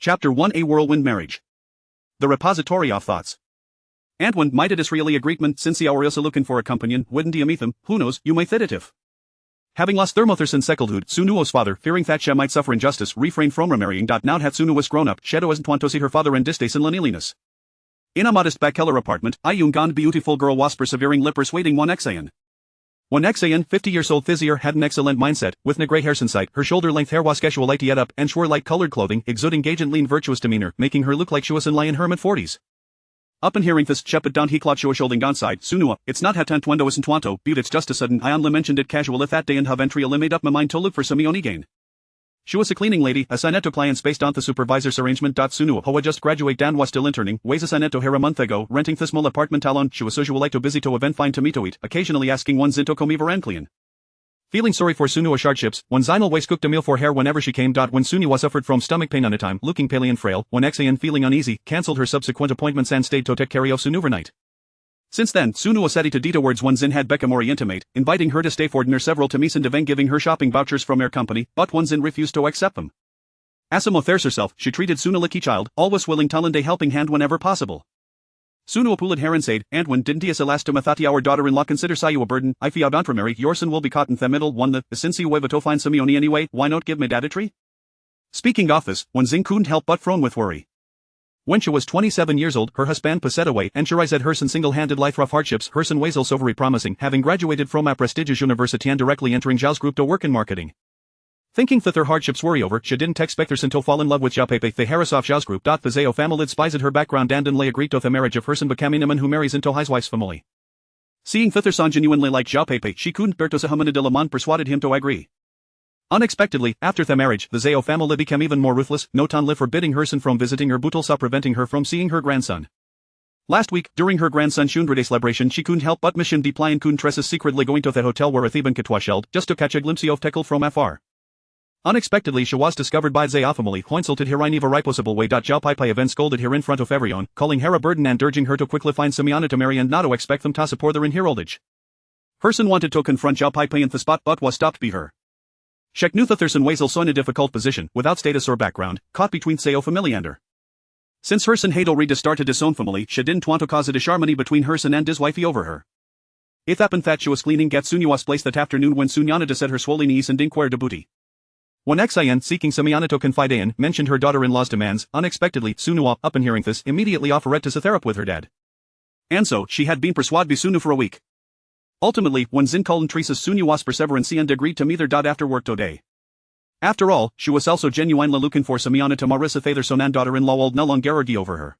Chapter 1A Whirlwind Marriage. The Repository of Thoughts. Antwin might it is really agreement since the hour is looking for a companion, wouldn't you meet them, who knows, you may fit it if. Having lost Thermotherson Sekeldhood, Sunuo's father, fearing that she might suffer injustice, refrained from remarrying. Now that Sunu was grown up, Shedo isn't want to see her father in distaste and loneliness. In a modest backkeller apartment, a young and beautiful girl was persevering lip persuading one Xayan. One Xayan, 50 years old Thizier, had an excellent mindset, with na grey hairs in sight, her shoulder-length hair was casual light yet up, and swore light-colored clothing, exuding gauge and lean virtuous demeanor, making her look like she was in her mid-40s. Up in hearing this, Shepard down he clot show holding downside, Sunua, it's not hatant twendo isn't twanto, but it's just a sudden, I only mentioned it casual if that day and have entry made up my mind to look for some Ioni gain. She was a cleaning lady, assigned to clients based on the supervisor's arrangement. Sunua, who had just graduate Dan was still interning, ways assigned to her a month ago, renting the small apartment alone, she was usually too busy to event find to meet to eat, occasionally asking one zinto komi veranklian. Feeling sorry for Sunua's hardships, one Zinal always cooked a meal for her whenever she came. When Sunua suffered from stomach pain on a time, looking pale and frail, one Xayan feeling uneasy, cancelled her subsequent appointments and stayed to take care of Sunu overnight. Since then, Sunua said to Dita words one Zin had Beckamori intimate, inviting her to stay for dinner several times and even giving her shopping vouchers from her company, but one Zin refused to accept them. Asimo Thers herself, she treated Suna like a child, always willing to lend a helping hand whenever possible. Sunua pulid Heron said, and when didn't he last to Mathati our daughter-in-law consider Sayu a burden, I feel don't remarry, your son will be caught in the middle one the, since you wave to find Simeoni anyway, why not give me dadatry? Speaking of this, one Zin couldn't help but frown with worry. When she was 27 years old, her husband passed away, and she realized her son single-handed life rough hardships, her son was also very promising, having graduated from a prestigious university and directly entering Zhao's group to work in marketing. Thinking that their hardships were over, she didn't expect her son to fall in love with Zhao Pepe, the Harris of Zhao's group. The Zhao family spies at her background and inly agreed to the marriage of her son becoming a man who marries into his wife's family. Seeing that their son genuinely liked Zhao Pepe, she couldn't bear to see him and Dilamon persuaded him to agree. Unexpectedly, after the marriage, the Zhao family became even more ruthless, notonly forbidding her son from visiting her Butalsa, preventing her from seeing her grandson. Last week, during her grandson's Shundraday celebration, she couldn't help but mission Deply and couldn't Tresses secretly going to the hotel where a Theban Katwa shelled, just to catch a glimpse of Tekel from afar. Unexpectedly she was discovered by Zhao family, who insulted her in a very possible way. Zhao Pai even scolded her in front of everyone, calling her a burden and urging her to quickly find Simiana to marry and not to expect them to support her in her old age. Her son wanted to confront Zhao Pai in the spot but was stopped by her. Shek knew that their son was also in a difficult position, without status or background, caught between Sao family and her. Since her son had already started his own family, she didn't want to cause a disharmony between her son and his wifey over her. It happened that she was cleaning at Sunua's place that afternoon when Sunyana said her swollen knees and inquired Buti. One Xayan seeking Simiana to confide in, mentioned her daughter-in-law's demands. Unexpectedly, Sunua, up in hearing this, immediately offered to therapy with her dad. And so, she had been persuaded by Sunu for a week. Ultimately, when Zin called Teresa's Sunua's perseverance and agreed to meet her dad after work today. After all, she was also genuinely looking for Simiana to Marissa Thather son and daughter-in-law old no longer argue over her.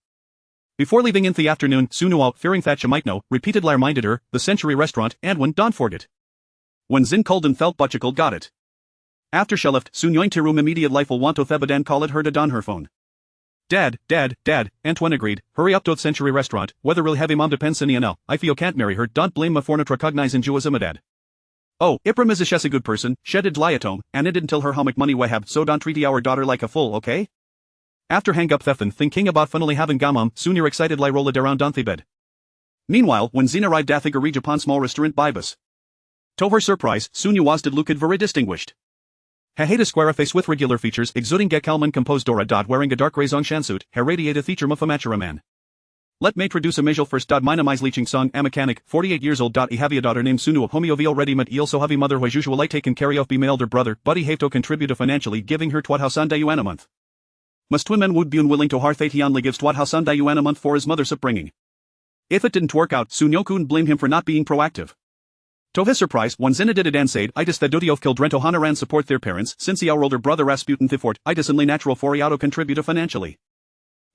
Before leaving in the afternoon, Sunua, fearing that she might know, repeatedly reminded her, the Century restaurant, and when don't forget. When Zin called and felt Butchical got it. After she left, Sunyoin to room immediate life will want to Thebadan call it her to don her phone. Dad, Antoine agreed, hurry up to the Century restaurant, whether we'll have mom depends on NL, I feel can't marry her, don't blame ma for not recognizing you as a dad. Oh, Ipram is a good person, she did lie at home, and it didn't tell her how much money we have, so don't treat our daughter like a fool, okay? After hang up Thefan thinking about finally having gamam, Sunir excited lie rolled around on the bed. Meanwhile, when Zin arrived at the garage upon small restaurant Bibus. To her surprise, Sunya was did look very distinguished. He had a square face with regular features exuding Gekalman composed Dora. Wearing a dark gray Zongshan suit, he radiated feature of a mature man. Let me introduce a major first. Minimize leeching song a mechanic, 48 years old. He have a daughter named Sunu of whom he already met. He also have a mother who as usual taken care of by my elder brother, but he have to contribute financially giving her $2,000 a month. Must women would be unwilling to hearth he only gives $2,000 a month for his mother's upbringing. If it didn't work out, Sunyo couldn't blame him for not being proactive. To his surprise, one Zina did it and said, I just the duty of killed Rento Hana and support their parents, since our older brother Rasputin the fort, I only natural for auto contribute financially.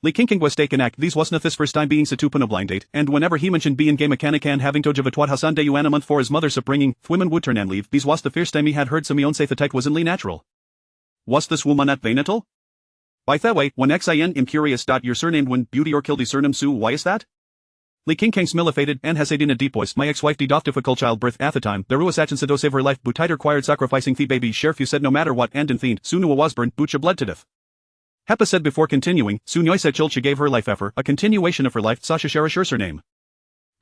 Li Kinking was taken act these wasn't his first time being Satupin a blind date, and whenever he mentioned being gay mechanic and having to give a $2,000 a month for his mother's upbringing, women would turn and leave, these was the first time he had heard Simeon say the type wasn't Li natural. Was this woman at Venatal? By that way, when Xin am curious. Your surname when beauty or kill the surname Su, why is that? Li King smillafated and has in a deep voice. My ex-wife did off difficult childbirth at the time. The ruas achin to save her life, but required sacrificing the baby. Sheriff you said no matter what and in fiend, Sunua was burned, Bucha bled to death. Hepa said before continuing, Sunoi said she gave her life effort, a continuation of her life, Sasha Sherish her name.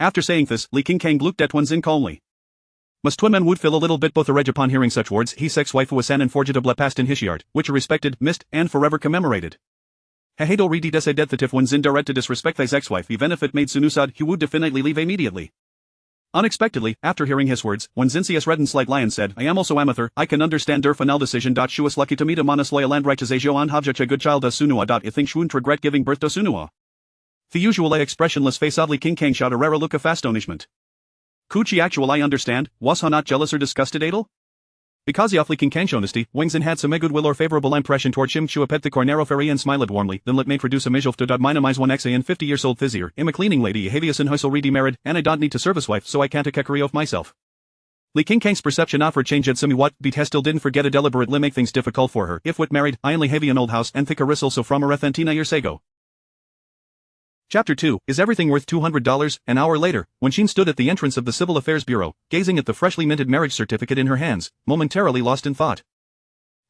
After saying this, Li King looked at one Zin calmly. Must women would feel a little bit both a reg upon hearing such words. His ex-wife was an unforgettable past in his yard, which respected, missed, and forever commemorated. Hahedo redi desedethatif when zindaret to disrespect his ex-wife even if it made sunusad he would definitely leave immediately. Unexpectedly, after hearing his words, when Zinsius Redden's like lion said, I am also amateur, I can understand der final decision. Shuas lucky to meet a manas loyal and righteous ajo an havjacha good child as sunua. I think shwunt regret giving birth to sunua. The usual expressionless face oddly king kang shot a rare look of astonishment. Kuchi actual I understand, was ha not jealous or disgusted adel? Because he awfully king kang honesty, Wingsin had some goodwill or favorable impression toward Shim Chua pet the cornero ferry and smiled warmly, then let me produce a mijolf to minimize one exa and 50 years old physir, im a cleaning lady havius and hustle ready married, and I don't need to service wife so I can't a kekari of myself. Li King Kang's perception offered change at semi what, beat still didn't forget a deliberate make things difficult for her, if wit married, I only heavy an old house and thick a ristle so from a rethentina years ago. Chapter 2, Is Everything Worth $200? An hour later, when Sheen stood at the entrance of the Civil Affairs Bureau, gazing at the freshly minted marriage certificate in her hands, momentarily lost in thought.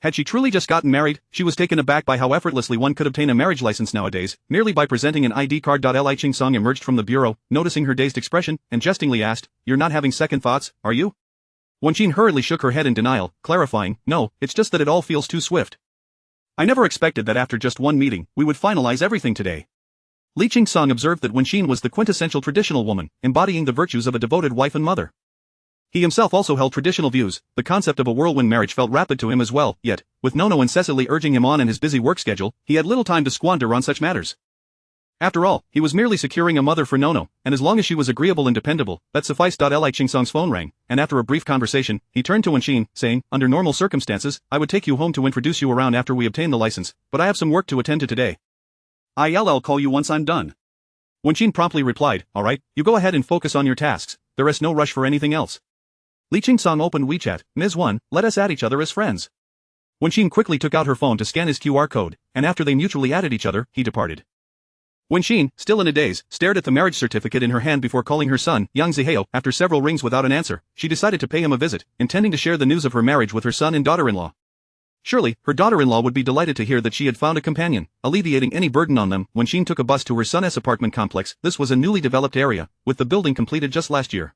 Had she truly just gotten married, she was taken aback by how effortlessly one could obtain a marriage license nowadays, merely by presenting an ID card. Li Ching Song emerged from the bureau, noticing her dazed expression, and jestingly asked, You're not having second thoughts, are you? When Sheen hurriedly shook her head in denial, clarifying, No, it's just that it all feels too swift. I never expected that after just one meeting, we would finalize everything today. Li Ching Song observed that Wen Xin was the quintessential traditional woman, embodying the virtues of a devoted wife and mother. He himself also held traditional views, the concept of a whirlwind marriage felt rapid to him as well, yet, with Nono incessantly urging him on in his busy work schedule, he had little time to squander on such matters. After all, he was merely securing a mother for Nono, and as long as she was agreeable and dependable, that sufficed. Li Ching Song's phone rang, and after a brief conversation, he turned to Wen Xin, saying, Under normal circumstances, I would take you home to introduce you around after we obtain the license, but I have some work to attend to today. I'll call you once I'm done. Wen Xin promptly replied, Alright, you go ahead and focus on your tasks, there is no rush for anything else. Li Ching Song opened WeChat, Ms. 1, let us add each other as friends. Wen Xin quickly took out her phone to scan his QR code, and after they mutually added each other, he departed. Wen Xin, still in a daze, stared at the marriage certificate in her hand before calling her son, Yang Ziheo. After several rings without an answer, she decided to pay him a visit, intending to share the news of her marriage with her son and daughter-in-law. Surely, her daughter-in-law would be delighted to hear that she had found a companion, alleviating any burden on them. When Sheen took a bus to her son's apartment complex, this was a newly developed area, with the building completed just last year.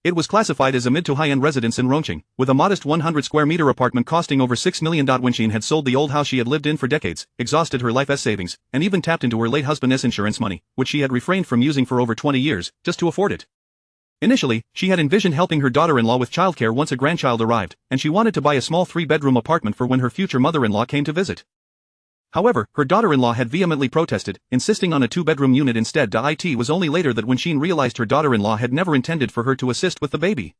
It was classified as a mid to high-end residence in Rongqing, with a modest 100 square meter apartment costing over $6 million. When Sheen had sold the old house she had lived in for decades, exhausted her life's savings, and even tapped into her late husband's insurance money, which she had refrained from using for over 20 years, just to afford it. Initially, she had envisioned helping her daughter-in-law with childcare once a grandchild arrived, and she wanted to buy a small 3-bedroom apartment for when her future mother-in-law came to visit. However, her daughter-in-law had vehemently protested, insisting on a 2-bedroom unit instead. It was only later that when Sheen realized her daughter-in-law had never intended for her to assist with the baby.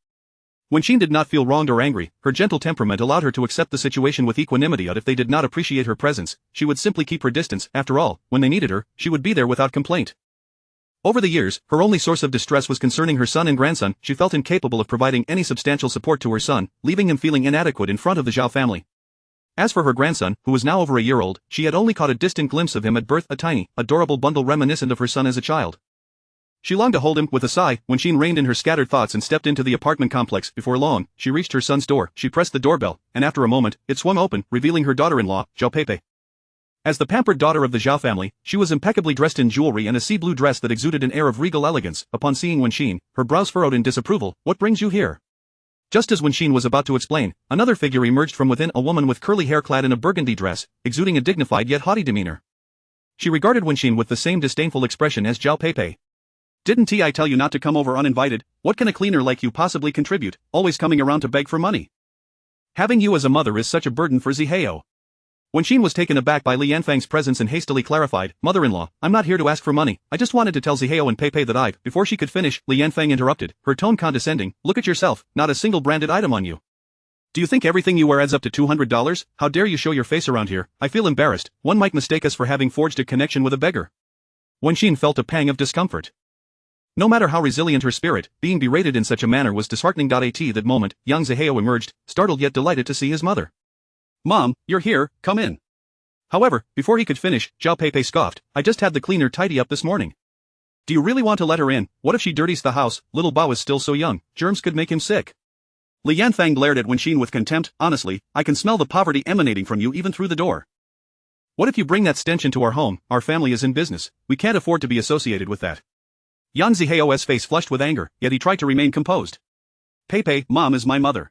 When Sheen did not feel wronged or angry, her gentle temperament allowed her to accept the situation with equanimity. If they did not appreciate her presence, she would simply keep her distance. After all, when they needed her, she would be there without complaint. Over the years, her only source of distress was concerning her son and grandson. She felt incapable of providing any substantial support to her son, leaving him feeling inadequate in front of the Zhao family. As for her grandson, who was now over a year old, she had only caught a distant glimpse of him at birth, a tiny, adorable bundle reminiscent of her son as a child. She longed to hold him. With a sigh, when Sheen reined in her scattered thoughts and stepped into the apartment complex. Before long, she reached her son's door. She pressed the doorbell, and after a moment, it swung open, revealing her daughter-in-law, Zhao Peipei. As the pampered daughter of the Zhao family, she was impeccably dressed in jewelry and a sea blue dress that exuded an air of regal elegance. Upon seeing Wen Xin, her brows furrowed in disapproval. What brings you here? Just as Wen Xin was about to explain, another figure emerged from within, a woman with curly hair clad in a burgundy dress, exuding a dignified yet haughty demeanor. She regarded Wen Xin with the same disdainful expression as Zhao Peipei. Didn't I tell you not to come over uninvited? What can a cleaner like you possibly contribute, always coming around to beg for money? Having you as a mother is such a burden for Ziheo. Wen Xin was taken aback by Li Yanfang's presence and hastily clarified, Mother-in-law, I'm not here to ask for money, I just wanted to tell Ziheo and Peipei that I've. Before she could finish, Li Yanfang interrupted, her tone condescending, look at yourself, not a single branded item on you. Do you think everything you wear adds up to $200? How dare you show your face around here? I feel embarrassed, one might mistake us for having forged a connection with a beggar. Wen Xin felt a pang of discomfort. No matter how resilient her spirit, being berated in such a manner was disheartening. At that moment, young Ziheo emerged, startled yet delighted to see his mother. Mom, you're here, come in. However, before he could finish, Zhao Peipei scoffed, I just had the cleaner tidy up this morning. Do you really want to let her in? What if she dirties the house? Little Bao is still so young, germs could make him sick. Li Yanfang glared at Wen Xin with contempt, honestly, I can smell the poverty emanating from you even through the door. What if you bring that stench into our home? Our family is in business, we can't afford to be associated with that. Yang Ziheo's face flushed with anger, yet he tried to remain composed. Peipei, Mom is my mother.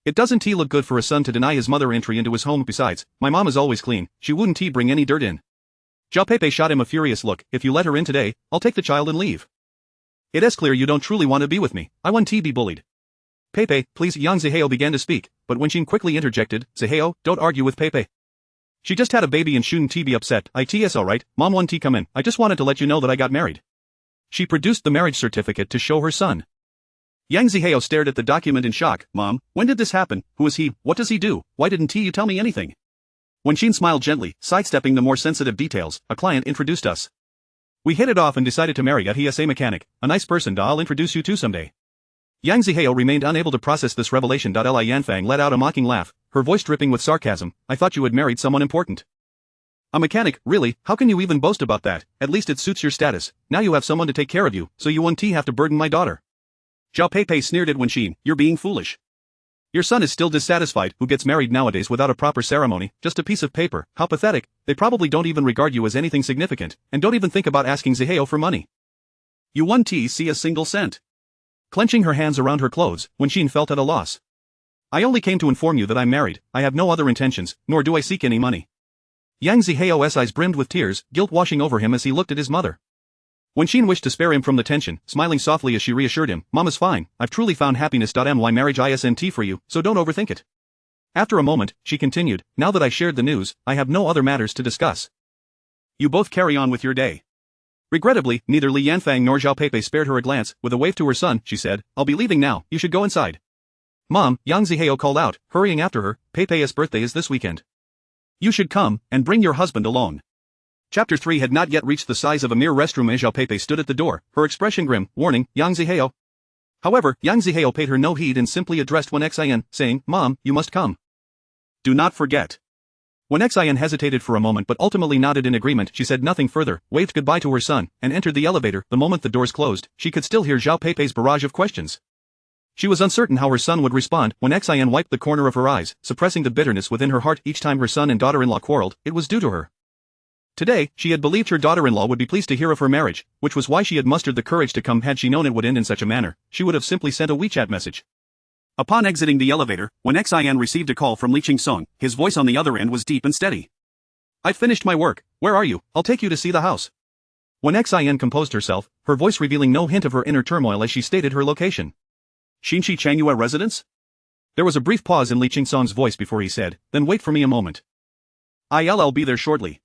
It doesn't look good for a son to deny his mother entry into his home. Besides, my mom is always clean, she wouldn't bring any dirt in. Zhao Peipei shot him a furious look. If you let her in today, I'll take the child and leave. It is clear you don't truly want to be with me. I want to be bullied. Peipei, please. Yang Zihao began to speak, but Wenqin quickly interjected. Zihao, don't argue with Peipei. She just had a baby and shouldn't be upset. It's alright, Mom, want to come in. I just wanted to let you know that I got married. She produced the marriage certificate to show her son. Yang Zihao stared at the document in shock. Mom, when did this happen? Who is he? What does he do? Why didn't you tell me anything? Wenqin smiled gently, sidestepping the more sensitive details. A client introduced us. We hit it off and decided to marry. He's a mechanic. A nice person. I'll introduce you to someday. Yang Zihao remained unable to process this revelation. Li Yanfang let out a mocking laugh, her voice dripping with sarcasm. I thought you had married someone important. A mechanic, really? How can you even boast about that? At least it suits your status. Now you have someone to take care of you, so you won't have to burden my daughter. Zhao Peipei sneered at Wenqin. You're being foolish. Your son is still dissatisfied. Who gets married nowadays without a proper ceremony? Just a piece of paper. How pathetic. They probably don't even regard you as anything significant, and don't even think about asking Zihao for money. You won't see a single cent. Clenching her hands around her clothes, Wenqin felt at a loss. I only came to inform you that I'm married. I have no other intentions, nor do I seek any money. Yang Zihao's eyes brimmed with tears, guilt washing over him as he looked at his mother. Wenqin wished to spare him from the tension, smiling softly as she reassured him. Mama's fine. I've truly found happiness. My marriage isn't for you, so don't overthink it. After a moment, she continued, now that I shared the news, I have no other matters to discuss. You both carry on with your day. Regrettably, neither Li Yanfang nor Zhao Peipei spared her a glance. With a wave to her son, she said, I'll be leaving now. You should go inside. Mom, Yang Zihao called out, hurrying after her. Peipei's birthday is this weekend. You should come, and bring your husband along. Chapter 3 had not yet reached the size of a mere restroom as Zhao Peipei stood at the door, her expression grim, warning, Yang Zihao. However, Yang Zihao paid her no heed and simply addressed Wen Xian, saying, Mom, you must come. Do not forget. Wen Xian hesitated for a moment but ultimately nodded in agreement. She said nothing further, waved goodbye to her son, and entered the elevator. The moment the doors closed, she could still hear Zhao Peipei's barrage of questions. She was uncertain how her son would respond. Wen Xian wiped the corner of her eyes, suppressing the bitterness within her heart. Each time her son and daughter-in-law quarreled, it was due to her. Today, she had believed her daughter-in-law would be pleased to hear of her marriage, which was why she had mustered the courage to come. Had she known it would end in such a manner, she would have simply sent a WeChat message. Upon exiting the elevator, Wen Xian received a call from Li Qingsong. His voice on the other end was deep and steady. I've finished my work. Where are you? I'll take you to see the house. Wen Xian composed herself, her voice revealing no hint of her inner turmoil as she stated her location. Xinxi Changyue residence? There was a brief pause in Li Qingsong's voice before he said, then wait for me a moment. I'll be there shortly.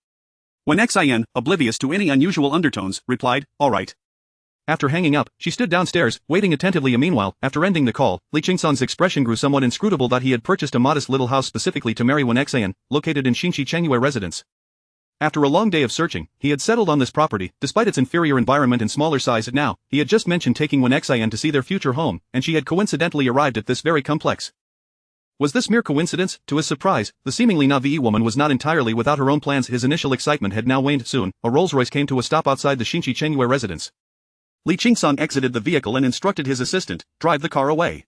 Wen Xian, oblivious to any unusual undertones, replied, all right. After hanging up, she stood downstairs, waiting attentively. Meanwhile, after ending the call, Li Qingsong's expression grew somewhat inscrutable. That he had purchased a modest little house specifically to marry Wen Xian, located in Xinxi Changyue residence. After a long day of searching, he had settled on this property, despite its inferior environment and smaller size. Now, he had just mentioned taking Wen Xian to see their future home, and she had coincidentally arrived at this very complex. Was this mere coincidence? To his surprise, the seemingly naive woman was not entirely without her own plans. His initial excitement had now waned. Soon, a Rolls-Royce came to a stop outside the Xinxi Changyue residence. Li Qingsong exited the vehicle and instructed his assistant, drive the car away.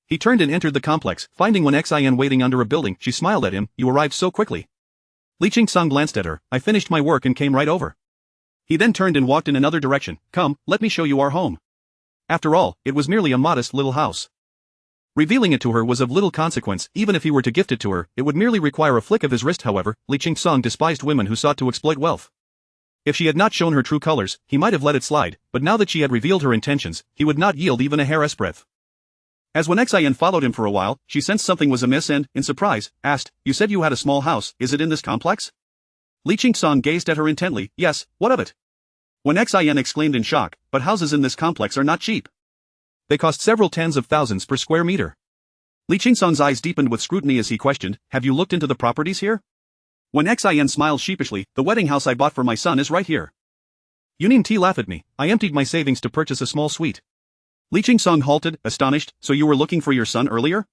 He turned and entered the complex, finding Wen Xian waiting under a building. She smiled at him, you arrived so quickly. Li Qingsong glanced at her, I finished my work and came right over. He then turned and walked in another direction. Come, let me show you our home. After all, it was merely a modest little house. Revealing it to her was of little consequence. Even if he were to gift it to her, it would merely require a flick of his wrist. However, Li Qingsong despised women who sought to exploit wealth. If she had not shown her true colors, he might have let it slide, but now that she had revealed her intentions, he would not yield even a hair's breadth. As Wen Xian followed him for a while, she sensed something was amiss and, in surprise, asked, you said you had a small house, is it in this complex? Li Qingsong gazed at her intently, yes, what of it? Wen Xian exclaimed in shock, but houses in this complex are not cheap. They cost several tens of thousands per square meter. Li Qingsong's eyes deepened with scrutiny as he questioned, have you looked into the properties here? Wen Xian smiled sheepishly, the wedding house I bought for my son is right here. You needn't laugh at me, I emptied my savings to purchase a small suite. Li Qingsong halted, astonished, so you were looking for your son earlier?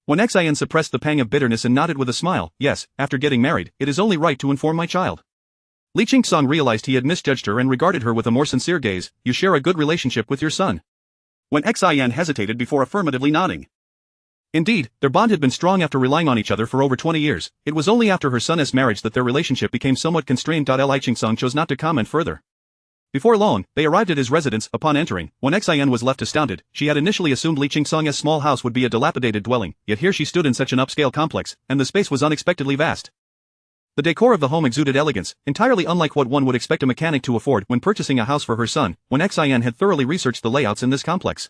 Wen Xian suppressed the pang of bitterness and nodded with a smile, yes, after getting married, it is only right to inform my child. Li Qingsong realized he had misjudged her and regarded her with a more sincere gaze, you share a good relationship with your son. Wen Xian hesitated before affirmatively nodding. Indeed, their bond had been strong after relying on each other for over 20 years. It was only after her son's marriage that their relationship became somewhat constrained. Li Qingsong chose not to comment further. Before long, they arrived at his residence. Upon entering, Wen Xian was left astounded. She had initially assumed Li Qingsong's small house would be a dilapidated dwelling, yet here she stood in such an upscale complex, and the space was unexpectedly vast. The decor of the home exuded elegance, entirely unlike what one would expect a mechanic to afford when purchasing a house for her son, when Xin had thoroughly researched the layouts in this complex.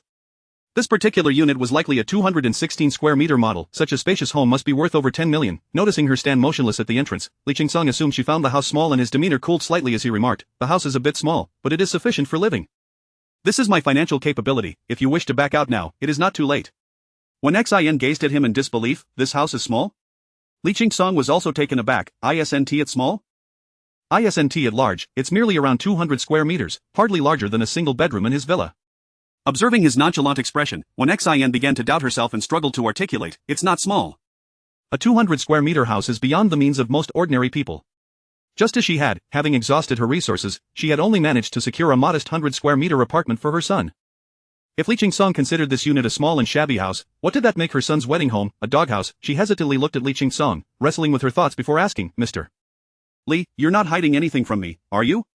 This particular unit was likely a 216 square meter model. Such a spacious home must be worth over 10 million. Noticing her stand motionless at the entrance, Li Qingsong assumed she found the house small, and his demeanor cooled slightly as he remarked, "The house is a bit small, but it is sufficient for living. This is my financial capability. If you wish to back out now, it is not too late." When Xin gazed at him in disbelief, "This house is small?" Li Qingsong was also taken aback. "Isn't it small?" "Isn't it large, it's merely around 200 square meters, hardly larger than a single bedroom in his villa." Observing his nonchalant expression, when Xin began to doubt herself and struggled to articulate, "It's not small. A 200 square meter house is beyond the means of most ordinary people." Just as she had, having exhausted her resources, she had only managed to secure a modest 100 square meter apartment for her son. If Li Qingsong considered this unit a small and shabby house, what did that make her son's wedding home, a doghouse? She hesitantly looked at Li Qingsong, wrestling with her thoughts before asking, "Mr. Li, you're not hiding anything from me, are you?"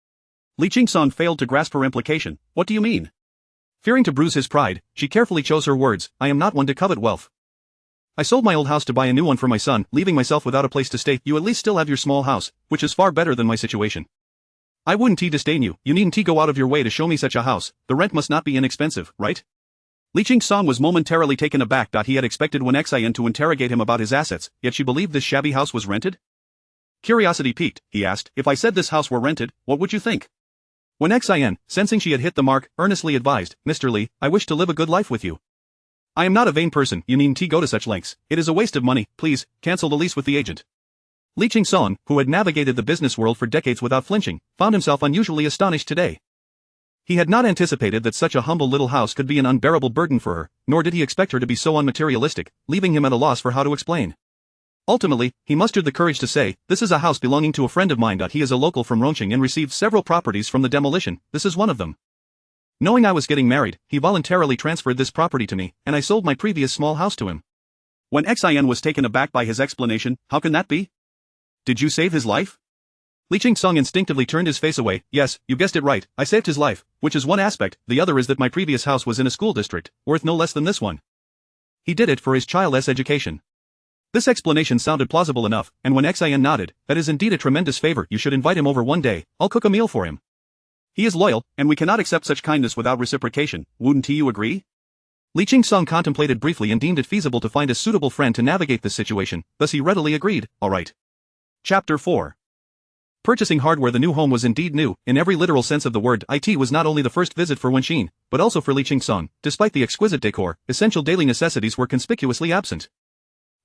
Li Qingsong failed to grasp her implication. "What do you mean?" Fearing to bruise his pride, she carefully chose her words. "I am not one to covet wealth. I sold my old house to buy a new one for my son, leaving myself without a place to stay. You at least still have your small house, which is far better than my situation. I wouldn't disdain you, you needn't go out of your way to show me such a house. The rent must not be inexpensive, right?" Li Qingsong was momentarily taken aback. He had expected Wen Xian to interrogate him about his assets, yet she believed this shabby house was rented? Curiosity piqued, he asked, "If I said this house were rented, what would you think?" Wen Xian, sensing she had hit the mark, earnestly advised, "Mr. Li, I wish to live a good life with you. I am not a vain person, you needn't go to such lengths. It is a waste of money, please, cancel the lease with the agent." Li Qingsong, who had navigated the business world for decades without flinching, found himself unusually astonished today. He had not anticipated that such a humble little house could be an unbearable burden for her, nor did he expect her to be so unmaterialistic, leaving him at a loss for how to explain. Ultimately, he mustered the courage to say, "This is a house belonging to a friend of mine. He is a local from Rongqing and received several properties from the demolition. This is one of them. Knowing I was getting married, he voluntarily transferred this property to me, and I sold my previous small house to him." When Xian was taken aback by his explanation, "How can that be? Did you save his life?" Li Qingsong instinctively turned his face away. "Yes, you guessed it right, I saved his life, which is one aspect. The other is that my previous house was in a school district, worth no less than this one. He did it for his child's education." This explanation sounded plausible enough, and when Xian nodded, "That is indeed a tremendous favor. You should invite him over one day. I'll cook a meal for him. He is loyal, and we cannot accept such kindness without reciprocation. Wouldn't you agree?" Li Qingsong contemplated briefly and deemed it feasible to find a suitable friend to navigate this situation, thus he readily agreed. "All right." Chapter 4. Purchasing hardware. The new home was indeed new, in every literal sense of the word. It was not only the first visit for Wenxin, but also for Li Qingsong. Despite the exquisite decor, essential daily necessities were conspicuously absent.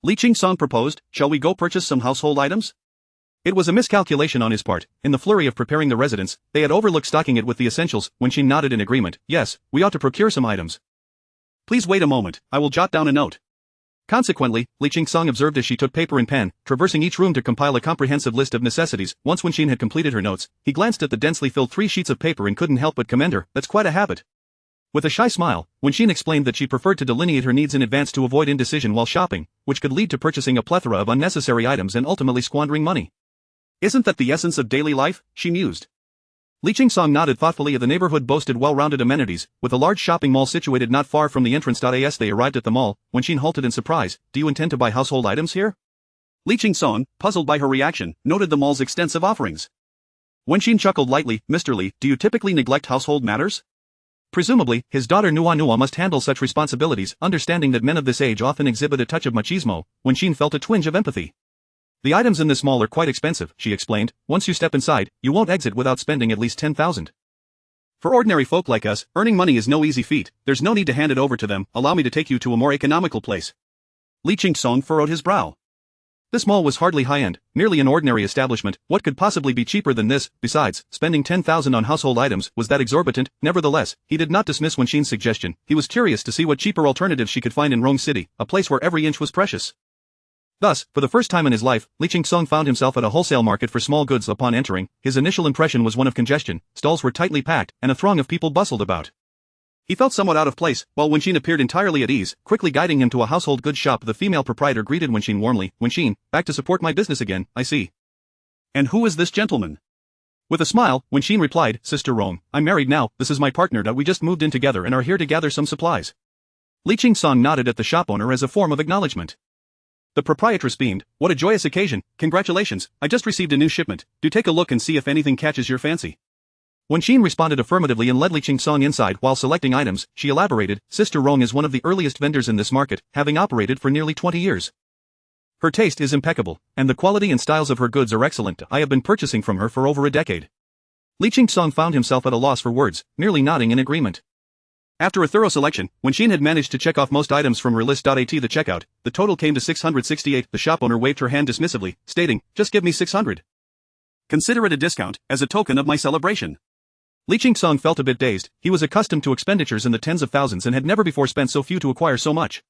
Li Qingsong proposed, "Shall we go purchase some household items?" It was a miscalculation on his part. In the flurry of preparing the residence, they had overlooked stocking it with the essentials. Wenxin nodded in agreement. "Yes, we ought to procure some items. Please wait a moment, I will jot down a note." Consequently, Li Qingsong observed as she took paper and pen, traversing each room to compile a comprehensive list of necessities. Once Wenxin had completed her notes, he glanced at the densely filled 3 sheets of paper and couldn't help but commend her. "That's quite a habit." With a shy smile, Wenxin explained that she preferred to delineate her needs in advance to avoid indecision while shopping, which could lead to purchasing a plethora of unnecessary items and ultimately squandering money. "Isn't that the essence of daily life?" she mused. Li Qingsong nodded thoughtfully. The neighborhood boasted well-rounded amenities, with a large shopping mall situated not far from the entrance. As they arrived at the mall, Wenxin halted in surprise. "Do you intend to buy household items here?" Li Qingsong, puzzled by her reaction, noted the mall's extensive offerings. Wenxin chuckled lightly. "Mr. Li, do you typically neglect household matters?" Presumably, his daughter Nua must handle such responsibilities. Understanding that men of this age often exhibit a touch of machismo, Wenxin felt a twinge of empathy. "The items in this mall are quite expensive," she explained. "Once you step inside, you won't exit without spending at least 10,000. For ordinary folk like us, earning money is no easy feat. There's no need to hand it over to them. Allow me to take you to a more economical place." Li Qingsong furrowed his brow. This mall was hardly high-end, merely an ordinary establishment. What could possibly be cheaper than this? Besides, spending 10,000 on household items, was that exorbitant? Nevertheless, he did not dismiss Wenxin's suggestion. He was curious to see what cheaper alternatives she could find in Rong City, a place where every inch was precious. Thus, for the first time in his life, Li Qingsong found himself at a wholesale market for small goods. Upon entering, his initial impression was one of congestion. Stalls were tightly packed, and a throng of people bustled about. He felt somewhat out of place, while Wenxin appeared entirely at ease, quickly guiding him to a household goods shop. The female proprietor greeted Wenxin warmly. "Wenxin, back to support my business again, I see. And who is this gentleman?" With a smile, Wenxin replied, "Sister Rong, I'm married now. This is my partner. We just moved in together and are here to gather some supplies." Li Qingsong nodded at the shop owner as a form of acknowledgement. The proprietress beamed. What a joyous occasion, congratulations, I just received a new shipment, do take a look and see if anything catches your fancy. When Xin responded affirmatively and led Li Qingsong inside while selecting items, she elaborated, Sister Rong is one of the earliest vendors in this market, having operated for nearly 20 years. Her taste is impeccable, and the quality and styles of her goods are excellent. I have been purchasing from her for over a decade. Li Qingsong found himself at a loss for words, merely nodding in agreement. After a thorough selection, when Xin had managed to check off most items from her list.at the checkout, the total came to 668. The shop owner waved her hand dismissively, stating, just give me 600. Consider it a discount, as a token of my celebration. Li Qingsong felt a bit dazed. He was accustomed to expenditures in the tens of thousands and had never before spent so few to acquire so much.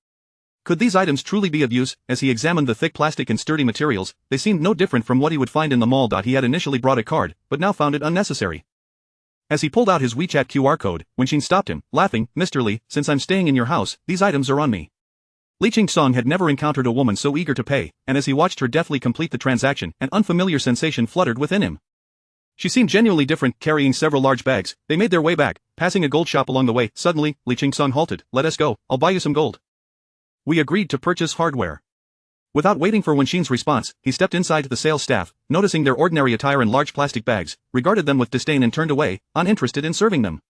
Could these items truly be of use? As he examined the thick plastic and sturdy materials, they seemed no different from what he would find in the mall. He had initially brought a card, but now found it unnecessary. As he pulled out his WeChat QR code, Wen Xin stopped him, laughing, Mr. Li, since I'm staying in your house, these items are on me. Li Qingsong had never encountered a woman so eager to pay, and as he watched her deftly complete the transaction, an unfamiliar sensation fluttered within him. She seemed genuinely different, carrying several large bags. They made their way back, passing a gold shop along the way. Suddenly, Li Qingsong halted. Let us go, I'll buy you some gold. We agreed to purchase hardware. Without waiting for Wen Xin's response, he stepped inside to the sales staff, noticing their ordinary attire in large plastic bags, regarded them with disdain and turned away, uninterested in serving them.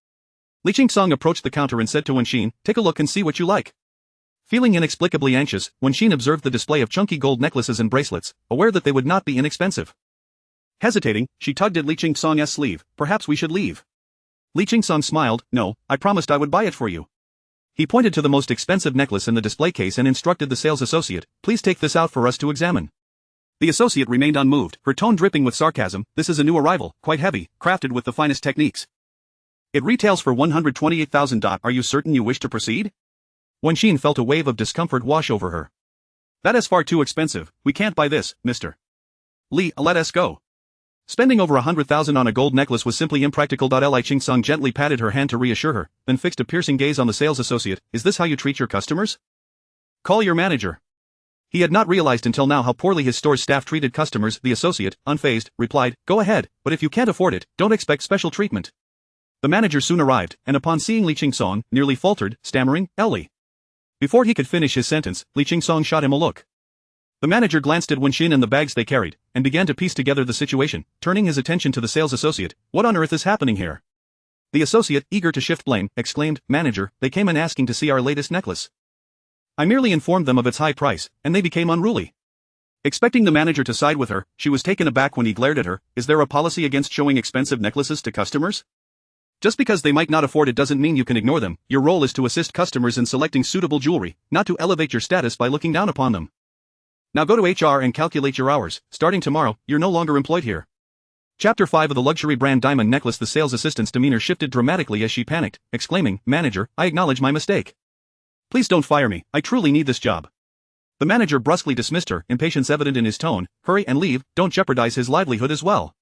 Li Qingsong approached the counter and said to Wen Xin, take a look and see what you like. Feeling inexplicably anxious, Wen Xin observed the display of chunky gold necklaces and bracelets, aware that they would not be inexpensive. Hesitating, she tugged at Li Qingsong's sleeve. Perhaps we should leave. Li Qingsong smiled. No, I promised I would buy it for you. He pointed to the most expensive necklace in the display case and instructed the sales associate, please take this out for us to examine. The associate remained unmoved, her tone dripping with sarcasm. This is a new arrival, quite heavy, crafted with the finest techniques. It retails for 128,000. Are you certain you wish to proceed? Wen Xin felt a wave of discomfort wash over her. That is far too expensive, we can't buy this, Mr. Li, let us go. Spending over 100,000 on a gold necklace was simply impractical. Li Qingsong gently patted her hand to reassure her, then fixed a piercing gaze on the sales associate. Is this how you treat your customers? Call your manager. He had not realized until now how poorly his store's staff treated customers. The associate, unfazed, replied, go ahead, but if you can't afford it, don't expect special treatment. The manager soon arrived, and upon seeing Li Qingsong, nearly faltered, stammering, Ellie. Before he could finish his sentence, Li Qingsong shot him a look. The manager glanced at Wen Xin and the bags they carried, and began to piece together the situation, turning his attention to the sales associate. What on earth is happening here? The associate, eager to shift blame, exclaimed, Manager, they came in asking to see our latest necklace. I merely informed them of its high price, and they became unruly. Expecting the manager to side with her, she was taken aback when he glared at her. Is there a policy against showing expensive necklaces to customers? Just because they might not afford it doesn't mean you can ignore them. Your role is to assist customers in selecting suitable jewelry, not to elevate your status by looking down upon them. Now go to HR and calculate your hours. Starting tomorrow, you're no longer employed here. Chapter 5 of the luxury brand diamond necklace. The sales assistant's demeanor shifted dramatically as she panicked, exclaiming, Manager, I acknowledge my mistake. Please don't fire me, I truly need this job. The manager brusquely dismissed her, impatience evident in his tone. Hurry and leave, don't jeopardize his livelihood as well.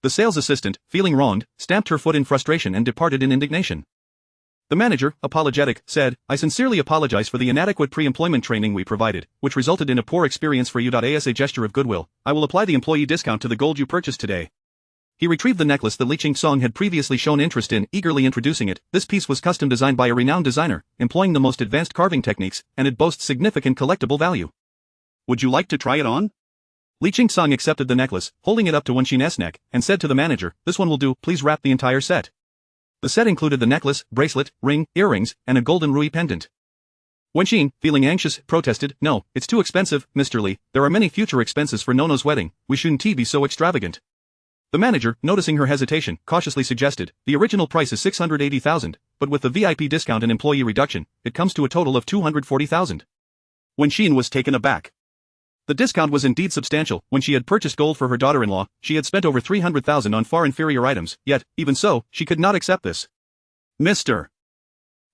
The sales assistant, feeling wronged, stamped her foot in frustration and departed in indignation. The manager, apologetic, said, I sincerely apologize for the inadequate pre-employment training we provided, which resulted in a poor experience for you. As a gesture of goodwill, I will apply the employee discount to the gold you purchased today. He retrieved the necklace that Li Qingsong had previously shown interest in, eagerly introducing it. This piece was custom designed by a renowned designer, employing the most advanced carving techniques, and it boasts significant collectible value. Would you like to try it on? Li Qingsong accepted the necklace, holding it up to Wen Xin's neck, and said to the manager, this one will do, please wrap the entire set. The set included the necklace, bracelet, ring, earrings, and a golden ruby pendant. Wen Xin, feeling anxious, protested, no, it's too expensive, Mr. Li, there are many future expenses for Nono's wedding, we shouldn't be so extravagant. The manager, noticing her hesitation, cautiously suggested, the original price is 680,000, but with the VIP discount and employee reduction, it comes to a total of 240,000. Wen Xin was taken aback. The discount was indeed substantial. When she had purchased gold for her daughter-in-law, she had spent over 300,000 on far inferior items, yet, even so, she could not accept this. Mr.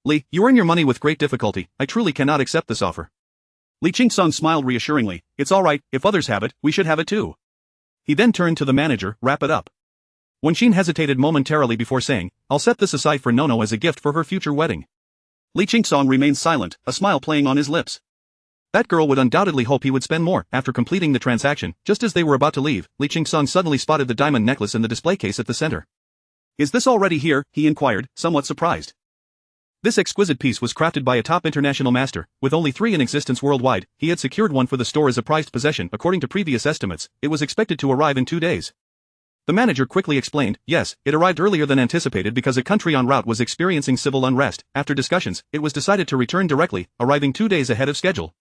Li, you earn your money with great difficulty, I truly cannot accept this offer. Li Qingsong smiled reassuringly, it's alright, if others have it, we should have it too. He then turned to the manager, wrap it up. Wen Xin hesitated momentarily before saying, I'll set this aside for Nono as a gift for her future wedding. Li Qingsong remained silent, a smile playing on his lips. That girl would undoubtedly hope he would spend more. After completing the transaction, just as they were about to leave, Li Qingsong suddenly spotted the diamond necklace in the display case at the center. Is this already here? He inquired, somewhat surprised. This exquisite piece was crafted by a top international master, with only 3 in existence worldwide. He had secured one for the store as a prized possession. According to previous estimates, it was expected to arrive in 2 days. The manager quickly explained, yes, it arrived earlier than anticipated because a country en route was experiencing civil unrest. After discussions, it was decided to return directly, arriving 2 days ahead of schedule.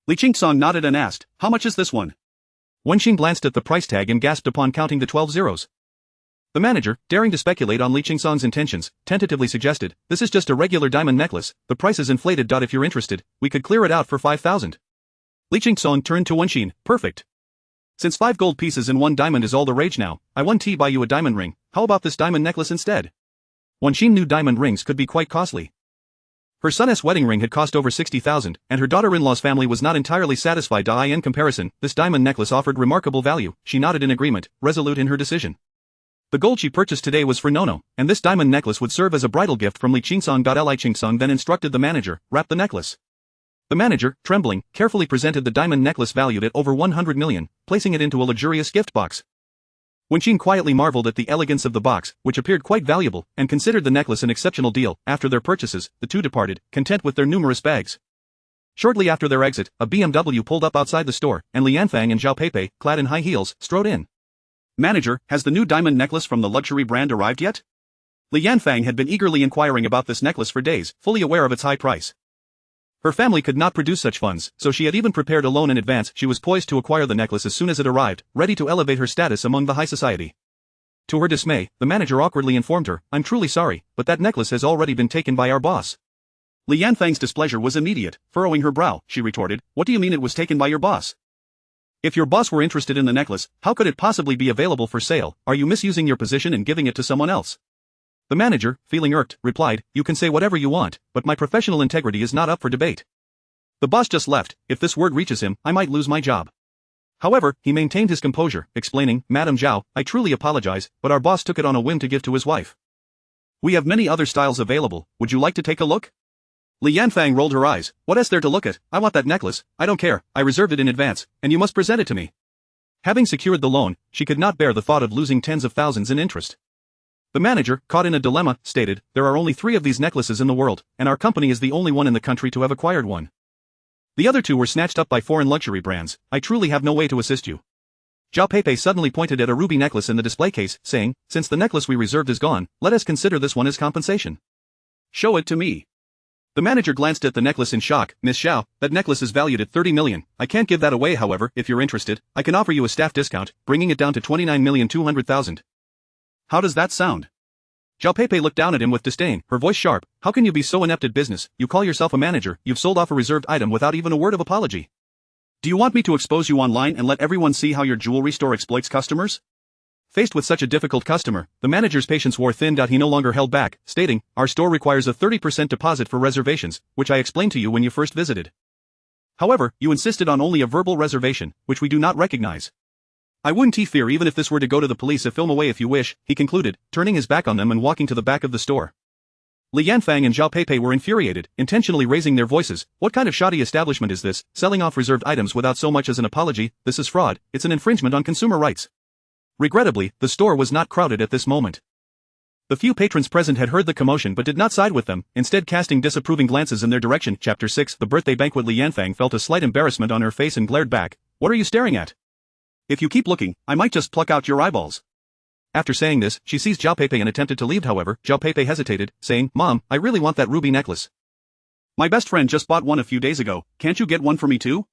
Li Qingsong nodded and asked, how much is this one? Wenxin glanced at the price tag and gasped upon counting the 12 zeros. The manager, daring to speculate on Li Qingsong's intentions, tentatively suggested, this is just a regular diamond necklace, the price is inflated. If you're interested, we could clear it out for 5,000. Li Qingsong turned to Wenxin, perfect. Since 5 gold pieces and 1 diamond is all the rage now, I want to buy you a diamond ring. How about this diamond necklace instead? Wenxin knew diamond rings could be quite costly. Her son's wedding ring had cost over 60,000, and her daughter-in-law's family was not entirely satisfied. In comparison, this diamond necklace offered remarkable value. She nodded in agreement, resolute in her decision. The gold she purchased today was for Nono, and this diamond necklace would serve as a bridal gift from Li Qingsong. Li Qingsong then instructed the manager, wrap the necklace. The manager, trembling, carefully presented the diamond necklace valued at over 100 million, placing it into a luxurious gift box. Wenxin quietly marveled at the elegance of the box, which appeared quite valuable, and considered the necklace an exceptional deal. After their purchases, the two departed, content with their numerous bags. Shortly after their exit, a BMW pulled up outside the store, and Li Yanfang and Zhao Peipei, clad in high heels, strode in. Manager, has the new diamond necklace from the luxury brand arrived yet? Li Yanfang had been eagerly inquiring about this necklace for days, fully aware of its high price. Her family could not produce such funds, so she had even prepared a loan in advance. She was poised to acquire the necklace as soon as it arrived, ready to elevate her status among the high society. To her dismay, the manager awkwardly informed her, I'm truly sorry, but that necklace has already been taken by our boss. Li Yanfang's displeasure was immediate. Furrowing her brow, she retorted, what do you mean it was taken by your boss? If your boss were interested in the necklace, how could it possibly be available for sale? Are you misusing your position and giving it to someone else? The manager, feeling irked, replied, you can say whatever you want, but my professional integrity is not up for debate. The boss just left. If this word reaches him, I might lose my job. However, he maintained his composure, explaining, Madam Zhao, I truly apologize, but our boss took it on a whim to give to his wife. We have many other styles available, would you like to take a look? Li Yanfang rolled her eyes, what is there to look at? I want that necklace, I don't care, I reserved it in advance, and you must present it to me. Having secured the loan, she could not bear the thought of losing tens of thousands in interest. The manager, caught in a dilemma, stated, there are only 3 of these necklaces in the world, and our company is the only one in the country to have acquired one. The other 2 were snatched up by foreign luxury brands. I truly have no way to assist you. Zhao Peipei suddenly pointed at a ruby necklace in the display case, saying, since the necklace we reserved is gone, let us consider this one as compensation. Show it to me. The manager glanced at the necklace in shock, Miss Xiao, that necklace is valued at 30 million, I can't give that away. However, if you're interested, I can offer you a staff discount, bringing it down to 29,200,000. How does that sound? Zhao Peipei looked down at him with disdain, her voice sharp, how can you be so inept at business? You call yourself a manager, you've sold off a reserved item without even a word of apology. Do you want me to expose you online and let everyone see how your jewelry store exploits customers? Faced with such a difficult customer, the manager's patience wore thin. He no longer held back, stating, our store requires a 30% deposit for reservations, which I explained to you when you first visited. However, you insisted on only a verbal reservation, which we do not recognize. I wouldn't fear even if this were to go to the police. Film away if you wish, he concluded, turning his back on them and walking to the back of the store. Li Yanfang and Zhao Peipei were infuriated, intentionally raising their voices. What kind of shoddy establishment is this, selling off reserved items without so much as an apology? This is fraud, it's an infringement on consumer rights. Regrettably, the store was not crowded at this moment. The few patrons present had heard the commotion but did not side with them, instead casting disapproving glances in their direction. Chapter 6 The birthday banquet. Li Yanfang felt a slight embarrassment on her face and glared back. What are you staring at? If you keep looking, I might just pluck out your eyeballs. After saying this, she seized Zhao Peipei and attempted to leave. However, Zhao Peipei hesitated, saying, Mom, I really want that ruby necklace. My best friend just bought one a few days ago, can't you get one for me too?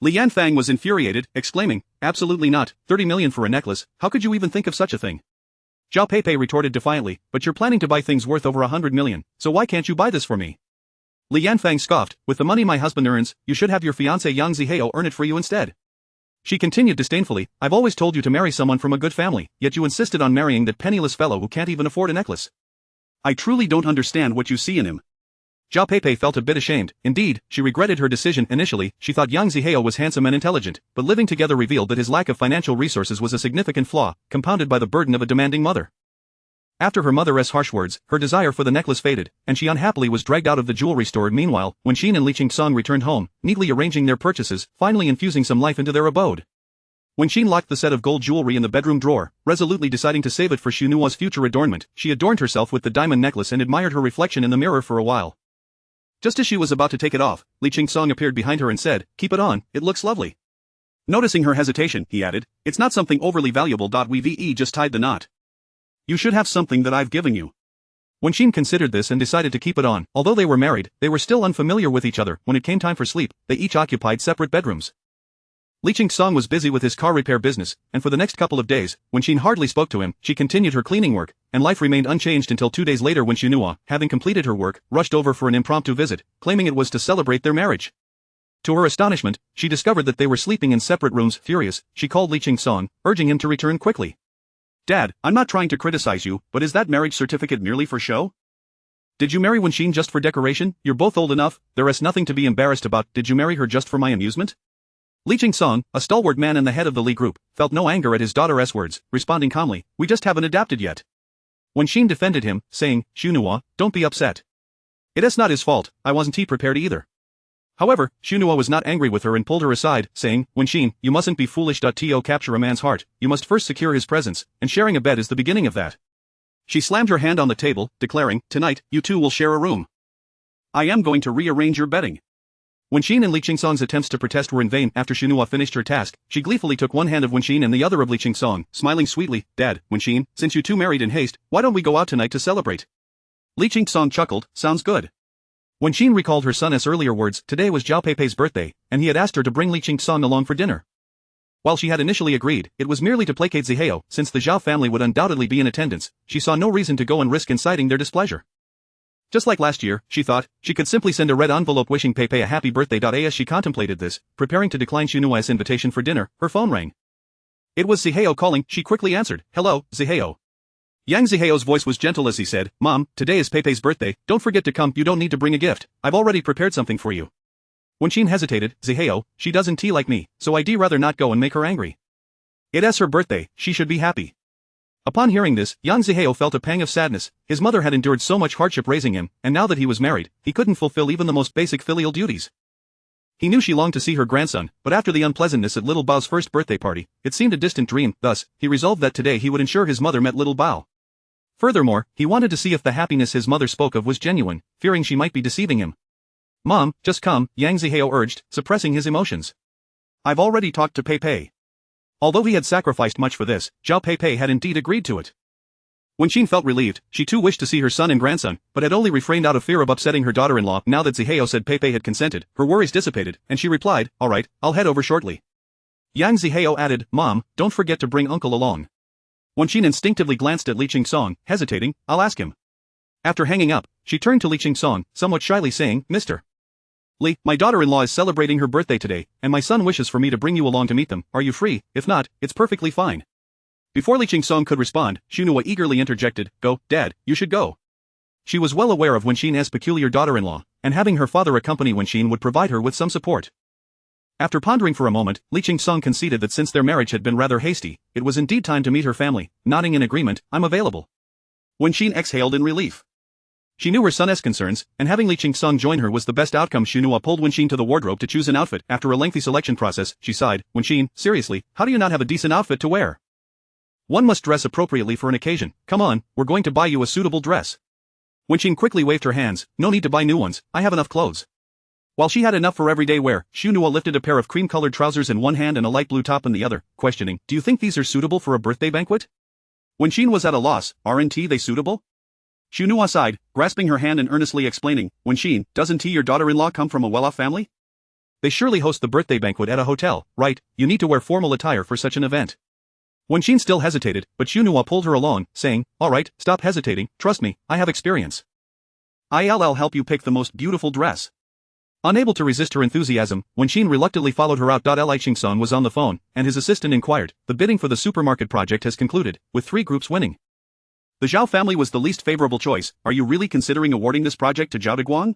Li Yanfang was infuriated, exclaiming, absolutely not, 30 million for a necklace, how could you even think of such a thing? Zhao Peipei retorted defiantly, but you're planning to buy things worth over 100 million, so why can't you buy this for me? Li Yanfang scoffed, with the money my husband earns, you should have your fiancé Yang Zihao earn it for you instead. She continued disdainfully, I've always told you to marry someone from a good family, yet you insisted on marrying that penniless fellow who can't even afford a necklace. I truly don't understand what you see in him. Zhao Peipei felt a bit ashamed. Indeed, she regretted her decision. Initially, she thought Yang Zihao was handsome and intelligent, but living together revealed that his lack of financial resources was a significant flaw, compounded by the burden of a demanding mother. After her mother's harsh words, her desire for the necklace faded, and she unhappily was dragged out of the jewelry store. Meanwhile, Wenxin and Li Qingsong returned home, neatly arranging their purchases, finally infusing some life into their abode. Wenxin locked the set of gold jewelry in the bedroom drawer, resolutely deciding to save it for Xunua's future adornment. She adorned herself with the diamond necklace and admired her reflection in the mirror for a while. Just as she was about to take it off, Li Qingsong appeared behind her and said, "Keep it on, it looks lovely." Noticing her hesitation, he added, "It's not something overly valuable. We just tied the knot. You should have something that I've given you." Wenxin considered this and decided to keep it on. Although they were married, they were still unfamiliar with each other. When it came time for sleep, they each occupied separate bedrooms. Li Qingsong was busy with his car repair business, and for the next couple of days, Wenxin hardly spoke to him. She continued her cleaning work, and life remained unchanged until 2 days later when Xunhua, having completed her work, rushed over for an impromptu visit, claiming it was to celebrate their marriage. To her astonishment, she discovered that they were sleeping in separate rooms. Furious, she called Li Qingsong, urging him to return quickly. "Dad, I'm not trying to criticize you, but is that marriage certificate merely for show? Did you marry Wenxin just for decoration? You're both old enough, there is nothing to be embarrassed about. Did you marry her just for my amusement?" Li Qingsong, a stalwart man and the head of the Li group, felt no anger at his daughter's words, responding calmly, "We just haven't adapted yet." Wenxin defended him, saying, "Xunhua, don't be upset. It's not his fault, I wasn't prepared either." However, Xunhua was not angry with her and pulled her aside, saying, "Wenxin, you mustn't be foolish. To capture a man's heart, you must first secure his presence, and sharing a bed is the beginning of that." She slammed her hand on the table, declaring, "Tonight, you two will share a room. I am going to rearrange your bedding." Wenxin and Li Qingsong's attempts to protest were in vain. After Xunhua finished her task, she gleefully took one hand of Wenxin and the other of Li Qingsong, smiling sweetly, "Dad, Wenxin, since you two married in haste, why don't we go out tonight to celebrate?" Li Qingsong chuckled, "Sounds good." Wenxin recalled her son's earlier words. Today was Zhao Peipei's birthday, and he had asked her to bring Li Qingsong along for dinner. While she had initially agreed, it was merely to placate Zihao. Since the Zhao family would undoubtedly be in attendance, she saw no reason to go and risk inciting their displeasure. Just like last year, she thought, she could simply send a red envelope wishing Peipei a happy birthday. As she contemplated this, preparing to decline Xunua's invitation for dinner, her phone rang. It was Zihao calling. She quickly answered, "Hello, Zihao." Yang Zihao's voice was gentle as he said, "Mom, today is Peipei's birthday, don't forget to come. You don't need to bring a gift, I've already prepared something for you." Wenxin hesitated, "Zihao, she doesn't tea like me, so I'd rather not go and make her angry. It's her birthday, she should be happy." Upon hearing this, Yang Zihao felt a pang of sadness. His mother had endured so much hardship raising him, and now that he was married, he couldn't fulfill even the most basic filial duties. He knew she longed to see her grandson, but after the unpleasantness at Little Bao's first birthday party, it seemed a distant dream. Thus, he resolved that today he would ensure his mother met Little Bao. Furthermore, he wanted to see if the happiness his mother spoke of was genuine, fearing she might be deceiving him. "Mom, just come," Yang Zihao urged, suppressing his emotions. "I've already talked to Peipei." Although he had sacrificed much for this, Zhao Peipei had indeed agreed to it. Wenxin felt relieved. She too wished to see her son and grandson, but had only refrained out of fear of upsetting her daughter-in-law. Now that Zihao said Peipei had consented, her worries dissipated, and she replied, "All right, I'll head over shortly." Yang Zihao added, "Mom, don't forget to bring uncle along." Wenxin instinctively glanced at Li Qingsong, hesitating, "I'll ask him." After hanging up, she turned to Li Qingsong, somewhat shyly saying, "Mr. Li, my daughter-in-law is celebrating her birthday today, and my son wishes for me to bring you along to meet them. Are you free? If not, it's perfectly fine." Before Li Qingsong could respond, Xunhua eagerly interjected, "Go, Dad, you should go." She was well aware of Wenxin's peculiar daughter-in-law, and having her father accompany Wenxin would provide her with some support. After pondering for a moment, Li Qingsong conceded that since their marriage had been rather hasty, it was indeed time to meet her family. Nodding in agreement, "I'm available." Wenxin exhaled in relief. She knew her son's concerns, and having Li Qingsong join her was the best outcome. Xunhua pulled Wenxin to the wardrobe to choose an outfit. After a lengthy selection process, she sighed, "Wenxin, seriously, how do you not have a decent outfit to wear? One must dress appropriately for an occasion. Come on, we're going to buy you a suitable dress." Wenxin quickly waved her hands, "No need to buy new ones, I have enough clothes." While she had enough for everyday wear, Xunhua lifted a pair of cream-colored trousers in one hand and a light blue top in the other, questioning, "Do you think these are suitable for a birthday banquet?" Wenxin was at a loss. "Aren't they suitable?" Xunhua sighed, grasping her hand and earnestly explaining, "Wenxin, doesn't your daughter-in-law come from a well-off family? They surely host the birthday banquet at a hotel, right? You need to wear formal attire for such an event." Wenxin still hesitated, but Xunhua pulled her along, saying, "All right, stop hesitating, trust me, I have experience. I'll help you pick the most beautiful dress." Unable to resist her enthusiasm, Wenxin reluctantly followed her out. Li Qingsong was on the phone, and his assistant inquired, "The bidding for the supermarket project has concluded, with 3 groups winning. The Zhao family was the least favorable choice. Are you really considering awarding this project to Zhao Deguang?"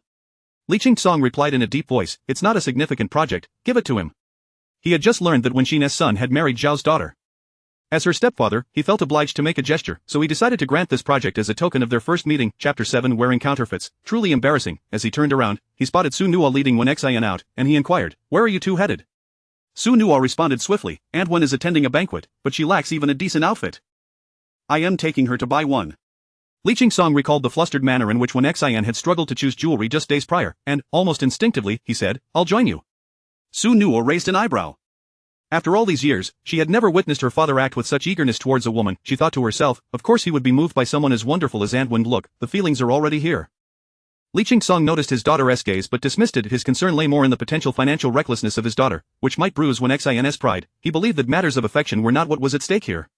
Li Qingsong replied in a deep voice, "It's not a significant project, give it to him." He had just learned that Wenxin's son had married Zhao's daughter. As her stepfather, he felt obliged to make a gesture, so he decided to grant this project as a token of their first meeting. Chapter 7 Wearing counterfeits. Truly embarrassing. As he turned around, he spotted Su Nua leading Wen Xian out, and he inquired, "Where are you two headed?" Su Nuo responded swiftly, Wen is attending a banquet, but she lacks even a decent outfit. I am taking her to buy one. Li Qingsong recalled the flustered manner in which Wen Xian had struggled to choose jewelry just days prior, and, almost instinctively, he said, I'll join you. Su Nuo raised an eyebrow. After all these years, she had never witnessed her father act with such eagerness towards a woman. She thought to herself, of course he would be moved by someone as wonderful as Wen. Look, the feelings are already here. Li Qingsong noticed his daughter's gaze but dismissed it. His concern lay more in the potential financial recklessness of his daughter, which might bruise Wen Xian's pride. He believed that matters of affection were not what was at stake here.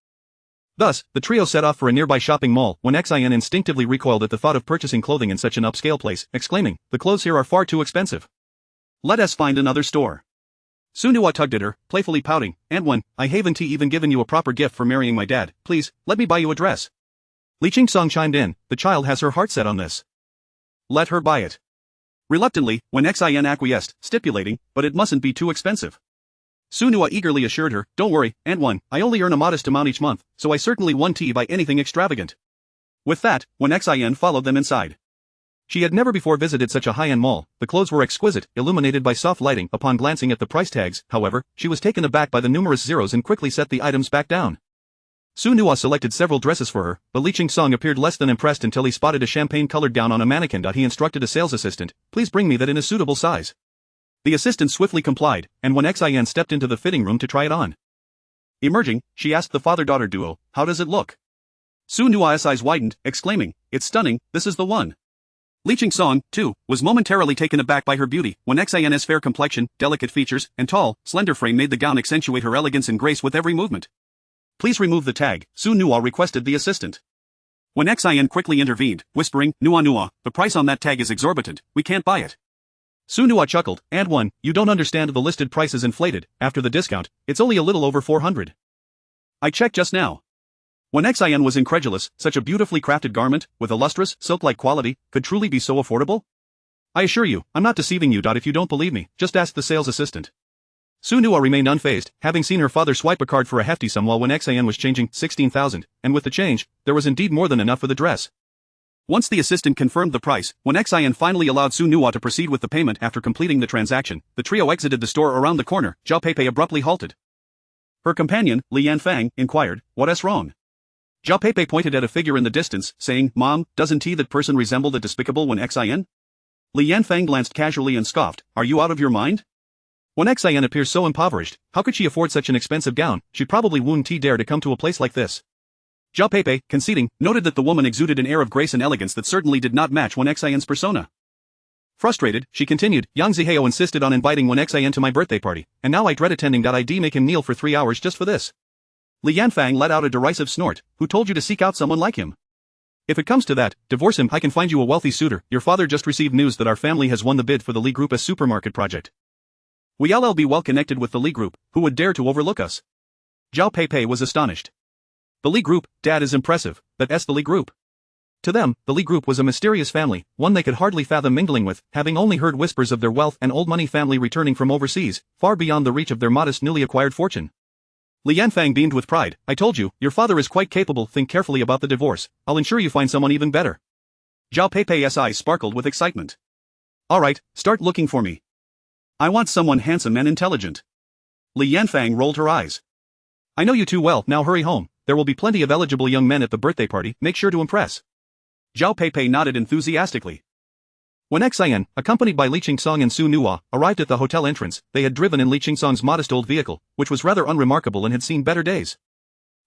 Thus, the trio set off for a nearby shopping mall. Wen Xian instinctively recoiled at the thought of purchasing clothing in such an upscale place, exclaiming, the clothes here are far too expensive. Let us find another store. Su Nuo tugged at her, playfully pouting, Wen, I haven't even given you a proper gift for marrying my dad, please, let me buy you a dress. Li Qingsong chimed in, the child has her heart set on this. Let her buy it. Reluctantly, Wen Xian acquiesced, stipulating, but it mustn't be too expensive. Su Nuo eagerly assured her, don't worry, Wen, I only earn a modest amount each month, so I certainly won't buy anything extravagant. With that, Wen Xian followed them inside. She had never before visited such a high-end mall. The clothes were exquisite, illuminated by soft lighting. Upon glancing at the price tags, however, she was taken aback by the numerous zeros and quickly set the items back down. Su Nuo selected several dresses for her, but Li Qingsong appeared less than impressed until he spotted a champagne-colored gown on a mannequin. He instructed a sales assistant, please bring me that in a suitable size. The assistant swiftly complied, and Wen Xian stepped into the fitting room to try it on. Emerging, she asked the father-daughter duo, how does it look? Su Nuo's eyes widened, exclaiming, it's stunning, this is the one. Li Qingsong, too, was momentarily taken aback by her beauty. Wen Xian's fair complexion, delicate features, and tall, slender frame made the gown accentuate her elegance and grace with every movement. Please remove the tag, Su Nuo requested the assistant. Wen Xian quickly intervened, whispering, Nuo, the price on that tag is exorbitant, we can't buy it. Su Nuo chuckled, Wen, you don't understand, the listed price is inflated, after the discount, it's only a little over 400. I checked just now. Wen Xian was incredulous, such a beautifully crafted garment, with a lustrous, silk-like quality, could truly be so affordable? I assure you, I'm not deceiving you. If you don't believe me, just ask the sales assistant. Su Nuo remained unfazed, having seen her father swipe a card for a hefty sum while Wen Xian was changing 16,000, and with the change, there was indeed more than enough for the dress. Once the assistant confirmed the price, Wen Xian finally allowed Su Nuo to proceed with the payment. After completing the transaction, the trio exited the store. Around the corner, Zhao Peipei abruptly halted. Her companion, Li Yanfang, inquired, what's wrong? Zhao Peipei pointed at a figure in the distance, saying, Mom, doesn't that person resemble the despicable Wen Xian? Li Yanfang glanced casually and scoffed, are you out of your mind? Wen Xian appears so impoverished, how could she afford such an expensive gown? She probably wouldn't dare to come to a place like this. Zhao Peipei, conceding, noted that the woman exuded an air of grace and elegance that certainly did not match Wen Xian's persona. Frustrated, she continued, Yang Zihao insisted on inviting Wen Xian to my birthday party, and now I dread attending. I'd make him kneel for 3 hours just for this. Li Yanfang let out a derisive snort, who told you to seek out someone like him? If it comes to that, divorce him. I can find you a wealthy suitor. Your father just received news that our family has won the bid for the Li Group's supermarket project. We'll be well connected with the Li Group, who would dare to overlook us? Zhao Peipei was astonished. The Li Group, Dad, is impressive, that's the Li Group. To them, the Li Group was a mysterious family, one they could hardly fathom mingling with, having only heard whispers of their wealth and old money family returning from overseas, far beyond the reach of their modest newly acquired fortune. Li Yanfang beamed with pride, I told you, your father is quite capable. Think carefully about the divorce, I'll ensure you find someone even better. Zhao Peipei's eyes sparkled with excitement. Alright, start looking for me. I want someone handsome and intelligent. Li Yanfang rolled her eyes. I know you too well, now hurry home, there will be plenty of eligible young men at the birthday party, make sure to impress. Zhao Peipei nodded enthusiastically. Wen Xian, accompanied by Li Qingsong and Su Nuo, arrived at the hotel entrance. They had driven in Li Qingsong's modest old vehicle, which was rather unremarkable and had seen better days.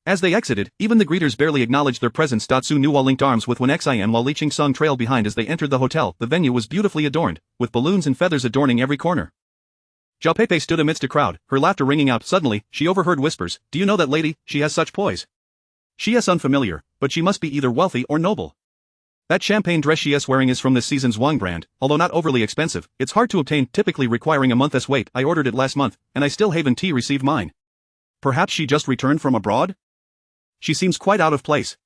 As they exited, even the greeters barely acknowledged their presence. Su Nuo linked arms with Wen Xian while Li Qingsong trailed behind as they entered the hotel. The venue was beautifully adorned, with balloons and feathers adorning every corner. Zhao Peipei stood amidst a crowd, her laughter ringing out. Suddenly, she overheard whispers, do you know that lady? She has such poise. She is unfamiliar, but she must be either wealthy or noble. That champagne dress she is wearing is from this season's Wang brand, although not overly expensive. It's hard to obtain, typically requiring a month's wait. I ordered it last month, and I still haven't received mine. Perhaps she just returned from abroad? She seems quite out of place.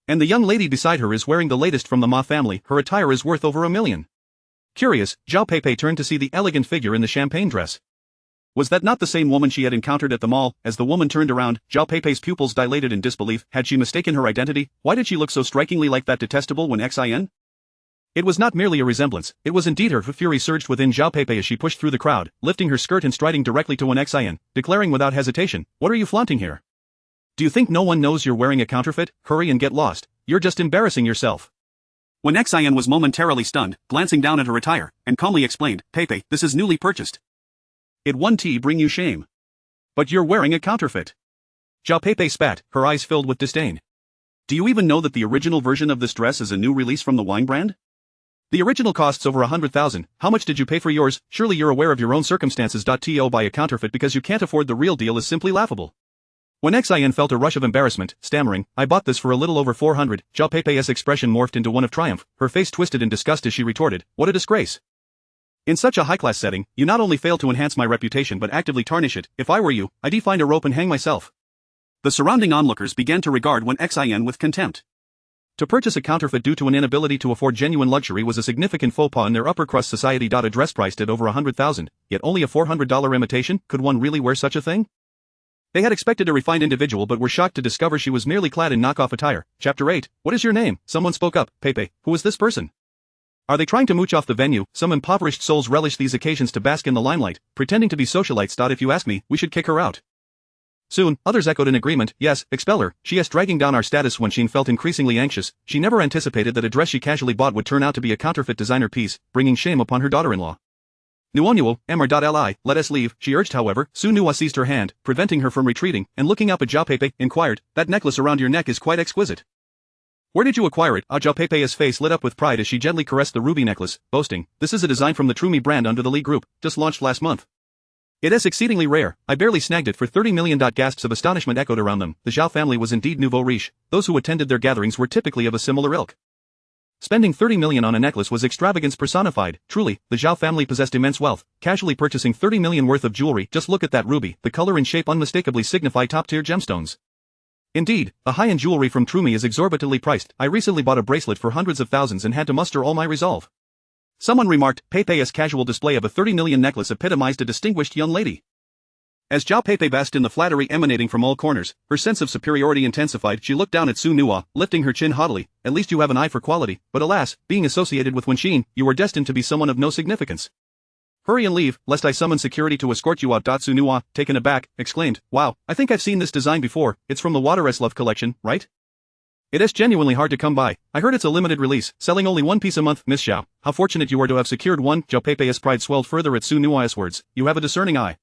And the young lady beside her is wearing the latest from the Ma family. Her attire is worth over $1 million. Curious, Zhao Peipei turned to see the elegant figure in the champagne dress. Was that not the same woman she had encountered at the mall? As the woman turned around, Zhao Peipei's pupils dilated in disbelief. Had she mistaken her identity? Why did she look so strikingly like that detestable Wen Xian? It was not merely a resemblance, it was indeed her. Fury surged within Zhao Peipei as she pushed through the crowd, lifting her skirt and striding directly to Wen Xian, declaring without hesitation, "What are you flaunting here? Do you think no one knows you're wearing a counterfeit? Hurry and get lost, you're just embarrassing yourself." Wen Xian was momentarily stunned, glancing down at her attire, and calmly explained, "Peipei, this is newly purchased. It won't bring you shame. But you're wearing a counterfeit." Zhao Peipei spat, her eyes filled with disdain. "Do you even know that the original version of this dress is a new release from the wine brand? The original costs over 100,000, how much did you pay for yours? Surely you're aware of your own circumstances. To buy a counterfeit because you can't afford the real deal is simply laughable." When Xian felt a rush of embarrassment, stammering, "I bought this for a little over 400, Zhao Peipei's expression morphed into one of triumph, her face twisted in disgust as she retorted, "What a disgrace. In such a high-class setting, you not only fail to enhance my reputation but actively tarnish it. If I were you, I'd find a rope and hang myself." The surrounding onlookers began to regard Wen Xian with contempt. To purchase a counterfeit due to an inability to afford genuine luxury was a significant faux pas in their upper-crust society. A dress priced at over 100,000, yet only a $400 imitation, could one really wear such a thing? They had expected a refined individual but were shocked to discover she was merely clad in knockoff attire. Chapter 8, What is your name? Someone spoke up, "Peipei, who is this person? Are they trying to mooch off the venue?" Some impoverished souls relish these occasions to bask in the limelight, pretending to be socialites. If you ask me, we should kick her out. Soon, others echoed in agreement, "Yes, expel her, she is dragging down our status." When Xin felt increasingly anxious, she never anticipated that a dress she casually bought would turn out to be a counterfeit designer piece, bringing shame upon her daughter-in-law. "Nuonuo, Mr.Li, let us leave," she urged. However, Su Nua seized her hand, preventing her from retreating, and looking up at Zhao Peipei, inquired, "That necklace around your neck is quite exquisite. Where did you acquire it?" Zhao Peipei's face lit up with pride as she gently caressed the ruby necklace, boasting, "This is a design from the Trumi brand under the Li Group, just launched last month. It is exceedingly rare, I barely snagged it for 30 million. Gasps of astonishment echoed around them. The Zhao family was indeed nouveau riche, those who attended their gatherings were typically of a similar ilk. Spending 30 million on a necklace was extravagance personified. Truly, the Zhao family possessed immense wealth, casually purchasing 30 million worth of jewelry. Just look at that ruby, the color and shape unmistakably signify top-tier gemstones. Indeed, the high-end jewelry from Trumi is exorbitantly priced. I recently bought a bracelet for hundreds of thousands and had to muster all my resolve." Someone remarked, Peipei's casual display of a 30 million necklace epitomized a distinguished young lady. As Zhao Peipei basked in the flattery emanating from all corners, her sense of superiority intensified. She looked down at Su Nua, lifting her chin haughtily, "At least you have an eye for quality, but alas, being associated with Wen Xin, you are destined to be someone of no significance. Hurry and leave, lest I summon security to escort you out." Su Nua, taken aback, exclaimed, "Wow, I think I've seen this design before, it's from the Waterslove collection, right? It is genuinely hard to come by. I heard it's a limited release, selling only one piece a month." "Miss Xiao, how fortunate you are to have secured one." Zhao Peipei's pride swelled further at Su Nua's words, "You have a discerning eye.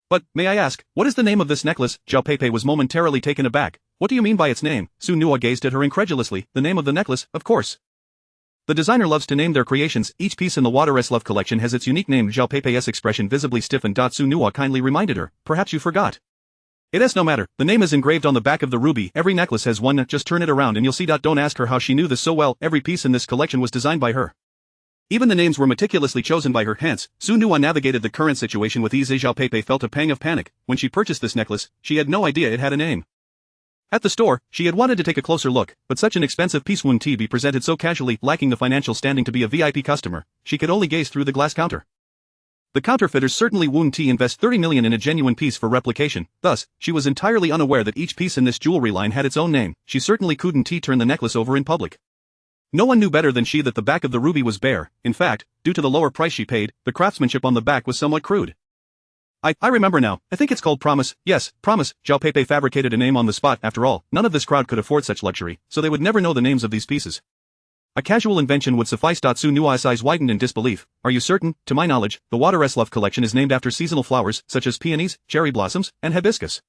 But, may I ask, what is the name of this necklace?" Zhao Peipei was momentarily taken aback. "What do you mean by its name?" Su Nua gazed at her incredulously. "The name of the necklace, of course. The designer loves to name their creations. Each piece in the Waterslove collection has its unique name." Zhao Peipei's expression visibly stiffened. Su Nua kindly reminded her, "Perhaps you forgot. It is no matter, the name is engraved on the back of the ruby. Every necklace has one, just turn it around and you'll see. Don't ask her how she knew this so well, every piece in this collection was designed by her. Even the names were meticulously chosen by her. Hence, Su Nua navigated the current situation with ease. Zhao Peipei felt a pang of panic. When she purchased this necklace, she had no idea it had a name. At the store, she had wanted to take a closer look, but such an expensive piece wouldn't be presented so casually. Lacking the financial standing to be a VIP customer, she could only gaze through the glass counter. The counterfeiters certainly wouldn't invest 30 million in a genuine piece for replication, thus, she was entirely unaware that each piece in this jewelry line had its own name. She certainly couldn't turn the necklace over in public. No one knew better than she that the back of the ruby was bare. In fact, due to the lower price she paid, the craftsmanship on the back was somewhat crude. I remember now, I think it's called Promise." "Yes, Promise." Zhao Peipei fabricated a name on the spot. After all, none of this crowd could afford such luxury, so they would never know the names of these pieces. A casual invention would suffice. Su Nua's eyes widened in disbelief. "Are you certain?" "To my knowledge, the Waterslove collection is named after seasonal flowers, such as peonies, cherry blossoms, and hibiscus.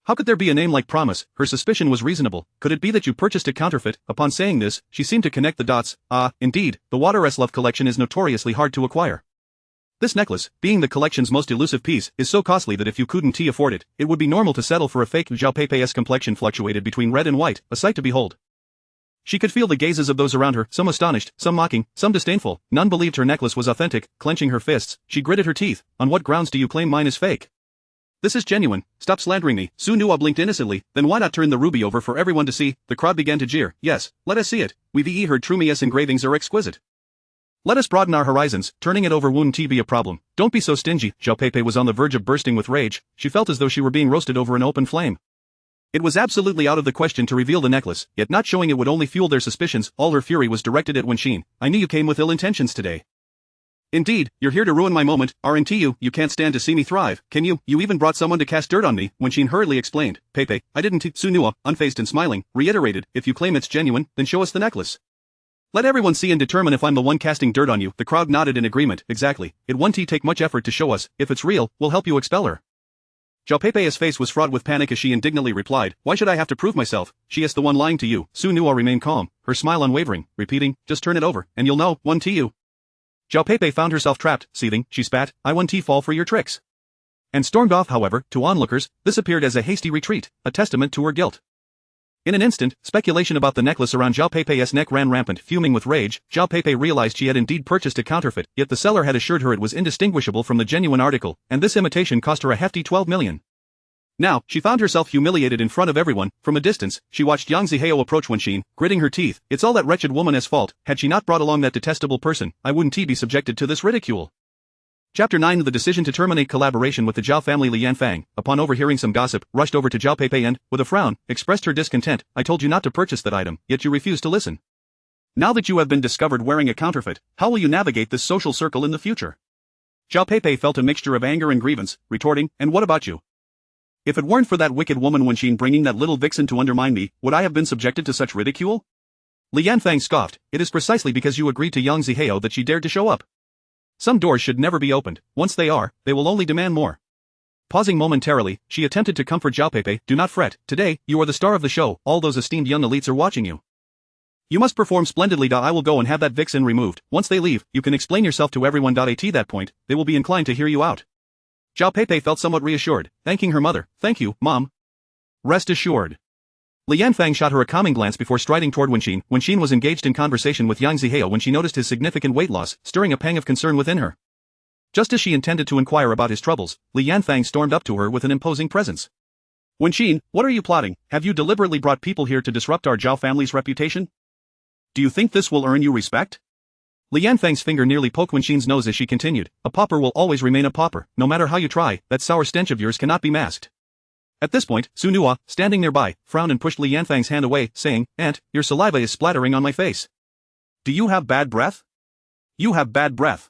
How could there be a name like Promise?" Her suspicion was reasonable. "Could it be that you purchased a counterfeit?" Upon saying this, she seemed to connect the dots. "Ah, indeed, the Waterslove collection is notoriously hard to acquire. This necklace, being the collection's most elusive piece, is so costly that if you couldn't afford it, it would be normal to settle for a fake." Zhao Peipei's complexion fluctuated between red and white, a sight to behold. She could feel the gazes of those around her, some astonished, some mocking, some disdainful. None believed her necklace was authentic. Clenching her fists, she gritted her teeth. "On what grounds do you claim mine is fake? This is genuine. Stop slandering me." Su Nua blinked innocently. "Then why not turn the ruby over for everyone to see?" The crowd began to jeer. "Yes, let us see it. We've heard Trumi's engravings are exquisite. Let us broaden our horizons. Turning it over wouldn't be a problem." "Don't be so stingy." Zhao Peipei was on the verge of bursting with rage. She felt as though she were being roasted over an open flame. It was absolutely out of the question to reveal the necklace, yet not showing it would only fuel their suspicions. All her fury was directed at Wenxin. I knew you came with ill intentions today. Indeed, you're here to ruin my moment, aren't you? You can't stand to see me thrive, can you? You even brought someone to cast dirt on me, Wenxin hurriedly explained. Pepe, I didn't. Su Nua, unfazed and smiling, reiterated, if you claim it's genuine, then show us the necklace. Let everyone see and determine if I'm the one casting dirt on you. The crowd nodded in agreement. Exactly. It won't take much effort to show us. If it's real, we'll help you expel her. Zhao Pei's face was fraught with panic as she indignantly replied, why should I have to prove myself? She is the one lying to you. Su Nua remained calm, her smile unwavering, repeating, just turn it over, and you'll know, 1tu. Zhao Pei found herself trapped, seething, she spat, I 1t fall for your tricks. And stormed off. However, to onlookers, this appeared as a hasty retreat, a testament to her guilt. In an instant, speculation about the necklace around Zhao Pei's neck ran rampant. Fuming with rage, Zhao Pei realized she had indeed purchased a counterfeit, yet the seller had assured her it was indistinguishable from the genuine article, and this imitation cost her a hefty 12 million. Now, she found herself humiliated in front of everyone. From a distance, she watched Yang Zihao approach Wenxin, gritting her teeth. It's all that wretched woman's fault. Had she not brought along that detestable person, I wouldn't be subjected to this ridicule. Chapter 9. The decision to terminate collaboration with the Zhao family. Li Yanfang, upon overhearing some gossip, rushed over to Zhao Pei and, with a frown, expressed her discontent. I told you not to purchase that item, yet you refused to listen. Now that you have been discovered wearing a counterfeit, how will you navigate this social circle in the future? Zhao Pei felt a mixture of anger and grievance, retorting, and what about you? If it weren't for that wicked woman Wenxin bringing that little vixen to undermine me, would I have been subjected to such ridicule? Li Yanfang scoffed, it is precisely because you agreed to Yang Zihao that she dared to show up. Some doors should never be opened. Once they are, they will only demand more. Pausing momentarily, she attempted to comfort Zhao Pei. Do not fret, today, you are the star of the show, all those esteemed young elites are watching you. You must perform splendidly. I will go and have that vixen removed. Once they leave, you can explain yourself to everyone. At that point, they will be inclined to hear you out. Zhao Pei felt somewhat reassured, thanking her mother. Thank you, Mom. Rest assured. Li Yanfang shot her a calming glance before striding toward Wenxin. Wenxin was engaged in conversation with Yang Zihao when she noticed his significant weight loss, stirring a pang of concern within her. Just as she intended to inquire about his troubles, Li Yanfang stormed up to her with an imposing presence. Wenxin, what are you plotting? Have you deliberately brought people here to disrupt our Zhao family's reputation? Do you think this will earn you respect? Li Yanfang's finger nearly poked Wenxin's nose as she continued, a pauper will always remain a pauper, no matter how you try, that sour stench of yours cannot be masked. At this point, Su Nua, standing nearby, frowned and pushed Li Yanfang's hand away, saying, Aunt, your saliva is splattering on my face. Do you have bad breath? You have bad breath.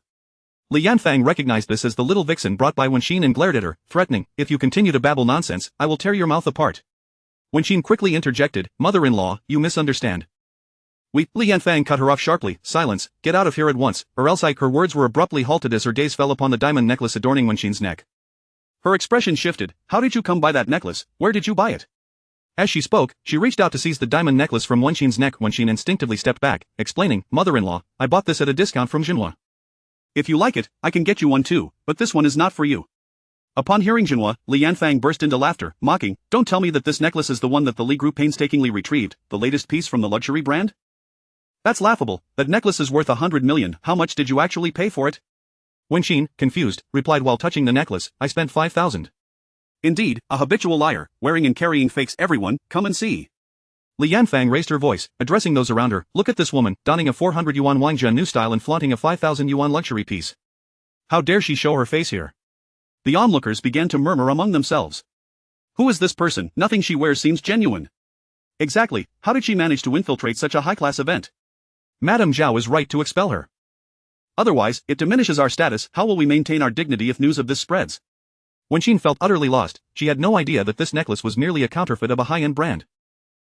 Li Yanfang recognized this as the little vixen brought by Wenxin and glared at her, threatening, if you continue to babble nonsense, I will tear your mouth apart. Wenxin quickly interjected, mother-in-law, you misunderstand. Li Yanfang cut her off sharply, silence, get out of here at once, or else her words were abruptly halted as her gaze fell upon the diamond necklace adorning Wenxin's neck. Her expression shifted, how did you come by that necklace, where did you buy it? As she spoke, she reached out to seize the diamond necklace from Wenxin's neck. Wenxin instinctively stepped back, explaining, mother-in-law, I bought this at a discount from Jinhua. If you like it, I can get you one too, but this one is not for you. Upon hearing Jinhua, Li Yanfang burst into laughter, mocking, don't tell me that this necklace is the one that the Li Group painstakingly retrieved, the latest piece from the luxury brand? That's laughable, that necklace is worth 100 million, how much did you actually pay for it? Wenxin, confused, replied while touching the necklace, I spent 5,000. Indeed, a habitual liar, wearing and carrying fakes. Everyone, come and see. Li Yanfang raised her voice, addressing those around her, look at this woman, donning a 400 yuan Wangjia new style and flaunting a 5,000 yuan luxury piece. How dare she show her face here? The onlookers began to murmur among themselves. Who is this person? Nothing she wears seems genuine. Exactly, how did she manage to infiltrate such a high-class event? Madame Zhao is right to expel her. Otherwise, it diminishes our status. How will we maintain our dignity if news of this spreads? Wenxin felt utterly lost. She had no idea that this necklace was merely a counterfeit of a high-end brand.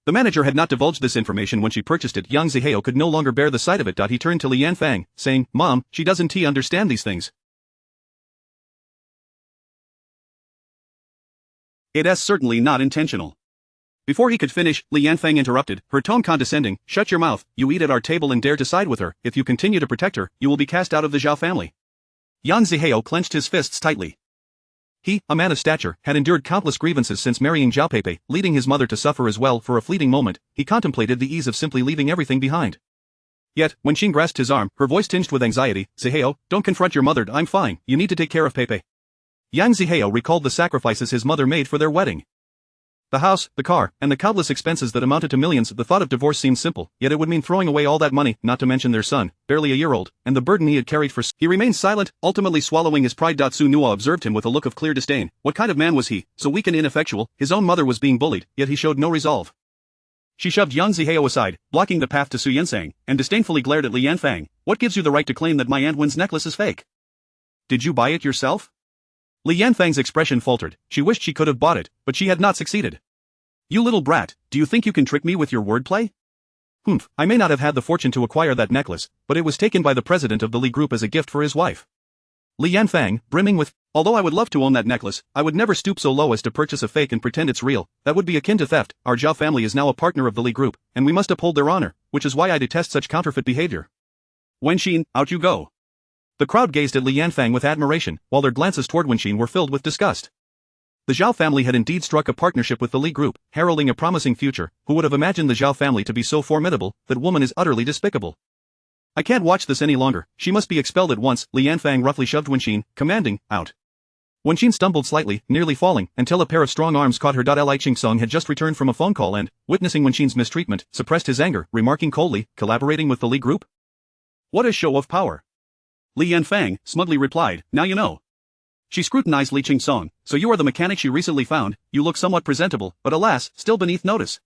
The manager had not divulged this information when she purchased it. Yang Zihao could no longer bear the sight of it. He turned to Li Yanfang, saying, Mom, she doesn't understand these things. It is certainly not intentional. Before he could finish, Li Yanfang interrupted, her tone condescending, shut your mouth, you eat at our table and dare to side with her, if you continue to protect her, you will be cast out of the Zhao family. Yang Zihao clenched his fists tightly. He, a man of stature, had endured countless grievances since marrying Zhao Pei, leading his mother to suffer as well. For a fleeting moment, he contemplated the ease of simply leaving everything behind. Yet, when Xin grasped his arm, her voice tinged with anxiety, Zihao, don't confront your mother, I'm fine, you need to take care of Pei. Yang Zihao recalled the sacrifices his mother made for their wedding. The house, the car, and the countless expenses that amounted to millions. The thought of divorce seemed simple, yet it would mean throwing away all that money, not to mention their son, barely a year old, and the burden he had carried for. He remained silent, ultimately swallowing his pride. Su Nua observed him with a look of clear disdain. What kind of man was he, so weak and ineffectual? His own mother was being bullied, yet he showed no resolve. She shoved Yang Zihao aside, blocking the path to Su Yinsang, and disdainfully glared at Li Yanfang. What gives you the right to claim that my Aunt Wen's necklace is fake? Did you buy it yourself? Li Yanfang's expression faltered. She wished she could have bought it, but she had not succeeded. You little brat, do you think you can trick me with your wordplay? Humph, I may not have had the fortune to acquire that necklace, but it was taken by the president of the Li Group as a gift for his wife. Li Yanfang, brimming with, although I would love to own that necklace, I would never stoop so low as to purchase a fake and pretend it's real. That would be akin to theft. Our Zhao family is now a partner of the Li Group, and we must uphold their honor, which is why I detest such counterfeit behavior. Wenxin, out you go. The crowd gazed at Li Yanfang with admiration, while their glances toward Wenxin were filled with disgust. The Zhao family had indeed struck a partnership with the Li Group, heralding a promising future. Who would have imagined the Zhao family to be so formidable? That woman is utterly despicable. I can't watch this any longer. She must be expelled at once. Li Yanfang roughly shoved Wenxin, commanding, out. Wenxin stumbled slightly, nearly falling, until a pair of strong arms caught her. Li Qingsong had just returned from a phone call and, witnessing Wenxin's mistreatment, suppressed his anger, remarking coldly, collaborating with the Li Group? What a show of power. Li Yanfang smugly replied, now you know. She scrutinized Li Qingsong. So you are the mechanic she recently found. You look somewhat presentable, but alas, still beneath notice.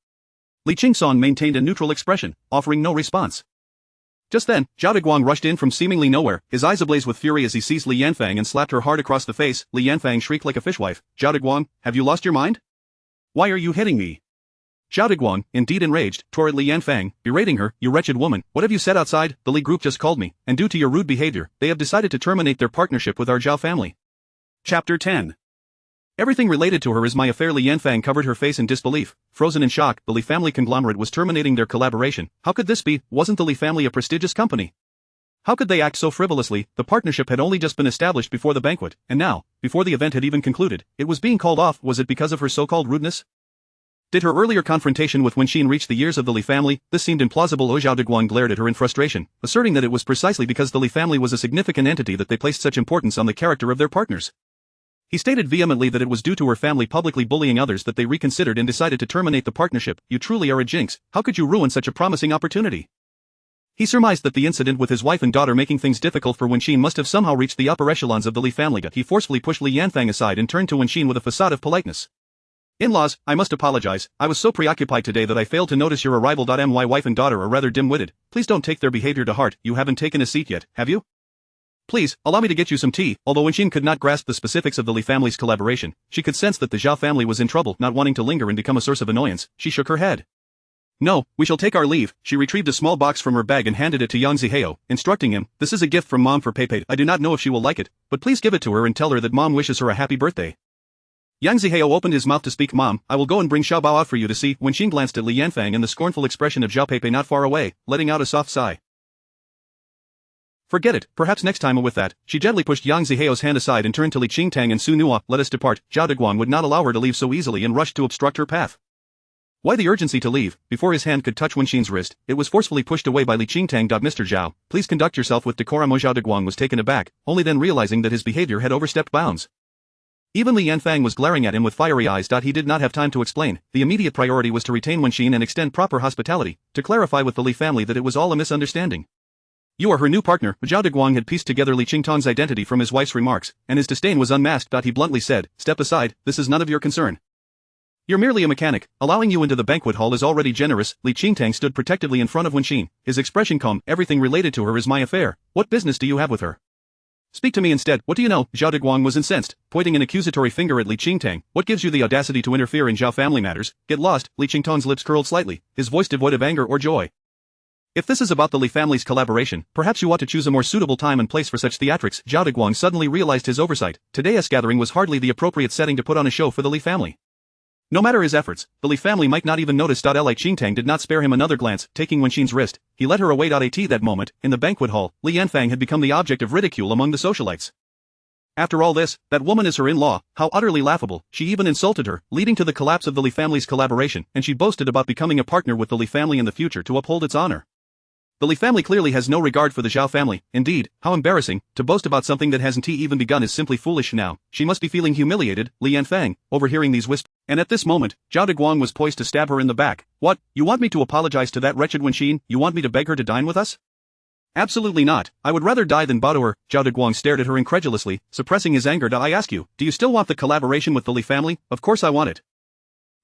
Li Qingsong maintained a neutral expression, offering no response. Just then, Zhao Deguang rushed in from seemingly nowhere, his eyes ablaze with fury as he seized Li Yanfang and slapped her hard across the face. Li Yanfang shrieked like a fishwife. Zhao Deguang, have you lost your mind? Why are you hitting me? Zhao Deguang, indeed enraged, tore at Li Yanfang, berating her, you wretched woman, what have you said outside? The Li Group just called me, and due to your rude behavior, they have decided to terminate their partnership with our Zhao family. Chapter 10. Everything related to her is my affair. Li Yanfang covered her face in disbelief. Frozen in shock, the Li family conglomerate was terminating their collaboration. How could this be? Wasn't the Li family a prestigious company? How could they act so frivolously? The partnership had only just been established before the banquet, and now, before the event had even concluded, it was being called off. Was it because of her so-called rudeness? Did her earlier confrontation with Wenxin reach the ears of the Li family? This seemed implausible. Zhao Deguang glared at her in frustration, asserting that it was precisely because the Li family was a significant entity that they placed such importance on the character of their partners. He stated vehemently that it was due to her family publicly bullying others that they reconsidered and decided to terminate the partnership. You truly are a jinx. How could you ruin such a promising opportunity? He surmised that the incident with his wife and daughter making things difficult for Wenxin must have somehow reached the upper echelons of the Li family. He forcefully pushed Li Yanfang aside and turned to Wenxin with a facade of politeness. In-laws, I must apologize. I was so preoccupied today that I failed to notice your arrival. My wife and daughter are rather dim-witted. Please don't take their behavior to heart. You haven't taken a seat yet, have you? Please, allow me to get you some tea. Although Wenxin could not grasp the specifics of the Li family's collaboration, she could sense that the Zhao family was in trouble. Not wanting to linger and become a source of annoyance, she shook her head. No, we shall take our leave. She retrieved a small box from her bag and handed it to Yang Zihao, instructing him, this is a gift from Mom for Peipei. I do not know if she will like it, but please give it to her and tell her that Mom wishes her a happy birthday. Yang Zihao opened his mouth to speak. Mom, I will go and bring Xiao Bao out for you to see. Wenxin glanced at Li Yanfang and the scornful expression of Zhao Peipei not far away, letting out a soft sigh. Forget it, perhaps next time. With that, she gently pushed Yang Zihao's hand aside and turned to Li Qingtang and Su Nua. Let us depart. Zhao Deguang would not allow her to leave so easily and rushed to obstruct her path. Why the urgency to leave? Before his hand could touch Wenxin's wrist, it was forcefully pushed away by Li Qingtang. Mr. Zhao, please conduct yourself with decorum. Zhao Deguang was taken aback, only then realizing that his behavior had overstepped bounds. Even Li Yanfang was glaring at him with fiery eyes. He did not have time to explain. The immediate priority was to retain Wenxin and extend proper hospitality, to clarify with the Li family that it was all a misunderstanding. You are her new partner. Zhao Deguang had pieced together Li Qingtang's identity from his wife's remarks, and his disdain was unmasked. He bluntly said, step aside, this is none of your concern. You're merely a mechanic. Allowing you into the banquet hall is already generous. Li Qingtang stood protectively in front of Wenxin, his expression calm. Everything related to her is my affair. What business do you have with her? Speak to me instead. What do you know? Zhao Deguang was incensed, pointing an accusatory finger at Li Qingtang. What gives you the audacity to interfere in Zhao family matters? Get lost. Li Qingtang's lips curled slightly, his voice devoid of anger or joy. If this is about the Li family's collaboration, perhaps you ought to choose a more suitable time and place for such theatrics. Zhao Deguang suddenly realized his oversight. Today's gathering was hardly the appropriate setting to put on a show for the Li family. No matter his efforts, the Li family might not even notice. Li Qingtang did not spare him another glance. Taking Wenxin's wrist, he led her away. At that moment, in the banquet hall, Li Yanfang had become the object of ridicule among the socialites. After all this, that woman is her in-law. How utterly laughable. She even insulted her, leading to the collapse of the Li family's collaboration, and she boasted about becoming a partner with the Li family in the future to uphold its honor. The Li family clearly has no regard for the Zhao family. Indeed, how embarrassing. To boast about something that hasn't even begun is simply foolish. Now, she must be feeling humiliated. Li Yanfang, overhearing these whispers, And at this moment, Zhao Deguang was poised to stab her in the back. What, you want me to apologize to that wretched Wenxin? You want me to beg her to dine with us? Absolutely not, I would rather die than bow to her. Zhao Deguang stared at her incredulously, suppressing his anger. I ask you, do you still want the collaboration with the Li family? Of course I want it.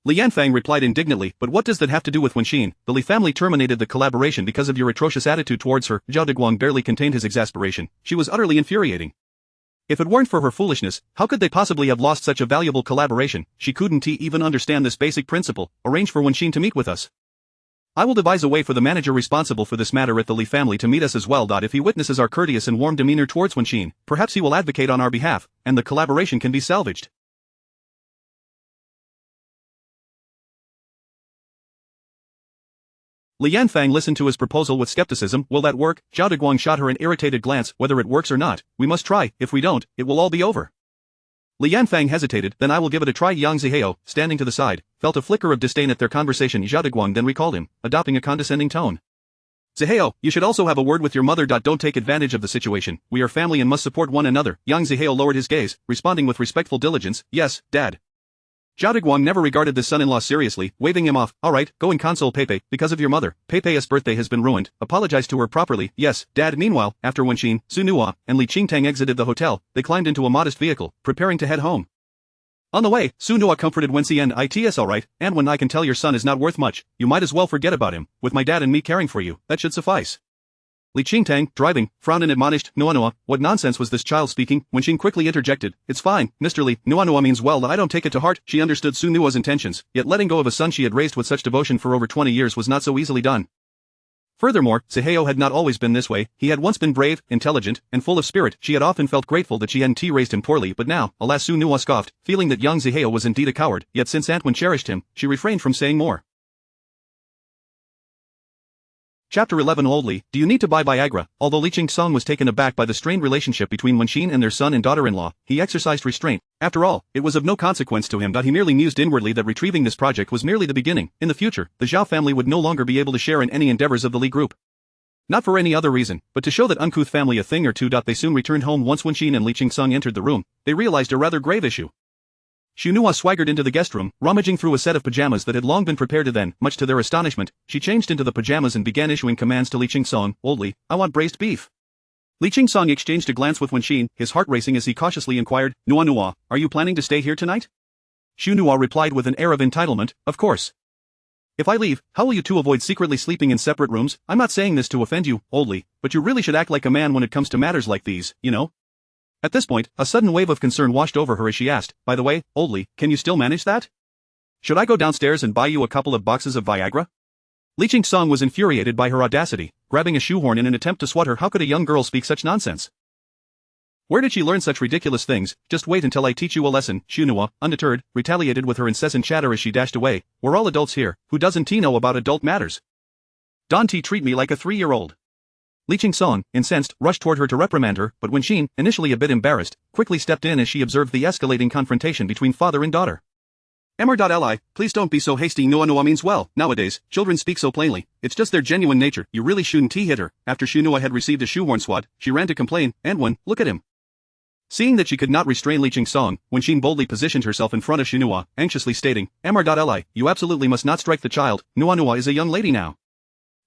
Li Yanfang replied indignantly, but what does that have to do with Wenxin? The Li family terminated the collaboration because of your atrocious attitude towards her. Zhao Deguang barely contained his exasperation. She was utterly infuriating. If it weren't for her foolishness, how could they possibly have lost such a valuable collaboration? She couldn't even understand this basic principle. Arrange for Wenxin to meet with us. I will devise a way for the manager responsible for this matter at the Li family to meet us as well. If he witnesses our courteous and warm demeanor towards Wenxin, perhaps he will advocate on our behalf, and the collaboration can be salvaged. Li Yanfang listened to his proposal with skepticism. Will that work? Zhao Deguang shot her an irritated glance. Whether it works or not, we must try. If we don't, it will all be over. Li Yanfang hesitated. Then I will give it a try. Yang Zihao, standing to the side, felt a flicker of disdain at their conversation. Zhao Deguang then recalled him, adopting a condescending tone. Zihao, you should also have a word with your mother. Don't take advantage of the situation. We are family and must support one another. Yang Zihao lowered his gaze, responding with respectful diligence. Yes, Dad. Zhao Deguang never regarded this son-in-law seriously, waving him off. Alright, go and console Peipei, because of your mother. Peipei's birthday has been ruined. Apologize to her properly. Yes, Dad. Meanwhile, after Wenxin, Su Nuo, and Li Qingtang exited the hotel, they climbed into a modest vehicle, preparing to head home. On the way, Su Nuo comforted Wenxian. It's alright, and when I can tell your son is not worth much, you might as well forget about him. With my dad and me caring for you, that should suffice. Li Qingtang, driving, frowned and admonished. Nuanua, what nonsense was this child speaking? Wenxin quickly interjected. It's fine, Mr. Li. Nuanua means well. I don't take it to heart. She understood Su Nuo's intentions, yet letting go of a son she had raised with such devotion for over 20 years was not so easily done. Furthermore, Zihao had not always been this way. He had once been brave, intelligent, and full of spirit. She had often felt grateful that she hadn't raised him poorly, but now, alas, Su Nuo scoffed, feeling that young Zihao was indeed a coward, yet since Aunt Wen cherished him, she refrained from saying more. Chapter 11. Old Li, do you need to buy Viagra? Although Li Qingsong was taken aback by the strained relationship between Wenxin and their son and daughter-in-law, he exercised restraint. After all, it was of no consequence to him. He merely mused inwardly that retrieving this project was merely the beginning. In the future, the Zhao family would no longer be able to share in any endeavors of the Li group. Not for any other reason, but to show that uncouth family a thing or two. They soon returned home. Once Wenxin and Li Qingsong entered the room, they realized a rather grave issue. Xu Nuo swaggered into the guest room, rummaging through a set of pajamas that had long been prepared. Then, much to their astonishment, she changed into the pajamas and began issuing commands to Li Qingsong. Old Li, I want braised beef. Li Qingsong exchanged a glance with Wenxin, his heart racing as he cautiously inquired, Nuo, are you planning to stay here tonight? Xu Nuo replied with an air of entitlement, of course. If I leave, how will you two avoid secretly sleeping in separate rooms? I'm not saying this to offend you, Old Li, but you really should act like a man when it comes to matters like these, you know? At this point, a sudden wave of concern washed over her as she asked, by the way, Old Li, can you still manage that? Should I go downstairs and buy you a couple of boxes of Viagra? Li Qingsong was infuriated by her audacity, grabbing a shoehorn in an attempt to swat her. How could a young girl speak such nonsense? Where did she learn such ridiculous things? Just wait until I teach you a lesson. Xu Nuo, undeterred, retaliated with her incessant chatter as she dashed away. We're all adults here, who doesn't know about adult matters? Don't treat me like a 3-year-old. Li Qingsong, incensed, rushed toward her to reprimand her, but Wenxin, initially a bit embarrassed, quickly stepped in as she observed the escalating confrontation between father and daughter. Mr. Please don't be so hasty. Nuo means well. Nowadays, children speak so plainly. It's just their genuine nature. You really shouldn't hit her. After Xu Nuo had received a shoehorn swat, she ran to complain, and when, look at him. Seeing that she could not restrain Li Qingsong, Wenxin boldly positioned herself in front of Xu Nuo, anxiously stating, Mr. You absolutely must not strike the child. Nuo is a young lady now.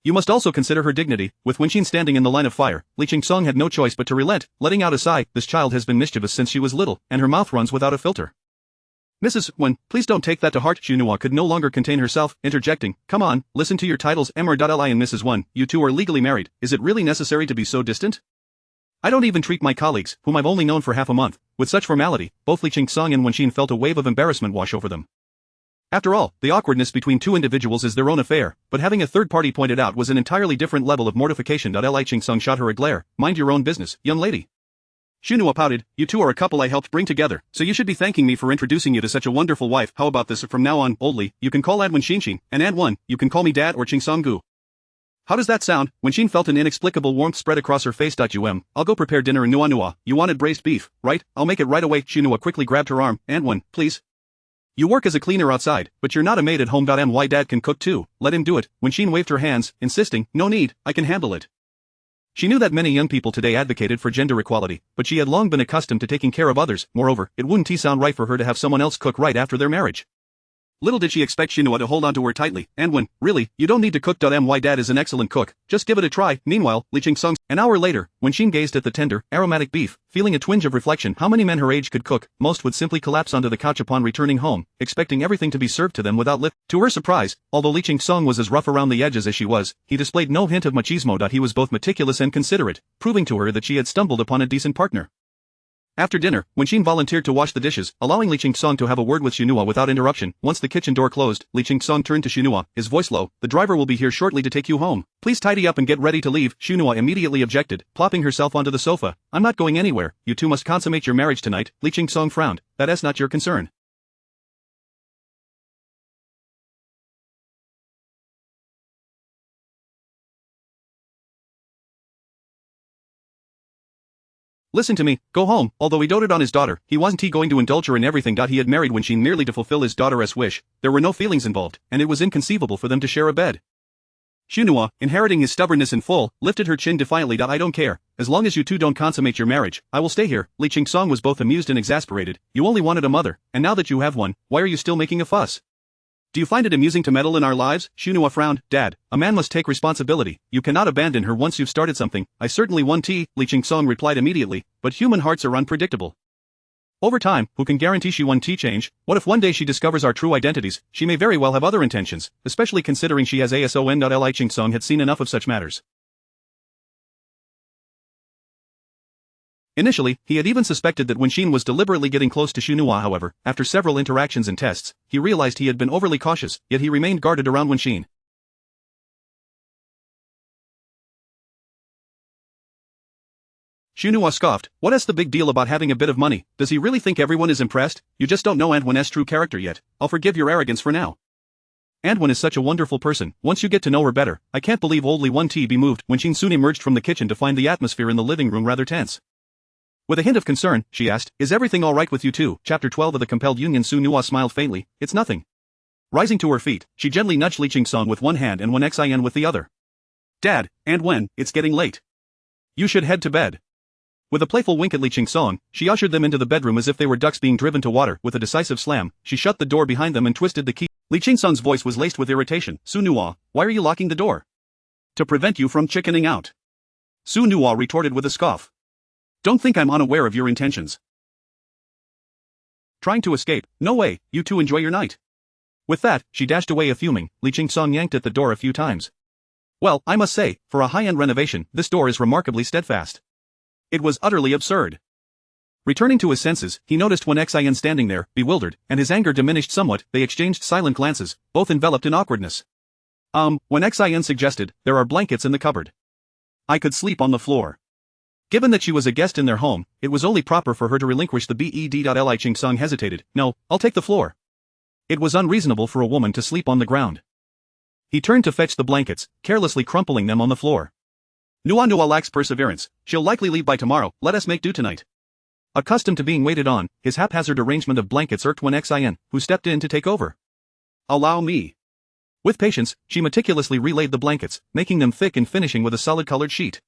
You must also consider her dignity. With Wenxin standing in the line of fire, Li Qingsong had no choice but to relent, letting out a sigh. This child has been mischievous since she was little, and her mouth runs without a filter. Mrs. Wen, please don't take that to heart. Xu Nuo could no longer contain herself, interjecting, come on, listen to your titles. Mr. and Mrs. Wen, you two are legally married. Is it really necessary to be so distant? I don't even treat my colleagues, whom I've only known for half a month, with such formality. Both Li Qingsong and Wenxin felt a wave of embarrassment wash over them. After all, the awkwardness between two individuals is their own affair, but having a third party pointed out was an entirely different level of mortification. Li Qingsong shot her a glare. Mind your own business, young lady. Xu Nuo pouted, you two are a couple I helped bring together, so you should be thanking me for introducing you to such a wonderful wife. How about this? From now on, Old Li, you can call Adwen Xinshin, and Adwen, you can call me Dad or Qingsong Gu. How does that sound? Wenxin felt an inexplicable warmth spread across her face. I'll go prepare dinner in Nuo. You wanted braised beef, right? I'll make it right away. Xu Nuo quickly grabbed her arm. Adwen, please. You work as a cleaner outside, but you're not a maid at home. My dad can cook too, let him do it. Wenxin waved her hands, insisting, no need, I can handle it. She knew that many young people today advocated for gender equality, but she had long been accustomed to taking care of others. Moreover, it wouldn't sound right for her to have someone else cook right after their marriage. Little did she expect Shinua to hold on to her tightly, and when, really, you don't need to cook. My dad is an excellent cook, just give it a try. Meanwhile, Li Song. An hour later, when Shin gazed at the tender, aromatic beef, feeling a twinge of reflection how many men her age could cook, most would simply collapse onto the couch upon returning home, expecting everything to be served to them without lift. To her surprise, although Li Song was as rough around the edges as she was, he displayed no hint of machismo. He was both meticulous and considerate, proving to her that she had stumbled upon a decent partner. After dinner, when Shin volunteered to wash the dishes, allowing Li Song to have a word with Shinua without interruption, once the kitchen door closed, Li Song turned to Shinua, his voice low, "The driver will be here shortly to take you home. Please tidy up and get ready to leave." Shinua immediately objected, plopping herself onto the sofa. "I'm not going anywhere, you two must consummate your marriage tonight." Li Song frowned, "That's not your concern." "Listen to me, go home." Although he doted on his daughter, he wasn't going to indulge her in everything. He had married Shin merely to fulfill his daughter's wish. There were no feelings involved, and it was inconceivable for them to share a bed. Shinua, inheriting his stubbornness in full, lifted her chin defiantly. "I don't care, as long as you two don't consummate your marriage, I will stay here." Li Song was both amused and exasperated. "You only wanted a mother, and now that you have one, why are you still making a fuss? Do you find it amusing to meddle in our lives?" Shinua frowned. "Dad, a man must take responsibility. You cannot abandon her once you've started something." "I certainly won't." Li Song replied immediately, "but human hearts are unpredictable. Over time, who can guarantee she won't change? What if one day she discovers our true identities? She may very well have other intentions, especially considering she has a son. Li Song had seen enough of such matters. Initially, he had even suspected that when Shin was deliberately getting close to Shinua. However, after several interactions and tests, he realized he had been overly cautious, yet he remained guarded around when Shin. Shinua scoffed, "What's the big deal about having a bit of money? Does he really think everyone is impressed? You just don't know Antoine's true character yet. I'll forgive your arrogance for now. Antoine is such a wonderful person. Once you get to know her better, I can't believe old Li won't be moved." When Shin soon emerged from the kitchen to find the atmosphere in the living room rather tense. With a hint of concern, she asked, "Is everything all right with you two?" Chapter 12 of the Compelled Union. Shinua smiled faintly, "It's nothing." Rising to her feet, she gently nudged Li Song with one hand and Xin with the other. "Dad, and when, it's getting late. You should head to bed." With a playful wink at Li Song, she ushered them into the bedroom as if they were ducks being driven to water. With a decisive slam, she shut the door behind them and twisted the key. Li Song's voice was laced with irritation. "Shinua, why are you locking the door?" "To prevent you from chickening out." Shinua retorted with a scoff. "Don't think I'm unaware of your intentions. Trying to escape? No way, you two enjoy your night." With that, she dashed away fuming. Li Song yanked at the door a few times. "Well, I must say, for a high-end renovation, this door is remarkably steadfast." It was utterly absurd. Returning to his senses, he noticed Xin standing there, bewildered, and his anger diminished somewhat. They exchanged silent glances, both enveloped in awkwardness. When Xin suggested, "There are blankets in the cupboard. I could sleep on the floor." Given that she was a guest in their home, it was only proper for her to relinquish the bed. Li Song hesitated. "No, I'll take the floor." It was unreasonable for a woman to sleep on the ground. He turned to fetch the blankets, carelessly crumpling them on the floor. Nua lacks perseverance. She'll likely leave by tomorrow. Let us make do tonight." Accustomed to being waited on, his haphazard arrangement of blankets irked Xin, who stepped in to take over. "Allow me." With patience, she meticulously relaid the blankets, making them thick and finishing with a solid-colored sheet.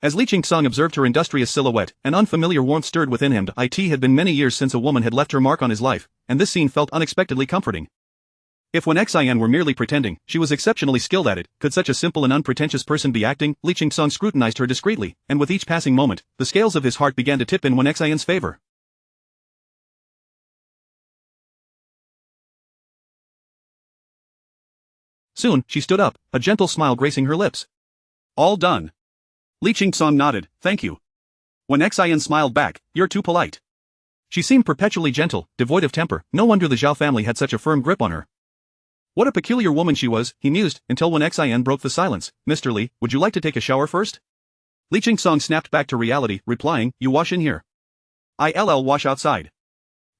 As Li Song observed her industrious silhouette, an unfamiliar warmth stirred within him. It had been many years since a woman had left her mark on his life, and this scene felt unexpectedly comforting. If Xin were merely pretending, she was exceptionally skilled at it. Could such a simple and unpretentious person be acting? Li Song scrutinized her discreetly, and with each passing moment, the scales of his heart began to tip in Xin's favor. Soon, she stood up, a gentle smile gracing her lips. "All done." Li Song nodded, "Thank you." Xin smiled back, "You're too polite." She seemed perpetually gentle, devoid of temper. No wonder the Zhao family had such a firm grip on her. What a peculiar woman she was, he mused, until Xin broke the silence. "Mr. Li, would you like to take a shower first?" Li Song snapped back to reality, replying, "You wash in here. I'll wash outside."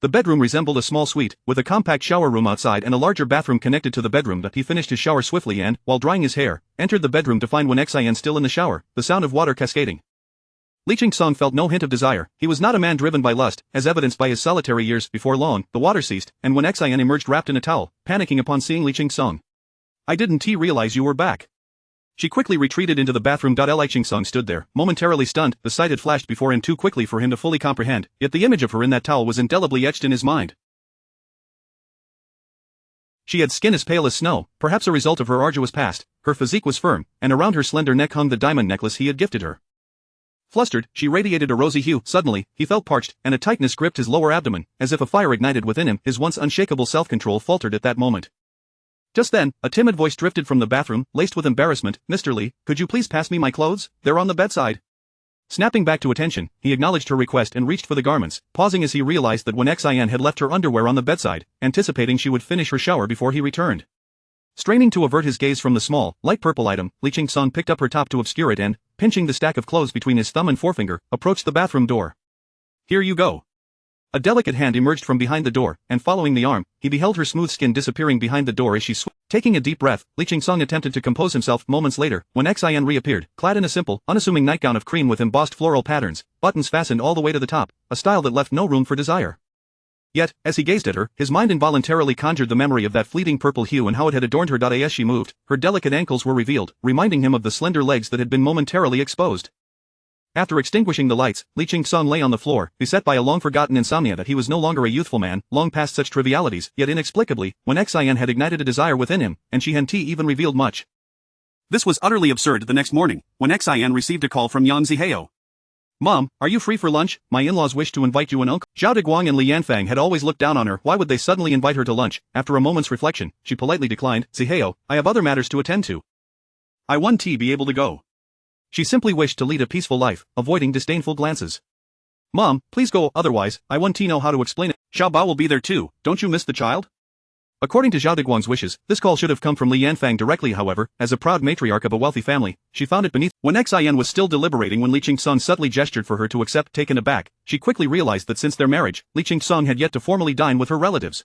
The bedroom resembled a small suite, with a compact shower room outside and a larger bathroom connected to the bedroom. He finished his shower swiftly and, while drying his hair, entered the bedroom to find Xin still in the shower, the sound of water cascading. Li Song felt no hint of desire. He was not a man driven by lust, as evidenced by his solitary years. Before long, the water ceased, and Xin emerged wrapped in a towel, panicking upon seeing Li Song. "I didn't realize you were back." She quickly retreated into the bathroom. Li Song stood there, momentarily stunned. The sight had flashed before him too quickly for him to fully comprehend, yet the image of her in that towel was indelibly etched in his mind. She had skin as pale as snow, perhaps a result of her arduous past. Her physique was firm, and around her slender neck hung the diamond necklace he had gifted her. Flustered, she radiated a rosy hue. Suddenly, he felt parched, and a tightness gripped his lower abdomen, as if a fire ignited within him. His once unshakable self-control faltered at that moment. Just then, a timid voice drifted from the bathroom, laced with embarrassment. "Mr. Lee, could you please pass me my clothes? They're on the bedside." Snapping back to attention, he acknowledged her request and reached for the garments, pausing as he realized that Xin had left her underwear on the bedside, anticipating she would finish her shower before he returned. Straining to avert his gaze from the small, light purple item, Lee Ching-sung picked up her top to obscure it and, pinching the stack of clothes between his thumb and forefinger, approached the bathroom door. "Here you go." A delicate hand emerged from behind the door, and following the arm, he beheld her smooth skin disappearing behind the door as she Taking a deep breath, Lee Ching-sung attempted to compose himself. Moments later, when Xin reappeared, clad in a simple, unassuming nightgown of cream with embossed floral patterns, buttons fastened all the way to the top, a style that left no room for desire. Yet, as he gazed at her, his mind involuntarily conjured the memory of that fleeting purple hue and how it had adorned her. As she moved, her delicate ankles were revealed, reminding him of the slender legs that had been momentarily exposed. After extinguishing the lights, Lee Ching-sung lay on the floor, beset by a long-forgotten insomnia that he was no longer a youthful man, long past such trivialities, yet inexplicably, when Xin had ignited a desire within him, and she hadn't even revealed much. This was utterly absurd. The next morning, when Xin received a call from Yang Zihao. "Mom, are you free for lunch? My in-laws wish to invite you and Uncle." Zhao Deguang and Li Yanfang had always looked down on her. Why would they suddenly invite her to lunch? After a moment's reflection, she politely declined. "Zihao, I have other matters to attend to. I won't be able to go." She simply wished to lead a peaceful life, avoiding disdainful glances. "Mom, please go, otherwise, I won't know how to explain it. Xiao Bao will be there too, don't you miss the child?" According to Zhao Deguang's wishes, this call should have come from Li Yanfang directly. However, as a proud matriarch of a wealthy family, she found it beneath. When Xin was still deliberating when Lee Ching-sung subtly gestured for her to accept. Taken aback, she quickly realized that since their marriage, Lee Ching-sung had yet to formally dine with her relatives.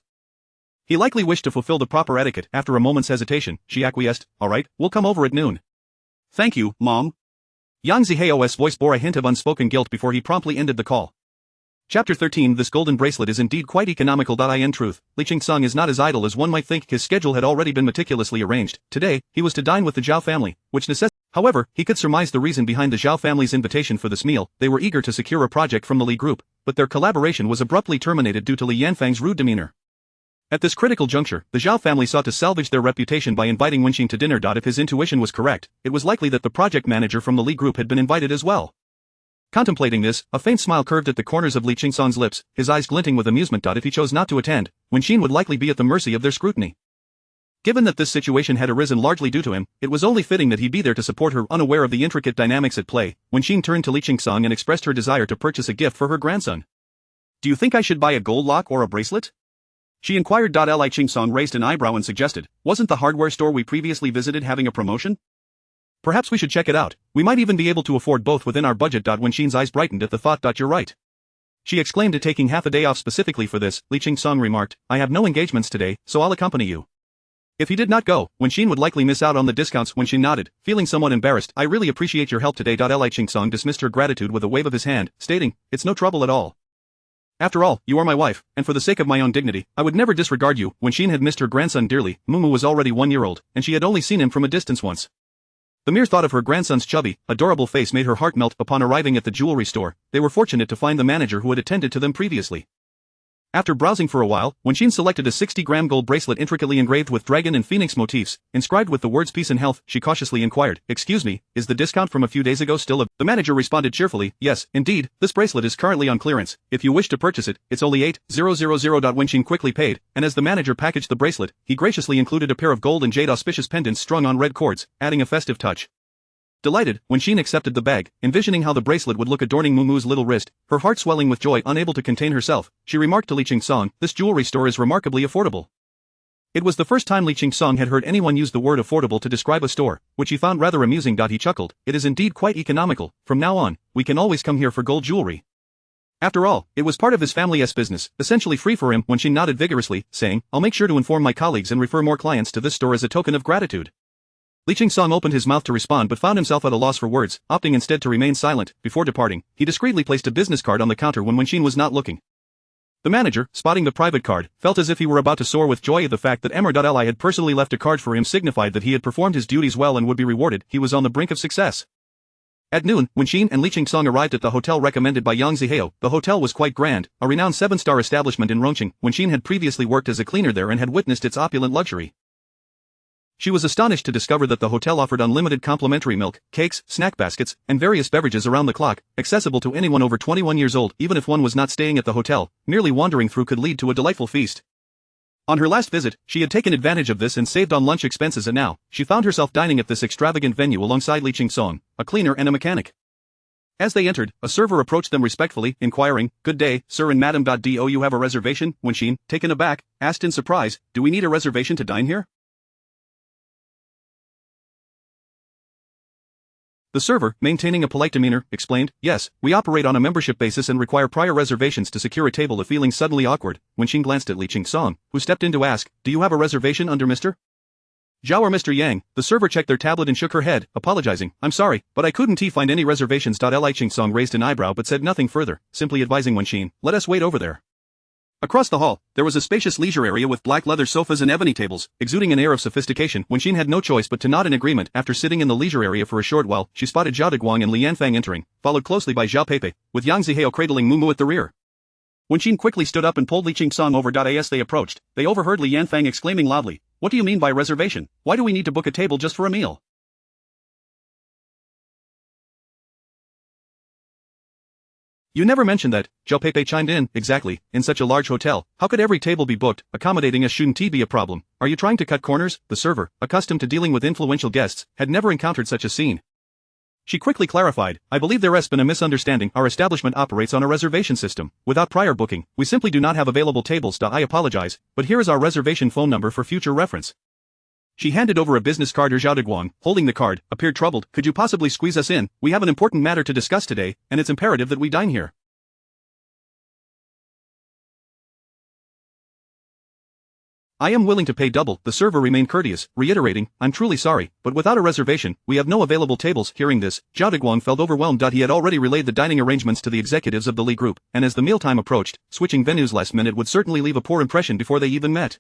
He likely wished to fulfill the proper etiquette. After a moment's hesitation, she acquiesced. "Alright, we'll come over at noon." "Thank you, Mom." Yang Zihao's voice bore a hint of unspoken guilt before he promptly ended the call. Chapter 13. This golden bracelet is indeed quite economical. In truth, Lee Ching-sung is not as idle as one might think. His schedule had already been meticulously arranged. Today, he was to dine with the Zhao family, which necessitated. However, he could surmise the reason behind the Zhao family's invitation for this meal. They were eager to secure a project from the Li group, but their collaboration was abruptly terminated due to Li Yanfang's rude demeanor. At this critical juncture, the Zhao family sought to salvage their reputation by inviting Wenxin to dinner. If his intuition was correct, it was likely that the project manager from the Li group had been invited as well. Contemplating this, a faint smile curved at the corners of Lee Ching-sung's lips, his eyes glinting with amusement. If he chose not to attend, Wenxin would likely be at the mercy of their scrutiny. Given that this situation had arisen largely due to him, it was only fitting that he be there to support her. Unaware of the intricate dynamics at play, Wenxin turned to Lee Ching-sung and expressed her desire to purchase a gift for her grandson. "Do you think I should buy a gold lock or a bracelet?" she inquired. Li Ching-sung raised an eyebrow and suggested, "Wasn't the hardware store we previously visited having a promotion? Perhaps we should check it out. We might even be able to afford both within our budget." Wenxin's eyes brightened at the thought. "You're right," she exclaimed, taking half a day off specifically for this. Lee Ching-sung remarked, "I have no engagements today, so I'll accompany you." If he did not go, Wenxin would likely miss out on the discounts. Wenxin nodded, feeling somewhat embarrassed. "I really appreciate your help today." Li Ching-sung dismissed her gratitude with a wave of his hand, stating, "It's no trouble at all. After all, you are my wife, and for the sake of my own dignity, I would never disregard you." Wenxin had missed her grandson dearly. Mumu was already 1 year old, and she had only seen him from a distance once. The mere thought of her grandson's chubby, adorable face made her heart melt. Upon arriving at the jewelry store, they were fortunate to find the manager who had attended to them previously. After browsing for a while, Wenxin selected a 60-gram gold bracelet intricately engraved with dragon and phoenix motifs, inscribed with the words peace and health. She cautiously inquired, "Excuse me, is the discount from a few days ago still The manager responded cheerfully, "Yes, indeed, this bracelet is currently on clearance. If you wish to purchase it, it's only 8,000. Wenxin quickly paid, and as the manager packaged the bracelet, he graciously included a pair of gold and jade auspicious pendants strung on red cords, adding a festive touch. Delighted, Wenxin accepted the bag, envisioning how the bracelet would look adorning Mumu's little wrist, her heart swelling with joy. Unable to contain herself, she remarked to Lee Ching-sung, "This jewelry store is remarkably affordable." It was the first time Lee Ching-sung had heard anyone use the word affordable to describe a store, which he found rather amusing. He chuckled, "It is indeed quite economical. From now on, we can always come here for gold jewelry." After all, it was part of his family's business, essentially free for him. Wenxin nodded vigorously, saying, "I'll make sure to inform my colleagues and refer more clients to this store as a token of gratitude." Lee Ching-sung opened his mouth to respond but found himself at a loss for words, opting instead to remain silent. Before departing, he discreetly placed a business card on the counter when Wenxin was not looking. The manager, spotting the private card, felt as if he were about to soar with joy. The fact that Li had personally left a card for him signified that he had performed his duties well and would be rewarded. He was on the brink of success. At noon, when Xin and Li Qingsong arrived at the hotel recommended by Yang Zihao, the hotel was quite grand, a renowned 7-star establishment in Rongqing, when Xin had previously worked as a cleaner there and had witnessed its opulent luxury. She was astonished to discover that the hotel offered unlimited complimentary milk, cakes, snack baskets, and various beverages around the clock, accessible to anyone over 21 years old even if one was not staying at the hotel. Merely wandering through could lead to a delightful feast. On her last visit, she had taken advantage of this and saved on lunch expenses, and now, she found herself dining at this extravagant venue alongside Li Qingsong, a cleaner and a mechanic. As they entered, a server approached them respectfully, inquiring, "Good day, sir and madam. Do you have a reservation?" When Xin, taken aback, asked in surprise, "Do we need a reservation to dine here?" The server, maintaining a polite demeanor, explained, "Yes, we operate on a membership basis and require prior reservations to secure a table." If feeling suddenly awkward, when Xin glanced at Li Qingsong, who stepped in to ask, "Do you have a reservation under Mr. Zhao or Mr. Yang?" The server checked their tablet and shook her head, apologizing, "I'm sorry, but I couldn't find any reservations." Li Qingsong raised an eyebrow but said nothing further, simply advising Wen Xin, "Let us wait over there." Across the hall, there was a spacious leisure area with black leather sofas and ebony tables, exuding an air of sophistication. Wen Xin had no choice but to nod in agreement. After sitting in the leisure area for a short while, she spotted Zhao Deguang and Li Yanfang entering, followed closely by Zhao Peipei, with Yang Zihao cradling Mumu at the rear. Wen Xin quickly stood up and pulled Li Qingsong over. As they approached, they overheard Li Yanfang exclaiming loudly, "What do you mean by reservation? Why do we need to book a table just for a meal?" "You never mentioned that," Zhao Peipei chimed in. "Exactly, in such a large hotel, how could every table be booked? Accommodating us shouldn't be a problem. Are you trying to cut corners?" The server, accustomed to dealing with influential guests, had never encountered such a scene. She quickly clarified, "I believe there has been a misunderstanding. Our establishment operates on a reservation system. Without prior booking, we simply do not have available tables. I apologize, but here is our reservation phone number for future reference." She handed over a business card. Zhao Deguang, holding the card, appeared troubled. "Could you possibly squeeze us in? We have an important matter to discuss today, and it's imperative that we dine here." "I am willing to pay double." The server remained courteous, reiterating, "I'm truly sorry, but without a reservation, we have no available tables." Hearing this, Zhao Deguang felt overwhelmed. He had already relayed the dining arrangements to the executives of the Li Group, and as the mealtime approached, switching venues last minute would certainly leave a poor impression before they even met.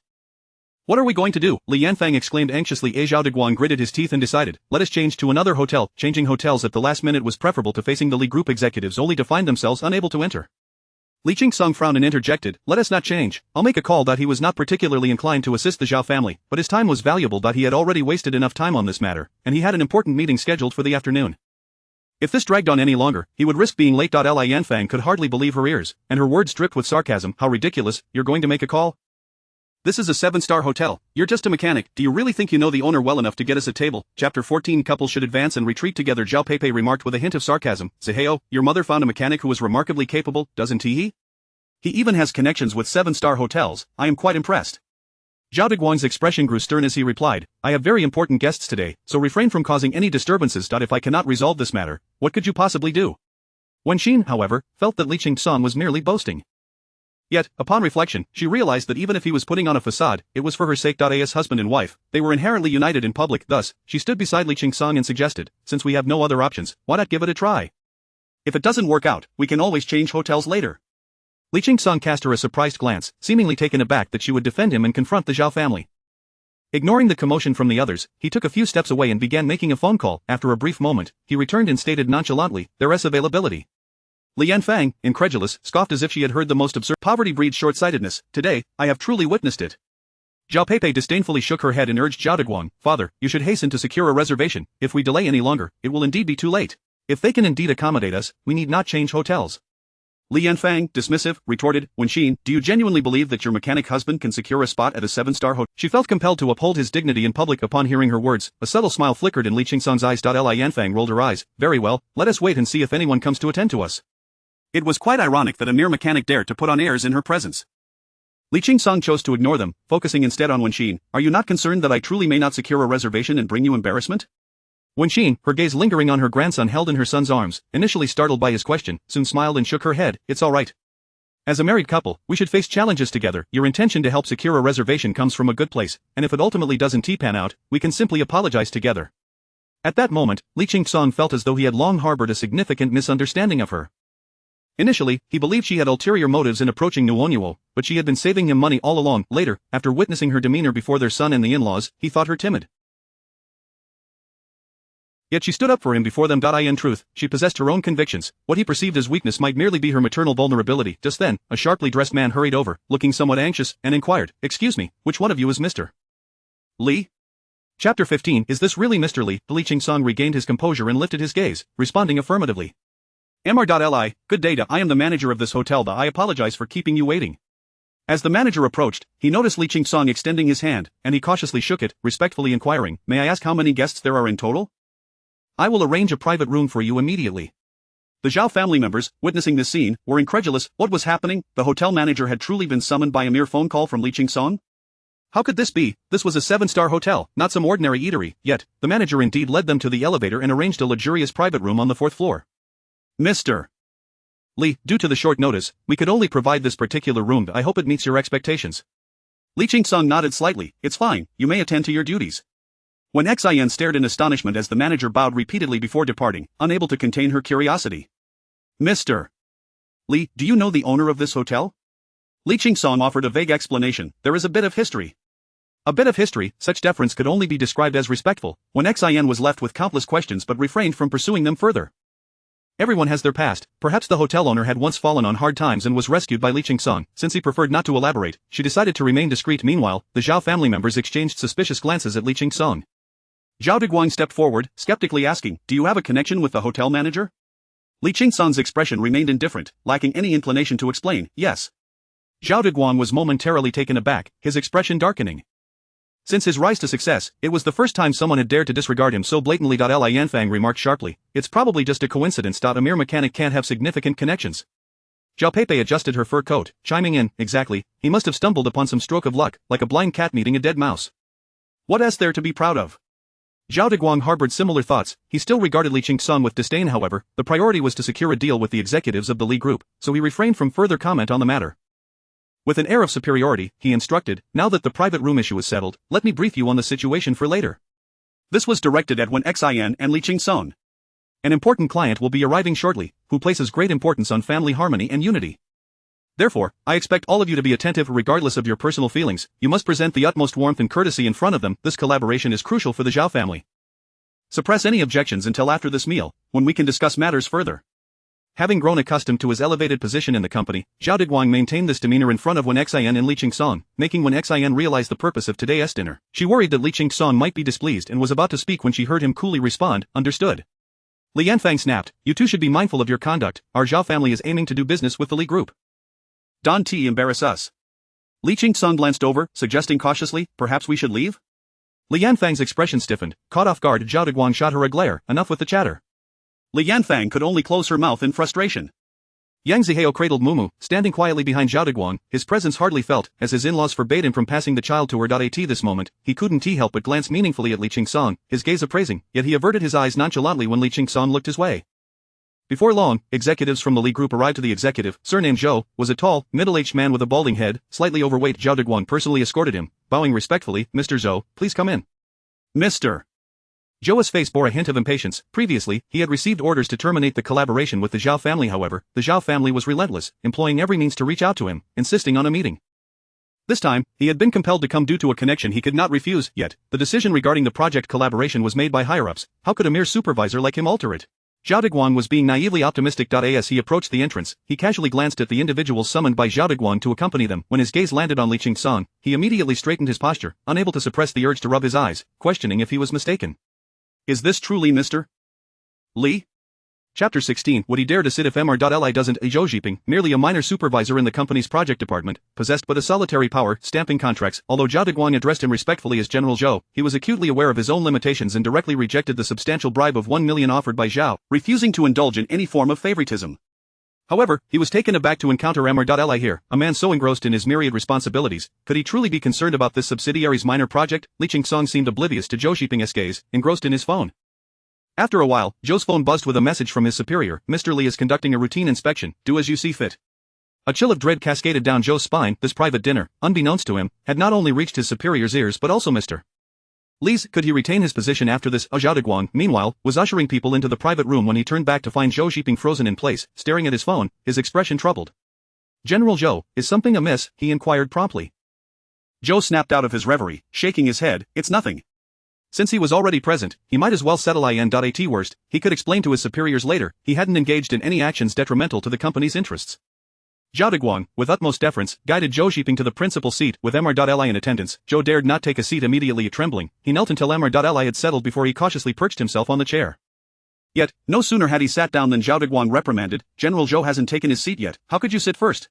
"What are we going to do?" Li Yanfang exclaimed anxiously. Zhao Deguang gritted his teeth and decided, "Let us change to another hotel." Changing hotels at the last minute was preferable to facing the Li Group executives only to find themselves unable to enter. Li Qingsong frowned and interjected, "Let us not change. I'll make a call." He was not particularly inclined to assist the Zhao family, but his time was valuable. He had already wasted enough time on this matter, and he had an important meeting scheduled for the afternoon. If this dragged on any longer, he would risk being late. Li Yanfang could hardly believe her ears, and her words dripped with sarcasm. "How ridiculous, you're going to make a call? This is a 7-star hotel. You're just a mechanic. Do you really think you know the owner well enough to get us a table?" Chapter 14. Couples should advance and retreat together. Zhao Peipei remarked with a hint of sarcasm, "Zihao, your mother found a mechanic who is remarkably capable, doesn't he? He even has connections with 7-star hotels. I am quite impressed." Zhao Deguang's expression grew stern as he replied, "I have very important guests today, so refrain from causing any disturbances. If I cannot resolve this matter, what could you possibly do?" Wen Xin, however, felt that Li Qingsong was merely boasting. Yet, upon reflection, she realized that even if he was putting on a facade, it was for her sake. As husband and wife, they were inherently united in public. Thus, she stood beside Li Qingsong and suggested, "Since we have no other options, why not give it a try? If it doesn't work out, we can always change hotels later." Li Qingsong cast her a surprised glance, seemingly taken aback that she would defend him and confront the Zhao family. Ignoring the commotion from the others, he took a few steps away and began making a phone call. After a brief moment, he returned and stated nonchalantly, "There is availability." Li Yanfang, incredulous, scoffed as if she had heard the most absurd. "Poverty breeds short-sightedness. Today, I have truly witnessed it." Zhao Peipei disdainfully shook her head and urged Zhao Deguang, "Father, you should hasten to secure a reservation. If we delay any longer, it will indeed be too late. If they can indeed accommodate us, we need not change hotels." Li Yanfang, dismissive, retorted, "Wen Xin, do you genuinely believe that your mechanic husband can secure a spot at a 7-star hotel?" She felt compelled to uphold his dignity in public. Upon hearing her words, a subtle smile flickered in Li Qingsong's eyes. Li Yanfang rolled her eyes. "Very well, let us wait and see if anyone comes to attend to us." It was quite ironic that a mere mechanic dared to put on airs in her presence. Li Qingsong chose to ignore them, focusing instead on Wen Xin. "Are you not concerned that I truly may not secure a reservation and bring you embarrassment?" Wen Xin, her gaze lingering on her grandson held in her son's arms, initially startled by his question, soon smiled and shook her head. "It's all right. As a married couple, we should face challenges together. Your intention to help secure a reservation comes from a good place, and if it ultimately doesn't pan out, we can simply apologize together." At that moment, Li Qingsong felt as though he had long harbored a significant misunderstanding of her. Initially, he believed she had ulterior motives in approaching Nuonyuo, but she had been saving him money all along. Later, after witnessing her demeanor before their son and the in-laws, he thought her timid. Yet she stood up for him before them. In truth, she possessed her own convictions. What he perceived as weakness might merely be her maternal vulnerability. Just then, a sharply dressed man hurried over, looking somewhat anxious, and inquired, "Excuse me, which one of you is Mr. Lee?" Chapter 15. Is this really Mr. Lee? Li Qing-song regained his composure and lifted his gaze, responding affirmatively. Mr. Good day. I am the manager of this hotel. I apologize for keeping you waiting. As the manager approached, he noticed Li Qing-song extending his hand, and he cautiously shook it, respectfully inquiring, "May I ask how many guests there are in total?" "I will arrange a private room for you immediately." The Zhao family members, witnessing this scene, were incredulous. What was happening? The hotel manager had truly been summoned by a mere phone call from Li Qing-song? How could this be? This was a 7-star hotel, not some ordinary eatery. Yet, the manager indeed led them to the elevator and arranged a luxurious private room on the 4th floor. "Mr. Lee, due to the short notice, we could only provide this particular room. I hope it meets your expectations." Li Qing-song nodded slightly. "It's fine, you may attend to your duties." When Xin stared in astonishment as the manager bowed repeatedly before departing, unable to contain her curiosity. "Mr. Lee, do you know the owner of this hotel?" Li Qing-song offered a vague explanation. "There is a bit of history." A bit of history, such deference could only be described as respectful. When Xin was left with countless questions but refrained from pursuing them further. Everyone has their past. Perhaps the hotel owner had once fallen on hard times and was rescued by Li Qing-song. Since he preferred not to elaborate, she decided to remain discreet. Meanwhile, the Zhao family members exchanged suspicious glances at Li Qing-song. Zhao Deguang stepped forward, skeptically asking, "Do you have a connection with the hotel manager?" Li Qing-song's expression remained indifferent, lacking any inclination to explain. "Yes." Zhao Deguang was momentarily taken aback, his expression darkening. Since his rise to success, it was the first time someone had dared to disregard him so blatantly. Li Yanfang remarked sharply, "It's probably just a coincidence. A mere mechanic can't have significant connections." Zhao Peipei adjusted her fur coat, chiming in, "Exactly, he must have stumbled upon some stroke of luck, like a blind cat meeting a dead mouse. What is there to be proud of?" Zhao Deguang harbored similar thoughts. He still regarded Li Qing-song with disdain. However, the priority was to secure a deal with the executives of the Li Group, so he refrained from further comment on the matter. With an air of superiority, he instructed, "Now that the private room issue is settled, let me brief you on the situation for later." This was directed at Xin and Li Qing-song. "An important client will be arriving shortly, who places great importance on family harmony and unity. Therefore, I expect all of you to be attentive regardless of your personal feelings. You must present the utmost warmth and courtesy in front of them. This collaboration is crucial for the Zhao family. Suppress any objections until after this meal, when we can discuss matters further." Having grown accustomed to his elevated position in the company, Zhao Deguang maintained this demeanor in front of Xin and Li Qing-song, making Xin realize the purpose of today's dinner. She worried that Li Qing-song might be displeased and was about to speak when she heard him coolly respond, "Understood." Li Yanfang snapped, "You two should be mindful of your conduct. Our Zhao family is aiming to do business with the Li Group. Don't embarrass us." Li Qing-song glanced over, suggesting cautiously, "Perhaps we should leave?" Li Yanfang's expression stiffened. Caught off guard, Zhao Deguang shot her a glare. "Enough with the chatter." Li Yanfang could only close her mouth in frustration. Yang Zihao cradled Mumu, standing quietly behind Zhao Deguang, his presence hardly felt, as his in-laws forbade him from passing the child to her. At this moment, he couldn't help but glance meaningfully at Li Qing-song, his gaze appraising, yet he averted his eyes nonchalantly when Li Qing-song looked his way. Before long, executives from the Li Group arrived. The executive, surnamed Zhou, was a tall, middle-aged man with a balding head, slightly overweight. Zhao Deguang personally escorted him, bowing respectfully, "Mr. Zhou, please come in." "Mr. Zhou's face bore a hint of impatience. Previously, he had received orders to terminate the collaboration with the Zhao family. However, the Zhao family was relentless, employing every means to reach out to him, insisting on a meeting. This time, he had been compelled to come due to a connection he could not refuse. Yet, the decision regarding the project collaboration was made by higher-ups. How could a mere supervisor like him alter it? Zhao Deguang was being naively optimistic. As he approached the entrance, he casually glanced at the individuals summoned by Zhao Deguang to accompany them. When his gaze landed on Li Qing-song, he immediately straightened his posture, unable to suppress the urge to rub his eyes, questioning if he was mistaken. "Is this truly Mr. Lee?" Chapter 16. Would he dare to sit if Mr. doesn't? Zhou Zhiping, merely a minor supervisor in the company's project department, possessed but a solitary power, stamping contracts. Although Zhao Deguang addressed him respectfully as General Zhou, he was acutely aware of his own limitations and directly rejected the substantial bribe of 1 million offered by Zhao, refusing to indulge in any form of favoritism. However, he was taken aback to encounter Mr. here, a man so engrossed in his myriad responsibilities. Could he truly be concerned about this subsidiary's minor project? Li Qing-song seemed oblivious to Zhou Zhiping's gaze, engrossed in his phone. After a while, Zhou's phone buzzed with a message from his superior. "Mr. Lee is conducting a routine inspection. Do as you see fit." A chill of dread cascaded down Zhou's spine. This private dinner, unbeknownst to him, had not only reached his superior's ears but also Mr. Lee's. Could he retain his position after this? Zhao Deguang, meanwhile, was ushering people into the private room when he turned back to find Zhou Zhiping frozen in place, staring at his phone, his expression troubled. "General Zhou, is something amiss?" he inquired promptly. Zhou snapped out of his reverie, shaking his head. "It's nothing." Since he was already present, he might as well settle at worst, he could explain to his superiors later, he hadn't engaged in any actions detrimental to the company's interests. Zhao Deguang, with utmost deference, guided Zhou Xiping to the principal seat with Mr.Li in attendance. Zhou dared not take a seat immediately, trembling. He knelt until Mr.Li had settled before he cautiously perched himself on the chair. Yet, no sooner had he sat down than Zhao Deguang reprimanded, "General Zhou hasn't taken his seat yet, how could you sit first?"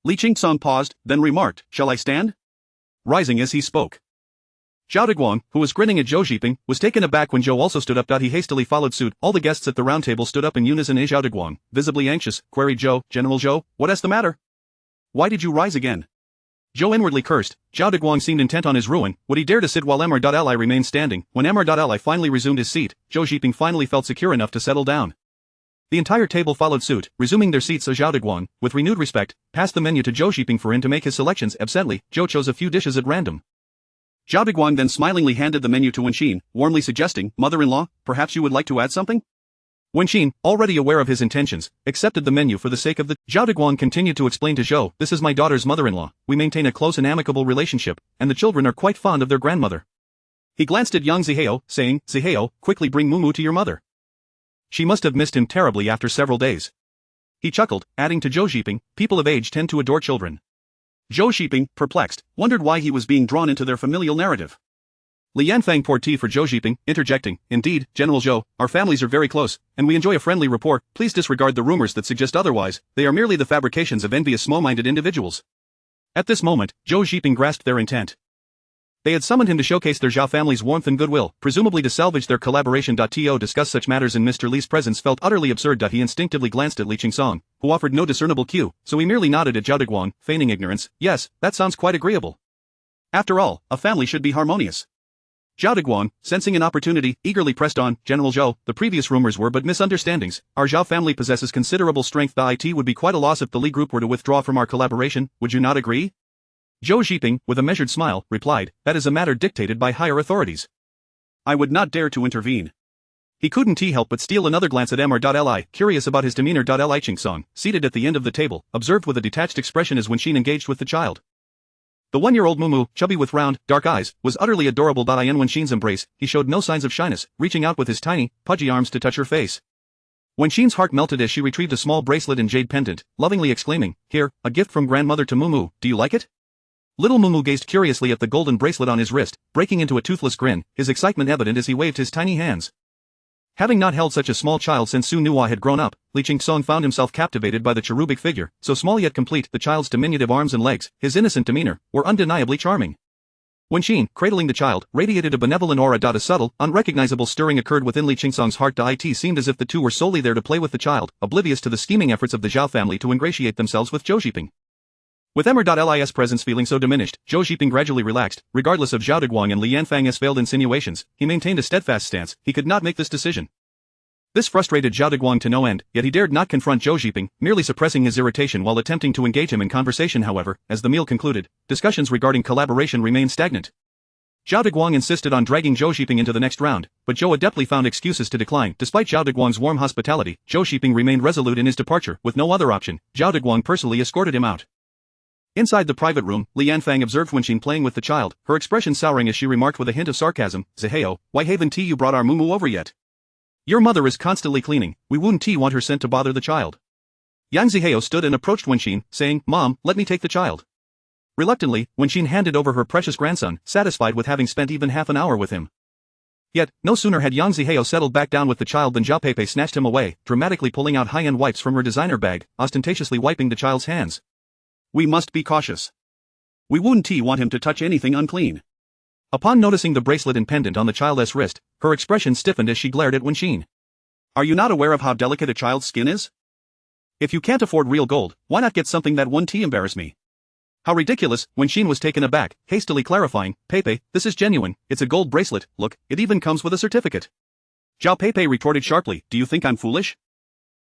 Li Qingsong paused, then remarked, "Shall I stand?" Rising as he spoke. Zhao Deguang, who was grinning at Zhou Xiping, was taken aback when Zhou also stood up. He hastily followed suit. All the guests at the round table stood up in unison. Zhao Deguang, visibly anxious, queried Zhou, "General Zhou, what's the matter? Why did you rise again?" Zhou inwardly cursed. Zhao Deguang seemed intent on his ruin. Would he dare to sit while Mr.Li remained standing? When Mr.Li finally resumed his seat, Zhou Xiping finally felt secure enough to settle down. The entire table followed suit, resuming their seats. Zhao Deguang, with renewed respect, passed the menu to Zhou Xiping for him to make his selections. Absently, Zhou chose a few dishes at random. Zhao Deguang then smilingly handed the menu to Wenxin, warmly suggesting, "Mother-in-law, perhaps you would like to add something?" Wenxin, already aware of his intentions, accepted the menu for the sake of the. Zhao Deguang continued to explain to Zhou, "This is my daughter's mother-in-law, we maintain a close and amicable relationship, and the children are quite fond of their grandmother." He glanced at young Zihao, saying, "Zihao, quickly bring Mumu to your mother. She must have missed him terribly after several days." He chuckled, adding to Zhou Xiping, "People of age tend to adore children." Zhou Xiping, perplexed, wondered why he was being drawn into their familial narrative. Li Yanfang poured tea for Zhou Xiping, interjecting, "Indeed, General Zhou, our families are very close, and we enjoy a friendly rapport. Please disregard the rumors that suggest otherwise, they are merely the fabrications of envious small-minded individuals." At this moment, Zhou Xiping grasped their intent. They had summoned him to showcase their Zhao family's warmth and goodwill, presumably to salvage their collaboration. To discuss such matters in Mr. Li's presence felt utterly absurd. He instinctively glanced at Li Qingsong, who offered no discernible cue, so he merely nodded at Zhao Deguang, feigning ignorance. "Yes, that sounds quite agreeable. After all, a family should be harmonious." Zhao Deguang, sensing an opportunity, eagerly pressed on, "General Zhou, the previous rumors were but misunderstandings. Our Zhao family possesses considerable strength. It would be quite a loss if the Li group were to withdraw from our collaboration, would you not agree?" Zhou Xiping, with a measured smile, replied, "That is a matter dictated by higher authorities. I would not dare to intervene." He couldn't help but steal another glance at Mr.Li, curious about his demeanor. Li Qingsong, seated at the end of the table, observed with a detached expression as Wenxin engaged with the child. The one-year-old Mumu, chubby with round, dark eyes, was utterly adorable. In Wenxin's embrace, he showed no signs of shyness, reaching out with his tiny, pudgy arms to touch her face. Wenxin's heart melted as she retrieved a small bracelet and jade pendant, lovingly exclaiming, "Here, a gift from grandmother to Mumu, do you like it?" Little Mumu gazed curiously at the golden bracelet on his wrist, breaking into a toothless grin, his excitement evident as he waved his tiny hands. Having not held such a small child since Su Nuwa had grown up, Li Qingsong found himself captivated by the cherubic figure, so small yet complete. The child's diminutive arms and legs, his innocent demeanor, were undeniably charming. Wenxin, cradling the child, radiated a benevolent aura. A subtle, unrecognizable stirring occurred within Li Qingsong's heart. It seemed as if the two were solely there to play with the child, oblivious to the scheming efforts of the Zhao family to ingratiate themselves with Zhou Xiping. With Mr.Li's presence feeling so diminished, Zhou Xiping gradually relaxed. Regardless of Zhao Deguang and Li Yanfang's veiled insinuations, he maintained a steadfast stance. He could not make this decision. This frustrated Zhao Deguang to no end, yet he dared not confront Zhou Xiping, merely suppressing his irritation while attempting to engage him in conversation. However, as the meal concluded, discussions regarding collaboration remained stagnant. Zhao Deguang insisted on dragging Zhou Xiping into the next round, but Zhou adeptly found excuses to decline. Despite Zhao Deguang's warm hospitality, Zhou Xiping remained resolute in his departure. With no other option, Zhao Deguang personally escorted him out. Inside the private room, Li Yanfang observed Wenxin playing with the child, her expression souring as she remarked with a hint of sarcasm, "Zihao, why haven't you brought our Mumu over yet? Your mother is constantly cleaning, we wouldn't want her sent to bother the child." Yang Zihao stood and approached Wenxin, saying, "Mom, let me take the child." Reluctantly, Wenxin handed over her precious grandson, satisfied with having spent even half an hour with him. Yet, no sooner had Yang Zihao settled back down with the child than Zhao Peipei snatched him away, dramatically pulling out high-end wipes from her designer bag, ostentatiously wiping the child's hands. "We must be cautious. We wouldn't want him to touch anything unclean." Upon noticing the bracelet and pendant on the child's wrist, her expression stiffened as she glared at Wenxin. "Are you not aware of how delicate a child's skin is? If you can't afford real gold, why not get something that won't embarrass me?" "How ridiculous," Wenxin was taken aback, hastily clarifying, "Peipei, this is genuine, it's a gold bracelet, look, it even comes with a certificate." Zhao Peipei retorted sharply, "Do you think I'm foolish?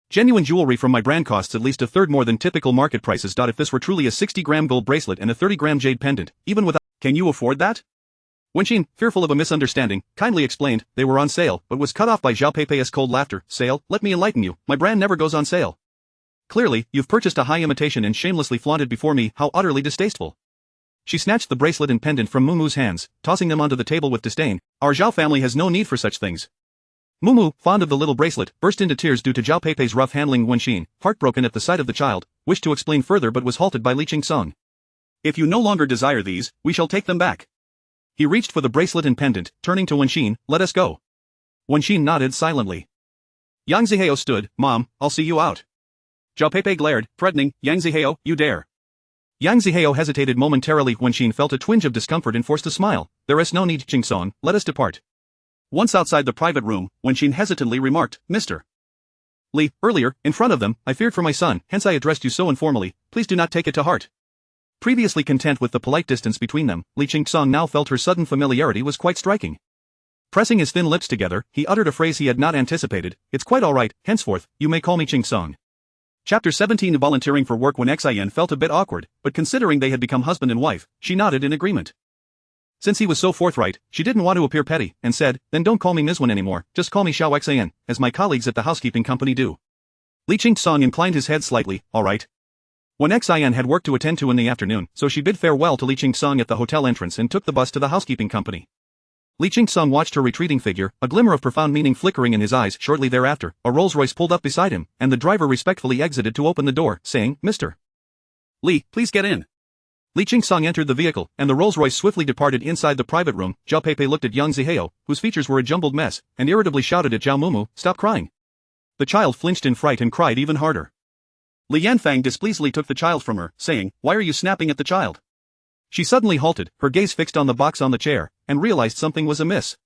Genuine jewelry from my brand costs at least a third more than typical market prices. If this were truly a 60-gram gold bracelet and a 30-gram jade pendant, even without— Can you afford that?" Wenxin, fearful of a misunderstanding, kindly explained, "They were on sale," but was cut off by Zhao Peipei's cold laughter. "Sale? Let me enlighten you, my brand never goes on sale. Clearly, you've purchased a high imitation and shamelessly flaunted before me. How utterly distasteful." She snatched the bracelet and pendant from Mumu's hands, tossing them onto the table with disdain. Our Zhao family has no need for such things. Mumu, fond of the little bracelet, burst into tears due to Zhao Peipei's rough handling. Wenxin, heartbroken at the sight of the child, wished to explain further but was halted by Li Qingsong. If you no longer desire these, we shall take them back. He reached for the bracelet and pendant, turning to Wenxin, let us go. Wenxin nodded silently. Yang Zihao stood, Mom, I'll see you out. Zhao Peipei glared, threatening, Yang Zihao, you dare. Yang Zihao hesitated momentarily. Wenxin felt a twinge of discomfort and forced a smile. There is no need, Qingsong, let us depart. Once outside the private room, Wenxin hesitantly remarked, Mr. Li, earlier, in front of them, I feared for my son, hence I addressed you so informally, please do not take it to heart. Previously content with the polite distance between them, Li Qingsong now felt her sudden familiarity was quite striking. Pressing his thin lips together, he uttered a phrase he had not anticipated, it's quite alright, henceforth, you may call me Qingsong. Chapter 17. Volunteering for work. When Xian felt a bit awkward, but considering they had become husband and wife, she nodded in agreement. Since he was so forthright, she didn't want to appear petty, and said, then don't call me Ms. Wen anymore, just call me Xiao Xian, as my colleagues at the housekeeping company do. Li Qingsong inclined his head slightly, alright. When Xian had work to attend to in the afternoon, so she bid farewell to Li Qingsong at the hotel entrance and took the bus to the housekeeping company. Li Qingsong watched her retreating figure, a glimmer of profound meaning flickering in his eyes. Shortly thereafter, a Rolls-Royce pulled up beside him, and the driver respectfully exited to open the door, saying, Mr. Li, please get in. Li Qingsong entered the vehicle, and the Rolls-Royce swiftly departed. Inside the private room, Zhao Peipei looked at Yang Zihao, whose features were a jumbled mess, and irritably shouted at Zhao Mumu, stop crying. The child flinched in fright and cried even harder. Li Yanfang displeasedly took the child from her, saying, why are you snapping at the child? She suddenly halted, her gaze fixed on the box on the chair, and realized something was amiss.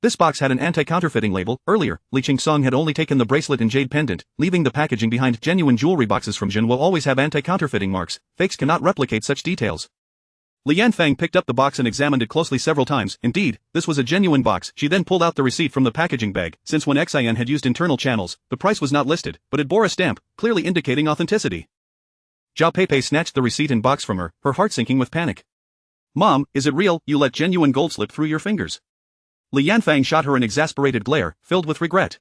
This box had an anti-counterfeiting label. Earlier, Li Qingsong had only taken the bracelet and jade pendant, leaving the packaging behind. Genuine jewelry boxes from Jin will always have anti-counterfeiting marks, fakes cannot replicate such details. Li Yanfang picked up the box and examined it closely several times. Indeed, this was a genuine box. She then pulled out the receipt from the packaging bag. Since when Xian had used internal channels, the price was not listed, but it bore a stamp, clearly indicating authenticity. Zhao Peipei snatched the receipt and box from her, her heart sinking with panic. Mom, is it real? You let genuine gold slip through your fingers. Li Yanfang shot her an exasperated glare, filled with regret.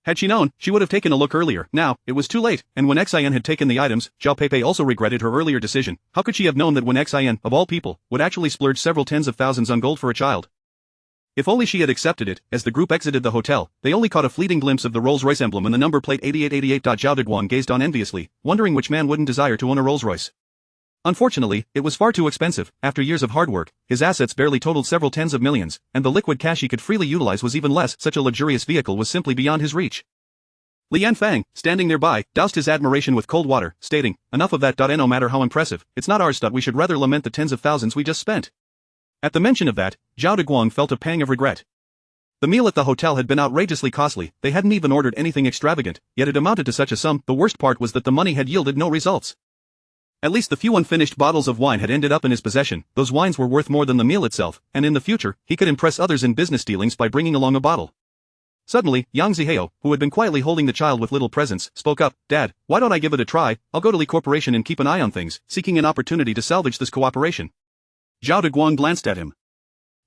Had she known, she would have taken a look earlier. Now, it was too late, and when Xian had taken the items, Zhao Peipei also regretted her earlier decision. How could she have known that when Xian, of all people, would actually splurge several tens of thousands on gold for a child? If only she had accepted it. As the group exited the hotel, they only caught a fleeting glimpse of the Rolls-Royce emblem and the number plate 8888. Zhao Deguang gazed on enviously, wondering which man wouldn't desire to own a Rolls-Royce. Unfortunately, it was far too expensive. After years of hard work, his assets barely totaled several tens of millions, and the liquid cash he could freely utilize was even less. Such a luxurious vehicle was simply beyond his reach. Li Yanfang, standing nearby, doused his admiration with cold water, stating, enough of that. No matter how impressive, it's not ours. We should rather lament the tens of thousands we just spent. At the mention of that, Zhao Deguang felt a pang of regret. The meal at the hotel had been outrageously costly. They hadn't even ordered anything extravagant, yet it amounted to such a sum. The worst part was that the money had yielded no results. At least the few unfinished bottles of wine had ended up in his possession. Those wines were worth more than the meal itself, and in the future, he could impress others in business dealings by bringing along a bottle. Suddenly, Yang Zihao, who had been quietly holding the child with little presents, spoke up, Dad, why don't I give it a try? I'll go to Li Corporation and keep an eye on things, seeking an opportunity to salvage this cooperation. Zhao Deguang glanced at him.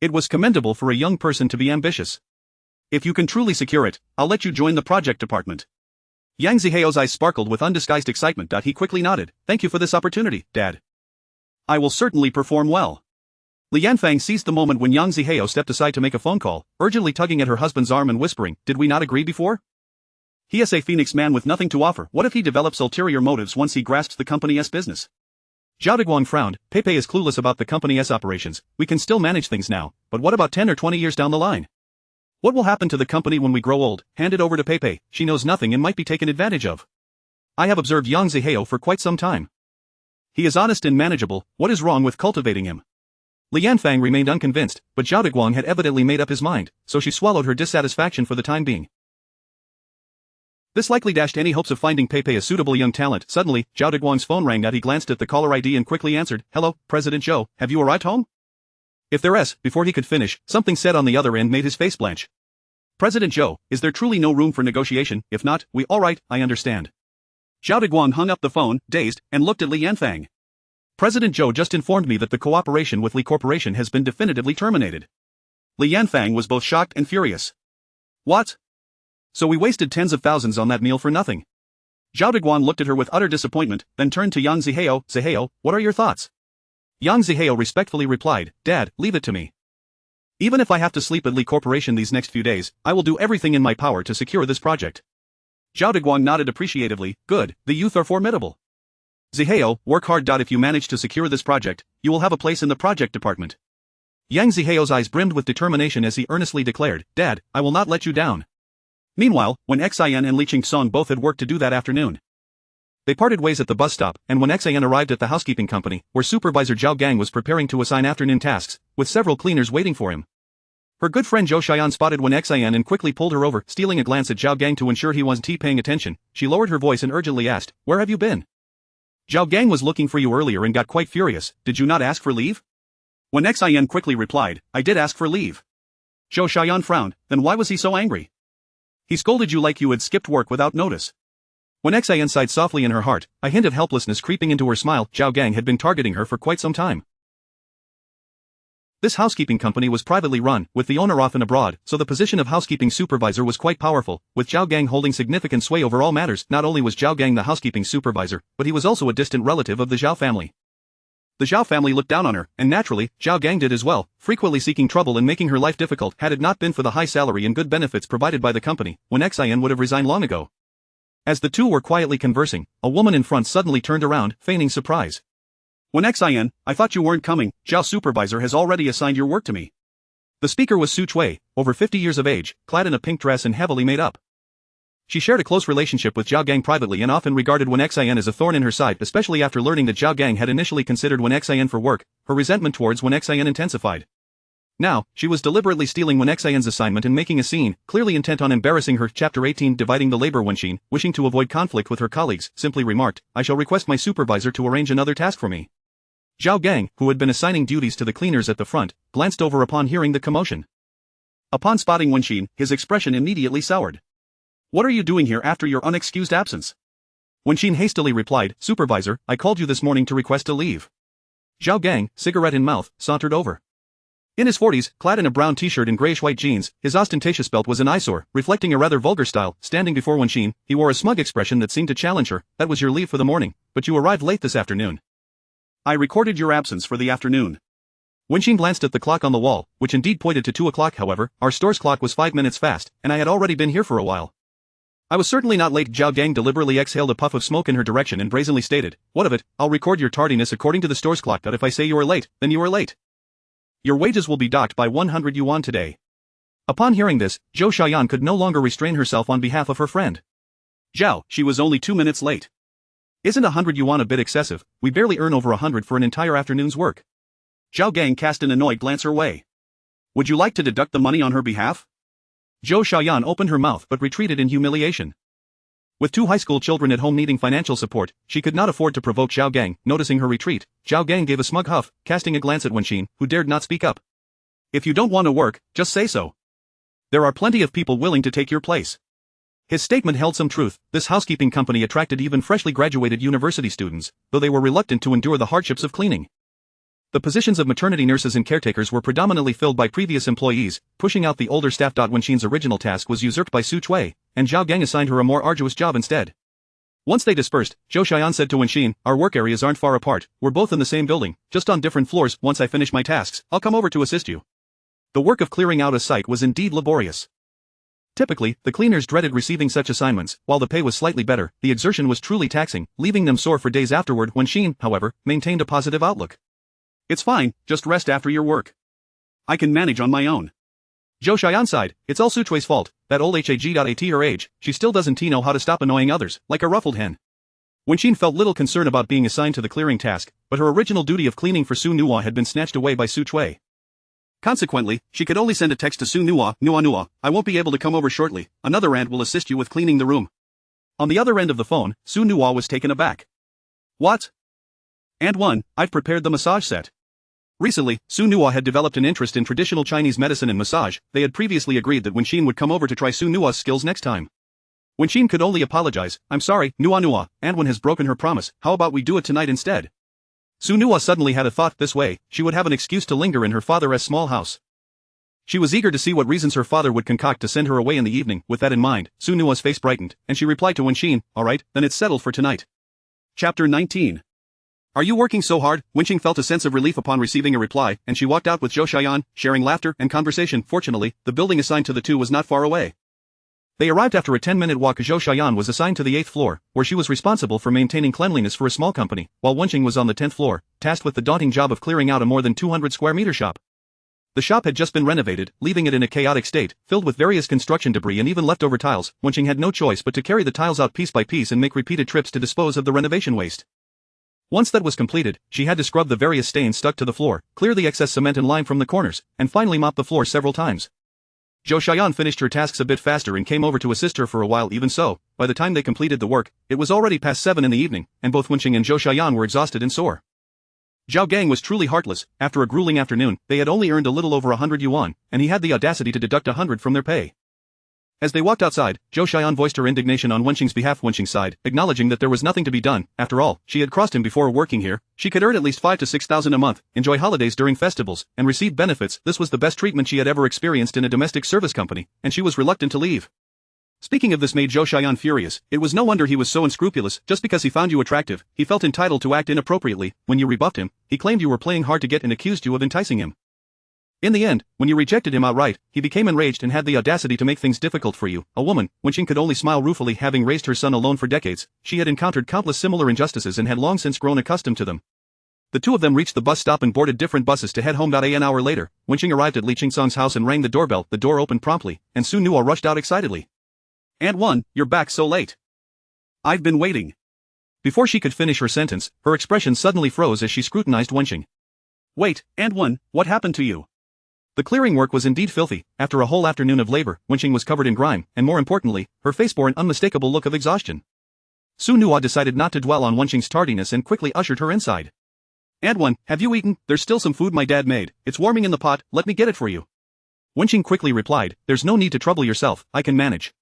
It was commendable for a young person to be ambitious. If you can truly secure it, I'll let you join the project department. Yang Zihao's eyes sparkled with undisguised excitement. He quickly nodded, thank you for this opportunity, Dad. I will certainly perform well. Li Yanfang seized the moment when Yang Zihao stepped aside to make a phone call, urgently tugging at her husband's arm and whispering, did we not agree before? He is a Phoenix man with nothing to offer. What if he develops ulterior motives once he grasps the company's business? Zhao Deguang frowned. Peipei is clueless about the company's operations. We can still manage things now, but what about 10 or 20 years down the line? What will happen to the company when we grow old? Hand it over to Peipei. She knows nothing and might be taken advantage of. I have observed Yang Zihao for quite some time. He is honest and manageable. What is wrong with cultivating him? Li Yanfang remained unconvinced, but Zhao Deguang had evidently made up his mind, so she swallowed her dissatisfaction for the time being. This likely dashed any hopes of finding Peipei a suitable young talent. Suddenly, Zhao Deguang's phone rang out. He glanced at the caller ID and quickly answered, hello, President Zhou, have you arrived home? If there is, before he could finish, something said on the other end made his face blanch. President Zhou, is there truly no room for negotiation? If not, alright, I understand. Zhao Deguang hung up the phone, dazed, and looked at Li Yanfang. President Zhou just informed me that the cooperation with Li Corporation has been definitively terminated. Li Yanfang was both shocked and furious. What? So we wasted tens of thousands on that meal for nothing. Zhao Deguang looked at her with utter disappointment, then turned to Yang Zihao. Zihao, what are your thoughts? Yang Zihao respectfully replied, Dad, leave it to me. Even if I have to sleep at Li Corporation these next few days, I will do everything in my power to secure this project. Zhao Deguang nodded appreciatively, good, the youth are formidable. Zihao, work hard. If you manage to secure this project, you will have a place in the project department. Yang Zihao's eyes brimmed with determination as he earnestly declared, Dad, I will not let you down. Meanwhile, Wen Xian and Li Qingsong both had work to do that afternoon. They parted ways at the bus stop, and Wen Xian arrived at the housekeeping company, where Supervisor Zhao Gang was preparing to assign afternoon tasks, with several cleaners waiting for him. Her good friend Zhou Xian spotted Wen Xian and quickly pulled her over, stealing a glance at Zhao Gang to ensure he wasn't paying attention. She lowered her voice and urgently asked, Where have you been? Zhao Gang was looking for you earlier and got quite furious. Did you not ask for leave? Wen Xian quickly replied, I did ask for leave. Zhou Xian frowned, then why was he so angry? He scolded you like you had skipped work without notice. Wen Xian sighed softly in her heart, a hint of helplessness creeping into her smile. Zhao Gang had been targeting her for quite some time. This housekeeping company was privately run, with the owner often abroad, so the position of housekeeping supervisor was quite powerful, with Zhao Gang holding significant sway over all matters. Not only was Zhao Gang the housekeeping supervisor, but he was also a distant relative of the Zhao family. The Zhao family looked down on her, and naturally, Zhao Gang did as well, frequently seeking trouble and making her life difficult. Had it not been for the high salary and good benefits provided by the company, Wen Xian would have resigned long ago. As the two were quietly conversing, a woman in front suddenly turned around, feigning surprise. Wen Xian, I thought you weren't coming. Zhao supervisor has already assigned your work to me. The speaker was Su Chui, over 50 years of age, clad in a pink dress and heavily made up. She shared a close relationship with Zhao Gang privately and often regarded Wen Xian as a thorn in her side, especially after learning that Zhao Gang had initially considered Wen Xian for work. Her resentment towards Wen Xian intensified. Now, she was deliberately stealing Wen Xian's assignment and making a scene, clearly intent on embarrassing her. Chapter 18 Dividing the labor. Wenxin, wishing to avoid conflict with her colleagues, simply remarked, I shall request my supervisor to arrange another task for me. Zhao Gang, who had been assigning duties to the cleaners at the front, glanced over upon hearing the commotion. Upon spotting Wenxin, his expression immediately soured. What are you doing here after your unexcused absence? Wenxin hastily replied, Supervisor, I called you this morning to request a leave. Zhao Gang, cigarette in mouth, sauntered over. In his 40s, clad in a brown t-shirt and grayish-white jeans, his ostentatious belt was an eyesore, reflecting a rather vulgar style. Standing before Wenxin, he wore a smug expression that seemed to challenge her. That was your leave for the morning, but you arrived late this afternoon. I recorded your absence for the afternoon. Wenxin glanced at the clock on the wall, which indeed pointed to 2 o'clock. However, our store's clock was 5 minutes fast, and I had already been here for a while. I was certainly not late. Zhao Gang deliberately exhaled a puff of smoke in her direction and brazenly stated, What of it, I'll record your tardiness according to the store's clock. That if I say you are late, then you are late. Your wages will be docked by 100 yuan today. Upon hearing this, Zhou Xian could no longer restrain herself on behalf of her friend. Zhao, she was only 2 minutes late. Isn't 100 yuan a bit excessive? We barely earn over 100 for an entire afternoon's work. Zhao Gang cast an annoyed glance her way. Would you like to deduct the money on her behalf? Zhou Xian opened her mouth but retreated in humiliation. With 2 high school children at home needing financial support, she could not afford to provoke Zhao Gang. Noticing her retreat, Zhao Gang gave a smug huff, casting a glance at Wenxin, who dared not speak up. If you don't want to work, just say so. There are plenty of people willing to take your place. His statement held some truth. This housekeeping company attracted even freshly graduated university students, though they were reluctant to endure the hardships of cleaning. The positions of maternity nurses and caretakers were predominantly filled by previous employees, pushing out the older staff. Wenxin's original task was usurped by Su Chui, and Zhao Gang assigned her a more arduous job instead. Once they dispersed, Zhou Xian said to Wenxin, Our work areas aren't far apart, we're both in the same building, just on different floors. Once I finish my tasks, I'll come over to assist you. The work of clearing out a site was indeed laborious. Typically, the cleaners dreaded receiving such assignments. While the pay was slightly better, the exertion was truly taxing, leaving them sore for days afterward. Wenxin, however, maintained a positive outlook. It's fine, just rest after your work. I can manage on my own. Zhou Xian sighed, it's all Su Chui's fault, that old Hag. At her age, she still doesn't know how to stop annoying others, like a ruffled hen. Wenxin felt little concern about being assigned to the clearing task, but her original duty of cleaning for Su Nuo had been snatched away by Su Chui. Consequently, she could only send a text to Su Nuo, I won't be able to come over shortly, another aunt will assist you with cleaning the room. On the other end of the phone, Su Nuo was taken aback. What? Aunt 1, I've prepared the massage set. Recently, Su Nuo had developed an interest in traditional Chinese medicine and massage. They had previously agreed that Wenxin would come over to try Su Nuo's skills next time. Wenxin could only apologize, I'm sorry, Nuo, Aunt 1 has broken her promise, how about we do it tonight instead? Su Nuo suddenly had a thought. This way, she would have an excuse to linger in her father's small house. She was eager to see what reasons her father would concoct to send her away in the evening. With that in mind, Su Nuo's face brightened, and she replied to Wenxin, alright, then it's settled for tonight. Chapter 19. Are you working so hard? Wenqing felt a sense of relief upon receiving a reply, and she walked out with Zhou Xiaoyan, sharing laughter and conversation. Fortunately, the building assigned to the two was not far away. They arrived after a 10-minute walk. Zhou Xiaoyan was assigned to the 8th floor, where she was responsible for maintaining cleanliness for a small company, while Wenqing was on the 10th floor, tasked with the daunting job of clearing out a more than 200 square meter shop. The shop had just been renovated, leaving it in a chaotic state, filled with various construction debris and even leftover tiles. Wenqing had no choice but to carry the tiles out piece by piece and make repeated trips to dispose of the renovation waste. Once that was completed, she had to scrub the various stains stuck to the floor, clear the excess cement and lime from the corners, and finally mop the floor several times. Zhou Xiaoyan finished her tasks a bit faster and came over to assist her for a while. Even so, by the time they completed the work, it was already past 7 in the evening, and both Wenqing and Zhou Xiaoyan were exhausted and sore. Zhao Gang was truly heartless. After a grueling afternoon, they had only earned a little over 100 yuan, and he had the audacity to deduct 100 from their pay. As they walked outside, Zhou Xiaoyan voiced her indignation on Wenqing's behalf. Wenqing sighed, acknowledging that there was nothing to be done. After all, she had crossed him before working here. She could earn at least 5 to 6,000 a month, enjoy holidays during festivals, and receive benefits. This was the best treatment she had ever experienced in a domestic service company, and she was reluctant to leave. Speaking of this made Zhou Xiaoyan furious. It was no wonder he was so unscrupulous. Just because he found you attractive, he felt entitled to act inappropriately. When you rebuffed him, he claimed you were playing hard to get and accused you of enticing him. In the end, when you rejected him outright, he became enraged and had the audacity to make things difficult for you. A woman, Wenqing could only smile ruefully. Having raised her son alone for decades, she had encountered countless similar injustices and had long since grown accustomed to them. The two of them reached the bus stop and boarded different buses to head home. An hour later, Wenqing arrived at Li Qingsong's house and rang the doorbell. The door opened promptly, and Su Nuo rushed out excitedly. "Aunt Wen, you're back so late. I've been waiting." Before she could finish her sentence, her expression suddenly froze as she scrutinized Wenqing. "Wait, Aunt Wen, what happened to you?" The clearing work was indeed filthy. After a whole afternoon of labor, Wenqing was covered in grime, and more importantly, her face bore an unmistakable look of exhaustion. Su Nuo decided not to dwell on Wenqing's tardiness and quickly ushered her inside. "Aunt Wen, have you eaten? There's still some food my dad made. It's warming in the pot, let me get it for you." Wenqing quickly replied, "There's no need to trouble yourself, I can manage."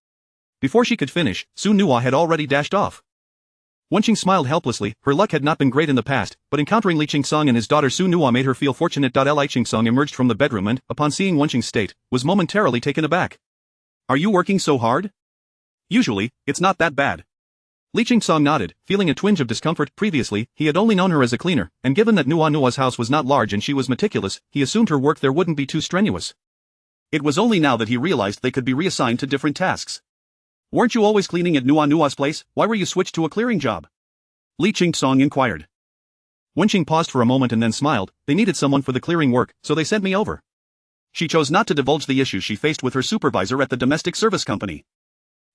Before she could finish, Su Nuo had already dashed off. Wenqing smiled helplessly. Her luck had not been great in the past, but encountering Li Qingsong and his daughter Su Nuo made her feel fortunate. Li Qingsong emerged from the bedroom and, upon seeing Wenqing's state, was momentarily taken aback. "Are you working so hard? Usually, it's not that bad." Li Qingsong nodded, feeling a twinge of discomfort. Previously, he had only known her as a cleaner, and given that Nuo's house was not large and she was meticulous, he assumed her work there wouldn't be too strenuous. It was only now that he realized they could be reassigned to different tasks. "Weren't you always cleaning at Nuo's place? Why were you switched to a clearing job?" Li Qingsong inquired. Wenqing paused for a moment and then smiled. "They needed someone for the clearing work, so they sent me over." She chose not to divulge the issues she faced with her supervisor at the domestic service company.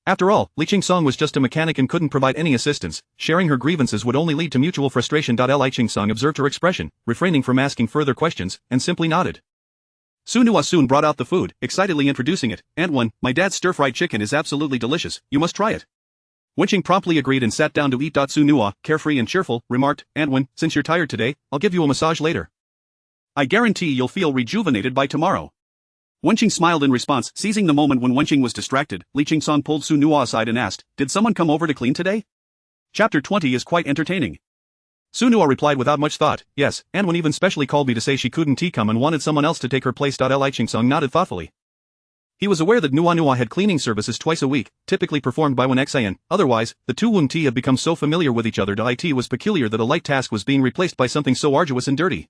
After all, Li Qingsong was just a mechanic and couldn't provide any assistance. Sharing her grievances would only lead to mutual frustration. Li Qingsong observed her expression, refraining from asking further questions, and simply nodded. Su Nuo soon brought out the food, excitedly introducing it. "Aunt Wen, my dad's stir-fried chicken is absolutely delicious, you must try it." Wenqing promptly agreed and sat down to eat. Su Nuo, carefree and cheerful, remarked, "Aunt Wen, since you're tired today, I'll give you a massage later. I guarantee you'll feel rejuvenated by tomorrow." Wenqing smiled in response. Seizing the moment when Wenqing was distracted, Li Qingsong pulled Su Nuo aside and asked, "Did someone come over to clean today?" Chapter 20 is quite entertaining. Su Nuo replied without much thought, "Yes, Aunt Wen even specially called me to say she couldn't come and wanted someone else to take her place." Li Qingsong nodded thoughtfully. He was aware that Nuo had cleaning services twice a week, typically performed by Wen Xian. Otherwise, the two Wen had become so familiar with each other. It was peculiar that a light task was being replaced by something so arduous and dirty.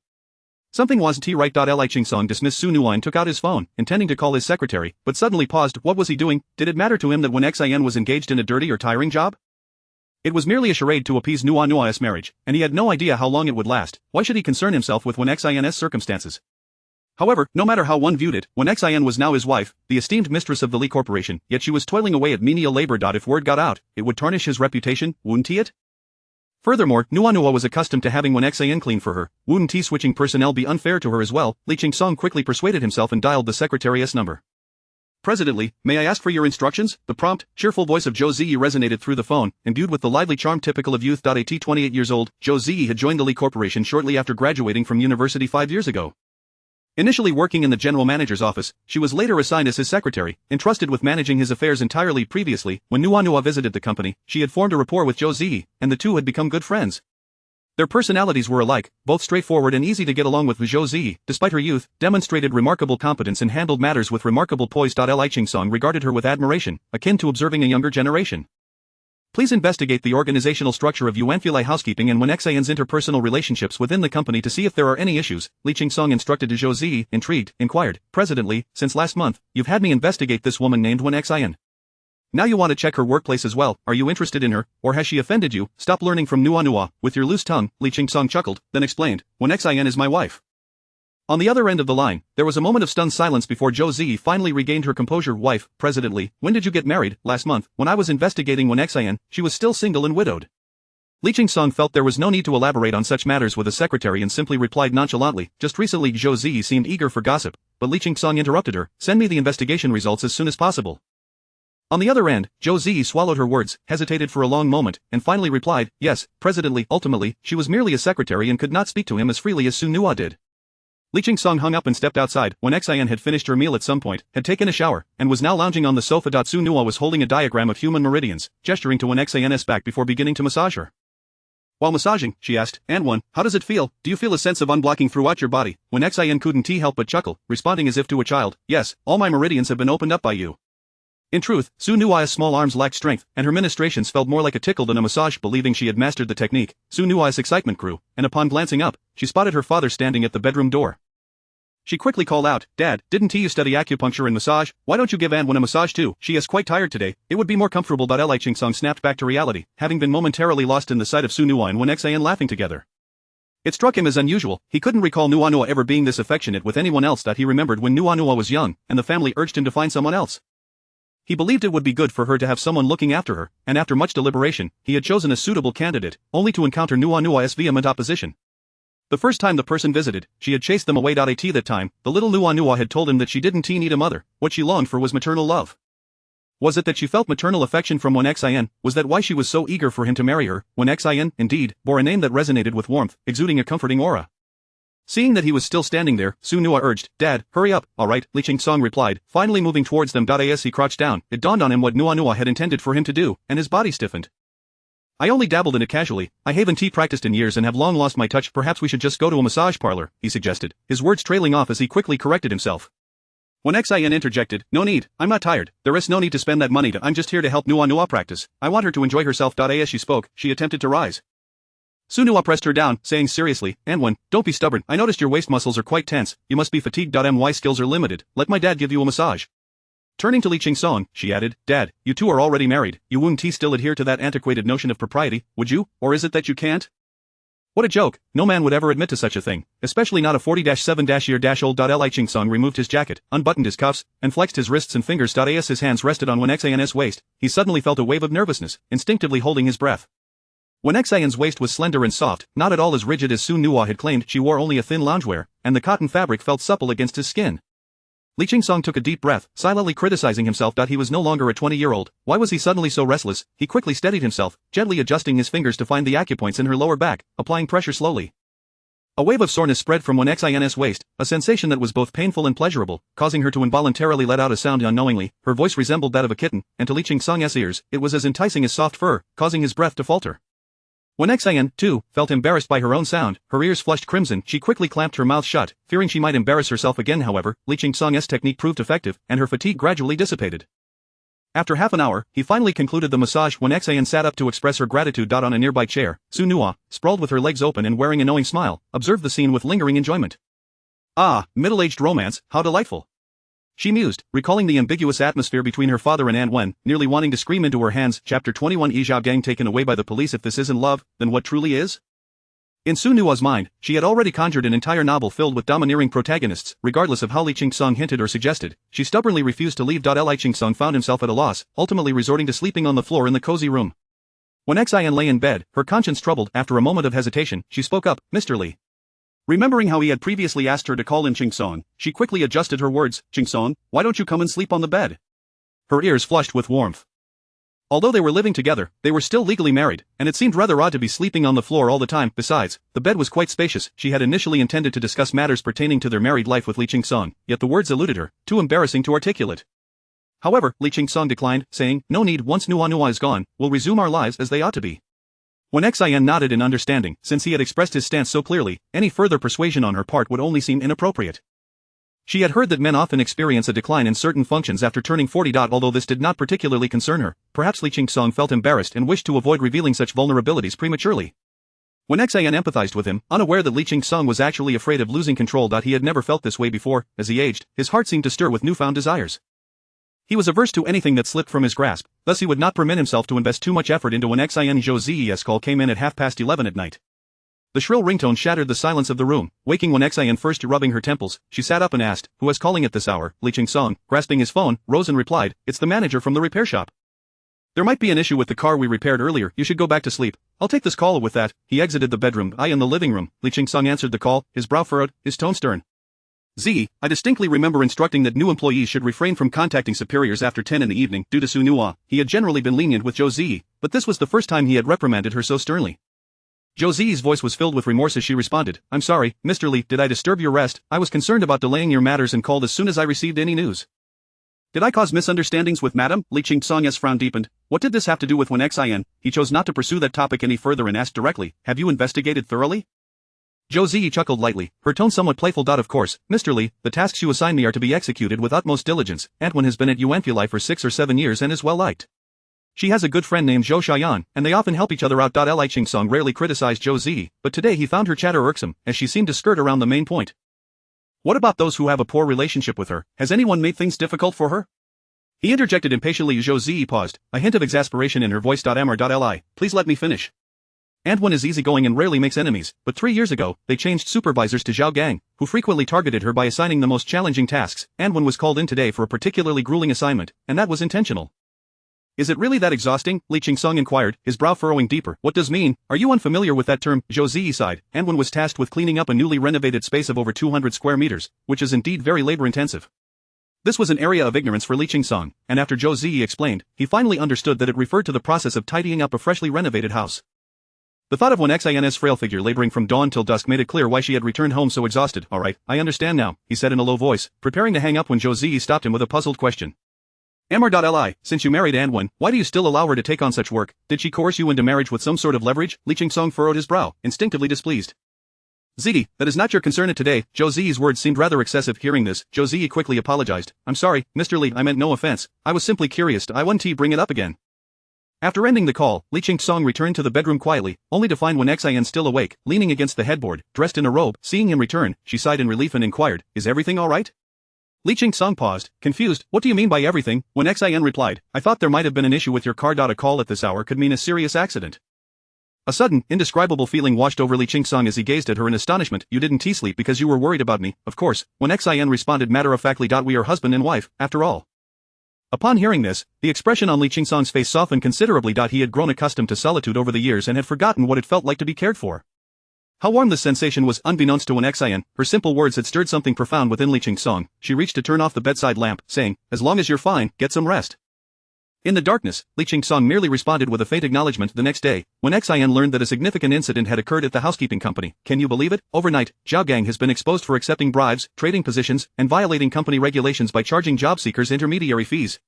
Something wasn't right. Li Qingsong dismissed Su Nuo and took out his phone, intending to call his secretary, but suddenly paused. What was he doing? Did it matter to him that Wen Xian was engaged in a dirty or tiring job? It was merely a charade to appease Nuo's marriage, and he had no idea how long it would last. Why should he concern himself with Wen Xian's circumstances? However, no matter how one viewed it, Wen Xian was now his wife, the esteemed mistress of the Li Corporation, yet she was toiling away at menial labor. If word got out, it would tarnish his reputation, wouldn't it? Furthermore, Nuo was accustomed to having Wen Xian clean for her. Wouldn't switching personnel be unfair to her as well? Li Qingsong quickly persuaded himself and dialed the secretary's number. "Presidently, may I ask for your instructions?" The prompt, cheerful voice of Zhou Ziyi resonated through the phone, imbued with the lively charm typical of youth. At 28 years old, Zhou Ziyi had joined the Li Corporation shortly after graduating from university 5 years ago. Initially working in the general manager's office, she was later assigned as his secretary, entrusted with managing his affairs entirely. Previously, when Nuo visited the company, she had formed a rapport with Zhou Ziyi, and the two had become good friends. Their personalities were alike, both straightforward and easy to get along with. Zhou Ziyi, despite her youth, demonstrated remarkable competence and handled matters with remarkable poise. Li Qingsong regarded her with admiration, akin to observing a younger generation. Please investigate the organizational structure of Yuanfulai Housekeeping and Wenxian's interpersonal relationships within the company to see if there are any issues, Li Qingsong instructed. Zhou Zi, intrigued, inquired, President Li, since last month, you've had me investigate this woman named Wenxian. Now you want to check her workplace as well. Are you interested in her, or has she offended you? Stop learning from Nua with your loose tongue, Li Qingsong chuckled, then explained, Wenxian is my wife. On the other end of the line, there was a moment of stunned silence before Zhou Zi finally regained her composure. Wife, President Li, when did you get married? Last month, when I was investigating Wenxian, she was still single and widowed. Li Qingsong felt there was no need to elaborate on such matters with a secretary and simply replied nonchalantly, just recently. Zhou Zi seemed eager for gossip, but Li Qingsong interrupted her, send me the investigation results as soon as possible. On the other end, Zhou Zi swallowed her words, hesitated for a long moment, and finally replied, yes, President Li. Ultimately, she was merely a secretary and could not speak to him as freely as Su Nua did. Li Qingsong hung up and stepped outside. Wenxian had finished her meal at some point, had taken a shower, and was now lounging on the sofa. Su Nua was holding a diagram of human meridians, gesturing to Wenxian's back before beginning to massage her. While massaging, she asked, Anwen, how does it feel? Do you feel a sense of unblocking throughout your body? Wenxian couldn't help but chuckle, responding as if to a child, yes, all my meridians have been opened up by you. In truth, Su Nua's small arms lacked strength, and her ministrations felt more like a tickle than a massage. Believing she had mastered the technique, Su Nua's excitement grew, and upon glancing up, she spotted her father standing at the bedroom door. She quickly called out, Dad, didn't you study acupuncture and massage? Why don't you give Anwen a massage too? She is quite tired today. It would be more comfortable. Li Qingsong snapped back to reality, having been momentarily lost in the sight of Su Nua and Wenxian laughing together. It struck him as unusual. He couldn't recall Nua ever being this affectionate with anyone else. He remembered when Nua was young, and the family urged him to find someone else. He believed it would be good for her to have someone looking after her, and after much deliberation, he had chosen a suitable candidate, only to encounter Nua's vehement opposition. The first time the person visited, she had chased them away. At that time, the little Nua had told him that she didn't need a mother. What she longed for was maternal love. Was it that she felt maternal affection from Wenxian? Was that why she was so eager for him to marry her? Wenxian, indeed, bore a name that resonated with warmth, exuding a comforting aura. Seeing that he was still standing there, Su Nua urged, Dad, hurry up. All right, Li Qingsong replied, finally moving towards them. As he crouched down, it dawned on him what Nua had intended for him to do, and his body stiffened. I only dabbled in it casually. I haven't practiced in years and have long lost my touch. Perhaps we should just go to a massage parlor, he suggested, his words trailing off as he quickly corrected himself. Wenxian interjected, no need, I'm not tired. There is no need to spend that money. I'm just here to help Nua practice. I want her to enjoy herself. As she spoke, she attempted to rise. Su Nua pressed her down, saying seriously, Anwen, don't be stubborn. I noticed your waist muscles are quite tense. You must be fatigued. My skills are limited. Let my dad give you a massage. Turning to Li Qingsong, she added, Dad, you two are already married. You wouldn't still adhere to that antiquated notion of propriety, would you? Or is it that you can't? What a joke. No man would ever admit to such a thing, especially not a 40-7-year-old. Li Qingsong removed his jacket, unbuttoned his cuffs, and flexed his wrists and fingers. As his hands rested on Wenxian's waist, he suddenly felt a wave of nervousness, instinctively holding his breath. Wenxian's waist was slender and soft, not at all as rigid as Su Nua had claimed. She wore only a thin loungewear, and the cotton fabric felt supple against his skin. Li Qingsong took a deep breath, silently criticizing himself. He was no longer a 20-year-old. Why was he suddenly so restless? He quickly steadied himself, gently adjusting his fingers to find the acupoints in her lower back, applying pressure slowly. A wave of soreness spread from Wenxian's waist, a sensation that was both painful and pleasurable, causing her to involuntarily let out a sound unknowingly. Her voice resembled that of a kitten, and to Li Qingsong's ears, it was as enticing as soft fur, causing his breath to falter. Wenxian, too, felt embarrassed by her own sound, her ears flushed crimson. She quickly clamped her mouth shut, fearing she might embarrass herself again. However, Li Qingsong's technique proved effective, and her fatigue gradually dissipated. After half an hour, he finally concluded the massage. Wenxian sat up to express her gratitude. On a nearby chair, Su Nua, sprawled with her legs open and wearing a knowing smile, observed the scene with lingering enjoyment. Ah, middle-aged romance, how delightful. She mused, recalling the ambiguous atmosphere between her father and Anwen, nearly wanting to scream into her hands. Chapter 21. Zhao Gang taken away by the police. If this isn't love, then what truly is? In Su Nua's mind, she had already conjured an entire novel filled with domineering protagonists. Regardless of how Li Qingsong hinted or suggested, she stubbornly refused to leave. Li Qingsong found himself at a loss, ultimately resorting to sleeping on the floor in the cozy room. Wenxian lay in bed, her conscience troubled. After a moment of hesitation, she spoke up, Mr. Li. Remembering how he had previously asked her to call in Qingsong, she quickly adjusted her words, Qingsong, why don't you come and sleep on the bed? Her ears flushed with warmth. Although they were living together, they were still legally married, and it seemed rather odd to be sleeping on the floor all the time. Besides, the bed was quite spacious. She had initially intended to discuss matters pertaining to their married life with Li Qingsong, yet the words eluded her, too embarrassing to articulate. However, Li Qingsong declined, saying, no need. Once Nua is gone, we'll resume our lives as they ought to be. Wenxian nodded in understanding. Since he had expressed his stance so clearly, any further persuasion on her part would only seem inappropriate. She had heard that men often experience a decline in certain functions after turning 40. Although this did not particularly concern her, perhaps Li Qingsong felt embarrassed and wished to avoid revealing such vulnerabilities prematurely. When Xian empathized with him, unaware that Li Qingsong was actually afraid of losing control. He had never felt this way before. As he aged, his heart seemed to stir with newfound desires. He was averse to anything that slipped from his grasp, thus he would not permit himself to invest too much effort into when Xian Zhouzi's call came in at 11:30 at night. The shrill ringtone shattered the silence of the room, waking when Xian first rubbing her temples. She sat up and asked, "Who was calling at this hour?" Li Qingsong, grasping his phone, rose and replied, "It's the manager from the repair shop. There might be an issue with the car we repaired earlier. You should go back to sleep. I'll take this call." With that, he exited the bedroom. "I in the living room." Li Qingsong answered the call, his brow furrowed, his tone stern. I distinctly remember instructing that new employees should refrain from contacting superiors after 10 in the evening. Due to Su Nua, he had generally been lenient with Zhou Zi, but this was the first time he had reprimanded her so sternly. Zhou Zi's voice was filled with remorse as she responded, "I'm sorry, Mr. Li, did I disturb your rest? I was concerned about delaying your matters and called as soon as I received any news." "Did I cause misunderstandings with Madam?" Li Qingsong's frown deepened. What did this have to do with Wen Xian? He chose not to pursue that topic any further and asked directly, "Have you investigated thoroughly?" Zhou Zi chuckled lightly, her tone somewhat playful. "Of course, Mr. Li, the tasks you assign me are to be executed with utmost diligence. Antwan has been at Yuanfuli for 6 or 7 years and is well liked. She has a good friend named Zhou Xiaoyan, and they often help each other out. Li Qingsong rarely criticized Zhou Zi, but today he found her chatter irksome, as she seemed to skirt around the main point. "What about those who have a poor relationship with her? Has anyone made things difficult for her?" He interjected impatiently. Zhou Zi paused, a hint of exasperation in her voice. Li, please let me finish. Antwan is easygoing and rarely makes enemies, but 3 years ago, they changed supervisors to Zhao Gang, who frequently targeted her by assigning the most challenging tasks. Antwan was called in today for a particularly grueling assignment, and that was intentional. "Is it really that exhausting?" Li Qingsong inquired, his brow furrowing deeper. "What does mean? Are you unfamiliar with that term?" Zhou Zi sighed. Antwan was tasked with cleaning up a newly renovated space of over 200 square meters, which is indeed very labor-intensive. This was an area of ignorance for Li Qingsong, and after Zhou Zi explained, he finally understood that it referred to the process of tidying up a freshly renovated house. The thought of Wen Xian's frail figure laboring from dawn till dusk made it clear why she had returned home so exhausted. "All right, I understand now," he said in a low voice, preparing to hang up when Zhou Zi stopped him with a puzzled question. "Li, since you married Antwan, why do you still allow her to take on such work? Did she coerce you into marriage with some sort of leverage?" Li Qingsong furrowed his brow, instinctively displeased. "That is not your concern today." Zhou Zi's words seemed rather excessive. Hearing this, Zhou Zi quickly apologized. "I'm sorry, Mr. Li, I meant no offense. I was simply curious. I wouldn't bring it up again." After ending the call, Li Qingsong returned to the bedroom quietly, only to find Wen Xian still awake, leaning against the headboard, dressed in a robe. Seeing him return, she sighed in relief and inquired, "Is everything all right?" Li Qingsong paused, confused. "What do you mean by everything?" Wen Xian replied, "I thought there might have been an issue with your car. A call at this hour could mean a serious accident." A sudden, indescribable feeling washed over Li Qingsong as he gazed at her in astonishment. "You didn't sleep because you were worried about me, of course." Wen Xian responded matter-of-factly. "We are husband and wife, after all." Upon hearing this, the expression on Li Qingsong's face softened considerably. He had grown accustomed to solitude over the years and had forgotten what it felt like to be cared for. How warm this sensation was, unbeknownst to Wen Xian, her simple words had stirred something profound within Li Qingsong. She reached to turn off the bedside lamp, saying, "As long as you're fine, get some rest." In the darkness, Li Qingsong merely responded with a faint acknowledgement. The next day, when Xian learned that a significant incident had occurred at the housekeeping company, can you believe it? Overnight, Zhao Gang has been exposed for accepting bribes, trading positions, and violating company regulations by charging job seekers intermediary fees.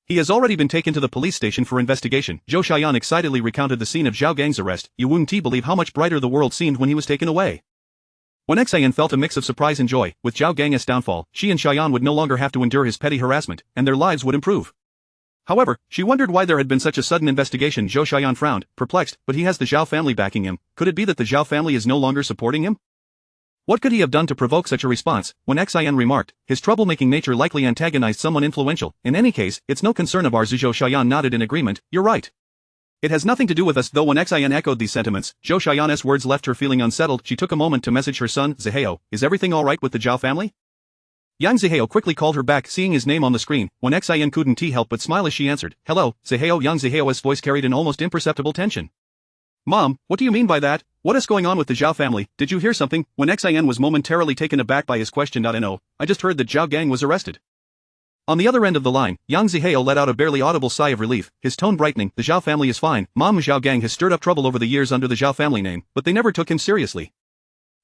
He has already been taken to the police station for investigation. Zhou Xiaoyan excitedly recounted the scene of Zhao Gang's arrest. "You wouldn't believe how much brighter the world seemed when he was taken away." When Xian felt a mix of surprise and joy. With Zhao Gang's downfall, she and Xiaoyan would no longer have to endure his petty harassment, and their lives would improve. However, she wondered why there had been such a sudden investigation. Zhou Xiaoyan frowned, perplexed, but he has the Zhao family backing him. Could it be that the Zhao family is no longer supporting him? What could he have done to provoke such a response? When Xian remarked, his troublemaking nature likely antagonized someone influential. "In any case, it's no concern of ours." Zhou Xiaoyan nodded in agreement. "You're right. It has nothing to do with us." Though when Xian echoed these sentiments, Zhou Xiaoyan's words left her feeling unsettled. She took a moment to message her son, "Zihao, is everything alright with the Zhao family?" Yang Zihao quickly called her back. Seeing his name on the screen, when Xian couldn't help but smile as she answered, "Hello, Zihao." Yang Zihao's voice carried an almost imperceptible tension. "Mom, what do you mean by that? What is going on with the Zhao family? Did you hear something?" When Xian was momentarily taken aback by his question. "No, I just heard that Zhao Gang was arrested." On the other end of the line, Yang Zihao let out a barely audible sigh of relief, his tone brightening. "The Zhao family is fine. Mom, Zhao Gang has stirred up trouble over the years under the Zhao family name, but they never took him seriously."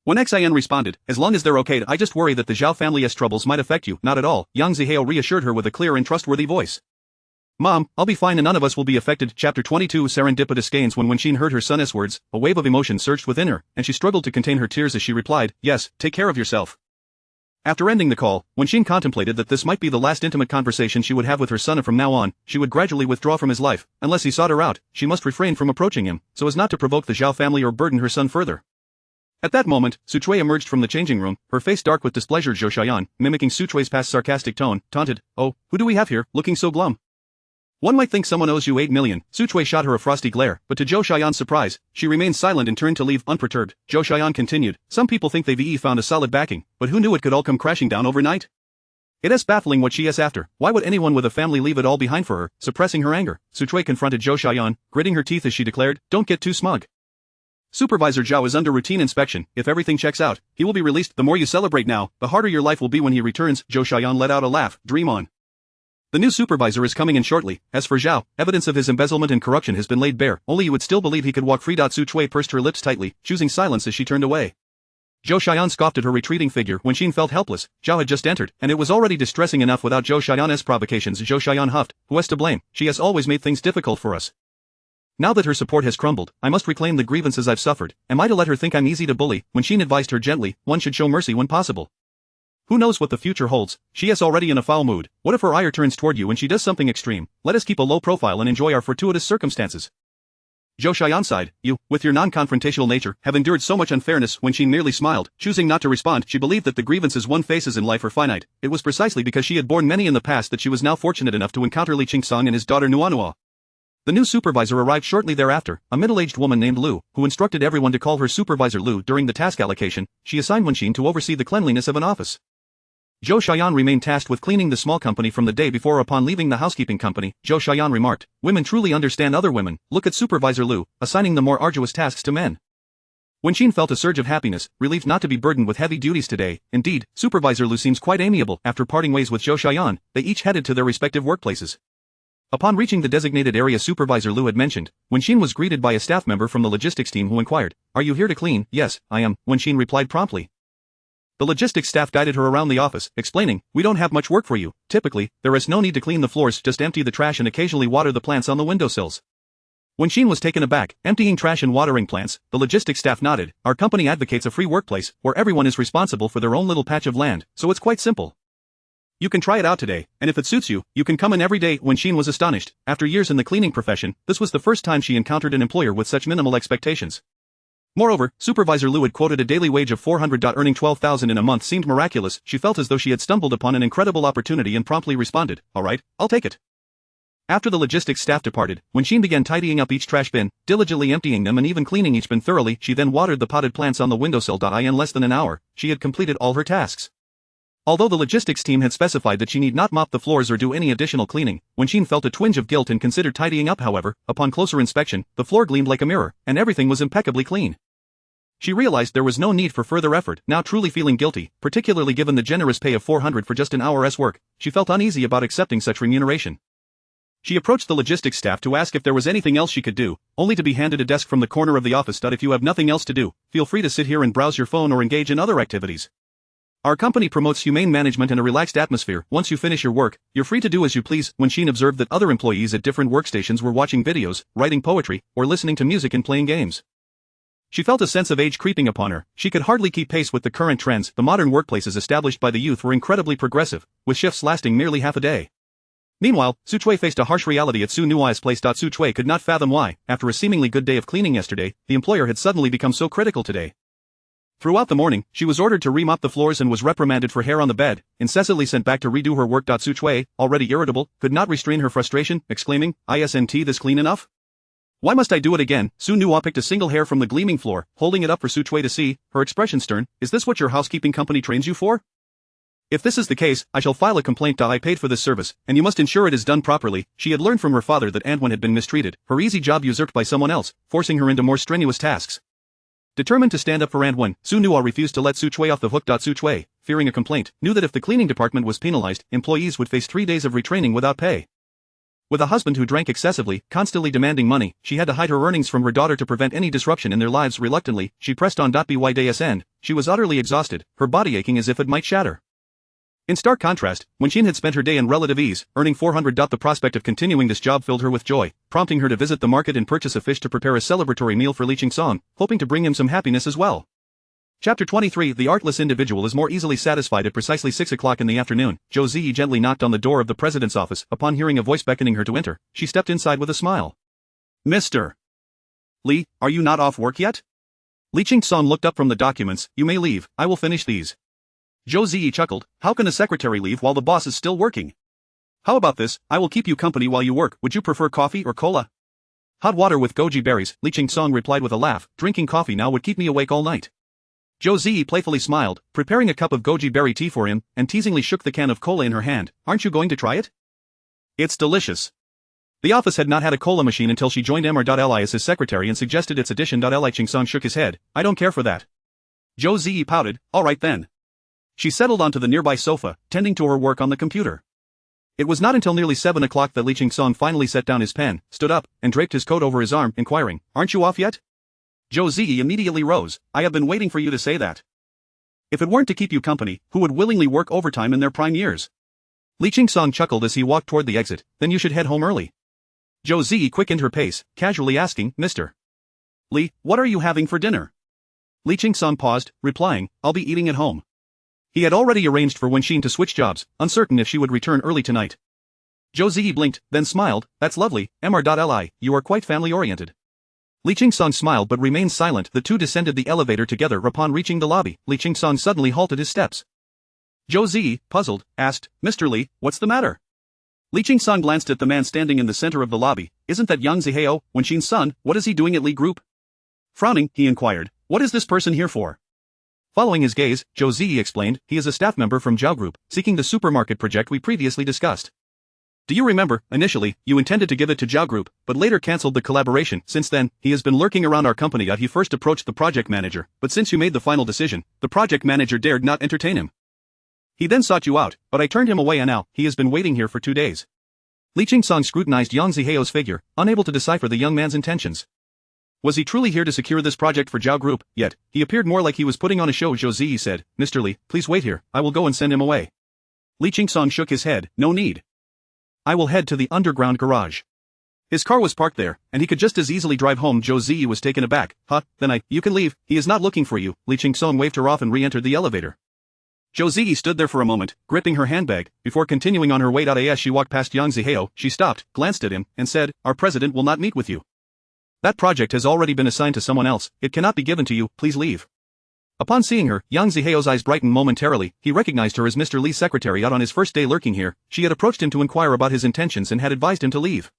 When Xian responded, "As long as they're okay, I just worry that the Zhao family's troubles might affect you." "Not at all," Yang Zihao reassured her with a clear and trustworthy voice. "Mom, I'll be fine and none of us will be affected." Chapter 22 Serendipitous gains. When Wenxin heard her son's words, a wave of emotion surged within her, and she struggled to contain her tears as she replied, "Yes, take care of yourself." After ending the call, Wenxin contemplated that this might be the last intimate conversation she would have with her son, and from now on, she would gradually withdraw from his life. Unless he sought her out, she must refrain from approaching him, so as not to provoke the Zhao family or burden her son further. At that moment, Su Chui emerged from the changing room, her face dark with displeasure. Zhou Xiaoyan, mimicking Su Chui's past sarcastic tone, taunted, "Oh, who do we have here, looking so glum? One might think someone owes you 8 million. Su Chui shot her a frosty glare, but to Zhou Xiaoyan's surprise, she remained silent and turned to leave unperturbed. Zhou Xiaoyan continued, "Some people think they've found a solid backing, but who knew it could all come crashing down overnight? It is baffling what she is after. Why would anyone with a family leave it all behind for her?" Suppressing her anger, Su Chui confronted Zhou Xiaoyan, gritting her teeth as she declared, "Don't get too smug. Supervisor Zhao is under routine inspection. If everything checks out, he will be released. The more you celebrate now, the harder your life will be when he returns." Zhou Xiaoyan let out a laugh. "Dream on. The new supervisor is coming in shortly. As for Zhao, evidence of his embezzlement and corruption has been laid bare. Only you would still believe he could walk free." Su Chui pursed her lips tightly, choosing silence as she turned away. Zhou Xiaoyan scoffed at her retreating figure. When Wenxin felt helpless. Zhao had just entered, and it was already distressing enough without Zhou Xiaoyan's provocations. Zhou Xiaoyan huffed, "Who is to blame? She has always made things difficult for us. Now that her support has crumbled, I must reclaim the grievances I've suffered. Am I to let her think I'm easy to bully?" Wenxin advised her gently, "One should show mercy when possible. Who knows what the future holds? She is already in a foul mood. What if her ire turns toward you and she does something extreme? Let us keep a low profile and enjoy our fortuitous circumstances." Zhou Xiaoyan sighed. "You, with your non-confrontational nature, have endured so much unfairness." When she merely smiled, choosing not to respond, she believed that the grievances one faces in life are finite. It was precisely because she had borne many in the past that she was now fortunate enough to encounter Li Qingsong and his daughter Nuanua. The new supervisor arrived shortly thereafter, a middle-aged woman named Lu, who instructed everyone to call her Supervisor Lu. During the task allocation, she assigned Wenxin to oversee the cleanliness of an office. Zhou Xiaoyan remained tasked with cleaning the small company from the day before. Upon leaving the housekeeping company, Zhou Xiaoyan remarked, "Women truly understand other women. Look at Supervisor Lu, assigning the more arduous tasks to men." Wenxin felt a surge of happiness, relieved not to be burdened with heavy duties today. Indeed, Supervisor Lu seems quite amiable. After parting ways with Zhou Xiaoyan, they each headed to their respective workplaces. Upon reaching the designated area Supervisor Lu had mentioned, Wenxin was greeted by a staff member from the logistics team who inquired, "Are you here to clean?" "Yes, I am," Wenxin replied promptly. The logistics staff guided her around the office, explaining, "We don't have much work for you. Typically, there is no need to clean the floors, just empty the trash and occasionally water the plants on the windowsills." Wenxin was taken aback. "Emptying trash and watering plants?" The logistics staff nodded. "Our company advocates a free workplace, where everyone is responsible for their own little patch of land, so it's quite simple. You can try it out today, and if it suits you, you can come in every day." Wenxin was astonished. After years in the cleaning profession, this was the first time she encountered an employer with such minimal expectations. Moreover, Supervisor Lu had quoted a daily wage of 400. Earning 12,000 in a month seemed miraculous. She felt as though she had stumbled upon an incredible opportunity and promptly responded, "All right, I'll take it." After the logistics staff departed, Wenxin began tidying up each trash bin, diligently emptying them and even cleaning each bin thoroughly. She then watered the potted plants on the windowsill. In less than an hour, she had completed all her tasks. Although the logistics team had specified that she need not mop the floors or do any additional cleaning, Wenxin felt a twinge of guilt and considered tidying up. However, upon closer inspection, the floor gleamed like a mirror, and everything was impeccably clean. She realized there was no need for further effort. Now truly feeling guilty, particularly given the generous pay of 400 for just an hour's work, she felt uneasy about accepting such remuneration. She approached the logistics staff to ask if there was anything else she could do, only to be handed a desk from the corner of the office. "If you have nothing else to do, feel free to sit here and browse your phone or engage in other activities. Our company promotes humane management and a relaxed atmosphere. Once you finish your work, you're free to do as you please." Wenxin observed that other employees at different workstations were watching videos, writing poetry, or listening to music and playing games. She felt a sense of age creeping upon her. She could hardly keep pace with the current trends. The modern workplaces established by the youth were incredibly progressive, with shifts lasting merely half a day. Meanwhile, Su Chui faced a harsh reality at Su Nuai's place. Su Chui could not fathom why, after a seemingly good day of cleaning yesterday, the employer had suddenly become so critical today. Throughout the morning, she was ordered to remop the floors and was reprimanded for hair on the bed, incessantly sent back to redo her work. Su Chui, already irritable, could not restrain her frustration, exclaiming, "Isn't this clean enough? Why must I do it again?" Su Nua picked a single hair from the gleaming floor, holding it up for Su Chui to see, her expression stern. "Is this what your housekeeping company trains you for? If this is the case, I shall file a complaint. I paid for this service, and you must ensure it is done properly." She had learned from her father that Anwen had been mistreated, her easy job usurped by someone else, forcing her into more strenuous tasks. Determined to stand up for Anwen, Su Nua refused to let Su Chui off the hook. Su Chui, fearing a complaint, knew that if the cleaning department was penalized, employees would face 3 days of retraining without pay. With a husband who drank excessively, constantly demanding money, she had to hide her earnings from her daughter to prevent any disruption in their lives. Reluctantly, she pressed on. By day's end, she was utterly exhausted, her body aching as if it might shatter. In stark contrast, Wenxin had spent her day in relative ease, earning 400. The prospect of continuing this job filled her with joy, prompting her to visit the market and purchase a fish to prepare a celebratory meal for Li Qingsong, hoping to bring him some happiness as well. Chapter 23 The artless individual is more easily satisfied at precisely 6 o'clock in the afternoon. Zhou Ziyi gently knocked on the door of the president's office. Upon hearing a voice beckoning her to enter, she stepped inside with a smile. Mr. Li, are you not off work yet? Li Qingsong looked up from the documents. You may leave, I will finish these. Zhou Ziyi chuckled. How can a secretary leave while the boss is still working? How about this, I will keep you company while you work. Would you prefer coffee or cola? Hot water with goji berries, Li Qingsong replied with a laugh. Drinking coffee now would keep me awake all night. Zhou Ziyi playfully smiled, preparing a cup of goji berry tea for him, and teasingly shook the can of cola in her hand. Aren't you going to try it? It's delicious. The office had not had a cola machine until she joined Mr.Li as his secretary and suggested its addition. Li Qingsong shook his head. I don't care for that. Zhou Ziyi pouted. Alright then. She settled onto the nearby sofa, tending to her work on the computer. It was not until nearly 7 o'clock that Li Qingsong finally set down his pen, stood up, and draped his coat over his arm, inquiring, Aren't you off yet? Zhou Ziyi immediately rose. I have been waiting for you to say that. If it weren't to keep you company, who would willingly work overtime in their prime years? Li Qingsong chuckled as he walked toward the exit. Then you should head home early. Zhou Ziyi quickened her pace, casually asking, Mr. Li, what are you having for dinner? Li Qingsong paused, replying, I'll be eating at home. He had already arranged for Wenxin to switch jobs, uncertain if she would return early tonight. Zhou Ziyi blinked, then smiled. That's lovely, Mr.Li, you are quite family-oriented. Li Qingsong smiled but remained silent. The two descended the elevator together. Upon reaching the lobby, Li Qingsong suddenly halted his steps. Zhou Ziyi, puzzled, asked, Mr. Li, what's the matter? Li Qingsong glanced at the man standing in the center of the lobby. Isn't that Yang Zihao, Wenxin's son? What is he doing at Li Group? Frowning, he inquired, what is this person here for? Following his gaze, Zhou Ziyi explained, he is a staff member from Zhao Group, seeking the supermarket project we previously discussed. Do you remember, initially, you intended to give it to Zhao Group, but later cancelled the collaboration. Since then, he has been lurking around our company. He first approached the project manager, but since you made the final decision, the project manager dared not entertain him. He then sought you out, but I turned him away and now, he has been waiting here for 2 days. Li Qingsong scrutinized Yang Zihao's figure, unable to decipher the young man's intentions. Was he truly here to secure this project for Zhao Group? Yet, he appeared more like he was putting on a show. Zhou Ziyi said, Mr. Li, please wait here, I will go and send him away. Li Qingsong shook his head, no need. I will head to the underground garage. His car was parked there, and he could just as easily drive home. Zhou Ziyi was taken aback. Then you can leave, he is not looking for you. Li Qingsong waved her off and re-entered the elevator. Zhou Ziyi stood there for a moment, gripping her handbag, before continuing on her way. As she walked past Yang Zihao, she stopped, glanced at him, and said, Our president will not meet with you. That project has already been assigned to someone else, it cannot be given to you, please leave. Upon seeing her, Yang Zihao's eyes brightened momentarily. He recognized her as Mr. Li's secretary. Out on his first day lurking here, she had approached him to inquire about his intentions and had advised him to leave.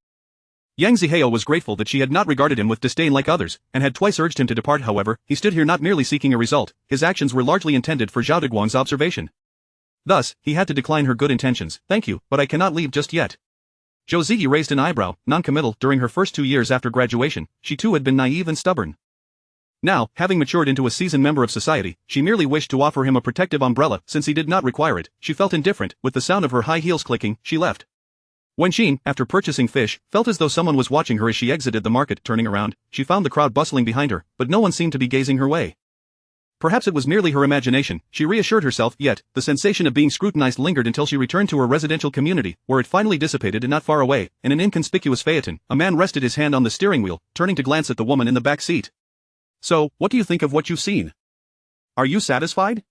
Yang Zihao was grateful that she had not regarded him with disdain like others, and had twice urged him to depart. However, he stood here not merely seeking a result, his actions were largely intended for Zhao Deguang's observation. Thus, he had to decline her good intentions. Thank you, but I cannot leave just yet. Zhou Ziyi raised an eyebrow, non-committal. During her first 2 years after graduation, she too had been naive and stubborn. Now, having matured into a seasoned member of society, she merely wished to offer him a protective umbrella. Since he did not require it, she felt indifferent. With the sound of her high heels clicking, she left. Wenxin, after purchasing fish, felt as though someone was watching her as she exited the market. Turning around, she found the crowd bustling behind her, but no one seemed to be gazing her way. Perhaps it was merely her imagination, she reassured herself, yet, the sensation of being scrutinized lingered until she returned to her residential community, where it finally dissipated. And not far away, in an inconspicuous phaeton, a man rested his hand on the steering wheel, turning to glance at the woman in the back seat. So, what do you think of what you've seen? Are you satisfied?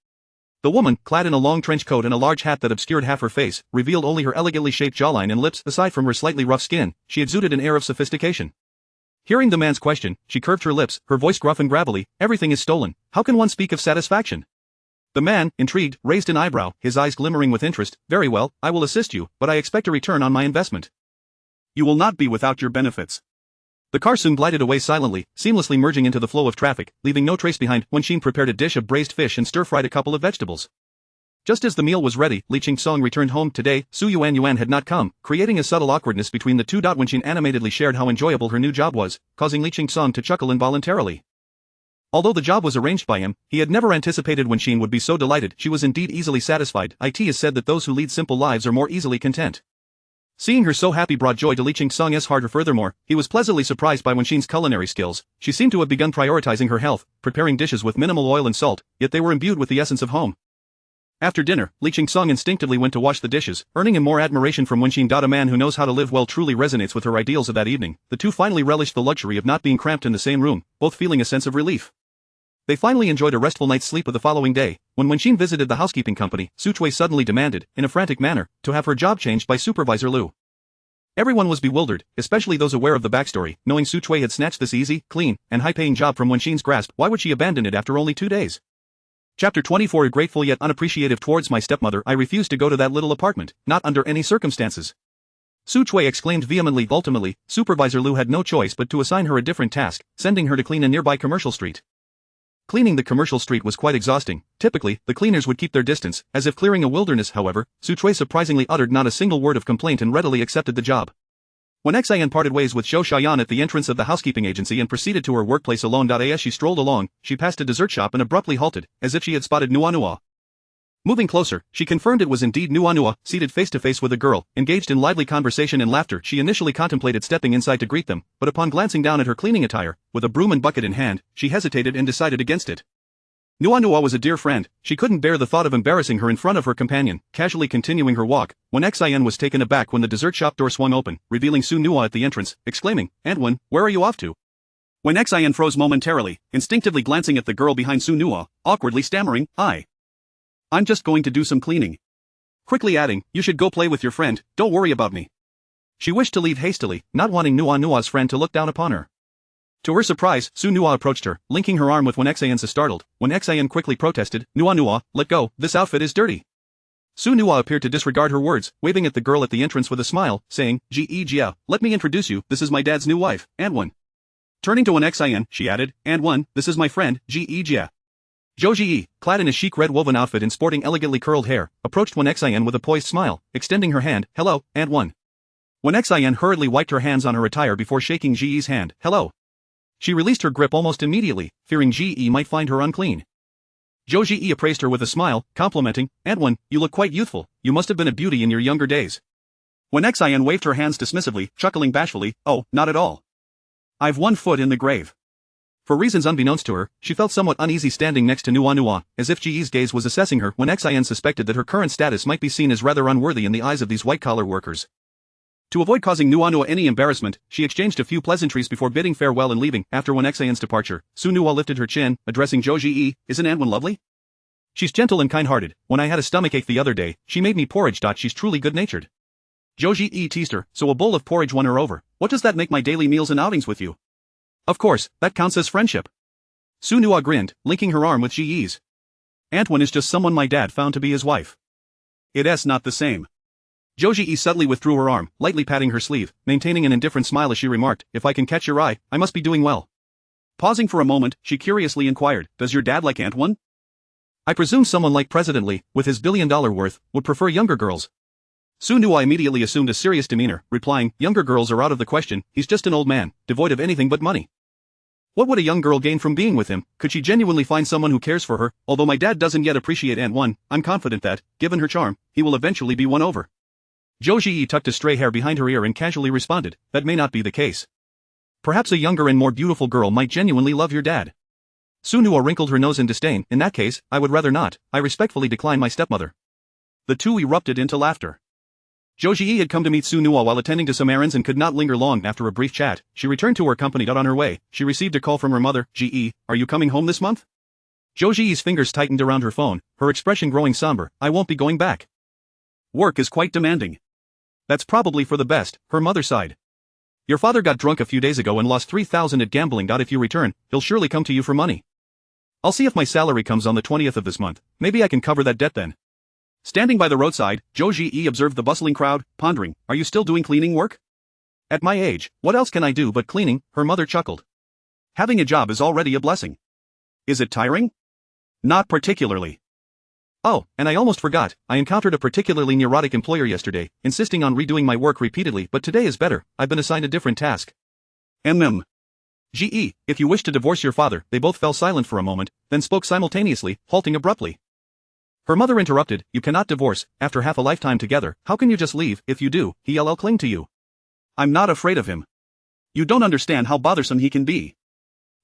The woman, clad in a long trench coat and a large hat that obscured half her face, revealed only her elegantly shaped jawline and lips. Aside from her slightly rough skin, she exuded an air of sophistication. Hearing the man's question, she curved her lips, her voice gruff and gravelly. Everything is stolen, how can one speak of satisfaction? The man, intrigued, raised an eyebrow, his eyes glimmering with interest. Very well, I will assist you, but I expect a return on my investment. You will not be without your benefits. The car soon glided away silently, seamlessly merging into the flow of traffic, leaving no trace behind. Wenxin prepared a dish of braised fish and stir-fried a couple of vegetables. Just as the meal was ready, Li Qingsong returned home. Today, Su Yuan had not come, creating a subtle awkwardness between the two. Wenxin animatedly shared how enjoyable her new job was, causing Li Qingsong to chuckle involuntarily. Although the job was arranged by him, he had never anticipated Wenxin would be so delighted. She was indeed easily satisfied. It is said that those who lead simple lives are more easily content. Seeing her so happy brought joy to Li Qingsong's heart. Furthermore, he was pleasantly surprised by Wenxin's culinary skills. She seemed to have begun prioritizing her health, preparing dishes with minimal oil and salt, yet they were imbued with the essence of home. After dinner, Li Qingsong instinctively went to wash the dishes, earning him more admiration from Wenxin. A man who knows how to live well truly resonates with her ideals of that evening. The two finally relished the luxury of not being cramped in the same room, both feeling a sense of relief. They finally enjoyed a restful night's sleep the following day, when Wenxin visited the housekeeping company, Suchui suddenly demanded, in a frantic manner, to have her job changed by Supervisor Liu. Everyone was bewildered, especially those aware of the backstory, knowing Suchui had snatched this easy, clean, and high-paying job from Wenxin's grasp. Why would she abandon it after only 2 days? Chapter 24. Grateful yet unappreciative towards my stepmother, I refused to go to that little apartment, not under any circumstances. Suchui exclaimed vehemently. Ultimately, Supervisor Liu had no choice but to assign her a different task, sending her to clean a nearby commercial street. Cleaning the commercial street was quite exhausting. Typically, the cleaners would keep their distance, as if clearing a wilderness. However, Suchui surprisingly uttered not a single word of complaint and readily accepted the job. When Xian parted ways with Zhou Xiaoyan at the entrance of the housekeeping agency and proceeded to her workplace alone. As she strolled along, she passed a dessert shop and abruptly halted, as if she had spotted Nua. Moving closer, she confirmed it was indeed Nua, seated face to face with a girl, engaged in lively conversation and laughter. She initially contemplated stepping inside to greet them, but upon glancing down at her cleaning attire, with a broom and bucket in hand, she hesitated and decided against it. Nua was a dear friend. She couldn't bear the thought of embarrassing her in front of her companion, casually continuing her walk, when Xian was taken aback when the dessert shop door swung open, revealing Su Nua at the entrance, exclaiming, "Aunt Wen, where are you off to?" When Xian froze momentarily, instinctively glancing at the girl behind Su Nua, awkwardly stammering, I'm just going to do some cleaning." Quickly adding, "You should go play with your friend, don't worry about me." She wished to leave hastily, not wanting Nua's friend to look down upon her. To her surprise, Su Nua approached her, linking her arm with Xian. Startled, Xian quickly protested, Nua, let go, this outfit is dirty." Su Nua appeared to disregard her words, waving at the girl at the entrance with a smile, saying, Jia, let me introduce you, this is my dad's new wife, Aunt Wen." Turning to Xian, she added, "Aunt Wen, this is my friend, Jia." Zhou Ji, clad in a chic red woven outfit and sporting elegantly curled hair, approached Xian with a poised smile, extending her hand, "Hello, Aunt Wen." Xian hurriedly wiped her hands on her attire before shaking Ji's hand, "Hello." She released her grip almost immediately, fearing Ji might find her unclean. Zhou Ji appraised her with a smile, complimenting, "Aunt Wen, you look quite youthful, you must have been a beauty in your younger days." Xian waved her hands dismissively, chuckling bashfully, "Oh, not at all. I've one foot in the grave." For reasons unbeknownst to her, she felt somewhat uneasy standing next to Nua, as if Ji's gaze was assessing her. Xian suspected that her current status might be seen as rather unworthy in the eyes of these white-collar workers. To avoid causing Nua any embarrassment, she exchanged a few pleasantries before bidding farewell and leaving. After Xian's departure, Su Nua lifted her chin, addressing Zhou Ji, "Isn't Aunt Wen lovely? She's gentle and kind-hearted. When I had a stomachache the other day, she made me porridge. She's truly good-natured." Zhou Ji teased her, "So a bowl of porridge won her over. What does that make my daily meals and outings with you?" "Of course, that counts as friendship." Su Nua grinned, linking her arm with Ji's. "Aunt Wen is just someone my dad found to be his wife. It's not the same." Zhou Ji subtly withdrew her arm, lightly patting her sleeve, maintaining an indifferent smile as she remarked, "If I can catch your eye, I must be doing well." Pausing for a moment, she curiously inquired, "Does your dad like Aunt Wen?" "I presume someone like President Li, with his $1 billion worth, would prefer younger girls." Su Nua immediately assumed a serious demeanor, replying, "Younger girls are out of the question, he's just an old man, devoid of anything but money. What would a young girl gain from being with him? Could she genuinely find someone who cares for her? Although my dad doesn't yet appreciate Aunt Wen, I'm confident that, given her charm, he will eventually be won over." Zhou Ji tucked a stray hair behind her ear and casually responded, "That may not be the case. Perhaps a younger and more beautiful girl might genuinely love your dad." Su Nua wrinkled her nose in disdain, "In that case, I would rather not. I respectfully decline my stepmother." The two erupted into laughter. Zhou Ji had come to meet Su Nua while attending to some errands and could not linger long. After a brief chat, she returned to her company. On her way, she received a call from her mother, "Ji, are you coming home this month?" Zhou Ji's fingers tightened around her phone, her expression growing somber, "I won't be going back. Work is quite demanding." "That's probably for the best," her mother sighed. "Your father got drunk a few days ago and lost 3,000 at gambling. If you return, he'll surely come to you for money. I'll see if my salary comes on the 20th of this month, maybe I can cover that debt then." Standing by the roadside, Zhou Ji observed the bustling crowd, pondering, "Are you still doing cleaning work?" "At my age, what else can I do but cleaning?" her mother chuckled. "Having a job is already a blessing." "Is it tiring?" "Not particularly." "Oh, and I almost forgot, I encountered a particularly neurotic employer yesterday, insisting on redoing my work repeatedly, but today is better, I've been assigned a different task." Ji, if you wish to divorce your father." They both fell silent for a moment, then spoke simultaneously, halting abruptly. Her mother interrupted, "You cannot divorce, after half a lifetime together, how can you just leave? If you do, he'll cling to you." "I'm not afraid of him. You don't understand how bothersome he can be.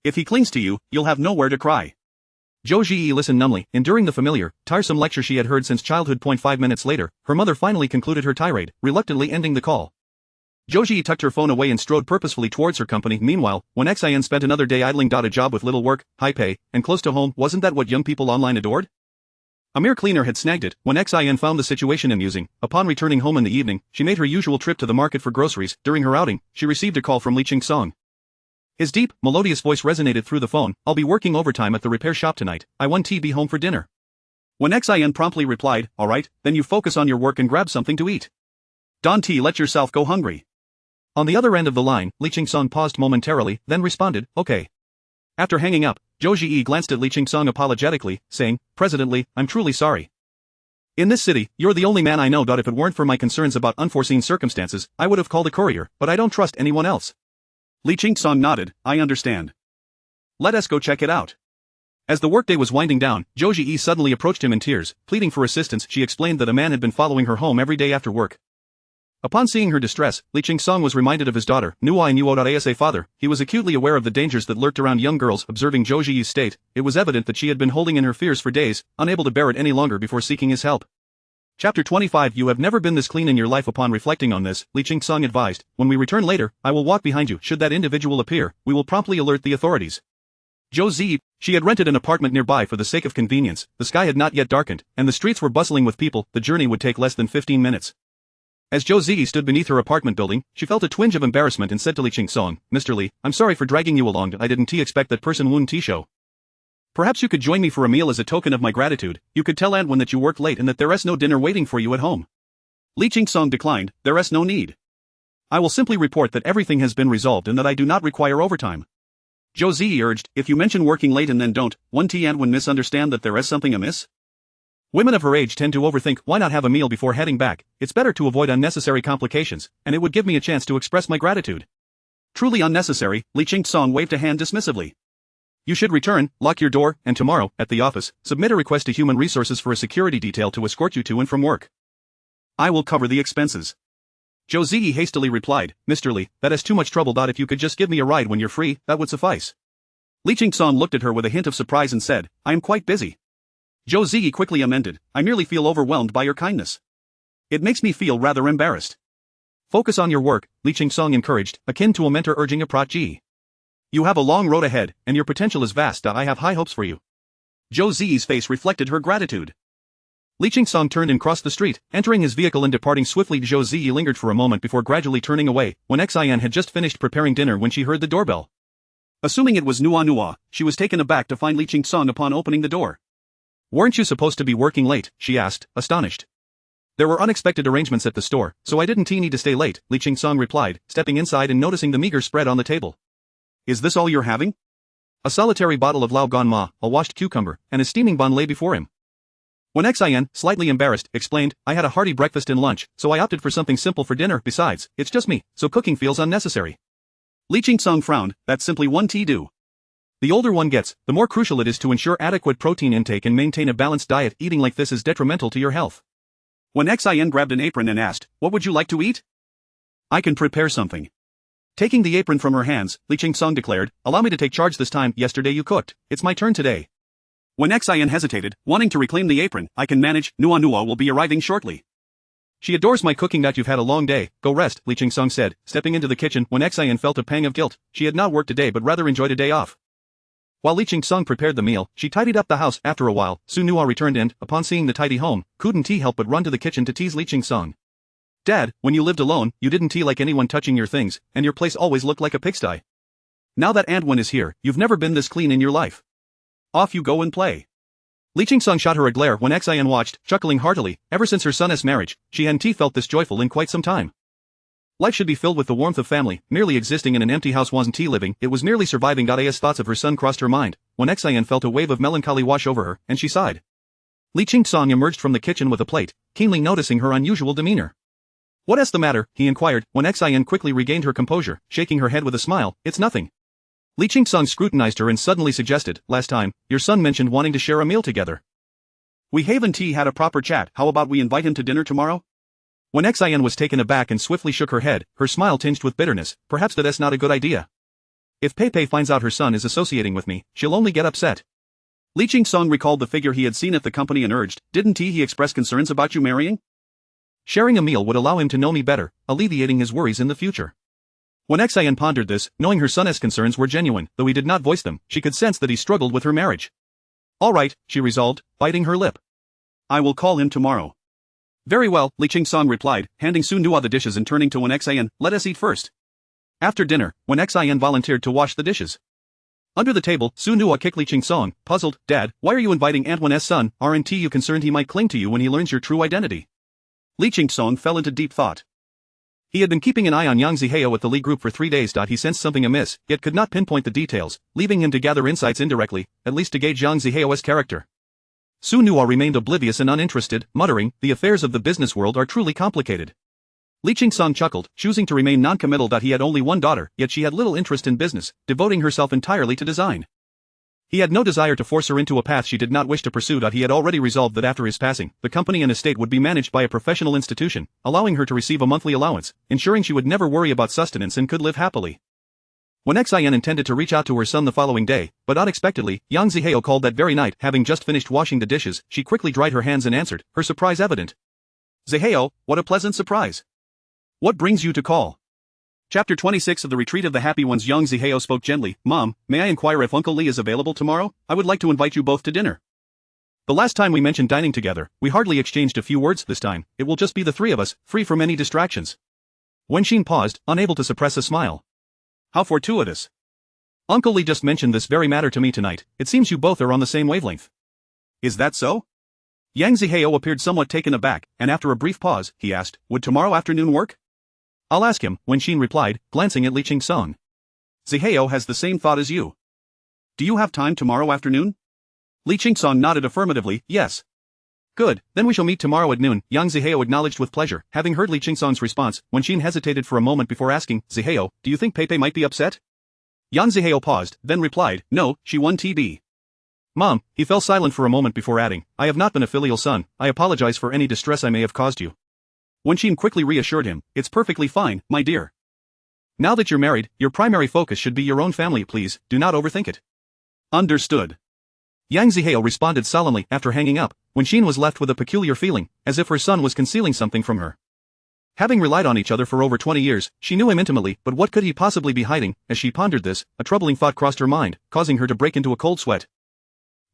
If he clings to you, you'll have nowhere to cry." Zhou Ji listened numbly, enduring the familiar, tiresome lecture she had heard since childhood. 5 minutes later, her mother finally concluded her tirade, reluctantly ending the call. Zhou Ji tucked her phone away and strode purposefully towards her company. Meanwhile, when Xian spent another day idling. A job with little work, high pay, and close to home, wasn't that what young people online adored? A mere cleaner had snagged it. When Xian found the situation amusing, upon returning home in the evening, she made her usual trip to the market for groceries. During her outing, she received a call from Li Qingsong. His deep, melodious voice resonated through the phone. I'll be working overtime at the repair shop tonight. I want to be home for dinner. When Xian promptly replied, alright, then you focus on your work and grab something to eat. Don't let yourself go hungry. On the other end of the line, Li Qingsong paused momentarily, then responded, okay. After hanging up, Zhou Ji glanced at Li Qingsong apologetically, saying, President Li, I'm truly sorry. In this city, you're the only man I know. If it weren't for my concerns about unforeseen circumstances, I would have called a courier, but I don't trust anyone else. Li Qingsong nodded, I understand. Let us go check it out. As the workday was winding down, Zhou Ji suddenly approached him in tears, pleading for assistance. She explained that a man had been following her home every day after work. Upon seeing her distress, Li Qingsong was reminded of his daughter, Nuo. Father. He was acutely aware of the dangers that lurked around young girls. Observing Zhou Ji's state, it was evident that she had been holding in her fears for days, unable to bear it any longer before seeking his help. Chapter 25. You have never been this clean in your life. Upon reflecting on this, Li Qingsong advised, when we return later, I will walk behind you. Should that individual appear, we will promptly alert the authorities. Zhou Zi, she had rented an apartment nearby for the sake of convenience. The sky had not yet darkened, and the streets were bustling with people. The journey would take less than 15 minutes. As Zhou Zi stood beneath her apartment building, she felt a twinge of embarrassment and said to Li Qingsong, Mr. Li, I'm sorry for dragging you along. I didn't expect that person wouldn't show. Perhaps you could join me for a meal as a token of my gratitude. You could tell Anwen that you worked late and that there is no dinner waiting for you at home. Li Qingsong declined, there is no need. I will simply report that everything has been resolved and that I do not require overtime. Zhou Zi urged, if you mention working late and then don't, won't Anwen misunderstand that there is something amiss? Women of her age tend to overthink. Why not have a meal before heading back? It's better to avoid unnecessary complications, and it would give me a chance to express my gratitude. Truly unnecessary, Li Qingsong waved a hand dismissively. You should return, lock your door, and tomorrow, at the office, submit a request to Human Resources for a security detail to escort you to and from work. I will cover the expenses. Zhou Zi hastily replied, Mr. Li, that is too much trouble. If you could just give me a ride when you're free, that would suffice. Li Qingsong looked at her with a hint of surprise and said, I am quite busy. Zhou Zi quickly amended, I merely feel overwhelmed by your kindness. It makes me feel rather embarrassed. Focus on your work, Li Qingsong encouraged, akin to a mentor urging a protege. You have a long road ahead, and your potential is vast. I have high hopes for you. Zhou Zi's face reflected her gratitude. Li Qingsong turned and crossed the street, entering his vehicle and departing swiftly. Zhou Zi lingered for a moment before gradually turning away. When Xian had just finished preparing dinner when she heard the doorbell. Assuming it was Nuo, she was taken aback to find Li Qingsong upon opening the door. Weren't you supposed to be working late? She asked, astonished. There were unexpected arrangements at the store, so I didn't need to stay late, Li Qingsong replied, stepping inside and noticing the meager spread on the table. Is this all you're having? A solitary bottle of Lao Gan Ma, a washed cucumber, and a steaming bun lay before him. When Xian, slightly embarrassed, explained, I had a hearty breakfast and lunch, so I opted for something simple for dinner. Besides, it's just me, so cooking feels unnecessary. Li Qingsong frowned, that's simply one do. The older one gets, the more crucial it is to ensure adequate protein intake and maintain a balanced diet. Eating like this is detrimental to your health. When Xian grabbed an apron and asked, what would you like to eat? I can prepare something. Taking the apron from her hands, Li Qingsong declared, allow me to take charge this time. Yesterday you cooked, it's my turn today. When Xian hesitated, wanting to reclaim the apron, I can manage, Nuo will be arriving shortly. She adores my cooking. You've had a long day, go rest, Li Qingsong said, stepping into the kitchen. When Xian felt a pang of guilt, she had not worked today but rather enjoyed a day off. While Li Qingsong prepared the meal, she tidied up the house. After a while, Su Nuo returned and, upon seeing the tidy home, couldn't help but run to the kitchen to tease Li Qingsong. Dad, when you lived alone, you didn't like anyone touching your things, and your place always looked like a pigsty. Now that Anwen is here, you've never been this clean in your life. Off you go and play. Li Qingsong shot her a glare when Xian watched, chuckling heartily. Ever since her son's marriage, she hadn't felt this joyful in quite some time. Life should be filled with the warmth of family. Merely existing in an empty house wasn't living, it was merely surviving. As thoughts of her son crossed her mind, when Xian felt a wave of melancholy wash over her, and she sighed. Li Qingsong emerged from the kitchen with a plate, keenly noticing her unusual demeanor. What is the matter? He inquired, when Xian quickly regained her composure, shaking her head with a smile. It's nothing. Li Qingsong scrutinized her and suddenly suggested, last time, your son mentioned wanting to share a meal together. We haven't had a proper chat. How about we invite him to dinner tomorrow? When Xian was taken aback and swiftly shook her head, her smile tinged with bitterness. Perhaps that's not a good idea. If Pei finds out her son is associating with me, she'll only get upset. Li Qingsong recalled the figure he had seen at the company and urged, didn't he express concerns about you marrying? Sharing a meal would allow him to know me better, alleviating his worries in the future. When Xian pondered this, knowing her son's concerns were genuine, though he did not voice them, she could sense that he struggled with her marriage. All right, she resolved, biting her lip. I will call him tomorrow. Very well, Li Qingsong replied, handing Su Nuo the dishes and turning to Wen Xian, let us eat first. After dinner, Wen Xian volunteered to wash the dishes. Under the table, Su Nuo kicked Li Qingsong, puzzled, Dad, why are you inviting Aunt Wen's son? Aren't you concerned he might cling to you when he learns your true identity? Li Qingsong fell into deep thought. He had been keeping an eye on Yang Zihao at the Li group for 3 days. He sensed something amiss, yet could not pinpoint the details, leaving him to gather insights indirectly, at least to gauge Yang Zihao's character. Su Nuo remained oblivious and uninterested, muttering, the affairs of the business world are truly complicated. Li Qingsong chuckled, choosing to remain non-committal. He had only one daughter, yet she had little interest in business, devoting herself entirely to design. He had no desire to force her into a path she did not wish to pursue. He had already resolved that after his passing, the company and estate would be managed by a professional institution, allowing her to receive a monthly allowance, ensuring she would never worry about sustenance and could live happily. When Xian intended to reach out to her son the following day, but unexpectedly, Yang Zihao called that very night. Having just finished washing the dishes, she quickly dried her hands and answered, her surprise evident. Zihao, what a pleasant surprise. What brings you to call? Chapter 26 of The Retreat of the Happy Ones. Yang Zihao spoke gently, Mom, may I inquire if Uncle Li is available tomorrow? I would like to invite you both to dinner. The last time we mentioned dining together, we hardly exchanged a few words. This time, it will just be the three of us, free from any distractions. Wenxin paused, unable to suppress a smile. How fortuitous. Uncle Li just mentioned this very matter to me tonight. It seems you both are on the same wavelength. Is that so? Yang Zihao appeared somewhat taken aback, and after a brief pause, he asked, would tomorrow afternoon work? I'll ask him, Wenxin replied, glancing at Li Qingsong. Zihao has the same thought as you. Do you have time tomorrow afternoon? Li Qingsong nodded affirmatively, yes. Good, then we shall meet tomorrow at noon, Yang Zihao acknowledged with pleasure. Having heard Li Qingsong's response, Wenxin hesitated for a moment before asking, Zihao, do you think Peipei might be upset? Yang Zihao paused, then replied, no, she won TB. Mom, he fell silent for a moment before adding, I have not been a filial son, I apologize for any distress I may have caused you. Wenxin quickly reassured him, it's perfectly fine, my dear. Now that you're married, your primary focus should be your own family. Please, do not overthink it. Understood. Yang Zihao responded solemnly. After hanging up, Wenxin was left with a peculiar feeling, as if her son was concealing something from her. Having relied on each other for over 20 years, she knew him intimately, but what could he possibly be hiding? As she pondered this, a troubling thought crossed her mind, causing her to break into a cold sweat.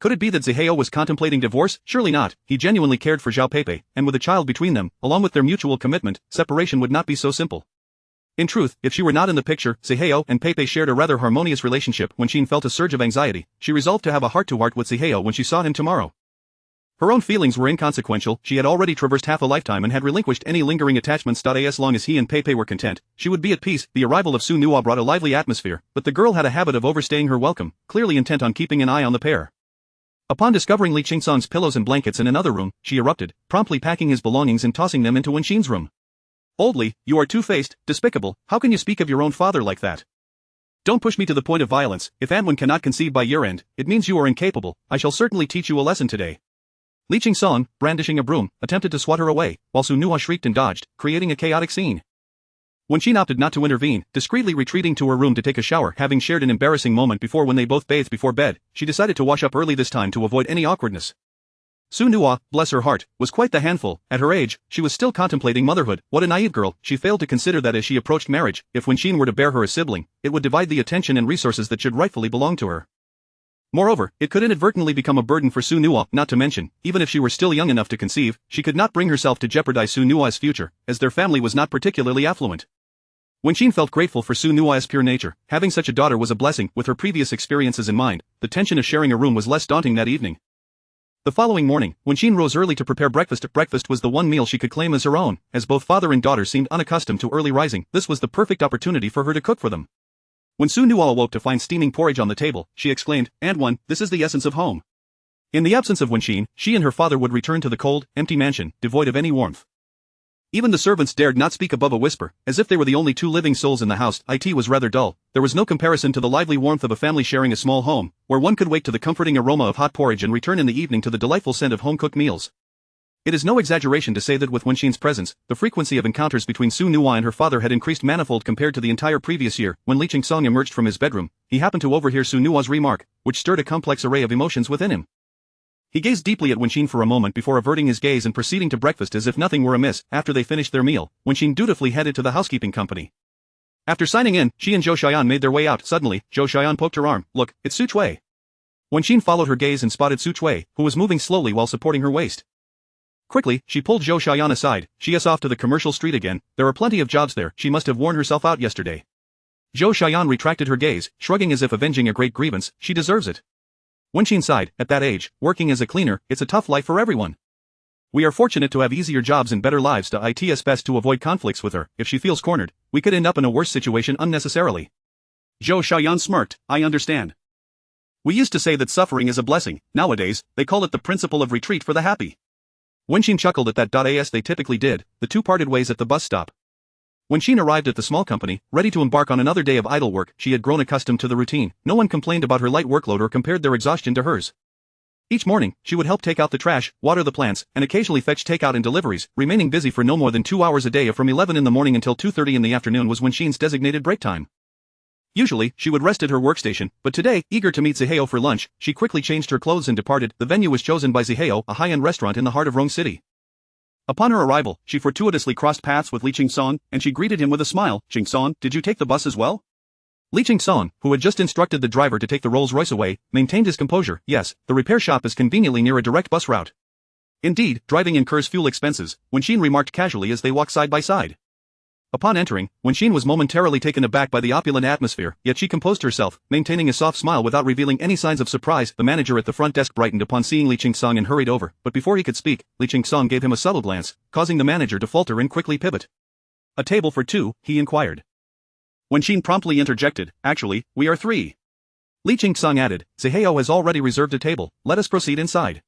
Could it be that Zihao was contemplating divorce? Surely not. He genuinely cared for Zhao Peipei, and with a child between them, along with their mutual commitment, separation would not be so simple. In truth, if she were not in the picture, Zihao and Peipei shared a rather harmonious relationship. Wenxin felt a surge of anxiety. She resolved to have a heart-to-heart with Zihao when she saw him tomorrow. Her own feelings were inconsequential. She had already traversed half a lifetime and had relinquished any lingering attachments. As long as he and Peipei were content, she would be at peace. The arrival of Su Nuo brought a lively atmosphere, but the girl had a habit of overstaying her welcome, clearly intent on keeping an eye on the pair. Upon discovering Li Qingsong's pillows and blankets in another room, she erupted, promptly packing his belongings and tossing them into Wenxin's room. Old Li, you are two-faced, despicable. How can you speak of your own father like that? Don't push me to the point of violence. If Anwen cannot conceive by year end, it means you are incapable. I shall certainly teach you a lesson today. Li Qingsong, brandishing a broom, attempted to swat her away, while Su Nuo shrieked and dodged, creating a chaotic scene. Wenxin opted not to intervene, discreetly retreating to her room to take a shower. Having shared an embarrassing moment before when they both bathed before bed, she decided to wash up early this time to avoid any awkwardness. Su Nuo, bless her heart, was quite the handful. At her age, she was still contemplating motherhood. What a naive girl. She failed to consider that as she approached marriage, if Wenxin were to bear her a sibling, it would divide the attention and resources that should rightfully belong to her. Moreover, it could inadvertently become a burden for Su Nuo. Not to mention, even if she were still young enough to conceive, she could not bring herself to jeopardize Su Nuo's future, as their family was not particularly affluent. Wenxin felt grateful for Su Nuo's pure nature. Having such a daughter was a blessing. With her previous experiences in mind, the tension of sharing a room was less daunting that evening. The following morning, Wenxin rose early to prepare breakfast. Breakfast was the one meal she could claim as her own, as both father and daughter seemed unaccustomed to early rising. This was the perfect opportunity for her to cook for them. When Su Nuo awoke to find steaming porridge on the table, she exclaimed, Anwen, this is the essence of home. In the absence of Wenxin, she and her father would return to the cold, empty mansion, devoid of any warmth. Even the servants dared not speak above a whisper, as if they were the only two living souls in the house. It was rather dull. There was no comparison to the lively warmth of a family sharing a small home, where one could wake to the comforting aroma of hot porridge and return in the evening to the delightful scent of home-cooked meals. It is no exaggeration to say that with Wenxin's presence, the frequency of encounters between Su Nuo and her father had increased manifold compared to the entire previous year. When Li Qingsong emerged from his bedroom, he happened to overhear Su Nuo's remark, which stirred a complex array of emotions within him. He gazed deeply at Wenxin for a moment before averting his gaze and proceeding to breakfast as if nothing were amiss. After they finished their meal, Wenxin dutifully headed to the housekeeping company. After signing in, she and Zhou Xian made their way out. Suddenly, Zhou Xian poked her arm. Look, it's Su Chui. Wenxin followed her gaze and spotted Su Chui, who was moving slowly while supporting her waist. Quickly, she pulled Zhou Xian aside. She is off to the commercial street again. There are plenty of jobs there. She must have worn herself out yesterday. Zhou Xian retracted her gaze, shrugging as if avenging a great grievance. She deserves it. Wenxin sighed. At that age, working as a cleaner, it's a tough life for everyone. We are fortunate to have easier jobs and better lives. It's best to avoid conflicts with her. If she feels cornered, we could end up in a worse situation unnecessarily. Zhou Xian smirked. I understand. We used to say that suffering is a blessing. Nowadays, they call it the principle of retreat for the happy. Wenxin chuckled at that. As they typically did, the two parted ways at the bus stop. Wenxin arrived at the small company, ready to embark on another day of idle work. She had grown accustomed to the routine. No one complained about her light workload or compared their exhaustion to hers. Each morning, she would help take out the trash, water the plants, and occasionally fetch takeout and deliveries, remaining busy for no more than 2 hours a day. From 11 in the morning until 2:30 in the afternoon was Wenxin's designated break time. Usually, she would rest at her workstation, but today, eager to meet Zihao for lunch, she quickly changed her clothes and departed. The venue was chosen by Zihao, a high-end restaurant in the heart of Rong City. Upon her arrival, she fortuitously crossed paths with Li Qingsong, and she greeted him with a smile. Qingsong, did you take the bus as well? Li Qingsong, who had just instructed the driver to take the Rolls-Royce away, maintained his composure. Yes, the repair shop is conveniently near a direct bus route. Indeed, driving incurs fuel expenses, Wenxin remarked casually as they walked side by side. Upon entering, Wenxin was momentarily taken aback by the opulent atmosphere, yet she composed herself, maintaining a soft smile without revealing any signs of surprise. The manager at the front desk brightened upon seeing Li Qingsong and hurried over, but before he could speak, Li Qingsong gave him a subtle glance, causing the manager to falter and quickly pivot. A table for two, he inquired. Wenxin promptly interjected, actually, we are three. Li Qingsong added, Zihao has already reserved a table, let us proceed inside.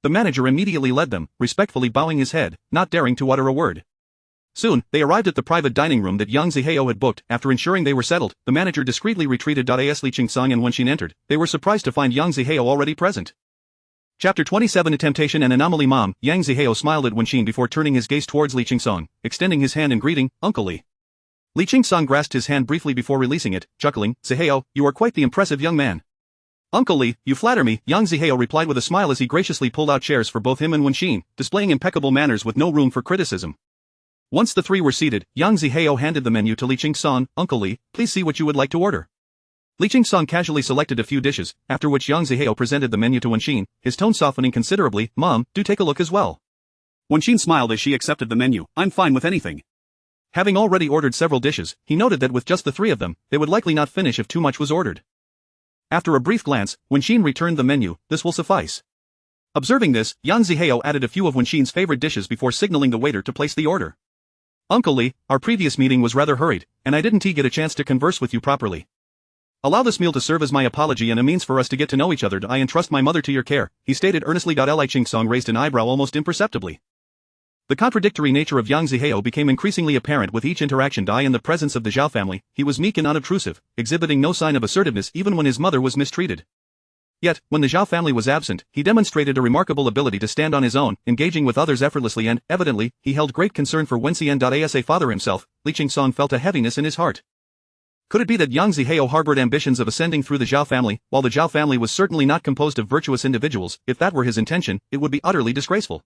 The manager immediately led them, respectfully bowing his head, not daring to utter a word. Soon, they arrived at the private dining room that young Zihao had booked. After ensuring they were settled, the manager discreetly retreated. As Li Qingsong and Wenxin entered, they were surprised to find young Zihao already present. Chapter 27 A Temptation and Anomaly. Mom, Yang Zihao smiled at Wenxin before turning his gaze towards Li Qingsong, extending his hand in greeting, Uncle Li. Li Qingsong grasped his hand briefly before releasing it, chuckling, Zihao, you are quite the impressive young man. Uncle Li, you flatter me, Yang Zihao replied with a smile as he graciously pulled out chairs for both him and Wenxin, displaying impeccable manners with no room for criticism. Once the three were seated, Yang Zihao handed the menu to Li Qingsong. Uncle Li, please see what you would like to order. Li Qingsong casually selected a few dishes, after which Yang Zihao presented the menu to Wenxin, his tone softening considerably. Mom, do take a look as well. Wenxin smiled as she accepted the menu. I'm fine with anything. Having already ordered several dishes, he noted that with just the three of them, they would likely not finish if too much was ordered. After a brief glance, Wenxin returned the menu. This will suffice. Observing this, Yang Zihao added a few of Wenxin's favorite dishes before signaling the waiter to place the order. Uncle Li, our previous meeting was rather hurried, and I didn't get a chance to converse with you properly. Allow this meal to serve as my apology and a means for us to get to know each other. I entrust my mother to your care, he stated earnestly. Li Qingsong raised an eyebrow almost imperceptibly. The contradictory nature of Yang Zihao became increasingly apparent with each interaction. In the presence of the Zhao family, he was meek and unobtrusive, exhibiting no sign of assertiveness even when his mother was mistreated. Yet, when the Zhao family was absent, he demonstrated a remarkable ability to stand on his own, engaging with others effortlessly and, evidently, he held great concern for Wenxian. As a father himself, Li Qingsong felt a heaviness in his heart. Could it be that Yang Zihao harbored ambitions of ascending through the Zhao family? While the Zhao family was certainly not composed of virtuous individuals, if that were his intention, it would be utterly disgraceful.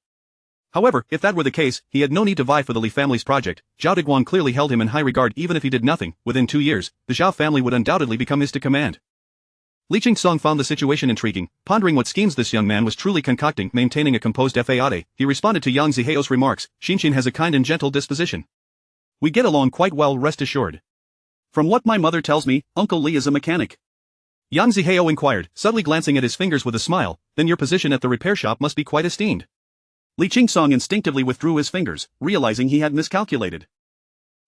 However, if that were the case, he had no need to vie for the Li family's project. Zhao Diguang clearly held him in high regard. Even if he did nothing, within 2 years, the Zhao family would undoubtedly become his to command. Li Qingsong found the situation intriguing, pondering what schemes this young man was truly concocting. Maintaining a composed faade, he responded to Yang Zihao's remarks, Xinshin has a kind and gentle disposition. We get along quite well, rest assured. From what my mother tells me, Uncle Li is a mechanic. Yang Zihao inquired, subtly glancing at his fingers with a smile, then your position at the repair shop must be quite esteemed. Li Qingsong instinctively withdrew his fingers, realizing he had miscalculated.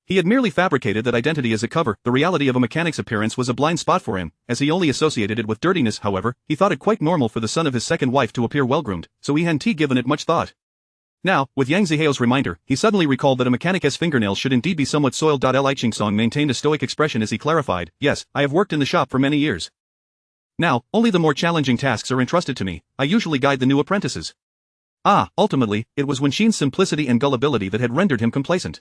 He had merely fabricated that identity as a cover. The reality of a mechanic's appearance was a blind spot for him, as he only associated it with dirtiness. However, he thought it quite normal for the son of his second wife to appear well-groomed, so he hadn't given it much thought. Now, with Yang Zihao's reminder, he suddenly recalled that a mechanic's fingernails should indeed be somewhat soiled. Li Qingsong maintained a stoic expression as he clarified, yes, I have worked in the shop for many years. Now, only the more challenging tasks are entrusted to me. I usually guide the new apprentices. Ultimately, it was Wenxin's simplicity and gullibility that had rendered him complacent.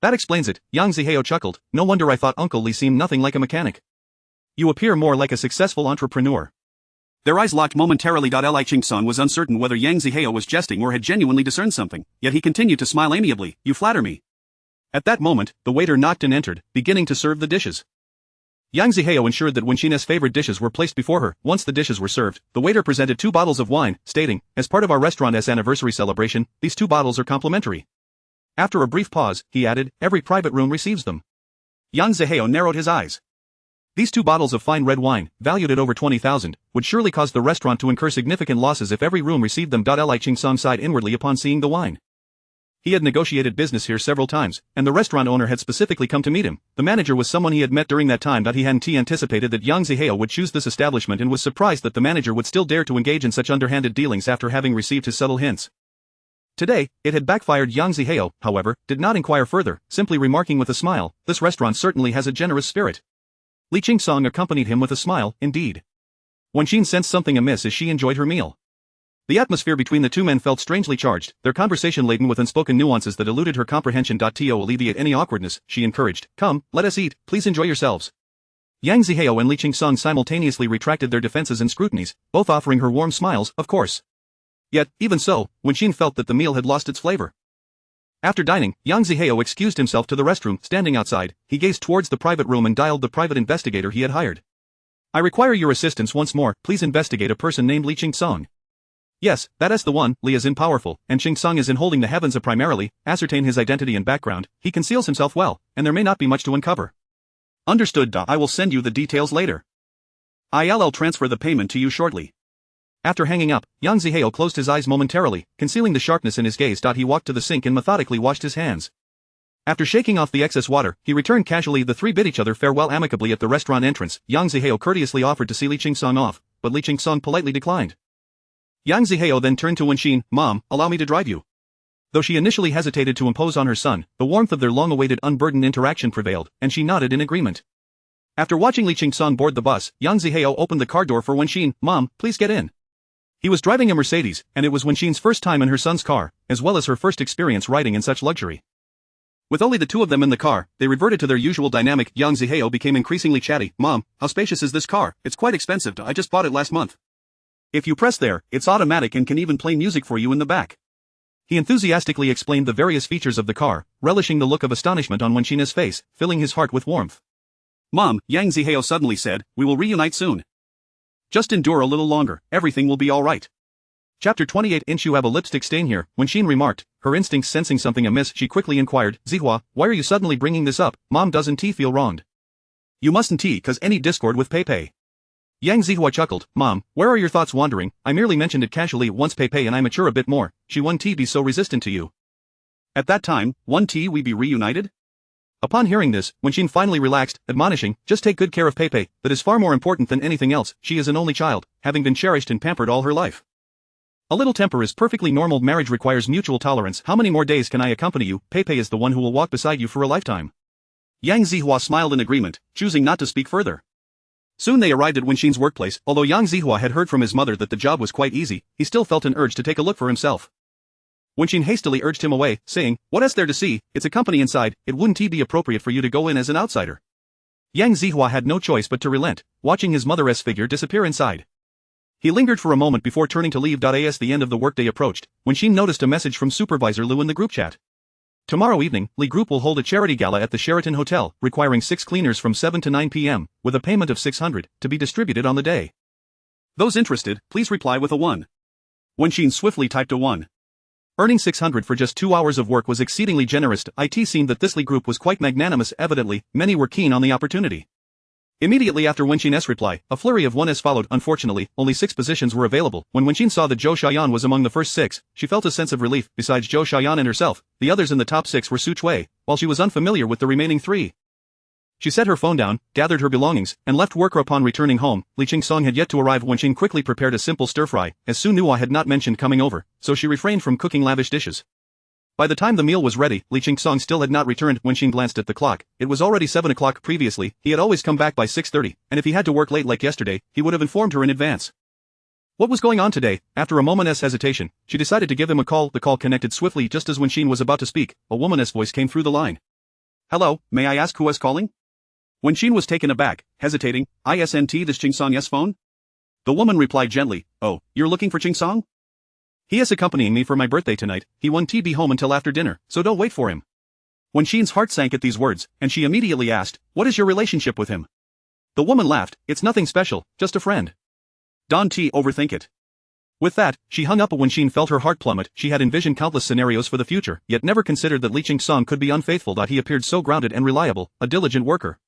That explains it, Yang Zihao chuckled, no wonder I thought Uncle Li seemed nothing like a mechanic. You appear more like a successful entrepreneur. Their eyes locked momentarily. Li Ching-song was uncertain whether Yang Zihao was jesting or had genuinely discerned something, yet he continued to smile amiably. You flatter me. At that moment, the waiter knocked and entered, beginning to serve the dishes. Yang Zihao ensured that Wenqin's favorite dishes were placed before her. Once the dishes were served, the waiter presented 2 bottles of wine, stating, as part of our restaurant's anniversary celebration, these 2 bottles are complimentary. After a brief pause, he added, every private room receives them. Yang Zihao narrowed his eyes. These 2 bottles of fine red wine, valued at over 20,000, would surely cause the restaurant to incur significant losses if every room received them. Li Ching-song sighed inwardly upon seeing the wine. He had negotiated business here several times, and the restaurant owner had specifically come to meet him. The manager was someone he had met during that time. He hadn't anticipated that Yang Zihao would choose this establishment and was surprised that the manager would still dare to engage in such underhanded dealings after having received his subtle hints. Today, it had backfired. Yang Zihao, however, did not inquire further, simply remarking with a smile, this restaurant certainly has a generous spirit. Li Ching-song accompanied him with a smile, indeed. Wenqin sensed something amiss as she enjoyed her meal. The atmosphere between the 2 men felt strangely charged, their conversation laden with unspoken nuances that eluded her comprehension. To alleviate any awkwardness, she encouraged, come, let us eat, please enjoy yourselves. Yang Zihao and Li Ching-song simultaneously retracted their defenses and scrutinies, both offering her warm smiles, of course. Yet, even so, Wenqin felt that the meal had lost its flavor. After dining, Yang Zihao excused himself to the restroom. Standing outside, he gazed towards the private room and dialed the private investigator he had hired. I require your assistance once more, please investigate a person named Li Ching-song. Yes, that is the one. Li is in powerful, and Ching-song is in holding the heavens. Primarily, ascertain his identity and background. He conceals himself well, and there may not be much to uncover. Understood. I will send you the details later. I'll transfer the payment to you shortly. After hanging up, Yang Zihao closed his eyes momentarily, concealing the sharpness in his gaze. He walked to the sink and methodically washed his hands. After shaking off the excess water, he returned casually. The 3 bid each other farewell amicably at the restaurant entrance. Yang Zihao courteously offered to see Li Ching-song off, but Li Ching-song politely declined. Yang Zihao then turned to Wenqin, Mom, allow me to drive you. Though she initially hesitated to impose on her son, the warmth of their long-awaited unburdened interaction prevailed, and she nodded in agreement. After watching Li Ching-song board the bus, Yang Zihao opened the car door for Wenqin, Mom, please get in. He was driving a Mercedes, and it was Wenqin's first time in her son's car, as well as her first experience riding in such luxury. With only the 2 of them in the car, they reverted to their usual dynamic. Yang Zihao became increasingly chatty. Mom, how spacious is this car? It's quite expensive. I just bought it last month. If you press there, it's automatic and can even play music for you in the back. He enthusiastically explained the various features of the car, relishing the look of astonishment on Wenqin's face, filling his heart with warmth. Mom, Yang Zihao suddenly said, we will reunite soon. Just endure a little longer, everything will be alright. Chapter 28. You have a lipstick stain here, Wenqin remarked, her instincts sensing something amiss. She quickly inquired, Zihua, why are you suddenly bringing this up? Mom, doesn't T feel wronged? You mustn't T cause any discord with Pei. Yang Zihua chuckled, Mom, where are your thoughts wandering? I merely mentioned it casually once. Pei and I mature a bit more, she won't be so resistant to you. At that time, won't we be reunited? Upon hearing this, Wenqin finally relaxed, admonishing, just take good care of Pei, that is far more important than anything else. She is an only child, having been cherished and pampered all her life. A little temper is perfectly normal. Marriage requires mutual tolerance. How many more days can I accompany you? Pei is the one who will walk beside you for a lifetime. Yang Zihua smiled in agreement, choosing not to speak further. Soon they arrived at Wenqin's workplace. Although Yang Zihua had heard from his mother that the job was quite easy, he still felt an urge to take a look for himself. Wenqin hastily urged him away, saying, what is there to see? It's a company inside, it wouldn't be appropriate for you to go in as an outsider. Yang Zihua had no choice but to relent, watching his mother's figure disappear inside. He lingered for a moment before turning to leave. As the end of the workday approached, Wenqin noticed a message from Supervisor Liu in the group chat. Tomorrow evening, Li Group will hold a charity gala at the Sheraton Hotel, requiring 6 cleaners from 7 to 9 p.m., with a payment of 600, to be distributed on the day. Those interested, please reply with a 1. Wenqin swiftly typed a 1. Earning 600 for just 2 hours of work was exceedingly generous. It seemed that this Li Group was quite magnanimous. Evidently, many were keen on the opportunity. Immediately after Wenqin's reply, a flurry of 1s followed. Unfortunately, only 6 positions were available. When Wenqin saw that Zhou Xiaoyan was among the first 6, she felt a sense of relief. Besides Zhou Xiaoyan and herself, the others in the top 6 were Su Chui, while she was unfamiliar with the remaining 3. She set her phone down, gathered her belongings, and left work. Upon returning home, Li Ching-song had yet to arrive. Wenqin quickly prepared a simple stir-fry, as Su Nuo had not mentioned coming over, so she refrained from cooking lavish dishes. By the time the meal was ready, Li Ching-song still had not returned. Wenqin glanced at the clock. It was already 7 o'clock. Previously, he had always come back by 6:30, and if he had to work late like yesterday, he would have informed her in advance. What was going on today? After a moment's hesitation, she decided to give him a call. The call connected swiftly. Just as Wenqin was about to speak, a woman's voice came through the line. Hello, may I ask who is calling? Wenqin was taken aback, hesitating. Isn't this Ching-song's phone? The woman replied gently, "Oh, you're looking for Ching Song? He is accompanying me for my birthday tonight, he won't be home until after dinner, so don't wait for him." Wen Xin's heart sank at these words, and she immediately asked, "What is your relationship with him?" The woman laughed, "It's nothing special, just a friend. Don't overthink it." With that, she hung up. When Xin felt her heart plummet. She had envisioned countless scenarios for the future, yet never considered that Li Ching Song could be unfaithful. He appeared so grounded and reliable, a diligent worker.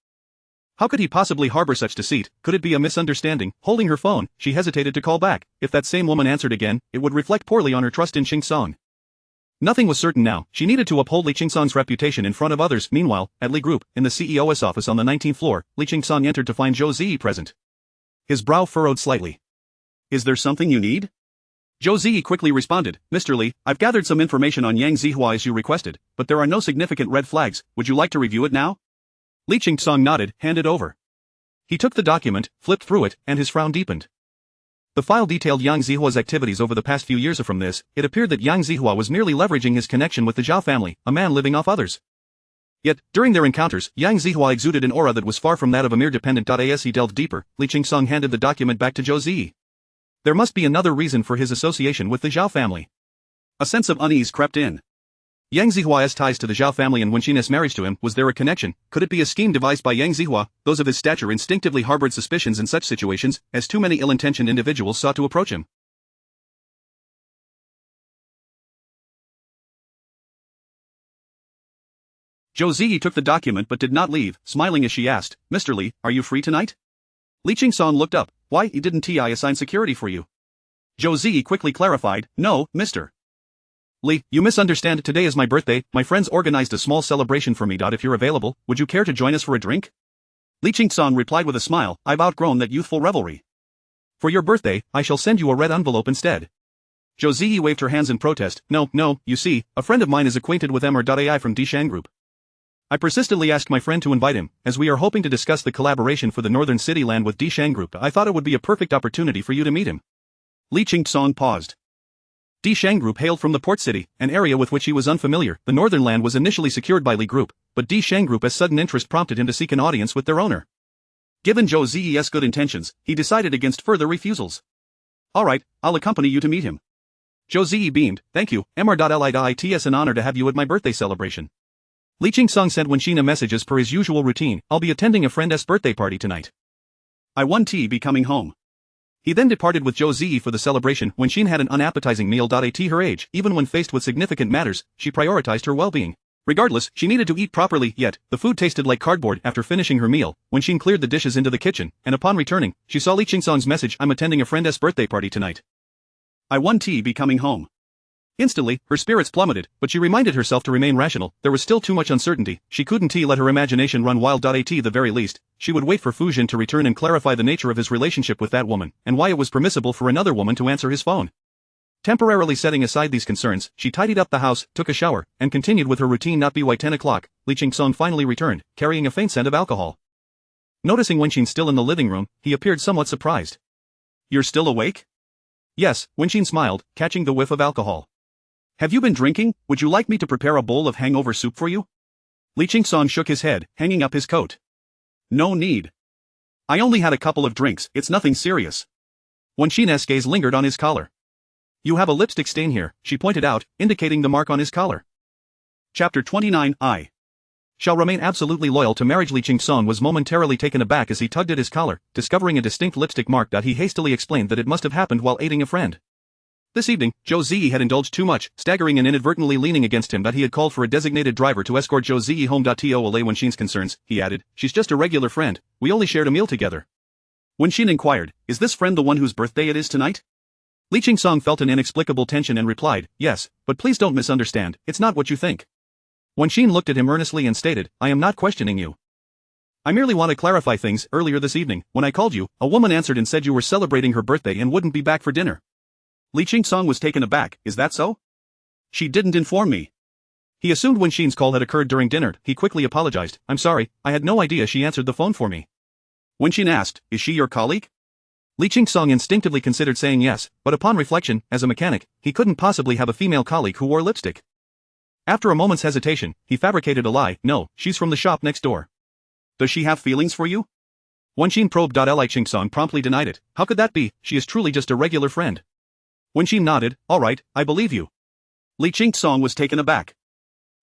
How could he possibly harbor such deceit? Could it be a misunderstanding? Holding her phone, she hesitated to call back. If that same woman answered again, it would reflect poorly on her trust in Ching Song. Nothing was certain now. She needed to uphold Li Ching Song's reputation in front of others. Meanwhile, at Li Group, in the CEO's office on the 19th floor, Li Ching Song entered to find Zhou Ziyi present. His brow furrowed slightly. "Is there something you need?" Zhou Ziyi quickly responded, "Mr. Li, I've gathered some information on Yang Zihua as you requested, but there are no significant red flags. Would you like to review it now?" Li Ching Song nodded, handed over. He took the document, flipped through it, and his frown deepened. The file detailed Yang Zihua's activities over the past few years. From this, it appeared that Yang Zihua was merely leveraging his connection with the Zhao family, a man living off others. Yet, during their encounters, Yang Zihua exuded an aura that was far from that of a mere dependent. As he delved deeper, Li Ching Song handed the document back to Zhou Ziyi. There must be another reason for his association with the Zhao family. A sense of unease crept in. Yang Zihua's ties to the Zhao family and Wen Xin's marriage to him, was there a connection? Could it be a scheme devised by Yang Zihua? Those of his stature instinctively harbored suspicions in such situations, as too many ill-intentioned individuals sought to approach him. Zhou Ziyi took the document but did not leave, smiling as she asked, "Mr. Li, are you free tonight?" Li Ching Song looked up. "Why, didn't I assign security for you?" Zhou Ziyi quickly clarified, "No, Mr. Li, you misunderstand. Today is my birthday. My friends organized a small celebration for me. If you're available, would you care to join us for a drink?" Li Ching Song replied with a smile, "I've outgrown that youthful revelry. For your birthday, I shall send you a red envelope instead." Zhou Ziyi waved her hands in protest. No, you see, a friend of mine is acquainted with MR.AI from Dishan Group. I persistently asked my friend to invite him, as we are hoping to discuss the collaboration for the Northern City Land with Dishan Group. I thought it would be a perfect opportunity for you to meet him. Li Ching Song paused. Dishan Group hailed from the port city, an area with which he was unfamiliar. The northern land was initially secured by Li Group, but Dishan Group's sudden interest prompted him to seek an audience with their owner. Given Zhou Ziyi's good intentions, he decided against further refusals. "Alright, I'll accompany you to meet him." Zhou Ziyi beamed, "Thank you, Mr. It's an honor to have you at my birthday celebration." Li Ching Song sent Wen Xin a message as per his usual routine, "I'll be attending a friend's birthday party tonight. I won't be coming home." He then departed with Zhou Ziyi for the celebration. Wen Xin had an unappetizing meal. At her age, even when faced with significant matters, she prioritized her well-being. Regardless, she needed to eat properly, yet, the food tasted like cardboard. After finishing her meal, Wen Xin cleared the dishes into the kitchen, and upon returning, she saw Li Ching Song's message, "I'm attending a friend's birthday party tonight. I won't be coming home." Instantly, her spirits plummeted, but she reminded herself to remain rational. There was still too much uncertainty. She couldn't let her imagination run wild. At the very least, she would wait for Fu Jin to return and clarify the nature of his relationship with that woman, and why it was permissible for another woman to answer his phone. Temporarily setting aside these concerns, she tidied up the house, took a shower, and continued with her routine. By 10 o'clock, Li Ching Song finally returned, carrying a faint scent of alcohol. Noticing Wen Xin still in the living room, he appeared somewhat surprised. "You're still awake?" "Yes," Wen Xin smiled, catching the whiff of alcohol. "Have you been drinking? Would you like me to prepare a bowl of hangover soup for you?" Li Ching Song shook his head, hanging up his coat. "No need. I only had a couple of drinks, it's nothing serious." Wen Xin's gaze lingered on his collar. "You have a lipstick stain here," she pointed out, indicating the mark on his collar. Chapter 29. I shall remain absolutely loyal to marriage. Li Ching Song was momentarily taken aback as he tugged at his collar, discovering a distinct lipstick mark. He hastily explained that it must have happened while aiding a friend. This evening, Zhou Ziyi had indulged too much, staggering and inadvertently leaning against him. He had called for a designated driver to escort Zhou Ziyi home. To allay Wen Xin's concerns, he added, "She's just a regular friend, we only shared a meal together." Wen Xin inquired, "Is this friend the one whose birthday it is tonight?" Li Ching Song felt an inexplicable tension and replied, "Yes, but please don't misunderstand, it's not what you think." Wen Xin looked at him earnestly and stated, "I am not questioning you. I merely want to clarify things. Earlier this evening, when I called you, a woman answered and said you were celebrating her birthday and wouldn't be back for dinner." Li Ching Song was taken aback. "Is that so?" "She didn't inform me." He assumed Wen Xin's call had occurred during dinner. He quickly apologized. "I'm sorry, I had no idea she answered the phone for me." Wen Xin asked, "Is she your colleague?" Li Ching Song instinctively considered saying yes, but upon reflection, as a mechanic, he couldn't possibly have a female colleague who wore lipstick. After a moment's hesitation, he fabricated a lie. "No, she's from the shop next door." "Does she have feelings for you?" Wenxin probed. Li Qingsong promptly denied it. How could that be? She is truly just a regular friend. Wenxin nodded. All right, I believe you. Li Qingsong was taken aback.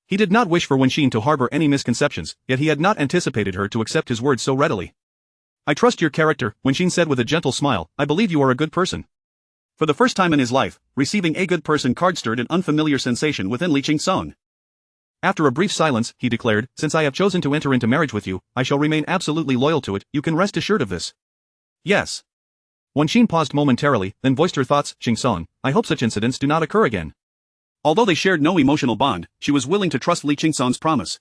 He did not wish for Wenxin to harbor any misconceptions, yet he had not anticipated her to accept his words so readily. I trust your character, Wenxin said with a gentle smile. I believe you are a good person. For the first time in his life, receiving a good person card stirred an unfamiliar sensation within Li Qingsong. After a brief silence, he declared, since I have chosen to enter into marriage with you, I shall remain absolutely loyal to it, you can rest assured of this. Yes. Wenxin paused momentarily, then voiced her thoughts. Qingsong, I hope such incidents do not occur again. Although they shared no emotional bond, she was willing to trust Li Qingsong's promise.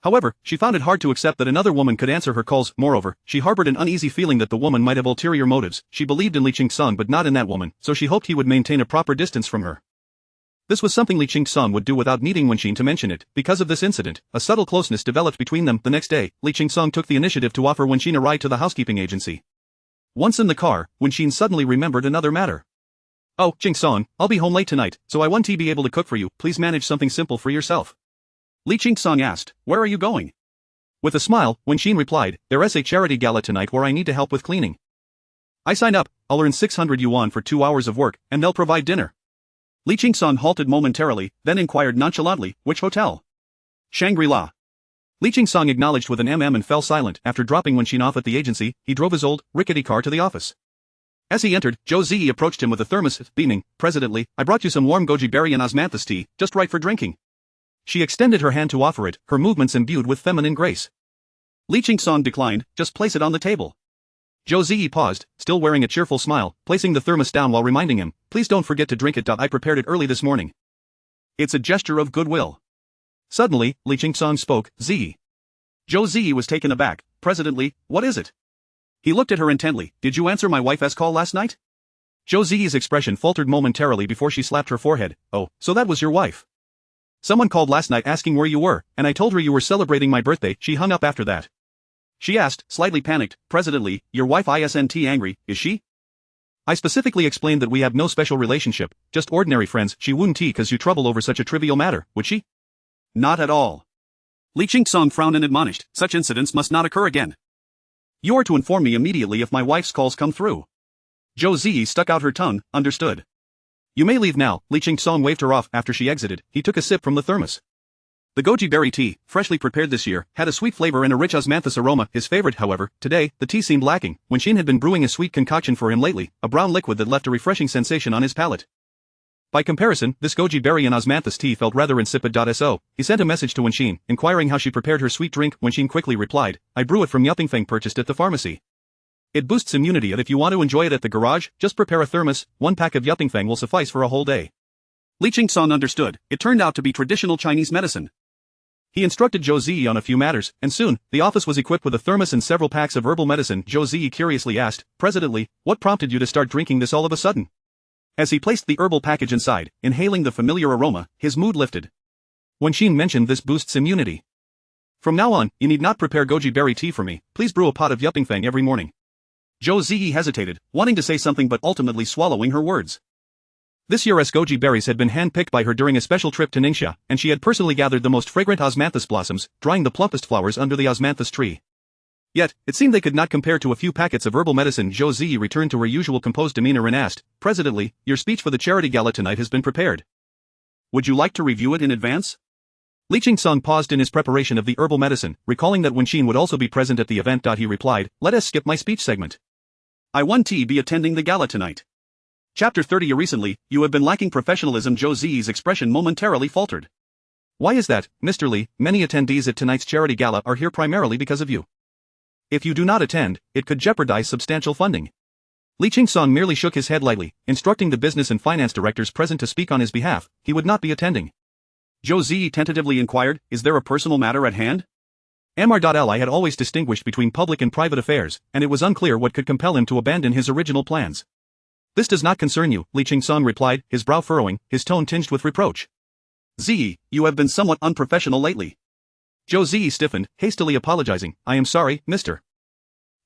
However, she found it hard to accept that another woman could answer her calls. Moreover, she harbored an uneasy feeling that the woman might have ulterior motives. She believed in Li Qingsong but not in that woman, so she hoped he would maintain a proper distance from her. This was something Li Qingsong would do without needing Wenxin to mention it. Because of this incident, a subtle closeness developed between them. The next day, Li Qingsong took the initiative to offer Wenxin a ride to the housekeeping agency. Once in the car, Wenxin suddenly remembered another matter. Oh, Qingsong, I'll be home late tonight, so I won't be able to cook for you. Please manage something simple for yourself. Li Qingsong asked, where are you going? With a smile, Wenxin replied, there is a charity gala tonight where I need to help with cleaning. I sign up, I'll earn 600 yuan for 2 hours of work, and they'll provide dinner. Li Qingsong halted momentarily, then inquired nonchalantly, which hotel? Shangri-La. Li Qingsong acknowledged with an and fell silent. After dropping Wenxin off at the agency, he drove his old, rickety car to the office. As he entered, Zhou Ziyi approached him with a thermos, beaming, President Li, I brought you some warm goji berry and osmanthus tea, just right for drinking. She extended her hand to offer it, her movements imbued with feminine grace. Li Qingsong declined, just place it on the table. Zhou Ziyi paused, still wearing a cheerful smile, placing the thermos down while reminding him, please don't forget to drink it. I prepared it early this morning. It's a gesture of goodwill. Suddenly, Li Qingsong spoke, Ziyi. Zhou Ziyi was taken aback, President Li, what is it? He looked at her intently, did you answer my wife's call last night? Zhou Ziyi's expression faltered momentarily before she slapped her forehead, oh, so that was your wife. Someone called last night asking where you were, and I told her you were celebrating my birthday. She hung up after that. She asked, slightly panicked, President Li, your wife isn't angry, is she? I specifically explained that we have no special relationship, just ordinary friends. She wouldn't cause you trouble over such a trivial matter, would she? Not at all. Li Qingsong frowned and admonished, such incidents must not occur again. You are to inform me immediately if my wife's calls come through. Zhou Ziyi stuck out her tongue, understood. You may leave now. Li Qingsong waved her off. After she exited, he took a sip from the thermos. The goji berry tea, freshly prepared this year, had a sweet flavor and a rich osmanthus aroma, his favorite. However, today, the tea seemed lacking. Wenxin had been brewing a sweet concoction for him lately, a brown liquid that left a refreshing sensation on his palate. By comparison, this goji berry and osmanthus tea felt rather insipid. So, he sent a message to Wenxin, inquiring how she prepared her sweet drink. Wenxin quickly replied, I brew it from Yuppingfeng purchased at the pharmacy. It boosts immunity, and if you want to enjoy it at the garage, just prepare a thermos. 1 pack of Yuppingfeng will suffice for a whole day. Li Qingsong understood. It turned out to be traditional Chinese medicine. He instructed Zhou Ziyi on a few matters, and soon, the office was equipped with a thermos and several packs of herbal medicine. Zhou Ziyi curiously asked, President Li, what prompted you to start drinking this all of a sudden? As he placed the herbal package inside, inhaling the familiar aroma, his mood lifted. Wenxin mentioned this boosts immunity. From now on, you need not prepare goji berry tea for me, please brew a pot of Yuppingfeng every morning. Zhou Ziyi hesitated, wanting to say something but ultimately swallowing her words. This year's goji berries had been hand-picked by her during a special trip to Ningxia, and she had personally gathered the most fragrant osmanthus blossoms, drying the plumpest flowers under the osmanthus tree. Yet, it seemed they could not compare to a few packets of herbal medicine. Zhou Ziyi returned to her usual composed demeanor and asked, President Li, your speech for the charity gala tonight has been prepared. Would you like to review it in advance? Li Qingsong paused in his preparation of the herbal medicine, recalling that Wenxin would also be present at the event. He replied, let us skip my speech segment. I won't be attending the gala tonight. Chapter 30. Recently, you have been lacking professionalism. Zhou Ziyi's expression momentarily faltered. Why is that, Mr. Li? Many attendees at tonight's charity gala are here primarily because of you. If you do not attend, it could jeopardize substantial funding. Li Qingsong merely shook his head lightly, instructing the business and finance directors present to speak on his behalf. He would not be attending. Zhou Ziyi tentatively inquired, is there a personal matter at hand? Li had always distinguished between public and private affairs, and it was unclear what could compel him to abandon his original plans. This does not concern you, Li Qingsong replied, his brow furrowing, his tone tinged with reproach. Ziyi, you have been somewhat unprofessional lately. Zhou Ziyi stiffened, hastily apologizing, I am sorry, Mr.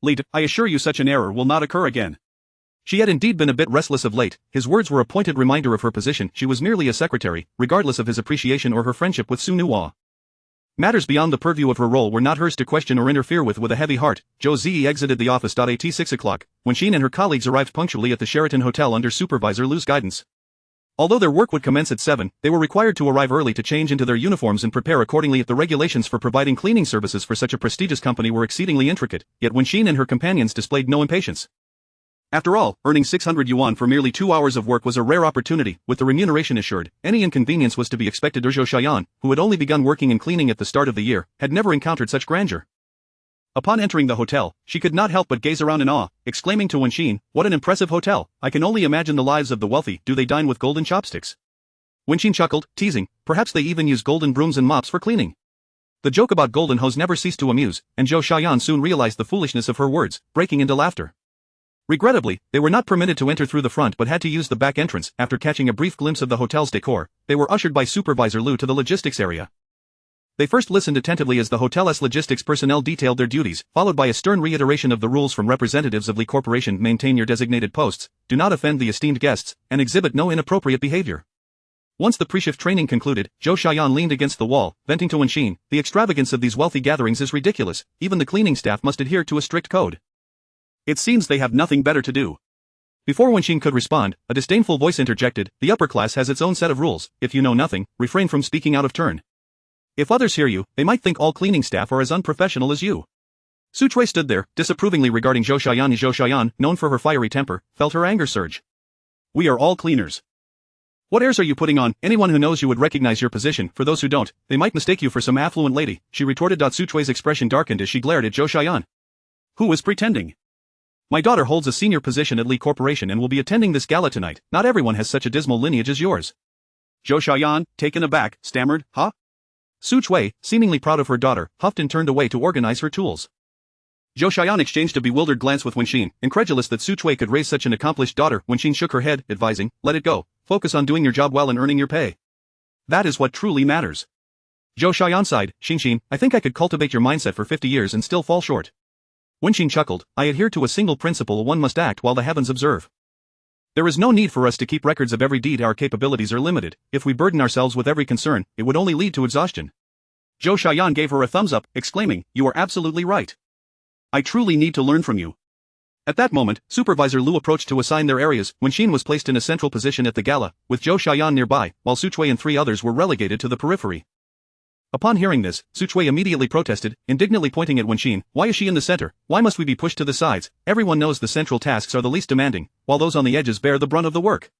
Li, I assure you such an error will not occur again. She had indeed been a bit restless of late. His words were a pointed reminder of her position. She was merely a secretary, regardless of his appreciation or her friendship with Su Nuhua. Matters beyond the purview of her role were not hers to question or interfere with a heavy heart. Zhou Ziyi exited the office at 6 o'clock, when Xin and her colleagues arrived punctually at the Sheraton Hotel under Supervisor Lu's guidance. Although their work would commence at 7, they were required to arrive early to change into their uniforms and prepare accordingly. The regulations for providing cleaning services for such a prestigious company were exceedingly intricate, yet when Xin and her companions displayed no impatience. After all, earning 600 yuan for merely 2 hours of work was a rare opportunity. With the remuneration assured, any inconvenience was to be expected. Zhou Xiaoyan, who had only begun working in cleaning at the start of the year, had never encountered such grandeur. Upon entering the hotel, she could not help but gaze around in awe, exclaiming to Wenxin, "What an impressive hotel! I can only imagine the lives of the wealthy. Do they dine with golden chopsticks?" Wenxin chuckled, teasing, "Perhaps they even use golden brooms and mops for cleaning." The joke about golden hose never ceased to amuse, and Zhou Xiaoyan soon realized the foolishness of her words, breaking into laughter. Regrettably, they were not permitted to enter through the front but had to use the back entrance. After catching a brief glimpse of the hotel's decor, they were ushered by Supervisor Lu to the logistics area. They first listened attentively as the hotel's logistics personnel detailed their duties, followed by a stern reiteration of the rules from representatives of Li Corporation: maintain your designated posts, do not offend the esteemed guests, and exhibit no inappropriate behavior. Once the pre-shift training concluded, Zhou Xiaoyan leaned against the wall, venting to Wenxin, "The extravagance of these wealthy gatherings is ridiculous. Even the cleaning staff must adhere to a strict code. It seems they have nothing better to do." Before Wenxin could respond, a disdainful voice interjected, "The upper class has its own set of rules. If you know nothing, refrain from speaking out of turn. If others hear you, they might think all cleaning staff are as unprofessional as you." Su Chui stood there, disapprovingly regarding Zhou Xiaoyan. Zhou Xiaoyan, known for her fiery temper, felt her anger surge. "We are all cleaners. What airs are you putting on? Anyone who knows you would recognize your position. For those who don't, they might mistake you for some affluent lady," she retorted. Su Chui's expression darkened as she glared at Zhou Xiaoyan. "Who is pretending? My daughter holds a senior position at Li Corporation and will be attending this gala tonight. Not everyone has such a dismal lineage as yours." Zhou Xiaoyan, taken aback, stammered, "Huh?" Su Chui, seemingly proud of her daughter, huffed and turned away to organize her tools. Zhou Xiaoyan exchanged a bewildered glance with Wenxin, incredulous that Su Chui could raise such an accomplished daughter. Wenxin shook her head, advising, "Let it go. Focus on doing your job well and earning your pay. That is what truly matters." Zhou Xiaoyan sighed, "Xinxin, I think I could cultivate your mindset for 50 years and still fall short." Wenxin chuckled, "I adhere to a single principle: one must act while the heavens observe. There is no need for us to keep records of every deed. Our capabilities are limited. If we burden ourselves with every concern, it would only lead to exhaustion." Zhou Xiaoyan gave her a thumbs up, exclaiming, "You are absolutely right. I truly need to learn from you." At that moment, Supervisor Lu approached to assign their areas. Wenxin was placed in a central position at the gala, with Zhou Xiaoyan nearby, while Su Chui and 3 others were relegated to the periphery. Upon hearing this, Su Chui immediately protested, indignantly pointing at Wenxin, "Why is she in the center? Why must we be pushed to the sides? Everyone knows the central tasks are the least demanding, while those on the edges bear the brunt of the work."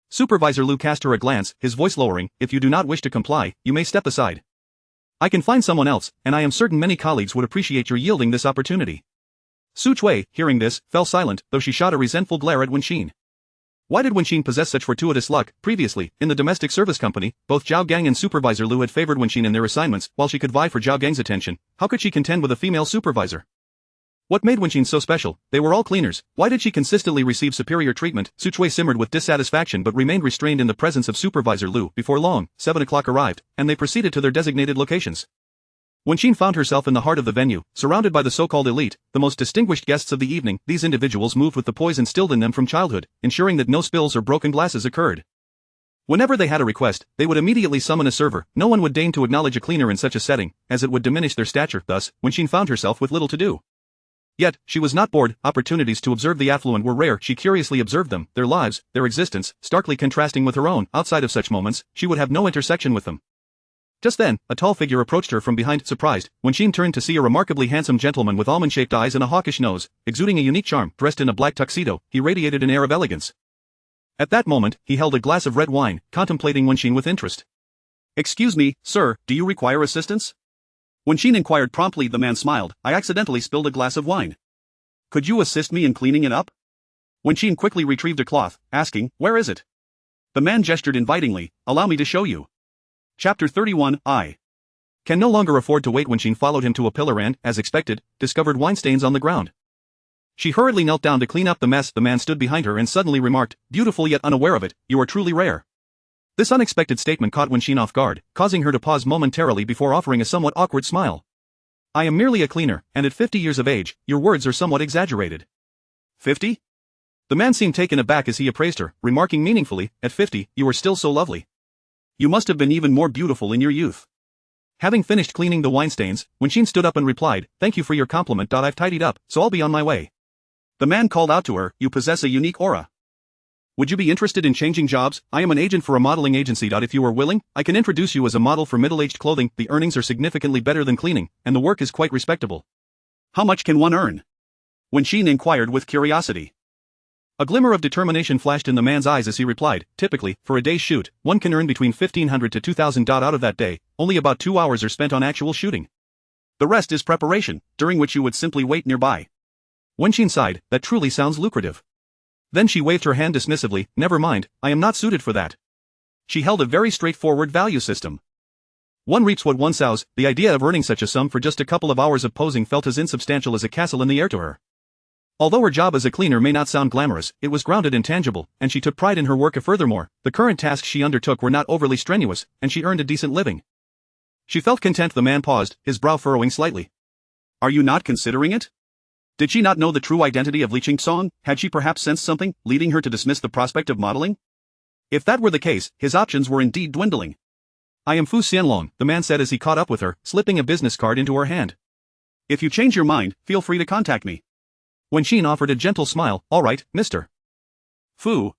Supervisor Lu cast her a glance, his voice lowering, "If you do not wish to comply, you may step aside. I can find someone else, and I am certain many colleagues would appreciate your yielding this opportunity." Su Chui, hearing this, fell silent, though she shot a resentful glare at Wenxin. Why did Wenxin possess such fortuitous luck? Previously, in the domestic service company, both Zhao Gang and Supervisor Lu had favored Wenxin in their assignments. While she could vie for Zhao Gang's attention, how could she contend with a female supervisor? What made Wenxin so special? They were all cleaners. Why did she consistently receive superior treatment? Su Chui simmered with dissatisfaction but remained restrained in the presence of Supervisor Lu. Before long, 7 o'clock arrived, and they proceeded to their designated locations. Wenxin found herself in the heart of the venue, surrounded by the so-called elite, the most distinguished guests of the evening. These individuals moved with the poise instilled in them from childhood, ensuring that no spills or broken glasses occurred. Whenever they had a request, they would immediately summon a server. No one would deign to acknowledge a cleaner in such a setting, as it would diminish their stature. Thus, Wenxin found herself with little to do. Yet, she was not bored. Opportunities to observe the affluent were rare. She curiously observed them, their lives, their existence, starkly contrasting with her own. Outside of such moments, she would have no intersection with them. Just then, a tall figure approached her from behind. Surprised, Wenxin turned to see a remarkably handsome gentleman with almond-shaped eyes and a hawkish nose, exuding a unique charm. Dressed in a black tuxedo, he radiated an air of elegance. At that moment, he held a glass of red wine, contemplating Wenxin with interest. "Excuse me, sir, do you require assistance?" Wenxin inquired promptly. The man smiled, "I accidentally spilled a glass of wine. Could you assist me in cleaning it up?" Wenxin quickly retrieved a cloth, asking, "Where is it?" The man gestured invitingly, "Allow me to show you." Chapter 31, I can no longer afford to wait. Wenxin followed him to a pillar and, as expected, discovered wine stains on the ground. She hurriedly knelt down to clean up the mess. The man stood behind her and suddenly remarked, "Beautiful yet unaware of it, you are truly rare." This unexpected statement caught Wenxin off guard, causing her to pause momentarily before offering a somewhat awkward smile. "I am merely a cleaner, and at 50 years of age, your words are somewhat exaggerated." 50? The man seemed taken aback as he appraised her, remarking meaningfully, "At 50, you are still so lovely. You must have been even more beautiful in your youth." Having finished cleaning the wine stains, Wenxin stood up and replied, "Thank you for your compliment. I've tidied up, so I'll be on my way." The man called out to her, "You possess a unique aura. Would you be interested in changing jobs? I am an agent for a modeling agency. If you are willing, I can introduce you as a model for middle-aged clothing. The earnings are significantly better than cleaning, and the work is quite respectable." "How much can one earn?" Wenxin inquired with curiosity. A glimmer of determination flashed in the man's eyes as he replied, "Typically, for a day's shoot, one can earn between 1,500 to 2,000. Out of that day, only about 2 hours are spent on actual shooting. The rest is preparation, during which you would simply wait nearby." Wenxin sighed. "That truly sounds lucrative." Then she waved her hand dismissively, "Never mind, I am not suited for that." She held a very straightforward value system. One reaps what one sows. The idea of earning such a sum for just a couple of hours of posing felt as insubstantial as a castle in the air to her. Although her job as a cleaner may not sound glamorous, it was grounded and tangible, and she took pride in her work. Furthermore, the current tasks she undertook were not overly strenuous, and she earned a decent living. She felt content. The man paused, his brow furrowing slightly. "Are you not considering it?" Did she not know the true identity of Li Qingsong? Had she perhaps sensed something, leading her to dismiss the prospect of modeling? If that were the case, his options were indeed dwindling. "I am Fu Xianlong," the man said as he caught up with her, slipping a business card into her hand. "If you change your mind, feel free to contact me." Wenxin offered a gentle smile. "All right, Mr. Fu."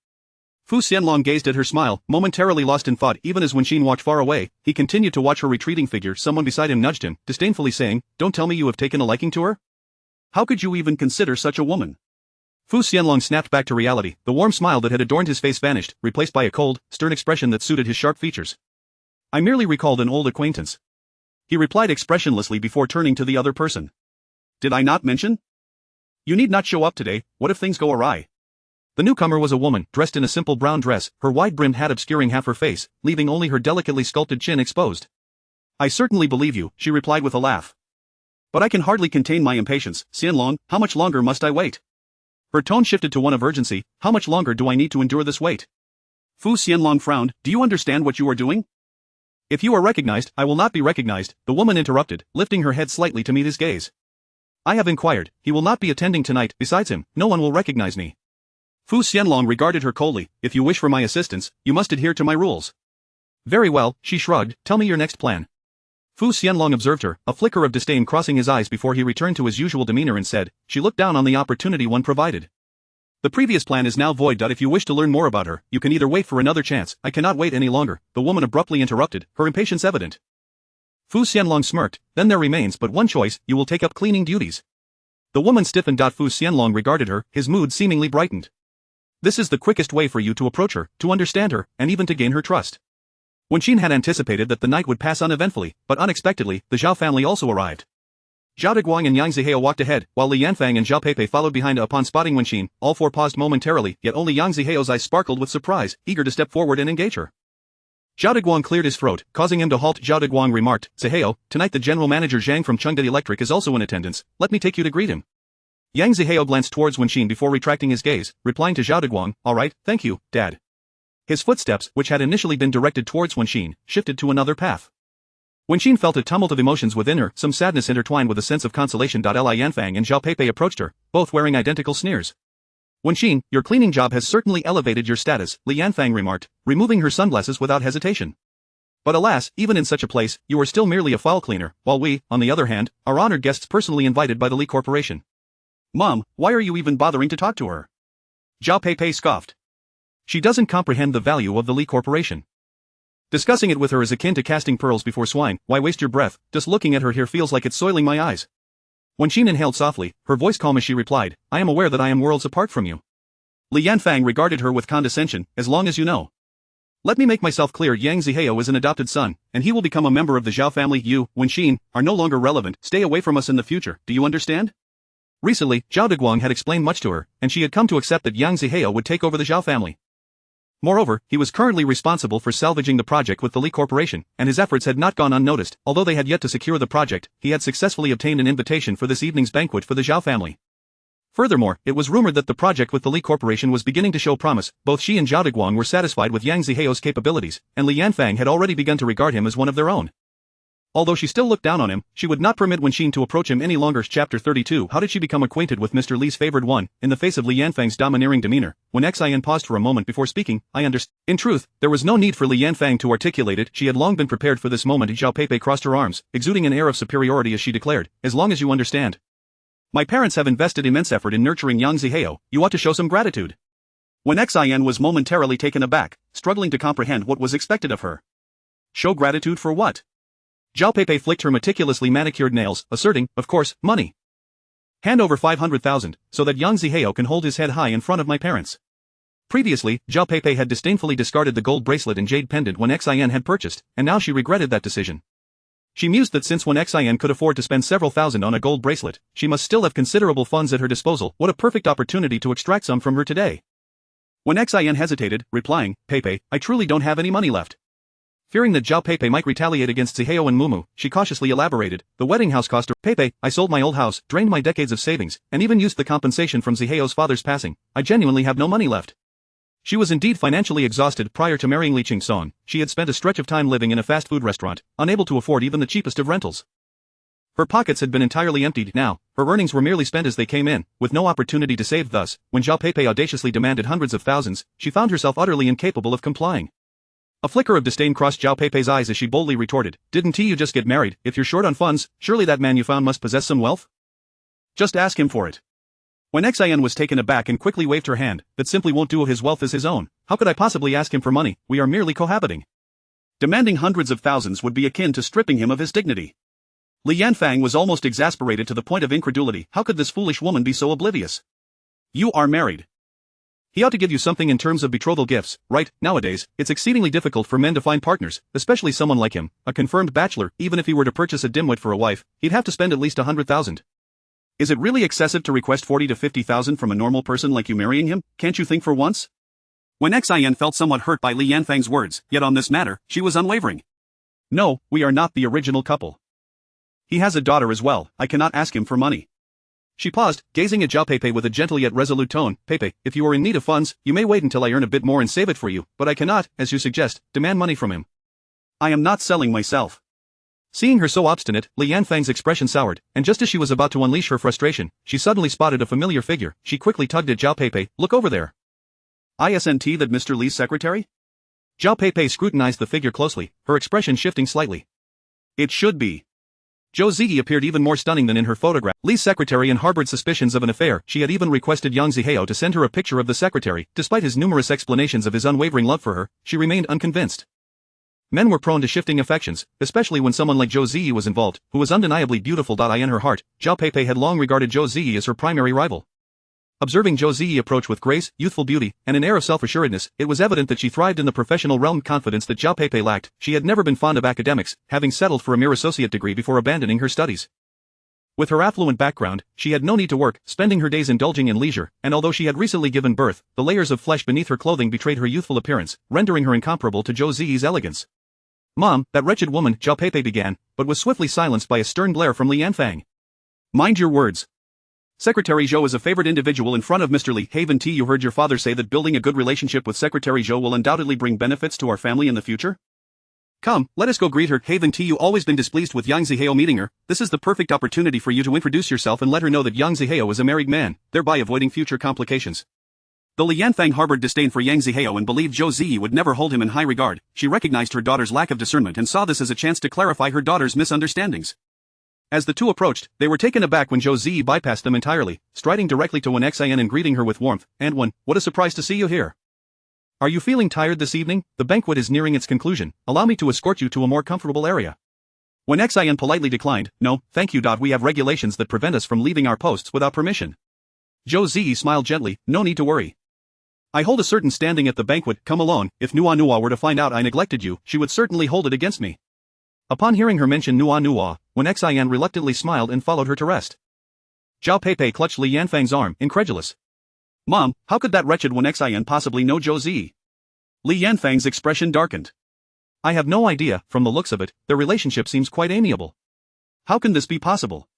Fu Xianlong gazed at her smile, momentarily lost in thought. Even as Wenxin walked far away, he continued to watch her retreating figure. Someone beside him nudged him, disdainfully saying, "Don't tell me you have taken a liking to her? How could you even consider such a woman?" Fu Xianlong snapped back to reality. The warm smile that had adorned his face vanished, replaced by a cold, stern expression that suited his sharp features. "I merely recalled an old acquaintance," he replied expressionlessly before turning to the other person. "Did I not mention? You need not show up today. What if things go awry?" The newcomer was a woman, dressed in a simple brown dress, her wide-brimmed hat obscuring half her face, leaving only her delicately sculpted chin exposed. "I certainly believe you," she replied with a laugh. "But I can hardly contain my impatience. Xianlong, how much longer must I wait?" Her tone shifted to one of urgency. "How much longer do I need to endure this wait?" Fu Xianlong frowned. "Do you understand what you are doing?" "If you are recognized, I will not be recognized," the woman interrupted, lifting her head slightly to meet his gaze. "I have inquired. He will not be attending tonight. Besides him, no one will recognize me." Fu Xianlong regarded her coldly. "If you wish for my assistance, you must adhere to my rules." "Very well," she shrugged. "Tell me your next plan." Fu Xianlong observed her, a flicker of disdain crossing his eyes before he returned to his usual demeanor and said, "She looked down on the opportunity one provided. The previous plan is now void. If you wish to learn more about her, you can either wait for another chance." "I cannot wait any longer," the woman abruptly interrupted, her impatience evident. Fu Xianlong smirked. "Then there remains but one choice. You will take up cleaning duties." The woman stiffened. Fu Xianlong regarded her, his mood seemingly brightened. "This is the quickest way for you to approach her, to understand her, and even to gain her trust." Wenxin had anticipated that the night would pass uneventfully, but unexpectedly, the Zhao family also arrived. Zhao Deguang and Yang Zihao walked ahead, while Li Yanfang and Zhao Peipei followed behind. Upon spotting Wenxin, all four paused momentarily, yet only Yang Zihao's eyes sparkled with surprise, eager to step forward and engage her. Zhao Deguang cleared his throat, causing him to halt. Zhao Deguang remarked, "Zihao, tonight the general manager Zhang from Chengde Electric is also in attendance. Let me take you to greet him." Yang Zihao glanced towards Wenxin before retracting his gaze, replying to Zhao Deguang, "All right, thank you, Dad." His footsteps, which had initially been directed towards Wenxin, shifted to another path. Wenxin felt a tumult of emotions within her, some sadness intertwined with a sense of consolation. Li Yanfang and Zhao Peipei approached her, both wearing identical sneers. "Wenxin, your cleaning job has certainly elevated your status," Li Yanfang remarked, removing her sunglasses without hesitation. "But alas, even in such a place, you are still merely a foul cleaner, while we, on the other hand, are honored guests personally invited by the Li Corporation." "Mom, why are you even bothering to talk to her?" Zhao Peipei scoffed. "She doesn't comprehend the value of the Li Corporation. Discussing it with her is akin to casting pearls before swine. Why waste your breath? Just looking at her here feels like it's soiling my eyes." Wenxin inhaled softly, her voice calm as she replied, "I am aware that I am worlds apart from you." Li Yanfang regarded her with condescension. "As long as you know. Let me make myself clear. Yang Zihao is an adopted son, and he will become a member of the Zhao family. You, Wenxin, are no longer relevant. Stay away from us in the future. Do you understand?" Recently, Zhao Deguang had explained much to her, and she had come to accept that Yang Zihao would take over the Zhao family. Moreover, he was currently responsible for salvaging the project with the Li Corporation, and his efforts had not gone unnoticed. Although they had yet to secure the project, he had successfully obtained an invitation for this evening's banquet for the Zhao family. Furthermore, it was rumored that the project with the Li Corporation was beginning to show promise. Both she and Zhao Deguang were satisfied with Yang Zihao's capabilities, and Li Yanfang had already begun to regard him as one of their own. Although she still looked down on him, she would not permit Wen Xin to approach him any longer. Chapter 32. How did she become acquainted with Mr. Li's favored one? In the face of Li Yanfang's domineering demeanor, when Xian paused for a moment before speaking, I understand. In truth, there was no need for Li Yanfang to articulate it. She had long been prepared for this moment. Zhao Peipei crossed her arms, exuding an air of superiority as she declared, as long as you understand. My parents have invested immense effort in nurturing Yang Zihao, you ought to show some gratitude. When Xian was momentarily taken aback, struggling to comprehend what was expected of her. Show gratitude for what? Zhao Peipei flicked her meticulously manicured nails, asserting, of course, money. Hand over 500,000, so that Yang Zihao can hold his head high in front of my parents. Previously, Zhao Peipei had disdainfully discarded the gold bracelet and jade pendant when Xian had purchased, and now she regretted that decision. She mused that since when Xian could afford to spend several thousand on a gold bracelet, she must still have considerable funds at her disposal. What a perfect opportunity to extract some from her today. When Xian hesitated, replying, Peipei, I truly don't have any money left. Fearing that Zhao Peipei might retaliate against Zihao and Mumu, she cautiously elaborated, the wedding house cost her. Peipei, I sold my old house, drained my decades of savings, and even used the compensation from Zihao's father's passing. I genuinely have no money left. She was indeed financially exhausted. Prior to marrying Li Qingsong, she had spent a stretch of time living in a fast food restaurant, unable to afford even the cheapest of rentals. Her pockets had been entirely emptied. Now, her earnings were merely spent as they came in, with no opportunity to save. Thus, when Zhao Peipei audaciously demanded hundreds of thousands, she found herself utterly incapable of complying. A flicker of disdain crossed Zhao Peipei's eyes as she boldly retorted, didn't you just get married? If you're short on funds, surely that man you found must possess some wealth? Just ask him for it. When Xian was taken aback and quickly waved her hand, that simply won't do. His wealth is his own. How could I possibly ask him for money? We are merely cohabiting. Demanding hundreds of thousands would be akin to stripping him of his dignity. Li Yanfang was almost exasperated to the point of incredulity. How could this foolish woman be so oblivious? You are married. He ought to give you something in terms of betrothal gifts, right? Nowadays, it's exceedingly difficult for men to find partners, especially someone like him, a confirmed bachelor. Even if he were to purchase a dimwit for a wife, he'd have to spend at least 100,000. Is it really excessive to request 40 to 50,000 from a normal person like you marrying him? Can't you think for once? When Xian felt somewhat hurt by Li Yanfang's words, yet on this matter, she was unwavering. No, we are not the original couple. He has a daughter as well. I cannot ask him for money. She paused, gazing at Zhao Peipei with a gentle yet resolute tone. Peipei, if you are in need of funds, you may wait until I earn a bit more and save it for you, but I cannot, as you suggest, demand money from him. I am not selling myself. Seeing her so obstinate, Li Yanfang's expression soured, and just as she was about to unleash her frustration, she suddenly spotted a familiar figure. She quickly tugged at Zhao Peipei. Look over there. Isn't that Mr. Li's secretary? Zhao Peipei scrutinized the figure closely, her expression shifting slightly. It should be. Zhou Ziyi appeared even more stunning than in her photograph. Li's secretary and harbored suspicions of an affair. She had even requested Yang Zihao to send her a picture of the secretary. Despite his numerous explanations of his unwavering love for her, she remained unconvinced. Men were prone to shifting affections, especially when someone like Zhou Ziyi was involved, who was undeniably beautiful. In her heart, Zhao Peipei had long regarded Zhou Ziyi as her primary rival. Observing Zhou Ziyi approach with grace, youthful beauty, and an air of self-assuredness, it was evident that she thrived in the professional realm. Confidence that Zhao Peipei lacked. She had never been fond of academics, having settled for a mere associate degree before abandoning her studies. With her affluent background, she had no need to work, spending her days indulging in leisure, and although she had recently given birth, the layers of flesh beneath her clothing betrayed her youthful appearance, rendering her incomparable to Zhou Ziyi's elegance. Mom, that wretched woman, Zhao Peipei began, but was swiftly silenced by a stern glare from Li Yanfang. Mind your words. Secretary Zhou is a favored individual in front of Mr. Li. Haven T. You heard your father say that building a good relationship with Secretary Zhou will undoubtedly bring benefits to our family in the future? Come, let us go greet her. Haven T. You always been displeased with Yang Zihao meeting her. This is the perfect opportunity for you to introduce yourself and let her know that Yang Zihao is a married man, thereby avoiding future complications. Though Li Yanfang harbored disdain for Yang Zihao and believed Zhou Ziyi would never hold him in high regard, she recognized her daughter's lack of discernment and saw this as a chance to clarify her daughter's misunderstandings. As the two approached, they were taken aback when Zhou Ziyi bypassed them entirely, striding directly to Wen Xian and greeting her with warmth. And Wen, what a surprise to see you here. Are you feeling tired this evening? The banquet is nearing its conclusion. Allow me to escort you to a more comfortable area. Wen Xian politely declined. No, thank you. We have regulations that prevent us from leaving our posts without permission. Zhou Ziyi smiled gently. No need to worry. I hold a certain standing at the banquet. Come alone. If Nua were to find out I neglected you, she would certainly hold it against me. Upon hearing her mention Nua, Wen Xian reluctantly smiled and followed her to rest. Zhao Peipei clutched Li Yanfang's arm, incredulous. Mom, how could that wretched Wen Xian possibly know Zhou Ziyi? Li Yanfang's expression darkened. I have no idea. From the looks of it, their relationship seems quite amiable. How can this be possible?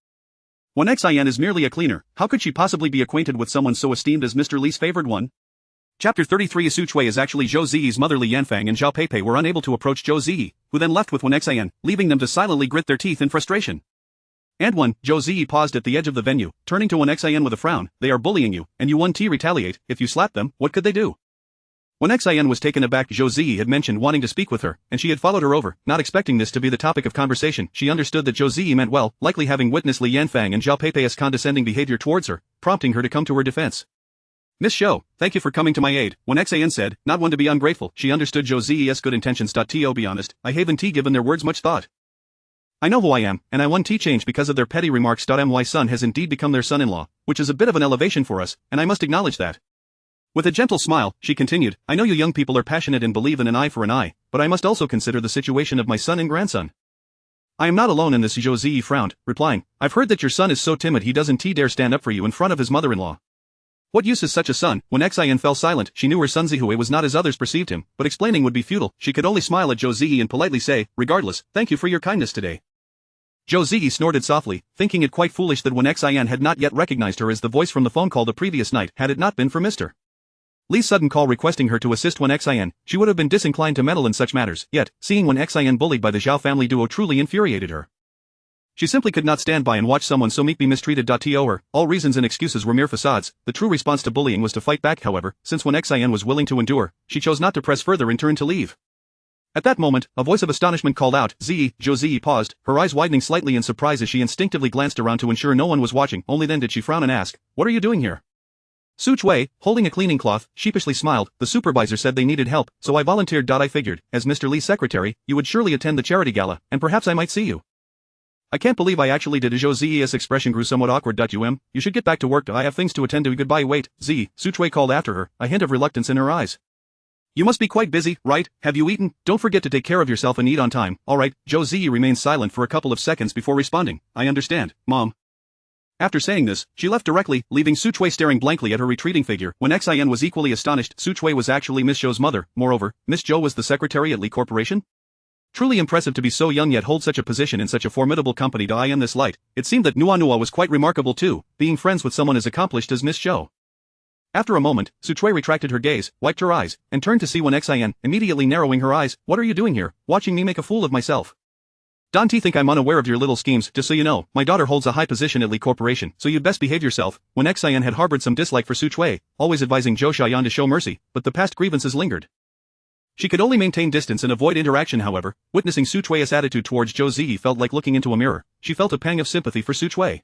Wen Xian is merely a cleaner. How could she possibly be acquainted with someone so esteemed as Mr. Li's favored one? Chapter 33 Su Chui is actually Zhou Ziyi's mother. Li Yanfang and Zhao Peipei were unable to approach Zhou Ziyi, who then left with Wen Xian, leaving them to silently grit their teeth in frustration. And when Zhou Ziyi paused at the edge of the venue, turning to Wen Xian with a frown, "They are bullying you, and you won't retaliate. If you slap them, what could they do?" Wen Xian was taken aback. Zhou Ziyi had mentioned wanting to speak with her, and she had followed her over, not expecting this to be the topic of conversation. She understood that Zhou Ziyi meant well, likely having witnessed Li Yanfang and Zhao Peipei's condescending behavior towards her, prompting her to come to her defense. "Miss Zhou, thank you for coming to my aid," Wen Xian said, not one to be ungrateful. She understood Zhou Ziyi's good intentions. To be honest, I haven't given their words much thought. I know who I am, and I won't change because of their petty remarks. My son has indeed become their son-in-law, which is a bit of an elevation for us, and I must acknowledge that. With a gentle smile, she continued, "I know you young people are passionate and believe in an eye for an eye, but I must also consider the situation of my son and grandson. I am not alone in this." Zhou Ziyi frowned, replying, "I've heard that your son is so timid he doesn't dare stand up for you in front of his mother-in-law. What use is such a son?" Wen Xian fell silent. She knew her son Zihui was not as others perceived him, but explaining would be futile. She could only smile at Zhou Ziyi and politely say, "Regardless, thank you for your kindness today." Zhou Ziyi snorted softly, thinking it quite foolish that Wen Xian had not yet recognized her as the voice from the phone call the previous night. Had it not been for Mr. Li's sudden call requesting her to assist Wen Xian, she would have been disinclined to meddle in such matters. Yet, seeing Wen Xian bullied by the Zhao family duo truly infuriated her. She simply could not stand by and watch someone so meek be mistreated. To her, all reasons and excuses were mere facades. The true response to bullying was to fight back. However, since Wen Xian was willing to endure, she chose not to press further and turned to leave. At that moment, a voice of astonishment called out, "Ziyi." Zhou Ziyi paused, her eyes widening slightly in surprise as she instinctively glanced around to ensure no one was watching. Only then did she frown and ask, "What are you doing here?" Su Chui, holding a cleaning cloth, sheepishly smiled. "The supervisor said they needed help, so I volunteered. I figured, as Mr. Li's secretary, you would surely attend the charity gala, and perhaps I might see you." "I can't believe I actually did." Zhou Ziyi's expression grew somewhat awkward. You should get back to work. I have things to attend to." "Goodbye." "Wait, Ziyi," Su Chui called after her, a hint of reluctance in her eyes. "You must be quite busy, right? Have you eaten? Don't forget to take care of yourself and eat on time." "Alright." Zhou Ziyi remained silent for a couple of seconds before responding, "I understand, Mom." After saying this, she left directly, leaving Su Chui staring blankly at her retreating figure. Wen Xian was equally astonished. Su Chui was actually Miss Zhou's mother. Moreover, Miss Zhou was the secretary at Li Corporation? Truly impressive to be so young yet hold such a position in such a formidable company. In this light, it seemed that Nua was quite remarkable too, being friends with someone as accomplished as Miss Zhou. After a moment, Su Chui retracted her gaze, wiped her eyes, and turned to see Wen Xian, immediately narrowing her eyes. "What are you doing here, watching me make a fool of myself?" "Don't think I'm unaware of your little schemes. Just so you know, my daughter holds a high position at Li Corporation, so you'd best behave yourself." Wen Xian had harbored some dislike for Su Chui, always advising Zhou Xiaoyan to show mercy, but the past grievances lingered. She could only maintain distance and avoid interaction. However, witnessing Su Chui's attitude towards Zhou Ziyi felt like looking into a mirror. She felt a pang of sympathy for Su Chui.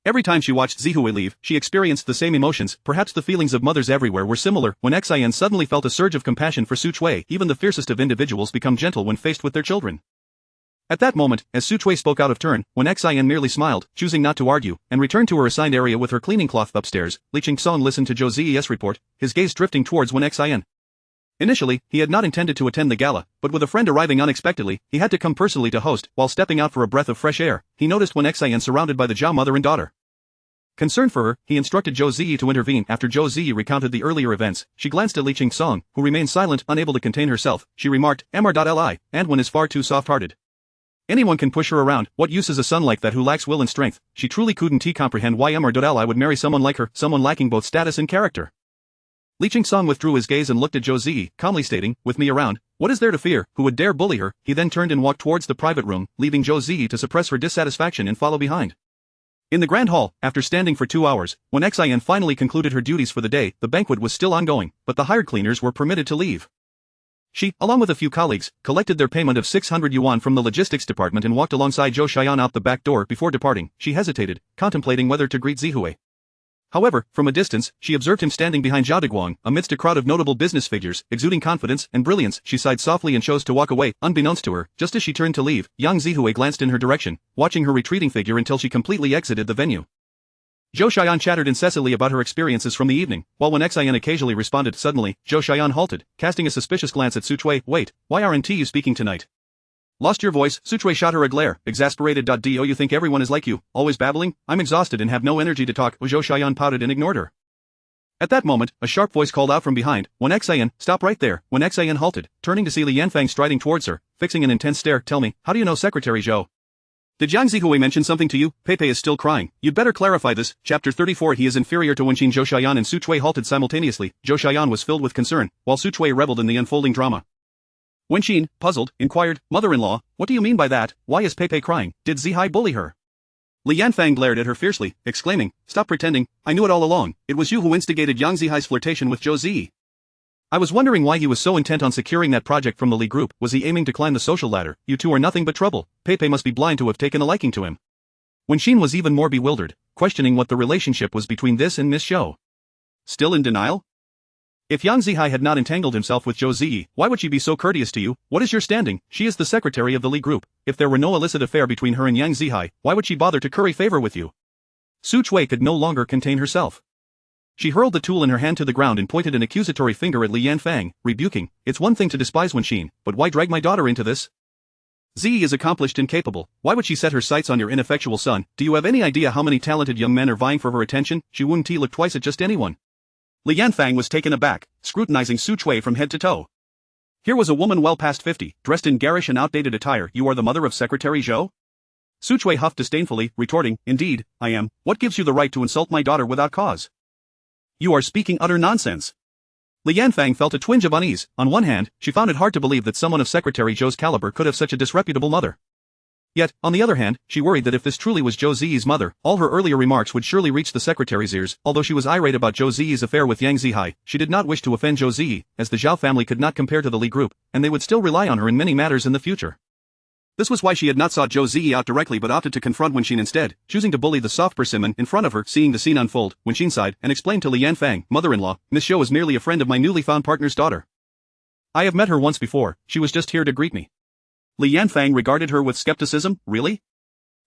Every time she watched Zihui leave, she experienced the same emotions. Perhaps the feelings of mothers everywhere were similar. Wen Xian suddenly felt a surge of compassion for Su Chui. Even the fiercest of individuals become gentle when faced with their children. At that moment, as Su Chui spoke out of turn, Wen Xian merely smiled, choosing not to argue, and returned to her assigned area with her cleaning cloth. Upstairs, Li Qingsong listened to Zhou Ziyi's report, his gaze drifting towards Wen Xian. Initially, he had not intended to attend the gala, but with a friend arriving unexpectedly, he had to come personally to host. While stepping out for a breath of fresh air, he noticed Wen Xian surrounded by the Zhao mother and daughter. Concerned for her, he instructed Zhou Ziyi to intervene. After Zhou Ziyi recounted the earlier events, she glanced at Li Qingsong, who remained silent, unable to contain herself. She remarked, "Mr.Li, Anwen is far too soft-hearted. Anyone can push her around. What use is a son like that who lacks will and strength?" She truly couldn't comprehend why Mr.Li would marry someone like her, someone lacking both status and character. Li Qingsong withdrew his gaze and looked at Zhou Ziyi, calmly stating, "With me around, what is there to fear? Who would dare bully her?" He then turned and walked towards the private room, leaving Zhou Ziyi to suppress her dissatisfaction and follow behind. In the grand hall, after standing for 2 hours, when Xian finally concluded her duties for the day, the banquet was still ongoing, but the hired cleaners were permitted to leave. She, along with a few colleagues, collected their payment of 600 yuan from the logistics department and walked alongside Zhou Xiaoyan out the back door. Before departing, she hesitated, contemplating whether to greet Zihui. However, from a distance, she observed him standing behind Zhao Deguang, amidst a crowd of notable business figures, exuding confidence and brilliance. She sighed softly and chose to walk away, unbeknownst to her. Just as she turned to leave, young Zihui glanced in her direction, watching her retreating figure until she completely exited the venue. Zhou Xiaoyan chattered incessantly about her experiences from the evening, while Wen Xian occasionally responded. Suddenly, Zhou Xiaoyan halted, casting a suspicious glance at Su Chui. "Wait, why aren't you speaking tonight? Lost your voice?" Su Chui shot her a glare, exasperated. "Do you think everyone is like you, always babbling? I'm exhausted and have no energy to talk." Zhou Xiaoyan pouted and ignored her. At that moment, a sharp voice called out from behind, "Wen Xian, stop right there." Wen Xian halted, turning to see Li Yanfang striding towards her, fixing an intense stare. "Tell me, how do you know Secretary Zhou?" Did Yang Zihui mention something to you? Pepe is still crying. You'd better clarify this. Chapter 34. He is inferior to Wenqin. Zhou Xiaoyan and Su Chui halted simultaneously. Zhou Xiaoyan was filled with concern, while Su Chui reveled in the unfolding drama. Wenqin, puzzled, inquired, Mother-in-law, what do you mean by that? Why is Pepe crying? Did Zihai bully her? Li Yanfang glared at her fiercely, exclaiming, stop pretending, I knew it all along, it was you who instigated Yang Zihai's flirtation with Zhou Zi. I was wondering why he was so intent on securing that project from the Li group. Was he aiming to climb the social ladder? You two are nothing but trouble. Pepe must be blind to have taken a liking to him. Wenqin was even more bewildered, questioning what the relationship was between this and Miss Zhou. Still in denial? If Yang Zihai had not entangled himself with Zhou Zi, why would she be so courteous to you? What is your standing? She is the secretary of the Li group. If there were no illicit affair between her and Yang Zihai, why would she bother to curry favor with you? Su Chui could no longer contain herself. She hurled the tool in her hand to the ground and pointed an accusatory finger at Li Yanfang, rebuking, it's one thing to despise Wenqin, but why drag my daughter into this? Zi is accomplished and capable. Why would she set her sights on your ineffectual son? Do you have any idea how many talented young men are vying for her attention? Xu Wunti looked twice at just anyone. Li Yanfang was taken aback, scrutinizing Su Chui from head to toe. Here was a woman well past 50, dressed in garish and outdated attire. You are the mother of Secretary Zhou? Su Chui huffed disdainfully, retorting, indeed, I am. What gives you the right to insult my daughter without cause? You are speaking utter nonsense. Li Yanfang felt a twinge of unease. On one hand, she found it hard to believe that someone of Secretary Zhou's caliber could have such a disreputable mother. Yet, on the other hand, she worried that if this truly was Zhou Ziyi's mother, all her earlier remarks would surely reach the secretary's ears. Although she was irate about Zhou Ziyi's affair with Yang Zihai, she did not wish to offend Zhou Ziyi, as the Zhao family could not compare to the Li group, and they would still rely on her in many matters in the future. This was why she had not sought Zhou Ziyi out directly but opted to confront Wenqin instead, choosing to bully the soft persimmon in front of her. Seeing the scene unfold, Wenqin sighed and explained to Li Yanfang, mother-in-law, Miss Zhou is merely a friend of my newly found partner's daughter. I have met her once before, she was just here to greet me. Li Yanfang regarded her with skepticism, really?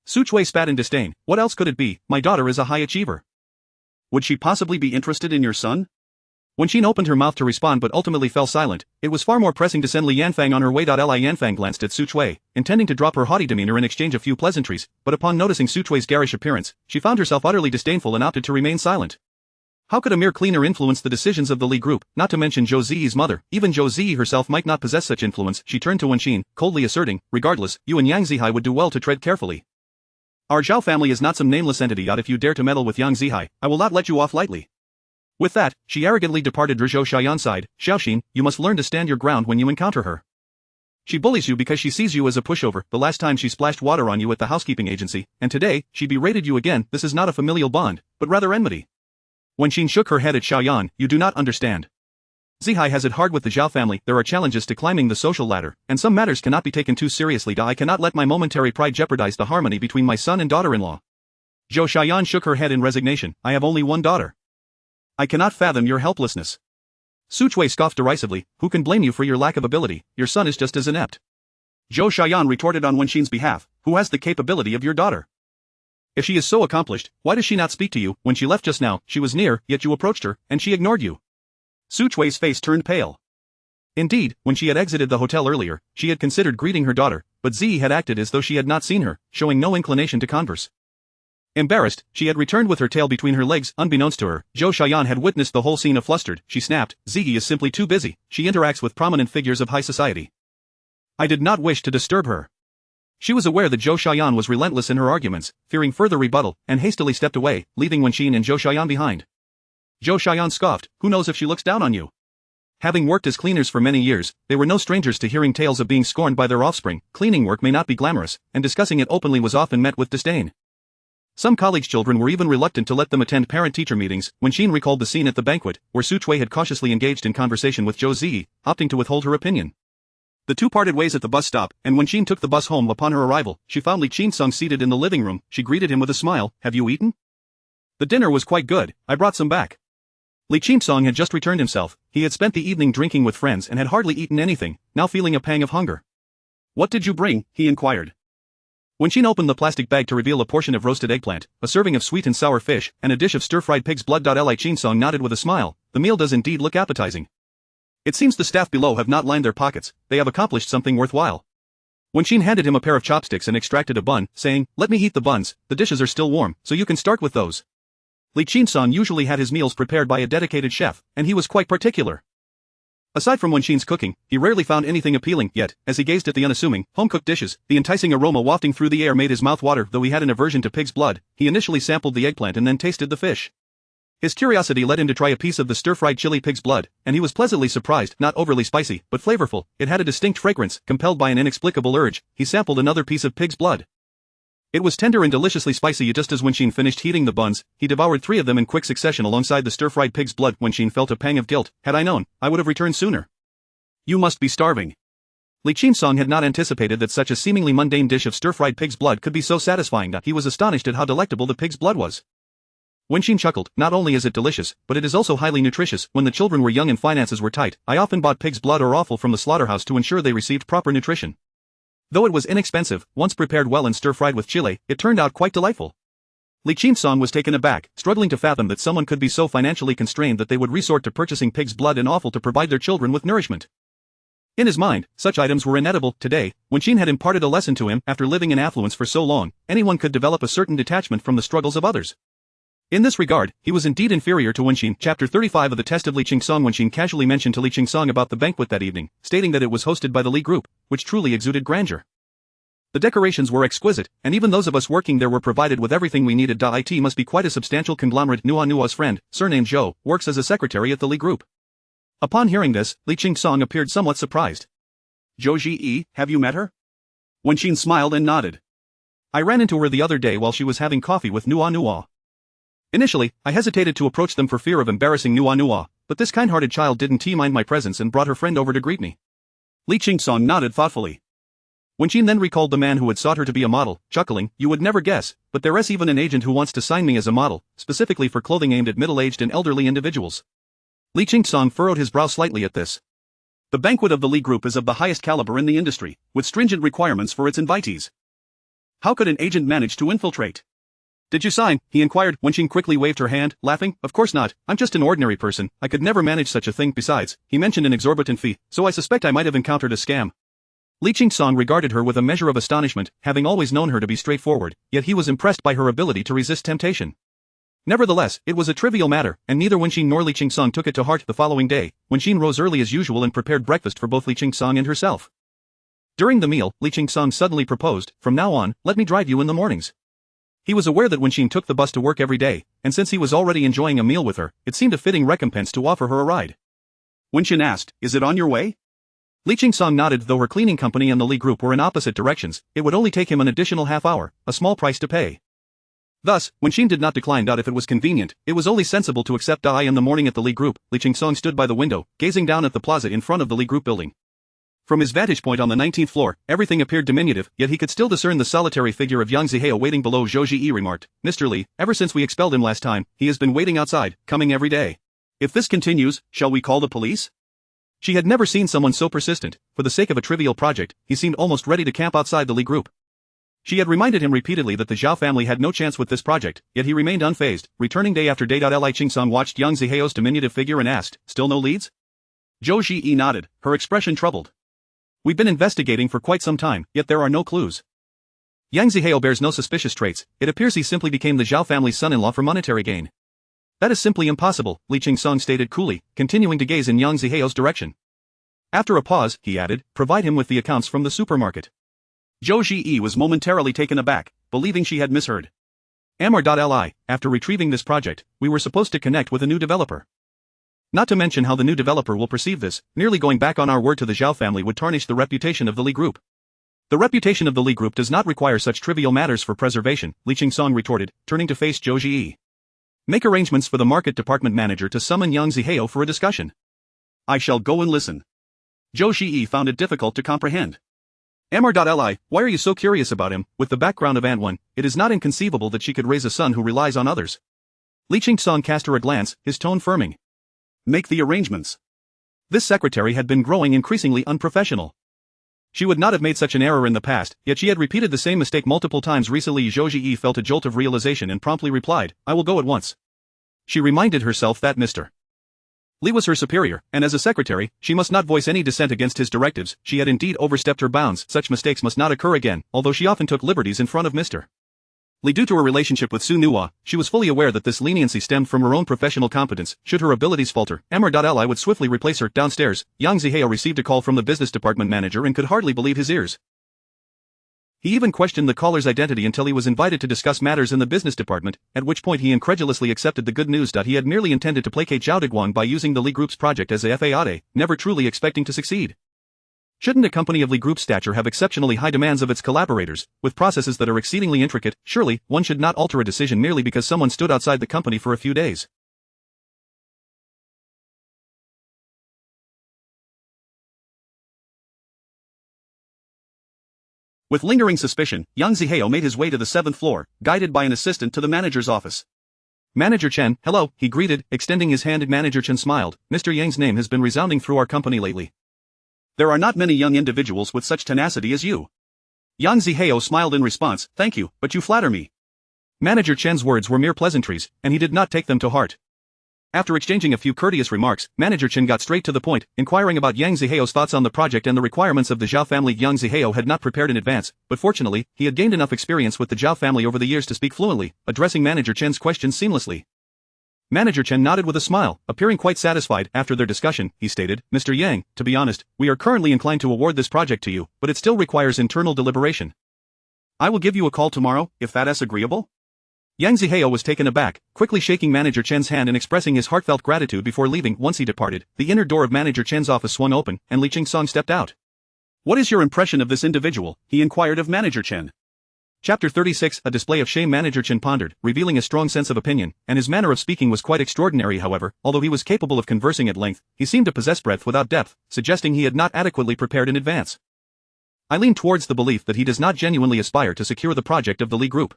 Su Chui spat in disdain, what else could it be? My daughter is a high achiever. Would she possibly be interested in your son? Wenqin opened her mouth to respond but ultimately fell silent. It was far more pressing to send Li Yanfang on her way. Li Yanfang glanced at Su Chui, intending to drop her haughty demeanor and exchange a few pleasantries, but upon noticing Su Chui's garish appearance, she found herself utterly disdainful and opted to remain silent. How could a mere cleaner influence the decisions of the Li group, not to mention Zhou Ziyi's mother? Even Zhou Ziyi herself might not possess such influence. She turned to Wenqin, coldly asserting, regardless, you and Yang Zihai would do well to tread carefully. Our Zhao family is not some nameless entity. If you dare to meddle with Yang Zihai, I will not let you off lightly. With that, she arrogantly departed. Zhou Xiaoyan sighed, Xiaoxin, you must learn to stand your ground when you encounter her. She bullies you because she sees you as a pushover. The last time she splashed water on you at the housekeeping agency, and today, she berated you again. This is not a familial bond, but rather enmity. Wenqin shook her head at Xiaoyan, you do not understand. Zihai has it hard with the Zhao family. There are challenges to climbing the social ladder, and some matters cannot be taken too seriously. I cannot let my momentary pride jeopardize the harmony between my son and daughter-in-law. Zhou Xiaoyan shook her head in resignation. I have only one daughter. I cannot fathom your helplessness. Su Chui scoffed derisively, who can blame you for your lack of ability? Your son is just as inept. Zhou Xiaoyan retorted on Wenqin's behalf, who has the capability of your daughter? If she is so accomplished, why does she not speak to you? When she left just now, she was near, yet you approached her, and she ignored you. Su Chui's face turned pale. Indeed, when she had exited the hotel earlier, she had considered greeting her daughter, but Zi had acted as though she had not seen her, showing no inclination to converse. Embarrassed, she had returned with her tail between her legs. Unbeknownst to her, Zhou Xiaoyan had witnessed the whole scene. Flustered, she snapped, Zi is simply too busy, she interacts with prominent figures of high society. I did not wish to disturb her. She was aware that Zhou Xiaoyan was relentless in her arguments, fearing further rebuttal, and hastily stepped away, leaving Wenqin and Zhou Xiaoyan behind. Zhou Xiaoyan scoffed, who knows if she looks down on you? Having worked as cleaners for many years, they were no strangers to hearing tales of being scorned by their offspring. Cleaning work may not be glamorous, and discussing it openly was often met with disdain. Some college children were even reluctant to let them attend parent-teacher meetings. Wenqin recalled the scene at the banquet, where Su Chui had cautiously engaged in conversation with Zhou Ziyi, opting to withhold her opinion. The two parted ways at the bus stop, and Wenqin took the bus home. Upon her arrival, she found Li Qinsong seated in the living room. She greeted him with a smile, have you eaten? The dinner was quite good, I brought some back. Li Qinsong had just returned himself. He had spent the evening drinking with friends and had hardly eaten anything, now feeling a pang of hunger. What did you bring? He inquired. Wenqin opened the plastic bag to reveal a portion of roasted eggplant, a serving of sweet and sour fish, and a dish of stir-fried pig's blood. Li Qinsong nodded with a smile. The meal does indeed look appetizing. It seems the staff below have not lined their pockets, they have accomplished something worthwhile. Wenqin handed him a pair of chopsticks and extracted a bun, saying, let me heat the buns, the dishes are still warm, so you can start with those. Li Qinsong usually had his meals prepared by a dedicated chef, and he was quite particular. Aside from Wenxin's cooking, he rarely found anything appealing, yet, as he gazed at the unassuming, home-cooked dishes, the enticing aroma wafting through the air made his mouth water. Though he had an aversion to pig's blood, he initially sampled the eggplant and then tasted the fish. His curiosity led him to try a piece of the stir-fried chili pig's blood, and he was pleasantly surprised. Not overly spicy, but flavorful. It had a distinct fragrance. Compelled by an inexplicable urge, he sampled another piece of pig's blood. It was tender and deliciously spicy. Just as Wenxin finished heating the buns, he devoured 3 of them in quick succession alongside the stir-fried pig's blood. Wenxin felt a pang of guilt. Had I known, I would have returned sooner. You must be starving. Li Qingsong had not anticipated that such a seemingly mundane dish of stir-fried pig's blood could be so satisfying. He was astonished at how delectable the pig's blood was. Wenxin chuckled. Not only is it delicious, but it is also highly nutritious. When the children were young and finances were tight, I often bought pig's blood or offal from the slaughterhouse to ensure they received proper nutrition. Though it was inexpensive, once prepared well and stir-fried with chili, it turned out quite delightful. Li Qingsong was taken aback, struggling to fathom that someone could be so financially constrained that they would resort to purchasing pig's blood and offal to provide their children with nourishment. In his mind, such items were inedible. Today, Wenxin had imparted a lesson to him. After living in affluence for so long, anyone could develop a certain detachment from the struggles of others. In this regard, he was indeed inferior to Wenxin. Chapter 35 of the Test of Li Qingsong. Wenxin casually mentioned to Li Qingsong about the banquet that evening, stating that it was hosted by the Li Group, which truly exuded grandeur. The decorations were exquisite, and even those of us working there were provided with everything we needed. It must be quite a substantial conglomerate. Nua's friend, surnamed Zhou, works as a secretary at the Li Group. Upon hearing this, Li Qingsong appeared somewhat surprised. Zhou Ji, have you met her? Wenxin smiled and nodded. I ran into her the other day while she was having coffee with Nua. Initially, I hesitated to approach them for fear of embarrassing Nua, but this kind-hearted child didn't mind my presence and brought her friend over to greet me. Li Qingsong nodded thoughtfully. Wenxin then recalled the man who had sought her to be a model, chuckling. You would never guess, but there's even an agent who wants to sign me as a model, specifically for clothing aimed at middle-aged and elderly individuals. Li Qingsong furrowed his brow slightly at this. The banquet of the Li Group is of the highest caliber in the industry, with stringent requirements for its invitees. How could an agent manage to infiltrate? Did you sign? He inquired. Wenxin quickly waved her hand, laughing. Of course not, I'm just an ordinary person, I could never manage such a thing. Besides, he mentioned an exorbitant fee, so I suspect I might have encountered a scam. Li Qingsong regarded her with a measure of astonishment, having always known her to be straightforward, yet he was impressed by her ability to resist temptation. Nevertheless, it was a trivial matter, and neither Wenxin nor Li Qingsong took it to heart. The following day, Wenxin rose early as usual and prepared breakfast for both Li Qingsong and herself. During the meal, Li Qingsong suddenly proposed, from now on, let me drive you in the mornings. He was aware that Wenxin took the bus to work every day, and since he was already enjoying a meal with her, it seemed a fitting recompense to offer her a ride. Wenxin asked, is it on your way? Li Qingsong nodded. Though her cleaning company and the Li Group were in opposite directions, it would only take him an additional half hour, a small price to pay. Thus, Wenxin did not decline. If it was convenient, it was only sensible to accept. In the morning at the Li Group, Li Qingsong stood by the window, gazing down at the plaza in front of the Li Group building. From his vantage point on the 19th floor, everything appeared diminutive, yet he could still discern the solitary figure of Yang Zihao waiting below. Zhou Ji remarked, Mr. Li, ever since we expelled him last time, he has been waiting outside, coming every day. If this continues, shall we call the police? She had never seen someone so persistent. For the sake of a trivial project, he seemed almost ready to camp outside the Li Group. She had reminded him repeatedly that the Zhao family had no chance with this project, yet he remained unfazed, returning day after day. Li Qingsong watched Yang Zihao's diminutive figure and asked, still no leads? Zhou Ji nodded, her expression troubled. We've been investigating for quite some time, yet there are no clues. Yang Zihao bears no suspicious traits. It appears he simply became the Zhao family's son-in-law for monetary gain. That is simply impossible, Li Qingsong stated coolly, continuing to gaze in Yang Zihao's direction. After a pause, he added, provide him with the accounts from the supermarket. Zhou Ji was momentarily taken aback, believing she had misheard. Li, after retrieving this project, we were supposed to connect with a new developer. Not to mention how the new developer will perceive this, merely going back on our word to the Zhao family would tarnish the reputation of the Li Group. The reputation of the Li Group does not require such trivial matters for preservation, Li Qingsong retorted, turning to face Zhou Ji. Make arrangements for the market department manager to summon Yang Zihao for a discussion. I shall go and listen. Zhou Ji found it difficult to comprehend. Li, why are you so curious about him? With the background of Ant 1, it is not inconceivable that she could raise a son who relies on others. Li Qingsong cast her a glance, his tone firming. Make the arrangements. This secretary had been growing increasingly unprofessional. She would not have made such an error in the past, yet she had repeated the same mistake multiple times recently. Zhou Ji felt a jolt of realization and promptly replied, I will go at once. She reminded herself that Mr. Li was her superior, and as a secretary, she must not voice any dissent against his directives. She had indeed overstepped her bounds. Such mistakes must not occur again, although she often took liberties in front of Mr. Due to her relationship with Su Nuwa, she was fully aware that this leniency stemmed from her own professional competence. Should her abilities falter, Emma.Li would swiftly replace her. Downstairs, Yang Zihao received a call from the business department manager and could hardly believe his ears. He even questioned the caller's identity until he was invited to discuss matters in the business department, at which point he incredulously accepted the good news. He had merely intended to placate Zhao Diguang by using the Li Group's project as a FAAD, never truly expecting to succeed. Shouldn't a company of Li Group's stature have exceptionally high demands of its collaborators, with processes that are exceedingly intricate? Surely, one should not alter a decision merely because someone stood outside the company for a few days. With lingering suspicion, Yang Zihao made his way to the 7th floor, guided by an assistant to the manager's office. Manager Chen, hello, he greeted, extending his hand. Manager Chen smiled. Mr. Yang's name has been resounding through our company lately. There are not many young individuals with such tenacity as you. Yang Zihao smiled in response. Thank you, but you flatter me. Manager Chen's words were mere pleasantries, and he did not take them to heart. After exchanging a few courteous remarks, Manager Chen got straight to the point, inquiring about Yang Zihao's thoughts on the project and the requirements of the Zhao family. Yang Zihao had not prepared in advance, but fortunately, he had gained enough experience with the Zhao family over the years to speak fluently, addressing Manager Chen's questions seamlessly. Manager Chen nodded with a smile, appearing quite satisfied. After their discussion, he stated, Mr. Yang, to be honest, we are currently inclined to award this project to you, but it still requires internal deliberation. I will give you a call tomorrow, if that is agreeable? Yang Zihao was taken aback, quickly shaking Manager Chen's hand and expressing his heartfelt gratitude before leaving. Once he departed, the inner door of Manager Chen's office swung open, and Li Qingsong stepped out. What is your impression of this individual? He inquired of Manager Chen. Chapter 36, A Display of Shame. Manager Chen pondered, revealing a strong sense of opinion, and his manner of speaking was quite extraordinary. However, although he was capable of conversing at length, he seemed to possess breadth without depth, suggesting he had not adequately prepared in advance. I lean towards the belief that he does not genuinely aspire to secure the project of the Li Group.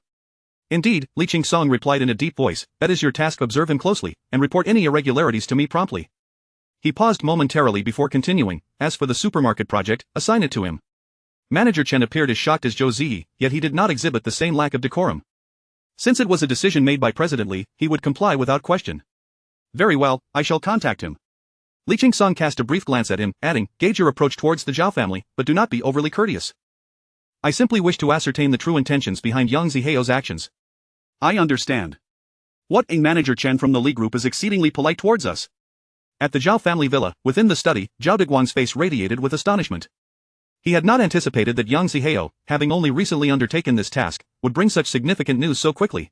Indeed, Li Qingsong replied in a deep voice, that is your task. Observe him closely, and report any irregularities to me promptly. He paused momentarily before continuing, as for the supermarket project, assign it to him. Manager Chen appeared as shocked as Zhou Ziyi, yet he did not exhibit the same lack of decorum. Since it was a decision made by President Li, he would comply without question. Very well, I shall contact him. Li Qingsong cast a brief glance at him, adding, gauge your approach towards the Zhao family, but do not be overly courteous. I simply wish to ascertain the true intentions behind Yang Zihao's actions. I understand. What a Manager Chen from the Li Group is exceedingly polite towards us. At the Zhao family villa, within the study, Zhao Diguang's face radiated with astonishment. He had not anticipated that Yang Zihao, having only recently undertaken this task, would bring such significant news so quickly.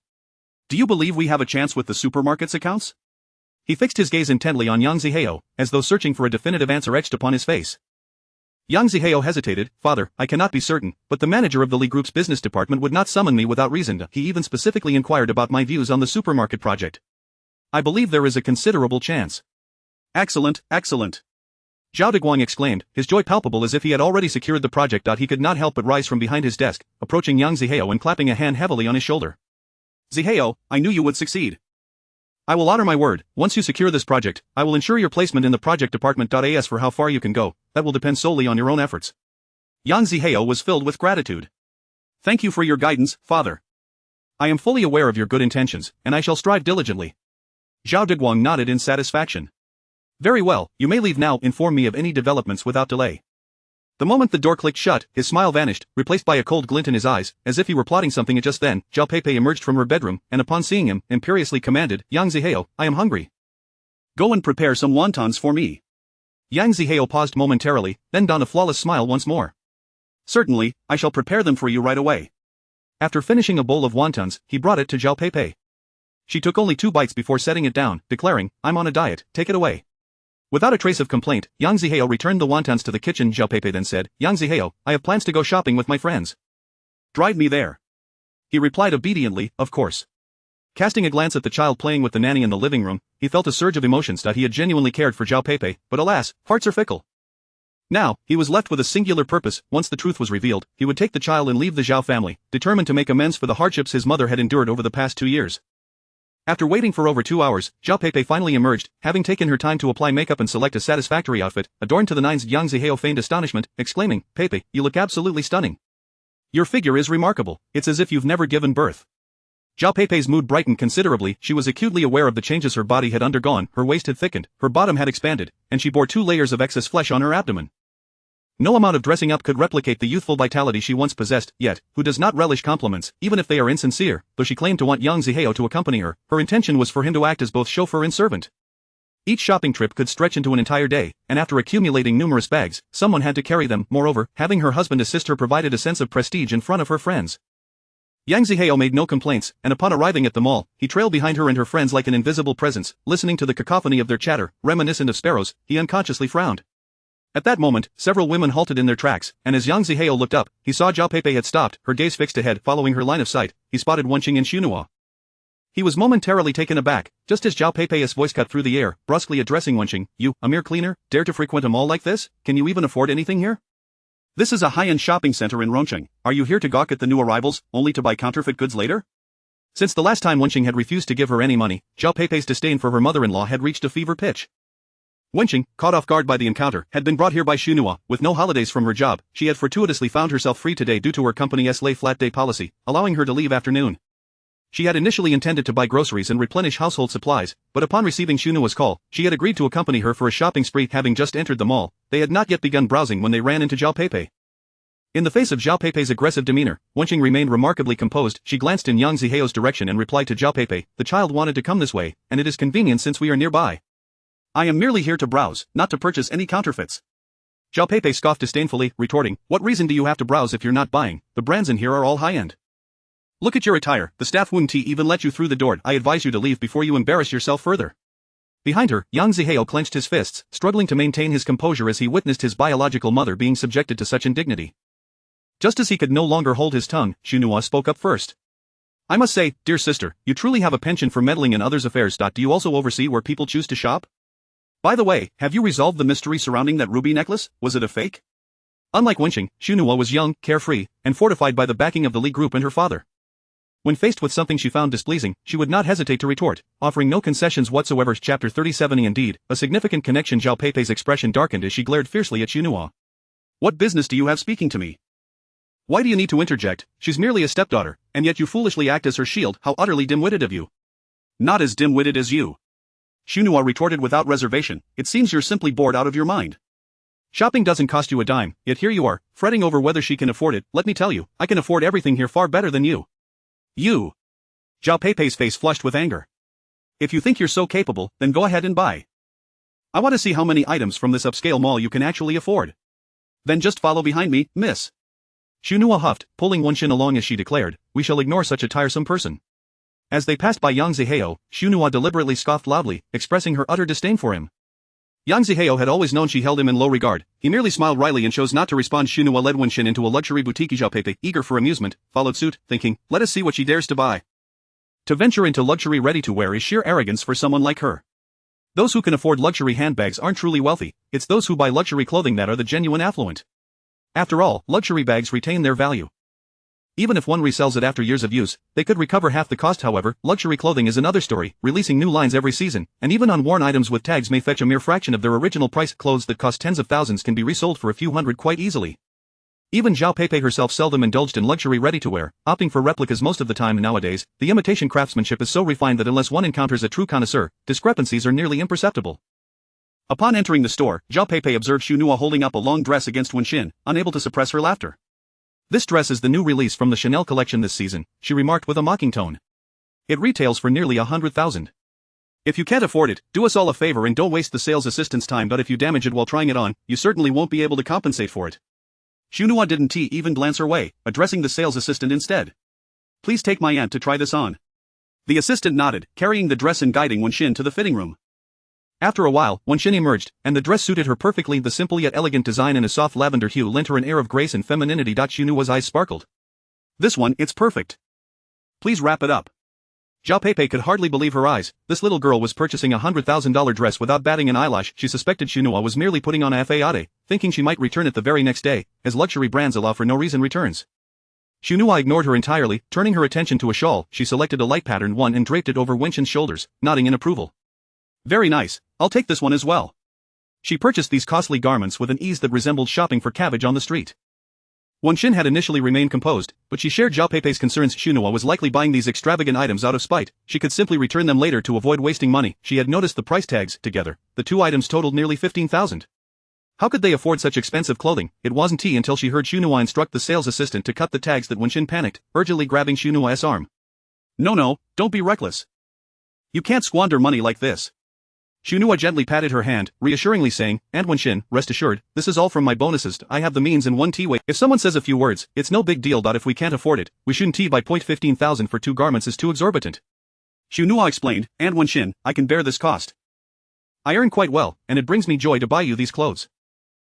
Do you believe we have a chance with the supermarket's accounts? He fixed his gaze intently on Yang Zihao, as though searching for a definitive answer etched upon his face. Yang Zihao hesitated. Father, I cannot be certain, but the manager of the Li Group's business department would not summon me without reason. He even specifically inquired about my views on the supermarket project. I believe there is a considerable chance. Excellent, excellent. Zhao Diguang exclaimed, his joy palpable as if he had already secured the project. He could not help but rise from behind his desk, approaching Yang Zihao and clapping a hand heavily on his shoulder. Zihao, I knew you would succeed. I will honor my word. Once you secure this project, I will ensure your placement in the project department. As for how far you can go, that will depend solely on your own efforts. Yang Zihao was filled with gratitude. Thank you for your guidance, father. I am fully aware of your good intentions, and I shall strive diligently. Zhao Diguang nodded in satisfaction. Very well, you may leave now. Inform me of any developments without delay. The moment the door clicked shut, his smile vanished, replaced by a cold glint in his eyes, as if he were plotting something. Just then, Zhao Peipei emerged from her bedroom, and upon seeing him, imperiously commanded, Yang Zihao, I am hungry. Go and prepare some wontons for me. Yang Zihao paused momentarily, then donned a flawless smile once more. Certainly, I shall prepare them for you right away. After finishing a bowl of wontons, he brought it to Zhao Peipei. She took only 2 bites before setting it down, declaring, I'm on a diet, take it away. Without a trace of complaint, Yang Zihao returned the wontons to the kitchen. Zhao Peipei then said, Yang Zihao, I have plans to go shopping with my friends. Drive me there. He replied obediently, of course. Casting a glance at the child playing with the nanny in the living room, he felt a surge of emotions that he had genuinely cared for Zhao Peipei, but alas, hearts are fickle. Now, he was left with a singular purpose. Once the truth was revealed, he would take the child and leave the Zhao family, determined to make amends for the hardships his mother had endured over the past 2 years. After waiting for over 2 hours, Zhao Peipei finally emerged, having taken her time to apply makeup and select a satisfactory outfit, adorned to the nines. Yang Zihao feigned astonishment, exclaiming, Peipei, you look absolutely stunning. Your figure is remarkable, it's as if you've never given birth. Zhao Peipei's mood brightened considerably. She was acutely aware of the changes her body had undergone. Her waist had thickened, her bottom had expanded, and she bore 2 layers of excess flesh on her abdomen. No amount of dressing up could replicate the youthful vitality she once possessed, yet, who does not relish compliments, even if they are insincere. Though she claimed to want young Zihao to accompany her, her intention was for him to act as both chauffeur and servant. Each shopping trip could stretch into an entire day, and after accumulating numerous bags, someone had to carry them. Moreover, having her husband assist her provided a sense of prestige in front of her friends. Yang Zihao made no complaints, and upon arriving at the mall, he trailed behind her and her friends like an invisible presence. Listening to the cacophony of their chatter, reminiscent of sparrows, he unconsciously frowned. At that moment, several women halted in their tracks, and as Yang Zihao looked up, he saw Zhao Peipei had stopped, her gaze fixed ahead. Following her line of sight, he spotted Wenqing and Xunhua. He was momentarily taken aback, just as Zhao Peipei's voice cut through the air, brusquely addressing Wenqing. You, a mere cleaner, dare to frequent a mall like this? Can you even afford anything here? This is a high-end shopping center in Rongcheng. Are you here to gawk at the new arrivals, only to buy counterfeit goods later? Since the last time Wenqing had refused to give her any money, Zhao Peipei's disdain for her mother-in-law had reached a fever pitch. Wenqing, caught off guard by the encounter, had been brought here by Xunhua. With no holidays from her job, she had fortuitously found herself free today due to her company's lay-flat day policy, allowing her to leave after noon. She had initially intended to buy groceries and replenish household supplies, but upon receiving Xunhua's call, she had agreed to accompany her for a shopping spree. Having just entered the mall, they had not yet begun browsing when they ran into Zhao Peipei. In the face of Zhao Peipei's aggressive demeanor, Wenqing remained remarkably composed. She glanced in Yang Zihao's direction and replied to Zhao Peipei, "The child wanted to come this way, and it is convenient since we are nearby. I am merely here to browse, not to purchase any counterfeits." Zhao Peipei scoffed disdainfully, retorting, "What reason do you have to browse if you're not buying? The brands in here are all high-end. Look at your attire, the staff wouldn't even let you through the door. I advise you to leave before you embarrass yourself further." Behind her, Yang Zihao clenched his fists, struggling to maintain his composure as he witnessed his biological mother being subjected to such indignity. Just as he could no longer hold his tongue, Xunhua spoke up first. "I must say, dear sister, you truly have a penchant for meddling in others' affairs. Do you also oversee where people choose to shop? By the way, have you resolved the mystery surrounding that ruby necklace? Was it a fake?" Unlike Wenqing, Xunhua was young, carefree, and fortified by the backing of the Li Group and her father. When faced with something she found displeasing, she would not hesitate to retort, offering no concessions whatsoever. Chapter 37. Indeed, a significant connection. Zhao Peipei's expression darkened as she glared fiercely at Xunhua. "What business do you have speaking to me? Why do you need to interject? She's merely a stepdaughter, and yet you foolishly act as her shield. How utterly dim-witted of you." "Not as dim-witted as you," Xunhua retorted without reservation. "It seems you're simply bored out of your mind. Shopping doesn't cost you a dime, yet here you are, fretting over whether she can afford it. Let me tell you, I can afford everything here far better than you." "You?" Zhao Peipei's face flushed with anger. "If you think you're so capable, then go ahead and buy. I want to see how many items from this upscale mall you can actually afford. Then just follow behind me, miss." Xunhua huffed, pulling Wenqing along as she declared, "We shall ignore such a tiresome person." As they passed by Yang Zihao, Xunhua deliberately scoffed loudly, expressing her utter disdain for him. Yang Zihao had always known she held him in low regard. He merely smiled wryly and chose not to respond. Xunhua led Wenqing into a luxury boutique. Zhao Peipei, eager for amusement, followed suit, thinking, "Let us see what she dares to buy." To venture into luxury ready-to-wear is sheer arrogance for someone like her. Those who can afford luxury handbags aren't truly wealthy, it's those who buy luxury clothing that are the genuine affluent. After all, luxury bags retain their value. Even if one resells it after years of use, they could recover half the cost. However, luxury clothing is another story, releasing new lines every season, and even unworn items with tags may fetch a mere fraction of their original price. Clothes that cost tens of thousands can be resold for a few hundred quite easily. Even Zhao Peipei herself seldom indulged in luxury ready-to-wear, opting for replicas most of the time. Nowadays, the imitation craftsmanship is so refined that unless one encounters a true connoisseur, discrepancies are nearly imperceptible. Upon entering the store, Zhao Peipei observed Xunhua holding up a long dress against Wenqing, unable to suppress her laughter. "This dress is the new release from the Chanel collection this season," she remarked with a mocking tone. "It retails for nearly 100,000. If you can't afford it, do us all a favor and don't waste the sales assistant's time. But if you damage it while trying it on, you certainly won't be able to compensate for it." Xunhua didn't even glance her way, addressing the sales assistant instead. "Please take my aunt to try this on." The assistant nodded, carrying the dress and guiding Wenqing to the fitting room. After a while, Wenqing emerged, and the dress suited her perfectly. The simple yet elegant design and a soft lavender hue lent her an air of grace and femininity. Xunhua's eyes sparkled. "This one, it's perfect. Please wrap it up." Zhao Peipei could hardly believe her eyes. This little girl was purchasing a $100,000 dress without batting an eyelash. She suspected Xunhua was merely putting on a fade, thinking she might return it the very next day, as luxury brands allow for no reason returns. Xunhua ignored her entirely, turning her attention to a shawl. She selected a light patterned one and draped it over Wenqing's shoulders, nodding in approval. "Very nice, I'll take this one as well." She purchased these costly garments with an ease that resembled shopping for cabbage on the street. Wenqing had initially remained composed, but she shared Zhao Peipei's concerns. Xunhua was likely buying these extravagant items out of spite. She could simply return them later to avoid wasting money. She had noticed the price tags. Together, the two items totaled nearly 15,000. How could they afford such expensive clothing? It wasn't tea until she heard Shunhua instruct the sales assistant to cut the tags that Wenxin panicked, urgently grabbing Shunhua's arm. No, don't be reckless. You can't squander money like this. Shunhua gently patted her hand, reassuringly saying, and Wenxin, rest assured, this is all from my bonuses. I have the means in one tea way. If someone says a few words, it's no big deal. If we can't afford it, we shouldn't tea by 15,000 for 2 garments is too exorbitant. Shunhua explained, and Wenxin, I can bear this cost. I earn quite well, and it brings me joy to buy you these clothes.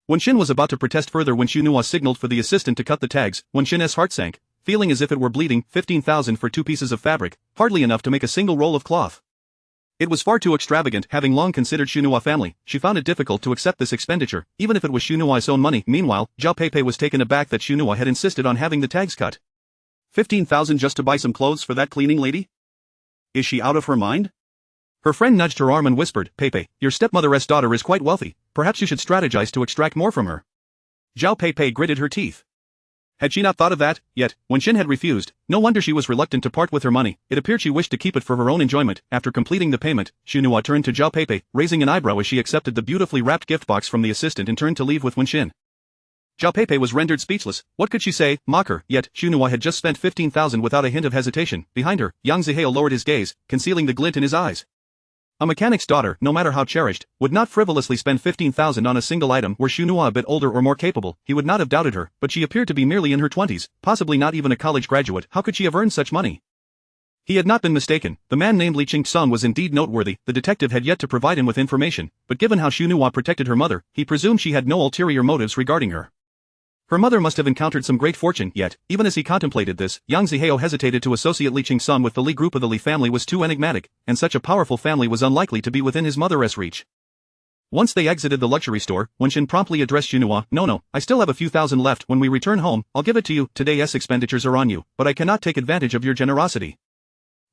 Wenxin was about to protest further when Shunhua signaled for the assistant to cut the tags. Wenxin's heart sank, feeling as if it were bleeding. 15,000 for 2 pieces of fabric, hardly enough to make a single roll of cloth. It was far too extravagant. Having long considered Shunhua family, she found it difficult to accept this expenditure, even if it was Shunhua's own money. Meanwhile, Zhao Peipei was taken aback that Shunhua had insisted on having the tags cut. 15,000 just to buy some clothes for that cleaning lady? Is she out of her mind? Her friend nudged her arm and whispered, Peipei, your stepmother's daughter is quite wealthy, perhaps you should strategize to extract more from her. Zhao Peipei gritted her teeth. Had she not thought of that, yet, Wenxin had refused, no wonder she was reluctant to part with her money. It appeared she wished to keep it for her own enjoyment. After completing the payment, Shunhua turned to Zhao Peipei, raising an eyebrow as she accepted the beautifully wrapped gift box from the assistant and turned to leave with Wenxin. Zhao Peipei was rendered speechless. What could she say? Mock her? Yet, Shunhua had just spent 15,000 without a hint of hesitation. Behind her, Yang Zihao lowered his gaze, concealing the glint in his eyes. A mechanic's daughter, no matter how cherished, would not frivolously spend 15,000 on a single item. Were Shunhua a bit older or more capable, he would not have doubted her, but she appeared to be merely in her 20s, possibly not even a college graduate. How could she have earned such money? He had not been mistaken. The man named Li Qingxun was indeed noteworthy. The detective had yet to provide him with information, but given how Shunhua protected her mother, he presumed she had no ulterior motives regarding her. Her mother must have encountered some great fortune. Yet, even as he contemplated this, Yang Zihao hesitated to associate Li Qingxun with the Li group of the Li family was too enigmatic, and such a powerful family was unlikely to be within his mother's reach. Once they exited the luxury store, Wenxin promptly addressed Shunhua, No, I still have a few thousand left. When we return home, I'll give it to you. Today's expenditures are on you, but I cannot take advantage of your generosity.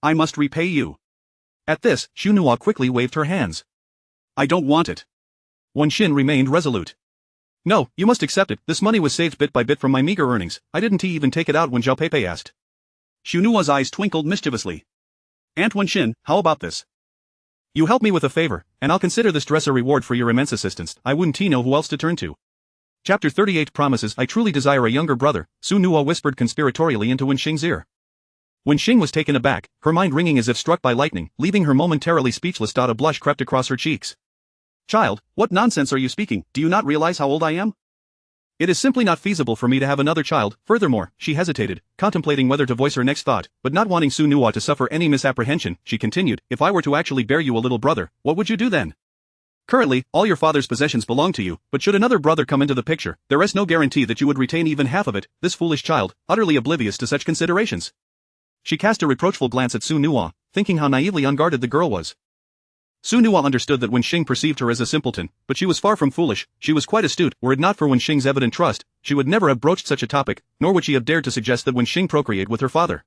I must repay you. At this, Shunhua quickly waved her hands. I don't want it. Wenxin remained resolute. No, you must accept it. This money was saved bit by bit from my meager earnings. I didn't even take it out when Zhao Peipei asked. Shunhua's eyes twinkled mischievously. Aunt Wenxin, how about this? You help me with a favor, and I'll consider this dress a reward for your immense assistance. I wouldn't know who else to turn to. Chapter 38 Promises. I truly desire a younger brother, Shunhua whispered conspiratorially into Wenxing's ear. Wenxing was taken aback, her mind ringing as if struck by lightning, leaving her momentarily speechless. A blush crept across her cheeks. Child, what nonsense are you speaking? Do you not realize how old I am? It is simply not feasible for me to have another child. Furthermore, she hesitated, contemplating whether to voice her next thought, but not wanting Shunhua to suffer any misapprehension, she continued, if I were to actually bear you a little brother, what would you do then? Currently, all your father's possessions belong to you, but should another brother come into the picture, there is no guarantee that you would retain even half of it. This foolish child, utterly oblivious to such considerations. She cast a reproachful glance at Shunhua, thinking how naively unguarded the girl was. Shunhua understood that Wenxing perceived her as a simpleton, but she was far from foolish. She was quite astute. Were it not for Wenxing's evident trust, she would never have broached such a topic, nor would she have dared to suggest that Wenxing procreate with her father.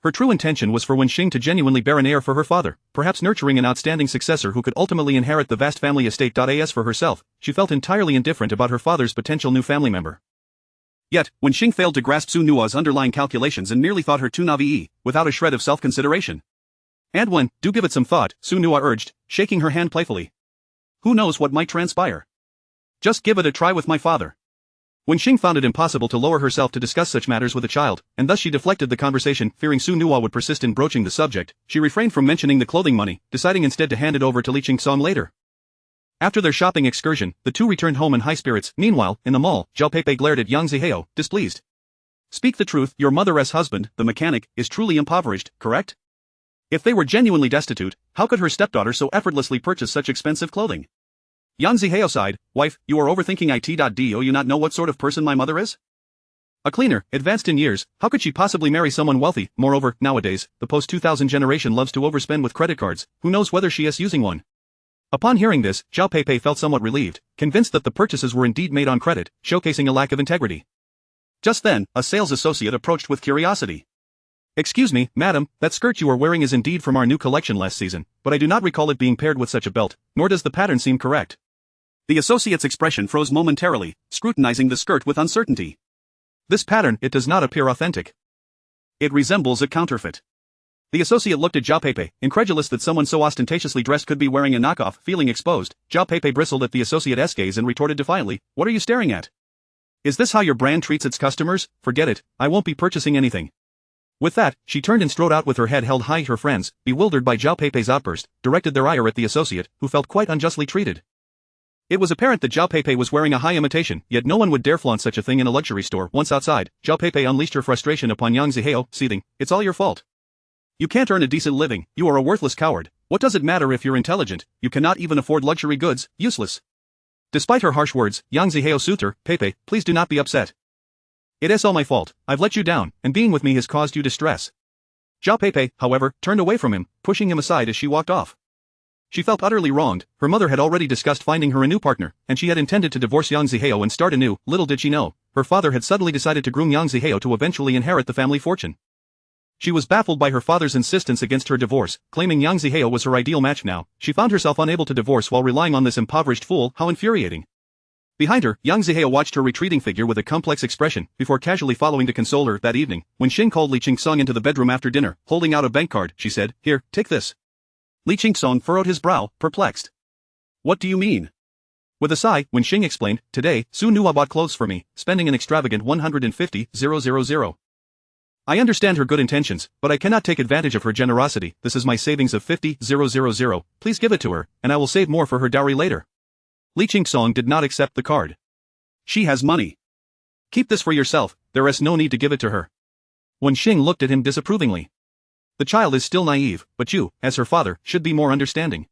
Her true intention was for Wenxing to genuinely bear an heir for her father, perhaps nurturing an outstanding successor who could ultimately inherit the vast family estate. As for herself, she felt entirely indifferent about her father's potential new family member. Yet, Wenxing failed to grasp Shunhua's underlying calculations and merely thought her too naive, without a shred of self-consideration. And when, do give it some thought, Shunhua urged, shaking her hand playfully. Who knows what might transpire? Just give it a try with my father. Wenxing found it impossible to lower herself to discuss such matters with a child, and thus she deflected the conversation. Fearing Shunhua would persist in broaching the subject, she refrained from mentioning the clothing money, deciding instead to hand it over to Li Qingxun later. After their shopping excursion, the two returned home in high spirits. Meanwhile, in the mall, Zhao Peipei glared at Yang Zihao, displeased. Speak the truth, your mother's husband, the mechanic, is truly impoverished, correct? If they were genuinely destitute, how could her stepdaughter so effortlessly purchase such expensive clothing? Yang Zihao sighed, wife, you are overthinking it. Do you not know what sort of person my mother is? A cleaner, advanced in years, how could she possibly marry someone wealthy? Moreover, nowadays, the post-2000 generation loves to overspend with credit cards, who knows whether she is using one? Upon hearing this, Zhao Peipei felt somewhat relieved, convinced that the purchases were indeed made on credit, showcasing a lack of integrity. Just then, a sales associate approached with curiosity. Excuse me, madam, that skirt you are wearing is indeed from our new collection last season, but I do not recall it being paired with such a belt, nor does the pattern seem correct. The associate's expression froze momentarily, scrutinizing the skirt with uncertainty. This pattern, it does not appear authentic. It resembles a counterfeit. The associate looked at Zhao Peipei, incredulous that someone so ostentatiously dressed could be wearing a knockoff. Feeling exposed, Zhao Peipei bristled at the associate's gaze and retorted defiantly, "What are you staring at? Is this how your brand treats its customers? Forget it, I won't be purchasing anything." With that, she turned and strode out with her head held high. Her friends, bewildered by Zhao Peipei's outburst, directed their ire at the associate, who felt quite unjustly treated. It was apparent that Zhao Peipei was wearing a high imitation, yet no one would dare flaunt such a thing in a luxury store. Once outside, Zhao Peipei unleashed her frustration upon Yang Zihao, seething, "It's all your fault. You can't earn a decent living, you are a worthless coward. What does it matter if you're intelligent? You cannot even afford luxury goods, useless." Despite her harsh words, Yang Zihao soothed her, "Peipei, please do not be upset. It is all my fault, I've let you down, and being with me has caused you distress." Zhao Peipei, however, turned away from him, pushing him aside as she walked off. She felt utterly wronged. Her mother had already discussed finding her a new partner, and she had intended to divorce Yang Zihao and start anew. Little did she know, her father had suddenly decided to groom Yang Zihao to eventually inherit the family fortune. She was baffled by her father's insistence against her divorce, claiming Yang Zihao was her ideal match. Now, she found herself unable to divorce while relying on this impoverished fool. How infuriating. Behind her, Yang Zihao watched her retreating figure with a complex expression, before casually following to console her. That evening, when Xing called Li Qingsong into the bedroom after dinner, holding out a bank card, she said, "Here, take this." Li Qingsong furrowed his brow, perplexed. "What do you mean?" With a sigh, when Xing explained, "Today, Su Nua bought clothes for me, spending an extravagant 150,000. I understand her good intentions, but I cannot take advantage of her generosity. This is my savings of 50,000. Please give it to her, and I will save more for her dowry later." Li Qingsong did not accept the card. "She has money. Keep this for yourself, there is no need to give it to her." When Xing looked at him disapprovingly. "The child is still naive, but you, as her father, should be more understanding.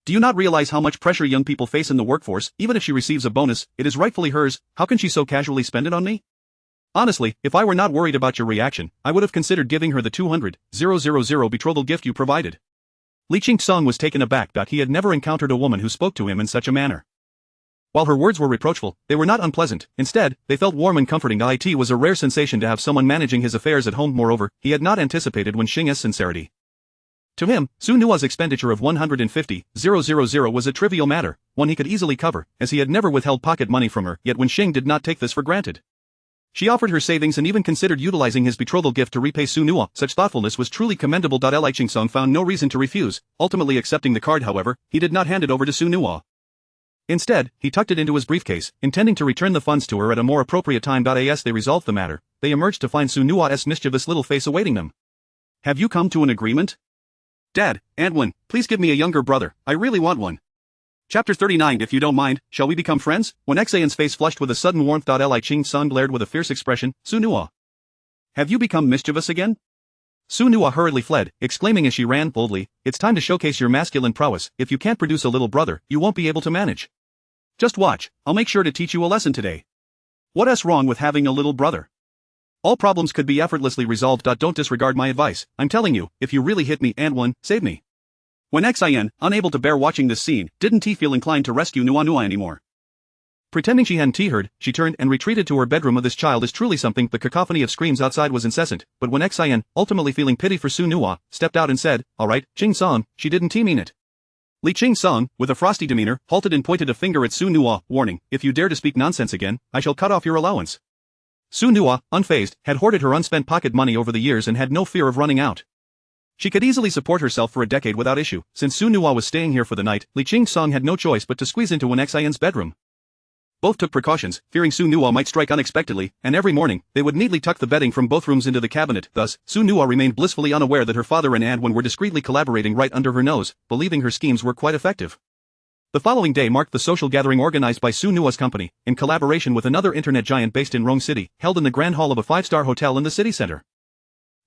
Do you not realize how much pressure young people face in the workforce? Even if she receives a bonus, it is rightfully hers. How can she so casually spend it on me? Honestly, if I were not worried about your reaction, I would have considered giving her the 200,000 betrothal gift you provided." Li Qingsong was taken aback that he had never encountered a woman who spoke to him in such a manner. While her words were reproachful, they were not unpleasant. Instead, they felt warm and comforting. It was a rare sensation to have someone managing his affairs at home. Moreover, he had not anticipated Wen Xing's sincerity. To him, Su Nua's expenditure of 150,000 was a trivial matter, one he could easily cover, as he had never withheld pocket money from her. Yet Wen Xing did not take this for granted. She offered her savings and even considered utilizing his betrothal gift to repay Su Nua. Such thoughtfulness was truly commendable. Li Qingsong found no reason to refuse, ultimately accepting the card. However, he did not hand it over to Su Nua. Instead, he tucked it into his briefcase, intending to return the funds to her at a more appropriate time. As they resolved the matter, they emerged to find Su Nua's mischievous little face awaiting them. "Have you come to an agreement?" "Dad, Aunt Wen, please give me a younger brother, I really want one." Chapter 39. If you don't mind, shall we become friends? When Xian's face flushed with a sudden warmth. Li Qingsong glared with a fierce expression, "Su Nua, have you become mischievous again?" Su Nua hurriedly fled, exclaiming as she ran boldly, "It's time to showcase your masculine prowess. If you can't produce a little brother, you won't be able to manage. Just watch, I'll make sure to teach you a lesson today. What's wrong with having a little brother? All problems could be effortlessly resolved. Don't disregard my advice, I'm telling you, if you really hit me, Aunt Wen, save me." When Xian, unable to bear watching this scene, didn't feel inclined to rescue Nua anymore. Pretending she hadn't heard, she turned and retreated to her bedroom. This child is truly something. The cacophony of screams outside was incessant, but when Xian, ultimately feeling pity for Su Nua, stepped out and said, "Alright, Qingsong, she didn't mean it." Li Qingsong, with a frosty demeanor, halted and pointed a finger at Su Nua, warning, "If you dare to speak nonsense again, I shall cut off your allowance." Su Nua, unfazed, had hoarded her unspent pocket money over the years and had no fear of running out. She could easily support herself for a decade without issue. Since Su Nua was staying here for the night, Li Qingsong had no choice but to squeeze into Wen Xian's bedroom. Both took precautions, fearing Su Nua might strike unexpectedly, and every morning, they would neatly tuck the bedding from both rooms into the cabinet. Thus, Su Nua remained blissfully unaware that her father and Aunt Wen were discreetly collaborating right under her nose, believing her schemes were quite effective. The following day marked the social gathering organized by Su Nua's company, in collaboration with another internet giant based in Rome City, held in the grand hall of a five-star hotel in the city center.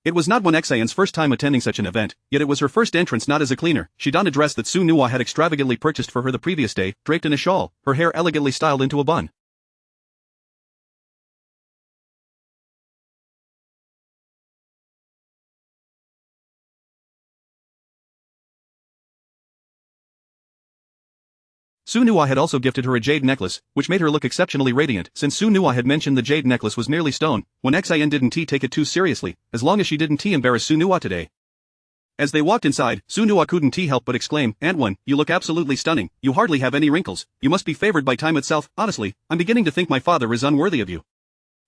It was not Wen Xian's first time attending such an event, yet it was her first entrance not as a cleaner. She donned a dress that Su Nua had extravagantly purchased for her the previous day, draped in a shawl, her hair elegantly styled into a bun. Su Nua had also gifted her a jade necklace, which made her look exceptionally radiant. Since Su Nua had mentioned the jade necklace was merely stone, Wen Xian didn't take it too seriously, as long as she didn't embarrass Su Nua today. As they walked inside, Su Nua couldn't help but exclaim, "Aunt Wen, you look absolutely stunning, you hardly have any wrinkles, you must be favored by time itself. Honestly, I'm beginning to think my father is unworthy of you."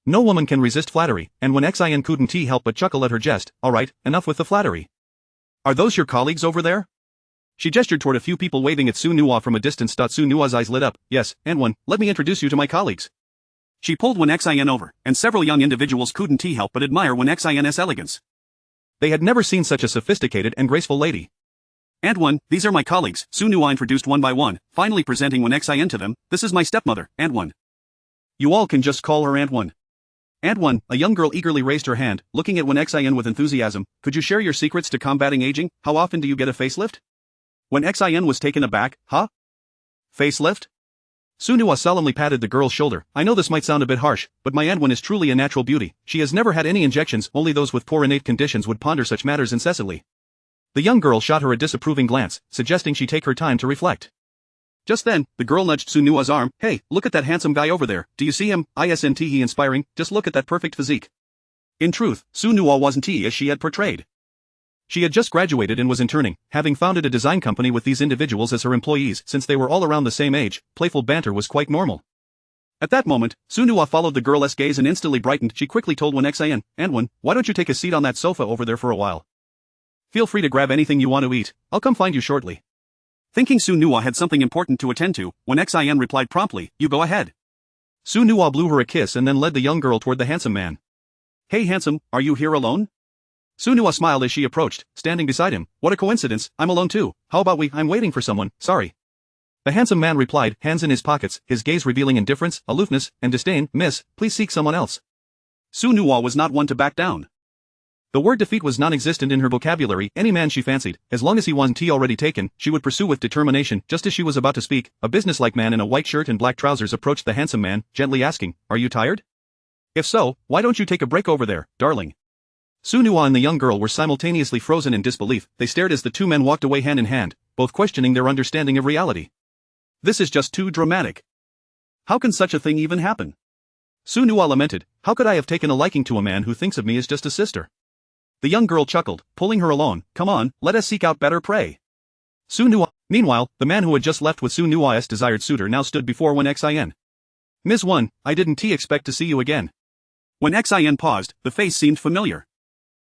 No woman can resist flattery, and Wen Xian couldn't help but chuckle at her jest. "Alright, enough with the flattery. Are those your colleagues over there? She gestured toward a few people waving at Su Nuwa from a distance. Su Nuwa's eyes lit up. Yes, Anwon, let me introduce you to my colleagues. She pulled Wen Xin over, and several young individuals couldn't help but admire Wen Xin's elegance. They had never seen such a sophisticated and graceful lady. Anwon, these are my colleagues, Su Nuwa introduced one by one, finally presenting Wen Xin to them. This is my stepmother, Anwon. You all can just call her Anwon. Anwon, a young girl eagerly raised her hand, looking at Wen Xin with enthusiasm. Could you share your secrets to combating aging? How often do you get a facelift? Wen Xin was taken aback. Huh? Facelift? Su Nuwa solemnly patted the girl's shoulder. I know this might sound a bit harsh, but my Anwon is truly a natural beauty. She has never had any injections. Only those with poor innate conditions would ponder such matters incessantly. The young girl shot her a disapproving glance, suggesting she take her time to reflect. Just then, the girl nudged Su Nuwa's arm. Hey, look at that handsome guy over there. Do you see him? Isn't he inspiring? Just look at that perfect physique. In truth, Su Nuwa wasn't as she had portrayed. She had just graduated and was interning, having founded a design company with these individuals as her employees. Since they were all around the same age, playful banter was quite normal. At that moment, Su Nuwa followed the girl's gaze and instantly brightened. She quickly told Wen Xin, Anwon, why don't you take a seat on that sofa over there for a while? Feel free to grab anything you want to eat. I'll come find you shortly. Thinking Su Nuwa had something important to attend to, Wen Xin replied promptly, you go ahead. Su Nuwa blew her a kiss and then led the young girl toward the handsome man. Hey handsome, are you here alone? Su Nuwa smiled as she approached, standing beside him. What a coincidence, I'm alone too. How about I'm waiting for someone, sorry. The handsome man replied, hands in his pockets, his gaze revealing indifference, aloofness, and disdain. Miss, please seek someone else. Su Nuwa was not one to back down. The word defeat was non-existent in her vocabulary. Any man she fancied, as long as he wasn't already taken, she would pursue with determination. Just as she was about to speak, a businesslike man in a white shirt and black trousers approached the handsome man, gently asking, are you tired? If so, why don't you take a break over there, darling? Su Nuwa and the young girl were simultaneously frozen in disbelief. They stared as the two men walked away hand in hand, both questioning their understanding of reality. This is just too dramatic. How can such a thing even happen? Su Nuwa lamented, how could I have taken a liking to a man who thinks of me as just a sister? The young girl chuckled, pulling her along. Come on, let us seek out better prey. Su Nuwa. Meanwhile, the man who had just left with Su Nuwa's desired suitor now stood before Wen Xin. Ms. Wen, I didn't expect to see you again. When Xin paused, the face seemed familiar.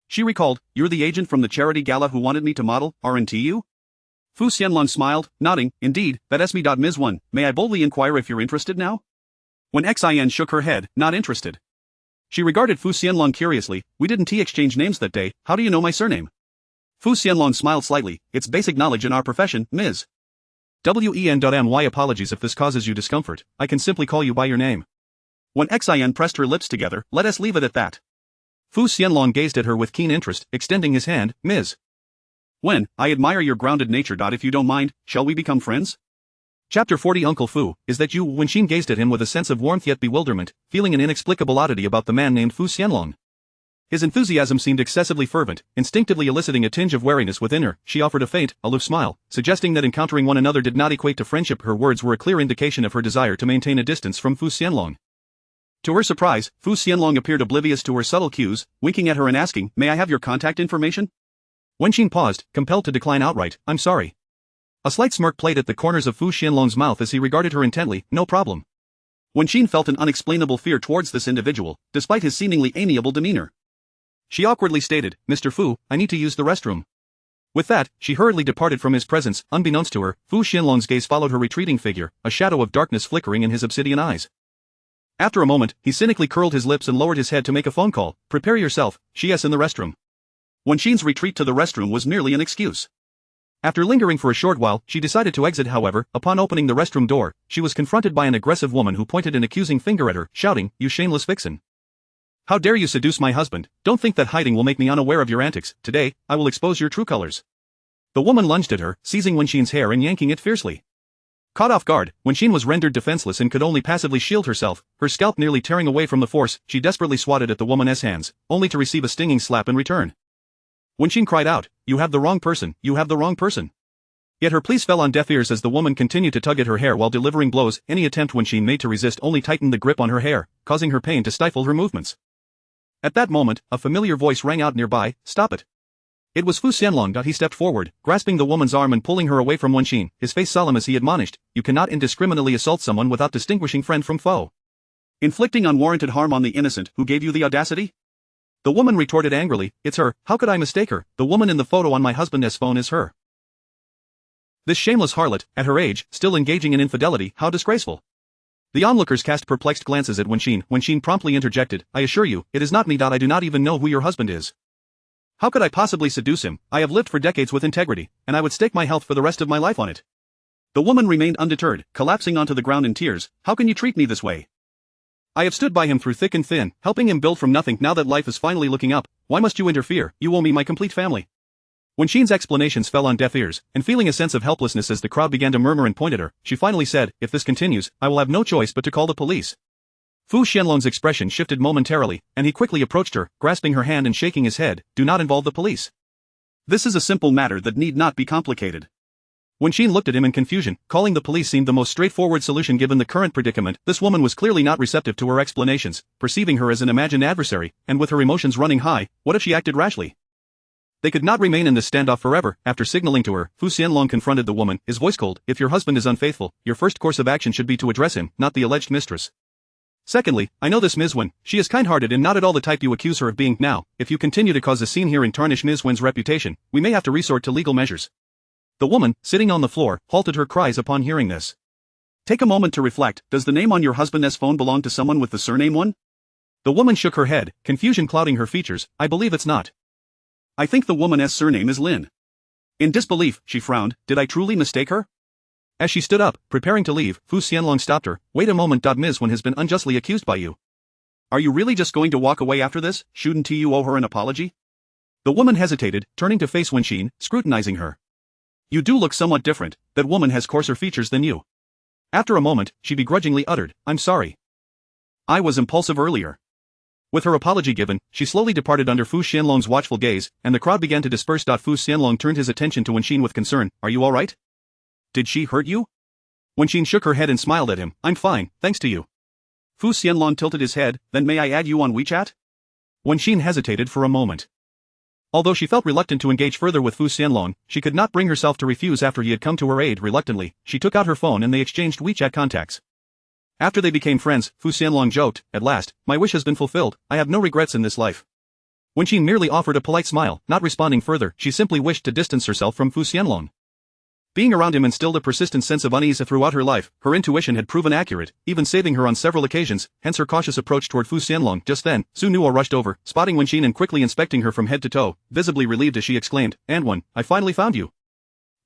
She recalled, you're the agent from the charity gala who wanted me to model, aren't you? Fu Xianlong smiled, nodding, indeed, that's me. Ms. Wen, may I boldly inquire if you're interested now? When Xin shook her head, not interested. She regarded Fu Xianlong curiously, we didn't exchange names that day, how do you know my surname? Fu Xianlong smiled slightly, it's basic knowledge in our profession, Ms. Wen. Apologies if this causes you discomfort, I can simply call you by your name. When Xin pressed her lips together, let us leave it at that. Fu Xianlong gazed at her with keen interest, extending his hand, Ms. Wen, I admire your grounded nature. If you don't mind, shall we become friends? Chapter 40 Uncle Fu, is that you? Wen Xin gazed at him with a sense of warmth yet bewilderment, feeling an inexplicable oddity about the man named Fu Xianlong. His enthusiasm seemed excessively fervent, instinctively eliciting a tinge of wariness within her. She offered a faint, aloof smile, suggesting that encountering one another did not equate to friendship. Her words were a clear indication of her desire to maintain a distance from Fu Xianlong. To her surprise, Fu Xianlong appeared oblivious to her subtle cues, winking at her and asking, may I have your contact information? Wen Xin paused, compelled to decline outright, I'm sorry. A slight smirk played at the corners of Fu Xianlong's mouth as he regarded her intently, no problem. Wen Xin felt an unexplainable fear towards this individual, despite his seemingly amiable demeanor. She awkwardly stated, Mr. Fu, I need to use the restroom. With that, she hurriedly departed from his presence. Unbeknownst to her, Fu Xianlong's gaze followed her retreating figure, a shadow of darkness flickering in his obsidian eyes. After a moment, he cynically curled his lips and lowered his head to make a phone call. Prepare yourself, she's in the restroom. Wen Xin's retreat to the restroom was merely an excuse. After lingering for a short while, she decided to exit. However, upon opening the restroom door, she was confronted by an aggressive woman who pointed an accusing finger at her, shouting, you shameless vixen. How dare you seduce my husband? Don't think that hiding will make me unaware of your antics. Today, I will expose your true colors. The woman lunged at her, seizing Wen Xin's hair and yanking it fiercely. Caught off guard, Wen Xin was rendered defenseless and could only passively shield herself, her scalp nearly tearing away from the force. She desperately swatted at the woman's hands, only to receive a stinging slap in return. Wen Xin cried out, you have the wrong person, you have the wrong person. Yet her pleas fell on deaf ears as the woman continued to tug at her hair while delivering blows. Any attempt Wen Xin made to resist only tightened the grip on her hair, causing her pain to stifle her movements. At that moment, a familiar voice rang out nearby, stop it. It was Fu Xianlong. He stepped forward, grasping the woman's arm and pulling her away from Wen Xin, his face solemn as he admonished, you cannot indiscriminately assault someone without distinguishing friend from foe. Inflicting unwarranted harm on the innocent who gave you the audacity? The woman retorted angrily, it's her, how could I mistake her, the woman in the photo on my husband's phone is her. This shameless harlot, at her age, still engaging in infidelity, how disgraceful. The onlookers cast perplexed glances at Wenxin promptly interjected, I assure you, it is not me. I do not even know who your husband is. How could I possibly seduce him? I have lived for decades with integrity, and I would stake my health for the rest of my life on it. The woman remained undeterred, collapsing onto the ground in tears, how can you treat me this way? I have stood by him through thick and thin, helping him build from nothing. Now that life is finally looking up, why must you interfere? You owe me my complete family. Wenxin's explanations fell on deaf ears, and feeling a sense of helplessness as the crowd began to murmur and point at her, she finally said, if this continues, I will have no choice but to call the police. Fu Xianlong's expression shifted momentarily, and he quickly approached her, grasping her hand and shaking his head, do not involve the police. This is a simple matter that need not be complicated. Wenxin looked at him in confusion, calling the police seemed the most straightforward solution given the current predicament. This woman was clearly not receptive to her explanations, perceiving her as an imagined adversary, and with her emotions running high, what if she acted rashly? They could not remain in this standoff forever. After signaling to her, Fu Xianlong confronted the woman, his voice cold, if your husband is unfaithful, your first course of action should be to address him, not the alleged mistress. Secondly, I know this Ms. Wen, she is kind-hearted and not at all the type you accuse her of being. Now, if you continue to cause a scene here and tarnish Ms. Wen's reputation, we may have to resort to legal measures. The woman, sitting on the floor, halted her cries upon hearing this. Take a moment to reflect, does the name on your husband's phone belong to someone with the surname Wen? The woman shook her head, confusion clouding her features, I believe it's not. I think the woman's surname is Lin. In disbelief, she frowned, did I truly mistake her? As she stood up, preparing to leave, Fu Xianlong stopped her, wait a moment. Ms. Wen has been unjustly accused by you. Are you really just going to walk away after this? Shouldn't you owe her an apology? The woman hesitated, turning to face Wenxin, scrutinizing her. You do look somewhat different, that woman has coarser features than you. After a moment, she begrudgingly uttered, I'm sorry. I was impulsive earlier. With her apology given, she slowly departed under Fu Xianlong's watchful gaze, and the crowd began to disperse. Fu Xianlong turned his attention to Wenxin with concern, are you alright? Did she hurt you? Wenxin shook her head and smiled at him, I'm fine, thanks to you. Fu Xianlong tilted his head, then may I add you on WeChat? Wenxin hesitated for a moment. Although she felt reluctant to engage further with Fu Xianlong, she could not bring herself to refuse after he had come to her aid. Reluctantly, she took out her phone and they exchanged WeChat contacts. After they became friends, Fu Xianlong joked, at last, my wish has been fulfilled, I have no regrets in this life. Wenxin merely offered a polite smile, not responding further, she simply wished to distance herself from Fu Xianlong. Being around him instilled a persistent sense of unease throughout her life, her intuition had proven accurate, even saving her on several occasions, hence her cautious approach toward Fu Xianlong. Just then, Su Nuo rushed over, spotting Wenxin and quickly inspecting her from head to toe, visibly relieved as she exclaimed, Anwen, I finally found you.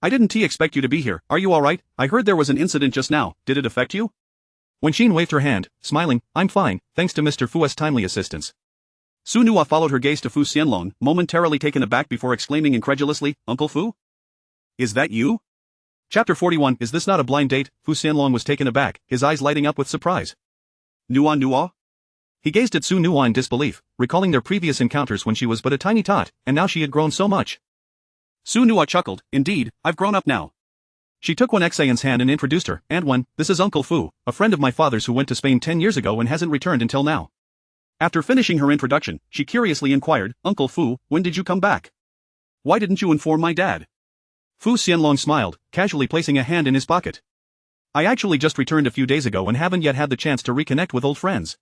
I didn't expect you to be here, are you alright? I heard there was an incident just now, did it affect you? Wenxin waved her hand, smiling, I'm fine, thanks to Mr. Fu's timely assistance. Su Nuo followed her gaze to Fu Xianlong, momentarily taken aback before exclaiming incredulously, Uncle Fu? Is that you? Chapter 41 Is this not a blind date? Fu Xianlong was taken aback, his eyes lighting up with surprise. Nuo? He gazed at Su Nuo in disbelief, recalling their previous encounters when she was but a tiny tot, and now she had grown so much. Su Nuo chuckled, indeed, I've grown up now. She took Wen Xian's hand and introduced her, Anwen, this is Uncle Fu, a friend of my father's who went to Spain 10 years ago and hasn't returned until now. After finishing her introduction, she curiously inquired, Uncle Fu, when did you come back? Why didn't you inform my dad? Fu Xianlong smiled, casually placing a hand in his pocket. I actually just returned a few days ago and haven't yet had the chance to reconnect with old friends.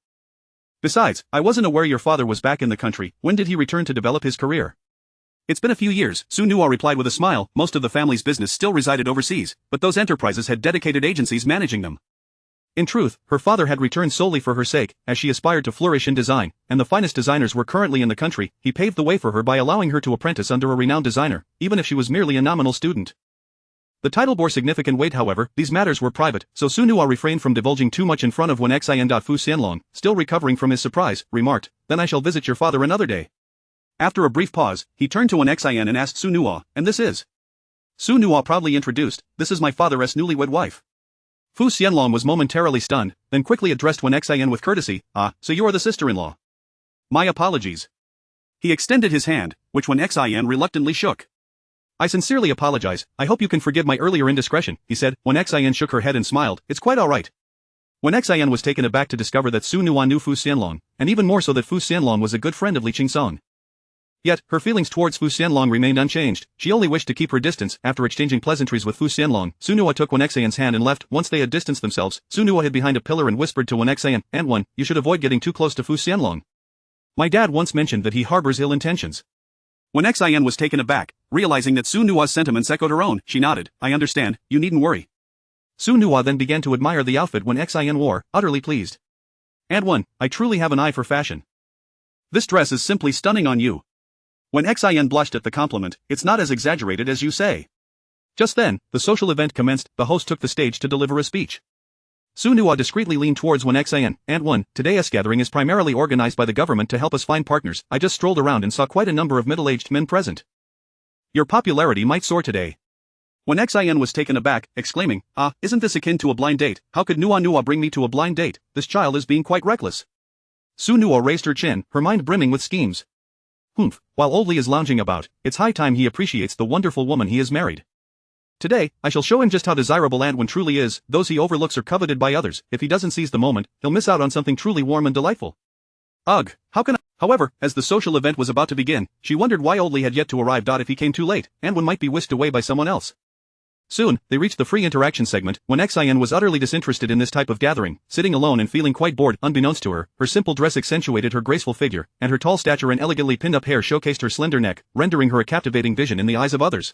Besides, I wasn't aware your father was back in the country. When did he return to develop his career? It's been a few years, Su Nuo replied with a smile. Most of the family's business still resided overseas, but those enterprises had dedicated agencies managing them. In truth, her father had returned solely for her sake, as she aspired to flourish in design, and the finest designers were currently in the country. He paved the way for her by allowing her to apprentice under a renowned designer, even if she was merely a nominal student. The title bore significant weight. However, these matters were private, so Su Nuo refrained from divulging too much in front of Wen Xian. Fu Xianlong, still recovering from his surprise, remarked, then I shall visit your father another day. After a brief pause, he turned to Wen Xian and asked Su Nuo, and this is? Su Nuo proudly introduced, this is my father's newlywed wife. Fu Xianlong was momentarily stunned, then quickly addressed Wen Xian with courtesy, so you are the sister-in-law. My apologies. He extended his hand, which Wen Xian reluctantly shook. I sincerely apologize, I hope you can forgive my earlier indiscretion, he said. Wen Xian shook her head and smiled, it's quite alright. Wen Xian was taken aback to discover that Su Nuo knew Fu Xianlong, and even more so that Fu Xianlong was a good friend of Li Qingsong. Yet, her feelings towards Fu Xianlong remained unchanged. She only wished to keep her distance. After exchanging pleasantries with Fu Xianlong, Su Nuo took Wen Xian's hand and left. Once they had distanced themselves, Su Nuo hid behind a pillar and whispered to Wen Xian, Anwen, you should avoid getting too close to Fu Xianlong. My dad once mentioned that he harbors ill intentions. When Xin was taken aback, realizing that Su Nua's sentiments echoed her own, she nodded. I understand, you needn't worry. Su Nua then began to admire the outfit when Xin wore, utterly pleased. And one, I truly have an eye for fashion. This dress is simply stunning on you. When Xin blushed at the compliment, it's not as exaggerated as you say. Just then, the social event commenced. The host took the stage to deliver a speech. Su Nua discreetly leaned towards Xin, and one, today's gathering is primarily organized by the government to help us find partners. I just strolled around and saw quite a number of middle-aged men present. Your popularity might soar today. When Xin was taken aback, exclaiming, isn't this akin to a blind date? How could Nua bring me to a blind date? This child is being quite reckless. Su Nua raised her chin, her mind brimming with schemes. While Old Lee is lounging about, it's high time he appreciates the wonderful woman he has married. Today, I shall show him just how desirable Antwin truly is. Those he overlooks are coveted by others. If he doesn't seize the moment, he'll miss out on something truly warm and delightful. Ugh, how can I? However, as the social event was about to begin, she wondered why Old Lee had yet to arrive. If he came too late, Antwin might be whisked away by someone else. Soon, they reached the free interaction segment. When Xin was utterly disinterested in this type of gathering, sitting alone and feeling quite bored. Unbeknownst to her, her simple dress accentuated her graceful figure, and her tall stature and elegantly pinned-up hair showcased her slender neck, rendering her a captivating vision in the eyes of others.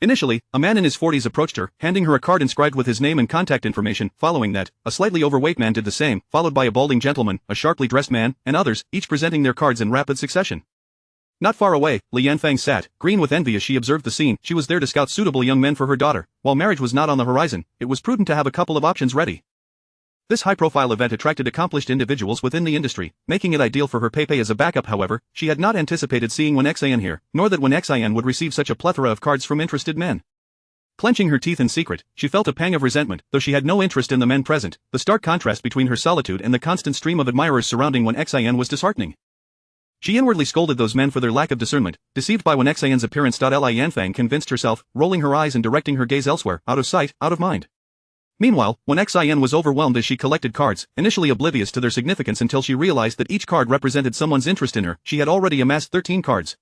Initially, a man in his 40s approached her, handing her a card inscribed with his name and contact information. Following that, a slightly overweight man did the same, followed by a balding gentleman, a sharply dressed man, and others, each presenting their cards in rapid succession. Not far away, Li Yanfang sat, green with envy as she observed the scene. She was there to scout suitable young men for her daughter. While marriage was not on the horizon, it was prudent to have a couple of options ready. This high-profile event attracted accomplished individuals within the industry, making it ideal for her Pepe as a backup. However, she had not anticipated seeing Xin here, nor that Xin would receive such a plethora of cards from interested men. Clenching her teeth in secret, she felt a pang of resentment, though she had no interest in the men present. The stark contrast between her solitude and the constant stream of admirers surrounding Xin was disheartening. She inwardly scolded those men for their lack of discernment, deceived by Xin's appearance. Li Yanfang convinced herself, rolling her eyes and directing her gaze elsewhere, out of sight, out of mind. Meanwhile, Xin was overwhelmed as she collected cards, initially oblivious to their significance until she realized that each card represented someone's interest in her. She had already amassed 13 cards.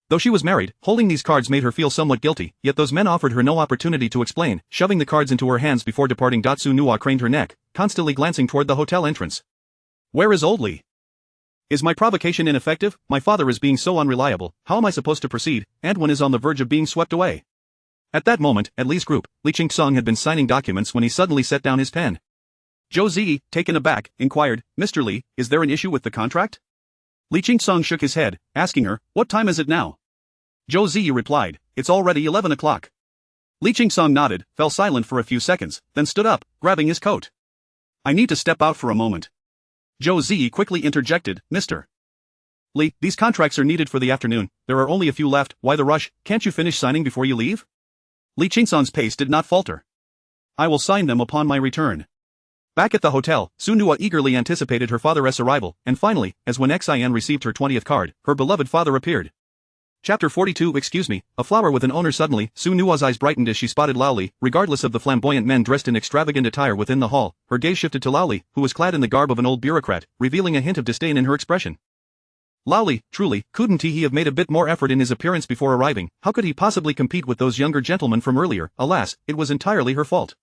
Though she was married, holding these cards made her feel somewhat guilty, yet those men offered her no opportunity to explain, shoving the cards into her hands before departing. Su Nua craned her neck, constantly glancing toward the hotel entrance. Where is Old Lee? Is my provocation ineffective? My father is being so unreliable. How am I supposed to proceed? Antwin is on the verge of being swept away. At that moment, at Lee's group, Li Qingsong had been signing documents when he suddenly set down his pen. Zhou Zi, taken aback, inquired, Mr. Li, is there an issue with the contract? Li Qingsong shook his head, asking her, what time is it now? Zhou Zi replied, it's already 11 o'clock. Li Qingsong nodded, fell silent for a few seconds, then stood up, grabbing his coat. I need to step out for a moment. Zhou Zi quickly interjected, Mr. Li, these contracts are needed for the afternoon, there are only a few left, why the rush, can't you finish signing before you leave? Li Qingsong's pace did not falter. I will sign them upon my return. Back at the hotel, Su Nua eagerly anticipated her father's arrival, and finally, as Xin received her 20th card, her beloved father appeared. Chapter 42. Excuse me, a flower with an owner. Suddenly, Su Nua's eyes brightened as she spotted Lao Li. Regardless of the flamboyant men dressed in extravagant attire within the hall, her gaze shifted to Lao Li, who was clad in the garb of an old bureaucrat, revealing a hint of disdain in her expression. Lao Li, truly, couldn't he have made a bit more effort in his appearance before arriving? How could he possibly compete with those younger gentlemen from earlier? Alas, it was entirely her fault.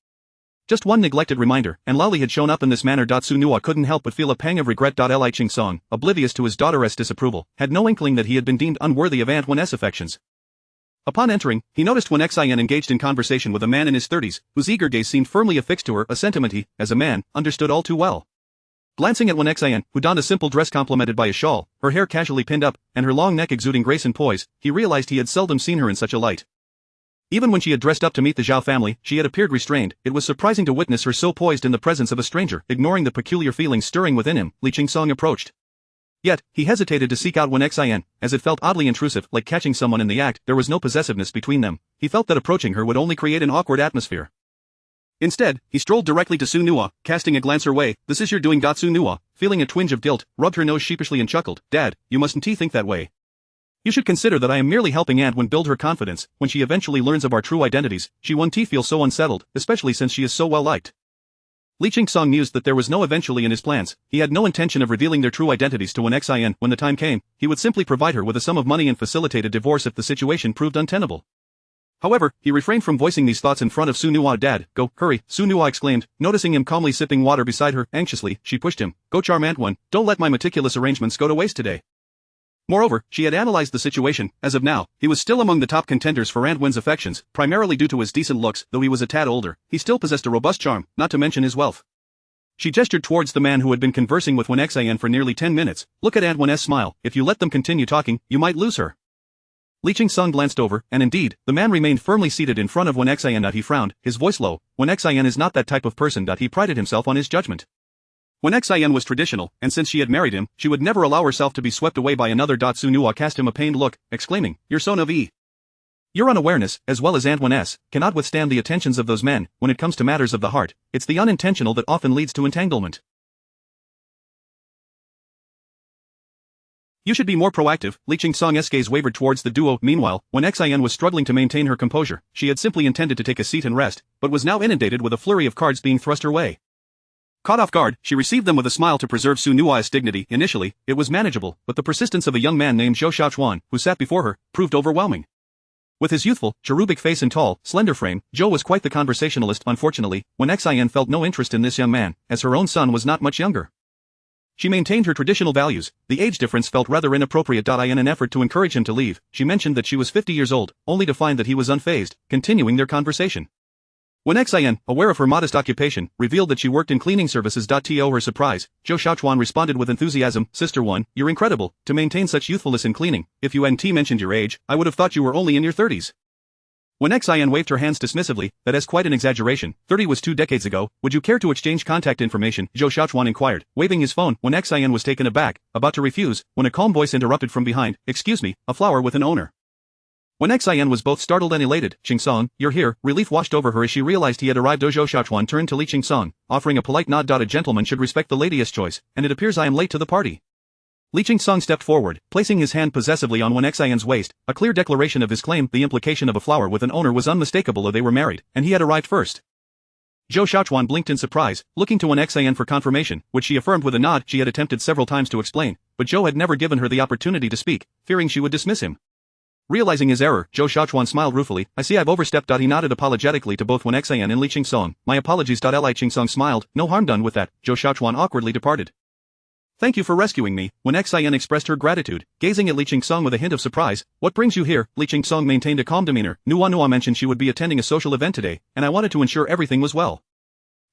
Just one neglected reminder, and Lao Li had shown up in this manner. Su Nua couldn't help but feel a pang of regret. Li Qingsong, oblivious to his daughter's disapproval, had no inkling that he had been deemed unworthy of Antwin's affections. Upon entering, he noticed Xin engaged in conversation with a man in his 30s, whose eager gaze seemed firmly affixed to her, a sentiment he, as a man, understood all too well. Glancing at Xin, who donned a simple dress complemented by a shawl, her hair casually pinned up, and her long neck exuding grace and poise, he realized he had seldom seen her in such a light. Even when she had dressed up to meet the Zhao family, she had appeared restrained. It was surprising to witness her so poised in the presence of a stranger. Ignoring the peculiar feelings stirring within him, Li Qingsong approached. Yet, he hesitated to seek out Xin, as it felt oddly intrusive, like catching someone in the act. There was no possessiveness between them. He felt that approaching her would only create an awkward atmosphere. Instead, he strolled directly to Su Nua, casting a glance her way. This is your doing. Su Nua, feeling a twinge of guilt, rubbed her nose sheepishly and chuckled. Dad, you mustn't think that way. You should consider that I am merely helping Antwin build her confidence. When she eventually learns of our true identities, she won't feel so unsettled, especially since she is so well liked. Li Qingsong mused that there was no eventually in his plans. He had no intention of revealing their true identities to Xin. When the time came, he would simply provide her with a sum of money and facilitate a divorce if the situation proved untenable. However, he refrained from voicing these thoughts in front of Su Nua. Dad, go, hurry, Su Nua exclaimed, noticing him calmly sipping water beside her. Anxiously, she pushed him. Go charm Antwan, don't let my meticulous arrangements go to waste today. Moreover, she had analyzed the situation. As of now, he was still among the top contenders for Antwan's affections, primarily due to his decent looks. Though he was a tad older, he still possessed a robust charm, not to mention his wealth. She gestured towards the man who had been conversing with Wen Xian for nearly 10 minutes. Look at Antwan's smile. If you let them continue talking, you might lose her. Li Qingsong glanced over, and indeed, the man remained firmly seated in front of Wen Xian. He frowned, his voice low. Wen Xian is not that type of person. He prided himself on his judgment. Wen Xian was traditional, and since she had married him, she would never allow herself to be swept away by another. Su Nua cast him a pained look, exclaiming, You're so naive. Your unawareness, as well as Antwan's, cannot withstand the attentions of those men. When it comes to matters of the heart, it's the unintentional that often leads to entanglement. You should be more proactive. Li Qingsong's gaze wavered towards the duo. Meanwhile, Wen Xian was struggling to maintain her composure. She had simply intended to take a seat and rest, but was now inundated with a flurry of cards being thrust her way. Caught off guard, she received them with a smile to preserve Su Nua's dignity. Initially, it was manageable, but the persistence of a young man named Zhou Xiaochuan, who sat before her, proved overwhelming. With his youthful, cherubic face and tall, slender frame, Zhou was quite the conversationalist. Unfortunately, Wen Xian felt no interest in this young man, as her own son was not much younger. She maintained her traditional values. The age difference felt rather inappropriate. In an effort to encourage him to leave, she mentioned that she was 50 years old, only to find that he was unfazed, continuing their conversation. Wen Xian, aware of her modest occupation, revealed that she worked in cleaning services. To her surprise, Zhou Xiaochuan responded with enthusiasm, Sister One, you're incredible, to maintain such youthfulness in cleaning. If you hadn't mentioned your age, I would have thought you were only in your 30s. Wen Xian waved her hands dismissively. That is quite an exaggeration. 30 was 2 decades ago. Would you care to exchange contact information? Zhou Xiaochuan inquired, waving his phone. Wen Xian was taken aback, about to refuse, when a calm voice interrupted from behind. Excuse me, a flower with an owner. Wen Xian was both startled and elated. Qingsong, you're here. Relief washed over her as she realized he had arrived. Zhou Xiaochuan turned to Li Qingsong, offering a polite nod. A gentleman should respect the lady's choice, and it appears I am late to the party. Li Qingsong stepped forward, placing his hand possessively on Wen Xian's waist, a clear declaration of his claim. The implication of a flower with an owner was unmistakable. They were married, and he had arrived first. Zhou Xiaochuan blinked in surprise, looking to Wen Xian for confirmation, which she affirmed with a nod. She had attempted several times to explain, but Zhou had never given her the opportunity to speak, fearing she would dismiss him. Realizing his error, Zhou Xiaochuan smiled ruefully. I see I've overstepped. He nodded apologetically to both Wen Xian and Li Qingsong. My apologies. Li Qingsong smiled. No harm done with that. Zhou Xiaochuan awkwardly departed. Thank you for rescuing me. Wen Xian expressed her gratitude, gazing at Li Qingsong with a hint of surprise. What brings you here? Li Qingsong maintained a calm demeanor. Nua mentioned she would be attending a social event today, and I wanted to ensure everything was well.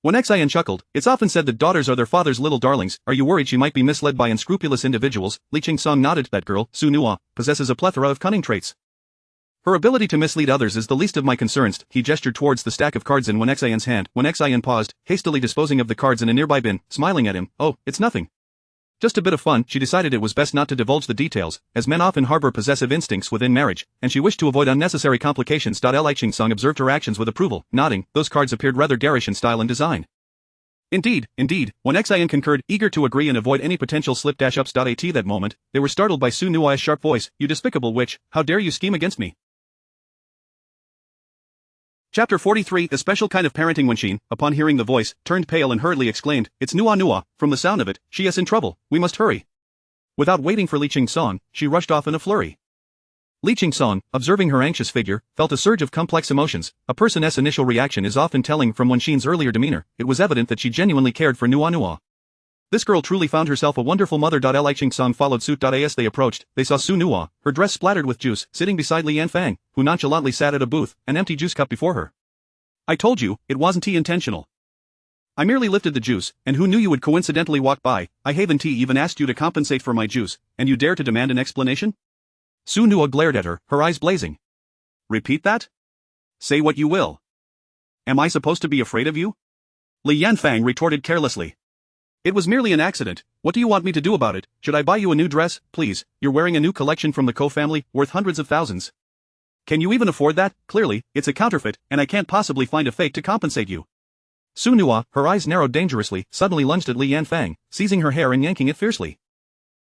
Wen Xian chuckled. It's often said that daughters are their father's little darlings. Are you worried she might be misled by unscrupulous individuals? Li Qingsong nodded. That girl, Su Nua, possesses a plethora of cunning traits. Her ability to mislead others is the least of my concerns. He gestured towards the stack of cards in Wen Xian's hand. Wen Xian paused, hastily disposing of the cards in a nearby bin, smiling at him. Oh, it's nothing. Just a bit of fun. She decided it was best not to divulge the details, as men often harbor possessive instincts within marriage, and she wished to avoid unnecessary complications. Li Qingsong observed her actions with approval, nodding. Those cards appeared rather garish in style and design. Indeed, Wen Xian concurred, eager to agree and avoid any potential slip-ups. At that moment, they were startled by Su Nua's sharp voice. You despicable witch, how dare you scheme against me? Chapter 43. A special kind of parenting. Wenxin, upon hearing the voice, turned pale and hurriedly exclaimed, It's Nua. From the sound of it, she is in trouble. We must hurry. Without waiting for Li Qingsong, she rushed off in a flurry. Li Qingsong, observing her anxious figure, felt a surge of complex emotions. A person's initial reaction is often telling. From Wenxin's earlier demeanor, it was evident that she genuinely cared for Nua. This girl truly found herself a wonderful mother. Li Qingsong followed suit. As they approached, they saw Su Nua, her dress splattered with juice, sitting beside Li Yanfang, who nonchalantly sat at a booth, an empty juice cup before her. I told you, it wasn't intentional. I merely lifted the juice, and who knew you would coincidentally walk by? I haven't even asked you to compensate for my juice, and you dare to demand an explanation? Su Nua glared at her, her eyes blazing. Repeat that? Say what you will. Am I supposed to be afraid of you? Li Yanfang retorted carelessly. It was merely an accident. What do you want me to do about it? Should I buy you a new dress? Please, you're wearing a new collection from the Ko family, worth hundreds of thousands. Can you even afford that? Clearly, it's a counterfeit, and I can't possibly find a fake to compensate you. Su Nua, her eyes narrowed dangerously, suddenly lunged at Li Yanfang, seizing her hair and yanking it fiercely.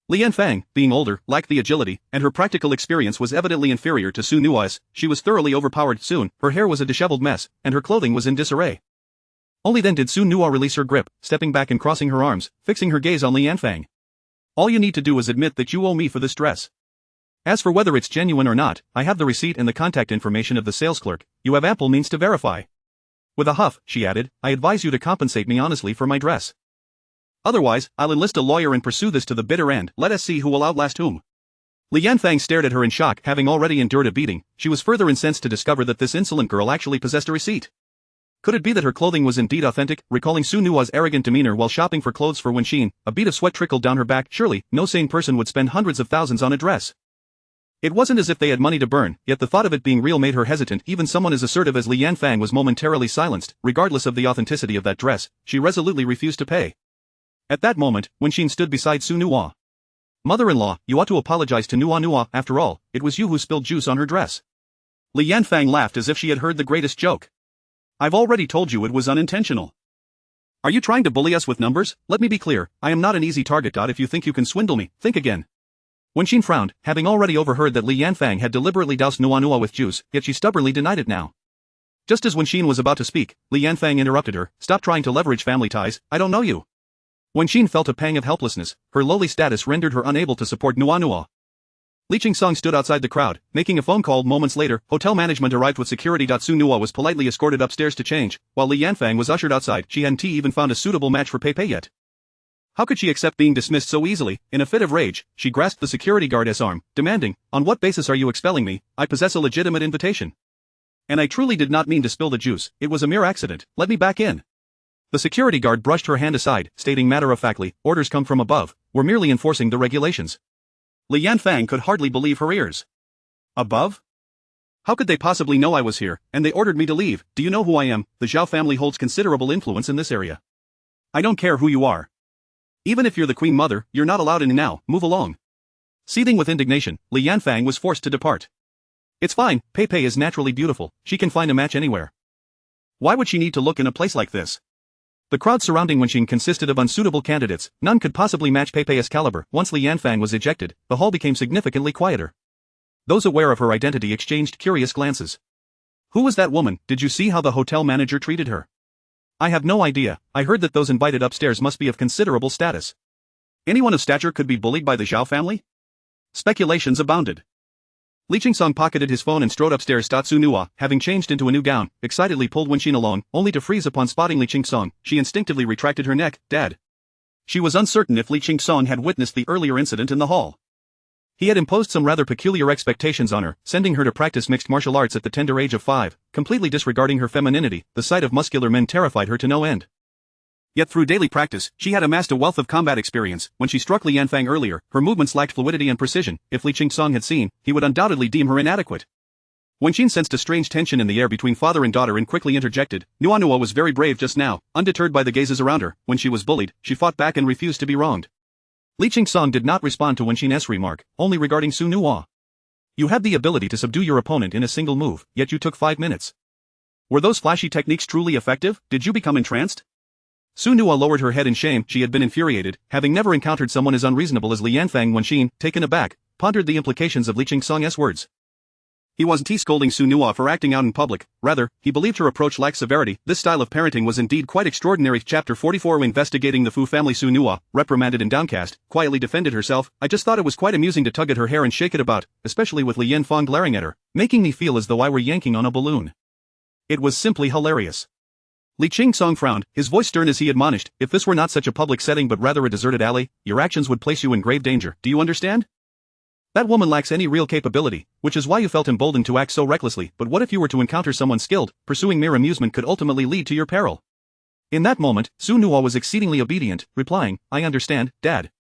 Li Yanfang, being older, lacked the agility, and her practical experience was evidently inferior to Su Nua's. She was thoroughly overpowered. Soon, her hair was a disheveled mess, and her clothing was in disarray. Only then did Su Nua release her grip, stepping back and crossing her arms, fixing her gaze on Li Yanfang. All you need to do is admit that you owe me for this dress. As for whether it's genuine or not, I have the receipt and the contact information of the sales clerk. You have ample means to verify. With a huff, she added, I advise you to compensate me honestly for my dress. Otherwise, I'll enlist a lawyer and pursue this to the bitter end. Let us see who will outlast whom. Li Yanfang stared at her in shock. Having already endured a beating, she was further incensed to discover that this insolent girl actually possessed a receipt. Could it be that her clothing was indeed authentic? Recalling Su Nua's arrogant demeanor while shopping for clothes for Wenxin, a bead of sweat trickled down her back. Surely, no sane person would spend hundreds of thousands on a dress. It wasn't as if they had money to burn, yet the thought of it being real made her hesitant. Even someone as assertive as Li Yanfang was momentarily silenced. Regardless of the authenticity of that dress, she resolutely refused to pay. At that moment, Wenxin stood beside Su Nua. Mother-in-law, you ought to apologize to Nua. After all, it was you who spilled juice on her dress. Li Yanfang laughed as if she had heard the greatest joke. I've already told you it was unintentional. Are you trying to bully us with numbers? Let me be clear, I am not an easy target. If you think you can swindle me, think again. Wenxin frowned, having already overheard that Li Yanfang had deliberately doused Nua with juice, yet she stubbornly denied it now. Just as Wenxin was about to speak, Li Yanfang interrupted her. Stop trying to leverage family ties, I don't know you. Wenxin felt a pang of helplessness. Her lowly status rendered her unable to support Nua. Li Qingsong stood outside the crowd, making a phone call. Moments later, hotel management arrived with security. Su Nua was politely escorted upstairs to change, while Li Yanfang was ushered outside. She hadn't even found a suitable match for Pei yet. How could she accept being dismissed so easily? In a fit of rage, she grasped the security guard's arm, demanding, on what basis are you expelling me? I possess a legitimate invitation. And I truly did not mean to spill the juice, it was a mere accident, let me back in. The security guard brushed her hand aside, stating matter-of-factly, orders come from above, we're merely enforcing the regulations. Li Yanfang could hardly believe her ears. Above? How could they possibly know I was here, and they ordered me to leave? Do you know who I am? The Zhao family holds considerable influence in this area. I don't care who you are. Even if you're the queen mother, you're not allowed in now, move along. Seething with indignation, Li Yanfang was forced to depart. It's fine, Pei is naturally beautiful, she can find a match anywhere. Why would she need to look in a place like this? The crowd surrounding Wenxin consisted of unsuitable candidates, none could possibly match Pei's caliber. Once Li Yanfang was ejected, the hall became significantly quieter. Those aware of her identity exchanged curious glances. Who was that woman? Did you see how the hotel manager treated her? I have no idea, I heard that those invited upstairs must be of considerable status. Anyone of stature could be bullied by the Zhao family? Speculations abounded. Li Qingsong pocketed his phone and strode upstairs. Su Nua, having changed into a new gown, excitedly pulled Wenxin along, only to freeze upon spotting Li Qingsong. She instinctively retracted her neck. Dad. She was uncertain if Li Qingsong had witnessed the earlier incident in the hall. He had imposed some rather peculiar expectations on her, sending her to practice mixed martial arts at the tender age of 5, completely disregarding her femininity. The sight of muscular men terrified her to no end. Yet through daily practice, she had amassed a wealth of combat experience. When she struck Li Yanfang earlier, her movements lacked fluidity and precision. If Li Qingsong had seen, he would undoubtedly deem her inadequate. Wenxin sensed a strange tension in the air between father and daughter and quickly interjected. Nua was very brave just now, undeterred by the gazes around her. When she was bullied, she fought back and refused to be wronged. Li Qingsong did not respond to Wenxin's remark, only regarding Su Nua. You had the ability to subdue your opponent in a single move, yet you took 5 minutes. Were those flashy techniques truly effective? Did you become entranced? Su Nua lowered her head in shame. She had been infuriated, having never encountered someone as unreasonable as Li Yanfang. Wenxin, taken aback, pondered the implications of Li Qingsong's words. He wasn't scolding Su Nua for acting out in public, rather, he believed her approach lacked severity. This style of parenting was indeed quite extraordinary. Chapter 44 Investigating the Fu family. Su Nua, reprimanded and downcast, quietly defended herself. I just thought it was quite amusing to tug at her hair and shake it about, especially with Li Yanfang glaring at her, making me feel as though I were yanking on a balloon. It was simply hilarious. Li Qingsong frowned, his voice stern as he admonished, if this were not such a public setting but rather a deserted alley, your actions would place you in grave danger. Do you understand? That woman lacks any real capability, which is why you felt emboldened to act so recklessly. But what if you were to encounter someone skilled? Pursuing mere amusement could ultimately lead to your peril. In that moment, Su Nua was exceedingly obedient, replying, I understand, Dad.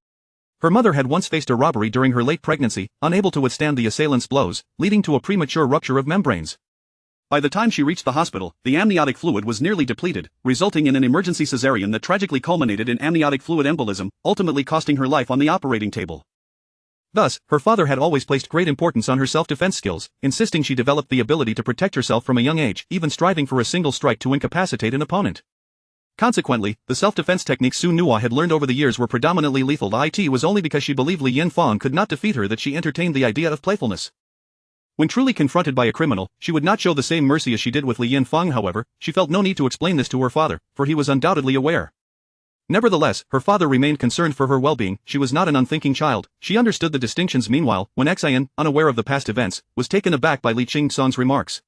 Her mother had once faced a robbery during her late pregnancy, unable to withstand the assailant's blows, leading to a premature rupture of membranes. By the time she reached the hospital, the amniotic fluid was nearly depleted, resulting in an emergency cesarean that tragically culminated in amniotic fluid embolism, ultimately costing her life on the operating table. Thus, her father had always placed great importance on her self-defense skills, insisting she develop the ability to protect herself from a young age, even striving for a single strike to incapacitate an opponent. Consequently, the self-defense techniques Su Nua had learned over the years were predominantly lethal. It was only because she believed Li Yanfang could not defeat her that she entertained the idea of playfulness. When truly confronted by a criminal, she would not show the same mercy as she did with Li Yanfang. However, she felt no need to explain this to her father, for he was undoubtedly aware. Nevertheless, her father remained concerned for her well-being. She was not an unthinking child. She understood the distinctions. Meanwhile, when Xian, unaware of the past events, was taken aback by Li Qingsong's remarks.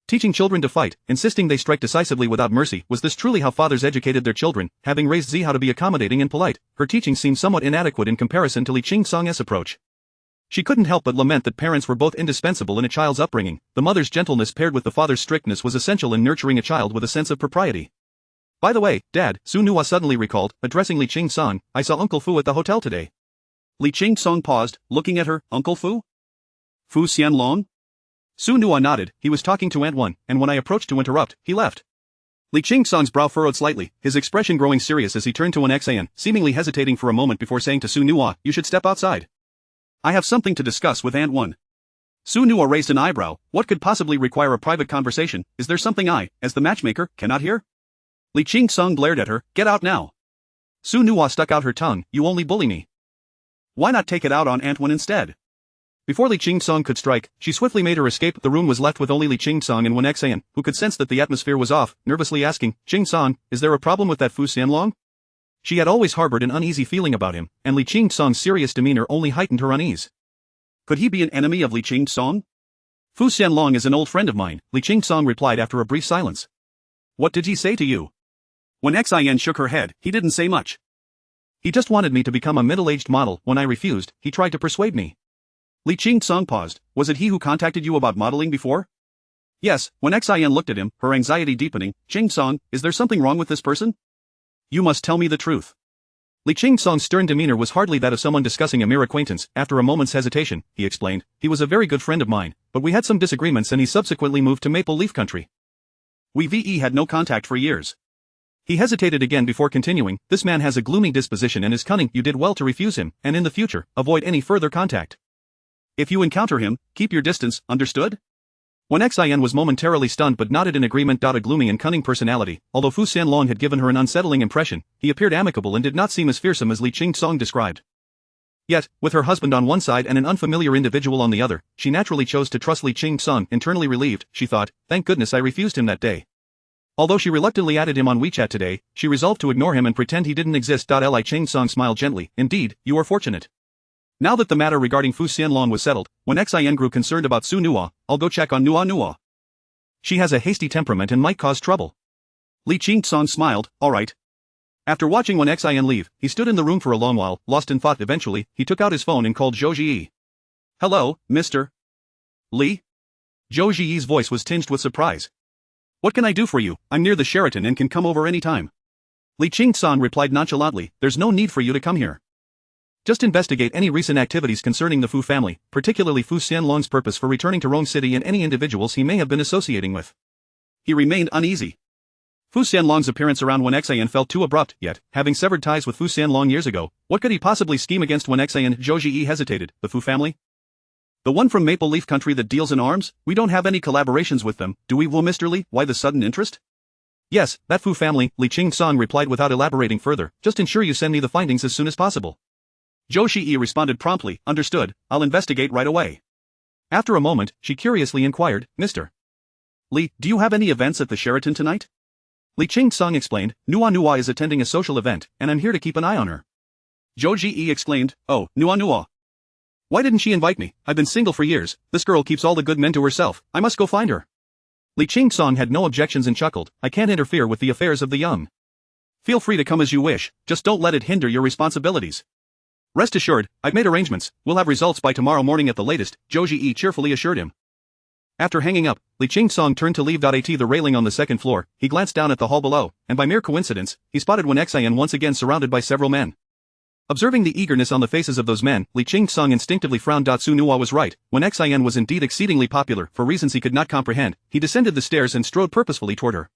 Teaching children to fight, insisting they strike decisively without mercy, was this truly how fathers educated their children? Having raised Zi how to be accommodating and polite, her teaching seemed somewhat inadequate in comparison to Li Qingsong's approach. She couldn't help but lament that parents were both indispensable in a child's upbringing. The mother's gentleness paired with the father's strictness was essential in nurturing a child with a sense of propriety. By the way, Dad, Su Nuo suddenly recalled, addressing Li Qingsong, I saw Uncle Fu at the hotel today. Li Qingsong paused, looking at her. Uncle Fu? Fu Xianlong? Su Nuo nodded. He was talking to Aunt Wen, and when I approached to interrupt, he left. Li Qingsong's brow furrowed slightly, his expression growing serious as he turned to Wen Xian, seemingly hesitating for a moment before saying to Su Nuo, you should step outside. I have something to discuss with Aunt Wen. Su Nuo raised an eyebrow. What could possibly require a private conversation? Is there something I, as the matchmaker, cannot hear? Li Qingsong glared at her. Get out now. Su Nuo stuck out her tongue. You only bully me. Why not take it out on Aunt Wen instead? Before Li Qingsong could strike, she swiftly made her escape. The room was left with only Li Qingsong and Wen Xian, who could sense that the atmosphere was off, nervously asking, Qingsong, is there a problem with that Fu Xianlong? She had always harbored an uneasy feeling about him, and Li Qingsong's serious demeanor only heightened her unease. Could he be an enemy of Li Qingsong? Fu Xianlong is an old friend of mine, Li Qingsong replied after a brief silence. What did he say to you? When Xian shook her head, he didn't say much. He just wanted me to become a middle-aged model. When I refused, he tried to persuade me. Li Qingsong paused. Was it he who contacted you about modeling before? Yes. When Xian looked at him, her anxiety deepening. Qingsong, is there something wrong with this person? You must tell me the truth. Li Qingsong's stern demeanor was hardly that of someone discussing a mere acquaintance. After a moment's hesitation, he explained, he was a very good friend of mine, but we had some disagreements and he subsequently moved to Maple Leaf Country. We had no contact for years. He hesitated again before continuing, this man has a gloomy disposition and is cunning. You did well to refuse him, and in the future, avoid any further contact. If you encounter him, keep your distance, understood? When Xian was momentarily stunned but nodded in agreement. A gloomy and cunning personality, although Fu Xianlong had given her an unsettling impression, he appeared amicable and did not seem as fearsome as Li Qingsong described. Yet, with her husband on one side and an unfamiliar individual on the other, she naturally chose to trust Li Qingsong. Internally relieved, she thought, thank goodness I refused him that day. Although she reluctantly added him on WeChat today, she resolved to ignore him and pretend he didn't exist. Li Qingsong smiled gently, indeed, you are fortunate. Now that the matter regarding Fu Xianlong was settled, when Xian grew concerned about Su Nuo, I'll go check on Nuo. She has a hasty temperament and might cause trouble. Li Qingsong smiled, alright. After watching Wen Xian leave, he stood in the room for a long while, lost in thought. Eventually, he took out his phone and called Zhou Ziyi. Hello, Mr. Li? Zhou Ziyi's voice was tinged with surprise. What can I do for you? I'm near the Sheraton and can come over any time. Li Qingsong replied nonchalantly, there's no need for you to come here. Just investigate any recent activities concerning the Fu family, particularly Fu Xianlong's purpose for returning to Rong City and any individuals he may have been associating with. He remained uneasy. Fu Xianlong's appearance around Wen Xian felt too abrupt, yet, having severed ties with Fu Xianlong years ago, what could he possibly scheme against Wen Xian? Zhou Ziyi hesitated. The Fu family? The one from Maple Leaf Country that deals in arms? We don't have any collaborations with them, do we? Well, Mr. Li, why the sudden interest? Yes, that Fu family, Li Qingsong replied without elaborating further. Just ensure you send me the findings as soon as possible. Zhou Ziyi responded promptly, understood, I'll investigate right away. After a moment, she curiously inquired, Mr. Li, do you have any events at the Sheraton tonight? Li Qingsong explained, Nuo is attending a social event, and I'm here to keep an eye on her. Zhou Ziyi exclaimed, oh, Nuo. Why didn't she invite me? I've been single for years, this girl keeps all the good men to herself, I must go find her. Li Qingsong had no objections and chuckled, I can't interfere with the affairs of the young. Feel free to come as you wish, just don't let it hinder your responsibilities. Rest assured, I've made arrangements, we'll have results by tomorrow morning at the latest, Zhou Ziyi cheerfully assured him. After hanging up, Li Qingsong turned to leave. At the railing on the second floor, he glanced down at the hall below, and by mere coincidence, he spotted Wen Xian once again surrounded by several men. Observing the eagerness on the faces of those men, Li Qingsong instinctively frowned. Su Nuo was right, Wen Xian was indeed exceedingly popular. For reasons he could not comprehend, he descended the stairs and strode purposefully toward her.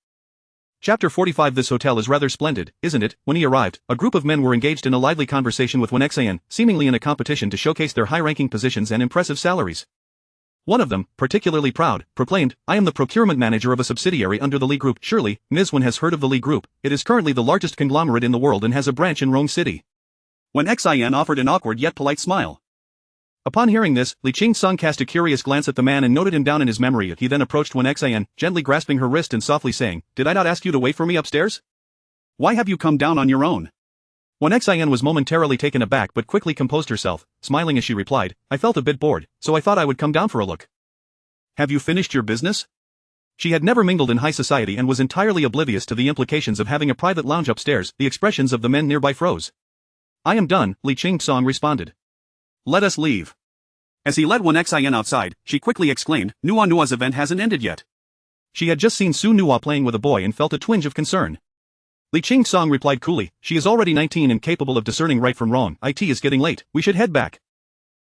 Chapter 45. This hotel is rather splendid, isn't it? When he arrived, a group of men were engaged in a lively conversation with Wen Xian, seemingly in a competition to showcase their high-ranking positions and impressive salaries. One of them, particularly proud, proclaimed, I am the procurement manager of a subsidiary under the Li Group. Surely, Ms. Wen has heard of the Li Group. It is currently the largest conglomerate in the world and has a branch in Rong City. Wen Xian offered an awkward yet polite smile. Upon hearing this, Li Qingsong cast a curious glance at the man and noted him down in his memory. He then approached Wen Xian, gently grasping her wrist and softly saying, Did I not ask you to wait for me upstairs? Why have you come down on your own? When Xin was momentarily taken aback but quickly composed herself, smiling as she replied, I felt a bit bored, so I thought I would come down for a look. Have you finished your business? She had never mingled in high society and was entirely oblivious to the implications of having a private lounge upstairs. The expressions of the men nearby froze. I am done, Li Qingsong responded. Let us leave. As he led Xin outside, she quickly exclaimed, Nua's event hasn't ended yet. She had just seen Su Nua playing with a boy and felt a twinge of concern. Li Qingsong replied coolly, she is already 19 and capable of discerning right from wrong. It is getting late, we should head back.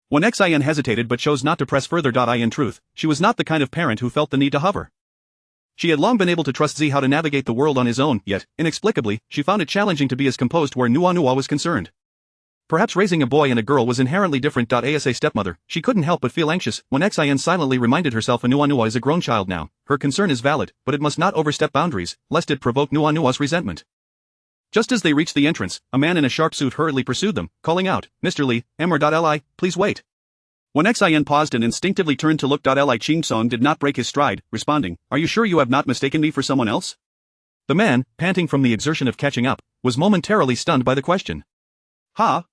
When Xin hesitated but chose not to press further. In truth, she was not the kind of parent who felt the need to hover. She had long been able to trust Z how to navigate the world on his own, yet, inexplicably, she found it challenging to be as composed where Nua was concerned. Perhaps raising a boy and a girl was inherently different. As a stepmother, she couldn't help but feel anxious when Xin silently reminded herself Nua is a grown child now. Her concern is valid, but it must not overstep boundaries, lest it provoke Nua's resentment. Just as they reached the entrance, a man in a sharp suit hurriedly pursued them, calling out, Mr. Li, Mr.Li, please wait. When Xin paused and instinctively turned to look. Li Qingsong did not break his stride, responding, Are you sure you have not mistaken me for someone else? The man, panting from the exertion of catching up, was momentarily stunned by the question. Ha!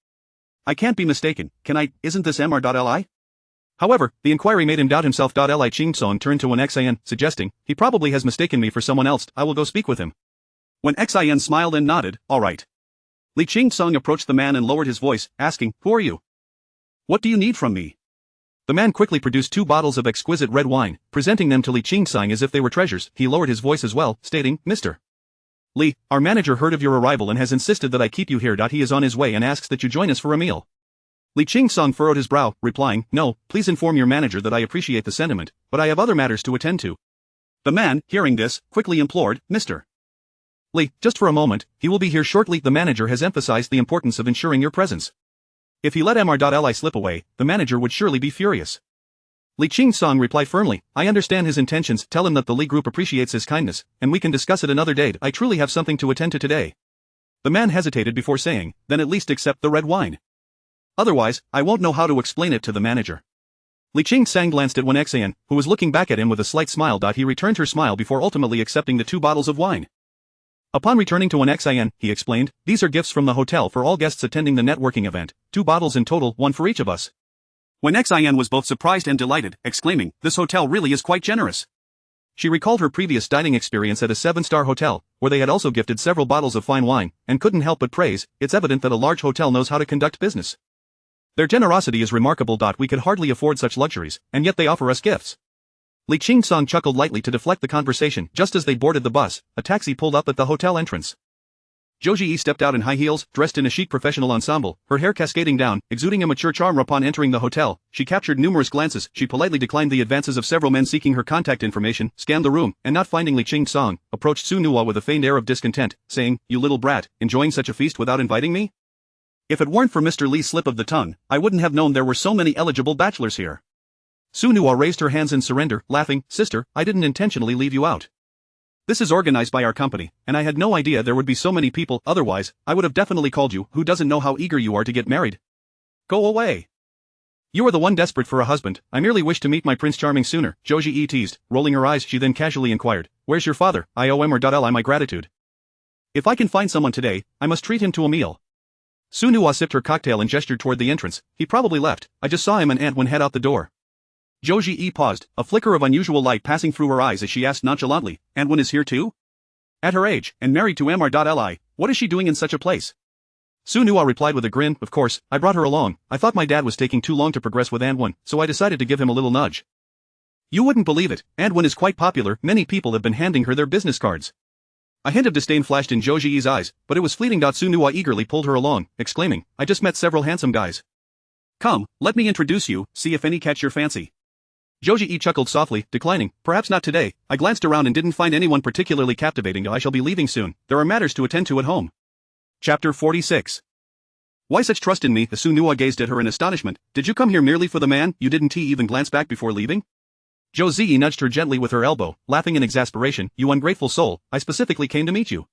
I can't be mistaken, can I? Isn't this Mr.Li? However, the inquiry made him doubt himself. Li Qingsong turned to Xin, suggesting, He probably has mistaken me for someone else. I will go speak with him. When Xin smiled and nodded, all right. Li Qingsong approached the man and lowered his voice, asking, Who are you? What do you need from me? The man quickly produced 2 bottles of exquisite red wine, presenting them to Li Qingsong as if they were treasures. He lowered his voice as well, stating, Mr. Li, our manager heard of your arrival and has insisted that I keep you here. He is on his way and asks that you join us for a meal. Li Qingsong furrowed his brow, replying, No, please inform your manager that I appreciate the sentiment, but I have other matters to attend to. The man, hearing this, quickly implored, Mr. Li, just for a moment, he will be here shortly. The manager has emphasized the importance of ensuring your presence. If he let Mr.Li slip away, the manager would surely be furious. Li Qingsong replied firmly, I understand his intentions. Tell him that the Li group appreciates his kindness, and we can discuss it another day. I truly have something to attend to today. The man hesitated before saying, Then at least accept the red wine. Otherwise, I won't know how to explain it to the manager. Li Qingsong glanced at Xin, who was looking back at him with a slight smile. He returned her smile before ultimately accepting the 2 bottles of wine. Upon returning to Xin, he explained, These are gifts from the hotel for all guests attending the networking event, 2 bottles in total, 1 for each of us. When Xin was both surprised and delighted, exclaiming, This hotel really is quite generous. She recalled her previous dining experience at a 7-star hotel, where they had also gifted several bottles of fine wine, and couldn't help but praise, It's evident that a large hotel knows how to conduct business. Their generosity is remarkable. We could hardly afford such luxuries, and yet they offer us gifts. Li Qingsong chuckled lightly to deflect the conversation. Just as they boarded the bus, a taxi pulled up at the hotel entrance. Zhou Ji stepped out in high heels, dressed in a chic professional ensemble, her hair cascading down, exuding a mature charm. Upon entering the hotel, she captured numerous glances. She politely declined the advances of several men seeking her contact information, scanned the room, and not finding Li Qingsong, approached Su Nua with a feigned air of discontent, saying, You little brat, enjoying such a feast without inviting me? If it weren't for Mr. Li's slip of the tongue, I wouldn't have known there were so many eligible bachelors here. Su Nua raised her hands in surrender, laughing, Sister, I didn't intentionally leave you out. This is organized by our company, and I had no idea there would be so many people. Otherwise, I would have definitely called you. Who doesn't know how eager you are to get married? Go away. You are the one desperate for a husband. I merely wish to meet my Prince Charming sooner. Zhou Ji teased, rolling her eyes. She then casually inquired, Where's your father? I owe Mr.Li my gratitude. If I can find someone today, I must treat him to a meal. Su Nua sipped her cocktail and gestured toward the entrance. He probably left. I just saw him and Ant when head out the door. Zhou Ji paused, a flicker of unusual light passing through her eyes as she asked nonchalantly, Antwin is here too? At her age, and married to Mr.Li, what is she doing in such a place? Su Nua replied with a grin, Of course, I brought her along. I thought my dad was taking too long to progress with Antwin, so I decided to give him a little nudge. You wouldn't believe it, Antwin is quite popular. Many people have been handing her their business cards. A hint of disdain flashed in Zhou Ji's eyes, but it was fleeting. Su Nua eagerly pulled her along, exclaiming, I just met several handsome guys. Come, let me introduce you, see if any catch your fancy. Zhou Ji chuckled softly, declining, Perhaps not today. I glanced around and didn't find anyone particularly captivating. I shall be leaving soon. There are matters to attend to at home. Chapter 46. Why such trust in me? Su Nua gazed at her in astonishment. Did you come here merely for the man? You didn't even glance back before leaving? Zhou Zi nudged her gently with her elbow, laughing in exasperation. You ungrateful soul, I specifically came to meet you.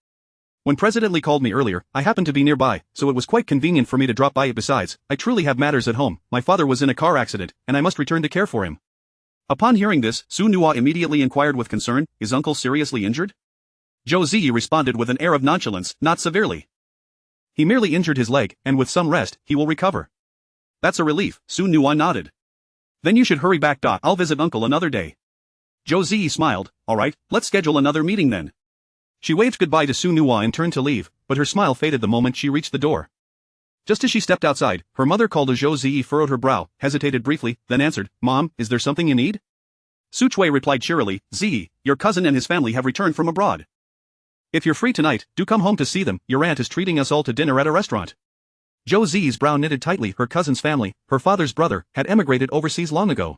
When President Li called me earlier, I happened to be nearby, so it was quite convenient for me to drop by. Besides, I truly have matters at home. My father was in a car accident, and I must return to care for him. Upon hearing this, Su Nua immediately inquired with concern, Is uncle seriously injured? Zhou Ziyi responded with an air of nonchalance, not severely. He merely injured his leg, and with some rest, he will recover. That's a relief, Su Nuan nodded. Then you should hurry back. I'll visit uncle another day. Zhou Ziyi smiled. Alright, let's schedule another meeting then. She waved goodbye to Su Nuan and turned to leave, but her smile faded the moment she reached the door. Just as she stepped outside, her mother called as Zhou Ziyi furrowed her brow, hesitated briefly, then answered, Mom, is there something you need? Su Chui replied cheerily, Ziyi, your cousin and his family have returned from abroad. If you're free tonight, do come home to see them. Your aunt is treating us all to dinner at a restaurant. Zhou Ziyi's brow knitted tightly. Her cousin's family, her father's brother, had emigrated overseas long ago.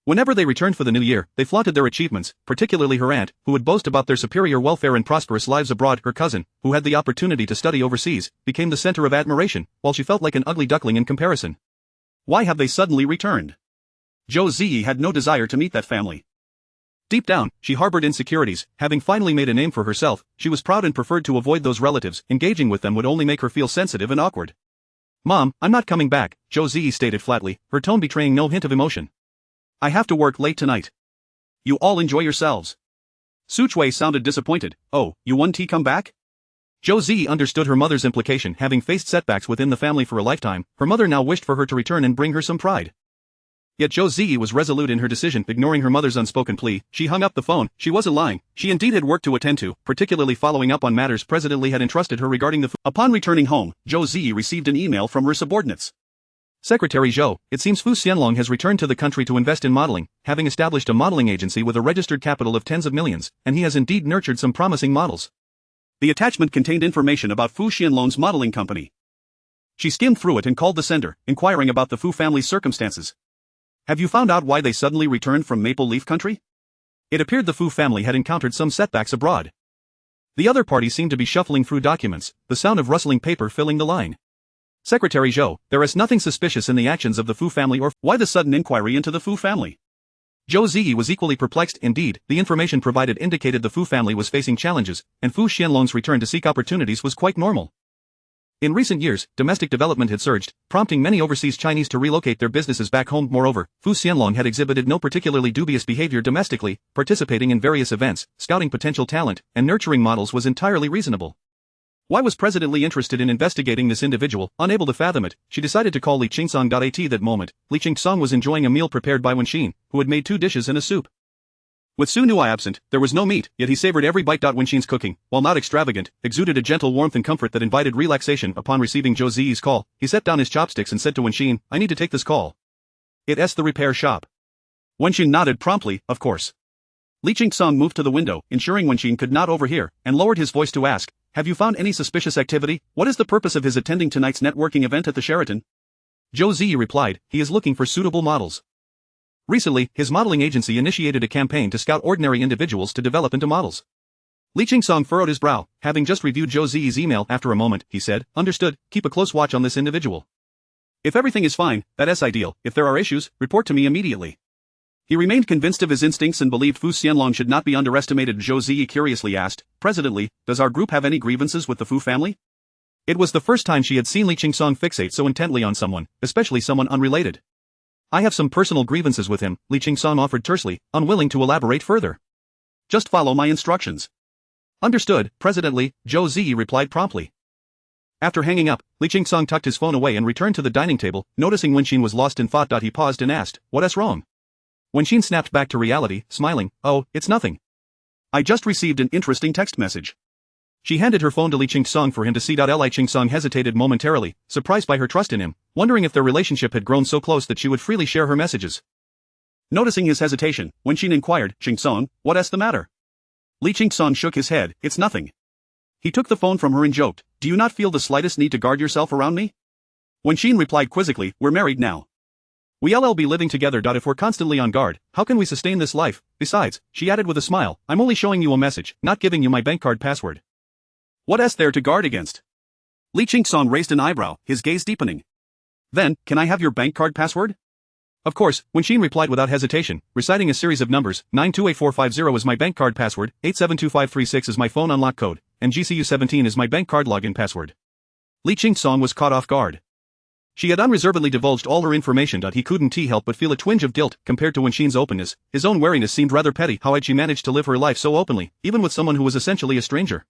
Whenever they returned for the new year, they flaunted their achievements, particularly her aunt, who would boast about their superior welfare and prosperous lives abroad. Her cousin, who had the opportunity to study overseas, became the center of admiration, while she felt like an ugly duckling in comparison. Why have they suddenly returned? Zhou Ziyi had no desire to meet that family. Deep down, she harbored insecurities. Having finally made a name for herself, she was proud and preferred to avoid those relatives. Engaging with them would only make her feel sensitive and awkward. Mom, I'm not coming back, Zhou Ziyi stated flatly, her tone betraying no hint of emotion. I have to work late tonight. You all enjoy yourselves. Su Chui sounded disappointed. Oh, you won't come back? Zhou Ziyi understood her mother's implication. Having faced setbacks within the family for a lifetime, her mother now wished for her to return and bring her some pride. Yet Zhou Ziyi was resolute in her decision. Ignoring her mother's unspoken plea, she hung up the phone. She wasn't lying. She indeed had work to attend to, particularly following up on matters President Li had entrusted her regarding the food. Upon returning home, Zhou Ziyi received an email from her subordinates. Secretary Zhou, it seems Fu Xianlong has returned to the country to invest in modeling, having established a modeling agency with a registered capital of tens of millions, and he has indeed nurtured some promising models. The attachment contained information about Fu Xianlong's modeling company. She skimmed through it and called the sender, inquiring about the Fu family's circumstances. Have you found out why they suddenly returned from Maple Leaf Country? It appeared the Fu family had encountered some setbacks abroad. The other party seemed to be shuffling through documents, the sound of rustling paper filling the line. Secretary Zhou, there is nothing suspicious in the actions of the Fu family or why the sudden inquiry into the Fu family? Zhou Ziyi was equally perplexed. Indeed, the information provided indicated the Fu family was facing challenges, and Fu Xianlong's return to seek opportunities was quite normal. In recent years, domestic development had surged, prompting many overseas Chinese to relocate their businesses back home. Moreover, Fu Xianlong had exhibited no particularly dubious behavior domestically, participating in various events, scouting potential talent, and nurturing models was entirely reasonable. Why was President Li interested in investigating this individual? Unable to fathom it, she decided to call Li Qingsong. At that moment, Li Qingsong was enjoying a meal prepared by Wenxin, who had made 2 dishes and a soup. With Su Nui absent, there was no meat, yet he savored every bite. Wenxin's cooking, while not extravagant, exuded a gentle warmth and comfort that invited relaxation. Upon receiving Zhou Ziyi's call, he set down his chopsticks and said to Wenxin, I need to take this call. It's the repair shop. Wenxin nodded promptly, of course. Li Qingsong moved to the window, ensuring Wenxin could not overhear, and lowered his voice to ask, have you found any suspicious activity? What is the purpose of his attending tonight's networking event at the Sheraton? Zhou Ziyi replied, he is looking for suitable models. Recently, his modeling agency initiated a campaign to scout ordinary individuals to develop into models. Li Qingsong furrowed his brow, having just reviewed Zhou Ziyi's email. After a moment, he said, understood, keep a close watch on this individual. If everything is fine, that's ideal. If there are issues, report to me immediately. He remained convinced of his instincts and believed Fu Xianlong should not be underestimated. Zhou Ziyi curiously asked, President Li, does our group have any grievances with the Fu family? It was the first time she had seen Li Qingsong fixate so intently on someone, especially someone unrelated. I have some personal grievances with him, Li Qingsong offered tersely, unwilling to elaborate further. Just follow my instructions. Understood, President Li, Zhou Ziyi replied promptly. After hanging up, Li Qingsong tucked his phone away and returned to the dining table. Noticing Wenxin was lost in thought, he paused and asked, what's wrong? Wenxin snapped back to reality, smiling, oh, it's nothing. I just received an interesting text message. She handed her phone to Li Qingsong for him to see. Li Qingsong hesitated momentarily, surprised by her trust in him, wondering if their relationship had grown so close that she would freely share her messages. Noticing his hesitation, Wenxin inquired, Qingsong, what's the matter? Li Qingsong shook his head, it's nothing. He took the phone from her and joked, do you not feel the slightest need to guard yourself around me? Wenxin replied quizzically, we're married now. We'll be living together. If we're constantly on guard, how can we sustain this life? Besides, she added with a smile, I'm only showing you a message, not giving you my bank card password. What's there to guard against? Li Qingsong raised an eyebrow, his gaze deepening. Then, can I have your bank card password? Of course, Wenxin replied without hesitation, reciting a series of numbers. 928450 is my bank card password, 872536 is my phone unlock code, and GCU17 is my bank card login password. Li Qingsong was caught off guard. She had unreservedly divulged all her information. He couldn't help but feel a twinge of guilt compared to Wenxin's openness. His own wariness seemed rather petty. How had she managed to live her life so openly, even with someone who was essentially a stranger?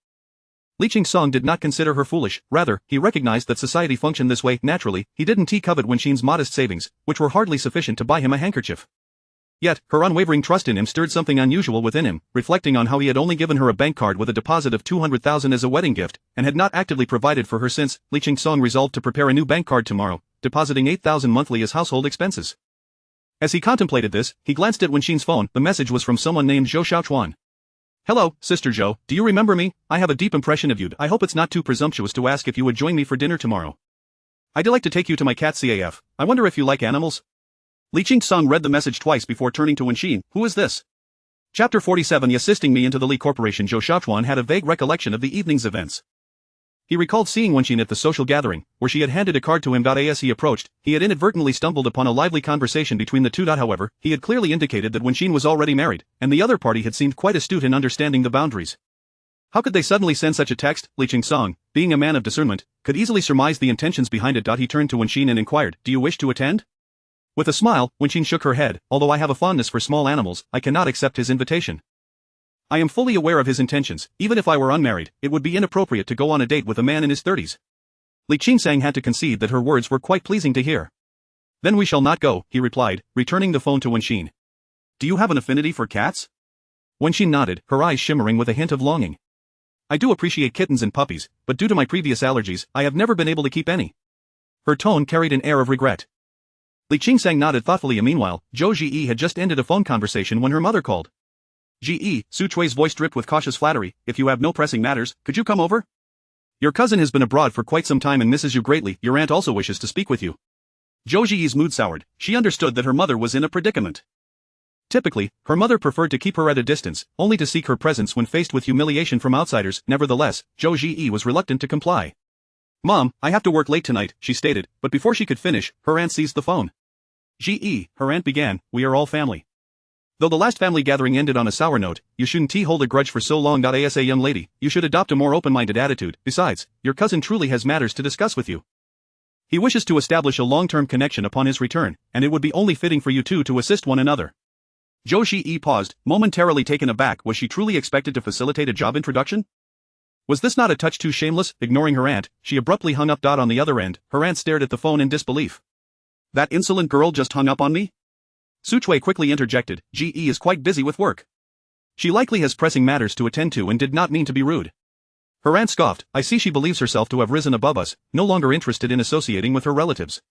Li Qingsong did not consider her foolish, rather, he recognized that society functioned this way. Naturally, he didn't covet Wenxin's modest savings, which were hardly sufficient to buy him a handkerchief. Yet, her unwavering trust in him stirred something unusual within him, reflecting on how he had only given her a bank card with a deposit of 200,000 as a wedding gift, and had not actively provided for her since. Li Qingsong resolved to prepare a new bank card tomorrow, depositing 8,000 monthly as household expenses. As he contemplated this, he glanced at Wenxin's phone. The message was from someone named Zhou Xiaochuan. Hello, Sister Zhou, do you remember me? I have a deep impression of you. I hope it's not too presumptuous to ask if you would join me for dinner tomorrow. I'd like to take you to my cat CAF. I wonder if you like animals? Li Qingsong read the message twice before turning to Wenxin. Who is this? Chapter 47. Assisting me into the Li Corporation. Zhou Xiaochuan had a vague recollection of the evening's events. He recalled seeing Wenxin at the social gathering, where she had handed a card to him. As he approached, he had inadvertently stumbled upon a lively conversation between the two. However, he had clearly indicated that Wenxin was already married, and the other party had seemed quite astute in understanding the boundaries. How could they suddenly send such a text? Li Qingsong, being a man of discernment, could easily surmise the intentions behind it. He turned to Wenxin and inquired, do you wish to attend? With a smile, Wenxin shook her head. Although I have a fondness for small animals, I cannot accept his invitation. I am fully aware of his intentions. Even if I were unmarried, it would be inappropriate to go on a date with a man in his 30s. Li Qingsong had to concede that her words were quite pleasing to hear. Then we shall not go, he replied, returning the phone to Wenxin. Do you have an affinity for cats? Wenxin nodded, her eyes shimmering with a hint of longing. I do appreciate kittens and puppies, but due to my previous allergies, I have never been able to keep any. Her tone carried an air of regret. Li Qingsong nodded thoughtfully. Meanwhile, Zhou Ji had just ended a phone conversation when her mother called. Ji, Su Chui's voice dripped with cautious flattery. If you have no pressing matters, could you come over? Your cousin has been abroad for quite some time and misses you greatly. Your aunt also wishes to speak with you. Zhou Ji's mood soured. She understood that her mother was in a predicament. Typically, her mother preferred to keep her at a distance, only to seek her presence when faced with humiliation from outsiders. Nevertheless, Zhou Ji was reluctant to comply. Mom, I have to work late tonight, she stated, but before she could finish, her aunt seized the phone. Ji, her aunt began, we are all family. Though the last family gathering ended on a sour note, you shouldn't hold a grudge for so long. As a young lady, you should adopt a more open-minded attitude. Besides, your cousin truly has matters to discuss with you. He wishes to establish a long-term connection upon his return, and it would be only fitting for you two to assist one another. Zhou Ji paused, momentarily taken aback. Was she truly expected to facilitate a job introduction? Was this not a touch too shameless? Ignoring her aunt, she abruptly hung up. On the other end, her aunt stared at the phone in disbelief. That insolent girl just hung up on me? Su Chui quickly interjected, Ge is quite busy with work. She likely has pressing matters to attend to and did not mean to be rude. Her aunt scoffed, I see she believes herself to have risen above us, no longer interested in associating with her relatives.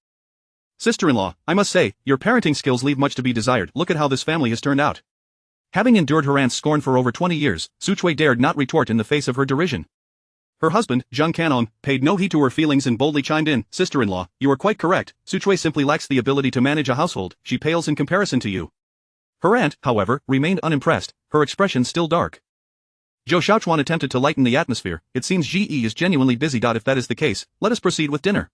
Sister-in-law, I must say, your parenting skills leave much to be desired. Look at how this family has turned out. Having endured her aunt's scorn for over 20 years, Su Chui dared not retort in the face of her derision. Her husband, Zhang Canong, paid no heed to her feelings and boldly chimed in, Sister-in-law, you are quite correct, Su Chui simply lacks the ability to manage a household, she pales in comparison to you. Her aunt, however, remained unimpressed, her expression still dark. Zhou Xiaochuan attempted to lighten the atmosphere. It seems Ge is genuinely busy. If that is the case, let us proceed with dinner.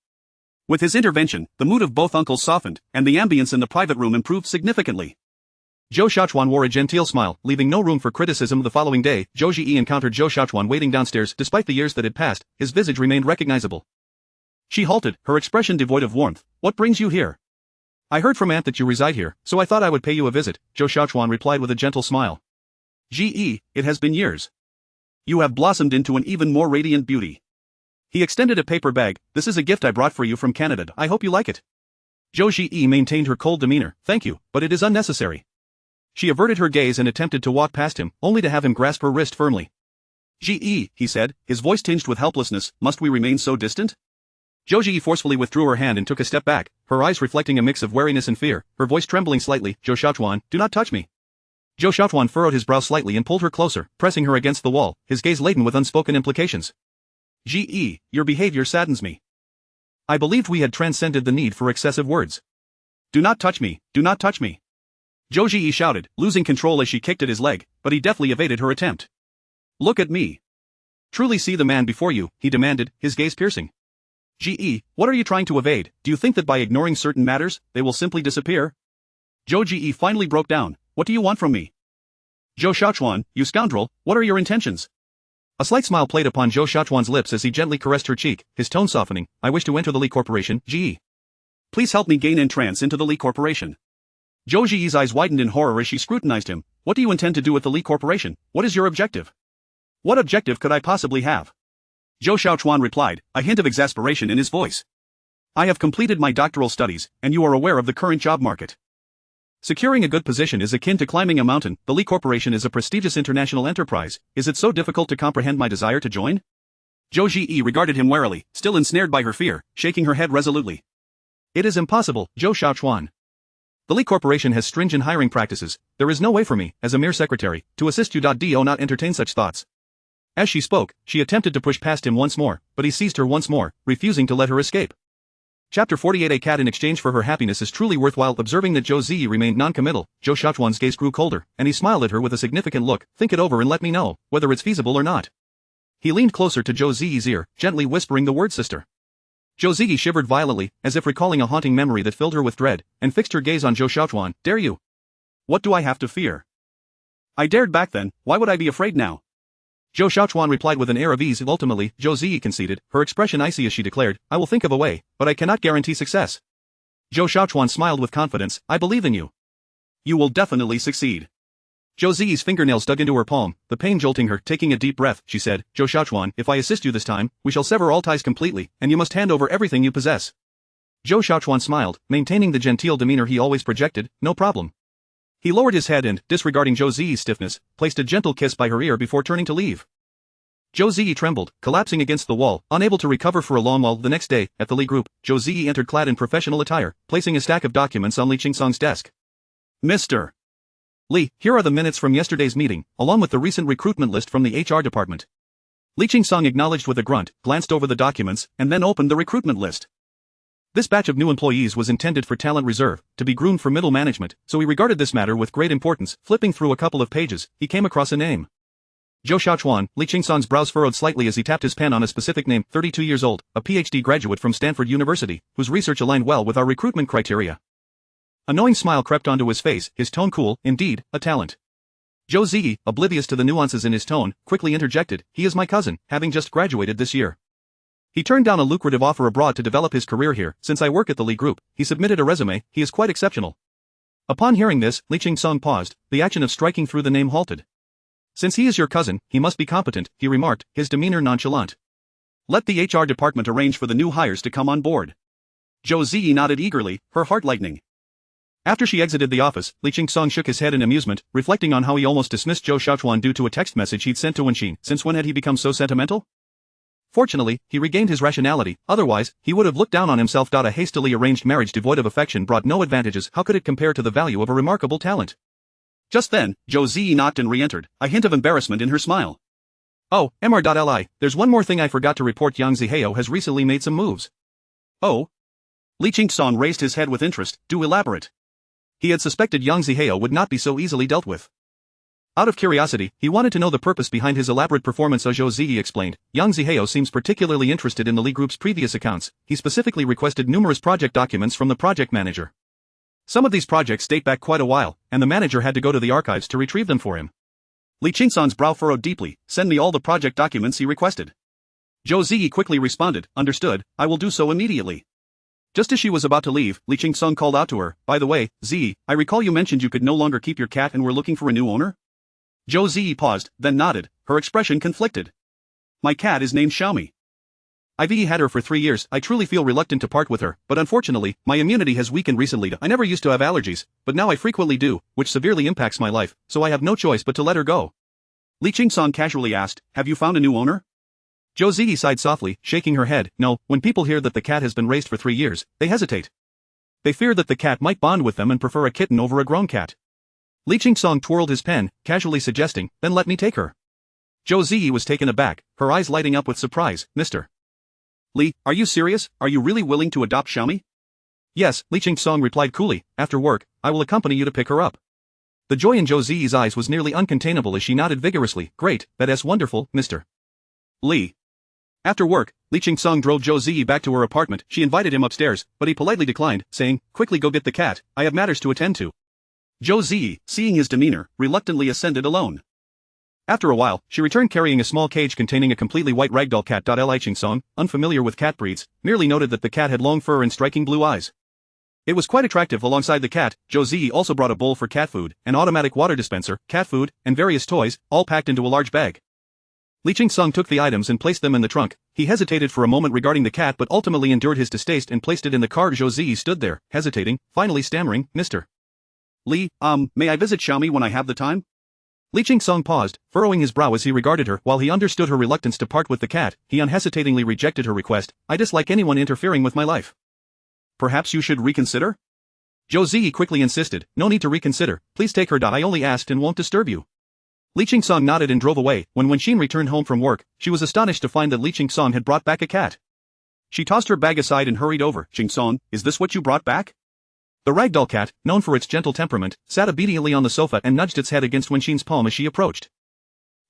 With his intervention, the mood of both uncles softened, and the ambience in the private room improved significantly. Zhou Xiaochuan wore a genteel smile, leaving no room for criticism. The following day, Zhou Ji encountered Zhou Xiaochuan waiting downstairs. Despite the years that had passed, his visage remained recognizable. She halted, her expression devoid of warmth. What brings you here? I heard from aunt that you reside here, so I thought I would pay you a visit, Zhou Xiaochuan replied with a gentle smile. Ge, it has been years. You have blossomed into an even more radiant beauty. He extended a paper bag. This is a gift I brought for you from Canada. I hope you like it. Zhou Ji maintained her cold demeanor. Thank you, but it is unnecessary. She averted her gaze and attempted to walk past him, only to have him grasp her wrist firmly. Ge, he said, his voice tinged with helplessness, must we remain so distant? Zhou Ji forcefully withdrew her hand and took a step back, her eyes reflecting a mix of wariness and fear, her voice trembling slightly, Zhou Xiaochuan, do not touch me. Zhou Xiaochuan furrowed his brow slightly and pulled her closer, pressing her against the wall, his gaze laden with unspoken implications. Ge, your behavior saddens me. I believed we had transcended the need for excessive words. Do not touch me, do not touch me. Zhou Ji shouted, losing control as she kicked at his leg, but he deftly evaded her attempt. Look at me. Truly see the man before you, he demanded, his gaze piercing. Ge, what are you trying to evade? Do you think that by ignoring certain matters, they will simply disappear? Zhou Ji finally broke down, what do you want from me? Zhou Xiaochuan, you scoundrel, what are your intentions? A slight smile played upon Zhou Xiaochuan's lips as he gently caressed her cheek, his tone softening, I wish to enter the Li Corporation, Ge. Please help me gain entrance into the Li Corporation. Zhou Ziyi's eyes widened in horror as she scrutinized him. What do you intend to do with the Li Corporation? What is your objective? What objective could I possibly have? Zhou Xiaochuan replied, a hint of exasperation in his voice. I have completed my doctoral studies, and you are aware of the current job market. Securing a good position is akin to climbing a mountain. The Li Corporation is a prestigious international enterprise. Is it so difficult to comprehend my desire to join? Zhou Ziyi regarded him warily, still ensnared by her fear, shaking her head resolutely. It is impossible, Zhou Xiaochuan. The Li Corporation has stringent hiring practices. There is no way for me, as a mere secretary, to assist you. Do not entertain such thoughts. As she spoke, she attempted to push past him once more, but he seized her once more, refusing to let her escape. Chapter 48. A cat in exchange for her happiness is truly worthwhile. Observing that Zhou Ziyi remained non-committal, Zhou Xiaochuan's gaze grew colder, and he smiled at her with a significant look. Think it over and let me know, whether it's feasible or not. He leaned closer to Zhou Ziyi's ear, gently whispering the word sister. Zhou Ziyi shivered violently, as if recalling a haunting memory that filled her with dread, and fixed her gaze on Zhou Xiaochuan. Dare you? What do I have to fear? I dared back then, why would I be afraid now? Zhou Xiaochuan replied with an air of ease. Ultimately, Zhou Ziyi conceded, her expression icy as she declared, I will think of a way, but I cannot guarantee success. Zhou Xiaochuan smiled with confidence, I believe in you. You will definitely succeed. Zhou Ziyi's fingernails dug into her palm, the pain jolting her. Taking a deep breath, she said, Zhou Xiaochuan, if I assist you this time, we shall sever all ties completely, and you must hand over everything you possess. Zhou Xiaochuan smiled, maintaining the genteel demeanor he always projected. No problem. He lowered his head and, disregarding Zhou Ziyi's stiffness, placed a gentle kiss by her ear before turning to leave. Zhou Ziyi trembled, collapsing against the wall, unable to recover for a long while. The next day, at the Li Group, Zhou Ziyi entered clad in professional attire, placing a stack of documents on Li Qingsong's desk. Mr. Li, here are the minutes from yesterday's meeting, along with the recent recruitment list from the HR department. Li Qingsong acknowledged with a grunt, glanced over the documents, and then opened the recruitment list. This batch of new employees was intended for talent reserve, to be groomed for middle management, so he regarded this matter with great importance. Flipping through a couple of pages, he came across a name. Zhou Xiaochuan. Li Qingsong's brows furrowed slightly as he tapped his pen on a specific name. 32 years old, a PhD graduate from Stanford University, whose research aligned well with our recruitment criteria. A knowing smile crept onto his face, his tone cool. Indeed, a talent. Zhou Ziyi, oblivious to the nuances in his tone, quickly interjected, he is my cousin, having just graduated this year. He turned down a lucrative offer abroad to develop his career here. Since I work at the Li Group, he submitted a resume. He is quite exceptional. Upon hearing this, Li Qingsong paused, the action of striking through the name halted. Since he is your cousin, he must be competent, he remarked, his demeanor nonchalant. Let the HR department arrange for the new hires to come on board. Zhou Ziyi nodded eagerly, her heart lightening. After she exited the office, Li Qingsong shook his head in amusement, reflecting on how he almost dismissed Zhou Xiaochuan due to a text message he'd sent to Wenxin. Since when had he become so sentimental? Fortunately, he regained his rationality, otherwise, he would have looked down on himself. A hastily arranged marriage devoid of affection brought no advantages. How could it compare to the value of a remarkable talent? Just then, Zhou Ziyi knocked and re-entered, a hint of embarrassment in her smile. Oh, Mr.Li, there's one more thing I forgot to report. Yang Zihao has recently made some moves. Oh? Li Qingsong raised his head with interest. Do elaborate. He had suspected Yang Zihao would not be so easily dealt with. Out of curiosity, he wanted to know the purpose behind his elaborate performance. Zhou Ziyi explained, Yang Zihao seems particularly interested in the Li Group's previous accounts. He specifically requested numerous project documents from the project manager. Some of these projects date back quite a while, and the manager had to go to the archives to retrieve them for him. Li Qingsong's brow furrowed deeply. Send me all the project documents he requested. Zhou Ziyi quickly responded, understood, I will do so immediately. Just as she was about to leave, Li Qingsong called out to her, by the way, Ziyi, I recall you mentioned you could no longer keep your cat and were looking for a new owner? Zhou Ziyi paused, then nodded, her expression conflicted. My cat is named Xiaomi. I've had her for 3 years. I truly feel reluctant to part with her, but unfortunately, my immunity has weakened recently. I never used to have allergies, but now I frequently do, which severely impacts my life, so I have no choice but to let her go. Li Qingsong casually asked, have you found a new owner? Zhou Ziyi sighed softly, shaking her head. No, when people hear that the cat has been raised for 3 years, they hesitate. They fear that the cat might bond with them and prefer a kitten over a grown cat. Li Qingsong twirled his pen, casually suggesting, then let me take her. Zhou Ziyi was taken aback, her eyes lighting up with surprise. Mr. Li, are you serious? Are you really willing to adopt Xiaomi? Yes, Li Qingsong replied coolly, after work, I will accompany you to pick her up. The joy in Zhou Ziyi's eyes was nearly uncontainable as she nodded vigorously. Great, that's wonderful, Mr. Li. After work, Li Qingsong drove Zhou Ziyi back to her apartment. She invited him upstairs, but he politely declined, saying, quickly go get the cat, I have matters to attend to. Zhou Ziyi, seeing his demeanor, reluctantly ascended alone. After a while, she returned carrying a small cage containing a completely white ragdoll cat. Li Qingsong, unfamiliar with cat breeds, merely noted that the cat had long fur and striking blue eyes. It was quite attractive. Alongside the cat, Josie also brought a bowl for cat food, an automatic water dispenser, cat food, and various toys, all packed into a large bag. Li Qingsong took the items and placed them in the trunk. He hesitated for a moment regarding the cat but ultimately endured his distaste and placed it in the car. Josie stood there, hesitating, finally stammering, "Mr. Li, may I visit Xiaomi when I have the time?" Li Qingsong paused, furrowing his brow as he regarded her. While he understood her reluctance to part with the cat, he unhesitatingly rejected her request. "I dislike anyone interfering with my life." "Perhaps you should reconsider?" Josie quickly insisted. "No need to reconsider, please take her. I only asked and won't disturb you." Li Qingsong nodded and drove away. When Wenxin returned home from work, she was astonished to find that Li Qingsong had brought back a cat. She tossed her bag aside and hurried over. "Qingsong, is this what you brought back?" The ragdoll cat, known for its gentle temperament, sat obediently on the sofa and nudged its head against Wenxin's palm as she approached.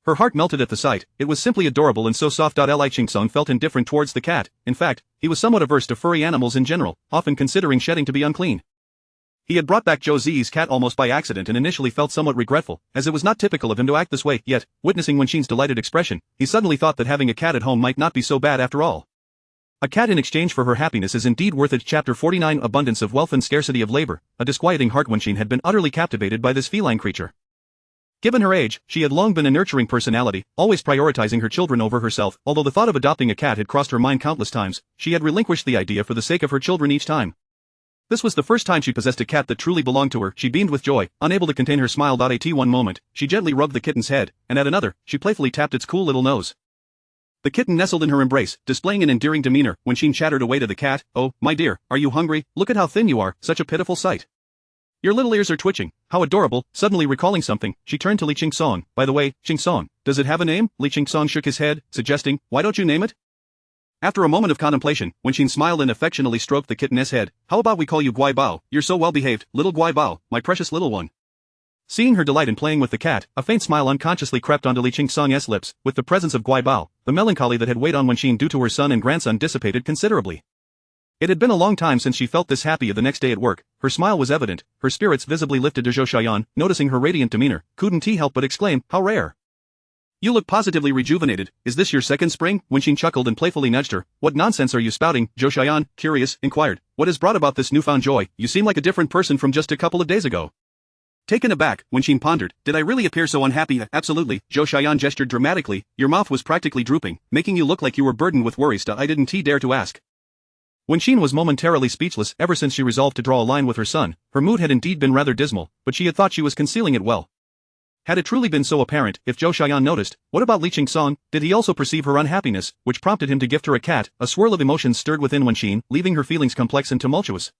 Her heart melted at the sight. It was simply adorable and so soft. Li Qingsong felt indifferent towards the cat. In fact, he was somewhat averse to furry animals in general, often considering shedding to be unclean. He had brought back Josie's cat almost by accident and initially felt somewhat regretful, as it was not typical of him to act this way. Yet, witnessing Wenxin's delighted expression, he suddenly thought that having a cat at home might not be so bad after all. A cat in exchange for her happiness is indeed worth it. Chapter 49 Abundance of Wealth and Scarcity of Labor. A disquieting heart. Wenxin had been utterly captivated by this feline creature. Given her age, she had long been a nurturing personality, always prioritizing her children over herself. Although the thought of adopting a cat had crossed her mind countless times, she had relinquished the idea for the sake of her children each time. This was the first time she possessed a cat that truly belonged to her. She beamed with joy, unable to contain her smile. At one moment, she gently rubbed the kitten's head, and at another, she playfully tapped its cool little nose. The kitten nestled in her embrace, displaying an endearing demeanor. Wenxin chattered away to the cat. "Oh, my dear, are you hungry? Look at how thin you are, such a pitiful sight. Your little ears are twitching. How adorable." Suddenly recalling something, she turned to Li Qingsong. "By the way, Qingsong, does it have a name?" Li Qingsong shook his head, suggesting, "Why don't you name it?" After a moment of contemplation, Wenxin smiled and affectionately stroked the kitten's head. "How about we call you Guai Bao? You're so well behaved, little Guai Bao, my precious little one." Seeing her delight in playing with the cat, a faint smile unconsciously crept onto Li Qingsong's lips. With the presence of Guai Bao, the melancholy that had weighed on Wenxin due to her son and grandson dissipated considerably. It had been a long time since she felt this happy. The next day at work, her smile was evident, her spirits visibly lifted. Zhou Xiaoyan, noticing her radiant demeanor, couldn't he help but exclaim, "How rare! You look positively rejuvenated. Is this your second spring?" Wenxin chuckled and playfully nudged her. "What nonsense are you spouting?" Zhou Xiaoyan, curious, inquired. "What has brought about this newfound joy? You seem like a different person from just a couple of days ago." Taken aback, Wenxin pondered. "Did I really appear so unhappy?" "Absolutely." Zhou Xiaoyan gestured dramatically. "Your mouth was practically drooping, making you look like you were burdened with worries. I didn't dare to ask." Wenxin was momentarily speechless. Ever since she resolved to draw a line with her son, her mood had indeed been rather dismal, but she had thought she was concealing it well. Had it truly been so apparent? If Zhou Xiaoyan noticed, what about Li Qingsong? Did he also perceive her unhappiness, which prompted him to gift her a cat? A swirl of emotions stirred within Wenxin, leaving her feelings complex and tumultuous.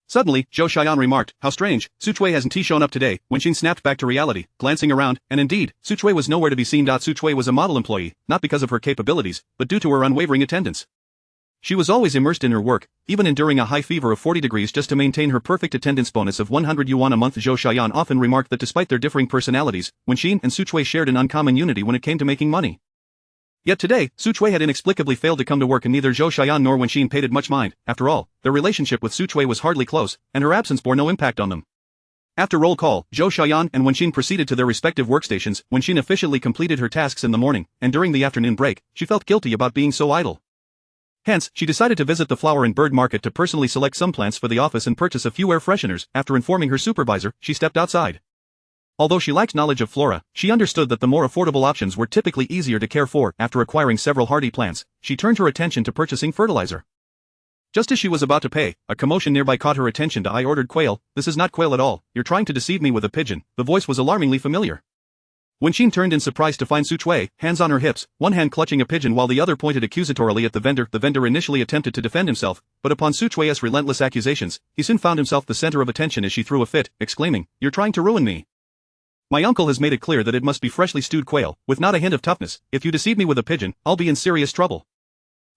Suddenly, Zhou Xiaoyan remarked, "How strange, Su Chui hasn't shown up today." Wenxin snapped back to reality, glancing around, and indeed, Su Chui was nowhere to be seen. Su Chui was a model employee, not because of her capabilities, but due to her unwavering attendance. She was always immersed in her work, even enduring a high fever of 40 degrees just to maintain her perfect attendance bonus of 100 yuan a month. Zhou Xiaoyan often remarked that despite their differing personalities, Wenxin and Su Chui shared an uncommon unity when it came to making money. Yet today, Su Chui had inexplicably failed to come to work and neither Zhou Xiaoyan nor Wenxin paid it much mind. After all, their relationship with Su Chui was hardly close, and her absence bore no impact on them. After roll call, Zhou Xiaoyan and Wenxin proceeded to their respective workstations. Wenxin efficiently completed her tasks in the morning, and during the afternoon break, she felt guilty about being so idle. Hence, she decided to visit the flower and bird market to personally select some plants for the office and purchase a few air fresheners. After informing her supervisor, she stepped outside. Although she lacked knowledge of flora, she understood that the more affordable options were typically easier to care for. After acquiring several hardy plants, she turned her attention to purchasing fertilizer. Just as she was about to pay, a commotion nearby caught her attention. I ordered quail. This is not quail at all. You're trying to deceive me with a pigeon. The voice was alarmingly familiar. Wenxin turned in surprise to find Su Chui, hands on her hips, one hand clutching a pigeon while the other pointed accusatorily at the vendor. The vendor initially attempted to defend himself, but upon Su Chui's relentless accusations, he soon found himself the center of attention as she threw a fit, exclaiming, "You're trying to ruin me. My uncle has made it clear that it must be freshly stewed quail, with not a hint of toughness. If you deceive me with a pigeon, I'll be in serious trouble."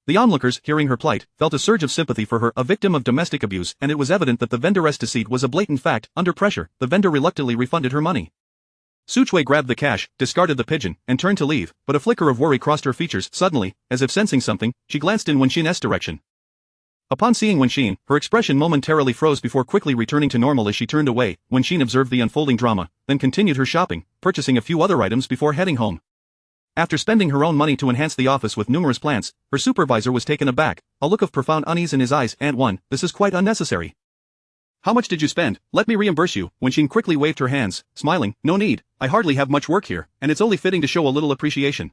The onlookers, hearing her plight, felt a surge of sympathy for her, a victim of domestic abuse, and it was evident that the vendor's deceit was a blatant fact. Under pressure, the vendor reluctantly refunded her money. Su Chui grabbed the cash, discarded the pigeon, and turned to leave, but a flicker of worry crossed her features. Suddenly, as if sensing something, she glanced in Wenxin's direction. Upon seeing Wenxin, her expression momentarily froze before quickly returning to normal as she turned away. Wenxin observed the unfolding drama, then continued her shopping, purchasing a few other items before heading home. After spending her own money to enhance the office with numerous plants, her supervisor was taken aback, a look of profound unease in his eyes. "Aunt 1, this is quite unnecessary. How much did you spend? Let me reimburse you. Wenxin quickly waved her hands, smiling. No need, I hardly have much work here, and it's only fitting to show a little appreciation.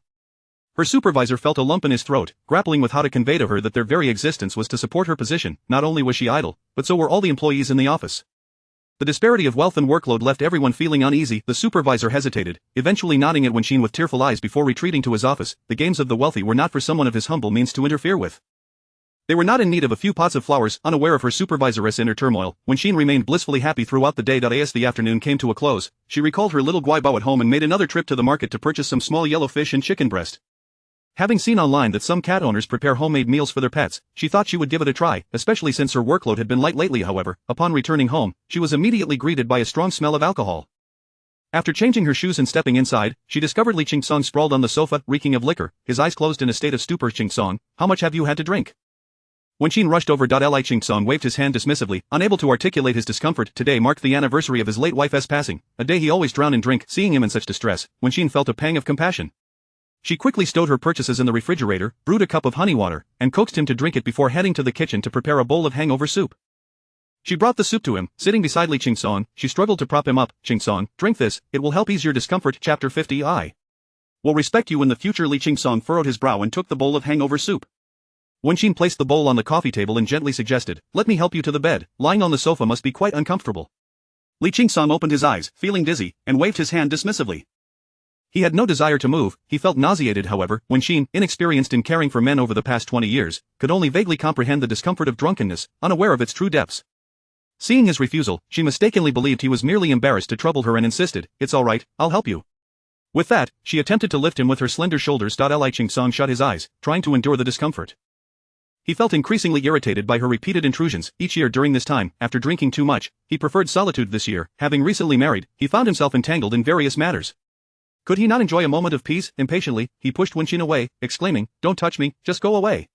Her supervisor felt a lump in his throat, grappling with how to convey to her that their very existence was to support her position. Not only was she idle, but so were all the employees in the office. The disparity of wealth and workload left everyone feeling uneasy. The supervisor hesitated, eventually nodding at Wenxin with tearful eyes before retreating to his office. The games of the wealthy were not for someone of his humble means to interfere with. They were not in need of a few pots of flowers. Unaware of her supervisor's inner turmoil, Wenxin remained blissfully happy throughout the day. As the afternoon came to a close, she recalled her little guaibao at home and made another trip to the market to purchase some small yellow fish and chicken breast. Having seen online that some cat owners prepare homemade meals for their pets, she thought she would give it a try, especially since her workload had been light lately. However, upon returning home, she was immediately greeted by a strong smell of alcohol. After changing her shoes and stepping inside, she discovered Li Qingsong sprawled on the sofa, reeking of liquor, his eyes closed in a state of stupor. Qingsong, how much have you had to drink? Wenxin rushed over. Li Qingsong waved his hand dismissively, unable to articulate his discomfort. Today marked the anniversary of his late wife's passing, a day he always drowned in drink. Seeing him in such distress, Wenxin felt a pang of compassion. She quickly stowed her purchases in the refrigerator, brewed a cup of honey water, and coaxed him to drink it before heading to the kitchen to prepare a bowl of hangover soup. She brought the soup to him, sitting beside Li Qingsong. She struggled to prop him up. Qingsong, drink this, it will help ease your discomfort. Chapter 50. I will respect you in the future. Li Qingsong furrowed his brow and took the bowl of hangover soup. Wenxin placed the bowl on the coffee table and gently suggested, let me help you to the bed, lying on the sofa must be quite uncomfortable. Li Qingsong opened his eyes, feeling dizzy, and waved his hand dismissively. He had no desire to move. He felt nauseated. However, Wenxin, inexperienced in caring for men over the past 20 years, could only vaguely comprehend the discomfort of drunkenness, unaware of its true depths. Seeing his refusal, she mistakenly believed he was merely embarrassed to trouble her and insisted, it's all right, I'll help you. With that, she attempted to lift him with her slender shoulders. Li Qingsong shut his eyes, trying to endure the discomfort. He felt increasingly irritated by her repeated intrusions. Each year during this time, after drinking too much, he preferred solitude. This year, having recently married, he found himself entangled in various matters. Could he not enjoy a moment of peace? Impatiently, he pushed Wenxin away, exclaiming, don't touch me, just go away.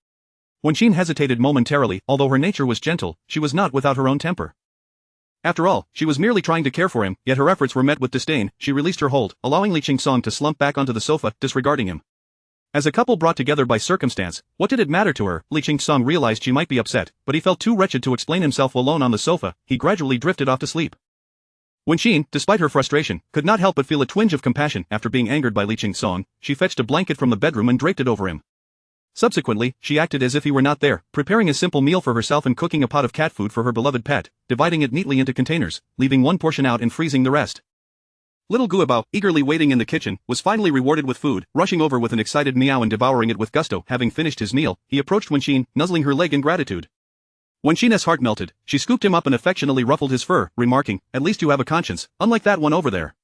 Wenxin hesitated momentarily. Although her nature was gentle, she was not without her own temper. After all, she was merely trying to care for him, yet her efforts were met with disdain. She released her hold, allowing Li Qingsong to slump back onto the sofa, disregarding him. As a couple brought together by circumstance, what did it matter to her? Li Qingsong realized she might be upset, but he felt too wretched to explain himself. Alone on the sofa, he gradually drifted off to sleep. Wenxin, despite her frustration, could not help but feel a twinge of compassion. After being angered by Li Qingsong, she fetched a blanket from the bedroom and draped it over him. Subsequently, she acted as if he were not there, preparing a simple meal for herself and cooking a pot of cat food for her beloved pet, dividing it neatly into containers, leaving one portion out and freezing the rest. Little Guobao, eagerly waiting in the kitchen, was finally rewarded with food, rushing over with an excited meow and devouring it with gusto. Having finished his meal, he approached Wenxin, nuzzling her leg in gratitude. Wenxin's heart melted. She scooped him up and affectionately ruffled his fur, remarking, at least you have a conscience, unlike that one over there.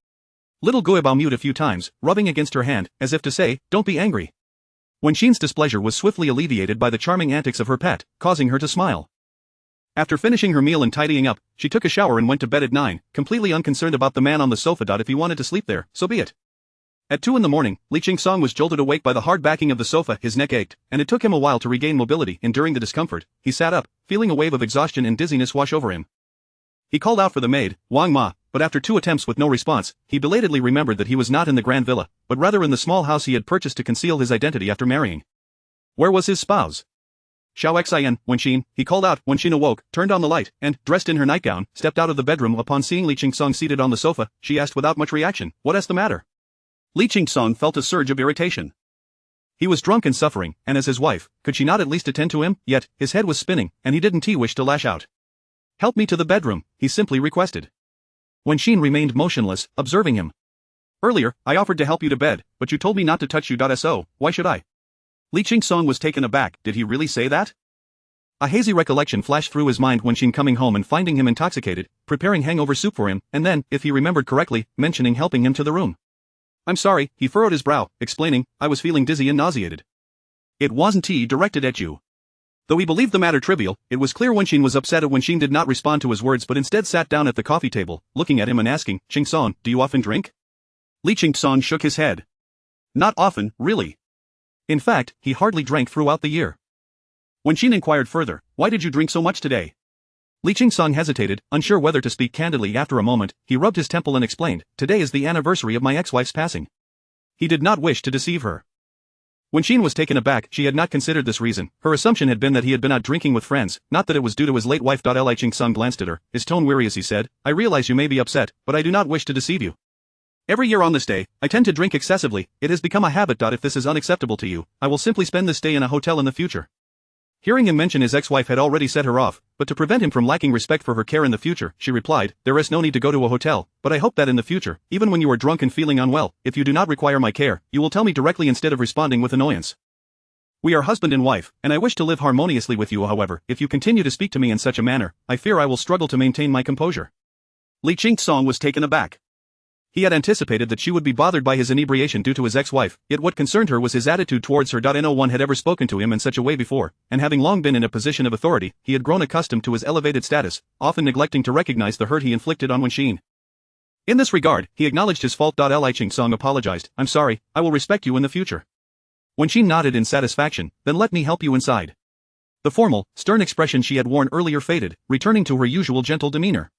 Little Guobao mewed a few times, rubbing against her hand, as if to say, don't be angry. Wenxin's displeasure was swiftly alleviated by the charming antics of her pet, causing her to smile. After finishing her meal and tidying up, she took a shower and went to bed at 9, completely unconcerned about the man on the sofa. If he wanted to sleep there, so be it. At 2 in the morning, Li Qingsong was jolted awake by the hard backing of the sofa. His neck ached, and it took him a while to regain mobility. Enduring the discomfort, he sat up, feeling a wave of exhaustion and dizziness wash over him. He called out for the maid, Wang Ma, but after 2 attempts with no response, he belatedly remembered that he was not in the grand villa, but rather in the small house he had purchased to conceal his identity after marrying. Where was his spouse? Xiao Xin, Wenxin, he called out. Wenxin awoke, turned on the light, and, dressed in her nightgown, stepped out of the bedroom. Upon seeing Li Qingsong seated on the sofa, she asked without much reaction, what is the matter? Li Qingsong felt a surge of irritation. He was drunk and suffering, and as his wife, could she not at least attend to him? Yet, his head was spinning, and he didn't wish to lash out. Help me to the bedroom, he simply requested. Wenxin remained motionless, observing him. Earlier, I offered to help you to bed, but you told me not to touch you. So, why should I? Li Qingsong was taken aback. Did he really say that? A hazy recollection flashed through his mind. Wenxin coming home and finding him intoxicated, preparing hangover soup for him, and then, if he remembered correctly, mentioning helping him to the room. I'm sorry, he furrowed his brow, explaining, I was feeling dizzy and nauseated. It wasn't directed at you. Though he believed the matter trivial, it was clear Wenxin was upset. Wenxin did not respond to his words but instead sat down at the coffee table, looking at him and asking, Qingsong, do you often drink? Li Qingsong shook his head. Not often, really. In fact, he hardly drank throughout the year. Wenxin inquired further, why did you drink so much today? Li Qingsong hesitated, unsure whether to speak candidly. After a moment, he rubbed his temple and explained, today is the anniversary of my ex-wife's passing. He did not wish to deceive her. Wenqin was taken aback. She had not considered this reason. Her assumption had been that he had been out drinking with friends, not that it was due to his late wife. Li Qing-sung glanced at her, his tone weary as he said, I realize you may be upset, but I do not wish to deceive you. Every year on this day, I tend to drink excessively. It has become a habit. If this is unacceptable to you, I will simply spend this day in a hotel in the future. Hearing him mention his ex-wife had already set her off, but to prevent him from lacking respect for her care in the future, she replied, there is no need to go to a hotel, but I hope that in the future, even when you are drunk and feeling unwell, if you do not require my care, you will tell me directly instead of responding with annoyance. We are husband and wife, and I wish to live harmoniously with you. However, if you continue to speak to me in such a manner, I fear I will struggle to maintain my composure. Li Qing-sung was taken aback. He had anticipated that she would be bothered by his inebriation due to his ex-wife, yet what concerned her was his attitude towards her. No one had ever spoken to him in such a way before, and having long been in a position of authority, he had grown accustomed to his elevated status, often neglecting to recognize the hurt he inflicted on Wenqin. In this regard, he acknowledged his fault. Li Qing-sung apologized, I'm sorry, I will respect you in the future. Wenqin nodded in satisfaction, then let me help you inside. The formal, stern expression she had worn earlier faded, returning to her usual gentle demeanor.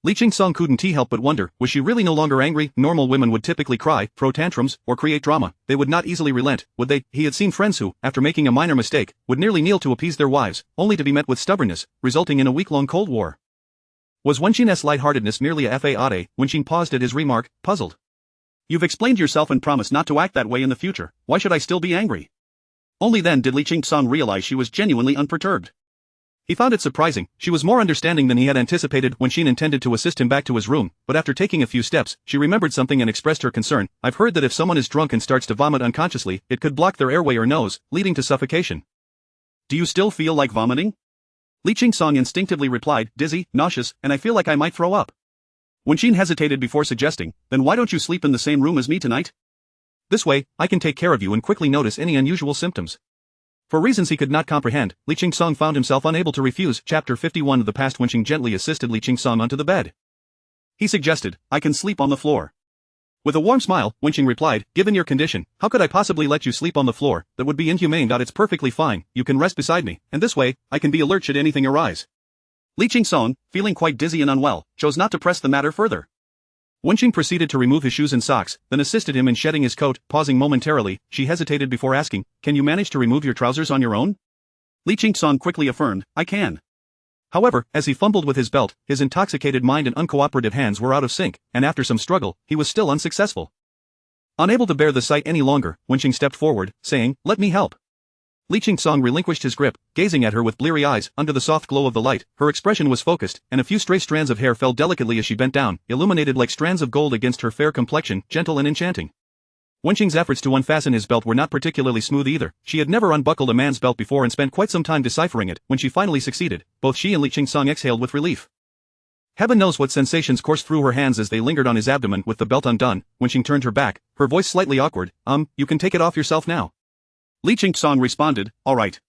Li Qing-sung couldn't help but wonder, was she really no longer angry? Normal women would typically cry, throw tantrums, or create drama. They would not easily relent, would they? He had seen friends who, after making a minor mistake, would nearly kneel to appease their wives, only to be met with stubbornness, resulting in a week-long cold war. Was Wenqin's lightheartedness merely a fade? Wenqin paused at his remark, puzzled. You've explained yourself and promised not to act that way in the future. Why should I still be angry? Only then did Li Qing-sung realize she was genuinely unperturbed. He found it surprising. She was more understanding than he had anticipated. Wenqin intended to assist him back to his room, but after taking a few steps, she remembered something and expressed her concern. I've heard that if someone is drunk and starts to vomit unconsciously, it could block their airway or nose, leading to suffocation. Do you still feel like vomiting? Li Qing-sung instinctively replied, dizzy, nauseous, and I feel like I might throw up. Wenqin hesitated before suggesting, then why don't you sleep in the same room as me tonight? This way, I can take care of you and quickly notice any unusual symptoms. For reasons he could not comprehend, Li Qing-sung found himself unable to refuse. Chapter 51 of the past. Wenqin gently assisted Li Qing-sung onto the bed. He suggested, I can sleep on the floor. With a warm smile, Wenqin replied, given your condition, how could I possibly let you sleep on the floor? That would be inhumane. It's perfectly fine, you can rest beside me, and this way, I can be alert should anything arise. Li Qing-sung, feeling quite dizzy and unwell, chose not to press the matter further. Wenqin proceeded to remove his shoes and socks, then assisted him in shedding his coat. Pausing momentarily, she hesitated before asking, can you manage to remove your trousers on your own? Li Qing-sung quickly affirmed, I can. However, as he fumbled with his belt, his intoxicated mind and uncooperative hands were out of sync, and after some struggle, he was still unsuccessful. Unable to bear the sight any longer, Wenqin stepped forward, saying, let me help. Li Qing-sung relinquished his grip, gazing at her with bleary eyes. Under the soft glow of the light, her expression was focused, and a few stray strands of hair fell delicately as she bent down, illuminated like strands of gold against her fair complexion, gentle and enchanting. Wenqin's efforts to unfasten his belt were not particularly smooth either. She had never unbuckled a man's belt before and spent quite some time deciphering it. When she finally succeeded, both she and Li Qing-sung exhaled with relief. Heaven knows what sensations coursed through her hands as they lingered on his abdomen. With the belt undone, Wenqin turned her back, her voice slightly awkward, you can take it off yourself now. Li Qing-sung responded, all right.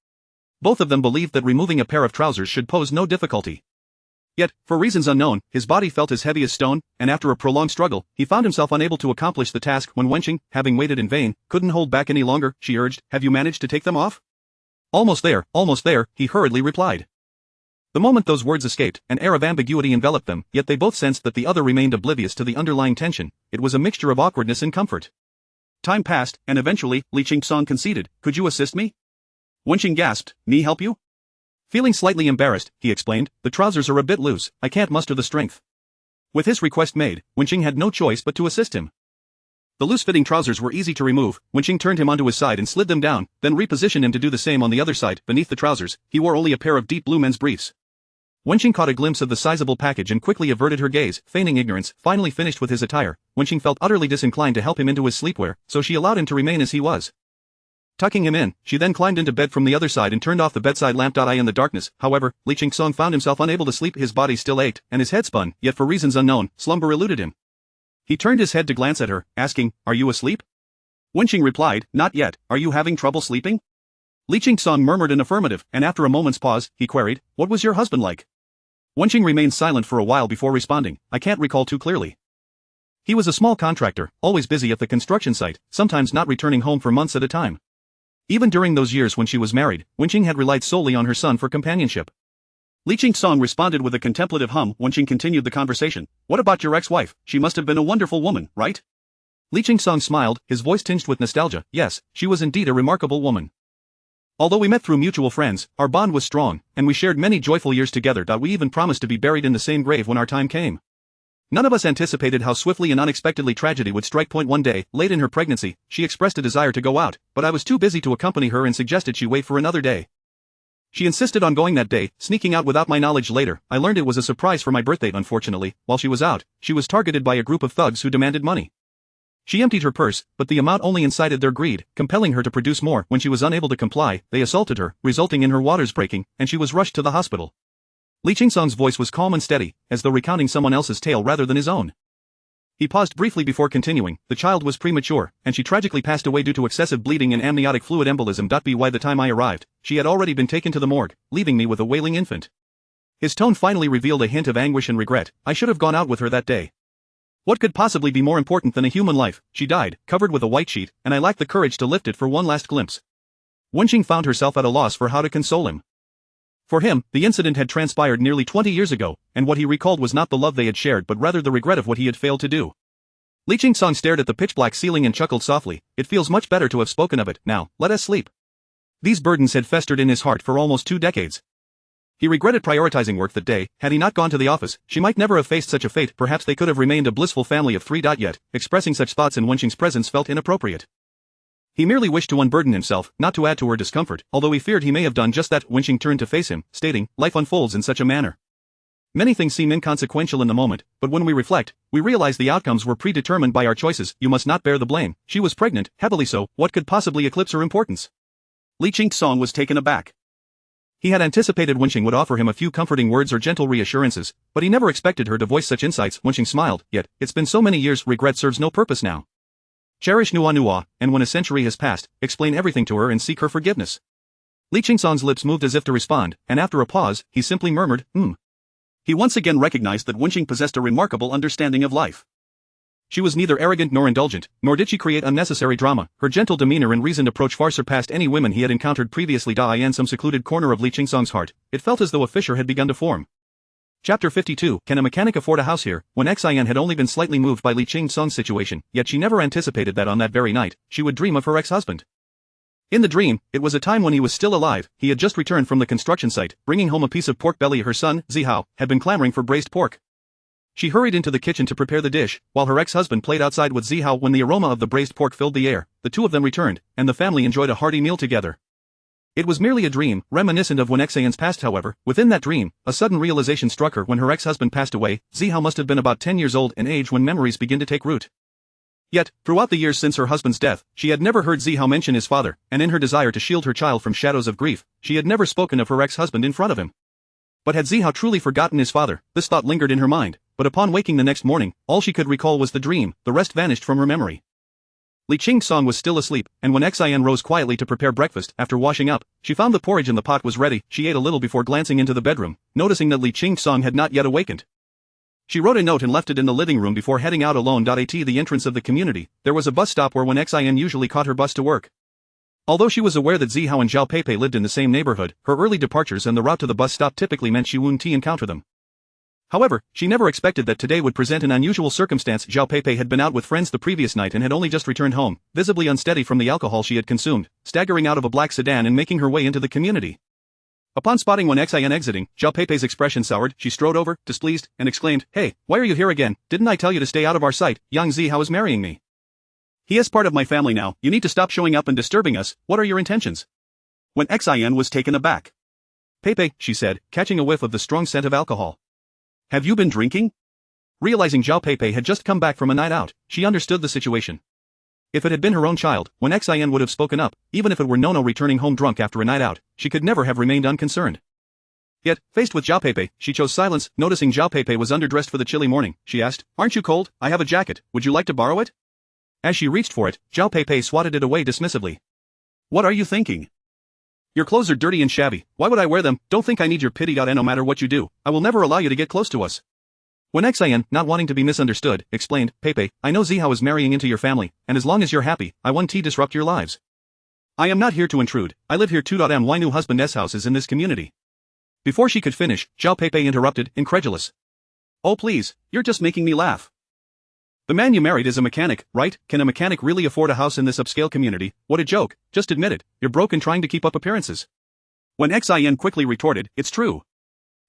Both of them believed that removing a pair of trousers should pose no difficulty. Yet, for reasons unknown, his body felt as heavy as stone, and after a prolonged struggle, he found himself unable to accomplish the task. When Wenqin, having waited in vain, couldn't hold back any longer, she urged, have you managed to take them off? Almost there, he hurriedly replied. The moment those words escaped, an air of ambiguity enveloped them, yet they both sensed that the other remained oblivious to the underlying tension. It was a mixture of awkwardness and comfort. Time passed, and eventually, Li Qing-sung conceded, could you assist me? Wenqin gasped, me help you? Feeling slightly embarrassed, he explained, the trousers are a bit loose, I can't muster the strength. With his request made, Wenqin had no choice but to assist him. The loose-fitting trousers were easy to remove. Wenqin turned him onto his side and slid them down, then repositioned him to do the same on the other side. Beneath the trousers, he wore only a pair of deep blue men's briefs. Wenqin caught a glimpse of the sizable package and quickly averted her gaze, feigning ignorance. Finally finished with his attire, Wenqin felt utterly disinclined to help him into his sleepwear, so she allowed him to remain as he was. Tucking him in, she then climbed into bed from the other side and turned off the bedside lamp. In the darkness, however, Li Qing-sung found himself unable to sleep. His body still ached, and his head spun, yet for reasons unknown, slumber eluded him. He turned his head to glance at her, asking, are you asleep? Wenqin replied, not yet, are you having trouble sleeping? Li Qing-sung murmured an affirmative, and after a moment's pause, he queried, what was your husband like? Wenqin remained silent for a while before responding, I can't recall too clearly. He was a small contractor, always busy at the construction site, sometimes not returning home for months at a time. Even during those years when she was married, Wenqin had relied solely on her son for companionship. Li Qing-sung responded with a contemplative hum. Wenqin continued the conversation, what about your ex-wife? She must have been a wonderful woman, right? Li Qingsong smiled, his voice tinged with nostalgia. Yes, she was indeed a remarkable woman. Although we met through mutual friends, our bond was strong, and we shared many joyful years together. We even promised to be buried in the same grave when our time came. None of us anticipated how swiftly and unexpectedly tragedy would strike. One day, late in her pregnancy, she expressed a desire to go out, but I was too busy to accompany her and suggested she wait for another day. She insisted on going that day, sneaking out without my knowledge. Later, I learned it was a surprise for my birthday. Unfortunately, while she was out, she was targeted by a group of thugs who demanded money. She emptied her purse, but the amount only incited their greed, compelling her to produce more. When she was unable to comply, they assaulted her, resulting in her waters breaking, and she was rushed to the hospital. Li Qingsong's voice was calm and steady, as though recounting someone else's tale rather than his own. He paused briefly before continuing. The child was premature, and she tragically passed away due to excessive bleeding and amniotic fluid embolism. By the time I arrived, she had already been taken to the morgue, leaving me with a wailing infant. His tone finally revealed a hint of anguish and regret. I should have gone out with her that day. What could possibly be more important than a human life? She died, covered with a white sheet, and I lacked the courage to lift it for one last glimpse. Wenqing found herself at a loss for how to console him. For him, the incident had transpired nearly 20 years ago, and what he recalled was not the love they had shared but rather the regret of what he had failed to do. Li Qingsong stared at the pitch-black ceiling and chuckled softly. It feels much better to have spoken of it. Now, let us sleep. These burdens had festered in his heart for almost 2 decades. He regretted prioritizing work that day. Had he not gone to the office, she might never have faced such a fate. Perhaps they could have remained a blissful family of 3. Yet, expressing such thoughts in Wenqing's presence felt inappropriate. He merely wished to unburden himself, not to add to her discomfort, although he feared he may have done just that. Wenqing turned to face him, stating, "Life unfolds in such a manner. Many things seem inconsequential in the moment, but when we reflect, we realize the outcomes were predetermined by our choices. You must not bear the blame." She was pregnant, heavily so. What could possibly eclipse her importance? Li Qingsong was taken aback. He had anticipated Wenqing would offer him a few comforting words or gentle reassurances, but he never expected her to voice such insights. Wenqing smiled. Yet, it's been so many years, regret serves no purpose now. Cherish Nua, and when a century has passed, explain everything to her and seek her forgiveness. Li Qingsong's lips moved as if to respond, and after a pause, he simply murmured, He once again recognized that Wenqing possessed a remarkable understanding of life. She was neither arrogant nor indulgent, nor did she create unnecessary drama. Her gentle demeanor and reasoned approach far surpassed any women he had encountered previously. In some secluded corner of Li Qingsong's heart, it felt as though a fissure had begun to form. Chapter 52. Can a mechanic afford a house here? When Xian had only been slightly moved by Li Qingsong's situation, yet she never anticipated that on that very night, she would dream of her ex-husband. In the dream, it was a time when he was still alive. He had just returned from the construction site, bringing home a piece of pork belly. Her son, Zihao, had been clamoring for braised pork. She hurried into the kitchen to prepare the dish, while her ex-husband played outside with Zihao. When the aroma of the braised pork filled the air, the two of them returned, and the family enjoyed a hearty meal together. It was merely a dream, reminiscent of when Xian's past. However, within that dream, a sudden realization struck her. When her ex-husband passed away, Zihao must have been about 10 years old, an age when memories begin to take root. Yet, throughout the years since her husband's death, she had never heard Zihao mention his father, and in her desire to shield her child from shadows of grief, she had never spoken of her ex-husband in front of him. But had Zihao truly forgotten his father? This thought lingered in her mind, but upon waking the next morning, all she could recall was the dream. The rest vanished from her memory. Li Qingsong was still asleep, and when Xian rose quietly to prepare breakfast, after washing up, she found the porridge in the pot was ready. She ate a little before glancing into the bedroom, noticing that Li Qingsong had not yet awakened. She wrote a note and left it in the living room before heading out alone. At the entrance of the community, there was a bus stop where Xian usually caught her bus to work. Although she was aware that Zihao and Zhao Peipei lived in the same neighborhood, her early departures and the route to the bus stop typically meant she wouldn't encounter them. However, she never expected that today would present an unusual circumstance. Zhao Peipei had been out with friends the previous night and had only just returned home, visibly unsteady from the alcohol she had consumed, staggering out of a black sedan and making her way into the community. Upon spotting Xian exiting, Zhao Peipei's expression soured. She strode over, displeased, and exclaimed, "Hey, why are you here again? Didn't I tell you to stay out of our sight? Yang Zihao is marrying me. He is part of my family now. You need to stop showing up and disturbing us. What are your intentions?" Xian was taken aback. "Peipei," she said, catching a whiff of the strong scent of alcohol. "Have you been drinking?" Realizing Zhao Peipei had just come back from a night out, she understood the situation. If it had been her own child, Xian would have spoken up. Even if it were Nono returning home drunk after a night out, she could never have remained unconcerned. Yet, faced with Zhao Peipei, she chose silence. Noticing Zhao Peipei was underdressed for the chilly morning, she asked, "Aren't you cold? I have a jacket. Would you like to borrow it?" As she reached for it, Zhao Peipei swatted it away dismissively. "What are you thinking? Your clothes are dirty and shabby. Why would I wear them? Don't think I need your pity. No matter what you do, I will never allow you to get close to us." Xian, not wanting to be misunderstood, explained, "Peipei, I know Zihao is marrying into your family, and as long as you're happy, I won't disrupt your lives. I am not here to intrude. I live here too. My new husband's house is in this community." Before she could finish, Zhao Peipei interrupted, incredulous. "Oh please, you're just making me laugh. The man you married is a mechanic, right? Can a mechanic really afford a house in this upscale community? What a joke, just admit it, you're broke and trying to keep up appearances. When Xin quickly retorted, it's true.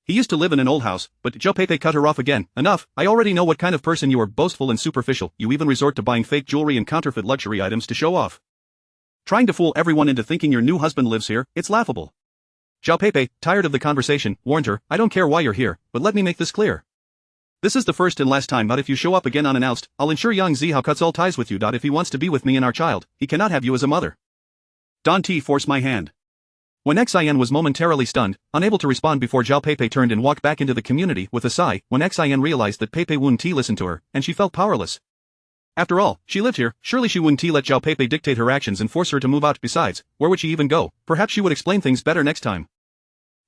He used to live in an old house, but Joe Pepe cut her off again. Enough, I already know what kind of person you are, boastful and superficial, you even resort to buying fake jewelry and counterfeit luxury items to show off. Trying to fool everyone into thinking your new husband lives here, it's laughable. Joe Pepe, tired of the conversation, warned her, I don't care why you're here, but let me make this clear. This is the first and last time, but if you show up again unannounced, I'll ensure Yang Zihao cuts all ties with you. If he wants to be with me and our child, he cannot have you as a mother. Don T forced my hand. When Xin was momentarily stunned, unable to respond before Zhao Pepe turned and walked back into the community with a sigh, when Xin realized that Pepe Wen Ti listened to her, and she felt powerless. After all, she lived here, surely she wouldn't let Zhao Pepe dictate her actions and force her to move out. Besides, where would she even go? Perhaps she would explain things better next time.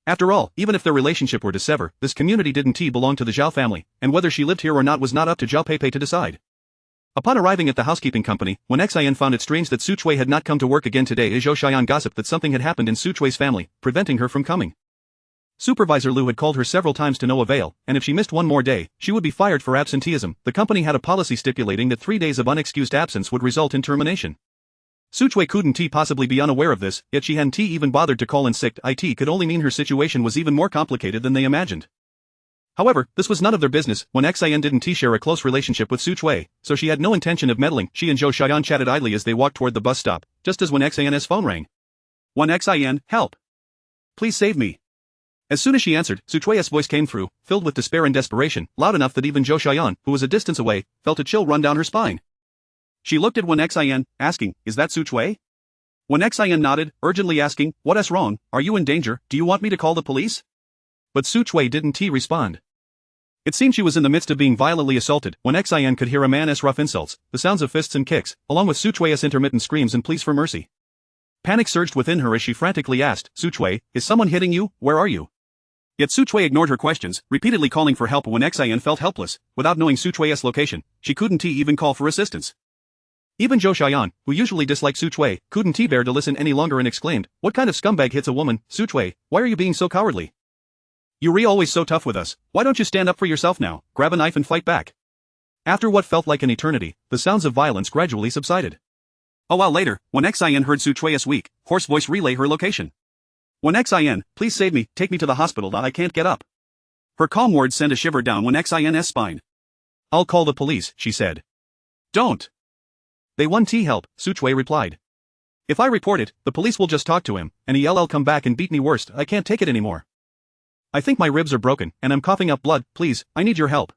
After all, even if their relationship were to sever, this community didn't belong to the Zhao family, and whether she lived here or not was not up to Zhao Pepe to decide. Upon arriving at the housekeeping company, when Xin found it strange that Su Chui had not come to work again today, Zhou Xian gossiped that something had happened in Su Chui's family, preventing her from coming. Supervisor Lu had called her several times to no avail, and if she missed one more day, she would be fired for absenteeism. The company had a policy stipulating that 3 days of unexcused absence would result in termination. Su Chui couldn't possibly be unaware of this, yet she hadn't even bothered to call in sick. It could only mean her situation was even more complicated than they imagined. However, this was none of their business. When Xin didn't share a close relationship with Su Chui, so she had no intention of meddling. She and Zhou Xian chatted idly as they walked toward the bus stop, just as when Xin's phone rang. When Xin, help! Please save me. As soon as she answered, Su Chui's voice came through, filled with despair and desperation, loud enough that even Zhou Xian, who was a distance away, felt a chill run down her spine. She looked at Wen Xin, asking, is that Su Chui? Wen Xin nodded, urgently asking, what's wrong, are you in danger, do you want me to call the police? But Su Chui didn't respond. It seemed she was in the midst of being violently assaulted. When Xin could hear a man's rough insults, the sounds of fists and kicks, along with Su Chui's intermittent screams and pleas for mercy. Panic surged within her as she frantically asked, Su Chui, is someone hitting you, where are you? Yet Su Chui ignored her questions, repeatedly calling for help. When Xin felt helpless, without knowing Su Chui's location, she couldn't even call for assistance. Even Zhou Xian, who usually disliked Su Chui, couldn't bear to listen any longer and exclaimed, what kind of scumbag hits a woman, Su Chui, why are you being so cowardly? You're always so tough with us, why don't you stand up for yourself now, grab a knife and fight back? After what felt like an eternity, the sounds of violence gradually subsided. A while later, when Xin heard Su Chui's weak, hoarse voice relay her location. When Xin, please save me, take me to the hospital, I can't get up. Her calm words sent a shiver down Wen Xin's spine. I'll call the police, she said. Don't. They want help, Su Chui replied. If I report it, the police will just talk to him, and he'll come back and beat me worse. I can't take it anymore. I think my ribs are broken, and I'm coughing up blood, please, I need your help.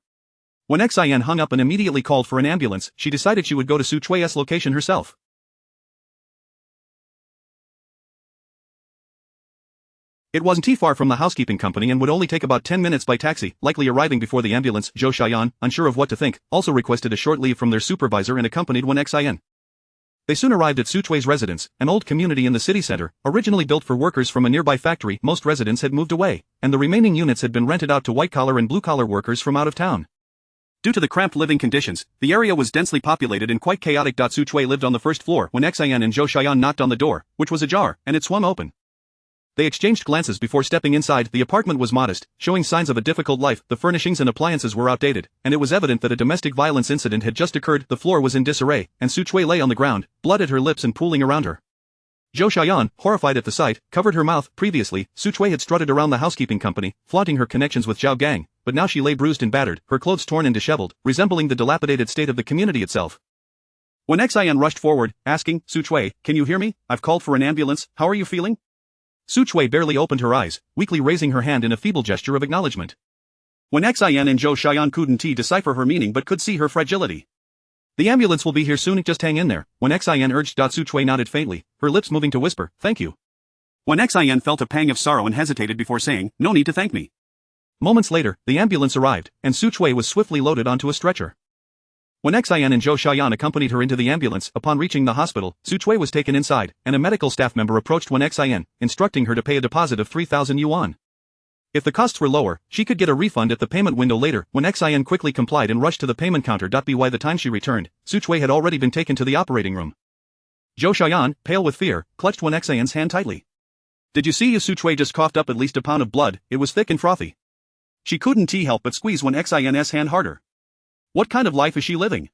When Xin hung up and immediately called for an ambulance, she decided she would go to Su Chui's location herself. It wasn't far from the housekeeping company and would only take about 10 minutes by taxi, likely arriving before the ambulance. Zhou Xian, unsure of what to think, also requested a short leave from their supervisor and accompanied Wen Xin. They soon arrived at Su Chui's residence, an old community in the city center, originally built for workers from a nearby factory. Most residents had moved away, and the remaining units had been rented out to white-collar and blue-collar workers from out of town. Due to the cramped living conditions, the area was densely populated and quite chaotic. Su Chui lived on the first floor when Xin and Zhou Xian knocked on the door, which was ajar, and it swung open. They exchanged glances before stepping inside. The apartment was modest, showing signs of a difficult life. The furnishings and appliances were outdated, and it was evident that a domestic violence incident had just occurred. The floor was in disarray, and Su Chui lay on the ground, blood at her lips and pooling around her. Zhou Xian, horrified at the sight, covered her mouth. Previously, Su Chui had strutted around the housekeeping company, flaunting her connections with Zhao Gang, but now she lay bruised and battered, her clothes torn and disheveled, resembling the dilapidated state of the community itself. When Xin rushed forward, asking, Su Chui, can you hear me? I've called for an ambulance, how are you feeling? Su Chui barely opened her eyes, weakly raising her hand in a feeble gesture of acknowledgement. When Xin and Zhou Xian couldn't decipher her meaning but could see her fragility. The ambulance will be here soon, just hang in there. When Xin urged, Su Chui nodded faintly, her lips moving to whisper, thank you. When Xin felt a pang of sorrow and hesitated before saying, no need to thank me. Moments later, the ambulance arrived, and Su Chui was swiftly loaded onto a stretcher. When Xin and Zhou Xian accompanied her into the ambulance, upon reaching the hospital, Su Chui was taken inside, and a medical staff member approached Wen Xin, instructing her to pay a deposit of 3,000 yuan. If the costs were lower, she could get a refund at the payment window later. Wen Xin quickly complied and rushed to the payment counter. By the time she returned, Su Chui had already been taken to the operating room. Zhou Xian, pale with fear, clutched Wen Xin's hand tightly. Did you see? Su Chui just coughed up at least a pound of blood, it was thick and frothy. She couldn't help but squeeze Wen Xin's hand harder. What kind of life is she living?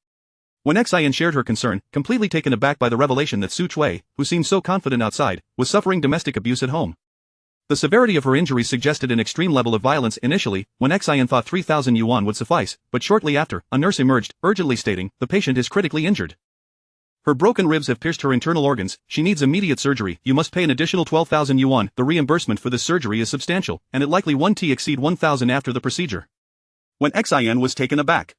When Xian shared her concern, completely taken aback by the revelation that Su Chui, who seemed so confident outside, was suffering domestic abuse at home. The severity of her injuries suggested an extreme level of violence initially, when Xian thought 3,000 yuan would suffice, but shortly after, a nurse emerged, urgently stating, the patient is critically injured. Her broken ribs have pierced her internal organs, she needs immediate surgery, you must pay an additional 12,000 yuan, the reimbursement for this surgery is substantial, and it likely won't exceed 1,000 after the procedure. When Xian was taken aback.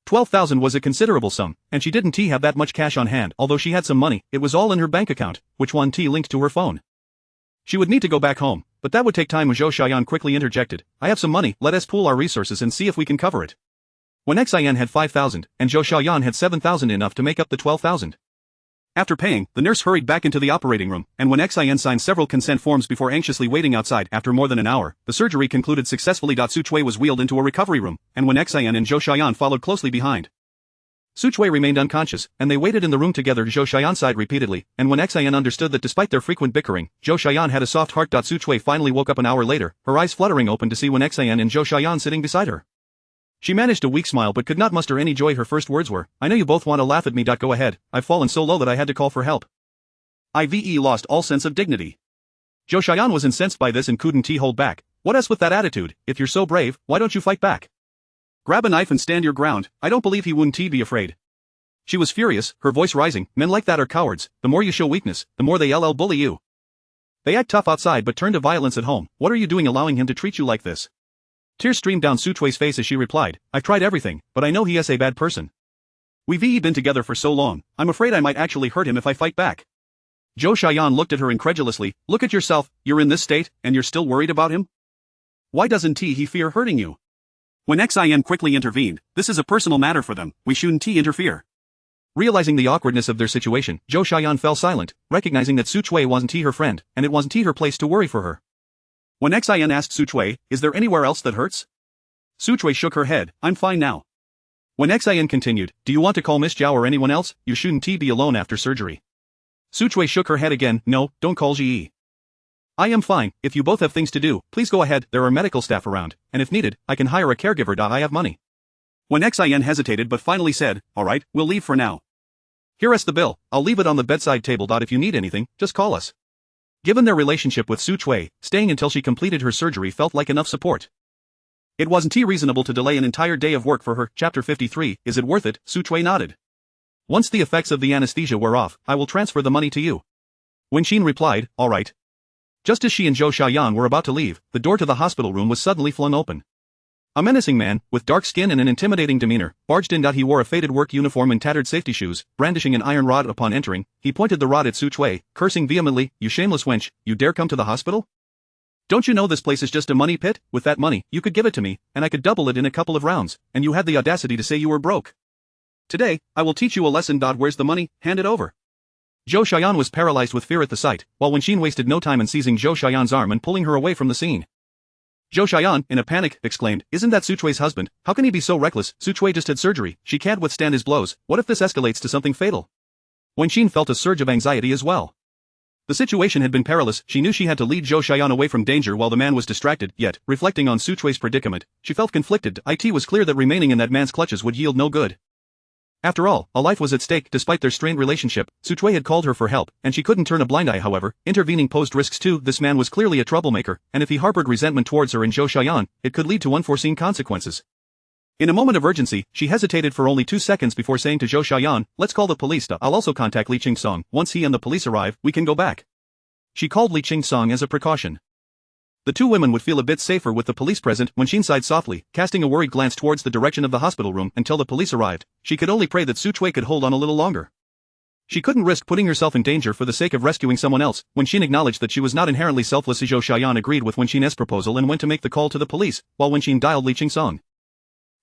12,000 was a considerable sum, and she didn't have that much cash on hand. Although she had some money, it was all in her bank account, which Wan linked to her phone. She would need to go back home, but that would take time. Zhou Xiaoyan quickly interjected, I have some money, let us pool our resources and see if we can cover it. When Xian had 5,000, and Zhou Xiaoyan had 7,000, enough to make up the 12,000. After paying, the nurse hurried back into the operating room, and when Xian signed several consent forms before anxiously waiting outside, after more than an hour, the surgery concluded successfully. Su Chui was wheeled into a recovery room, and when Xian and Zhou Xiaoyan followed closely behind. Su Chui remained unconscious, and they waited in the room together. Zhou Xiaoyan sighed repeatedly, and when Xian understood that despite their frequent bickering, Zhou Xiaoyan had a soft heart. Su Chui finally woke up an hour later, her eyes fluttering open to see when Xian and Zhou Xiaoyan sitting beside her. She managed a weak smile but could not muster any joy. Her first words were, I know you both want to laugh at me. Go ahead, I've fallen so low that I had to call for help. Ive lost all sense of dignity. Zhou Xiaoyan was incensed by this and couldn't hold back. What else with that attitude? If you're so brave, why don't you fight back? Grab a knife and stand your ground. I don't believe he wouldn't be afraid. She was furious, her voice rising. Men like that are cowards. The more you show weakness, the more they bully you. They act tough outside but turn to violence at home. What are you doing allowing him to treat you like this? Tears streamed down Su Chui's face as she replied, I've tried everything, but I know he is a bad person. We've been together for so long, I'm afraid I might actually hurt him if I fight back. Zhou Xiaoyan looked at her incredulously. Look at yourself, you're in this state, and you're still worried about him? Why doesn't he fear hurting you? When Xian quickly intervened, this is a personal matter for them, we shouldn't interfere. Realizing the awkwardness of their situation, Zhou Xiaoyan fell silent, recognizing that Su Chui wasn't her friend, and it wasn't her place to worry for her. When Xian asked Su Chui, is there anywhere else that hurts? Su Chui shook her head, I'm fine now. When Xian continued, do you want to call Miss Zhao or anyone else? You shouldn't be alone after surgery. Su Chui shook her head again, no, don't call Ji. I am fine, if you both have things to do, please go ahead, there are medical staff around, and if needed, I can hire a caregiver. I have money. When Xian hesitated but finally said, alright, we'll leave for now. Here is the bill, I'll leave it on the bedside table. If you need anything, just call us. Given their relationship with Su Chui, staying until she completed her surgery felt like enough support. It wasn't reasonable to delay an entire day of work for her. Chapter 53, is it worth it? Su Chui nodded. Once the effects of the anesthesia wear off, I will transfer the money to you. Wen Xin replied, alright. Just as she and Zhou Xiaoyan were about to leave, the door to the hospital room was suddenly flung open. A menacing man, with dark skin and an intimidating demeanor, barged in. He wore a faded work uniform and tattered safety shoes, brandishing an iron rod. Upon entering, he pointed the rod at Su Chui, cursing vehemently, you shameless wench, you dare come to the hospital? Don't you know this place is just a money pit? With that money, you could give it to me, and I could double it in a couple of rounds, and you had the audacity to say you were broke. Today, I will teach you a lesson. Where's the money? Hand it over. Zhou Xiaoyan was paralyzed with fear at the sight, while Wen Xin wasted no time in seizing Zhou Xiaoyan's arm and pulling her away from the scene. Zhou Xiaoyan, in a panic, exclaimed, isn't that Su Chui's husband? How can he be so reckless? Su Chui just had surgery, she can't withstand his blows, what if this escalates to something fatal? Wen Xin felt a surge of anxiety as well. The situation had been perilous, she knew she had to lead Zhou Xiaoyan away from danger while the man was distracted, yet, reflecting on Su Chui's predicament, she felt conflicted. It was clear that remaining in that man's clutches would yield no good. After all, a life was at stake. Despite their strained relationship, Su Chui had called her for help, and she couldn't turn a blind eye. However, intervening posed risks too. This man was clearly a troublemaker, and if he harbored resentment towards her and Zhou Xiaoyan, it could lead to unforeseen consequences. In a moment of urgency, she hesitated for only 2 seconds before saying to Zhou Xiaoyan, let's call the police. I'll also contact Li Qingsong. Once he and the police arrive, we can go back. She called Li Qingsong as a precaution. The two women would feel a bit safer with the police present. When Xin sighed softly, casting a worried glance towards the direction of the hospital room. Until the police arrived, she could only pray that Su Chui could hold on a little longer. She couldn't risk putting herself in danger for the sake of rescuing someone else. When Xin acknowledged that she was not inherently selfless, Zhou Xiaoyan agreed with Wen Xin's proposal and went to make the call to the police, while Wen Xin dialed Li Qingsong.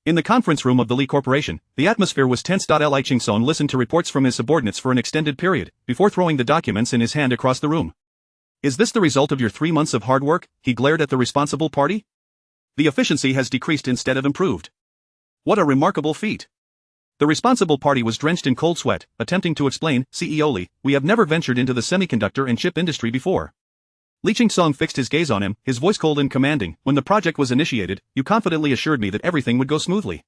In the conference room of the Li Corporation, the atmosphere was tense. Li Qingsong listened to reports from his subordinates for an extended period, before throwing the documents in his hand across the room. Is this the result of your 3 months of hard work? He glared at the responsible party. The efficiency has decreased instead of improved. What a remarkable feat. The responsible party was drenched in cold sweat, attempting to explain, CEO Li, we have never ventured into the semiconductor and chip industry before. Li Qingsong fixed his gaze on him, his voice cold and commanding. When the project was initiated, you confidently assured me that everything would go smoothly.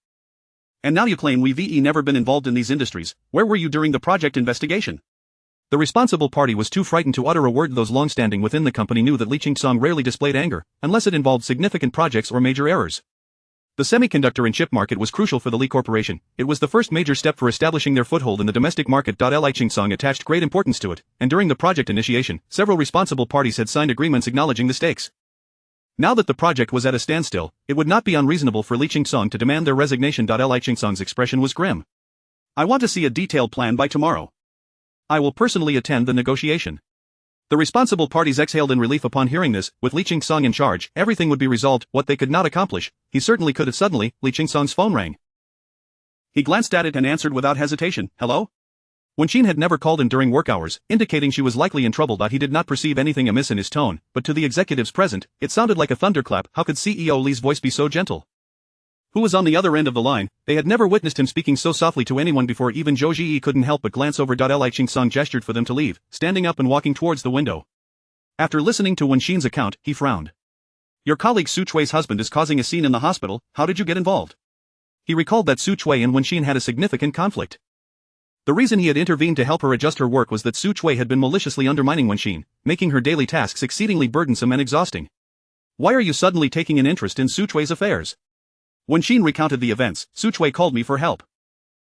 And now you claim we've never been involved in these industries. Where were you during the project investigation? The responsible party was too frightened to utter a word. Those long-standing within the company knew that Li Qingsong rarely displayed anger, unless it involved significant projects or major errors. The semiconductor and chip market was crucial for the Li Corporation. It was the first major step for establishing their foothold in the domestic market. Li Qingsong attached great importance to it, and during the project initiation, several responsible parties had signed agreements acknowledging the stakes. Now that the project was at a standstill, it would not be unreasonable for Li Qingsong to demand their resignation. Li Qingsong's expression was grim. I want to see a detailed plan by tomorrow. I will personally attend the negotiation. The responsible parties exhaled in relief upon hearing this. With Li Qingsong in charge, everything would be resolved. What they could not accomplish, he certainly could have. Suddenly, Li Qingsong's phone rang. He glanced at it and answered without hesitation, "Hello?" Wenxin had never called him during work hours, indicating she was likely in trouble. He did not perceive anything amiss in his tone, but to the executives present, it sounded like a thunderclap. How could CEO Li's voice be so gentle? Who was on the other end of the line? They had never witnessed him speaking so softly to anyone before. Even Zhou Ji couldn't help but glance over. Li Qingsong gestured for them to leave, standing up and walking towards the window. After listening to Wenxin's account, he frowned. Your colleague Su Chui's husband is causing a scene in the hospital. How did you get involved? He recalled that Su Chui and Wenxin had a significant conflict. The reason he had intervened to help her adjust her work was that Su Chui had been maliciously undermining Wenxin, making her daily tasks exceedingly burdensome and exhausting. Why are you suddenly taking an interest in Su Chui's affairs? Wenxin recounted the events. Su Chui called me for help.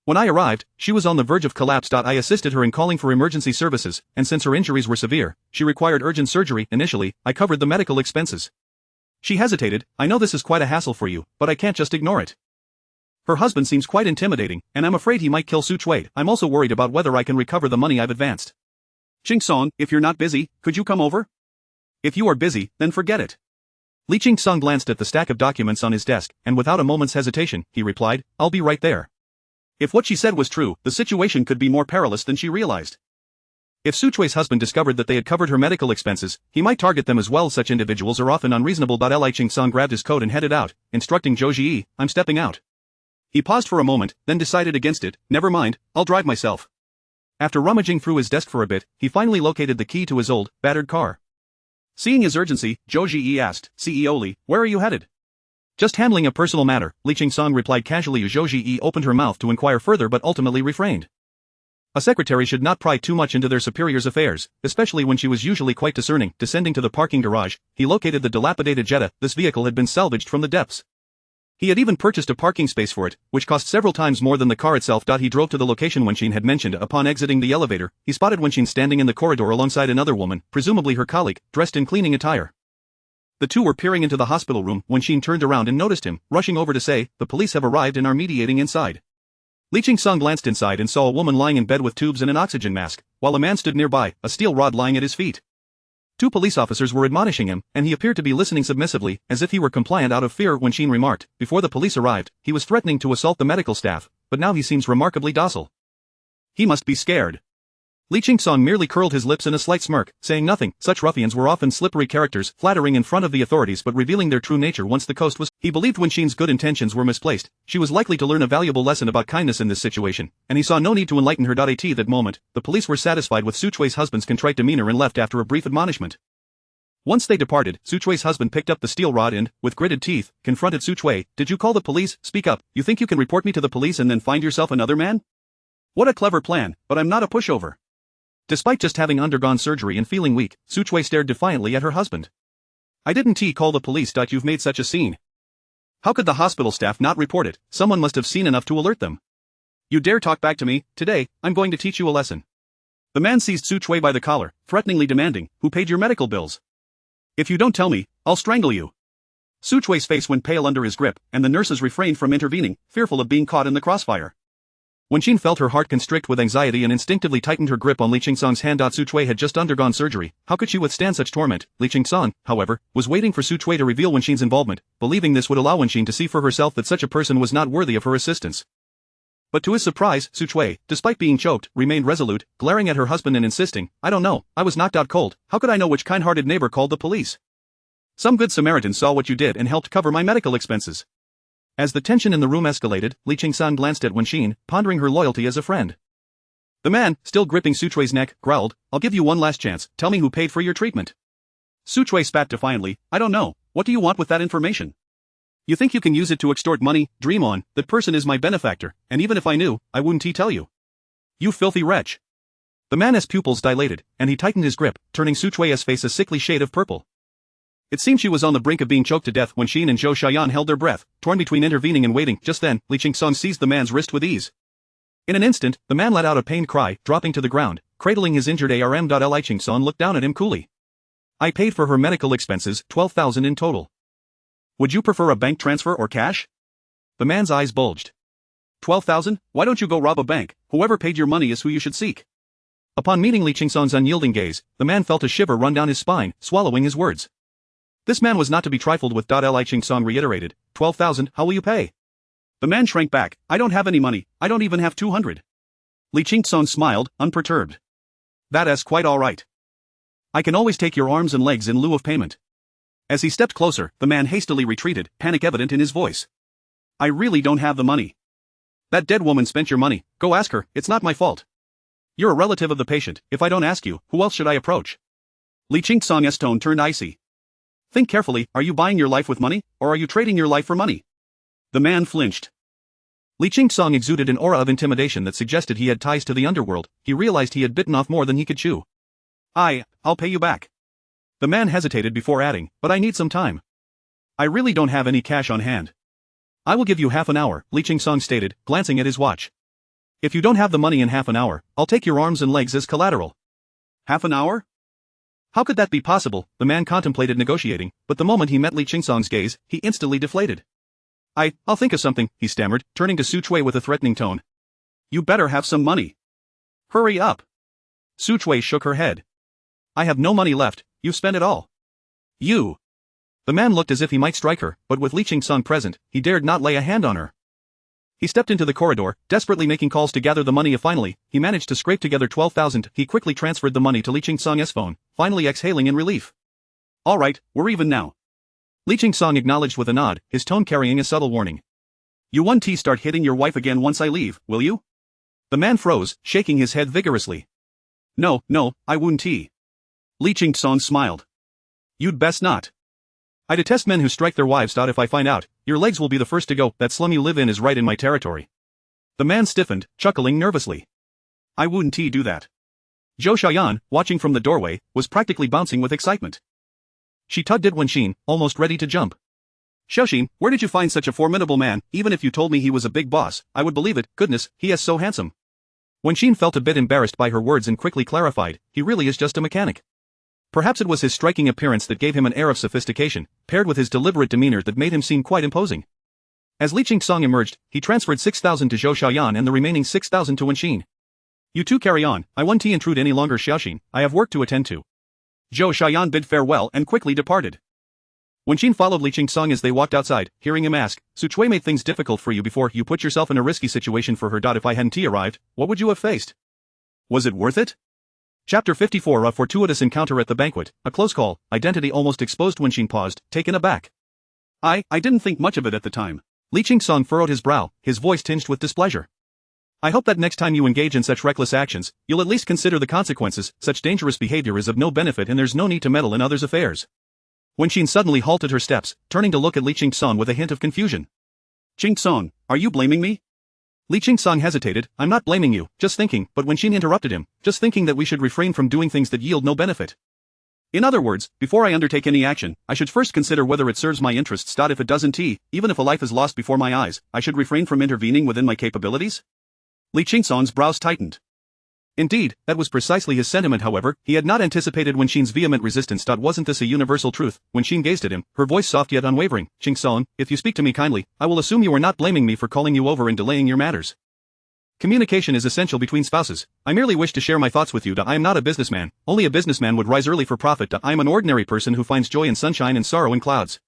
When I arrived, she was on the verge of collapse. I assisted her in calling for emergency services, and since her injuries were severe, she required urgent surgery. Initially, I covered the medical expenses. She hesitated. I know this is quite a hassle for you, but I can't just ignore it. Her husband seems quite intimidating, and I'm afraid he might kill Su Chui. I'm also worried about whether I can recover the money I've advanced. Qingsong, if you're not busy, could you come over? If you are busy, then forget it. Li Qingsong glanced at the stack of documents on his desk, and without a moment's hesitation, he replied, I'll be right there. If what she said was true, the situation could be more perilous than she realized. If Su Chui's husband discovered that they had covered her medical expenses, he might target them as well. Such individuals are often unreasonable. Li Qingsong grabbed his coat and headed out, instructing Zhou Ji, I'm stepping out. He paused for a moment, then decided against it. Never mind, I'll drive myself. After rummaging through his desk for a bit, he finally located the key to his old, battered car. Seeing his urgency, Zhou Ji asked, CEO Li, where are you headed? Just handling a personal matter, Li Qingsong replied casually. Zhou Ji opened her mouth to inquire further but ultimately refrained. A secretary should not pry too much into their superior's affairs, especially when she was usually quite discerning. Descending to the parking garage, he located the dilapidated Jetta. This vehicle had been salvaged from the depths. He had even purchased a parking space for it, which cost several times more than the car itself. He drove to the location Wenxin had mentioned. Upon exiting the elevator, he spotted Wenxin standing in the corridor alongside another woman, presumably her colleague, dressed in cleaning attire. The two were peering into the hospital room. Wenxin turned around and noticed him, rushing over to say, the police have arrived and are mediating inside. Li Qingsong glanced inside and saw a woman lying in bed with tubes and an oxygen mask, while a man stood nearby, a steel rod lying at his feet. Two police officers were admonishing him, and he appeared to be listening submissively, as if he were compliant out of fear. Wenxin remarked, before the police arrived, he was threatening to assault the medical staff, but now he seems remarkably docile. He must be scared. Li Qingsong merely curled his lips in a slight smirk, saying nothing. Such ruffians were often slippery characters, flattering in front of the authorities but revealing their true nature once the coast was. He believed Wenxin's good intentions were misplaced. She was likely to learn a valuable lesson about kindness in this situation, and he saw no need to enlighten her. At that moment, the police were satisfied with Su Chui's husband's contrite demeanor and left after a brief admonishment. Once they departed, Su Chui's husband picked up the steel rod and, with gritted teeth, confronted Su Chui. Did you call the police? Speak up. You think you can report me to the police and then find yourself another man? What a clever plan, but I'm not a pushover. Despite just having undergone surgery and feeling weak, Su Chui stared defiantly at her husband. I didn't call the police. You've made such a scene. How could the hospital staff not report it? Someone must have seen enough to alert them. You dare talk back to me? Today, I'm going to teach you a lesson. The man seized Su Chui by the collar, threateningly demanding, who paid your medical bills? If you don't tell me, I'll strangle you. Su Chui's face went pale under his grip, and the nurses refrained from intervening, fearful of being caught in the crossfire. Wenxin felt her heart constrict with anxiety and instinctively tightened her grip on Li Qingsong's hand. Su Chui had just undergone surgery. How could she withstand such torment? Li Qingsong, however, was waiting for Su Chui to reveal Wenxin's involvement, believing this would allow Wenxin to see for herself that such a person was not worthy of her assistance. But to his surprise, Su Chui, despite being choked, remained resolute, glaring at her husband and insisting, I don't know, I was knocked out cold. How could I know which kind-hearted neighbor called the police? Some good Samaritan saw what you did and helped cover my medical expenses. As the tension in the room escalated, Li Qingsong glanced at Wenxin, pondering her loyalty as a friend. The man, still gripping Su Chui's neck, growled, I'll give you one last chance, tell me who paid for your treatment. Su Chui spat defiantly, I don't know, what do you want with that information? You think you can use it to extort money? Dream on. That person is my benefactor, and even if I knew, I wouldn't tell you. You filthy wretch. The man's pupils dilated, and he tightened his grip, turning Su Chui's face a sickly shade of purple. It seemed she was on the brink of being choked to death when Xin and Zhou Xiaoyan held their breath, torn between intervening and waiting. Just then, Li Qingsong seized the man's wrist with ease. In an instant, the man let out a pained cry, dropping to the ground, cradling his injured arm. Li Qingsong looked down at him coolly. I paid for her medical expenses, 12,000 in total. Would you prefer a bank transfer or cash? The man's eyes bulged. 12,000? Why don't you go rob a bank? Whoever paid your money is who you should seek. Upon meeting Li Qingsong's unyielding gaze, the man felt a shiver run down his spine, swallowing his words. This man was not to be trifled with. Li Qingsong reiterated, 12,000, how will you pay? The man shrank back, I don't have any money, I don't even have 200. Li Qingsong smiled, unperturbed. That's quite all right. I can always take your arms and legs in lieu of payment. As he stepped closer, the man hastily retreated, panic evident in his voice. I really don't have the money. That dead woman spent your money, go ask her, it's not my fault. You're a relative of the patient, if I don't ask you, who else should I approach? Li Qingsong's tone turned icy. Think carefully, are you buying your life with money, or are you trading your life for money? The man flinched. Li Qingsong exuded an aura of intimidation that suggested he had ties to the underworld. He realized he had bitten off more than he could chew. I'll pay you back. The man hesitated before adding, but I need some time. I really don't have any cash on hand. I will give you half an hour, Li Qingsong stated, glancing at his watch. If you don't have the money in half an hour, I'll take your arms and legs as collateral. Half an hour? How could that be possible? The man contemplated negotiating, but the moment he met Li Qingsong's gaze, he instantly deflated. I'll think of something, he stammered, turning to Su Chui with a threatening tone. You better have some money. Hurry up. Su Chui shook her head. I have no money left, you've spent it all. You. The man looked as if he might strike her, but with Li Qingsong present, he dared not lay a hand on her. He stepped into the corridor, desperately making calls to gather the money. Finally, he managed to scrape together 12,000. He quickly transferred the money to Li Qingsong's phone, finally exhaling in relief. All right, we're even now. Li Qingsong acknowledged with a nod, his tone carrying a subtle warning. You won't start hitting your wife again once I leave, will you? The man froze, shaking his head vigorously. No, I won't. Li Qingsong smiled. You'd best not. I detest men who strike their wives. If I find out, your legs will be the first to go. That slum you live in is right in my territory. The man stiffened, chuckling nervously. I wouldn't do that. Zhou Xiaoyan, watching from the doorway, was practically bouncing with excitement. She tugged at Wenxin, almost ready to jump. Xiaoxin, where did you find such a formidable man? Even if you told me he was a big boss, I would believe it. Goodness, he is so handsome. Wenxin felt a bit embarrassed by her words and quickly clarified, he really is just a mechanic. Perhaps it was his striking appearance that gave him an air of sophistication, paired with his deliberate demeanor that made him seem quite imposing. As Li Qingsong emerged, he transferred 6,000 to Zhou Xiaoyan and the remaining 6,000 to Wenxin. You two carry on, I won't intrude any longer. Xiaoxin, I have work to attend to. Zhou Xiaoyan bid farewell and quickly departed. Wenxin followed Li Qingsong as they walked outside, hearing him ask, Su Chui made things difficult for you before you put yourself in a risky situation for her. If I hadn't arrived, what would you have faced? Was it worth it? Chapter 54. A fortuitous encounter at the banquet, a close call, identity almost exposed. Wenxin paused, taken aback. I didn't think much of it at the time. Li Qingsong furrowed his brow, his voice tinged with displeasure. I hope that next time you engage in such reckless actions, you'll at least consider the consequences. Such dangerous behavior is of no benefit and there's no need to meddle in others' affairs. Wenxin suddenly halted her steps, turning to look at Li Qingsong with a hint of confusion. Qingsong, are you blaming me? Li Qingsong hesitated, I'm not blaming you, just thinking, but Wenxin interrupted him, just thinking that we should refrain from doing things that yield no benefit. In other words, before I undertake any action, I should first consider whether it serves my interests. If it doesn't, even if a life is lost before my eyes, I should refrain from intervening within my capabilities? Li Qingsong's brows tightened. Indeed, that was precisely his sentiment. However, he had not anticipated Wenxin's vehement resistance. Wasn't this a universal truth? Wenxin gazed at him, her voice soft yet unwavering. Qingsong, if you speak to me kindly, I will assume you are not blaming me for calling you over and delaying your matters. Communication is essential between spouses. I merely wish to share my thoughts with you. I am not a businessman. Only a businessman would rise early for profit. I am an ordinary person who finds joy in sunshine and sorrow in clouds.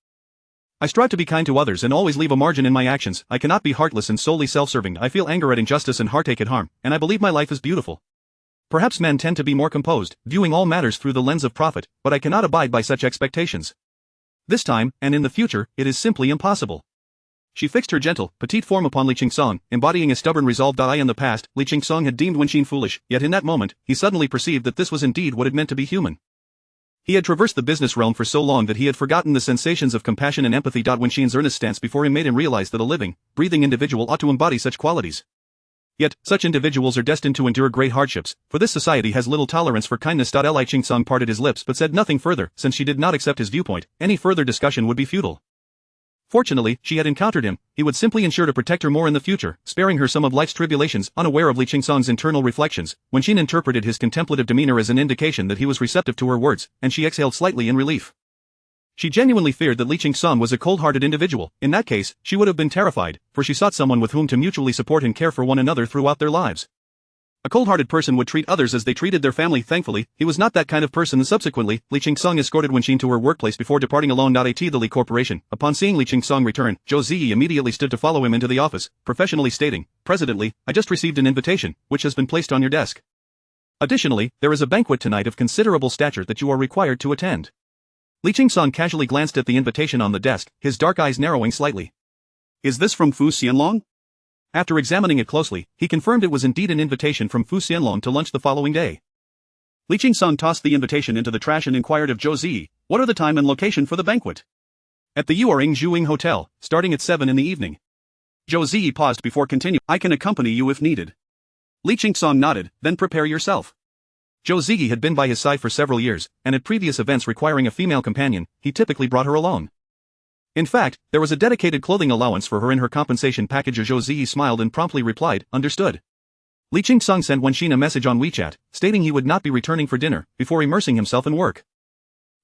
I strive to be kind to others and always leave a margin in my actions. I cannot be heartless and solely self-serving. I feel anger at injustice and heartache at harm, and I believe my life is beautiful. Perhaps men tend to be more composed, viewing all matters through the lens of profit, but I cannot abide by such expectations. This time, and in the future, it is simply impossible. She fixed her gentle, petite form upon Li Qingsong, embodying a stubborn resolve. In the past, Li Qingsong had deemed Wenxin foolish, yet in that moment, he suddenly perceived that this was indeed what it meant to be human. He had traversed the business realm for so long that he had forgotten the sensations of compassion and empathy. Wen Xin's earnest stance before him made him realize that a living, breathing individual ought to embody such qualities. Yet, such individuals are destined to endure great hardships, for this society has little tolerance for kindness. Li Qingsong parted his lips but said nothing further, since she did not accept his viewpoint. Any further discussion would be futile. Fortunately, she had encountered him. He would simply ensure to protect her more in the future, sparing her some of life's tribulations. Unaware of Li Qingsong's internal reflections, Wen Xin interpreted his contemplative demeanor as an indication that he was receptive to her words, and she exhaled slightly in relief. She genuinely feared that Li Qingsong was a cold-hearted individual. In that case, she would have been terrified, for she sought someone with whom to mutually support and care for one another throughout their lives. A cold-hearted person would treat others as they treated their family. Thankfully, he was not that kind of person. Subsequently, Li Qingsong escorted Wen Xin to her workplace before departing alone. At the Li Corporation, upon seeing Li Qingsong return, Zhou Ziyi immediately stood to follow him into the office, professionally stating, "President Li, I just received an invitation, which has been placed on your desk. Additionally, there is a banquet tonight of considerable stature that you are required to attend." Li Qingsong casually glanced at the invitation on the desk, his dark eyes narrowing slightly. "Is this from Fu Xianlong?" After examining it closely, he confirmed it was indeed an invitation from Fu Xianlong to lunch the following day. Li Qingsong tossed the invitation into the trash and inquired of Zhou Ziyi, "What are the time and location for the banquet?" "At the Yuering Zhuing Hotel, starting at 7 in the evening." Zhou Ziyi paused before continuing, "I can accompany you if needed." Li Qingsong nodded, "Then prepare yourself." Zhou Ziyi had been by his side for several years, and at previous events requiring a female companion, he typically brought her along. In fact, there was a dedicated clothing allowance for her in her compensation package. Zhou Ziyi smiled and promptly replied, "Understood." Li Qingsong sent Wen Xin a message on WeChat, stating he would not be returning for dinner, before immersing himself in work.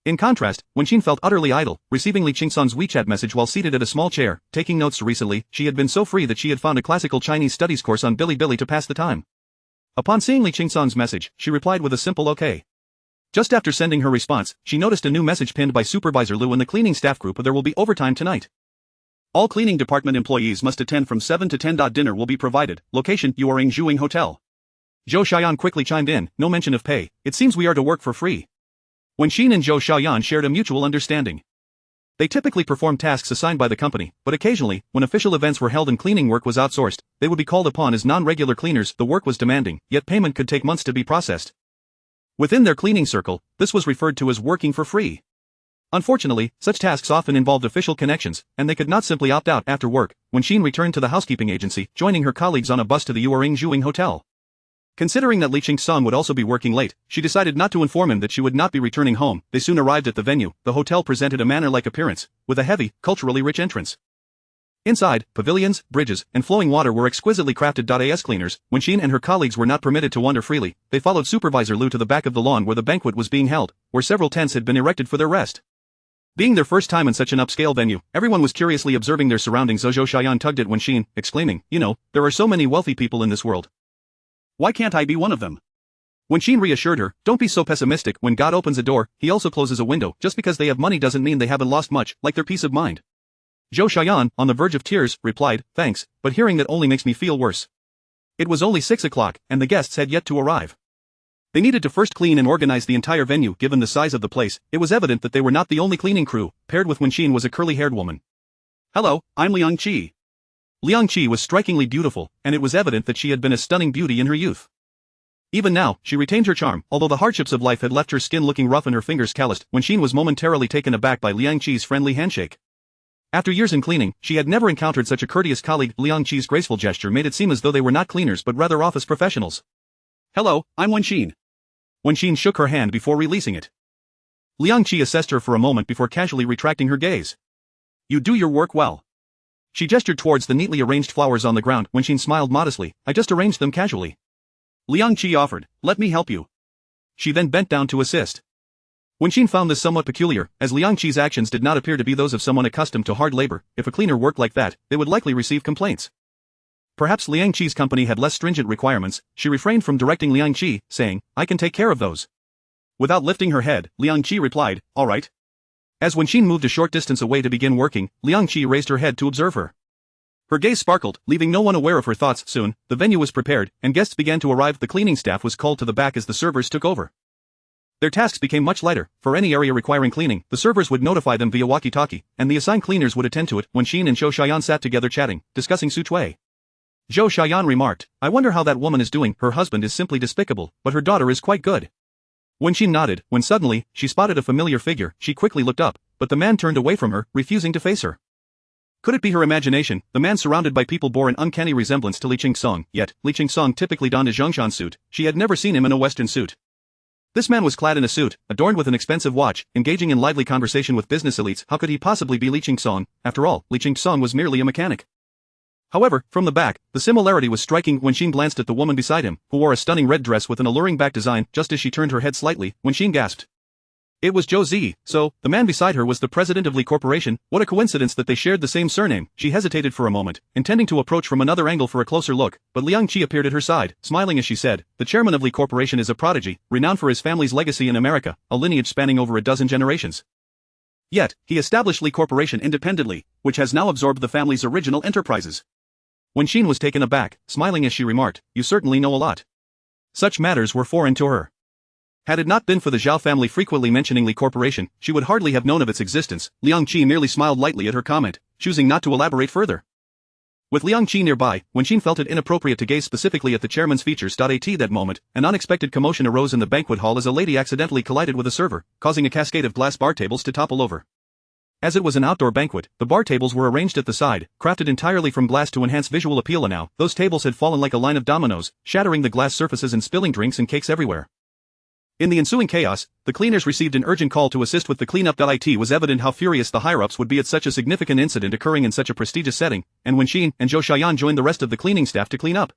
In contrast, Wen Xin felt utterly idle, receiving Li Qingsong's WeChat message while seated at a small chair, taking notes. Recently, she had been so free that she had found a classical Chinese studies course on Bilibili to pass the time. Upon seeing Li Qingsong's message, she replied with a simple "OK." Just after sending her response, she noticed a new message pinned by Supervisor Liu in the cleaning staff group: "There will be overtime tonight. All cleaning department employees must attend from 7 to 10. Dinner will be provided. Location: Yuering Zhuing Hotel." Zhou Xiaoyan quickly chimed in, "No mention of pay. It seems we are to work for free." Wen Xin and Zhou Xiaoyan shared a mutual understanding. They typically performed tasks assigned by the company, but occasionally, when official events were held and cleaning work was outsourced, they would be called upon as non-regular cleaners. The work was demanding, yet payment could take months to be processed. Within their cleaning circle, this was referred to as working for free. Unfortunately, such tasks often involved official connections, and they could not simply opt out. After work, Wen Xin returned to the housekeeping agency, joining her colleagues on a bus to the Yuering Zhuing Hotel. Considering that Li Qingsong would also be working late, she decided not to inform him that she would not be returning home. They soon arrived at the venue. The hotel presented a manor-like appearance, with a heavy, culturally rich entrance. Inside, pavilions, bridges, and flowing water were exquisitely crafted. As cleaners, Wen Xin and her colleagues were not permitted to wander freely. They followed Supervisor Liu to the back of the lawn where the banquet was being held, where several tents had been erected for their rest. Being their first time in such an upscale venue, everyone was curiously observing their surroundings. Zhou Xiaoyan tugged at Wen Xin, exclaiming, "You know, there are so many wealthy people in this world. Why can't I be one of them?" Wen Xin reassured her, "Don't be so pessimistic. When God opens a door, he also closes a window. Just because they have money doesn't mean they haven't lost much, like their peace of mind." Zhou Xiaoyan, on the verge of tears, replied, "Thanks, but hearing that only makes me feel worse." It was only 6 o'clock, and the guests had yet to arrive. They needed to first clean and organize the entire venue. Given the size of the place, it was evident that they were not the only cleaning crew. Paired with Wen Xin was a curly-haired woman. "Hello, I'm Liang Qi." Liang Qi was strikingly beautiful, and it was evident that she had been a stunning beauty in her youth. Even now, she retained her charm, although the hardships of life had left her skin looking rough and her fingers calloused. Wen Xin was momentarily taken aback by Liang Qi's friendly handshake. After years in cleaning, she had never encountered such a courteous colleague. Liang Qi's graceful gesture made it seem as though they were not cleaners but rather office professionals. "Hello, I'm Wen Xin." Wen Xin shook her hand before releasing it. Liang Qi assessed her for a moment before casually retracting her gaze. "You do your work well." She gestured towards the neatly arranged flowers on the ground. Wen Xin smiled modestly, "I just arranged them casually." Liang Qi offered, "Let me help you." She then bent down to assist. Wen Xin found this somewhat peculiar, as Liang Qi's actions did not appear to be those of someone accustomed to hard labor. If a cleaner worked like that, they would likely receive complaints. Perhaps Liang Qi's company had less stringent requirements. She refrained from directing Liang Qi, saying, "I can take care of those." Without lifting her head, Liang Qi replied, "All right." As Wen Xin moved a short distance away to begin working, Liang Qi raised her head to observe her. Her gaze sparkled, leaving no one aware of her thoughts. Soon, the venue was prepared, and guests began to arrive. The cleaning staff was called to the back as the servers took over. Their tasks became much lighter. For any area requiring cleaning, the servers would notify them via walkie-talkie, and the assigned cleaners would attend to it. Wen Xin and Zhou Xiaoyan sat together chatting, discussing Su Cui. Zhou Xiaoyan remarked, "I wonder how that woman is doing. Her husband is simply despicable, but her daughter is quite good." Wenxin nodded, when suddenly, she spotted a familiar figure. She quickly looked up, but the man turned away from her, refusing to face her. Could it be her imagination? The man surrounded by people bore an uncanny resemblance to Li Qingsong, yet, Li Qingsong typically donned a Zhongshan suit. She had never seen him in a Western suit. This man was clad in a suit, adorned with an expensive watch, engaging in lively conversation with business elites. How could he possibly be Li Qingsong? After all, Li Qingsong was merely a mechanic. However, from the back, the similarity was striking. Wenxin glanced at the woman beside him, who wore a stunning red dress with an alluring back design. Just as she turned her head slightly, Wenxin gasped. It was Zhou Zi, so, the man beside her was the president of Li Corporation. What a coincidence that they shared the same surname. She hesitated for a moment, intending to approach from another angle for a closer look, but Liang Qi appeared at her side, smiling as she said, the chairman of Li Corporation is a prodigy, renowned for his family's legacy in America, a lineage spanning over a dozen generations. Yet, he established Li Corporation independently, which has now absorbed the family's original enterprises. Wenxin was taken aback, smiling as she remarked, you certainly know a lot. Such matters were foreign to her. Had it not been for the Zhao family frequently mentioning Li Corporation, she would hardly have known of its existence. Liang Qi merely smiled lightly at her comment, choosing not to elaborate further. With Liang Qi nearby, Wenxin felt it inappropriate to gaze specifically at the chairman's features. At that moment, an unexpected commotion arose in the banquet hall as a lady accidentally collided with a server, causing a cascade of glass bar tables to topple over. As it was an outdoor banquet, the bar tables were arranged at the side, crafted entirely from glass to enhance visual appeal, and now, those tables had fallen like a line of dominoes, shattering the glass surfaces and spilling drinks and cakes everywhere. In the ensuing chaos, the cleaners received an urgent call to assist with the cleanup. It was evident how furious the higher-ups would be at such a significant incident occurring in such a prestigious setting, and Wenxin and Zhou Xiaoyan joined the rest of the cleaning staff to clean up.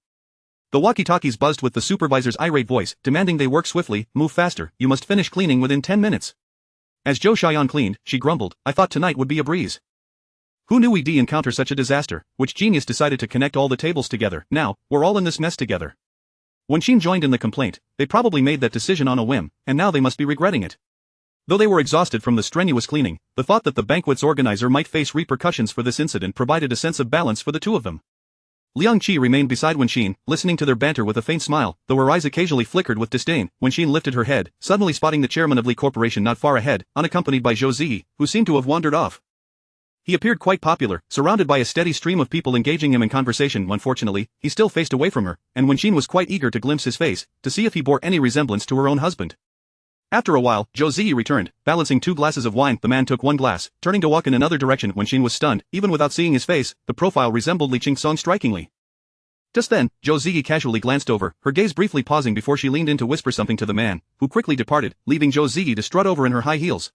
The walkie-talkies buzzed with the supervisor's irate voice, demanding they work swiftly, move faster, you must finish cleaning within 10 minutes. As Zhou Xiaoyan cleaned, she grumbled, I thought tonight would be a breeze. Who knew we'd encounter such a disaster? Which genius decided to connect all the tables together? Now, we're all in this mess together. Wenxin joined in the complaint. They probably made that decision on a whim, and now they must be regretting it. Though they were exhausted from the strenuous cleaning, the thought that the banquet's organizer might face repercussions for this incident provided a sense of balance for the two of them. Liang Qi remained beside Wenxin, listening to their banter with a faint smile, though her eyes occasionally flickered with disdain. Wenxin lifted her head, suddenly spotting the chairman of Li Corporation not far ahead, unaccompanied by Zhou Zi, who seemed to have wandered off. He appeared quite popular, surrounded by a steady stream of people engaging him in conversation. Unfortunately, he still faced away from her, and Wenxin was quite eager to glimpse his face, to see if he bore any resemblance to her own husband. After a while, Zhou Zi returned, balancing 2 glasses of wine. The man took 1 glass, turning to walk in another direction. Wenxin was stunned. Even without seeing his face, the profile resembled Li Qingsong strikingly. Just then, Zhou Zi casually glanced over, her gaze briefly pausing before she leaned in to whisper something to the man, who quickly departed, leaving Zhou Zi to strut over in her high heels.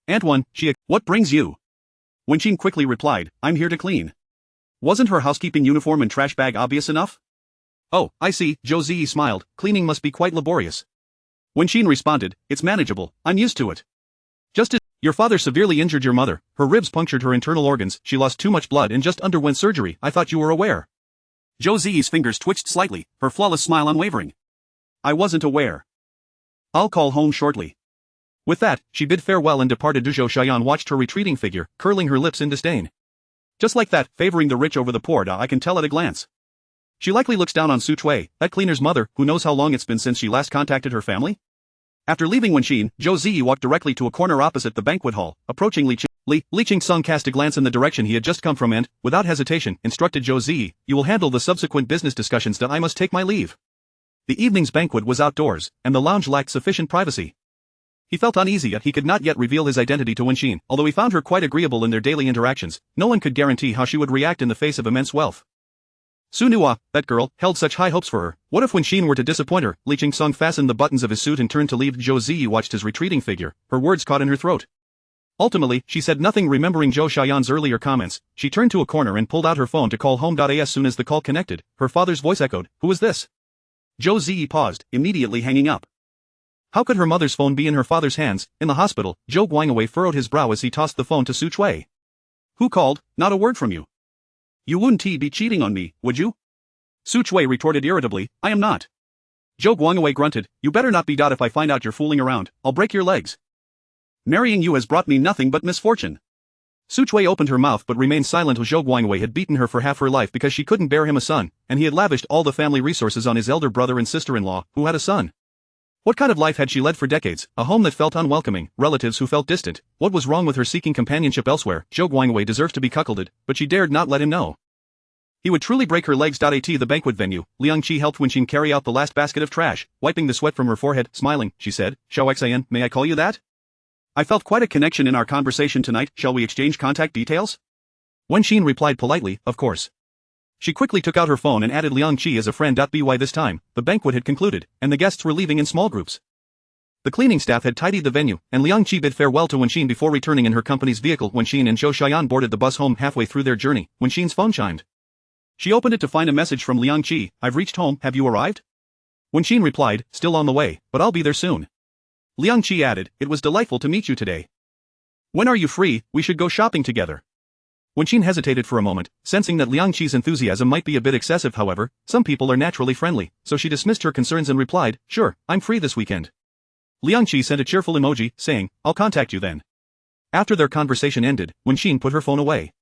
Antoine, what brings you? Wenxin quickly replied, I'm here to clean. Wasn't her housekeeping uniform and trash bag obvious enough? Oh, I see, Zhou Zi smiled, cleaning must be quite laborious. Wenxin responded, it's manageable, I'm used to it. Just as your father severely injured your mother, her ribs punctured her internal organs, she lost too much blood and just underwent surgery. I thought you were aware. Zhou Zi's fingers twitched slightly, her flawless smile unwavering. I wasn't aware. I'll call home shortly. With that, she bid farewell and departed. Zhou Xiaoyan watched her retreating figure, curling her lips in disdain. Just like that, favoring the rich over the poor. I can tell at a glance. She likely looks down on Su Chui, that cleaner's mother, who knows how long it's been since she last contacted her family? After leaving Wenxin, Zhou Zi walked directly to a corner opposite the banquet hall, approaching Li Qingsong cast a glance in the direction he had just come from and, without hesitation, instructed Zhou Zi, you will handle the subsequent business discussions. I must take my leave. The evening's banquet was outdoors, and the lounge lacked sufficient privacy. He felt uneasy yet he could not yet reveal his identity to Wenxin. Although he found her quite agreeable in their daily interactions, no one could guarantee how she would react in the face of immense wealth. Su Nua, that girl, held such high hopes for her. What if Wenxin were to disappoint her? Li Qingsong fastened the buttons of his suit and turned to leave. Zhou Zi watched his retreating figure, her words caught in her throat. Ultimately, she said nothing. Remembering Zhou Xiaoyan's earlier comments, she turned to a corner and pulled out her phone to call home. As soon as the call connected, her father's voice echoed, who is this? Zhou Zi paused, immediately hanging up. How could her mother's phone be in her father's hands? In the hospital, Zhou Guangwei furrowed his brow as he tossed the phone to Su Chui. Who called? Not a word from you. You wouldn't be cheating on me, would you? Su Chui retorted irritably, I am not. Zhou Guangwei grunted, you better not be. If I find out you're fooling around, I'll break your legs. Marrying you has brought me nothing but misfortune. Su Chui opened her mouth but remained silent. Zhou Guangwei had beaten her for half her life because she couldn't bear him a son, and he had lavished all the family resources on his elder brother and sister-in-law, who had a son. What kind of life had she led for decades? A home that felt unwelcoming, relatives who felt distant. What was wrong with her seeking companionship elsewhere? Zhou Guangwei deserved to be cuckolded, but she dared not let him know. He would truly break her legs. At the banquet venue, Liang Qi helped Wenxin carry out the last basket of trash, wiping the sweat from her forehead. Smiling, she said, Xiao Xian, may I call you that? I felt quite a connection in our conversation tonight. Shall we exchange contact details? Wenxin replied politely, of course. She quickly took out her phone and added Liang Qi as a friend. By this time, the banquet had concluded, and the guests were leaving in small groups. The cleaning staff had tidied the venue, and Liang Qi bid farewell to Wenxin before returning in her company's vehicle. Wenxin and Zhou Xian boarded the bus home. Halfway through their journey, Wenxin's phone chimed. She opened it to find a message from Liang Qi. I've reached home, have you arrived? Wenxin replied, still on the way, but I'll be there soon. Liang Qi added, it was delightful to meet you today. When are you free? We should go shopping together. Wenxin hesitated for a moment, sensing that Liang Qi's enthusiasm might be a bit excessive. However, some people are naturally friendly, so she dismissed her concerns and replied, sure, I'm free this weekend. Liang Qi sent a cheerful emoji, saying, I'll contact you then. After their conversation ended, Wenxin put her phone away.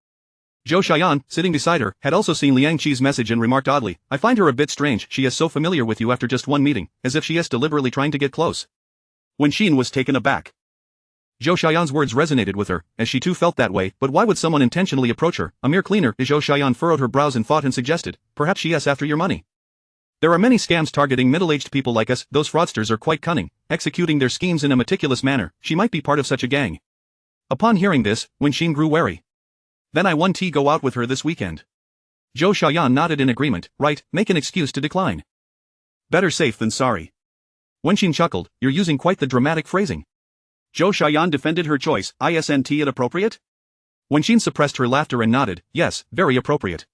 Zhou Xian, sitting beside her, had also seen Liang Qi's message and remarked oddly, I find her a bit strange. She is so familiar with you after just one meeting, as if she is deliberately trying to get close. Wenxin was taken aback. Zhou Xian's words resonated with her, as she too felt that way. But why would someone intentionally approach her, a mere cleaner? Zhou Xian furrowed her brows in thought and suggested, perhaps she is after your money. There are many scams targeting middle-aged people like us. Those fraudsters are quite cunning, executing their schemes in a meticulous manner. She might be part of such a gang. Upon hearing this, Wenxin grew wary. Then I want to go out with her this weekend. Zhou Xian nodded in agreement. Right, make an excuse to decline. Better safe than sorry. Wenxin chuckled, you're using quite the dramatic phrasing. Zhou Xian defended her choice. Isn't it appropriate? Wenxin suppressed her laughter and nodded, yes, very appropriate.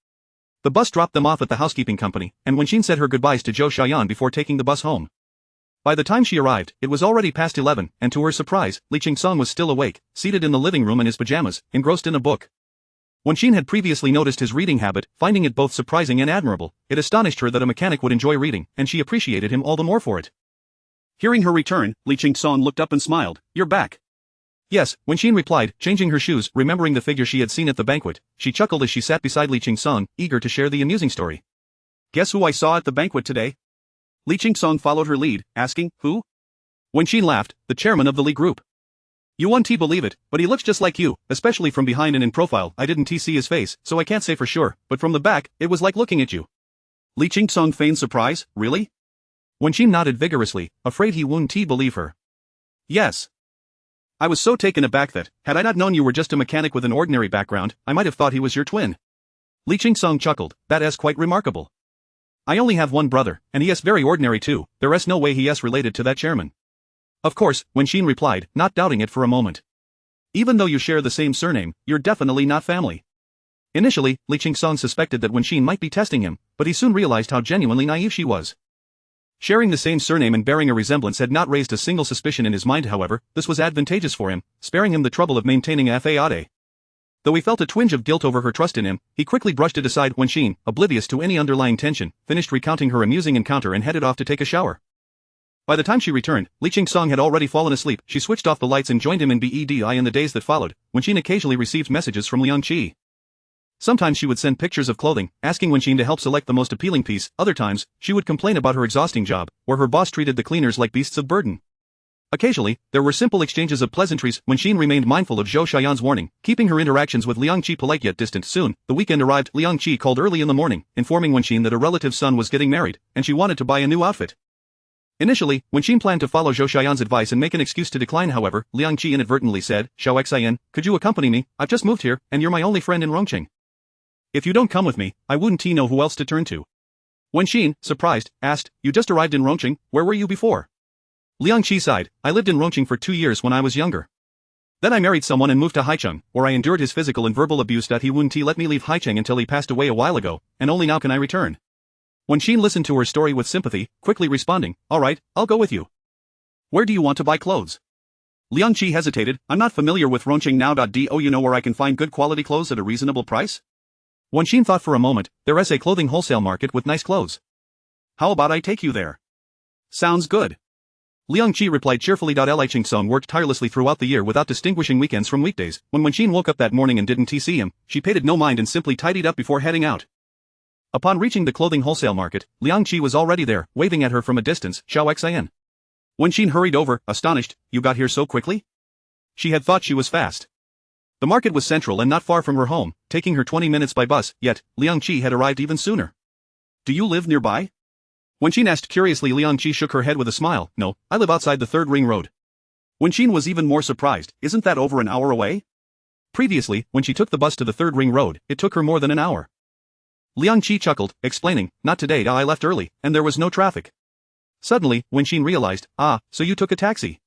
The bus dropped them off at the housekeeping company, and Wenxin said her goodbyes to Zhou Xian before taking the bus home. By the time she arrived, it was already past 11, and to her surprise, Li Qingsong was still awake, seated in the living room in his pajamas, engrossed in a book. Wenxin had previously noticed his reading habit, finding it both surprising and admirable. It astonished her that a mechanic would enjoy reading, and she appreciated him all the more for it. Hearing her return, Li Qingsong looked up and smiled, you're back. Yes, Wenxin replied, changing her shoes. Remembering the figure she had seen at the banquet, she chuckled as she sat beside Li Qingsong, eager to share the amusing story. Guess who I saw at the banquet today? Li Qingsong followed her lead, asking, who? Wenxin laughed, the chairman of the Li group. You won't believe it, but he looks just like you, especially from behind and in profile. I didn't see his face, so I can't say for sure, but from the back, it was like looking at you. Li Qingsong feigned surprise, really? Wenxin nodded vigorously, afraid he wouldn't believe her. Yes. I was so taken aback that, had I not known you were just a mechanic with an ordinary background, I might have thought he was your twin. Li Qingsong chuckled, that is quite remarkable. I only have one brother, and he is very ordinary too, there is no way he is related to that chairman. Of course, Wenxin replied, not doubting it for a moment. Even though you share the same surname, you're definitely not family. Initially, Li Qingsong suspected that Wenxin might be testing him, but he soon realized how genuinely naive she was. Sharing the same surname and bearing a resemblance had not raised a single suspicion in his mind. However, this was advantageous for him, sparing him the trouble of maintaining a facade. Though he felt a twinge of guilt over her trust in him, he quickly brushed it aside. Wenxin, oblivious to any underlying tension, finished recounting her amusing encounter and headed off to take a shower. By the time she returned, Li Qingsong had already fallen asleep. She switched off the lights and joined him in bed. In the days that followed, Wenxin occasionally received messages from Liang Qi. Sometimes she would send pictures of clothing, asking Wenxin to help select the most appealing piece. Other times, she would complain about her exhausting job, where her boss treated the cleaners like beasts of burden. Occasionally, there were simple exchanges of pleasantries. Wenxin remained mindful of Zhou Xian's warning, keeping her interactions with Liang Qi polite yet distant. Soon, the weekend arrived. Liang Qi called early in the morning, informing Wenxin that a relative's son was getting married, and she wanted to buy a new outfit. Initially, Wenxin planned to follow Zhou Xian's advice and make an excuse to decline. However, Liang Qi inadvertently said, Xiao Xian, could you accompany me? I've just moved here, and you're my only friend in Rongqing. If you don't come with me, I wouldn't know who else to turn to. Wenxin, surprised, asked, you just arrived in Rongqing, where were you before? Liang Qi sighed, I lived in Rongqing for 2 years when I was younger. Then I married someone and moved to Haicheng, where I endured his physical and verbal abuse. He wouldn't let me leave Haicheng until he passed away a while ago, and only now can I return. Wenxin listened to her story with sympathy, quickly responding, alright, I'll go with you. Where do you want to buy clothes? Liang Qi hesitated, I'm not familiar with Rongqing now. Do you know where I can find good quality clothes at a reasonable price? Wenxin thought for a moment, there is a clothing wholesale market with nice clothes. How about I take you there? Sounds good. Liang Qi replied cheerfully. Li Qingsong worked tirelessly throughout the year without distinguishing weekends from weekdays. When Wenxin woke up that morning and didn't see him, she paid it no mind and simply tidied up before heading out. Upon reaching the clothing wholesale market, Liang Qi was already there, waving at her from a distance, Xiao Xian. Wenxin hurried over, astonished, you got here so quickly? She had thought she was fast. The market was central and not far from her home, taking her 20 minutes by bus, yet, Liang Qi had arrived even sooner. Do you live nearby? Wenqin asked curiously. Liang Qi shook her head with a smile. No, I live outside the 3rd Ring Road. Wenqin was even more surprised. Isn't that over an hour away? Previously, when she took the bus to the 3rd Ring Road, it took her more than an hour. Liang Qi chuckled, explaining, not today, I left early, and there was no traffic. Suddenly, Wenqin realized, so you took a taxi.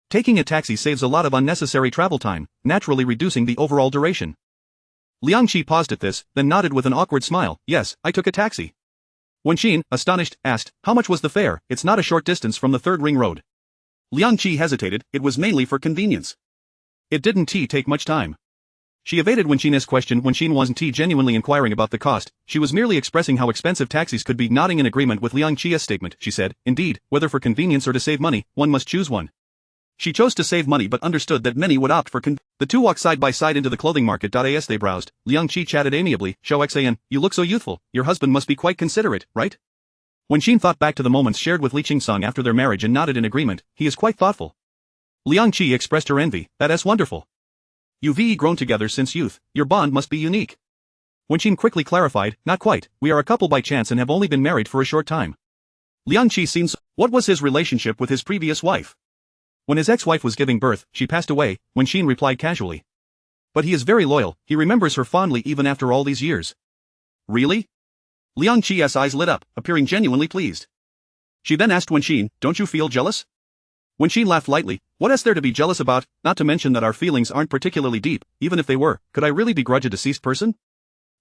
Taking a taxi saves a lot of unnecessary travel time, naturally reducing the overall duration. Liang Qi paused at this, then nodded with an awkward smile. Yes, I took a taxi. Wenqin, astonished, asked, how much was the fare? It's not a short distance from the 3rd Ring Road. Liang Qi hesitated. It was mainly for convenience. It didn't take much time. She evaded Wenqin's question. Wenqin wasn't genuinely inquiring about the cost, she was merely expressing how expensive taxis could be. Nodding in agreement with Liang Qi's statement, she said, indeed, whether for convenience or to save money, one must choose one. She chose to save money but understood that many would opt for The two walked side by side into the clothing market. As they browsed, Liang Qi chatted amiably, Xiao Xan, you look so youthful, your husband must be quite considerate, right? Wenqin thought back to the moments shared with Li Qingsong after their marriage and nodded in agreement, he is quite thoughtful. Liang Qi expressed her envy, that's wonderful. You've grown together since youth, your bond must be unique. Wenqin quickly clarified, not quite, we are a couple by chance and have only been married for a short time. Liang Qi seemed What was his relationship with his previous wife? When his ex-wife was giving birth, she passed away, Wenqin replied casually. But he is very loyal, he remembers her fondly even after all these years. Really? Liang Qi's eyes lit up, appearing genuinely pleased. She then asked Wenqin, don't you feel jealous? Wenqin laughed lightly, what is there to be jealous about, not to mention that our feelings aren't particularly deep, even if they were, could I really begrudge a deceased person?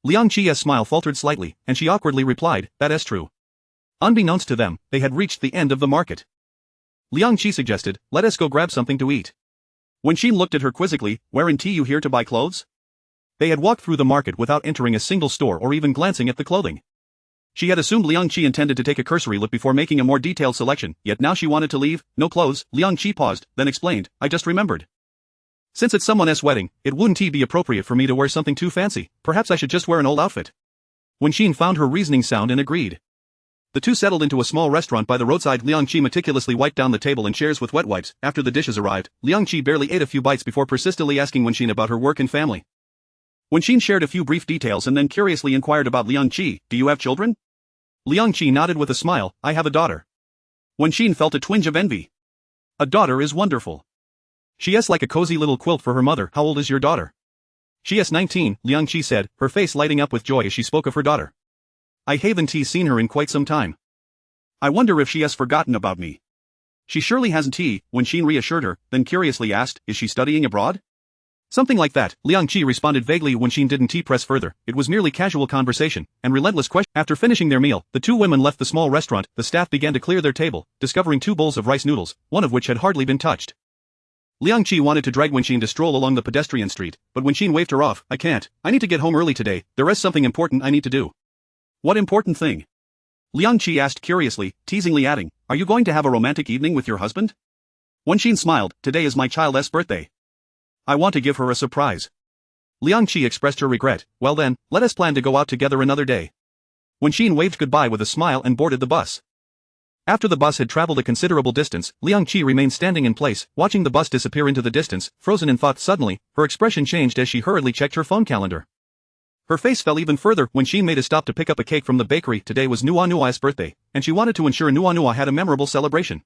Liang Qi's smile faltered slightly, and she awkwardly replied, that is true. Unbeknownst to them, they had reached the end of the market. Liang Qi suggested, let us go grab something to eat. Wenqin looked at her quizzically, weren't you here to buy clothes? They had walked through the market without entering a single store or even glancing at the clothing. She had assumed Liang Qi intended to take a cursory look before making a more detailed selection, yet now she wanted to leave. No clothes. Liang Qi paused, then explained, I just remembered. Since it's someone else's wedding, it wouldn't be appropriate for me to wear something too fancy, perhaps I should just wear an old outfit. Wenqin found her reasoning sound and agreed. The two settled into a small restaurant by the roadside. Liang Qi meticulously wiped down the table and chairs with wet wipes. After the dishes arrived, Liang Qi barely ate a few bites before persistently asking Wenqin about her work and family. Wenqin shared a few brief details and then curiously inquired about Liang Qi, do you have children? Liang Qi nodded with a smile, I have a daughter. Wenqin felt a twinge of envy. A daughter is wonderful. She is like a cozy little quilt for her mother. How old is your daughter? She is 19, Liang Qi said, her face lighting up with joy as she spoke of her daughter. I haven't seen her in quite some time. I wonder if she has forgotten about me. She surely hasn't, Wenqin reassured her, then curiously asked, is she studying abroad? Something like that, Liang Qi responded vaguely. Wenqin didn't press further, it was merely casual conversation, and relentless question. After finishing their meal, the two women left the small restaurant. The staff began to clear their table, discovering 2 bowls of rice noodles, one of which had hardly been touched. Liang Qi wanted to drag Wenqin to stroll along the pedestrian street, but Wenqin waved her off, I can't, I need to get home early today, there is something important I need to do. What important thing? Liang Qi asked curiously, teasingly adding, are you going to have a romantic evening with your husband? Wenqin smiled, today is my child's birthday. I want to give her a surprise. Liang Qi expressed her regret, well then, let us plan to go out together another day. Wenqin waved goodbye with a smile and boarded the bus. After the bus had traveled a considerable distance, Liang Qi remained standing in place, watching the bus disappear into the distance, frozen in thought. Suddenly, her expression changed as she hurriedly checked her phone calendar. Her face fell even further when Wenqin made a stop to pick up a cake from the bakery. Today was Nua's birthday, and she wanted to ensure Nua had a memorable celebration.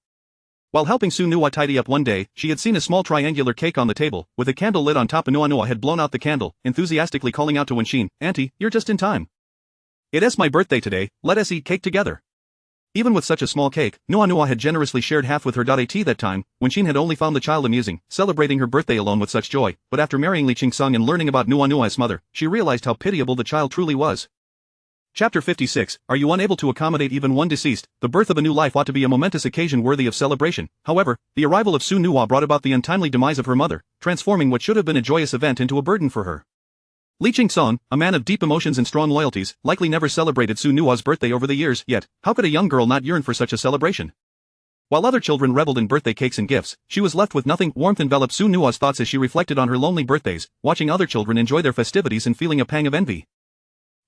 While helping Su Nua tidy up one day, she had seen a small triangular cake on the table, with a candle lit on top. Nua had blown out the candle, enthusiastically calling out to Wenqin, Auntie, you're just in time. It is my birthday today, let us eat cake together. Even with such a small cake, Nua had generously shared half with her. At that time, Wenqin had only found the child amusing, celebrating her birthday alone with such joy, but after marrying Li Qingsong and learning about Nua's mother, she realized how pitiable the child truly was. Chapter 56, Are you unable to accommodate even one deceased? The birth of a new life ought to be a momentous occasion worthy of celebration. However, the arrival of Su Nua brought about the untimely demise of her mother, transforming what should have been a joyous event into a burden for her. Li Qingsong, a man of deep emotions and strong loyalties, likely never celebrated Su Nua's birthday over the years, yet, how could a young girl not yearn for such a celebration? While other children reveled in birthday cakes and gifts, she was left with nothing. Warmth enveloped Su Nua's thoughts as she reflected on her lonely birthdays, watching other children enjoy their festivities and feeling a pang of envy.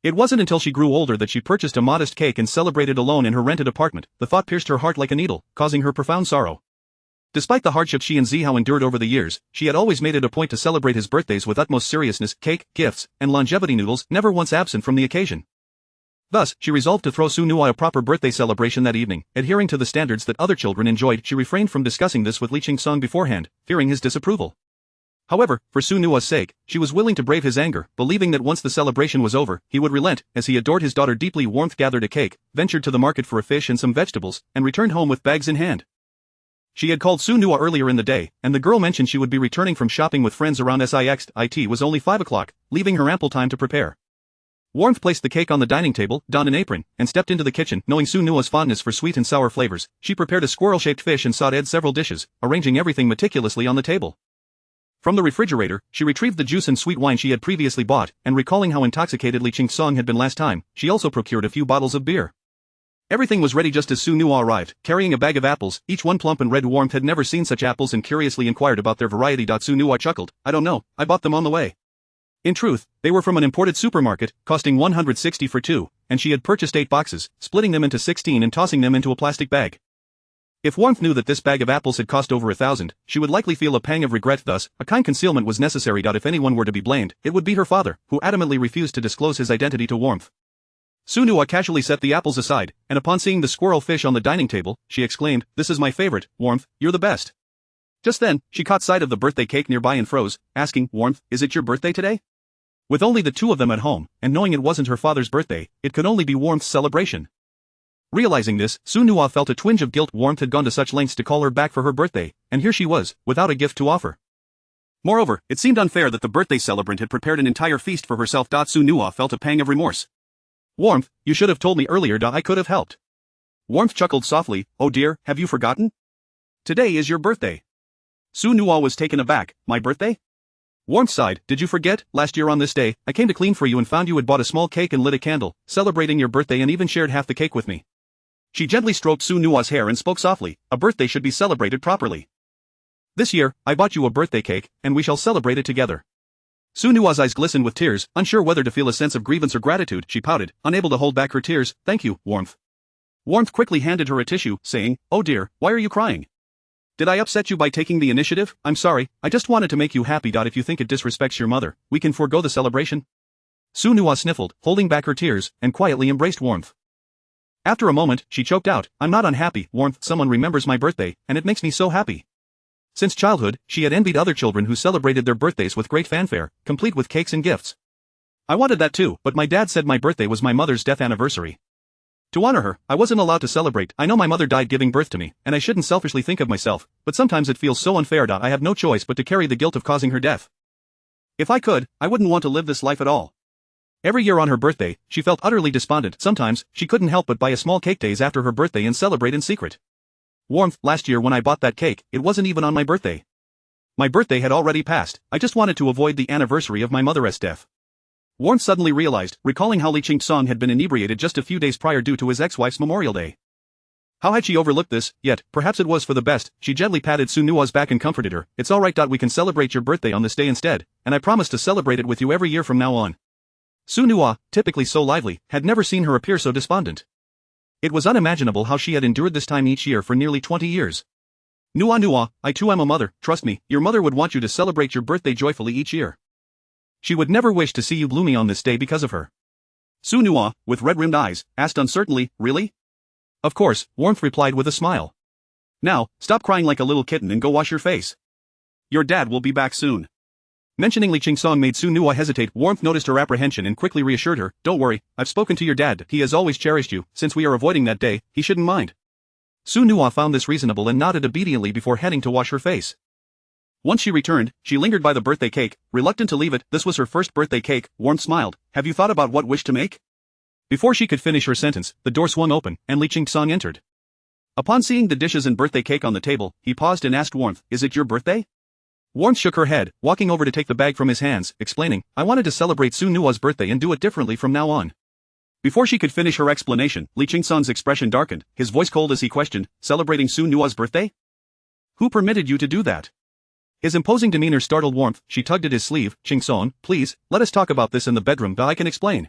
It wasn't until she grew older that she purchased a modest cake and celebrated alone in her rented apartment. The thought pierced her heart like a needle, causing her profound sorrow. Despite the hardships she and Zihao endured over the years, she had always made it a point to celebrate his birthdays with utmost seriousness, cake, gifts, and longevity noodles never once absent from the occasion. Thus, she resolved to throw Su Nuo a proper birthday celebration that evening. Adhering to the standards that other children enjoyed, she refrained from discussing this with Li Qingsong beforehand, fearing his disapproval. However, for Su Nuo's sake, she was willing to brave his anger, believing that once the celebration was over, he would relent. As he adored his daughter deeply, Warmth gathered a cake, ventured to the market for a fish and some vegetables, and returned home with bags in hand. She had called Su Nuo earlier in the day, and the girl mentioned she would be returning from shopping with friends around 6. It was only 5 o'clock, leaving her ample time to prepare. Warmth placed the cake on the dining table, donned an apron, and stepped into the kitchen. Knowing Su Nuo's fondness for sweet and sour flavors, she prepared a squirrel-shaped fish and sautéed several dishes, arranging everything meticulously on the table. From the refrigerator, she retrieved the juice and sweet wine she had previously bought, and recalling how intoxicated Li Qingsong had been last time, she also procured a few bottles of beer. Everything was ready just as Su Nuo arrived, carrying a bag of apples, each one plump and red. Warmth had never seen such apples and curiously inquired about their variety. Su Nuo chuckled, "I don't know, I bought them on the way." In truth, they were from an imported supermarket, costing 160 for 2, and she had purchased 8 boxes, splitting them into 16 and tossing them into a plastic bag. If Warmth knew that this bag of apples had cost over 1,000, she would likely feel a pang of regret. Thus, a kind concealment was necessary. If anyone were to be blamed, it would be her father, who adamantly refused to disclose his identity to Warmth. Su Nuo casually set the apples aside, and upon seeing the squirrel fish on the dining table, she exclaimed, "This is my favorite, Warmth, you're the best." Just then, she caught sight of the birthday cake nearby and froze, asking, "Warmth, is it your birthday today?" With only the two of them at home, and knowing it wasn't her father's birthday, it could only be Warmth's celebration. Realizing this, Su Nuo felt a twinge of guilt. Warmth had gone to such lengths to call her back for her birthday, and here she was, without a gift to offer. Moreover, it seemed unfair that the birthday celebrant had prepared an entire feast for herself. Su Nuo felt a pang of remorse. "Warmth, you should have told me earlier. I could have helped." Warmth chuckled softly, "Oh dear, have you forgotten? Today is your birthday." Su Nuo was taken aback. "My birthday?" Warmth sighed, "Did you forget? Last year on this day, I came to clean for you and found you had bought a small cake and lit a candle, celebrating your birthday, and even shared half the cake with me." She gently stroked Su Nuo's hair and spoke softly, "A birthday should be celebrated properly. This year, I bought you a birthday cake, and we shall celebrate it together." Su Nuo's eyes glistened with tears, unsure whether to feel a sense of grievance or gratitude. She pouted, unable to hold back her tears. "Thank you, Warmth." Warmth quickly handed her a tissue, saying, "Oh dear, why are you crying? Did I upset you by taking the initiative? I'm sorry, I just wanted to make you happy. If you think it disrespects your mother, we can forego the celebration." Su Nuo sniffled, holding back her tears, and quietly embraced Warmth. After a moment, she choked out, "I'm not unhappy, Warmth. Someone remembers my birthday, and it makes me so happy." Since childhood, she had envied other children who celebrated their birthdays with great fanfare, complete with cakes and gifts. "I wanted that too, but my dad said my birthday was my mother's death anniversary. To honor her, I wasn't allowed to celebrate. I know my mother died giving birth to me, and I shouldn't selfishly think of myself, but sometimes it feels so unfair. I have no choice but to carry the guilt of causing her death. If I could, I wouldn't want to live this life at all." Every year on her birthday, she felt utterly despondent. Sometimes, she couldn't help but buy a small cake days after her birthday and celebrate in secret. "Warmth, last year when I bought that cake, it wasn't even on my birthday. My birthday had already passed. I just wanted to avoid the anniversary of my mother's death." Warmth suddenly realized, recalling how Li Qingsong had been inebriated just a few days prior due to his ex-wife's Memorial Day. How had she overlooked this? Yet, perhaps it was for the best. She gently patted Su Nuo's back and comforted her. "It's alright. We can celebrate your birthday on this day instead, and I promise to celebrate it with you every year from now on." Su Nuo, typically so lively, had never seen her appear so despondent. It was unimaginable how she had endured this time each year for nearly 20 years. Nuo, I too am a mother. Trust me, your mother would want you to celebrate your birthday joyfully each year. She would never wish to see you gloomy on this day because of her." Su Nuo, with red-rimmed eyes, asked uncertainly, "Really?" "Of course," Warmth replied with a smile. "Now, stop crying like a little kitten and go wash your face. Your dad will be back soon." Mentioning Li Qingsong made Su Nuo hesitate. Warmth noticed her apprehension and quickly reassured her, "Don't worry, I've spoken to your dad. He has always cherished you. Since we are avoiding that day, he shouldn't mind." Su Nuo found this reasonable and nodded obediently before heading to wash her face. Once she returned, she lingered by the birthday cake, reluctant to leave it. This was her first birthday cake. Warmth smiled. "Have you thought about what wish to make?" Before she could finish her sentence, the door swung open, and Li Qingsong entered. Upon seeing the dishes and birthday cake on the table, he paused and asked Warmth, "Is it your birthday?" Warmth shook her head, walking over to take the bag from his hands, explaining, "I wanted to celebrate Su Nuo's birthday and do it differently from now on." Before she could finish her explanation, Li Qingsong's expression darkened, his voice cold as he questioned, "Celebrating Su Nuo's birthday? Who permitted you to do that?" His imposing demeanor startled Warmth. She tugged at his sleeve. "Qingsong, please, let us talk about this in the bedroom. I can explain."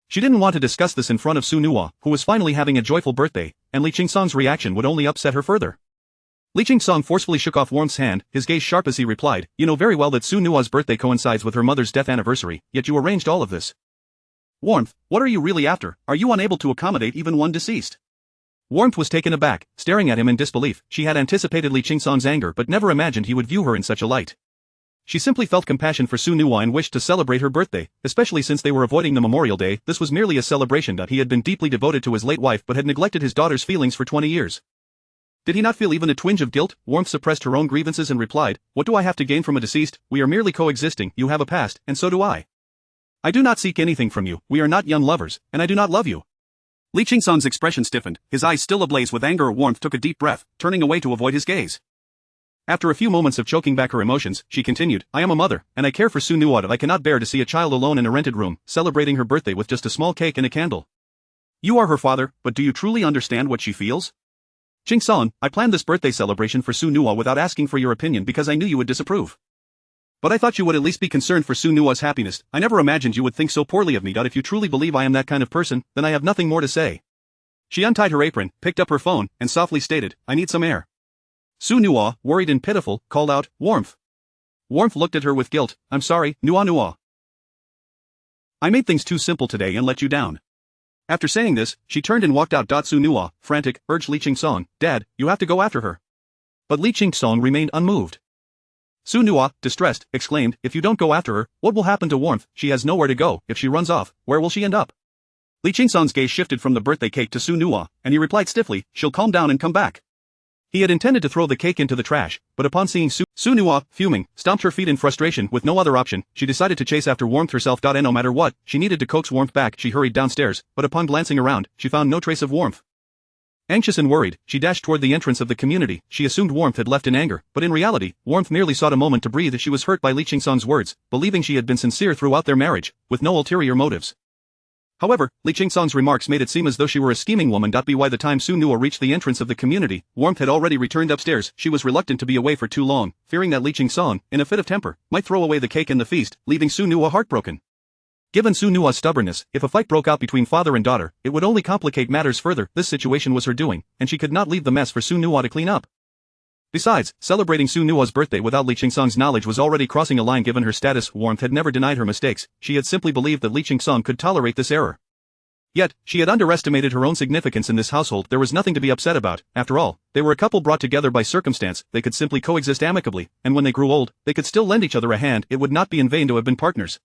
She didn't want to discuss this in front of Su Nuo, who was finally having a joyful birthday, and Li Qingsong's reaction would only upset her further. Li Qingsong forcefully shook off Warmth's hand, his gaze sharp as he replied, you know very well that Su Nua's birthday coincides with her mother's death anniversary, yet you arranged all of this. Warmth, what are you really after? Are you unable to accommodate even one deceased? Warmth was taken aback, staring at him in disbelief. She had anticipated Li Qingsong's anger but never imagined he would view her in such a light. She simply felt compassion for Su Nua and wished to celebrate her birthday, especially since they were avoiding the Memorial Day. This was merely a celebration that he had been deeply devoted to his late wife but had neglected his daughter's feelings for 20 years. Did he not feel even a twinge of guilt? Warmth suppressed her own grievances and replied, what do I have to gain from a deceased? We are merely coexisting, you have a past, and so do I. I do not seek anything from you, we are not young lovers, and I do not love you. Li Qingsong's expression stiffened, his eyes still ablaze with anger. Warmth took a deep breath, turning away to avoid his gaze. After a few moments of choking back her emotions, she continued, I am a mother, and I care for Su Nua. I cannot bear to see a child alone in a rented room, celebrating her birthday with just a small cake and a candle. You are her father, but do you truly understand what she feels? Qingsong, I planned this birthday celebration for Su Nua without asking for your opinion because I knew you would disapprove. But I thought you would at least be concerned for Su Nua's happiness. I never imagined you would think so poorly of me. If you truly believe I am that kind of person, then I have nothing more to say. She untied her apron, picked up her phone, and softly stated, I need some air. Su Nua, worried and pitiful, called out, Warmth. Warmth looked at her with guilt. I'm sorry, Nua. I made things too simple today and let you down. After saying this, she turned and walked out. Su Nua, frantic, urged Li Qingsong, Dad, you have to go after her. But Li Qingsong remained unmoved. Su Nua, distressed, exclaimed, if you don't go after her, what will happen to Warmth? She has nowhere to go. If she runs off, where will she end up? Li Qingsong's gaze shifted from the birthday cake to Su Nua, and he replied stiffly, she'll calm down and come back. He had intended to throw the cake into the trash, but upon seeing Su Nua, fuming, stomped her feet in frustration. With no other option, she decided to chase after Warmth herself. And no matter what, she needed to coax Warmth back. She hurried downstairs, but upon glancing around, she found no trace of Warmth. Anxious and worried, she dashed toward the entrance of the community. She assumed Warmth had left in anger, but in reality, Warmth merely sought a moment to breathe. She was hurt by Li Qingsong's words, believing she had been sincere throughout their marriage, with no ulterior motives. However, Li Qingsong's remarks made it seem as though she were a scheming woman. By the time Su Nua reached the entrance of the community, Warmth had already returned upstairs. She was reluctant to be away for too long, fearing that Li Qingsong, in a fit of temper, might throw away the cake and the feast, leaving Su Nua heartbroken. Given Su Nua's stubbornness, if a fight broke out between father and daughter, it would only complicate matters further. This situation was her doing, and she could not leave the mess for Su Nua to clean up. Besides, celebrating Su Nua's birthday without Li Qingsong's knowledge was already crossing a line. Given her status, Warmth had never denied her mistakes. She had simply believed that Li Qingsong could tolerate this error. Yet, she had underestimated her own significance in this household. There was nothing to be upset about. After all, they were a couple brought together by circumstance. They could simply coexist amicably, and when they grew old, they could still lend each other a hand. It would not be in vain to have been partners.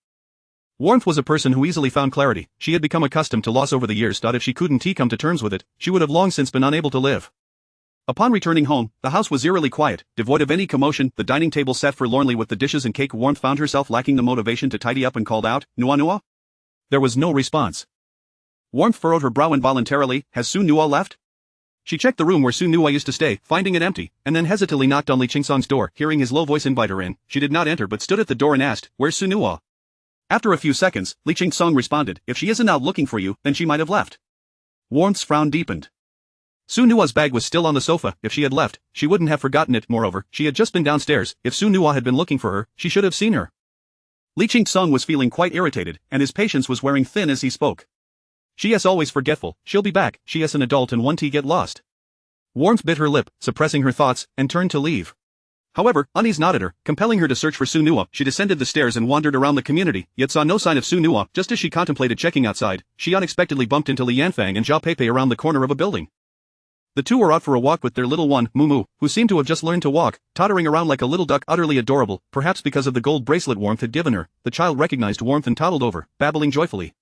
Warmth was a person who easily found clarity. She had become accustomed to loss over the years. If she couldn't come to terms with it, she would have long since been unable to live. Upon returning home, the house was eerily quiet, devoid of any commotion. The dining table sat forlornly with the dishes and cake. Warmth found herself lacking the motivation to tidy up and called out, Nua? There was no response. Warmth furrowed her brow involuntarily. Has Su Nua left? She checked the room where Su Nua used to stay, finding it empty, and then hesitantly knocked on Li Qingsong's door. Hearing his low voice invite her in, she did not enter but stood at the door and asked, Where's Su Nua? After a few seconds, Li Qingsong responded, If she isn't out looking for you, then she might have left. Warmth's frown deepened. Su Nua's bag was still on the sofa. If she had left, she wouldn't have forgotten it. Moreover, she had just been downstairs. If Su Nua had been looking for her, she should have seen her. Li Qingsong was feeling quite irritated, and his patience was wearing thin as he spoke. She is always forgetful. She'll be back. She is an adult and won't get lost. Warmth bit her lip, suppressing her thoughts, and turned to leave. However, unease nodded her, compelling her to search for Su Nua. She descended the stairs and wandered around the community, yet saw no sign of Su Nua. Just as she contemplated checking outside, she unexpectedly bumped into Li Yanfang and Zhao Peipei around the corner of a building. The two were out for a walk with their little one, Mumu, who seemed to have just learned to walk, tottering around like a little duck, utterly adorable. Perhaps because of the gold bracelet Warmth had given her, the child recognized Warmth and toddled over, babbling joyfully.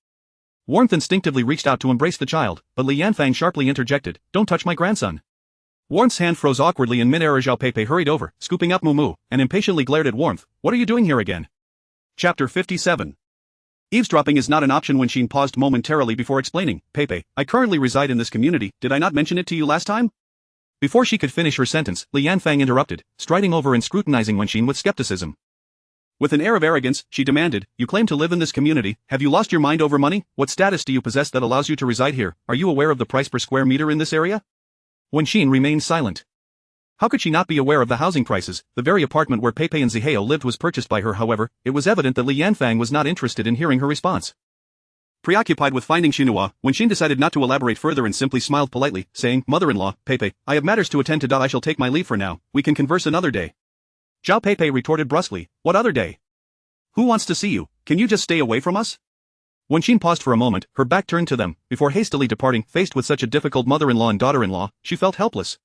Warmth instinctively reached out to embrace the child, but Li Yanfang sharply interjected, Don't touch my grandson. Warmth's hand froze awkwardly in mid-air. Zhao Peipei hurried over, scooping up Mumu, and impatiently glared at Warmth. What are you doing here again? Chapter 57. Eavesdropping is not an option. Wenxin paused momentarily before explaining, Peipei, I currently reside in this community. Did I not mention it to you last time? Before she could finish her sentence, Li Yanfang interrupted, striding over and scrutinizing Wenxin with skepticism. With an air of arrogance, she demanded, You claim to live in this community. Have you lost your mind over money? What status do you possess that allows you to reside here? Are you aware of the price per square meter in this area? Wenxin remained silent. How could she not be aware of the housing prices? The very apartment where Peipei and Zihao lived was purchased by her. However, it was evident that Li Yanfang was not interested in hearing her response. Preoccupied with finding Xunhua, Wenxin decided not to elaborate further and simply smiled politely, saying, "Mother-in-law, Peipei, I have matters to attend to. I shall take my leave for now, we can converse another day." Zhao Peipei retorted brusquely, "What other day? Who wants to see you? Can you just stay away from us?" Wenxin paused for a moment, her back turned to them, before hastily departing. Faced with such a difficult mother-in-law and daughter-in-law, she felt helpless.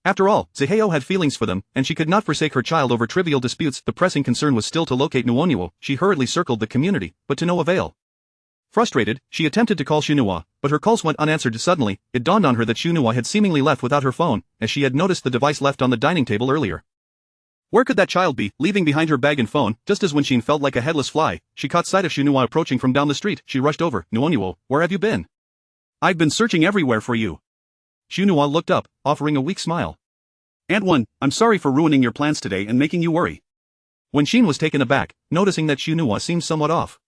After all, Zihao had feelings for them, and she could not forsake her child over trivial disputes. The pressing concern was still to locate Nuonyuo. She hurriedly circled the community, but to no avail. Frustrated, she attempted to call Xunhua, but her calls went unanswered. Suddenly, it dawned on her that Xunhua had seemingly left without her phone, as she had noticed the device left on the dining table earlier. Where could that child be, leaving behind her bag and phone? Just as Wenxin felt like a headless fly, she caught sight of Xunhua approaching from down the street. She rushed over. "Nuonyuo, where have you been? I've been searching everywhere for you." Xunhua looked up, offering a weak smile. "Aunt Wen, I'm sorry for ruining your plans today and making you worry." Wenxin was taken aback, noticing that Xunhua seemed somewhat off.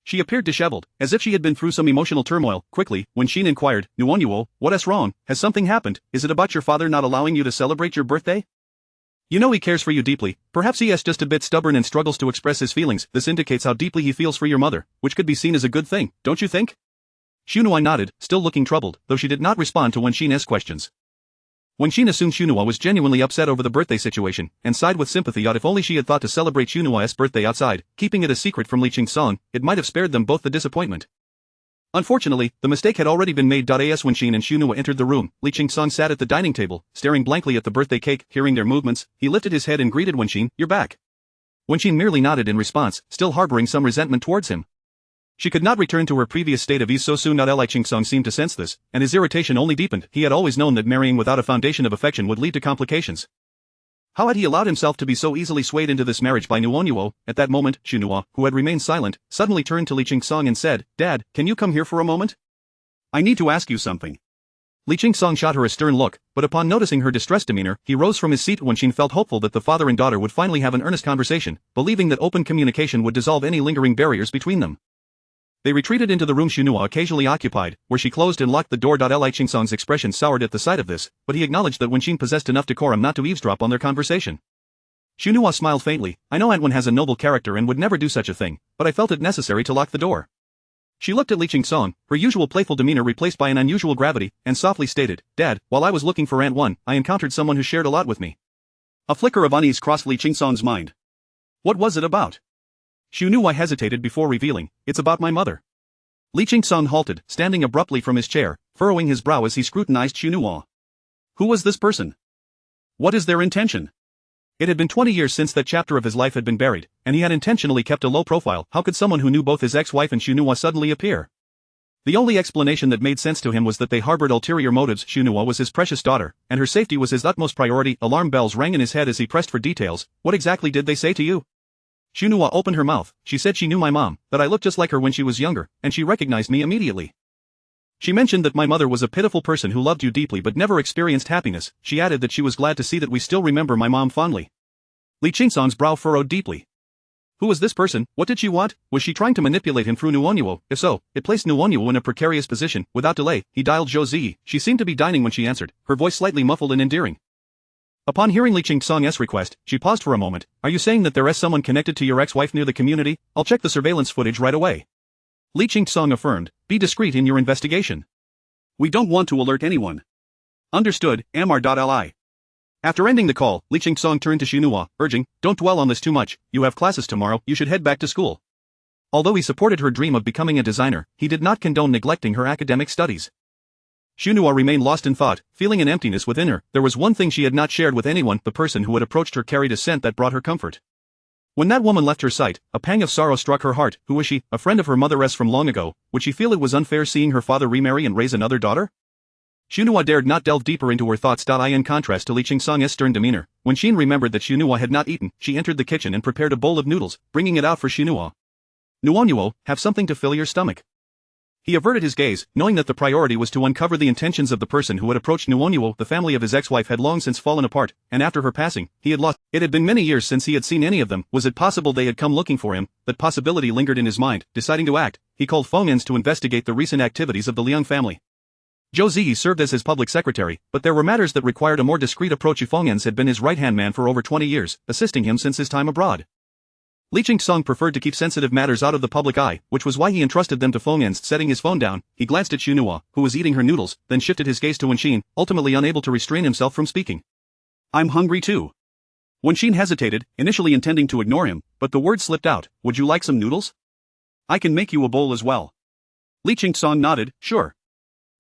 She appeared disheveled, as if she had been through some emotional turmoil. Quickly, Wenxin inquired, "Nuonyuo, what is wrong? Has something happened? Is it about your father not allowing you to celebrate your birthday? You know he cares for you deeply, perhaps he is just a bit stubborn and struggles to express his feelings. This indicates how deeply he feels for your mother, which could be seen as a good thing, don't you think?" Xunhua nodded, still looking troubled, though she did not respond to Wenxin's questions. Wenxin assumed Xunhua was genuinely upset over the birthday situation, and sighed with sympathy. If only she had thought to celebrate Xunhua's birthday outside, keeping it a secret from Li Qingsong, it might have spared them both the disappointment. Unfortunately, the mistake had already been made. As Wenxin and Xunhua entered the room, Li Qingsong sat at the dining table, staring blankly at the birthday cake. Hearing their movements, he lifted his head and greeted Wenxin, "You're back." Wenxin merely nodded in response, still harboring some resentment towards him. She could not return to her previous state of ease so soon. Li Qingsong seemed to sense this, and his irritation only deepened. He had always known that marrying without a foundation of affection would lead to complications. How had he allowed himself to be so easily swayed into this marriage by Nuonyuo? At that moment, Xunhua, who had remained silent, suddenly turned to Li Qingsong and said, "Dad, can you come here for a moment? I need to ask you something." Li Qingsong shot her a stern look, but upon noticing her distressed demeanor, he rose from his seat. Wenxin felt hopeful that the father and daughter would finally have an earnest conversation, believing that open communication would dissolve any lingering barriers between them. They retreated into the room Xunhua occasionally occupied, where she closed and locked the door. Li Qingsong's expression soured at the sight of this, but he acknowledged that Wenxin possessed enough decorum not to eavesdrop on their conversation. Xunhua smiled faintly. "I know Aunt Wen has a noble character and would never do such a thing, but I felt it necessary to lock the door." She looked at Li Qingsong, her usual playful demeanor replaced by an unusual gravity, and softly stated, "Dad, while I was looking for Aunt Wen, I encountered someone who shared a lot with me." A flicker of unease crossed Li Qingsong's mind. What was it about? Xunhua hesitated before revealing, "It's about my mother." Li Qingsong halted, standing abruptly from his chair, furrowing his brow as he scrutinized Xunhua. Who was this person? What is their intention? It had been 20 years since that chapter of his life had been buried, and he had intentionally kept a low profile. How could someone who knew both his ex-wife and Xunhua suddenly appear? The only explanation that made sense to him was that they harbored ulterior motives. Xunhua was his precious daughter, and her safety was his utmost priority. Alarm bells rang in his head as he pressed for details. What exactly did they say to you? Xunhua opened her mouth. She said she knew my mom, that I looked just like her when she was younger, and she recognized me immediately. She mentioned that my mother was a pitiful person who loved you deeply but never experienced happiness. She added that she was glad to see that we still remember my mom fondly. Li Qingsong's brow furrowed deeply. Who was this person? What did she want? Was she trying to manipulate him through Nuonyuo? If so, it placed Nuonyuo in a precarious position. Without delay, he dialed Zhou Ziyi. She seemed to be dining when she answered, her voice slightly muffled and endearing. Upon hearing Li Qingsong's request, she paused for a moment. Are you saying that there is someone connected to your ex-wife near the community? I'll check the surveillance footage right away. Li Qingsong affirmed, be discreet in your investigation. We don't want to alert anyone. Understood, Mr.Li. After ending the call, Li Qingsong turned to Xunhua, urging, don't dwell on this too much, you have classes tomorrow, you should head back to school. Although he supported her dream of becoming a designer, he did not condone neglecting her academic studies. Xunhua remained lost in thought, feeling an emptiness within her. There was one thing she had not shared with anyone. The person who had approached her carried a scent that brought her comfort. When that woman left her sight, a pang of sorrow struck her heart. Who was she? A friend of her mother's from long ago. Would she feel it was unfair seeing her father remarry and raise another daughter? Xunhua dared not delve deeper into her thoughts. In contrast to Li Qingsong's stern demeanor, when Xin remembered that Xunhua had not eaten, she entered the kitchen and prepared a bowl of noodles, bringing it out for Xunhua. Nuonyuo, have something to fill your stomach. He averted his gaze, knowing that the priority was to uncover the intentions of the person who had approached Nuonyuo. The family of his ex-wife had long since fallen apart, and after her passing, he had lost. It had been many years since he had seen any of them. Was it possible they had come looking for him? That possibility lingered in his mind. Deciding to act, he called Fengans to investigate the recent activities of the Liang family. Zhou Ziyi served as his public secretary, but there were matters that required a more discreet approach. Fengans had been his right-hand man for over 20 years, assisting him since his time abroad. Li Song preferred to keep sensitive matters out of the public eye, which was why he entrusted them to Fengyan. Setting his phone down, he glanced at Xunhua, who was eating her noodles, then shifted his gaze to Wenxin, ultimately unable to restrain himself from speaking. I'm hungry too. Wenxin hesitated, initially intending to ignore him, but the word slipped out. Would you like some noodles? I can make you a bowl as well. Li Song nodded, sure.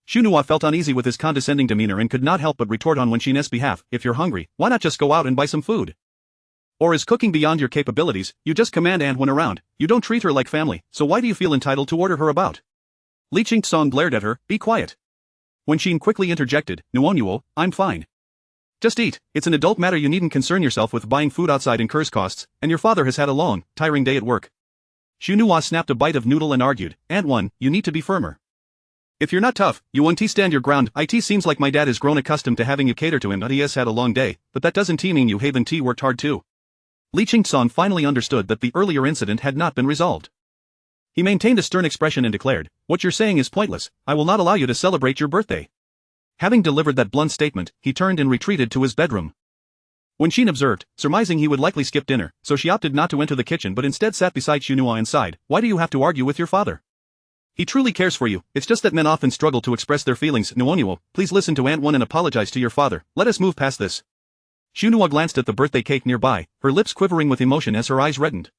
Xunhua felt uneasy with his condescending demeanor and could not help but retort on Wenxin's behalf, if you're hungry, why not just go out and buy some food? Or is cooking beyond your capabilities? You just command Aunt Wen around, you don't treat her like family, so why do you feel entitled to order her about? Li Song glared at her, be quiet. Wenxin quickly interjected, Nuonyuo, I'm fine. Just eat, it's an adult matter, you needn't concern yourself with buying food outside incurs costs, and your father has had a long, tiring day at work. Xunhua snapped a bite of noodle and argued, Aunt Wen, you need to be firmer. If you're not tough, you won't stand your ground. It seems like my dad has grown accustomed to having you cater to him. He has had a long day, but that doesn't mean you haven't worked hard too. Li Song finally understood that the earlier incident had not been resolved. He maintained a stern expression and declared, what you're saying is pointless, I will not allow you to celebrate your birthday. Having delivered that blunt statement, he turned and retreated to his bedroom. Wenxin observed, surmising he would likely skip dinner, so she opted not to enter the kitchen but instead sat beside Xunhua and sighed, why do you have to argue with your father? He truly cares for you, it's just that men often struggle to express their feelings. Nuonyuo, please listen to Aunt Wen and apologize to your father, let us move past this. Xunhua glanced at the birthday cake nearby, her lips quivering with emotion as her eyes reddened.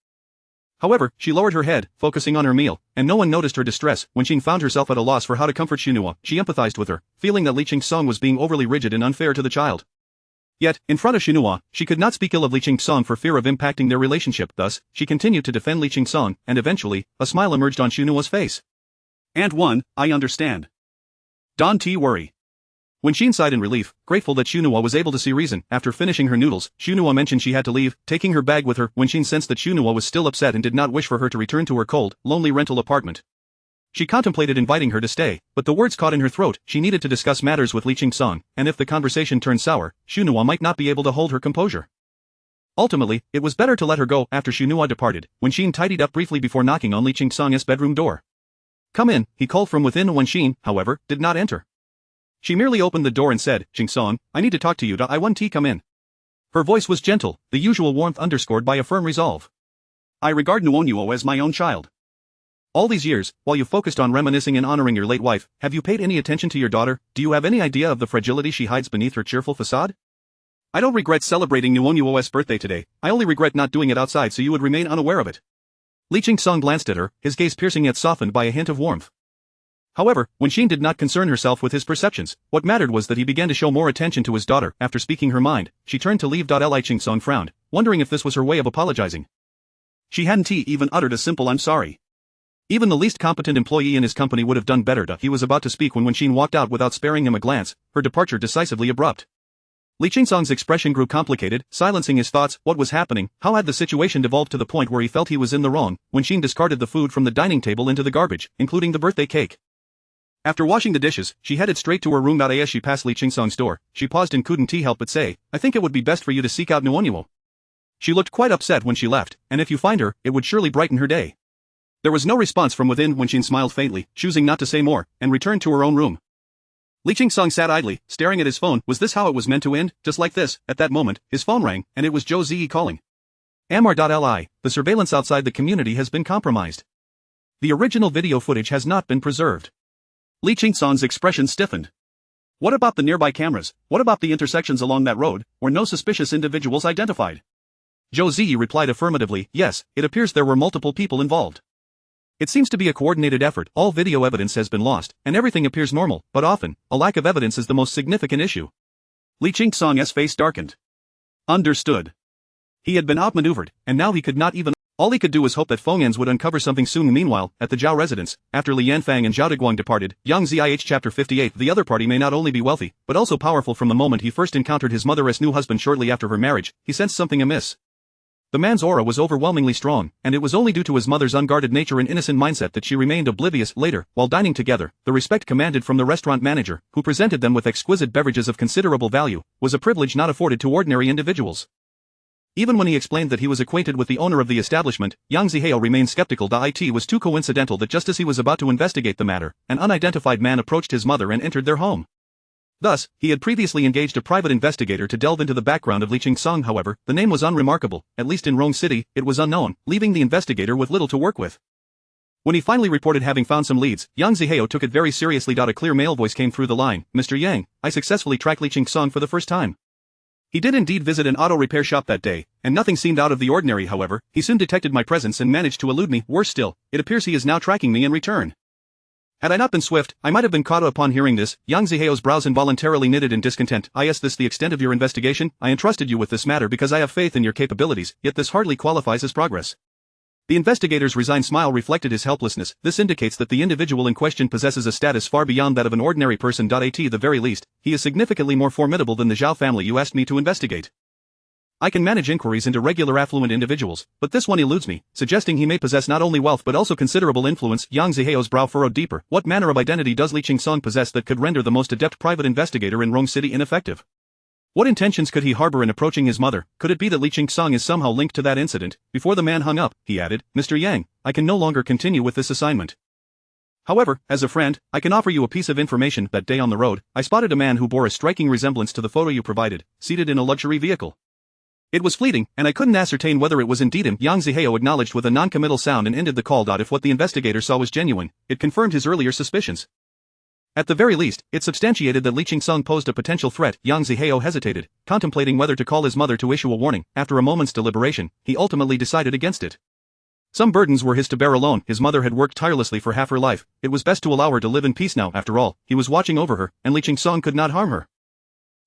However, she lowered her head, focusing on her meal, and no one noticed her distress. When she found herself at a loss for how to comfort Xunhua, she empathized with her, feeling that Li Song was being overly rigid and unfair to the child. Yet, in front of Xunhua, she could not speak ill of Li Song for fear of impacting their relationship, thus, she continued to defend Li Song, and eventually, a smile emerged on Xunhua's face. Aunt Wen, I understand. Don't worry. Wenxin sighed in relief, grateful that Xunhua was able to see reason. After finishing her noodles, Xunhua mentioned she had to leave, taking her bag with her. Wenxin sensed that Xunhua was still upset and did not wish for her to return to her cold, lonely rental apartment. She contemplated inviting her to stay, but the words caught in her throat. She needed to discuss matters with Li Song, and if the conversation turned sour, Xunhua might not be able to hold her composure. Ultimately, it was better to let her go. After Xunhua departed, Wenxin tidied up briefly before knocking on Li Song's bedroom door. Come in, he called from within. Wenxin, however, did not enter. She merely opened the door and said, Song, I need to talk to you. I want to come in. Her voice was gentle, the usual warmth underscored by a firm resolve. I regard Nuonyuo as my own child. All these years, while you focused on reminiscing and honoring your late wife, have you paid any attention to your daughter? Do you have any idea of the fragility she hides beneath her cheerful facade? I don't regret celebrating Nuonyuo's birthday today, I only regret not doing it outside so you would remain unaware of it. Li Song glanced at her, his gaze piercing yet softened by a hint of warmth. However, Wenxin did not concern herself with his perceptions, what mattered was that he began to show more attention to his daughter. After speaking her mind, she turned to leave. Li Song frowned, wondering if this was her way of apologizing. She hadn't even uttered a simple I'm sorry. Even the least competent employee in his company would have done better. He was about to speak when Wenxin walked out without sparing him a glance, her departure decisively abrupt. Li Song's expression grew complicated, silencing his thoughts. What was happening? How had the situation devolved to the point where he felt he was in the wrong? Wenxin discarded the food from the dining table into the garbage, including the birthday cake. After washing the dishes, she headed straight to her room. As she passed Li Song's door, she paused and couldn't help but say, I think it would be best for you to seek out Nuonyuo. She looked quite upset when she left, and if you find her, it would surely brighten her day. There was no response from within. Wenxin smiled faintly, choosing not to say more, and returned to her own room. Li Song sat idly, staring at his phone. Was this how it was meant to end? Just like this? At that moment, his phone rang, and it was Zhou Ziyi calling. Amar.li, the surveillance outside the community has been compromised. The original video footage has not been preserved. Li Song's expression stiffened. What about the nearby cameras? What about the intersections along that road, where no suspicious individuals identified? Zhou Ziyi replied affirmatively, yes, it appears there were multiple people involved. It seems to be a coordinated effort. All video evidence has been lost, and everything appears normal, but often, a lack of evidence is the most significant issue. Li Song's face darkened. Understood. He had been outmaneuvered, and now he could not even... All he could do was hope that Fengyan would uncover something soon. Meanwhile, at the Zhao residence, after Li Yanfang and Zhao Deguang departed, Yang Zih Chapter 58. The other party may not only be wealthy, but also powerful. From the moment he first encountered his mother's new husband shortly after her marriage, he sensed something amiss. The man's aura was overwhelmingly strong, and it was only due to his mother's unguarded nature and innocent mindset that she remained oblivious. Later, while dining together, the respect commanded from the restaurant manager, who presented them with exquisite beverages of considerable value, was a privilege not afforded to ordinary individuals. Even when he explained that he was acquainted with the owner of the establishment, Yang Zihao remained skeptical. It was too coincidental that just as he was about to investigate the matter, an unidentified man approached his mother and entered their home. Thus, he had previously engaged a private investigator to delve into the background of Li Qingsong. However, the name was unremarkable, at least in Rong City, it was unknown, leaving the investigator with little to work with. When he finally reported having found some leads, Yang Zihao took it very seriously. A clear male voice came through the line. Mr. Yang, I successfully tracked Li Qingsong for the first time. He did indeed visit an auto repair shop that day, and nothing seemed out of the ordinary. However, he soon detected my presence and managed to elude me. Worse still, it appears he is now tracking me in return. Had I not been swift, I might have been caught. Upon hearing this, Yang Zihao's brows involuntarily knitted in discontent. Is this the extent of your investigation? I entrusted you with this matter because I have faith in your capabilities, yet this hardly qualifies as progress. The investigator's resigned smile reflected his helplessness. This indicates that the individual in question possesses a status far beyond that of an ordinary person. At the very least, he is significantly more formidable than the Zhao family you asked me to investigate. I can manage inquiries into regular affluent individuals, but this one eludes me, suggesting he may possess not only wealth but also considerable influence. Yang Zihao's brow furrowed deeper. What manner of identity does Li Qingsong possess that could render the most adept private investigator in Rong City ineffective? What intentions could he harbor in approaching his mother? Could it be that Li Qingsong is somehow linked to that incident? Before the man hung up, he added, Mr. Yang, I can no longer continue with this assignment. However, as a friend, I can offer you a piece of information. That day on the road, I spotted a man who bore a striking resemblance to the photo you provided, seated in a luxury vehicle. It was fleeting, and I couldn't ascertain whether it was indeed him. Yang Zihao acknowledged with a non-committal sound and ended the call. If what the investigator saw was genuine, it confirmed his earlier suspicions. At the very least, it substantiated that Li Qingsong posed a potential threat. Yang Zihao hesitated, contemplating whether to call his mother to issue a warning. After a moment's deliberation, he ultimately decided against it. Some burdens were his to bear alone. His mother had worked tirelessly for half her life. It was best to allow her to live in peace now. After all, he was watching over her, and Li Qingsong could not harm her.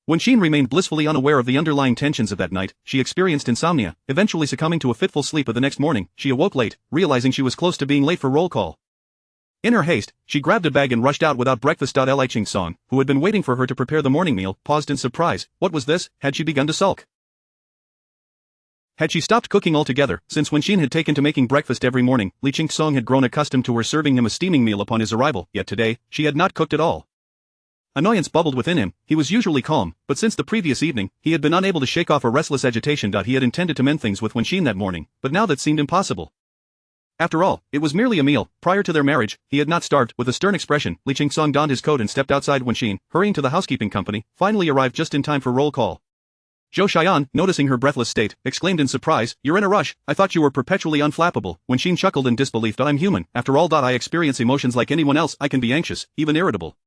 When Xin remained blissfully unaware of the underlying tensions of that night, she experienced insomnia, eventually succumbing to a fitful sleep. The next morning, she awoke late, realizing she was close to being late for roll call. In her haste, she grabbed a bag and rushed out without breakfast. Li Qingsong, who had been waiting for her to prepare the morning meal, paused in surprise. What was this? Had she begun to sulk? Had she stopped cooking altogether? Since when Xin had taken to making breakfast every morning, Li Qingsong had grown accustomed to her serving him a steaming meal upon his arrival, yet today, she had not cooked at all. Annoyance bubbled within him. He was usually calm, but since the previous evening, he had been unable to shake off a restless agitation. He had intended to mend things with Xin that morning, but now that seemed impossible. After all, it was merely a meal. Prior to their marriage, he had not starved. With a stern expression, Li Qingsong donned his coat and stepped outside. Xin, hurrying to the housekeeping company, finally arrived just in time for roll call. Zhou Xian, noticing her breathless state, exclaimed in surprise, "You're in a rush. I thought you were perpetually unflappable." Xin chuckled in disbelief. "I'm human. After all, I experience emotions like anyone else. I can be anxious, even irritable.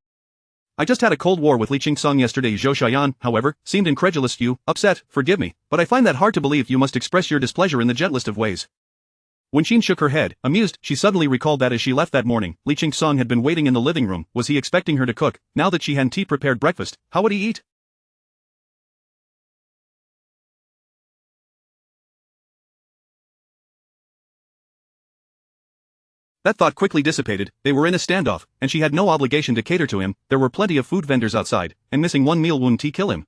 I just had a cold war with Li Qingsong yesterday." Zhou Xian, however, seemed incredulous. "You, upset? Forgive me, but I find that hard to believe. You must express your displeasure in the gentlest of ways." Xin shook her head, amused. She suddenly recalled that as she left that morning, Li Qingsong had been waiting in the living room. Was he expecting her to cook? Now that she hadn't prepared breakfast, how would he eat? That thought quickly dissipated. They were in a standoff, and she had no obligation to cater to him. There were plenty of food vendors outside, and missing one meal wouldn't kill him.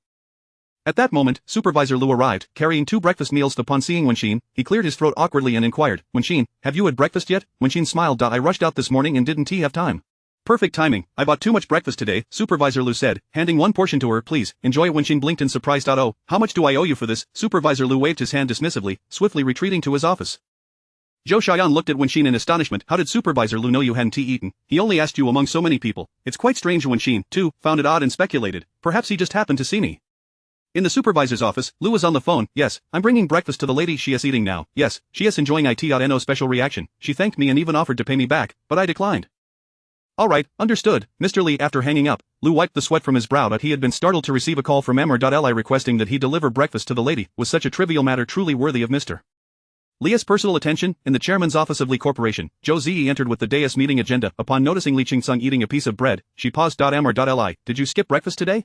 At that moment, Supervisor Lu arrived, carrying 2 breakfast meals. Upon seeing Xin, he cleared his throat awkwardly and inquired, "Xin, have you had breakfast yet?" Xin smiled. "I rushed out this morning and didn't have time." "Perfect timing. I bought too much breakfast today," Supervisor Lu said, handing one portion to her. "Please, enjoy it." Xin blinked in surprise. "Oh, how much do I owe you for this?" Supervisor Lu waved his hand dismissively, swiftly retreating to his office. Zhou Xian looked at Xin in astonishment. "How did Supervisor Lu know you hadn't eaten? He only asked you among so many people." "It's quite strange." Xin, too, found it odd and speculated, "Perhaps he just happened to see me." In the supervisor's office, Lu was on the phone. "Yes, I'm bringing breakfast to the lady. She is eating now." "Yes, she is enjoying it." No special reaction. She thanked me and even offered to pay me back, but I declined. "All right, understood, Mr. Li." After hanging up, Lu wiped the sweat from his brow. He had been startled to receive a call from Li requesting that he deliver breakfast to the lady. Was such a trivial matter truly worthy of Mr. Li's personal attention? In the chairman's office of Li Corporation, Zhou Ziyi entered with the day's meeting agenda. Upon noticing Li Qingsong eating a piece of bread, she paused. Li, did you skip breakfast today?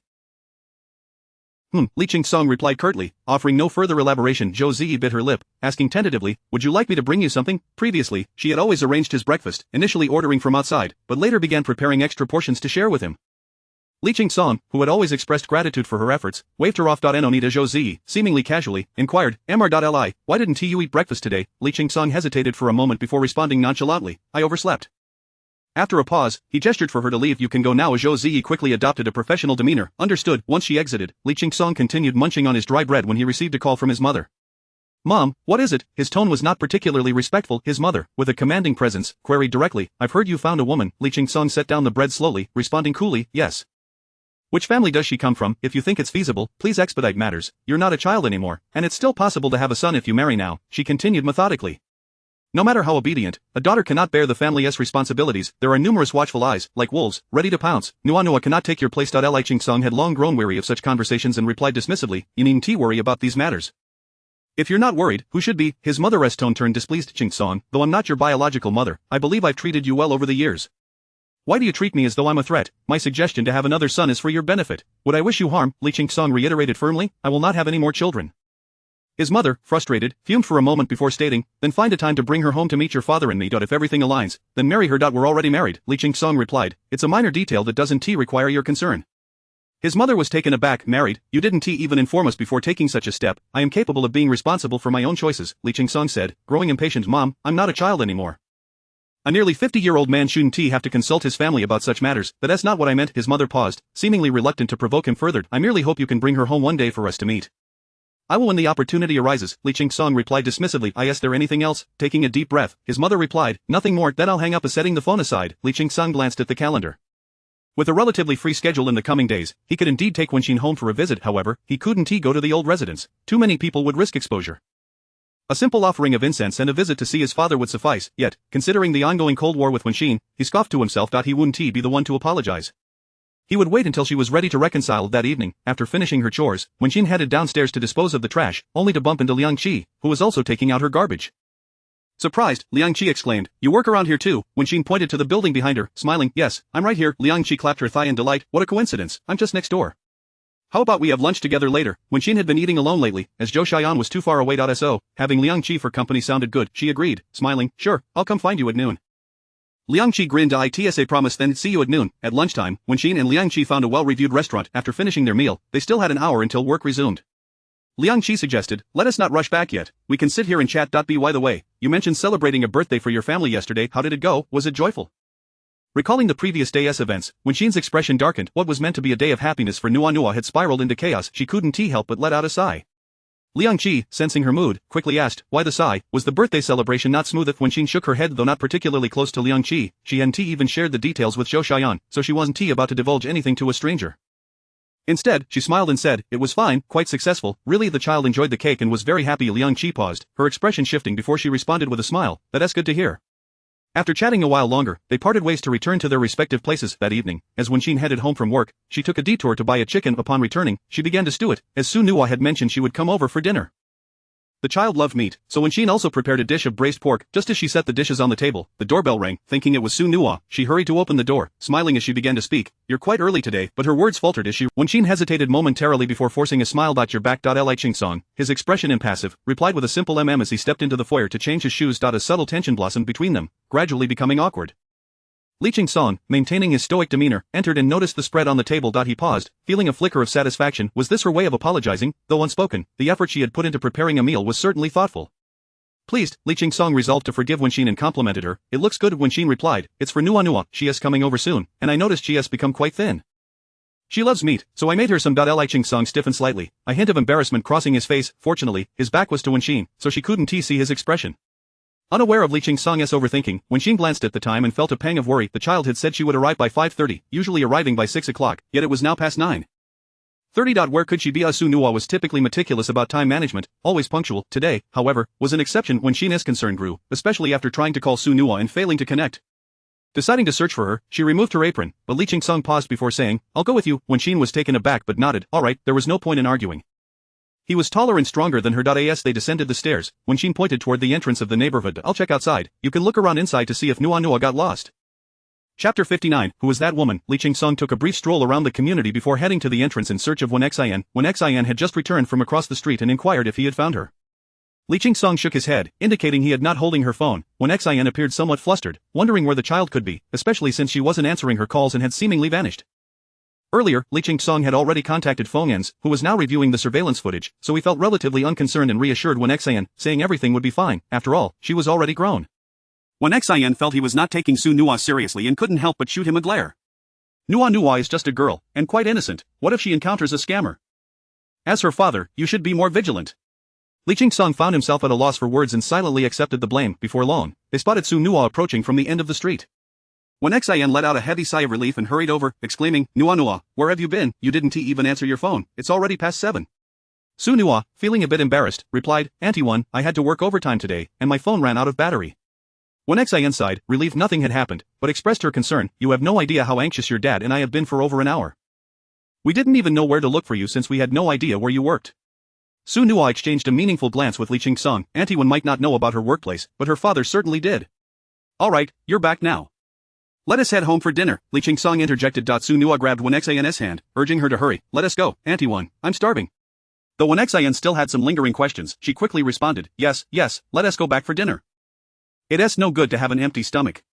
Li Qingsong replied curtly, offering no further elaboration. Zhou Ziyi bit her lip, asking tentatively, "Would you like me to bring you something?" Previously, she had always arranged his breakfast, initially ordering from outside, but later began preparing extra portions to share with him. Li Qingsong, who had always expressed gratitude for her efforts, waved her off. Nita Zhou Ziyi, seemingly casually, inquired, "Li, why didn't you eat breakfast today?" Li Qingsong hesitated for a moment before responding nonchalantly, "I overslept." After a pause, he gestured for her to leave. "You can go now." Zhou Ziyi quickly adopted a professional demeanor. Understood. Once she exited, Li Qingsong continued munching on his dry bread when he received a call from his mother. "Mom, what is it?" His tone was not particularly respectful. His mother, with a commanding presence, queried directly, "I've heard you found a woman." Li Qingsong set down the bread slowly, responding coolly, "Yes." Which family does she come from? If you think it's feasible, please expedite matters. You're not a child anymore, and it's still possible to have a son if you marry now, she continued methodically. No matter how obedient, a daughter cannot bear the family's responsibilities. There are numerous watchful eyes, like wolves, ready to pounce. Nua cannot take your place. Li Ching Song had long grown weary of such conversations and replied dismissively, you needn't worry about these matters. If you're not worried, who should be? His mother's tone turned displeased. Ching Song, though I'm not your biological mother, I believe I've treated you well over the years. Why do you treat me as though I'm a threat? My suggestion to have another son is for your benefit. Would I wish you harm? Li Ching Song reiterated firmly, I will not have any more children. His mother, frustrated, fumed for a moment before stating, then find a time to bring her home to meet your father and me. If everything aligns, then marry her. We're already married, Li Ching Song replied, it's a minor detail that doesn't require your concern. His mother was taken aback. Married? You didn't even inform us before taking such a step. I am capable of being responsible for my own choices, Li Ching Song said, growing impatient. Mom, I'm not a child anymore. A nearly 50-year-old man shouldn't have to consult his family about such matters. That's not what I meant. His mother paused, seemingly reluctant to provoke him further. I merely hope you can bring her home one day for us to meet. I will when the opportunity arises, Li Ching Song replied dismissively. Is there anything else? Taking a deep breath, his mother replied, nothing more. Then I'll hang up. Setting the phone aside, Li Ching Song glanced at the calendar. With a relatively free schedule in the coming days, he could indeed take Wenxin home for a visit. However, he couldn't go to the old residence. Too many people would risk exposure. A simple offering of incense and a visit to see his father would suffice, yet, considering the ongoing Cold War with Wenxin, he scoffed to himself. He wouldn't be the one to apologize. He would wait until she was ready to reconcile. That evening, after finishing her chores, Wenxin headed downstairs to dispose of the trash, only to bump into Liang Qi, who was also taking out her garbage. Surprised, Liang Qi exclaimed, you work around here too? Wenxin pointed to the building behind her, smiling, yes, I'm right here. Liang Qi clapped her thigh in delight, what a coincidence, I'm just next door. How about we have lunch together later? Wenxin had been eating alone lately, as Zhou Xian was too far away. So, having Liang Qi for company sounded good. She agreed, smiling, sure, I'll come find you at noon. Liang Qi grinned. Itsa promised. Then see you at noon. At lunchtime, Wenxin and Liang Qi found a well-reviewed restaurant. After finishing their meal, they still had an hour until work resumed. Liang Qi suggested, let us not rush back yet, we can sit here and chat. By the way, you mentioned celebrating a birthday for your family yesterday. How did it go? Was it joyful? Recalling the previous day's events, Wenxin's expression darkened. What was meant to be a day of happiness for Nua had spiraled into chaos. She couldn't help but let out a sigh. Liang Qi, sensing her mood, quickly asked, why the sigh? Was the birthday celebration not smooth? Wenxin shook her head. Though not particularly close to Liang Qi, she hadn't even shared the details with Zhou Xian, so she wasn't about to divulge anything to a stranger. Instead, she smiled and said, it was fine, quite successful, really. The child enjoyed the cake and was very happy. Liang Qi paused, her expression shifting before she responded with a smile, that's good to hear. After chatting a while longer, they parted ways to return to their respective places. That evening, as Wenxin headed home from work, she took a detour to buy a chicken. Upon returning, she began to stew it, as Su Nua had mentioned she would come over for dinner. The child loved meat, so Wenxin also prepared a dish of braised pork. Just as she set the dishes on the table, the doorbell rang. Thinking it was Su Nua, she hurried to open the door, smiling as she began to speak. You're quite early today, but her words faltered as she. Wenxin hesitated momentarily before forcing a smile. You're back. Li Ching Song, his expression impassive, replied with a simple as he stepped into the foyer to change his shoes. A subtle tension blossomed between them, gradually becoming awkward. Li Ching Song, maintaining his stoic demeanor, entered and noticed the spread on the table. He paused, feeling a flicker of satisfaction. Was this her way of apologizing? Though unspoken, the effort she had put into preparing a meal was certainly thoughtful. Pleased, Li Ching Song resolved to forgive Wenxin and complimented her. It looks good. Wenxin replied, it's for Nua. She is coming over soon, and I noticed she has become quite thin. She loves meat, so I made her some. Li Ching Song stiffened slightly, a hint of embarrassment crossing his face. Fortunately, his back was to Wenxin, so she couldn't see his expression. Unaware of Li Ching Song's overthinking, Wenxin glanced at the time and felt a pang of worry. The child had said she would arrive by 5:30, usually arriving by 6 o'clock, yet it was now past 9:30. Where could she be? Su Nua was typically meticulous about time management, always punctual. Today, however, was an exception. Wenxin's concern grew, especially after trying to call Su Nua and failing to connect. Deciding to search for her, she removed her apron, but Li Ching Song paused before saying, I'll go with you. Wenxin was taken aback but nodded. Alright, there was no point in arguing. He was taller and stronger than her. As they descended the stairs, Wenxin pointed toward the entrance of the neighborhood. I'll check outside, you can look around inside to see if Nua got lost. Chapter 59, Who was that woman? Li Ching Song took a brief stroll around the community before heading to the entrance in search of Wen Xian. Wen Xian had just returned from across the street and inquired if he had found her. Li Ching Song shook his head, indicating he had not holding her phone. Wen Xian appeared somewhat flustered, wondering where the child could be, especially since she wasn't answering her calls and had seemingly vanished. Earlier, Li Ching Song had already contacted Feng Ens, who was now reviewing the surveillance footage, so he felt relatively unconcerned and reassured Wen Xian, saying everything would be fine. After all, she was already grown. Wen Xian felt he was not taking Su Nua seriously and couldn't help but shoot him a glare. Nua is just a girl, and quite innocent. What if she encounters a scammer? As her father, you should be more vigilant. Li Ching Song found himself at a loss for words and silently accepted the blame. Before long, they spotted Su Nua approaching from the end of the street. When Xin let out a heavy sigh of relief and hurried over, exclaiming, Nua Nua, where have you been? You didn't even answer your phone, it's already past 7. Su Nua, feeling a bit embarrassed, replied, Auntie One, I had to work overtime today, and my phone ran out of battery. When Xin sighed, relieved nothing had happened, but expressed her concern, you have no idea how anxious your dad and I have been for over an hour. We didn't even know where to look for you since we had no idea where you worked. Su Nua exchanged a meaningful glance with Li Qingsong. Auntie One might not know about her workplace, but her father certainly did. Alright, you're back now. Let us head home for dinner, Li Qingsong interjected. Su Nua grabbed Wen Xin's hand, urging her to hurry. Let us go, Auntie One, I'm starving. Though Wen Xin still had some lingering questions, she quickly responded, yes, let us go back for dinner. It's no good to have an empty stomach.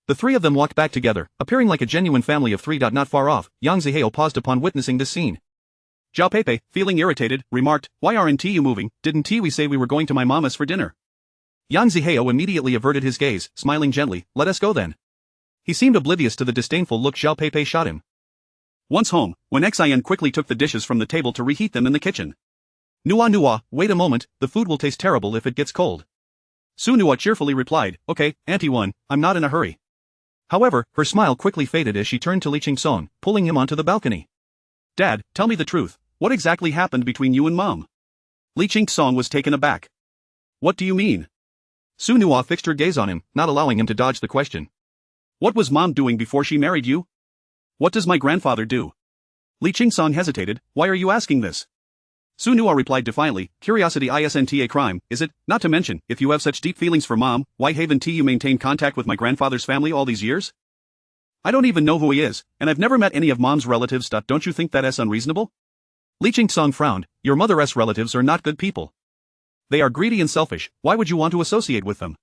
The three of them walked back together, appearing like a genuine family of three. Not far off, Yang Zihao paused upon witnessing this scene. Zhao Peipei, feeling irritated, remarked, why aren't you moving? Didn't we say we were going to my mama's for dinner? Yang Zihao immediately averted his gaze, smiling gently, let us go then. He seemed oblivious to the disdainful look Zhao Peipei shot him. Once home, Wen Xin quickly took the dishes from the table to reheat them in the kitchen. Nua, wait a moment, the food will taste terrible if it gets cold. Su Nua cheerfully replied, okay, Auntie One, I'm not in a hurry. However, her smile quickly faded as she turned to Li Qingsong, pulling him onto the balcony. Dad, tell me the truth, what exactly happened between you and Mom? Li Qingsong was taken aback. What do you mean? Su Nua fixed her gaze on him, not allowing him to dodge the question. What was Mom doing before she married you? What does my grandfather do? Li Qingsong hesitated, why are you asking this? Su Nua replied defiantly, curiosity isn't a crime, is it? Not to mention, if you have such deep feelings for Mom, why haven't you maintained contact with my grandfather's family all these years? I don't even know who he is, and I've never met any of Mom's relatives. Don't you think that's unreasonable? Li Qingsong frowned, your mother's relatives are not good people. They are greedy and selfish, why would you want to associate with them?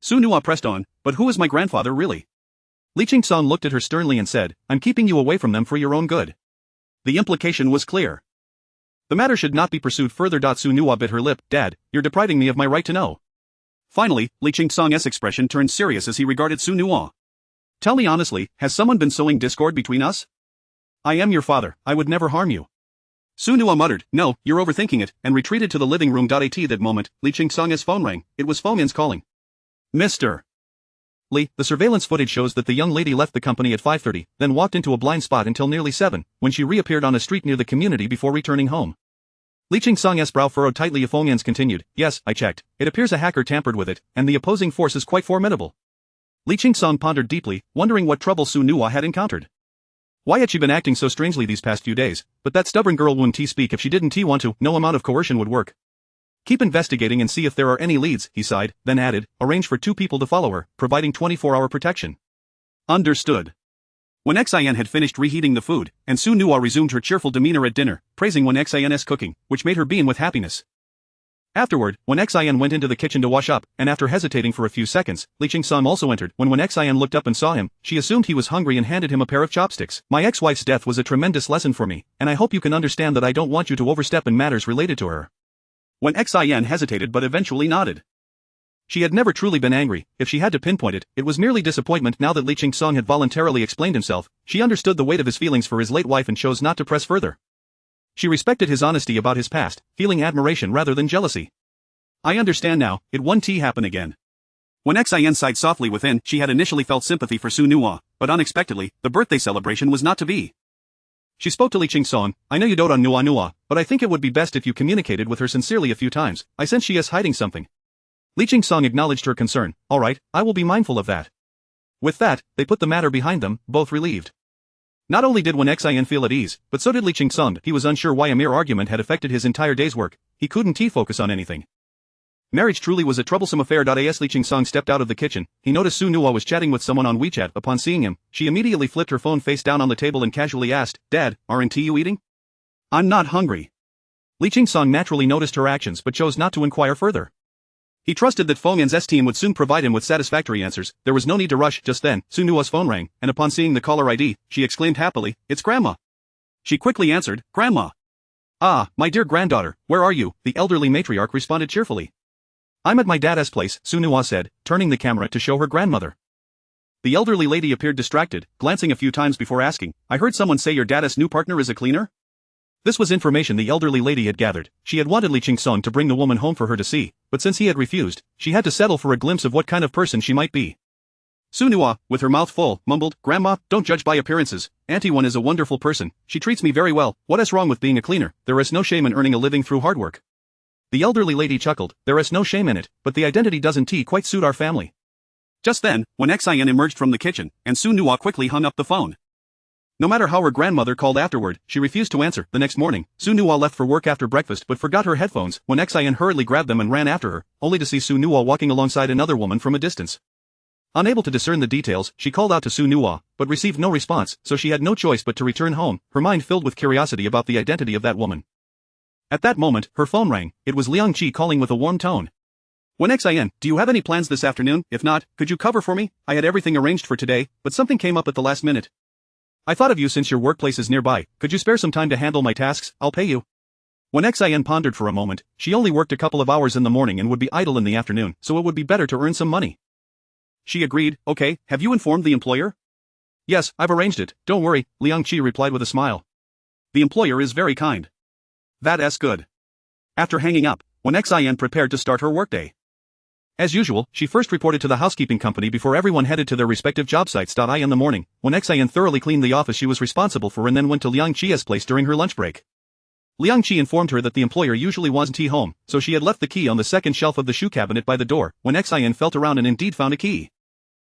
Su Nua pressed on, but who is my grandfather really? Li Qingsong looked at her sternly and said, I'm keeping you away from them for your own good. The implication was clear. The matter should not be pursued further. Su Nua bit her lip, Dad, you're depriving me of my right to know. Finally, Li Qingsong's expression turned serious as he regarded Su Nua. Tell me honestly, has someone been sowing discord between us? I am your father, I would never harm you. Su Nua muttered, no, you're overthinking it, and retreated to the living room. At that moment, Li Qingsong's phone rang, it was Fomian's calling. Mr. Li, the surveillance footage shows that the young lady left the company at 5:30, then walked into a blind spot until nearly 7, when she reappeared on a street near the community before returning home. Li Qingsong's brow furrowed tightly. Fomian's continued, yes, I checked, it appears a hacker tampered with it, and the opposing force is quite formidable. Li Qingsong pondered deeply, wondering what trouble Su Nua had encountered. Why had she been acting so strangely these past few days? But that stubborn girl wouldn't speak if she didn't want to, no amount of coercion would work. Keep investigating and see if there are any leads, he sighed, then added, arrange for 2 people to follow her, providing 24-hour protection. Understood. When Xin had finished reheating the food, and Su Nua resumed her cheerful demeanor at dinner, praising Wen Xin's cooking, which made her beam with happiness. Afterward, Wen Xin went into the kitchen to wash up, and after hesitating for a few seconds, Li Qingsong also entered. When Wen Xin looked up and saw him, she assumed he was hungry and handed him a pair of chopsticks. My ex-wife's death was a tremendous lesson for me, and I hope you can understand that I don't want you to overstep in matters related to her. When Xin hesitated but eventually nodded. She had never truly been angry. If she had to pinpoint it, it was merely disappointment. Now that Li Qingsong had voluntarily explained himself, she understood the weight of his feelings for his late wife and chose not to press further. She respected his honesty about his past, feeling admiration rather than jealousy. I understand now, it won't happen again. When Xin sighed softly within, she had initially felt sympathy for Su Nua, but unexpectedly, the birthday celebration was not to be. She spoke to Li Qingsong, I know you dote on Nua, but I think it would be best if you communicated with her sincerely a few times, I sense she is hiding something. Li Qingsong acknowledged her concern, alright, I will be mindful of that. With that, they put the matter behind them, both relieved. Not only did Wen Xin feel at ease, but so did Li Qingsong. He was unsure why a mere argument had affected his entire day's work, he couldn't focus on anything. Marriage truly was a troublesome affair. As Li Qingsong stepped out of the kitchen, he noticed Su Nua was chatting with someone on WeChat. Upon seeing him, she immediately flipped her phone face down on the table and casually asked, Dad, aren't you eating? I'm not hungry. Li Qingsong naturally noticed her actions but chose not to inquire further. He trusted that Fomian's team would soon provide him with satisfactory answers. There was no need to rush. Just then, Su Nua's phone rang, and upon seeing the caller ID, she exclaimed happily, it's Grandma. She quickly answered, Grandma. Ah, my dear granddaughter, where are you? The elderly matriarch responded cheerfully. I'm at my dad's place, Su Nua said, turning the camera to show her grandmother. The elderly lady appeared distracted, glancing a few times before asking, I heard someone say your dad's new partner is a cleaner? This was information the elderly lady had gathered. She had wanted Li Qingsong to bring the woman home for her to see, but since he had refused, she had to settle for a glimpse of what kind of person she might be. Su Nuo, with her mouth full, mumbled, Grandma, don't judge by appearances. Auntie One is a wonderful person. She treats me very well. What is wrong with being a cleaner? There is no shame in earning a living through hard work. The elderly lady chuckled. There is no shame in it, but the identity doesn't quite suit our family. Just then, when Xian emerged from the kitchen, and Su Nuo quickly hung up the phone. No matter how her grandmother called afterward, she refused to answer. The next morning, Su Nuo left for work after breakfast but forgot her headphones when Xian hurriedly grabbed them and ran after her, only to see Su Nuo walking alongside another woman from a distance. Unable to discern the details, she called out to Su Nuo, but received no response, so she had no choice but to return home, her mind filled with curiosity about the identity of that woman. At that moment, her phone rang. It was Liang Qi calling with a warm tone. When Xian, do you have any plans this afternoon? If not, could you cover for me? I had everything arranged for today, but something came up at the last minute. I thought of you since your workplace is nearby. Could you spare some time to handle my tasks? I'll pay you. When Xian pondered for a moment, she only worked a couple of hours in the morning and would be idle in the afternoon, so it would be better to earn some money. She agreed. Okay, have you informed the employer? Yes, I've arranged it. Don't worry, Liang Qi replied with a smile. The employer is very kind. That's good. After hanging up, when Xian prepared to start her workday. As usual, she first reported to the housekeeping company before everyone headed to their respective job sites. In the morning, when Xian thoroughly cleaned the office she was responsible for and then went to Liang Qi's place during her lunch break. Liang Qi informed her that the employer usually wasn't home, so she had left the key on the second shelf of the shoe cabinet by the door, when Xian felt around and indeed found a key.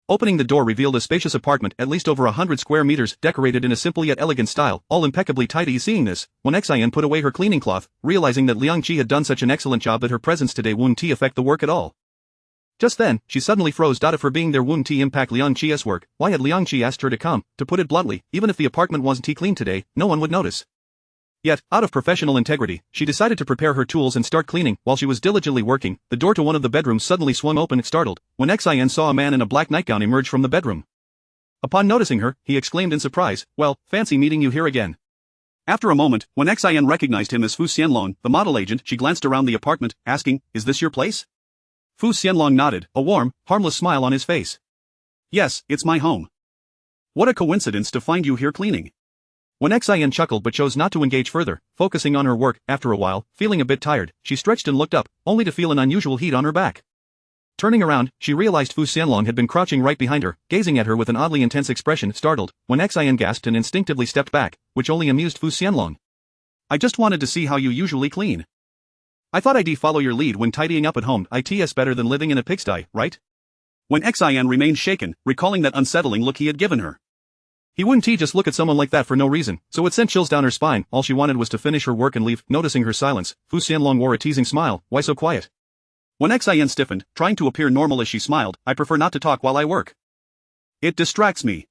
Opening the door revealed a spacious apartment at least over 100 square meters, decorated in a simple yet elegant style, all impeccably tidy. Seeing this, when Xian put away her cleaning cloth, realizing that Liang Qi had done such an excellent job that her presence today wouldn't affect the work at all. Just then, she suddenly froze. If her being there wouldn't impact Liang Qi's work, why had Liang Qi asked her to come? To put it bluntly, even if the apartment wasn't clean today, no one would notice. Yet, out of professional integrity, she decided to prepare her tools and start cleaning. While she was diligently working, the door to one of the bedrooms suddenly swung open. Startled, when Xian saw a man in a black nightgown emerge from the bedroom. Upon noticing her, he exclaimed in surprise, Well, fancy meeting you here again. After a moment, when Xian recognized him as Fu Xianlong, the model agent, she glanced around the apartment, asking, Is this your place? Fu Xianlong nodded, a warm, harmless smile on his face. Yes, it's my home. What a coincidence to find you here cleaning. When Xian chuckled but chose not to engage further, focusing on her work. After a while, feeling a bit tired, she stretched and looked up, only to feel an unusual heat on her back. Turning around, she realized Fu Xianlong had been crouching right behind her, gazing at her with an oddly intense expression. Startled, when Xian gasped and instinctively stepped back, which only amused Fu Xianlong. I just wanted to see how you usually clean. I thought I'd follow your lead when tidying up at home. It's better than living in a pigsty, right? When Xian remained shaken, recalling that unsettling look he had given her. He wouldn't just look at someone like that for no reason, so it sent chills down her spine. All she wanted was to finish her work and leave. Noticing her silence, Fu Xianlong wore a teasing smile. Why so quiet? When Xian stiffened, trying to appear normal as she smiled, I prefer not to talk while I work. It distracts me.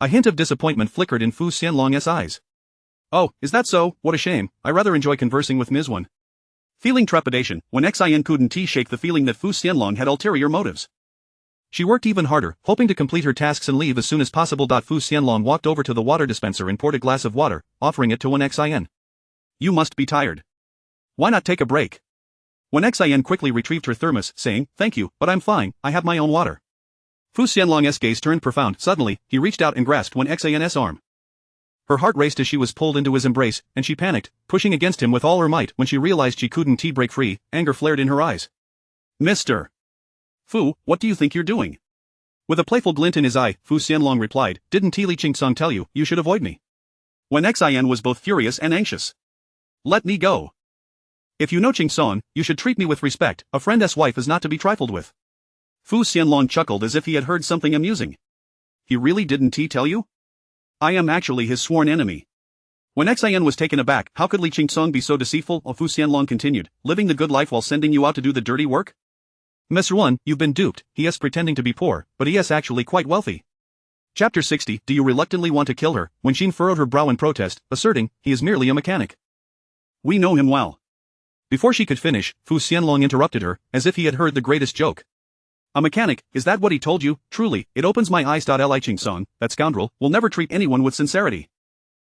A hint of disappointment flickered in Fu Xianlong's eyes. Oh, is that so? What a shame. I rather enjoy conversing with Ms. One. Feeling trepidation, when Xian couldn't shake the feeling that Fu Xianlong had ulterior motives. She worked even harder, hoping to complete her tasks and leave as soon as possible. Fu Xianlong walked over to the water dispenser and poured a glass of water, offering it to Wen Xian. You must be tired. Why not take a break? Wen Xian quickly retrieved her thermos, saying, Thank you, but I'm fine, I have my own water. Fu Xianlong's gaze turned profound. Suddenly, he reached out and grasped Wen Xian's arm. Her heart raced as she was pulled into his embrace, and she panicked, pushing against him with all her might. When she realized she couldn't break free, anger flared in her eyes. Mr. Fu, what do you think you're doing? With a playful glint in his eye, Fu Xianlong replied, Didn't Li Qingsong tell you, you should avoid me? When Xian was both furious and anxious. Let me go. If you know Qingsong, you should treat me with respect, a friend's wife is not to be trifled with. Fu Xianlong chuckled as if he had heard something amusing. He really didn't tell you? I am actually his sworn enemy. When Xian was taken aback, how could Li Qingsong be so deceitful? Fu Xianlong continued, living the good life while sending you out to do the dirty work? Mr. One, you've been duped. He is pretending to be poor, but he is actually quite wealthy. Chapter 60. Do you reluctantly want to kill her? When Xin furrowed her brow in protest, asserting, he is merely a mechanic. We know him well. Before she could finish, Fu Xianlong interrupted her, as if he had heard the greatest joke. A mechanic, is that what he told you? Truly, it opens my eyes. Li Qingsong, that scoundrel, will never treat anyone with sincerity.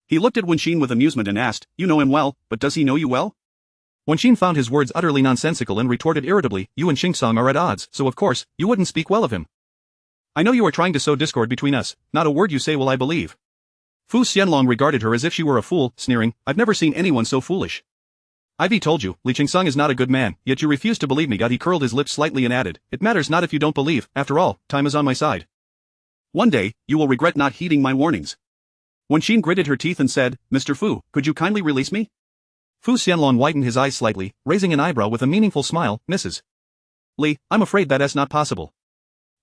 He looked at Wen Xin with amusement and asked, You know him well, but does he know you well? Wen Xin found his words utterly nonsensical and retorted irritably, You and Qingsong are at odds, so of course, you wouldn't speak well of him. I know you are trying to sow discord between us, not a word you say will I believe. Fu Xianlong regarded her as if she were a fool, sneering, I've never seen anyone so foolish. I've told you, Li Qingsong is not a good man, yet you refuse to believe me. He curled his lips slightly and added, It matters not if you don't believe, after all, time is on my side. One day, you will regret not heeding my warnings. Wenxin gritted her teeth and said, Mr. Fu, could you kindly release me? Fu Xianlong widened his eyes slightly, raising an eyebrow with a meaningful smile, Mrs. Li, I'm afraid that's not possible.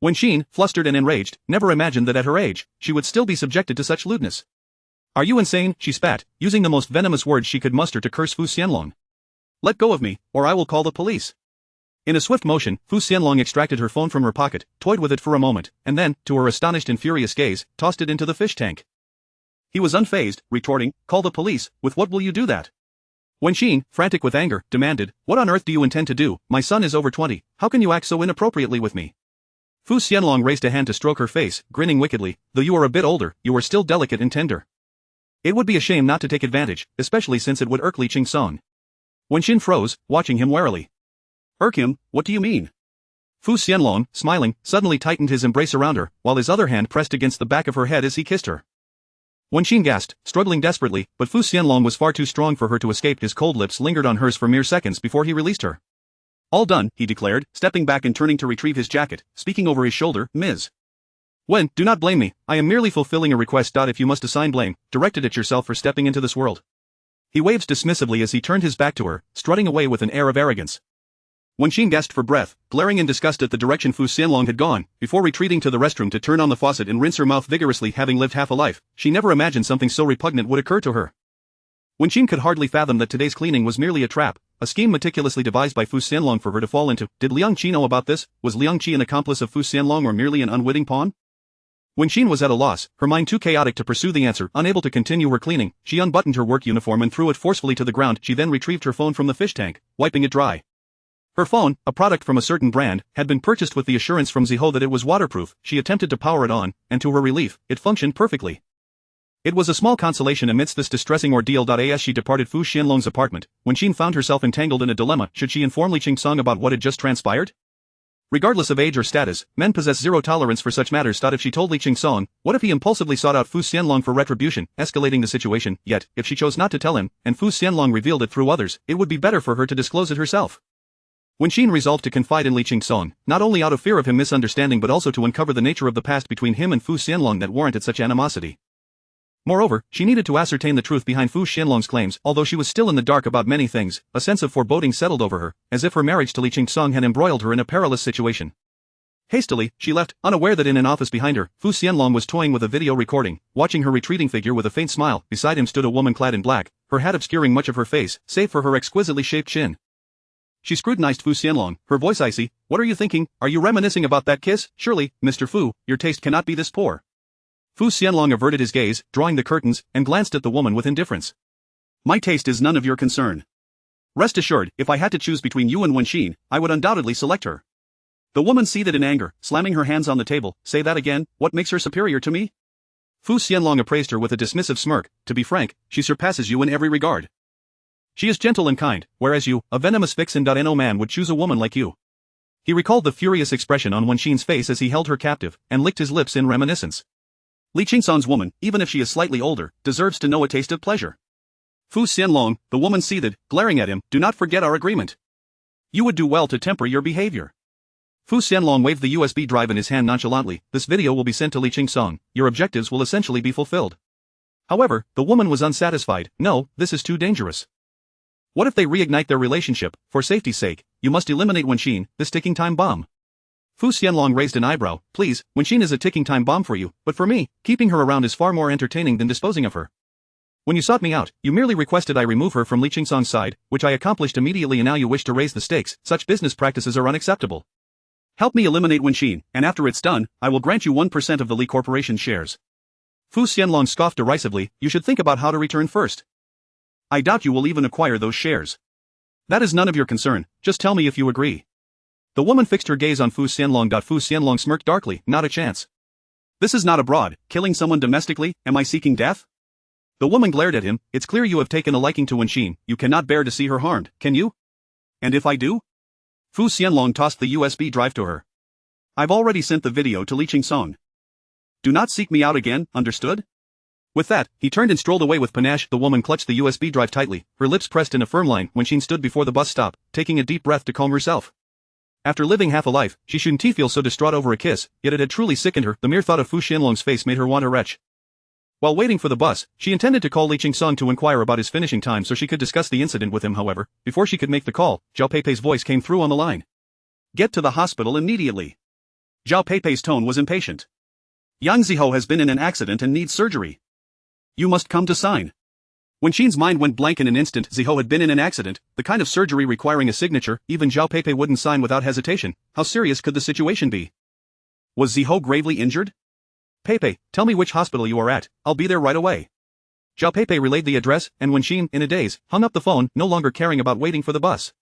Wenxin, flustered and enraged, never imagined that at her age, she would still be subjected to such lewdness. Are you insane? She spat, using the most venomous words she could muster to curse Fu Xianlong. Let go of me, or I will call the police. In a swift motion, Fu Xianlong extracted her phone from her pocket, toyed with it for a moment, and then, to her astonished and furious gaze, tossed it into the fish tank. He was unfazed, retorting, call the police, with what will you do that? Wenxin, frantic with anger, demanded, what on earth do you intend to do? My son is over 20, how can you act so inappropriately with me? Fu Xianlong raised a hand to stroke her face, grinning wickedly, though you are a bit older, you are still delicate and tender. It would be a shame not to take advantage, especially since it would irk Li Qingsong. Wenxin froze, watching him warily. Irk him, what do you mean? Fu Xianlong, smiling, suddenly tightened his embrace around her, while his other hand pressed against the back of her head as he kissed her. Wenxin gasped, struggling desperately, but Fu Xianlong was far too strong for her to escape. His cold lips lingered on hers for mere seconds before he released her. All done, he declared, stepping back and turning to retrieve his jacket, speaking over his shoulder, Ms. Wen, do not blame me, I am merely fulfilling a request. If you must assign blame, direct it at yourself for stepping into this world. He waved dismissively as he turned his back to her, strutting away with an air of arrogance. Wenxin gasped for breath, glaring in disgust at the direction Fu Xianlong had gone, before retreating to the restroom to turn on the faucet and rinse her mouth vigorously. Having lived half a life, she never imagined something so repugnant would occur to her. Wenxin could hardly fathom that today's cleaning was merely a trap, a scheme meticulously devised by Fu Xianlong for her to fall into. Did Liang Qi know about this? Was Liang Qi an accomplice of Fu Xianlong or merely an unwitting pawn? Wenxin was at a loss, her mind too chaotic to pursue the answer. Unable to continue her cleaning, she unbuttoned her work uniform and threw it forcefully to the ground. She then retrieved her phone from the fish tank, wiping it dry. Her phone, a product from a certain brand, had been purchased with the assurance from Ziho that it was waterproof. She attempted to power it on, and to her relief, it functioned perfectly. It was a small consolation amidst this distressing ordeal. As she departed Fu Xianlong's apartment, Wenxin found herself entangled in a dilemma. Should she inform Li Qingsong about what had just transpired? Regardless of age or status, men possess zero tolerance for such matters. If she told Li Qingsong, what if he impulsively sought out Fu Xianlong for retribution, escalating the situation? Yet, if she chose not to tell him, and Fu Xianlong revealed it through others, it would be better for her to disclose it herself. Wenxin resolved to confide in Li Qingsong, not only out of fear of him misunderstanding but also to uncover the nature of the past between him and Fu Xianlong that warranted such animosity. Moreover, she needed to ascertain the truth behind Fu Xianlong's claims. Although she was still in the dark about many things, a sense of foreboding settled over her, as if her marriage to Li Qingsong had embroiled her in a perilous situation. Hastily, she left, unaware that in an office behind her, Fu Xianlong was toying with a video recording, watching her retreating figure with a faint smile. Beside him stood a woman clad in black, her hat obscuring much of her face, save for her exquisitely shaped chin. She scrutinized Fu Xianlong, her voice icy. What are you thinking? Are you reminiscing about that kiss? Surely, Mr. Fu, your taste cannot be this poor. Fu Xianlong averted his gaze, drawing the curtains, and glanced at the woman with indifference. My taste is none of your concern. Rest assured, if I had to choose between you and Wenxin, I would undoubtedly select her. The woman seethed in anger, slamming her hands on the table. Say that again, what makes her superior to me? Fu Xianlong appraised her with a dismissive smirk. To be frank, she surpasses you in every regard. She is gentle and kind, whereas you, a venomous vixen. No man would choose a woman like you. He recalled the furious expression on Wenxin's face as he held her captive, and licked his lips in reminiscence. Li Qingsong's woman, even if she is slightly older, deserves to know a taste of pleasure. Fu Xianlong, the woman seethed, glaring at him, do not forget our agreement. You would do well to temper your behavior. Fu Xianlong waved the USB drive in his hand nonchalantly. This video will be sent to Li Qingsong. Your objectives will essentially be fulfilled. However, the woman was unsatisfied. No, this is too dangerous. What if they reignite their relationship? For safety's sake, you must eliminate Wenxin, this ticking time bomb. Fu Xianlong raised an eyebrow. Please, Wenxin is a ticking time bomb for you, but for me, keeping her around is far more entertaining than disposing of her. When you sought me out, you merely requested I remove her from Li Qingsong's side, which I accomplished immediately, and now you wish to raise the stakes. Such business practices are unacceptable. Help me eliminate Wenxin, and after it's done, I will grant you 1% of the Li Corporation shares. Fu Xianlong scoffed derisively. You should think about how to return first. I doubt you will even acquire those shares. That is none of your concern, just tell me if you agree. The woman fixed her gaze on Fu Xianlong. Fu Xianlong smirked darkly. Not a chance. This is not abroad, killing someone domestically. Am I seeking death? The woman glared at him. It's clear you have taken a liking to Wenxin. You cannot bear to see her harmed, can you? And if I do? Fu Xianlong tossed the USB drive to her. I've already sent the video to Li Qingsong. Do not seek me out again, understood? With that, he turned and strolled away with panache. The woman clutched the USB drive tightly, her lips pressed in a firm line. Wenxin stood before the bus stop, taking a deep breath to calm herself. After living half a life, she shouldn't feel so distraught over a kiss, yet it had truly sickened her. The mere thought of Fu Xinlong's face made her want to retch. While waiting for the bus, she intended to call Li Qingsong to inquire about his finishing time so she could discuss the incident with him. However, before she could make the call, Zhao Peipei's voice came through on the line. Get to the hospital immediately. Zhao Peipei's tone was impatient. Yang Ziho has been in an accident and needs surgery. You must come to sign. When Xin's mind went blank in an instant. Ziho had been in an accident, the kind of surgery requiring a signature. Even Zhao Peipei wouldn't sign without hesitation. How serious could the situation be? Was Ziho gravely injured? Peipei, tell me which hospital you are at, I'll be there right away. Zhao Peipei relayed the address, and when Xin, in a daze, hung up the phone, no longer caring about waiting for the bus.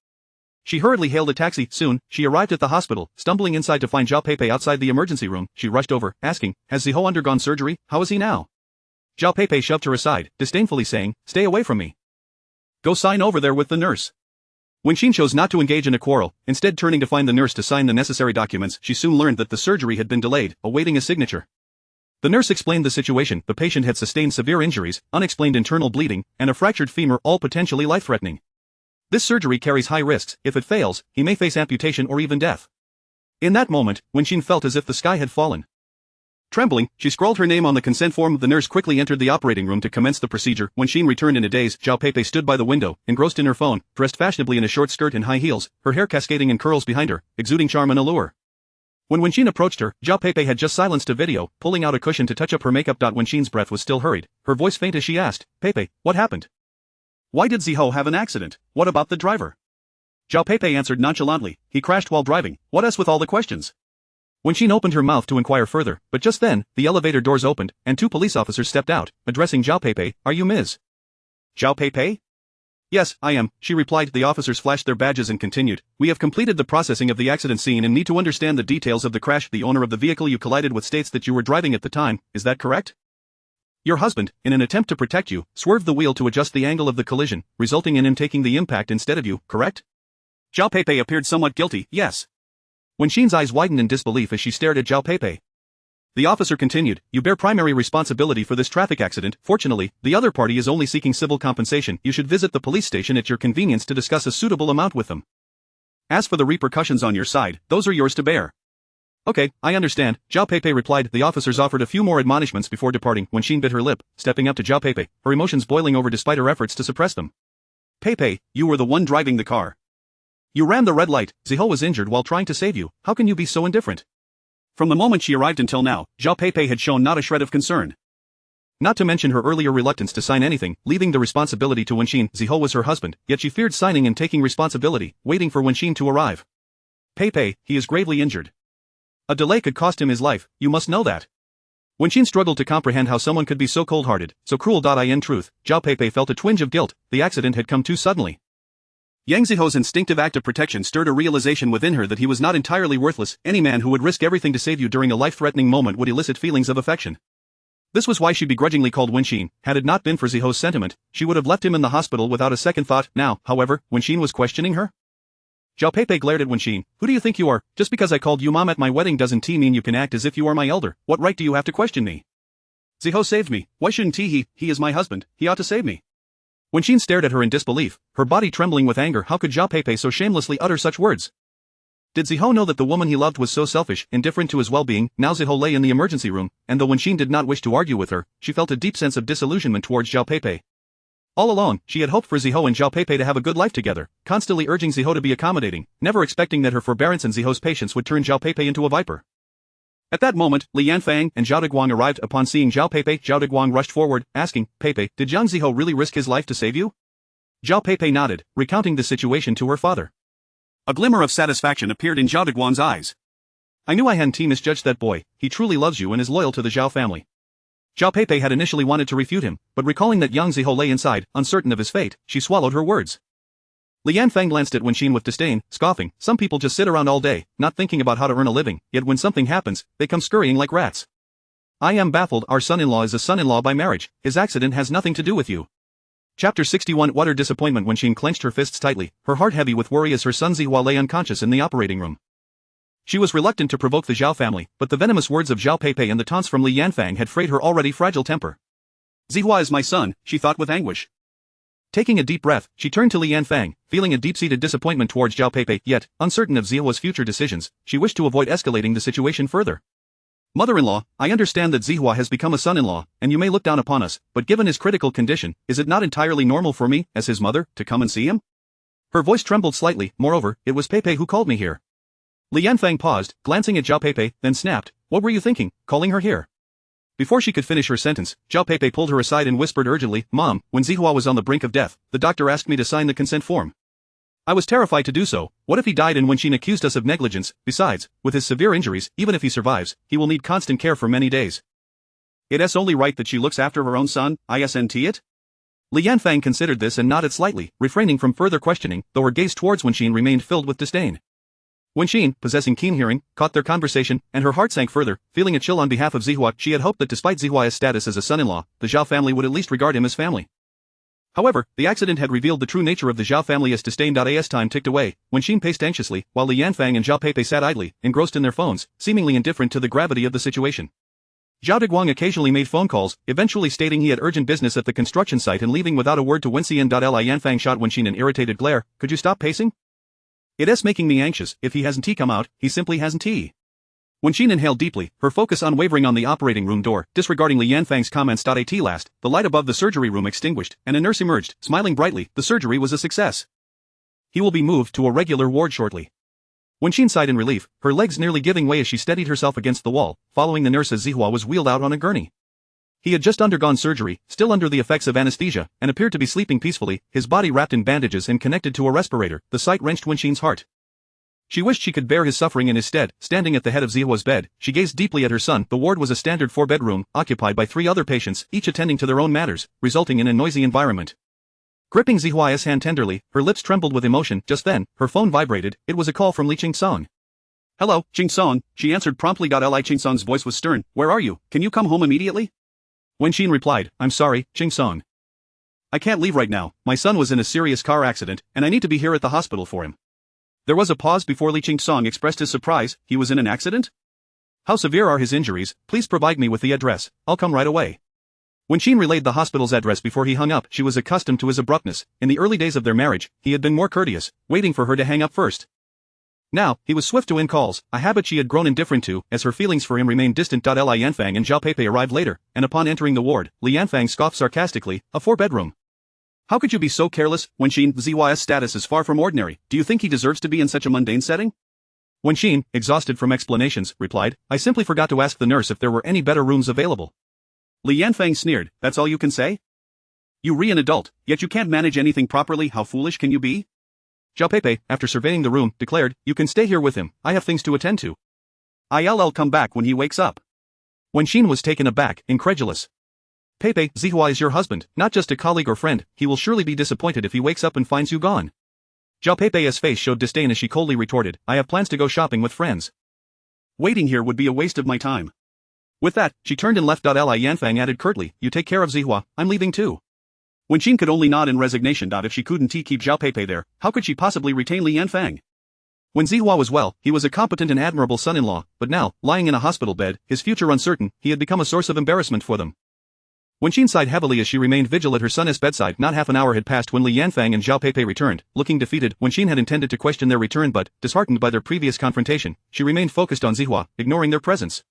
She hurriedly hailed a taxi. Soon, she arrived at the hospital. Stumbling inside to find Zhao Peipei outside the emergency room, she rushed over, asking, has Ziho undergone surgery? How is he now? Zhao Peipei shoved her aside, disdainfully saying, stay away from me. Go sign over there with the nurse. When Xin chose not to engage in a quarrel, instead turning to find the nurse to sign the necessary documents, she soon learned that the surgery had been delayed, awaiting a signature. The nurse explained the situation. The patient had sustained severe injuries, unexplained internal bleeding, and a fractured femur, all potentially life-threatening. This surgery carries high risks. If it fails, he may face amputation or even death. In that moment, when Xin felt as if the sky had fallen. Trembling, she scrawled her name on the consent form. The nurse quickly entered the operating room to commence the procedure. When Xin returned in a daze, Zhao Peipei stood by the window, engrossed in her phone, dressed fashionably in a short skirt and high heels, her hair cascading in curls behind her, exuding charm and allure. When Xin approached her, Zhao Peipei had just silenced a video, pulling out a cushion to touch up her makeup. When Xin's breath was still hurried, her voice faint as she asked, Peipei, what happened? Why did Ziho have an accident? What about the driver? Zhao Peipei answered nonchalantly, he crashed while driving. What else with all the questions? When Xin opened her mouth to inquire further, but just then, the elevator doors opened, and two police officers stepped out, addressing Zhao Peipei, are you Ms. Zhao Peipei? Yes, I am, she replied. The officers flashed their badges and continued, we have completed the processing of the accident scene and need to understand the details of the crash. The owner of the vehicle you collided with states that you were driving at the time, is that correct? Your husband, in an attempt to protect you, swerved the wheel to adjust the angle of the collision, resulting in him taking the impact instead of you, correct? Zhao Peipei appeared somewhat guilty, yes. When Xin's eyes widened in disbelief as she stared at Zhao Peipei. The officer continued, you bear primary responsibility for this traffic accident. Fortunately, the other party is only seeking civil compensation. You should visit the police station at your convenience to discuss a suitable amount with them. As for the repercussions on your side, those are yours to bear. Okay, I understand, Zhao Peipei replied. The officers offered a few more admonishments before departing. When Xin bit her lip, stepping up to Zhao Peipei, her emotions boiling over despite her efforts to suppress them. Peipei, you were the one driving the car. You ran the red light. Ziho was injured while trying to save you. How can you be so indifferent? From the moment she arrived until now, Zhao Peipei had shown not a shred of concern. Not to mention her earlier reluctance to sign anything, leaving the responsibility to Wenxin. Ziho was her husband, yet she feared signing and taking responsibility, waiting for Wenxin to arrive. Peipei, he is gravely injured. A delay could cost him his life, you must know that. Wenxin struggled to comprehend how someone could be so cold-hearted, so cruel. In truth, Zhao Peipei felt a twinge of guilt. The accident had come too suddenly. Yang Ziho's instinctive act of protection stirred a realization within her that he was not entirely worthless. Any man who would risk everything to save you during a life-threatening moment would elicit feelings of affection. This was why she begrudgingly called Wenxin. Had it not been for Ziho's sentiment, she would have left him in the hospital without a second thought. Now, however, Wenxin was questioning her. Zhao Peipei glared at Wenxin. Who do you think you are? Just because I called you mom at my wedding doesn't mean you can act as if you are my elder. What right do you have to question me? Ziho saved me. Why shouldn't he is my husband, he ought to save me. Wenxin stared at her in disbelief, her body trembling with anger. How could Zhao Peipei so shamelessly utter such words? Did Ziho know that the woman he loved was so selfish, indifferent to his well-being? Now Ziho lay in the emergency room, and though Wenxin did not wish to argue with her, she felt a deep sense of disillusionment towards Zhao Peipei. All along, she had hoped for Ziho and Zhao Peipei to have a good life together, constantly urging Ziho to be accommodating, never expecting that her forbearance and Ziho's patience would turn Zhao Peipei into a viper. At that moment, Li Yanfang and Zhao Deguang arrived. Upon seeing Zhao Peipei, Zhao Deguang rushed forward, asking, Peipei, did Yang Ziho really risk his life to save you? Zhao Peipei nodded, recounting the situation to her father. A glimmer of satisfaction appeared in Zhao Deguang's eyes. I knew I hadn't misjudged that boy, he truly loves you and is loyal to the Zhao family. Zhao Peipei had initially wanted to refute him, but recalling that Yang Ziho lay inside, uncertain of his fate, she swallowed her words. Li Yanfang glanced at Wenxin with disdain, scoffing, some people just sit around all day, not thinking about how to earn a living, yet when something happens, they come scurrying like rats. I am baffled. Our son-in-law is a son-in-law by marriage, his accident has nothing to do with you. Chapter 61. Utter disappointment. Wenxin clenched her fists tightly, her heart heavy with worry as her son Zihua lay unconscious in the operating room. She was reluctant to provoke the Zhao family, but the venomous words of Zhao Peipei and the taunts from Li Yanfang had frayed her already fragile temper. Zihua is my son, she thought with anguish. Taking a deep breath, she turned to Li Yanfang, feeling a deep-seated disappointment towards Zhao Peipei, yet, uncertain of Zihua's future decisions, she wished to avoid escalating the situation further. Mother-in-law, I understand that Zihua has become a son-in-law, and you may look down upon us, but given his critical condition, is it not entirely normal for me, as his mother, to come and see him? Her voice trembled slightly. Moreover, it was Peipei who called me here. Li Yanfang paused, glancing at Zhao Peipei, then snapped, "What were you thinking, calling her here?" Before she could finish her sentence, Zhao Peipei pulled her aside and whispered urgently, "Mom, when Zihua was on the brink of death, the doctor asked me to sign the consent form. I was terrified to do so. What if he died and Wenxin accused us of negligence? Besides, with his severe injuries, even if he survives, he will need constant care for many days. It's only right that she looks after her own son, isn't it?" Li Yanfang considered this and nodded slightly, refraining from further questioning, though her gaze towards Wenxin remained filled with disdain. Wenxin, possessing keen hearing, caught their conversation, and her heart sank further, feeling a chill on behalf of Zihua. She had hoped that despite Zihua's status as a son-in-law, the Zhao family would at least regard him as family. However, the accident had revealed the true nature of the Zhao family as disdain. As time ticked away, Wenxin paced anxiously, while Li Yanfang and Zhao Peipei sat idly, engrossed in their phones, seemingly indifferent to the gravity of the situation. Zhao Deguang occasionally made phone calls, eventually stating he had urgent business at the construction site and leaving without a word to Wenxian. Li Yanfang shot Wenxin an irritated glare. "Could you stop pacing? It's making me anxious. If he hasn't come out, he simply hasn't." Wenxin inhaled deeply, her focus unwavering on the operating room door, disregarding Li Yanfang's comments. At last, the light above the surgery room extinguished, and a nurse emerged, smiling brightly. The surgery was a success. He will be moved to a regular ward shortly. Wenxin sighed in relief, her legs nearly giving way as she steadied herself against the wall, following the nurse as Zihua was wheeled out on a gurney. He had just undergone surgery, still under the effects of anesthesia, and appeared to be sleeping peacefully, his body wrapped in bandages and connected to a respirator. The sight wrenched Wenxin's heart. She wished she could bear his suffering in his stead. Standing at the head of Zihua's bed, she gazed deeply at her son. The ward was a standard 4-bedroom, occupied by 3 other patients, each attending to their own matters, resulting in a noisy environment. Gripping Zihua's hand tenderly, her lips trembled with emotion. Just then, her phone vibrated. It was a call from Li Qingsong. "Hello, Qingsong," she answered promptly. Li Qingsong's voice was stern. "Where are you? Can you come home immediately?" Wenxin replied, "I'm sorry, Qingsong. I can't leave right now. My son was in a serious car accident, and I need to be here at the hospital for him." There was a pause before Li Qingsong expressed his surprise. "He was in an accident? How severe are his injuries? Please provide me with the address. I'll come right away." Wenxin relayed the hospital's address before he hung up. She was accustomed to his abruptness. In the early days of their marriage, he had been more courteous, waiting for her to hang up first. Now, he was swift to end calls, a habit she had grown indifferent to, as her feelings for him remained distant. Li Yanfang and Zhao Peipei arrived later, and upon entering the ward, Li Yanfang scoffed sarcastically, "A 4-bedroom. How could you be so careless, Wenxin? Zihua's status is far from ordinary. Do you think he deserves to be in such a mundane setting?" Wenxin, exhausted from explanations, replied, "I simply forgot to ask the nurse if there were any better rooms available." Li Yanfang sneered, "That's all you can say? You're an adult, yet you can't manage anything properly. How foolish can you be?" Zhao Peipei, after surveying the room, declared, "You can stay here with him. I have things to attend to. I'll come back when he wakes up." Wenxin was taken aback, incredulous. "Peipei, Zihua is your husband, not just a colleague or friend. He will surely be disappointed if he wakes up and finds you gone." Zhao Peipei's face showed disdain as she coldly retorted, "I have plans to go shopping with friends. Waiting here would be a waste of my time." With that, she turned and left. Li Yanfang added curtly, "You take care of Zihua, I'm leaving too." Wenxin could only nod in resignation. If she couldn't keep Zhao Peipei there, how could she possibly retain Li Yanfang? When Zihua was well, he was a competent and admirable son-in-law, but now, lying in a hospital bed, his future uncertain, he had become a source of embarrassment for them. Wenxin sighed heavily as she remained vigil at her son's bedside. Not half an hour had passed when Li Yanfang and Zhao Peipei returned. Looking defeated, Wenxin had intended to question their return but, disheartened by their previous confrontation, she remained focused on Zihua, ignoring their presence.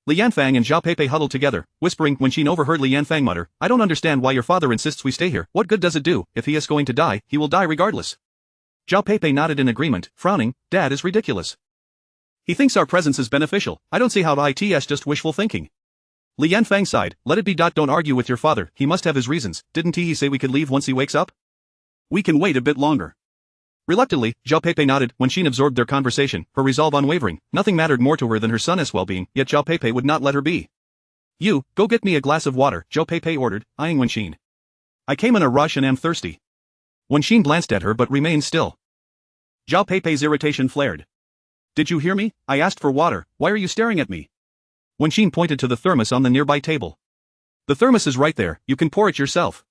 Li Yanfang and Zhao Peipei huddled together, whispering. Wenxin overheard Li Yanfang mutter, "I don't understand why your father insists we stay here. What good does it do? If he is going to die, he will die regardless." Zhao Peipei nodded in agreement, frowning, "Dad is ridiculous. He thinks our presence is beneficial. I don't see how it's just wishful thinking." Li Yanfang sighed, "Let it be. Don't argue with your father, he must have his reasons. Didn't he say we could leave once he wakes up? We can wait a bit longer." Reluctantly, Zhao Peipei nodded. Wenxin absorbed their conversation, her resolve unwavering. Nothing mattered more to her than her son's well-being, yet Zhao Peipei would not let her be. "You, go get me a glass of water," Zhao Peipei ordered, eyeing Wenxin. "I came in a rush and am thirsty." Wenxin glanced at her but remained still. Zhao Peipei's irritation flared. "Did you hear me? I asked for water. Why are you staring at me?" Wenxin pointed to the thermos on the nearby table. "The thermos is right there, you can pour it yourself."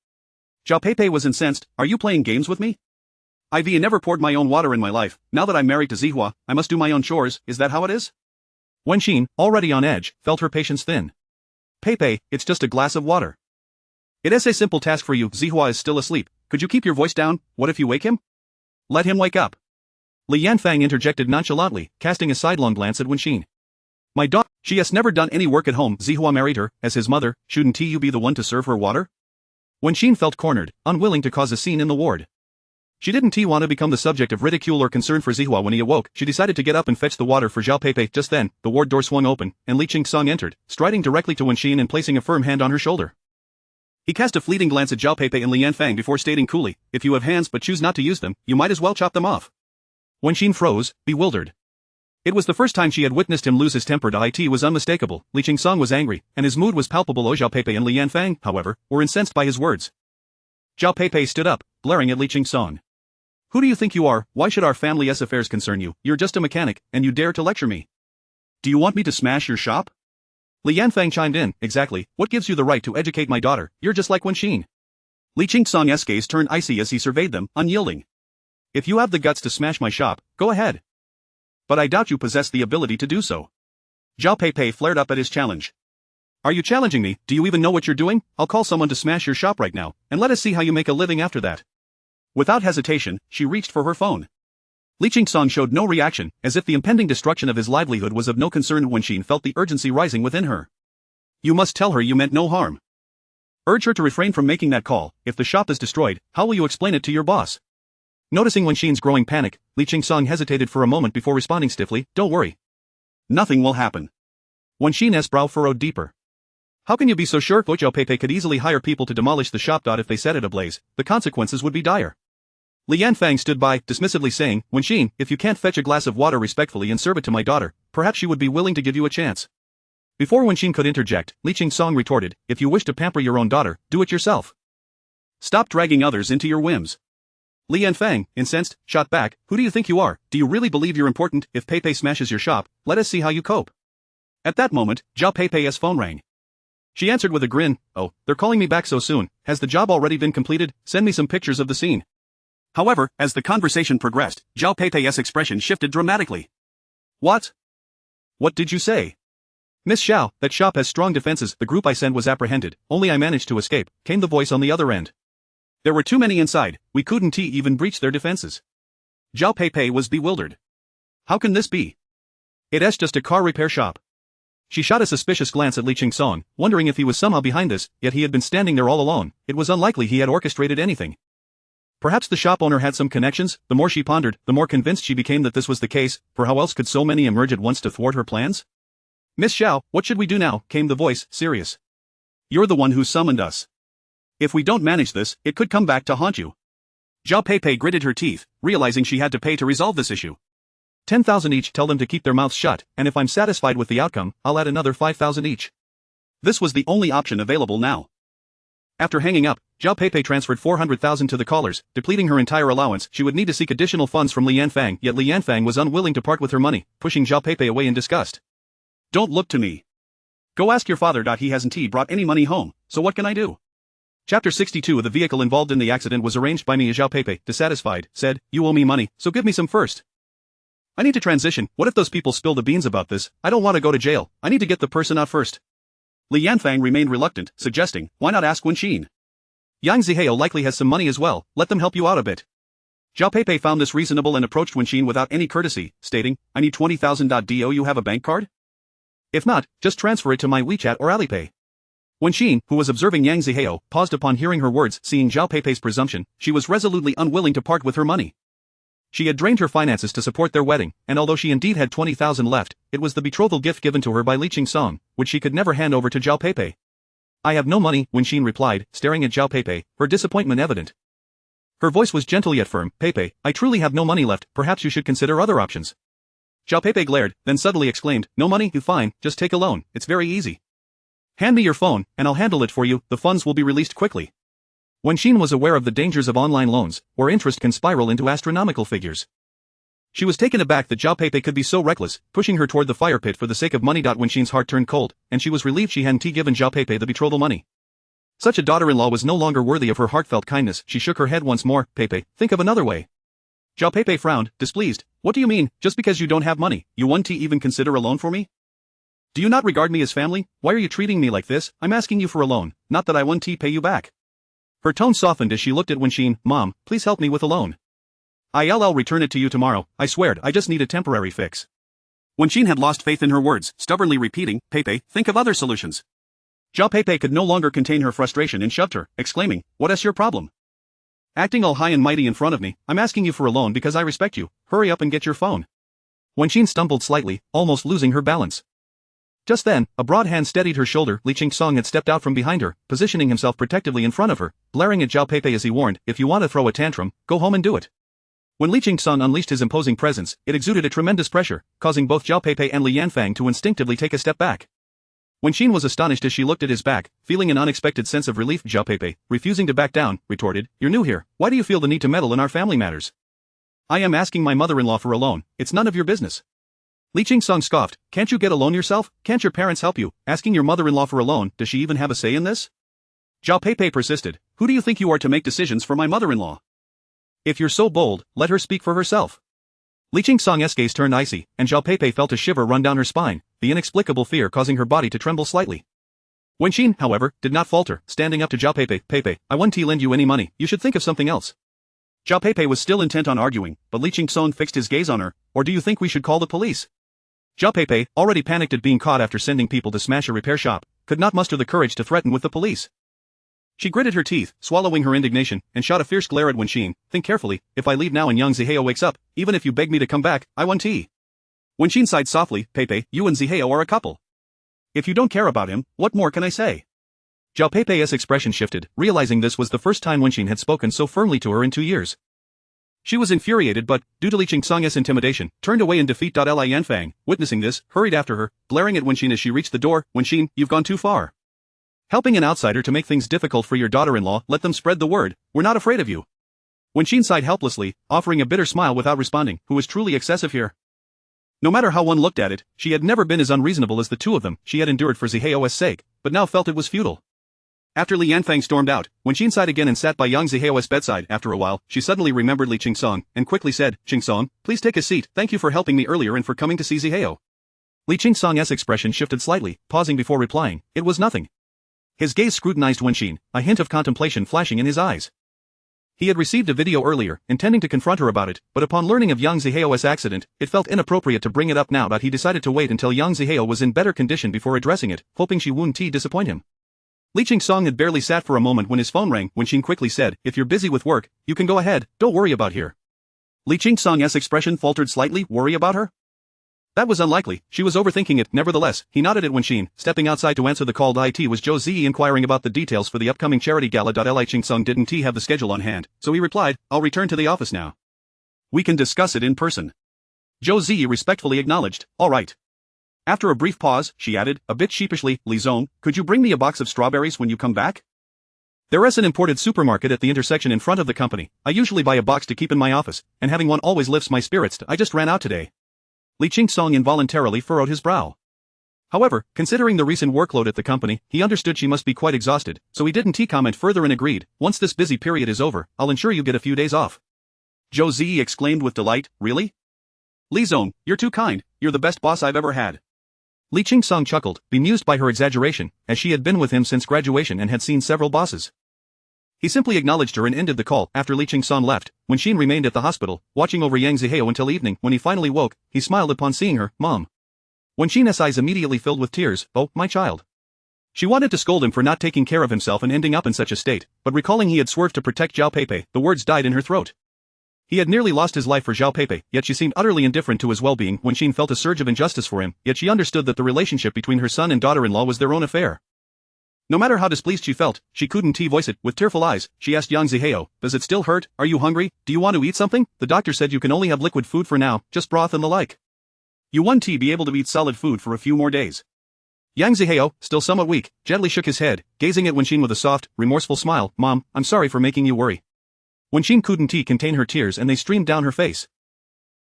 Zhao Peipei was incensed. "Are you playing games with me? I've never poured my own water in my life. Now that I'm married to Zihua, I must do my own chores. Is that how it is?" Wenxin, already on edge, felt her patience thin. "Peipei, it's just a glass of water. It is a simple task for you. Zihua is still asleep. Could you keep your voice down? What if you wake him? Let him wake up. Li Yanfang interjected nonchalantly, casting a sidelong glance at Wenxin. My daughter, she has never done any work at home. Zihua married her, as his mother, shouldn't you be the one to serve her water? Wenxin felt cornered, unwilling to cause a scene in the ward. She didn't want to become the subject of ridicule or concern for Zihua when he awoke. She decided to get up and fetch the water for Zhao Peipei. Just then, the ward door swung open, and Li Qingsong entered, striding directly to Wenxin and placing a firm hand on her shoulder. He cast a fleeting glance at Zhao Peipei and Li Yanfang before stating coolly, if you have hands but choose not to use them, you might as well chop them off. Wenxin froze, bewildered. It was the first time she had witnessed him lose his temper. It was unmistakable. Li Qingsong was angry, and his mood was palpable. Zhao Peipei and Li Yanfang, however, were incensed by his words. Zhao Peipei stood up, glaring at Li Qingsong. Who do you think you are? Why should our family's affairs concern you? You're just a mechanic, and you dare to lecture me. Do you want me to smash your shop? Li Yanfang chimed in, exactly, what gives you the right to educate my daughter? You're just like Wenxin. Li Qingsong's gaze turned icy as he surveyed them, unyielding. If you have the guts to smash my shop, go ahead. But I doubt you possess the ability to do so. Zhao Peipei flared up at his challenge. Are you challenging me? Do you even know what you're doing? I'll call someone to smash your shop right now, and let us see how you make a living after that. Without hesitation, she reached for her phone. Li Qingsong showed no reaction, as if the impending destruction of his livelihood was of no concern. Wenxin felt the urgency rising within her. You must tell her you meant no harm. Urge her to refrain from making that call. If the shop is destroyed, how will you explain it to your boss? Noticing Wenxin's growing panic, Li Qingsong hesitated for a moment before responding stiffly, don't worry. Nothing will happen. Wenxin's brow furrowed deeper. How can you be so sure? Zhao Peipei could easily hire people to demolish the shop. If they set it ablaze, the consequences would be dire. Li Yanfang stood by, dismissively saying, Wenxin, if you can't fetch a glass of water respectfully and serve it to my daughter, perhaps she would be willing to give you a chance. Before Wenxin could interject, Li Qingsong retorted, if you wish to pamper your own daughter, do it yourself. Stop dragging others into your whims. Li Yanfang, incensed, shot back, who do you think you are? Do you really believe you're important? If Peipei smashes your shop, let us see how you cope. At that moment, Zhao Peipei's phone rang. She answered with a grin, oh, they're calling me back so soon, has the job already been completed? Send me some pictures of the scene. However, as the conversation progressed, Zhao Peipei's expression shifted dramatically. What? What did you say? Miss Xiao, that shop has strong defenses. The group I sent was apprehended, only I managed to escape, came the voice on the other end. There were too many inside, we couldn't even breach their defenses. Zhao Peipei was bewildered. How can this be? It's just a car repair shop. She shot a suspicious glance at Li Qingsong, wondering if he was somehow behind this, yet he had been standing there all alone. It was unlikely he had orchestrated anything. Perhaps the shop owner had some connections. The more she pondered, the more convinced she became that this was the case, for how else could so many emerge at once to thwart her plans? Miss Xiao, what should we do now? Came the voice, serious. You're the one who summoned us. If we don't manage this, it could come back to haunt you. Zhao Peipei gritted her teeth, realizing she had to pay to resolve this issue. 10,000 each. Tell them to keep their mouths shut, and if I'm satisfied with the outcome, I'll add another 5,000 each. This was the only option available now. After hanging up, Zhao Peipei transferred 400,000 to the callers, depleting her entire allowance. She would need to seek additional funds from Li Yanfang, yet Li Yanfang was unwilling to part with her money, pushing Zhao Peipei away in disgust. Don't look to me. Go ask your father. He hasn't brought any money home, so what can I do? Chapter 62. The vehicle involved in the accident was arranged by me. Zhao Peipei, dissatisfied, said, you owe me money, so give me some first. I need to transition. What if those people spill the beans about this? I don't want to go to jail. I need to get the person out first. Li Yanfang remained reluctant, suggesting, why not ask Wenxin? Yang Zihao likely has some money as well, let them help you out a bit. Zhao Peipei found this reasonable and approached Wenxin without any courtesy, stating, I need 20,000. Do you have a bank card? If not, just transfer it to my WeChat or Alipay. Wenxin, who was observing Yang Zihao, paused upon hearing her words. Seeing Zhao Peipei's presumption, she was resolutely unwilling to part with her money. She had drained her finances to support their wedding, and although she indeed had 20,000 left, it was the betrothal gift given to her by Li Qingsong, which she could never hand over to Zhao Peipei. I have no money, Wenxin replied, staring at Zhao Peipei, her disappointment evident. Her voice was gentle yet firm. Peipei, I truly have no money left, perhaps you should consider other options. Zhao Peipei glared, then suddenly exclaimed, no money? Fine, just take a loan, it's very easy. Hand me your phone, and I'll handle it for you, the funds will be released quickly. Wenxin was aware of the dangers of online loans, where interest can spiral into astronomical figures. She was taken aback that Zhao Peipei could be so reckless, pushing her toward the fire pit for the sake of money. Wenxin's heart turned cold, and she was relieved she hadn't given Zhao Peipei the betrothal money. Such a daughter-in-law was no longer worthy of her heartfelt kindness. She shook her head once more. Peipei, think of another way. Zhao Peipei frowned, displeased. What do you mean? Just because you don't have money, you won't even consider a loan for me? Do you not regard me as family? Why are you treating me like this? I'm asking you for a loan, not that I won't pay you back. Her tone softened as she looked at Wenxin. Mom, please help me with a loan. I'll return it to you tomorrow, I swear, I just need a temporary fix. Wenxin had lost faith in her words, stubbornly repeating, Pepe, think of other solutions. Zhao Pepe could no longer contain her frustration and shoved her, exclaiming, what's your problem? Acting all high and mighty in front of me, I'm asking you for a loan because I respect you, hurry up and get your phone. Wenxin stumbled slightly, almost losing her balance. Just then, a broad hand steadied her shoulder. Li Qingsong had stepped out from behind her, positioning himself protectively in front of her, blaring at Zhao Pepe as he warned, if you want to throw a tantrum, go home and do it. When Li Qingsong unleashed his imposing presence, it exuded a tremendous pressure, causing both Zhao Pepe and Li Yanfang to instinctively take a step back. Wenxin was astonished as she looked at his back, feeling an unexpected sense of relief. Zhao Pepe, refusing to back down, retorted, you're new here, why do you feel the need to meddle in our family matters? I am asking my mother-in-law for a loan, it's none of your business. Li Qingsong scoffed, can't you get a loan yourself? Can't your parents help you? Asking your mother-in-law for a loan, does she even have a say in this? Zhao Pepe persisted, who do you think you are to make decisions for my mother-in-law? If you're so bold, let her speak for herself. Li Qingsong's gaze turned icy, and Zhao Pepe felt a shiver run down her spine, the inexplicable fear causing her body to tremble slightly. Wenxin, however, did not falter, standing up to Zhao Pepe, Pepe, I won't lend you any money, you should think of something else. Zhao Pepe was still intent on arguing, but Li Qingsong fixed his gaze on her, or do you think we should call the police? Zhao Pepe, already panicked at being caught after sending people to smash a repair shop, could not muster the courage to threaten with the police. She gritted her teeth, swallowing her indignation, and shot a fierce glare at Wenxin. Think carefully, if I leave now and Yang Zihao wakes up, even if you beg me to come back, I won't. Wenxin sighed softly, Pepe, you and Zihao are a couple. If you don't care about him, what more can I say? Zhao Pepe's expression shifted, realizing this was the first time Wenxin had spoken so firmly to her in 2 years. She was infuriated but, due to Li Qingsong's intimidation, turned away in defeat. Li Yanfang, witnessing this, hurried after her, blaring at Wenxin as she reached the door, Wenxin, you've gone too far. Helping an outsider to make things difficult for your daughter-in-law, let them spread the word, we're not afraid of you. Wenxin sighed helplessly, offering a bitter smile without responding, who was truly excessive here. No matter how one looked at it, she had never been as unreasonable as the two of them she had endured for Zihao's sake, but now felt it was futile. After Li Yanfang stormed out, Wenxin sighed again and sat by Yang Zihao's bedside. After a while, she suddenly remembered Li Qingsong, and quickly said, Qingsong, please take a seat, thank you for helping me earlier and for coming to see Zihao. Li Qingsong's expression shifted slightly, pausing before replying, it was nothing. His gaze scrutinized Wenxin, a hint of contemplation flashing in his eyes. He had received a video earlier, intending to confront her about it, but upon learning of Yang Zihao's accident, it felt inappropriate to bring it up now. He decided to wait until Yang Zihao was in better condition before addressing it, hoping she wouldn't disappoint him. Li Qingsong had barely sat for a moment when his phone rang. Wenxin quickly said, if you're busy with work, you can go ahead, don't worry about her. Li Qingsong's expression faltered slightly, worry about her? That was unlikely, she was overthinking it. Nevertheless, he nodded at Wenxin, stepping outside to answer the call. It was Zhou Ziyi inquiring about the details for the upcoming charity gala. Li Qingsong didn't have the schedule on hand, so he replied, I'll return to the office now. We can discuss it in person. Zhou Ziyi respectfully acknowledged, all right. After a brief pause, she added, a bit sheepishly, Li Zong, could you bring me a box of strawberries when you come back? There is an imported supermarket at the intersection in front of the company. I usually buy a box to keep in my office, and having one always lifts my spirits. I just ran out today. Li Qingsong involuntarily furrowed his brow. However, considering the recent workload at the company, he understood she must be quite exhausted, so he didn't comment further and agreed, once this busy period is over, I'll ensure you get a few days off. Zhou Ziyi exclaimed with delight, really? Li Zong, you're too kind, you're the best boss I've ever had. Li Qingsong chuckled, bemused by her exaggeration, as she had been with him since graduation and had seen several bosses. He simply acknowledged her and ended the call. After Li Qingsong left, Wenxin remained at the hospital, watching over Yang Zihao until evening. When he finally woke, he smiled upon seeing her, Mom. Wenxin's eyes immediately filled with tears, oh, my child. She wanted to scold him for not taking care of himself and ending up in such a state, but recalling he had swerved to protect Zhao Pepe, the words died in her throat. He had nearly lost his life for Zhao Pepe, yet she seemed utterly indifferent to his well-being. Wenxin felt a surge of injustice for him, yet she understood that the relationship between her son and daughter-in-law was their own affair. No matter how displeased she felt, she couldn't voice it. With tearful eyes, she asked Yang Zihao, does it still hurt? Are you hungry? Do you want to eat something? The doctor said you can only have liquid food for now, just broth and the like. You won't be able to eat solid food for a few more days. Yang Zihao, still somewhat weak, gently shook his head, gazing at Wenxin with a soft, remorseful smile. Mom, I'm sorry for making you worry. Wenxin couldn't contain her tears and they streamed down her face.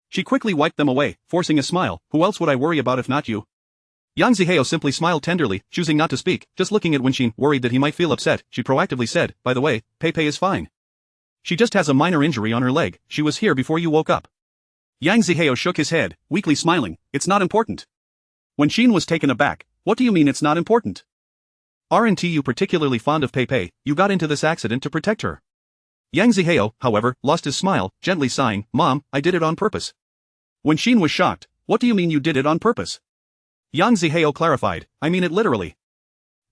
She quickly wiped them away, forcing a smile. Who else would I worry about if not you? Yang Zihao simply smiled tenderly, choosing not to speak, just looking at Wenxin, worried that he might feel upset. She proactively said, by the way, Pepe is fine. She just has a minor injury on her leg, she was here before you woke up. Yang Zihao shook his head, weakly smiling, it's not important. Wenxin was taken aback, what do you mean it's not important? Aren't you particularly fond of Pei Pei? You got into this accident to protect her. Yang Zihao, however, lost his smile, gently sighing, Mom, I did it on purpose. Wenxin was shocked. What do you mean you did it on purpose? Yang Zihao clarified, I mean it literally.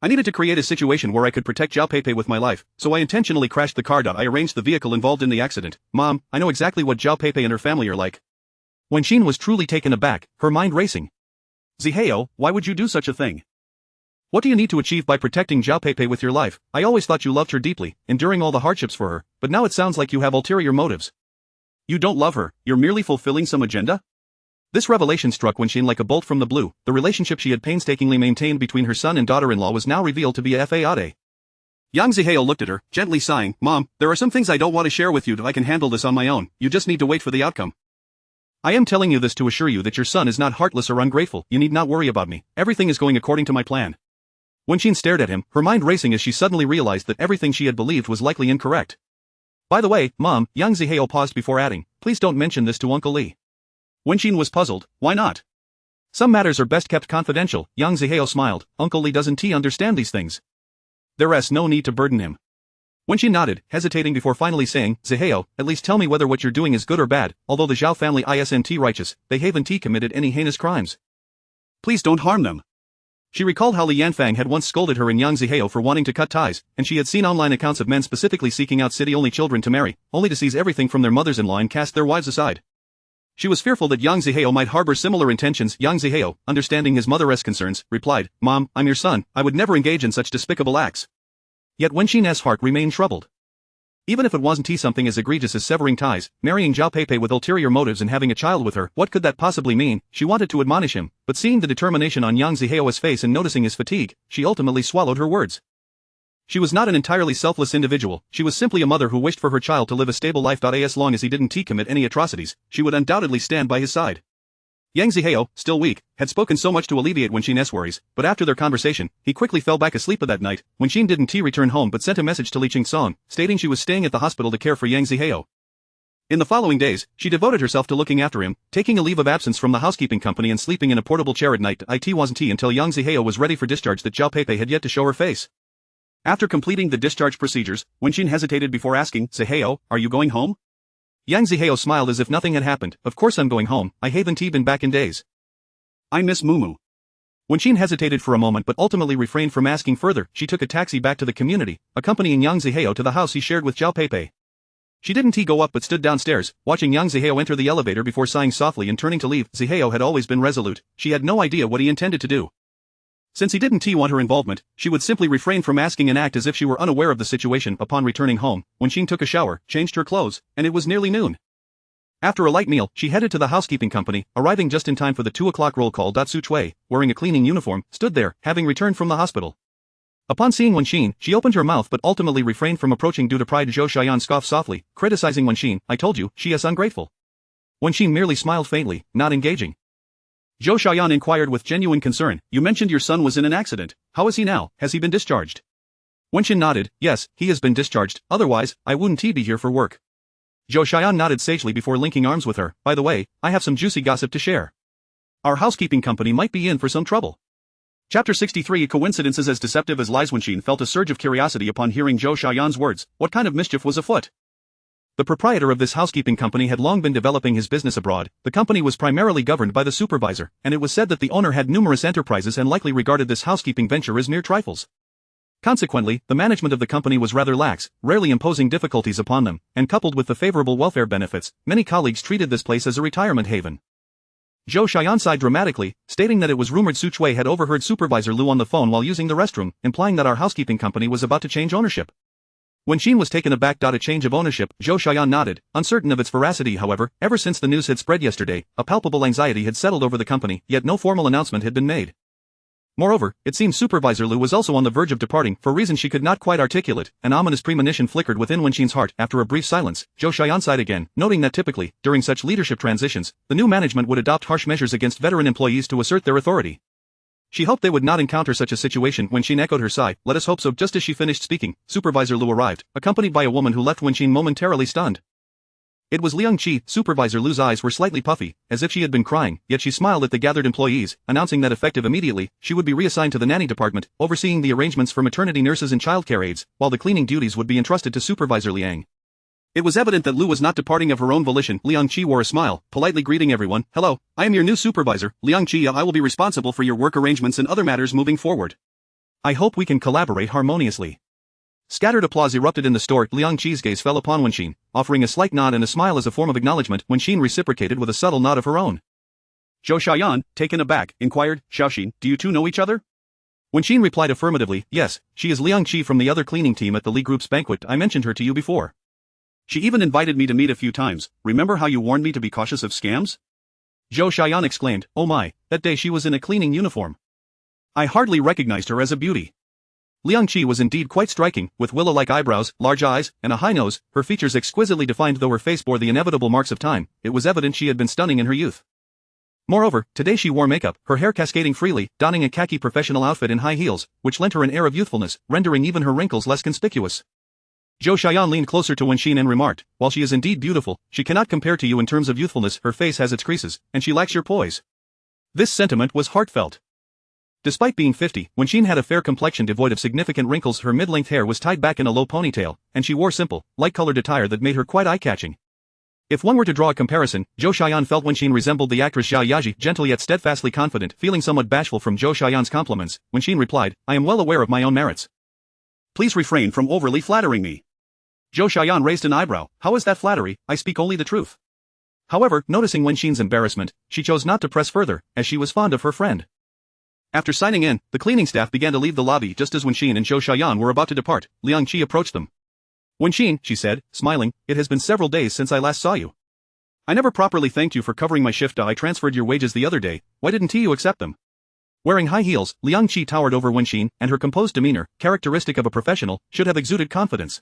I needed to create a situation where I could protect Zhao Peipei with my life, so I intentionally crashed the car. I arranged the vehicle involved in the accident. Mom, I know exactly what Zhao Peipei and her family are like. Wenxin was truly taken aback, her mind racing. Zihao, why would you do such a thing? What do you need to achieve by protecting Zhao Peipei with your life? I always thought you loved her deeply, enduring all the hardships for her, but now it sounds like you have ulterior motives. You don't love her, you're merely fulfilling some agenda? This revelation struck Wenxin like a bolt from the blue. The relationship she had painstakingly maintained between her son and daughter-in-law was now revealed to be a fade. Yang Zihao looked at her, gently sighing, Mom, there are some things I don't want to share with you. I can handle this on my own, you just need to wait for the outcome. I am telling you this to assure you that your son is not heartless or ungrateful. You need not worry about me, everything is going according to my plan. Wenxin stared at him, her mind racing as she suddenly realized that everything she had believed was likely incorrect. By the way, Mom, Yang Zihao paused before adding, please don't mention this to Uncle Li. Wenxin was puzzled, why not? Some matters are best kept confidential. Yang Zihao smiled, Uncle Li doesn't understand these things. There's no need to burden him. Wenxin nodded, hesitating before finally saying, Zihao, at least tell me whether what you're doing is good or bad. Although the Zhao family isn't righteous, they haven't committed any heinous crimes. Please don't harm them. She recalled how Li Yanfang had once scolded her and Yang Zihao for wanting to cut ties, and she had seen online accounts of men specifically seeking out city-only children to marry, only to seize everything from their mothers-in-law and cast their wives aside. She was fearful that Yang Zihao might harbor similar intentions. Yang Zihao, understanding his mother's concerns, replied, Mom, I'm your son, I would never engage in such despicable acts. Yet Wenxin's heart remained troubled. Even if it wasn't something as egregious as severing ties, marrying Zhao Peipei with ulterior motives and having a child with her, what could that possibly mean? She wanted to admonish him, but seeing the determination on Yang Zihao's face and noticing his fatigue, she ultimately swallowed her words. She was not an entirely selfless individual, she was simply a mother who wished for her child to live a stable life. As long as he didn't commit any atrocities, she would undoubtedly stand by his side. Yang Zihao, still weak, had spoken so much to alleviate Wenxin's worries, but after their conversation, he quickly fell back asleep that night. Wenxin didn't return home but sent a message to Li Qingsong, stating she was staying at the hospital to care for Yang Zihao. In the following days, she devoted herself to looking after him, taking a leave of absence from the housekeeping company and sleeping in a portable chair at night. It wasn't until Yang Zihao was ready for discharge that Zhao Peipei had yet to show her face. After completing the discharge procedures, Wenxin hesitated before asking, Zihao, are you going home? Yang Zihao smiled as if nothing had happened. Of course I'm going home, I haven't been back in days. I miss Mumu. Wenxin hesitated for a moment but ultimately refrained from asking further. She took a taxi back to the community, accompanying Yang Zihao to the house he shared with Zhao Peipei. She didn't go up but stood downstairs, watching Yang Zihao enter the elevator before sighing softly and turning to leave. Zihao had always been resolute, she had no idea what he intended to do. Since he didn't want her involvement, she would simply refrain from asking and act as if she were unaware of the situation. Upon returning home, Wenxin took a shower, changed her clothes, and it was nearly noon. After a light meal, she headed to the housekeeping company, arriving just in time for the 2 o'clock roll call. Su Chui, wearing a cleaning uniform, stood there, having returned from the hospital. Upon seeing Wenxin, she opened her mouth but ultimately refrained from approaching due to pride. Zhou Xiaoyan scoffed softly, criticizing Wenxin, I told you, she is ungrateful. Wenxin merely smiled faintly, not engaging. Zhou Xiaoyan inquired with genuine concern, you mentioned your son was in an accident, how is he now, has he been discharged? Wenxin nodded, yes, he has been discharged, otherwise, I wouldn't be here for work. Zhou Xiaoyan nodded sagely before linking arms with her, by the way, I have some juicy gossip to share. Our housekeeping company might be in for some trouble. Chapter 63 Coincidences as deceptive as lies. Wenxin felt a surge of curiosity upon hearing Zhou Xiaoyan's words. What kind of mischief was afoot? The proprietor of this housekeeping company had long been developing his business abroad. The company was primarily governed by the supervisor, and it was said that the owner had numerous enterprises and likely regarded this housekeeping venture as mere trifles. Consequently, the management of the company was rather lax, rarely imposing difficulties upon them, and coupled with the favorable welfare benefits, many colleagues treated this place as a retirement haven. Zhou Xiaoyan sighed dramatically, stating that it was rumored Su Chui had overheard Supervisor Lu on the phone while using the restroom, implying that our housekeeping company was about to change ownership. Wenxin was taken aback. A change of ownership, Zhou Xiaoyan nodded, uncertain of its veracity. However, ever since the news had spread yesterday, a palpable anxiety had settled over the company, yet no formal announcement had been made. Moreover, it seemed Supervisor Lu was also on the verge of departing, for reasons she could not quite articulate. An ominous premonition flickered within Wenxin's heart. After a brief silence, Zhou Xiaoyan sighed again, noting that typically, during such leadership transitions, the new management would adopt harsh measures against veteran employees to assert their authority. She hoped they would not encounter such a situation. Wenxin echoed her sigh, let us hope so. Just as she finished speaking, Supervisor Lu arrived, accompanied by a woman who left Wenxin momentarily stunned. It was Liang Qi. Supervisor Lu's eyes were slightly puffy, as if she had been crying, yet she smiled at the gathered employees, announcing that effective immediately, she would be reassigned to the nanny department, overseeing the arrangements for maternity nurses and childcare aides, while the cleaning duties would be entrusted to Supervisor Liang. It was evident that Lu was not departing of her own volition. Liang Qi wore a smile, politely greeting everyone. Hello, I am your new supervisor, Liang Qi. I will be responsible for your work arrangements and other matters moving forward. I hope we can collaborate harmoniously. Scattered applause erupted in the store. Liang Qi's gaze fell upon Wenxin, offering a slight nod and a smile as a form of acknowledgement. Wenxin reciprocated with a subtle nod of her own. Zhou Xiaoyan, taken aback, inquired, Xiaoxin, do you two know each other? Wenxin replied affirmatively, yes, she is Liang Qi from the other cleaning team at the Li Group's banquet. I mentioned her to you before. She even invited me to meet a few times. Remember how you warned me to be cautious of scams? Zhou Xiaoyan exclaimed, oh my, that day she was in a cleaning uniform. I hardly recognized her as a beauty. Liang Qi was indeed quite striking, with willow-like eyebrows, large eyes, and a high nose, her features exquisitely defined. Though her face bore the inevitable marks of time, it was evident she had been stunning in her youth. Moreover, today she wore makeup, her hair cascading freely, donning a khaki professional outfit and high heels, which lent her an air of youthfulness, rendering even her wrinkles less conspicuous. Zhou Xiaoyan leaned closer to Wenxin and remarked, while she is indeed beautiful, she cannot compare to you in terms of youthfulness. Her face has its creases, and she lacks your poise. This sentiment was heartfelt. Despite being 50, Wenxin had a fair complexion devoid of significant wrinkles. Her mid-length hair was tied back in a low ponytail, and she wore simple, light-colored attire that made her quite eye-catching. If one were to draw a comparison, Zhou Xiaoyan felt Wenxin resembled the actress Zhao Yaji, gentle yet steadfastly confident. Feeling somewhat bashful from Zhou Xiaoyan's compliments, Wenxin replied, I am well aware of my own merits. Please refrain from overly flattering me. Zhou Xiaoyan raised an eyebrow. How is that flattery? I speak only the truth. However, noticing Wenxin's embarrassment, she chose not to press further, as she was fond of her friend. After signing in, the cleaning staff began to leave the lobby. Just as Wenxin and Zhou Xiaoyan were about to depart, Liang Qi approached them. Wenxin, she said, smiling, it has been several days since I last saw you. I never properly thanked you for covering my shift. I transferred your wages the other day, why didn't you accept them? Wearing high heels, Liang Qi towered over Wenxin, and her composed demeanor, characteristic of a professional, should have exuded confidence.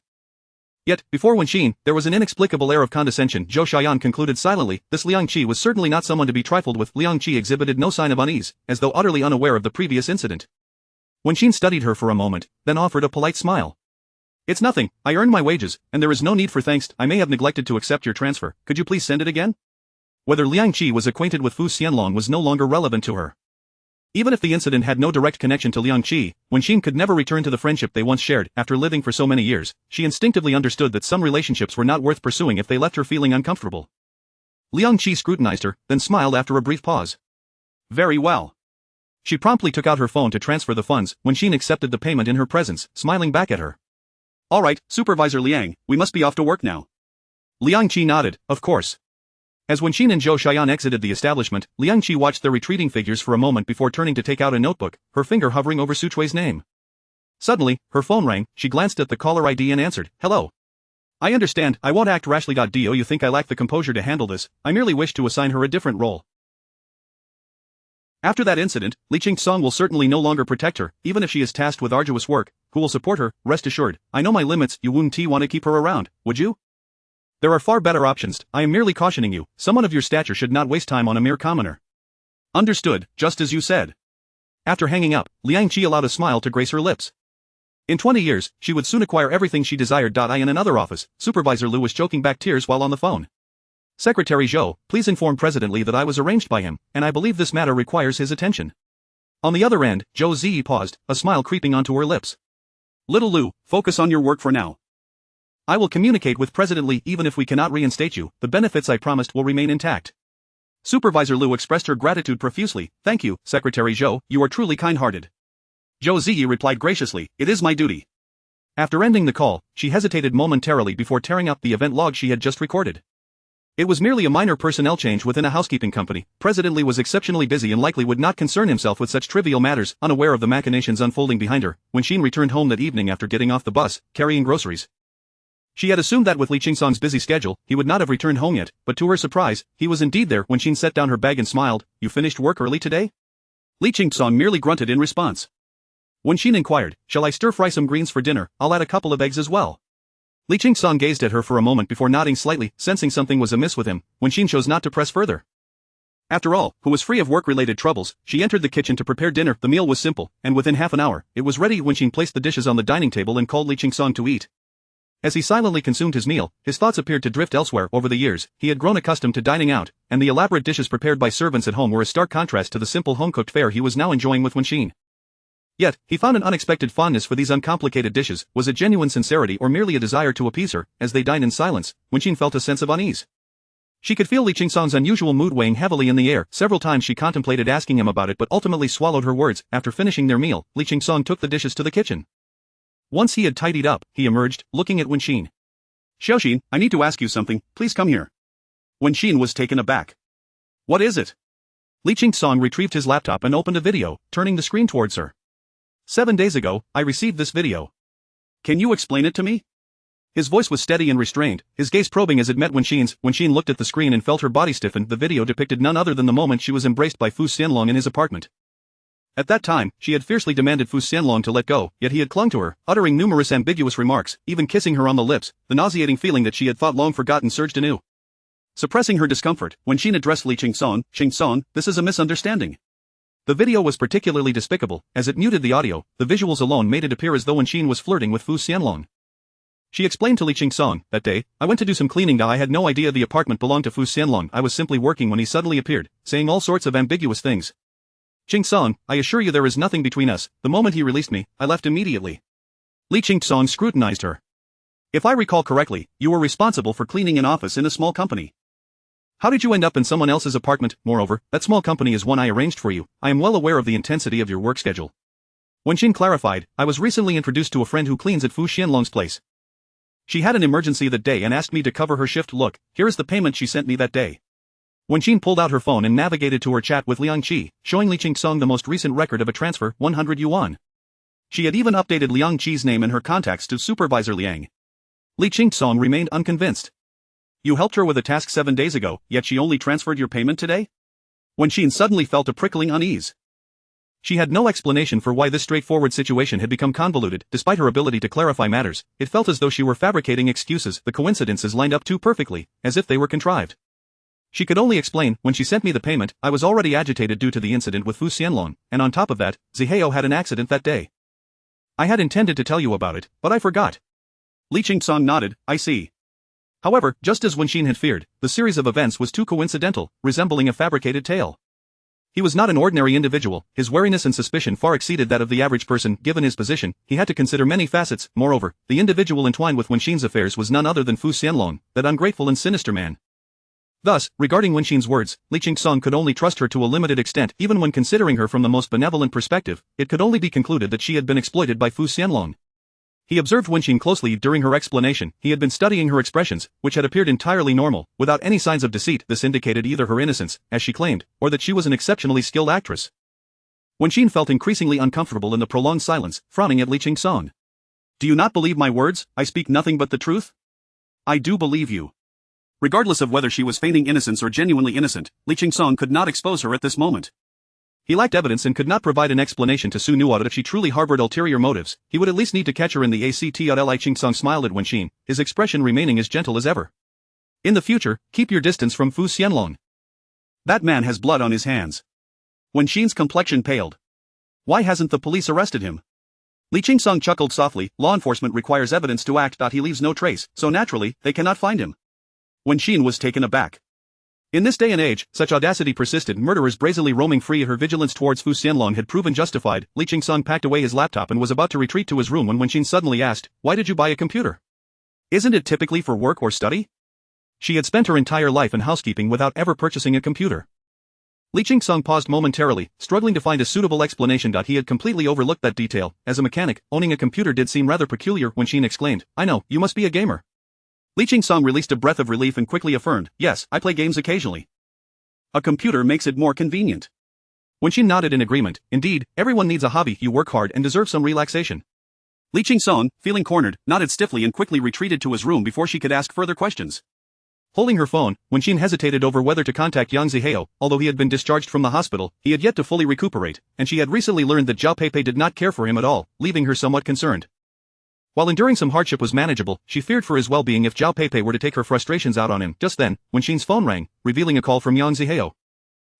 Yet, before Wenxin, there was an inexplicable air of condescension. Zhou Xiaoyan concluded silently, this Liang Qi was certainly not someone to be trifled with. Liang Qi exhibited no sign of unease, as though utterly unaware of the previous incident. Wenxin studied her for a moment, then offered a polite smile. It's nothing, I earned my wages, and there is no need for thanks. I may have neglected to accept your transfer, could you please send it again? Whether Liang Qi was acquainted with Fu Xianlong was no longer relevant to her. Even if the incident had no direct connection to Liang Qi, Wenxin could never return to the friendship they once shared. After living for so many years, she instinctively understood that some relationships were not worth pursuing if they left her feeling uncomfortable. Liang Qi scrutinized her, then smiled after a brief pause. Very well. She promptly took out her phone to transfer the funds. Wenxin accepted the payment in her presence, smiling back at her. All right, Supervisor Liang, we must be off to work now. Liang Qi nodded, of course. As Wenxin and Zhou Xiaoyan exited the establishment, Liang Qi watched their retreating figures for a moment before turning to take out a notebook, her finger hovering over Su Chui's name. Suddenly, her phone rang. She glanced at the caller ID and answered, hello. I understand, I won't act rashly. Do you think I lack the composure to handle this? I merely wish to assign her a different role. After that incident, Li Qingsong will certainly no longer protect her, even if she is tasked with arduous work. Who will support her? Rest assured, I know my limits. You wouldn't want to keep her around, would you? There are far better options. I am merely cautioning you, someone of your stature should not waste time on a mere commoner. Understood, just as you said. After hanging up, Liang Qi allowed a smile to grace her lips. In 20 years, she would soon acquire everything she desired. In another office, Supervisor Lu was choking back tears while on the phone. Secretary Zhou, please inform President Li that I was arranged by him, and I believe this matter requires his attention. On the other end, Zhou Ziyi paused, a smile creeping onto her lips. Little Lu, focus on your work for now. I will communicate with President Li. Even if we cannot reinstate you, the benefits I promised will remain intact. Supervisor Lu expressed her gratitude profusely. Thank you, Secretary Zhou, you are truly kind-hearted. Zhou Ziyi replied graciously, it is my duty. After ending the call, she hesitated momentarily before tearing up the event log she had just recorded. It was merely a minor personnel change within a housekeeping company. President Li was exceptionally busy and likely would not concern himself with such trivial matters. Unaware of the machinations unfolding behind her, Wenxin returned home that evening after getting off the bus, carrying groceries. She had assumed that with Li Qingsong's busy schedule, he would not have returned home yet, but to her surprise, he was indeed there. Wenxin set down her bag and smiled, you finished work early today? Li Qingsong merely grunted in response. Wenxin inquired, shall I stir-fry some greens for dinner? I'll add a couple of eggs as well. Li Qingsong gazed at her for a moment before nodding slightly, sensing something was amiss with him. Wenxin chose not to press further. After all, who was free of work-related troubles, she entered the kitchen to prepare dinner. The meal was simple, and within half an hour, it was ready. Wenxin placed the dishes on the dining table and called Li Qingsong to eat. As he silently consumed his meal, his thoughts appeared to drift elsewhere. Over the years, he had grown accustomed to dining out, and the elaborate dishes prepared by servants at home were a stark contrast to the simple home-cooked fare he was now enjoying with Wenxin. Yet, he found an unexpected fondness for these uncomplicated dishes. Was it genuine sincerity or merely a desire to appease her? As they dined in silence, Wenxin felt a sense of unease. She could feel Li Qingsong's unusual mood weighing heavily in the air. Several times she contemplated asking him about it but ultimately swallowed her words. After finishing their meal, Li Qingsong took the dishes to the kitchen. Once he had tidied up, he emerged, looking at Wenxin. "Xiaoxin, I need to ask you something, please come here." Wenxin was taken aback. "What is it?" Li Qingsong retrieved his laptop and opened a video, turning the screen towards her. 7 days ago, I received this video. Can you explain it to me?" His voice was steady and restrained, his gaze probing as it met Wenxin's. Wenxin looked at the screen and felt her body stiffen. The video depicted none other than the moment she was embraced by Fu Xianlong in his apartment. At that time, she had fiercely demanded Fu Xianlong to let go, yet he had clung to her, uttering numerous ambiguous remarks, even kissing her on the lips. The nauseating feeling that she had thought long forgotten surged anew. Suppressing her discomfort, Wenxin addressed Li Qingsong. "Qingsong, this is a misunderstanding." The video was particularly despicable. As it muted the audio, the visuals alone made it appear as though Wenxin was flirting with Fu Xianlong. She explained to Li Qingsong, "That day, I went to do some cleaning. I had no idea the apartment belonged to Fu Xianlong. I was simply working when he suddenly appeared, saying all sorts of ambiguous things. Qingsong, I assure you there is nothing between us. The moment he released me, I left immediately." Li Qingsong scrutinized her. "If I recall correctly, you were responsible for cleaning an office in a small company. How did you end up in someone else's apartment? Moreover, that small company is one I arranged for you. I am well aware of the intensity of your work schedule." Wenxin clarified, "I was recently introduced to a friend who cleans at Fu Xianlong's place. She had an emergency that day and asked me to cover her shift. Look, here is the payment she sent me that day." Wenxin pulled out her phone and navigated to her chat with Liang Qi, showing Li Qingsong the most recent record of a transfer, 100 yuan. She had even updated Liang Qi's name in her contacts to Supervisor Liang. Li Qingsong remained unconvinced. "You helped her with a task 7 days ago, yet she only transferred your payment today?" Wenxin suddenly felt a prickling unease. She had no explanation for why this straightforward situation had become convoluted. Despite her ability to clarify matters, it felt as though she were fabricating excuses. The coincidences lined up too perfectly, as if they were contrived. She could only explain, "When she sent me the payment, I was already agitated due to the incident with Fu Xianlong, and on top of that, Zihao had an accident that day. I had intended to tell you about it, but I forgot." Li Qingsong nodded, "I see." However, just as Wenxin had feared, the series of events was too coincidental, resembling a fabricated tale. He was not an ordinary individual. His wariness and suspicion far exceeded that of the average person. Given his position, he had to consider many facets. Moreover, the individual entwined with Wenxin's affairs was none other than Fu Xianlong, that ungrateful and sinister man. Thus, regarding Wenxin's words, Li Qingsong could only trust her to a limited extent. Even when considering her from the most benevolent perspective, it could only be concluded that she had been exploited by Fu Xianlong. He observed Wenxin closely during her explanation. He had been studying her expressions, which had appeared entirely normal, without any signs of deceit. This indicated either her innocence, as she claimed, or that she was an exceptionally skilled actress. Wenxin felt increasingly uncomfortable in the prolonged silence, frowning at Li Qingsong. "Do you not believe my words? I speak nothing but the truth?" "I do believe you." Regardless of whether she was feigning innocence or genuinely innocent, Li Qingsong could not expose her at this moment. He lacked evidence and could not provide an explanation to Su Nuo. If she truly harbored ulterior motives, he would at least need to catch her in the act. Li Qingsong smiled at Wenxin, his expression remaining as gentle as ever. "In the future, keep your distance from Fu Xianlong. That man has blood on his hands." Wenxin's complexion paled. "Why hasn't the police arrested him?" Li Qingsong chuckled softly. "Law enforcement requires evidence to act. He leaves no trace, so naturally, they cannot find him." Wenxin was taken aback. In this day and age, such audacity persisted. Murderers brazenly roaming free. Her vigilance towards Fu Xianlong had proven justified. Li Qingsong packed away his laptop and was about to retreat to his room when Wenxin suddenly asked, "Why did you buy a computer? Isn't it typically for work or study?" She had spent her entire life in housekeeping without ever purchasing a computer. Li Qingsong paused momentarily, struggling to find a suitable explanation. He had completely overlooked that detail. As a mechanic, owning a computer did seem rather peculiar. Wenxin exclaimed, "I know, you must be a gamer." Li Qingsong released a breath of relief and quickly affirmed, "Yes, I play games occasionally. A computer makes it more convenient." Wenxin nodded in agreement. "Indeed, everyone needs a hobby. You work hard and deserve some relaxation." Li Qingsong, feeling cornered, nodded stiffly and quickly retreated to his room before she could ask further questions. Holding her phone, Wenxin hesitated over whether to contact Yang Zihao. Although he had been discharged from the hospital, he had yet to fully recuperate, and she had recently learned that Zhao Peipei did not care for him at all, leaving her somewhat concerned. While enduring some hardship was manageable, she feared for his well-being if Zhao Peipei were to take her frustrations out on him. Just then, Wenxin's phone rang, revealing a call from Yang Zihao.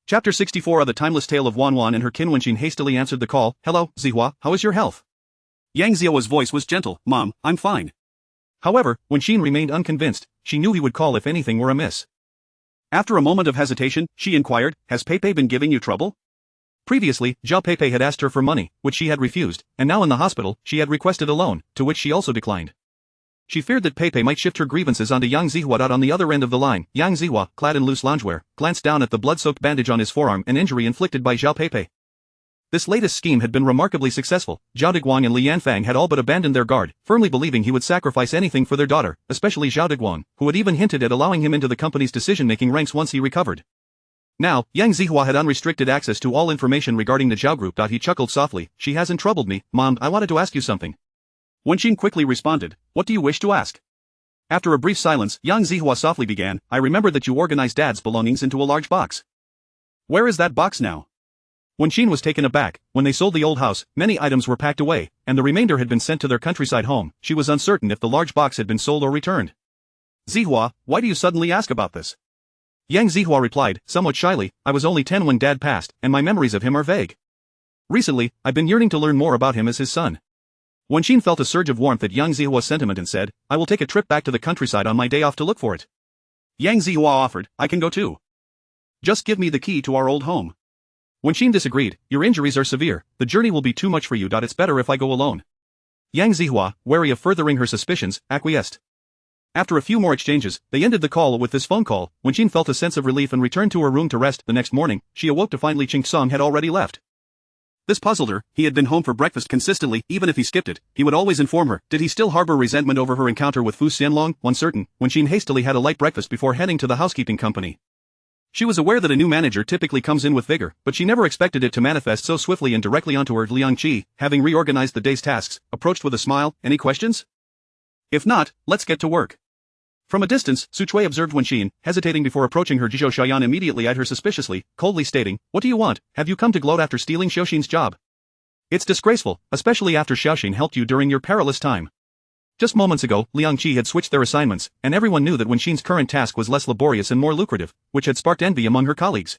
Chapter 64 of The Timeless Tale of Wan Wan and Her Kin. Wenxin hastily answered the call. "Hello, Zihua, how is your health?" Yang Zihou's voice was gentle. "Mom, I'm fine. However, when Xin remained unconvinced, she knew he would call if anything were amiss. After a moment of hesitation, she inquired, "Has Pepe been giving you trouble?" Previously, Zhao Pepe had asked her for money, which she had refused, and now in the hospital, she had requested a loan, to which she also declined. She feared that Pepe might shift her grievances onto Yang Zihua. On the other end of the line, Yang Zihua, clad in loose loungewear, glanced down at the blood-soaked bandage on his forearm, an injury inflicted by Zhao Pepe. This latest scheme had been remarkably successful. Zhao Diguang and Li Yanfang had all but abandoned their guard, firmly believing he would sacrifice anything for their daughter, especially Zhao Diguang, who had even hinted at allowing him into the company's decision-making ranks once he recovered. Now, Yang Zihua had unrestricted access to all information regarding the Zhao group. He chuckled softly. "She hasn't troubled me, Mom. I wanted to ask you something." Wen Xin quickly responded, "What do you wish to ask?" After a brief silence, Yang Zihua softly began, "I remember that you organized Dad's belongings into a large box. Where is that box now?" Wen Xin was taken aback. When they sold the old house, many items were packed away, and the remainder had been sent to their countryside home. She was uncertain if the large box had been sold or returned. "Zihua, why do you suddenly ask about this?" Yang Zihua replied, somewhat shyly, "I was only 10 when Dad passed, and my memories of him are vague. Recently, I've been yearning to learn more about him as his son." Wen Xin felt a surge of warmth at Yang Zihua's sentiment and said, "I will take a trip back to the countryside on my day off to look for it." Yang Zihua offered, "I can go too. Just give me the key to our old home." Wen Xin disagreed, "Your injuries are severe, the journey will be too much for you. It's better if I go alone." Yang Zihua, wary of furthering her suspicions, acquiesced. After a few more exchanges, they ended the call with this phone call. Wen Xin felt a sense of relief and returned to her room to rest. The next morning, she awoke to find Li Qingsong had already left. This puzzled her. He had been home for breakfast consistently. Even if he skipped it, he would always inform her. Did he still harbor resentment over her encounter with Fu Xianlong? Uncertain, Wen Xin hastily had a light breakfast before heading to the housekeeping company. She was aware that a new manager typically comes in with vigor, but she never expected it to manifest so swiftly and directly onto her. Liang Qi, having reorganized the day's tasks, approached with a smile. "Any questions? If not, let's get to work." From a distance, Su Chui observed Wen Xin, hesitating before approaching her. Zhou Xiaoyan immediately eyed her suspiciously, coldly stating, "What do you want? Have you come to gloat after stealing Xiaoxin's job? It's disgraceful, especially after Xiaoxin helped you during your perilous time." Just moments ago, Liang Qi had switched their assignments, and everyone knew that Wen Xin's current task was less laborious and more lucrative, which had sparked envy among her colleagues.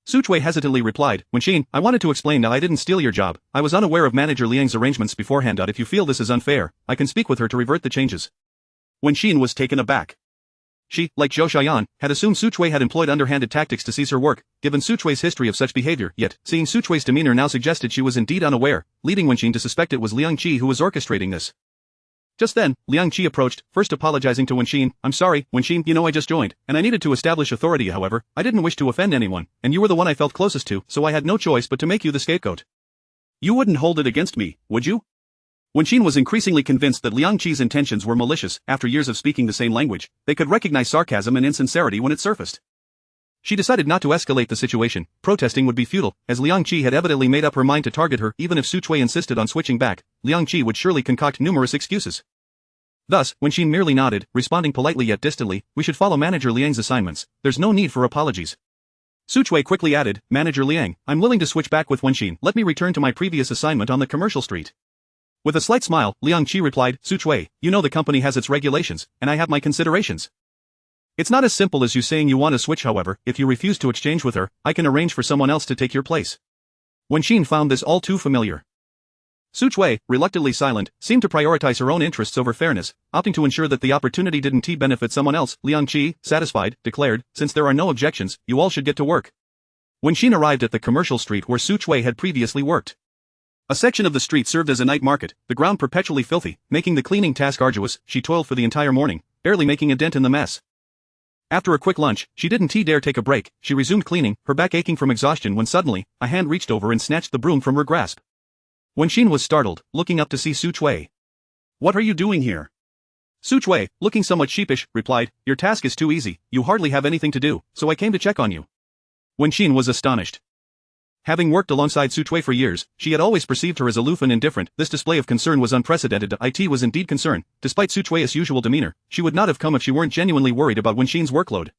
Su Chui hesitantly replied, "Wen Xin, I wanted to explain that I didn't steal your job. I was unaware of Manager Liang's arrangements beforehand. If you feel this is unfair, I can speak with her to revert the changes." Wen Xin was taken aback. She, like Zhou Xiaoyan, had assumed Su Chui had employed underhanded tactics to seize her work, given Su Chui's history of such behavior, yet, seeing Su Chui's demeanor now suggested she was indeed unaware, leading Wen Xin to suspect it was Liang Qi who was orchestrating this. Just then, Liang Qi approached, first apologizing to Wen Xin. "I'm sorry, Wen Xin, I just joined, and I needed to establish authority. However, I didn't wish to offend anyone, and you were the one I felt closest to, so I had no choice but to make you the scapegoat." "You wouldn't hold it against me, would you?" Wen Xin was increasingly convinced that Liang Qi's intentions were malicious. After years of speaking the same language, they could recognize sarcasm and insincerity when it surfaced. She decided not to escalate the situation. Protesting would be futile, as Liang Qi had evidently made up her mind to target her. Even if Su Chui insisted on switching back, Liang Qi would surely concoct numerous excuses. Thus, Wen Xin merely nodded, responding politely yet distantly, "We should follow Manager Liang's assignments. There's no need for apologies." Su Chui quickly added, "Manager Liang, I'm willing to switch back with Wen Xin. Let me return to my previous assignment on the commercial street." With a slight smile, Liang Qi replied, "Su Chui, you know the company has its regulations, and I have my considerations. It's not as simple as you saying you want to switch. However, if you refuse to exchange with her, I can arrange for someone else to take your place." Wen Xin found this all too familiar. Su Chui, reluctantly silent, seemed to prioritize her own interests over fairness, opting to ensure that the opportunity didn't benefit someone else. Liang Qi, satisfied, declared, "Since there are no objections, you all should get to work." Wen Xin arrived at the commercial street where Su Chui had previously worked. A section of the street served as a night market, the ground perpetually filthy, making the cleaning task arduous. She toiled for the entire morning, barely making a dent in the mess. After a quick lunch, she didn't dare take a break. She resumed cleaning, her back aching from exhaustion when suddenly, a hand reached over and snatched the broom from her grasp. Wen Xin was startled, looking up to see Su Chui. "What are you doing here?" Su Chui, looking somewhat sheepish, replied, "Your task is too easy, you hardly have anything to do, so I came to check on you." Wen Xin was astonished. Having worked alongside Su Chui for years, she had always perceived her as aloof and indifferent. This display of concern was unprecedented. It was indeed concern. Despite Su Chui's usual demeanor, she would not have come if she weren't genuinely worried about Wen Xin's workload.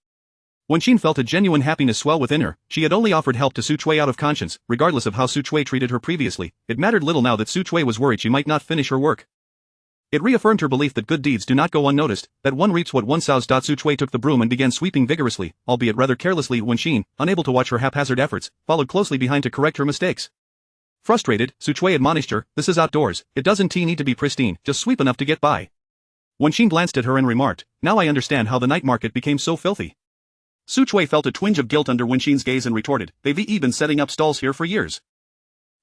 Wen Xin felt a genuine happiness swell within her. She had only offered help to Su Chui out of conscience, regardless of how Su Chui treated her previously. It mattered little now that Su Chui was worried she might not finish her work. It reaffirmed her belief that good deeds do not go unnoticed, that one reaps what one sows. Su Chui took the broom and began sweeping vigorously, albeit rather carelessly. Wen Xin, unable to watch her haphazard efforts, followed closely behind to correct her mistakes. Frustrated, Su Chui admonished her, "This is outdoors, it doesn't need to be pristine, just sweep enough to get by." Wenxin glanced at her and remarked, now I understand how the night market became so filthy. Su Chui felt a twinge of guilt under Wenxin's gaze and retorted, they've been setting up stalls here for years.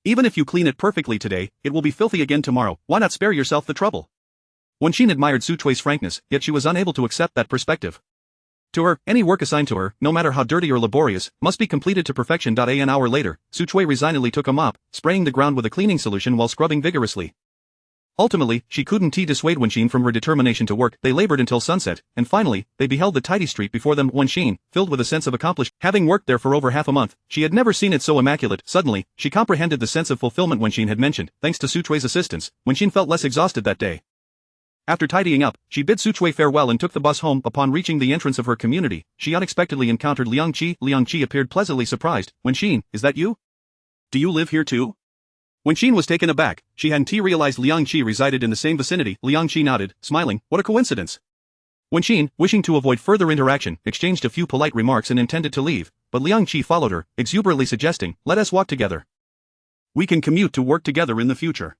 Even if you clean it perfectly today, it will be filthy again tomorrow, why not spare yourself the trouble? Wenxin admired Su Chui's frankness, yet she was unable to accept that perspective. To her, any work assigned to her, no matter how dirty or laborious, must be completed to perfection. An hour later, Su Chui resignedly took a mop, spraying the ground with a cleaning solution while scrubbing vigorously. Ultimately, she couldn't dissuade Wenxin from her determination to work. They labored until sunset, and finally, they beheld the tidy street before them. Wenxin, filled with a sense of accomplishment, having worked there for over half a month, she had never seen it so immaculate. Suddenly, she comprehended the sense of fulfillment Wenxin had mentioned. Thanks to Su Chui's assistance, Wenxin felt less exhausted that day. After tidying up, she bid Su Chui farewell and took the bus home. Upon reaching the entrance of her community, she unexpectedly encountered Liang Qi. Liang Qi appeared pleasantly surprised. Wenxin, is that you? Do you live here too? Wenxin was taken aback. She hadn't realized Liang Qi resided in the same vicinity. Liang Qi nodded, smiling, what a coincidence. Wenxin, wishing to avoid further interaction, exchanged a few polite remarks and intended to leave, but Liang Qi followed her, exuberantly suggesting, let us walk together. We can commute to work together in the future.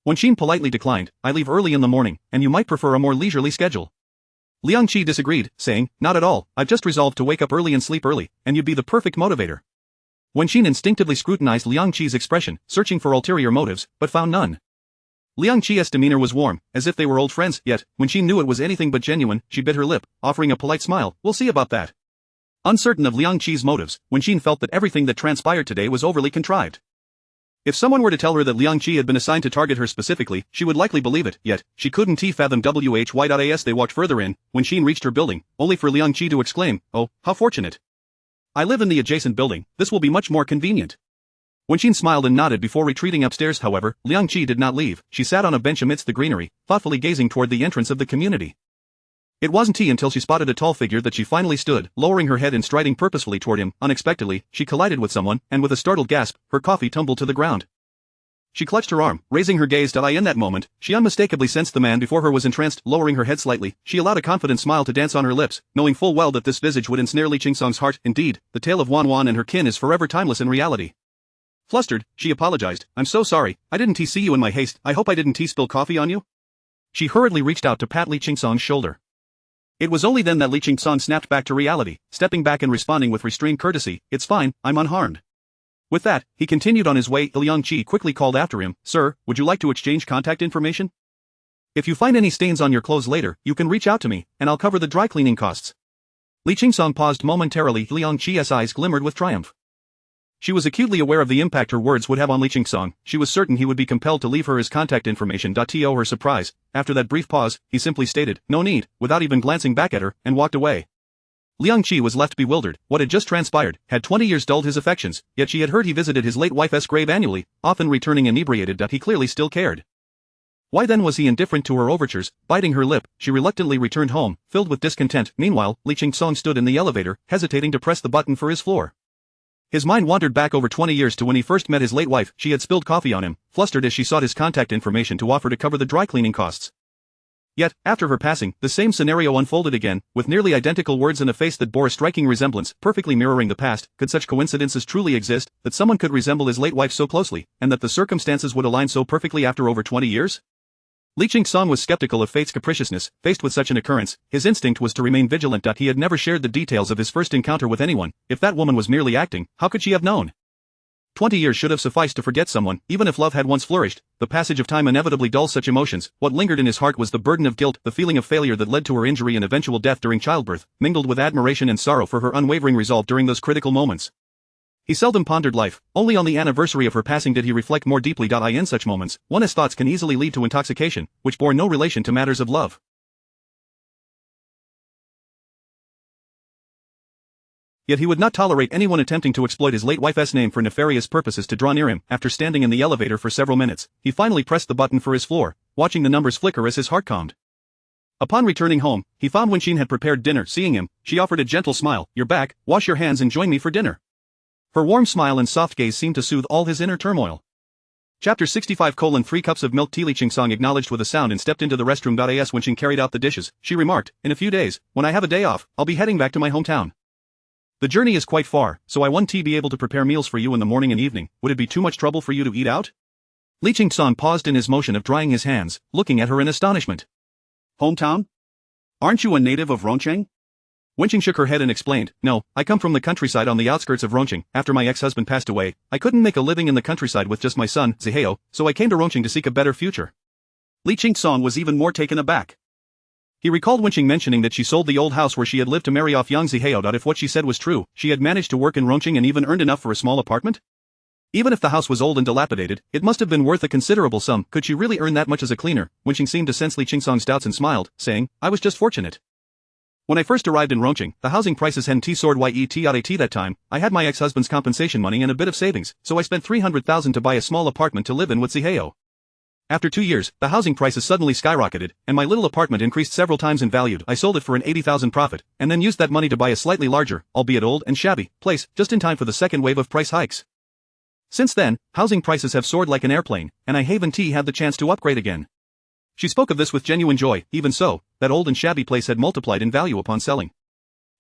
Wenxin politely declined, I leave early in the morning, and you might prefer a more leisurely schedule. Liang Qi disagreed, saying, not at all, I've just resolved to wake up early and sleep early, and you'd be the perfect motivator. Wenxin instinctively scrutinized Liang Qi's expression, searching for ulterior motives, but found none. Liang Qi's demeanor was warm, as if they were old friends, yet, when she knew it was anything but genuine, she bit her lip, offering a polite smile, we'll see about that. Uncertain of Liang Qi's motives, Wenxin felt that everything that transpired today was overly contrived. If someone were to tell her that Liang Qi had been assigned to target her specifically, she would likely believe it, yet, she couldn't fathom why. As they walked further in, Wenxin reached her building, only for Liang Qi to exclaim, oh, how fortunate. I live in the adjacent building, this will be much more convenient. Wenxin smiled and nodded before retreating upstairs. However, Liang Qi did not leave. She sat on a bench amidst the greenery, thoughtfully gazing toward the entrance of the community. It wasn't until she spotted a tall figure that she finally stood, lowering her head and striding purposefully toward him. Unexpectedly, she collided with someone, and with a startled gasp, her coffee tumbled to the ground. She clutched her arm, raising her gaze. In that moment, she unmistakably sensed the man before her was entranced. Lowering her head slightly, she allowed a confident smile to dance on her lips, knowing full well that this visage would ensnare Li Qingsong's heart. Indeed, the tale of Wan Wan and her kin is forever timeless in reality. Flustered, she apologized, I'm so sorry, I didn't see you in my haste, I hope I didn't spill coffee on you? She hurriedly reached out to pat Li Qingsong's shoulder. It was only then that Li Qingsong snapped back to reality, stepping back and responding with restrained courtesy, it's fine, I'm unharmed. With that, he continued on his way. Liang Qi quickly called after him, Sir, would you like to exchange contact information? If you find any stains on your clothes later, you can reach out to me, and I'll cover the dry cleaning costs. Li Qingsong paused momentarily. Liang Qi's eyes glimmered with triumph. She was acutely aware of the impact her words would have on Li Qingsong. She was certain he would be compelled to leave her his contact information. To her surprise, after that brief pause, he simply stated, no need, without even glancing back at her, and walked away. Liang Qi was left bewildered. What had just transpired? Had 20 years dulled his affections? Yet she had heard he visited his late wife's grave annually, often returning inebriated. He clearly still cared. Why then was he indifferent to her overtures? Biting her lip, she reluctantly returned home, filled with discontent. Meanwhile, Li Qingsong stood in the elevator, hesitating to press the button for his floor. His mind wandered back over 20 years to when he first met his late wife. She had spilled coffee on him, flustered as she sought his contact information to offer to cover the dry cleaning costs. Yet, after her passing, the same scenario unfolded again, with nearly identical words and a face that bore a striking resemblance, perfectly mirroring the past. Could such coincidences truly exist, that someone could resemble his late wife so closely, and that the circumstances would align so perfectly after over 20 years? Li Qingsong was skeptical of fate's capriciousness. Faced with such an occurrence, his instinct was to remain vigilant. He had never shared the details of his first encounter with anyone. If that woman was merely acting, how could she have known? 20 years should have sufficed to forget someone, even if love had once flourished. The passage of time inevitably dulls such emotions. What lingered in his heart was the burden of guilt, the feeling of failure that led to her injury and eventual death during childbirth, mingled with admiration and sorrow for her unwavering resolve during those critical moments. He seldom pondered life. Only on the anniversary of her passing did he reflect more deeply. In such moments, one's thoughts can easily lead to intoxication, which bore no relation to matters of love. Yet he would not tolerate anyone attempting to exploit his late wife's name for nefarious purposes. To draw near him, after standing in the elevator for several minutes, he finally pressed the button for his floor, watching the numbers flicker as his heart calmed. Upon returning home, he found Wenxin had prepared dinner. Seeing him, she offered a gentle smile, you're back, wash your hands and join me for dinner. Her warm smile and soft gaze seemed to soothe all his inner turmoil. Chapter 65:3 cups of milk tea. Li Qingsong acknowledged with a sound and stepped into the restroom. As Wenxin carried out the dishes, she remarked, in a few days, when I have a day off, I'll be heading back to my hometown. The journey is quite far, so I won't be able to prepare meals for you in the morning and evening. Would it be too much trouble for you to eat out? Li Qingsong paused in his motion of drying his hands, looking at her in astonishment. Hometown? Aren't you a native of Rongcheng? Wenqing shook her head and explained, no, I come from the countryside on the outskirts of Rongcheng. After my ex-husband passed away, I couldn't make a living in the countryside with just my son, Zihao, so I came to Rongcheng to seek a better future. Li Qingsong was even more taken aback. He recalled Wenqing mentioning that she sold the old house where she had lived to marry off young Zihao. If what she said was true, she had managed to work in Rongcheng and even earned enough for a small apartment? Even if the house was old and dilapidated, it must have been worth a considerable sum. Could she really earn that much as a cleaner? Wenqing seemed to sense Li Qingsong's doubts and smiled, saying, I was just fortunate. When I first arrived in Rongcheng, the housing prices hadn't soared yet that time. I had my ex-husband's compensation money and a bit of savings, so I spent 300,000 to buy a small apartment to live in with Zihao. After 2 years, the housing prices suddenly skyrocketed, and my little apartment increased several times in value. I sold it for an 80,000 profit, and then used that money to buy a slightly larger, albeit old and shabby, place, just in time for the second wave of price hikes. Since then, housing prices have soared like an airplane, and I haven't had the chance to upgrade again. She spoke of this with genuine joy. Even so, that old and shabby place had multiplied in value upon selling.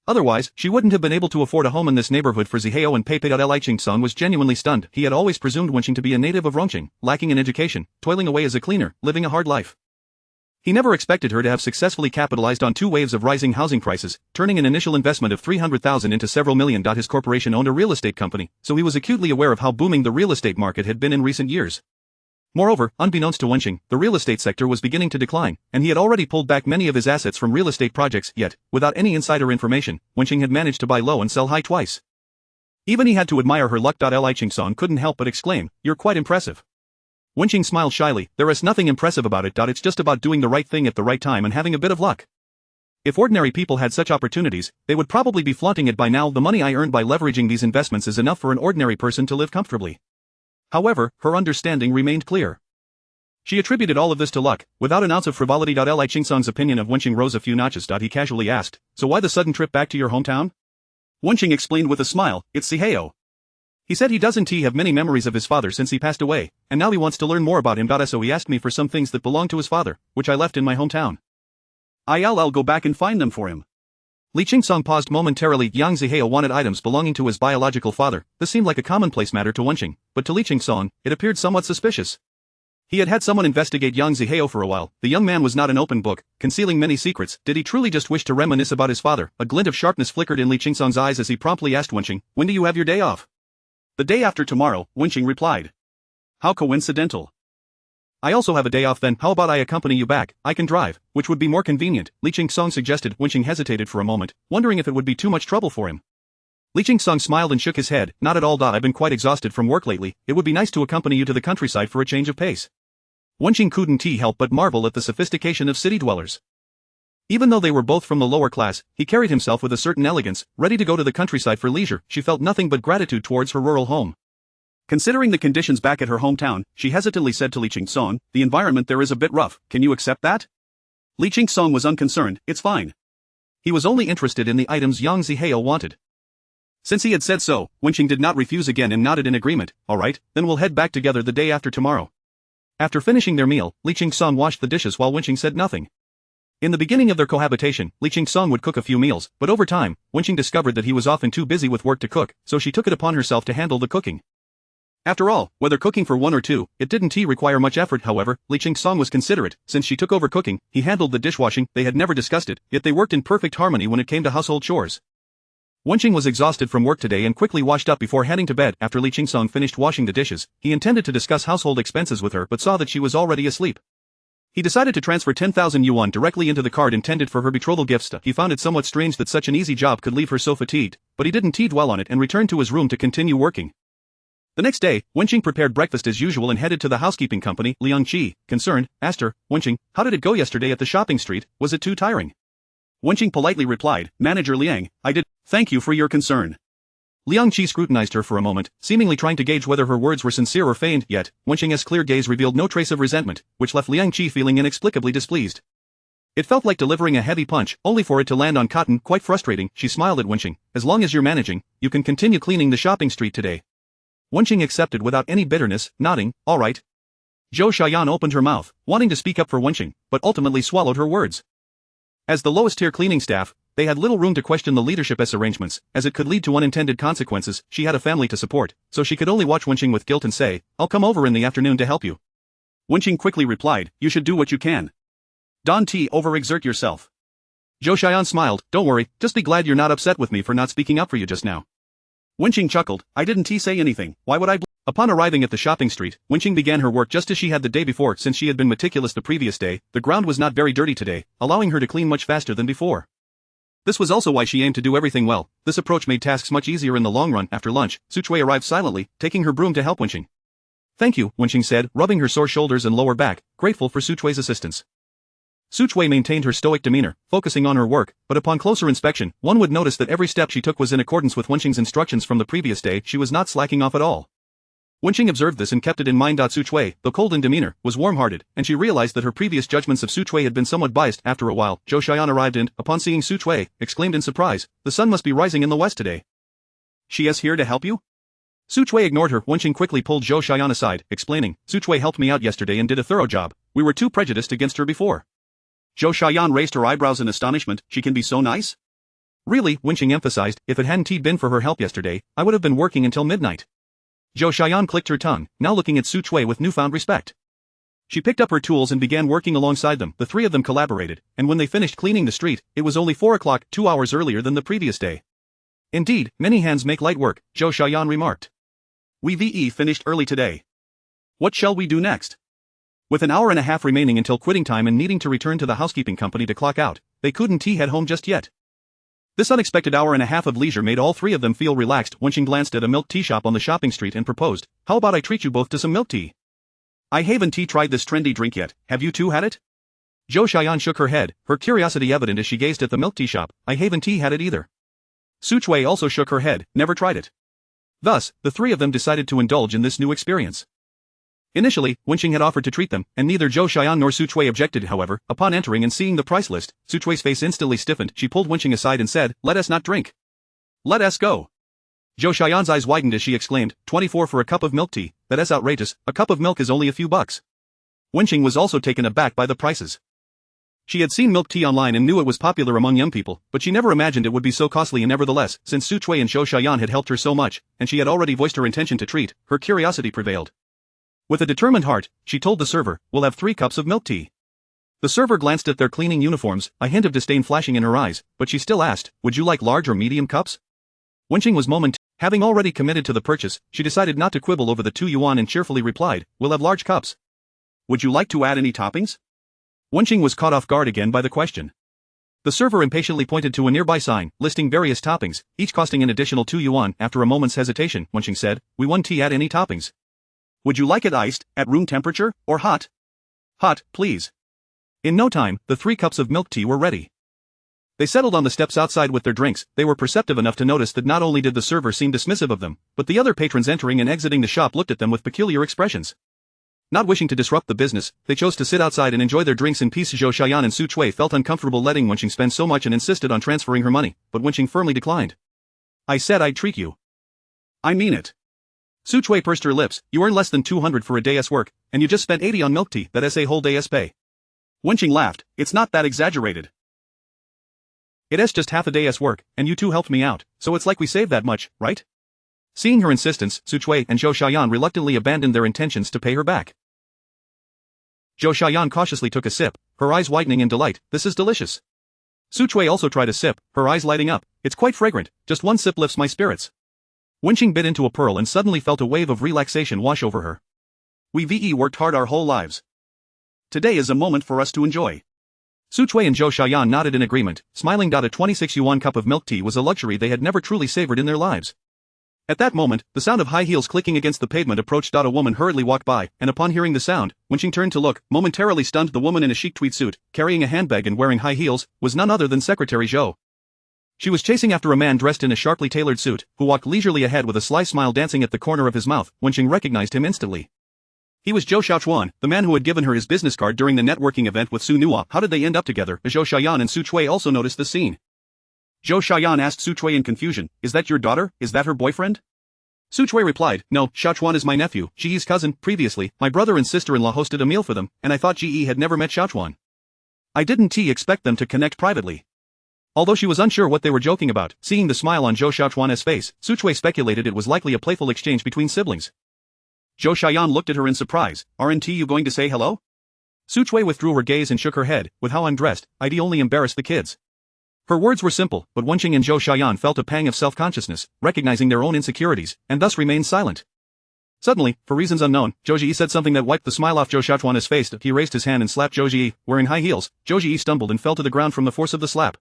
Otherwise, she wouldn't have been able to afford a home in this neighborhood for Zihao and Pei. Li Qingsong was genuinely stunned. He had always presumed Wenqing to be a native of Rongcheng, lacking in education, toiling away as a cleaner, living a hard life. He never expected her to have successfully capitalized on 2 waves of rising housing prices, turning an initial investment of 300,000 into several million. His corporation owned a real estate company, so he was acutely aware of how booming the real estate market had been in recent years. Moreover, unbeknownst to Wenqing, the real estate sector was beginning to decline, and he had already pulled back many of his assets from real estate projects. Yet, without any insider information, Wenqing had managed to buy low and sell high twice. Even he had to admire her luck. Li Qingsong couldn't help but exclaim, "You're quite impressive." Wenqing smiled shyly. There is nothing impressive about it. It's just about doing the right thing at the right time and having a bit of luck. If ordinary people had such opportunities, they would probably be flaunting it by now. The money I earned by leveraging these investments is enough for an ordinary person to live comfortably. However, her understanding remained clear. She attributed all of this to luck, without an ounce of frivolity. Li Qingsong's opinion of Wenqing rose a few notches. He casually asked, "So why the sudden trip back to your hometown?" Wenqing explained with a smile, "It's Zihao. He said he doesn't have many memories of his father since he passed away, and now he wants to learn more about him. So he asked me for some things that belong to his father, which I left in my hometown. I'll go back and find them for him." Li Qingsong paused momentarily. Yang Zihao wanted items belonging to his biological father. This seemed like a commonplace matter to Wenqing, but to Li Qingsong, it appeared somewhat suspicious. He had had someone investigate Yang Zihao for a while. The young man was not an open book, concealing many secrets. Did he truly just wish to reminisce about his father? A glint of sharpness flickered in Li Qingsong's eyes as he promptly asked Wenqing, "When do you have your day off?" "The day after tomorrow," Wenqing replied. "How coincidental. I also have a day off then. How about I accompany you back? I can drive, which would be more convenient," Li Qingsong suggested. Wenqing hesitated for a moment, wondering if it would be too much trouble for him. Li Qingsong smiled and shook his head. "Not at all. I've been quite exhausted from work lately. It would be nice to accompany you to the countryside for a change of pace." Wenqing couldn't help but marvel at the sophistication of city dwellers. Even though they were both from the lower class, he carried himself with a certain elegance, ready to go to the countryside for leisure. She felt nothing but gratitude towards her rural home. Considering the conditions back at her hometown, she hesitantly said to Li Qingsong, "The environment there is a bit rough. Can you accept that?" Li Qingsong was unconcerned. "It's fine." He was only interested in the items Yang Zihao wanted. Since he had said so, Wenqing did not refuse again and nodded in agreement. "All right, then we'll head back together the day after tomorrow." After finishing their meal, Li Qingsong washed the dishes while Wenqing said nothing. In the beginning of their cohabitation, Li Qingsong would cook a few meals, but over time, Wenqing discovered that he was often too busy with work to cook, so she took it upon herself to handle the cooking. After all, whether cooking for one or two, it didn't require much effort. However, Li Qingsong was considerate. Since she took over cooking, he handled the dishwashing. They had never discussed it, yet they worked in perfect harmony when it came to household chores. Wenqing was exhausted from work today and quickly washed up before heading to bed. After Li Qingsong finished washing the dishes, he intended to discuss household expenses with her but saw that she was already asleep. He decided to transfer 10,000 yuan directly into the card intended for her betrothal gifts. He found it somewhat strange that such an easy job could leave her so fatigued, but he didn't dwell on it and returned to his room to continue working. The next day, Wenqing prepared breakfast as usual and headed to the housekeeping company. Liang Qi, concerned, asked her, "Wenqing, how did it go yesterday at the shopping street? Was it too tiring?" Wenqing politely replied, "Manager Liang, I did. Thank you for your concern." Liang Qi scrutinized her for a moment, seemingly trying to gauge whether her words were sincere or feigned, yet, Wenqing's clear gaze revealed no trace of resentment, which left Liang Qi feeling inexplicably displeased. It felt like delivering a heavy punch, only for it to land on cotton. Quite frustrating. She smiled at Wenqing. "As long as you're managing, you can continue cleaning the shopping street today." Wenqing accepted without any bitterness, nodding, "All right." Zhou Xiaoyan opened her mouth, wanting to speak up for Wenqing, but ultimately swallowed her words. As the lowest-tier cleaning staff, they had little room to question the leadership's arrangements, as it could lead to unintended consequences. She had a family to support, so she could only watch Wenqing with guilt and say, "I'll come over in the afternoon to help you." Wenqing quickly replied, "You should do what you can." Don't overexert yourself. Zhou Xian smiled, don't worry, just be glad you're not upset with me for not speaking up for you just now. Wenqing chuckled, I didn't say anything, why would I Upon arriving at the shopping street, Wenqing began her work just as she had the day before. Since she had been meticulous the previous day, the ground was not very dirty today, allowing her to clean much faster than before. This was also why she aimed to do everything well. This approach made tasks much easier in the long run. After lunch, Su Chui arrived silently, taking her broom to help Wenqing. Thank you, Wenqing said, rubbing her sore shoulders and lower back, grateful for Su Chui's assistance. Su Chui maintained her stoic demeanor, focusing on her work, but upon closer inspection, one would notice that every step she took was in accordance with Wenqing's instructions from the previous day. She was not slacking off at all. Wenqing observed this and kept it in mind. Su Chui, though cold in demeanor, was warm-hearted, and she realized that her previous judgments of Su Chui had been somewhat biased. After a while, Zhou Xian arrived and, upon seeing Su Chui, exclaimed in surprise, the sun must be rising in the west today. She is here to help you? Su Chui ignored her. Wenqing quickly pulled Zhou Xian aside, explaining, Su Chui helped me out yesterday and did a thorough job. We were too prejudiced against her before. Zhou Xian raised her eyebrows in astonishment. She can be so nice? Really, Wenqing emphasized, if it hadn't been for her help yesterday, I would have been working until midnight. Zhou Xian clicked her tongue, now looking at Su Chui with newfound respect. She picked up her tools and began working alongside them. The three of them collaborated, and when they finished cleaning the street, it was only 4 o'clock, 2 hours earlier than the previous day. Indeed, many hands make light work, Zhou Xian remarked. We finished early today. What shall we do next? With an hour and a half remaining until quitting time and needing to return to the housekeeping company to clock out, they couldn't head home just yet. This unexpected hour and a half of leisure made all three of them feel relaxed. Wenqing glanced at a milk tea shop on the shopping street and proposed, how about I treat you both to some milk tea? I haven't tried this trendy drink yet, have you two had it? Zhou Xian shook her head, her curiosity evident as she gazed at the milk tea shop. I haven't had it either. Su Chui also shook her head, never tried it. Thus, the three of them decided to indulge in this new experience. Initially, Wenqing had offered to treat them, and neither Zhou Xian nor Su Chui objected. However, upon entering and seeing the price list, Su Chui's face instantly stiffened. She pulled Wenqing aside and said, let us not drink. Let us go. Zhou Xian's eyes widened as she exclaimed, 24 for a cup of milk tea, that is outrageous, a cup of milk is only a few bucks. Wenqing was also taken aback by the prices. She had seen milk tea online and knew it was popular among young people, but she never imagined it would be so costly. And nevertheless, since Su Chui and Zhou Xian had helped her so much, and she had already voiced her intention to treat, her curiosity prevailed. With a determined heart, she told the server, we'll have 3 cups of milk tea. The server glanced at their cleaning uniforms, a hint of disdain flashing in her eyes, but she still asked, would you like large or medium cups? Wenqing was having already committed to the purchase, she decided not to quibble over the 2 yuan and cheerfully replied, we'll have large cups. Would you like to add any toppings? Wenqing was caught off guard again by the question. The server impatiently pointed to a nearby sign, listing various toppings, each costing an additional 2 yuan. After a moment's hesitation, Wenqing said, we won't add any toppings. Would you like it iced, at room temperature, or hot? Hot, please. In no time, the 3 cups of milk tea were ready. They settled on the steps outside with their drinks. They were perceptive enough to notice that not only did the server seem dismissive of them, but the other patrons entering and exiting the shop looked at them with peculiar expressions. Not wishing to disrupt the business, they chose to sit outside and enjoy their drinks in peace. Zhou Xian and Su Chui felt uncomfortable letting Wenqing spend so much and insisted on transferring her money, but Wenqing firmly declined. I said I'd treat you. I mean it. Su Chui pursed her lips, you earn less than 200 for a day's work, and you just spent 80 on milk tea, that is a whole day's pay. Wenqing laughed, it's not that exaggerated. It is just half a day's work, and you two helped me out, so it's like we saved that much, right? Seeing her insistence, Su Chui and Zhou Xian reluctantly abandoned their intentions to pay her back. Zhou Xian cautiously took a sip, her eyes widening in delight, this is delicious. Su Chui also tried a sip, her eyes lighting up, it's quite fragrant, just one sip lifts my spirits. Wenqing bit into a pearl and suddenly felt a wave of relaxation wash over her. We worked hard our whole lives. Today is a moment for us to enjoy. Su Chui and Zhou Xian nodded in agreement, smiling. A 26 yuan cup of milk tea was a luxury they had never truly savored in their lives. At that moment, the sound of high heels clicking against the pavement approached. A woman hurriedly walked by, and upon hearing the sound, Wenqing turned to look, momentarily stunned. The woman in a chic tweed suit, carrying a handbag and wearing high heels, was none other than Secretary Zhou. She was chasing after a man dressed in a sharply tailored suit, who walked leisurely ahead with a sly smile dancing at the corner of his mouth. Wenqing recognized him instantly. He was Zhou Xiaochuan, the man who had given her his business card during the networking event with Su Nuo. How did they end up together? Zhou Xian and Su Chui also noticed the scene. Zhou Xian asked Su Chui in confusion, is that your daughter? Is that her boyfriend? Su Chui replied, no, Xiaochuan is my nephew, Ji's cousin. Previously, my brother and sister-in-law hosted a meal for them, and I thought Ji had never met Xiaochuan. I didn't expect them to connect privately. Although she was unsure what they were joking about, seeing the smile on Zhou Xiaochuan's face, Su Chui speculated it was likely a playful exchange between siblings. Zhou Xian looked at her in surprise, aren't you going to say hello? Su Chui withdrew her gaze and shook her head. With how I'm dressed, I'd only embarrass the kids. Her words were simple, but Wenqing and Zhou Xiaoyan felt a pang of self-consciousness, recognizing their own insecurities, and thus remained silent. Suddenly, for reasons unknown, Zhou Ji said something that wiped the smile off Zhou Xiaochuan's face. He raised his hand and slapped Zhou Ji. Wearing high heels, Zhou Ji stumbled and fell to the ground from the force of the slap.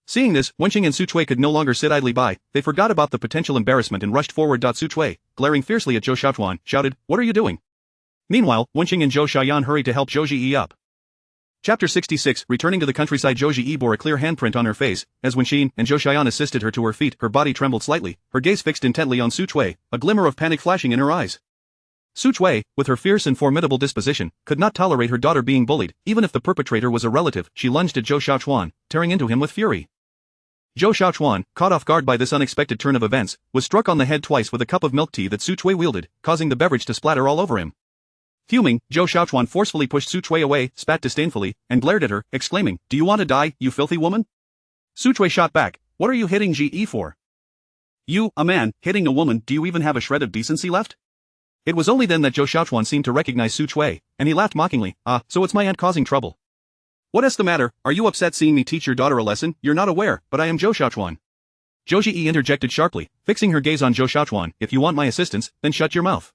Seeing this, Wenqing and Su Chui could no longer sit idly by. They forgot about the potential embarrassment and rushed forward. Su Chui, glaring fiercely at Zhou Xiaochuan, shouted, "What are you doing?" Meanwhile, Wenqing and Zhou Xiaoyan hurried to help Zhou Ji up. Chapter 66. Returning to the countryside, Zhou Ji bore a clear handprint on her face. As Wenqing and Zhou Xiaoyan assisted her to her feet, her body trembled slightly, her gaze fixed intently on Su Chui, a glimmer of panic flashing in her eyes. Su Chui, with her fierce and formidable disposition, could not tolerate her daughter being bullied. Even if the perpetrator was a relative, she lunged at Zhou Xiaochuan, tearing into him with fury. Zhou Xiaochuan, caught off guard by this unexpected turn of events, was struck on the head twice with a cup of milk tea that Su Chui wielded, causing the beverage to splatter all over him. Fuming, Zhou Xiaochuan forcefully pushed Su Chui away, spat disdainfully, and glared at her, exclaiming, "Do you want to die, you filthy woman?" Su Chui shot back, "What are you hitting Ji for? You, a man, hitting a woman, do you even have a shred of decency left?" It was only then that Zhou Xiaochuan seemed to recognize Su Chui, and he laughed mockingly. "Ah, so it's my aunt causing trouble. What's the matter? Are you upset seeing me teach your daughter a lesson? You're not aware, but I am Zhou Xiaochuan." Zhou Ji interjected sharply, fixing her gaze on Zhou Xiaochuan. "If you want my assistance, then shut your mouth."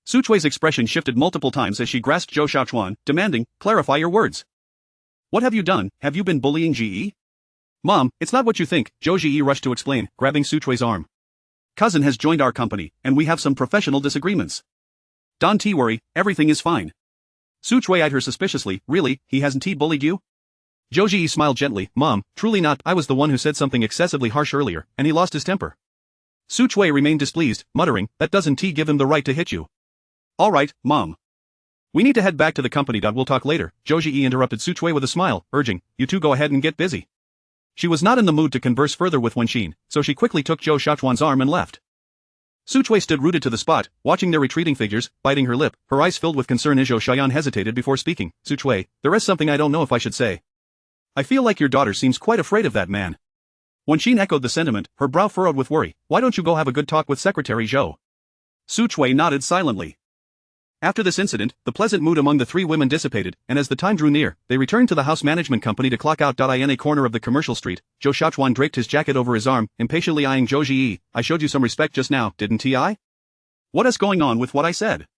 Su Chui's expression shifted multiple times as she grasped Zhou Xiaochuan, demanding, "Clarify your words. What have you done? Have you been bullying Ji? Mom, it's not what you think," Zhou Ji rushed to explain, grabbing Su Chui's arm. "Cousin has joined our company, and we have some professional disagreements. Don't worry, everything is fine." Su Chui eyed her suspiciously. "Really, he hasn't bullied you?" Zhou Ji smiled gently. "Mom, truly not. I was the one who said something excessively harsh earlier, and he lost his temper." Su Chui remained displeased, muttering, "That doesn't give him the right to hit you." "All right, Mom. We need to head back to the company. We'll talk later." Zhou Ji interrupted Su Chui with a smile, urging, "You two go ahead and get busy." She was not in the mood to converse further with Wenqing, so she quickly took Zhou Xiaochuan's arm and left. Su Chui stood rooted to the spot, watching their retreating figures, biting her lip, her eyes filled with concern as Zhou Xiaoyan hesitated before speaking. "Su Chui, there is something I don't know if I should say. I feel like your daughter seems quite afraid of that man." Wenqing echoed the sentiment, her brow furrowed with worry. "Why don't you go have a good talk with Secretary Zhou?" Su Chui nodded silently. After this incident, the pleasant mood among the three women dissipated, and as the time drew near, they returned to the house management company to clock out. In a corner of the commercial street, Zhou Xiaochuan draped his jacket over his arm, impatiently eyeing Zhou Ji. "I showed you some respect just now, didn't I? What is going on with what I said?"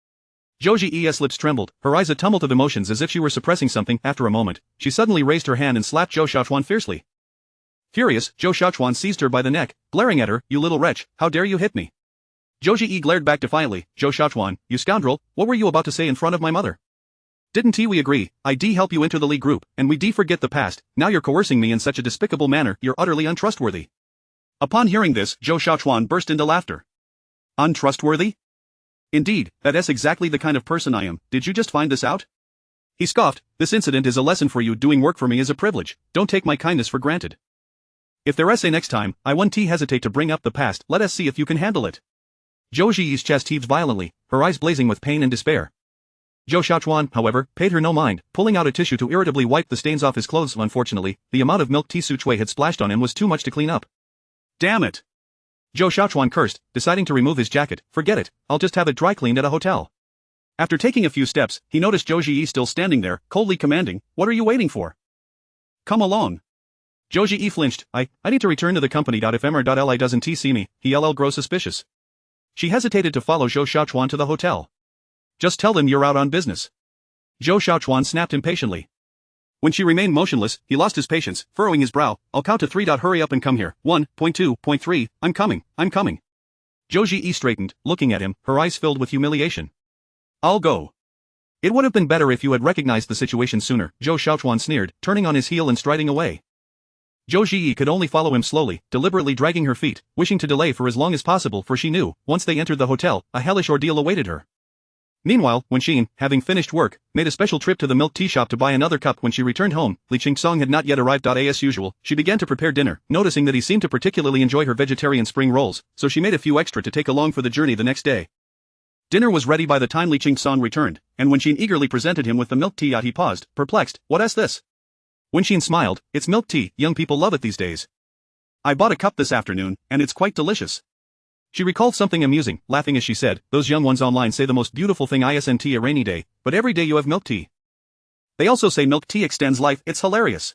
Zhou Ji's lips trembled, her eyes a tumult of emotions as if she were suppressing something. After a moment, she suddenly raised her hand and slapped Zhou Xiaochuan fiercely. Furious, Zhou Xiaochuan seized her by the neck, glaring at her, "You little wretch, how dare you hit me?" Zhou Ji glared back defiantly. "Zhou Xiaochuan, you scoundrel, what were you about to say in front of my mother? Didn't we agree? I help you enter the Li group, and we forget the past. Now you're coercing me in such a despicable manner. You're utterly untrustworthy." Upon hearing this, Zhou Xiaochuan burst into laughter. "Untrustworthy? Indeed, that's exactly the kind of person I am. Did you just find this out?" He scoffed. "This incident is a lesson for you. Doing work for me is a privilege. Don't take my kindness for granted. If there is a next time, I won't hesitate to bring up the past. Let us see if you can handle it." Zhou Ji's chest heaved violently, her eyes blazing with pain and despair. Zhou Xiaochuan, however, paid her no mind, pulling out a tissue to irritably wipe the stains off his clothes. Unfortunately, the amount of milk tea Su Chui had splashed on him was too much to clean up. "Damn it!" Zhou Xiaochuan cursed, deciding to remove his jacket. "Forget it, I'll just have it dry cleaned at a hotel." After taking a few steps, he noticed Zhou Ji still standing there, coldly commanding, "What are you waiting for? Come along." Zhou Ji flinched. I need to return to the company. If Mr. Li doesn't see me, he'll grow suspicious." She hesitated to follow Zhou Xiaochuan to the hotel. "Just tell them you're out on business." Zhou Xiaochuan snapped impatiently. When she remained motionless, he lost his patience, furrowing his brow. "I'll count to 3. Hurry up and come here. 1.2.3, I'm coming. Zhou Ji straightened, looking at him, her eyes filled with humiliation. "I'll go." "It would have been better if you had recognized the situation sooner," Zhou Xiaochuan sneered, turning on his heel and striding away. Zhou Ji could only follow him slowly, deliberately dragging her feet, wishing to delay for as long as possible, for she knew, once they entered the hotel, a hellish ordeal awaited her. Meanwhile, Wenqing, having finished work, made a special trip to the milk tea shop to buy another cup. When she returned home, Li Qingsong had not yet arrived. As usual, she began to prepare dinner, noticing that he seemed to particularly enjoy her vegetarian spring rolls, so she made a few extra to take along for the journey the next day. Dinner was ready by the time Li Qingsong returned, and Wenqing eagerly presented him with the milk tea. He paused, perplexed. "What's this?" Wenqing smiled. "It's milk tea, young people love it these days. I bought a cup this afternoon, and it's quite delicious." She recalled something amusing, laughing as she said, "Those young ones online say the most beautiful thing isn't a rainy day, but every day you have milk tea." They also say milk tea extends life, it's hilarious.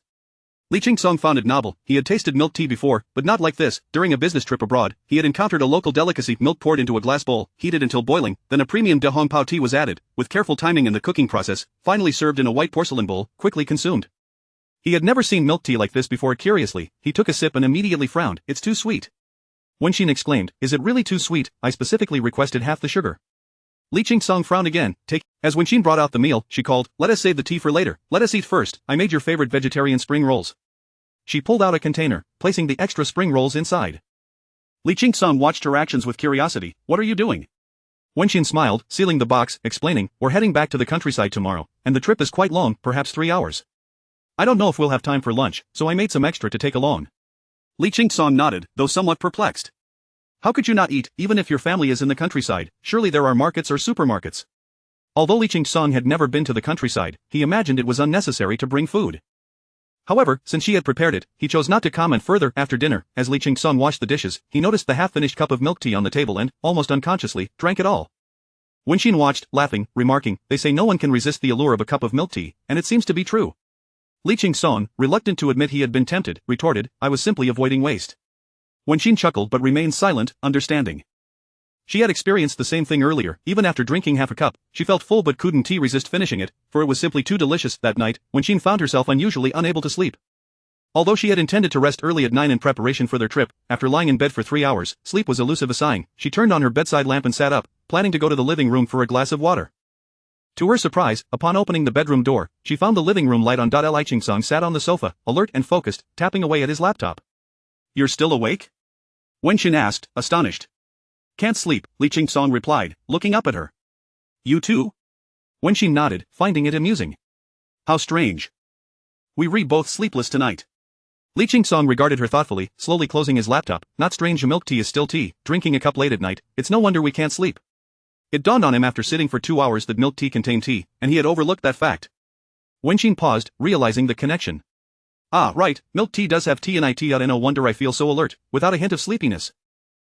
Li Qingsong found it novel. He had tasted milk tea before, but not like this. During a business trip abroad, he had encountered a local delicacy, milk poured into a glass bowl, heated until boiling, then a premium de Hong Pao tea was added, with careful timing in the cooking process, finally served in a white porcelain bowl, quickly consumed. He had never seen milk tea like this before. Curiously, he took a sip and immediately frowned. It's too sweet. Wenxin exclaimed, is it really too sweet? I specifically requested half the sugar. Li Qingsong frowned again. As Wenxin brought out the meal, she called, let us save the tea for later, let us eat first, I made your favorite vegetarian spring rolls. She pulled out a container, placing the extra spring rolls inside. Li Qingsong watched her actions with curiosity. What are you doing? Wenxin smiled, sealing the box, explaining, we're heading back to the countryside tomorrow, and the trip is quite long, perhaps 3 hours. I don't know if we'll have time for lunch, so I made some extra to take along. Li Qingsong nodded, though somewhat perplexed. How could you not eat, even if your family is in the countryside? Surely there are markets or supermarkets. Although Li Qingsong had never been to the countryside, he imagined it was unnecessary to bring food. However, since she had prepared it, he chose not to comment further. After dinner, as Li Qingsong washed the dishes, he noticed the half-finished cup of milk tea on the table and, almost unconsciously, drank it all. Wenxin watched, laughing, remarking, they say no one can resist the allure of a cup of milk tea, and it seems to be true. Li Qingsong, reluctant to admit he had been tempted, retorted, I was simply avoiding waste. Wenxin chuckled but remained silent, understanding. She had experienced the same thing earlier. Even after drinking half a cup, she felt full but couldn't resist finishing it, for it was simply too delicious. That night, Wenxin found herself unusually unable to sleep. Although she had intended to rest early at 9 in preparation for their trip, after lying in bed for 3 hours, sleep was elusive. Sighing, she turned on her bedside lamp and sat up, planning to go to the living room for a glass of water. To her surprise, upon opening the bedroom door, she found the living room light on. Li Qingsong sat on the sofa, alert and focused, tapping away at his laptop. You're still awake? Wenxin asked, astonished. Can't sleep, Li Qingsong replied, looking up at her. You too? Wenxin nodded, finding it amusing. How strange. We both sleepless tonight. Li Qingsong regarded her thoughtfully, slowly closing his laptop. Not strange, milk tea is still tea, drinking a cup late at night, it's no wonder we can't sleep. It dawned on him after sitting for 2 hours that milk tea contained tea, and he had overlooked that fact. Wenxin paused, realizing the connection. Ah, right, milk tea does have tea in it. No wonder I feel so alert, without a hint of sleepiness.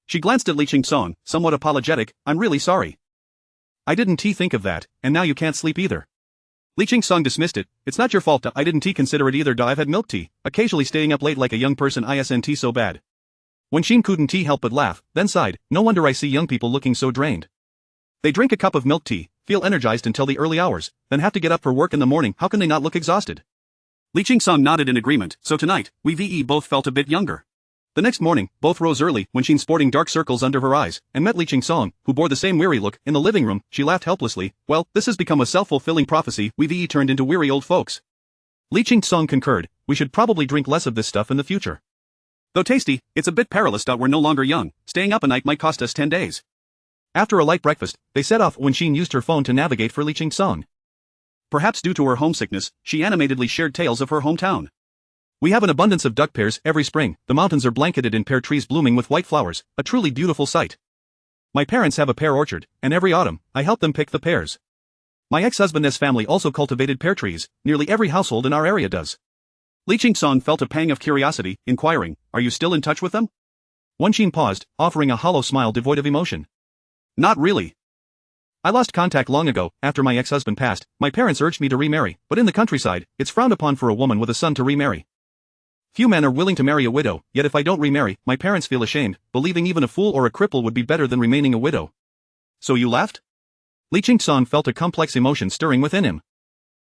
She glanced at Li Qingsong, somewhat apologetic, I'm really sorry. I didn't think of that, and now you can't sleep either. Li Qingsong dismissed it, it's not your fault. I didn't consider it either. I've had milk tea, occasionally staying up late like a young person. Isn't so bad. Wenxin couldn't help but laugh, then sighed, no wonder I see young people looking so drained. They drink a cup of milk tea, feel energized until the early hours, then have to get up for work in the morning. How can they not look exhausted? Li Qingsong nodded in agreement, so tonight, we both felt a bit younger. The next morning, both rose early, Wenxin sporting dark circles under her eyes, and met Li Qingsong, who bore the same weary look. In the living room, she laughed helplessly, well, this has become a self-fulfilling prophecy, we've turned into weary old folks. Li Qingsong concurred, we should probably drink less of this stuff in the future. Though tasty, it's a bit perilous. We're no longer young, staying up a night might cost us 10 days. After a light breakfast, they set off. Wenxin used her phone to navigate for Li Qingsong. Perhaps due to her homesickness, she animatedly shared tales of her hometown. We have an abundance of duck pears every spring, the mountains are blanketed in pear trees blooming with white flowers, a truly beautiful sight. My parents have a pear orchard, and every autumn, I help them pick the pears. My ex-husband's family also cultivated pear trees, nearly every household in our area does. Li Qingsong felt a pang of curiosity, inquiring, are you still in touch with them? Wenxin paused, offering a hollow smile devoid of emotion. Not really. I lost contact long ago. After my ex-husband passed, my parents urged me to remarry, but in the countryside, it's frowned upon for a woman with a son to remarry. Few men are willing to marry a widow, yet if I don't remarry, my parents feel ashamed, believing even a fool or a cripple would be better than remaining a widow. So you left? Li Qingsong felt a complex emotion stirring within him.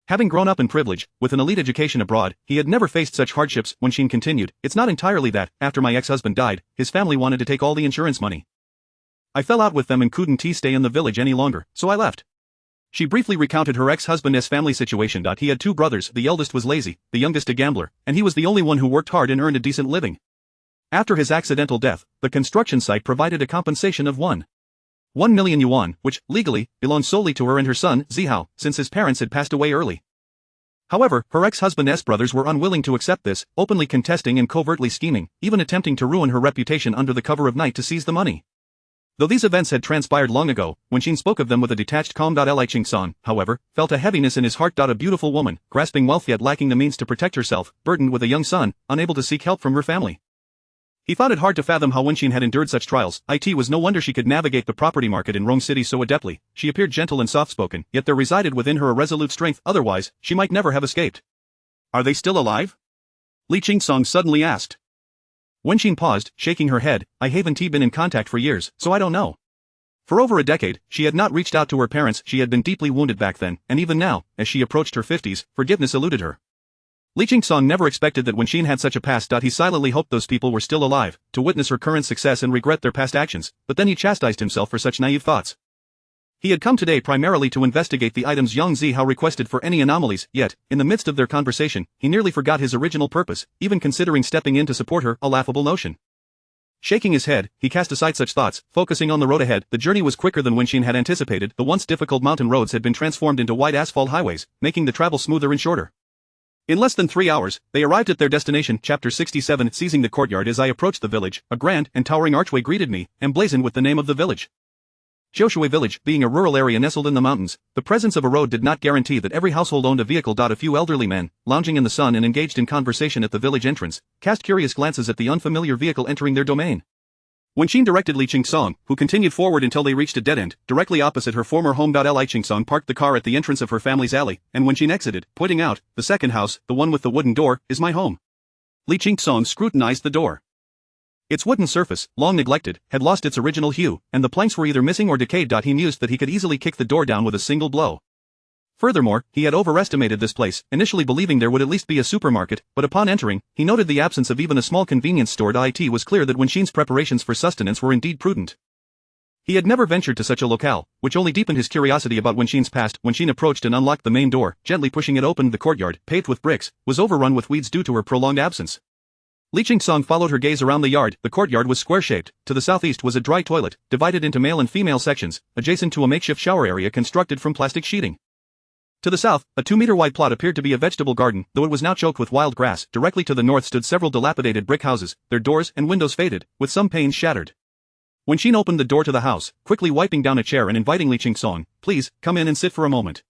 Having grown up in privilege, with an elite education abroad, he had never faced such hardships. Wenxin continued, it's not entirely that, after my ex-husband died, his family wanted to take all the insurance money. I fell out with them and couldn't stay in the village any longer, so I left. She briefly recounted her ex-husband's family situation. He had 2 brothers, the eldest was lazy, the youngest a gambler, and he was the only one who worked hard and earned a decent living. After his accidental death, the construction site provided a compensation of 1,000,000 yuan, which, legally, belonged solely to her and her son, Zihao, since his parents had passed away early. However, her ex-husband's brothers were unwilling to accept this, openly contesting and covertly scheming, even attempting to ruin her reputation under the cover of night to seize the money. Though these events had transpired long ago, Wenxin spoke of them with a detached calm. Li Qingsong, however, felt a heaviness in his heart. A beautiful woman, grasping wealth yet lacking the means to protect herself, burdened with a young son, unable to seek help from her family. He found it hard to fathom how Wenxin had endured such trials. It was no wonder she could navigate the property market in Rome City so adeptly. She appeared gentle and soft-spoken, yet there resided within her a resolute strength, otherwise, she might never have escaped. Are they still alive? Li Qingsong suddenly asked. Wenxin paused, shaking her head. I haven't been in contact for years, so I don't know. For over a decade, she had not reached out to her parents. She had been deeply wounded back then, and even now, as she approached her 50s, forgiveness eluded her. Li Qingsong never expected that Wenxin had such a past. He silently hoped those people were still alive, to witness her current success and regret their past actions, but then he chastised himself for such naive thoughts. He had come today primarily to investigate the items Yang Zihao requested for any anomalies, yet, in the midst of their conversation, he nearly forgot his original purpose, even considering stepping in to support her, a laughable notion. Shaking his head, he cast aside such thoughts, focusing on the road ahead. The journey was quicker than Wenxin had anticipated. The once difficult mountain roads had been transformed into wide asphalt highways, making the travel smoother and shorter. In less than 3 hours, they arrived at their destination. Chapter 67. Seizing the courtyard. As I approached the village, a grand and towering archway greeted me, emblazoned with the name of the village. Xiaoshui Village, being a rural area nestled in the mountains, the presence of a road did not guarantee that every household owned a vehicle. A few elderly men, lounging in the sun and engaged in conversation at the village entrance, cast curious glances at the unfamiliar vehicle entering their domain. Wenxin directed Li Qingsong, who continued forward until they reached a dead end, directly opposite her former home. Li Qingsong parked the car at the entrance of her family's alley, and Wenxin exited, pointing out, the second house, the one with the wooden door, is my home. Li Qingsong scrutinized the door. Its wooden surface, long neglected, had lost its original hue, and the planks were either missing or decayed. He mused that he could easily kick the door down with a single blow. Furthermore, he had overestimated this place, initially believing there would at least be a supermarket, but upon entering, he noted the absence of even a small convenience store. It was clear that Wenxin's preparations for sustenance were indeed prudent. He had never ventured to such a locale, which only deepened his curiosity about Wenxin's past. Wenxin approached and unlocked the main door, gently pushing it open. The courtyard, paved with bricks, was overrun with weeds due to her prolonged absence. Li Qingsong followed her gaze around the yard. The courtyard was square-shaped. To the southeast was a dry toilet, divided into male and female sections, adjacent to a makeshift shower area constructed from plastic sheeting. To the south, a 2-meter-wide plot appeared to be a vegetable garden, though it was now choked with wild grass. Directly to the north stood several dilapidated brick houses, their doors and windows faded, with some panes shattered. Wenxin opened the door to the house, quickly wiping down a chair and inviting Li Qingsong, please, come in and sit for a moment.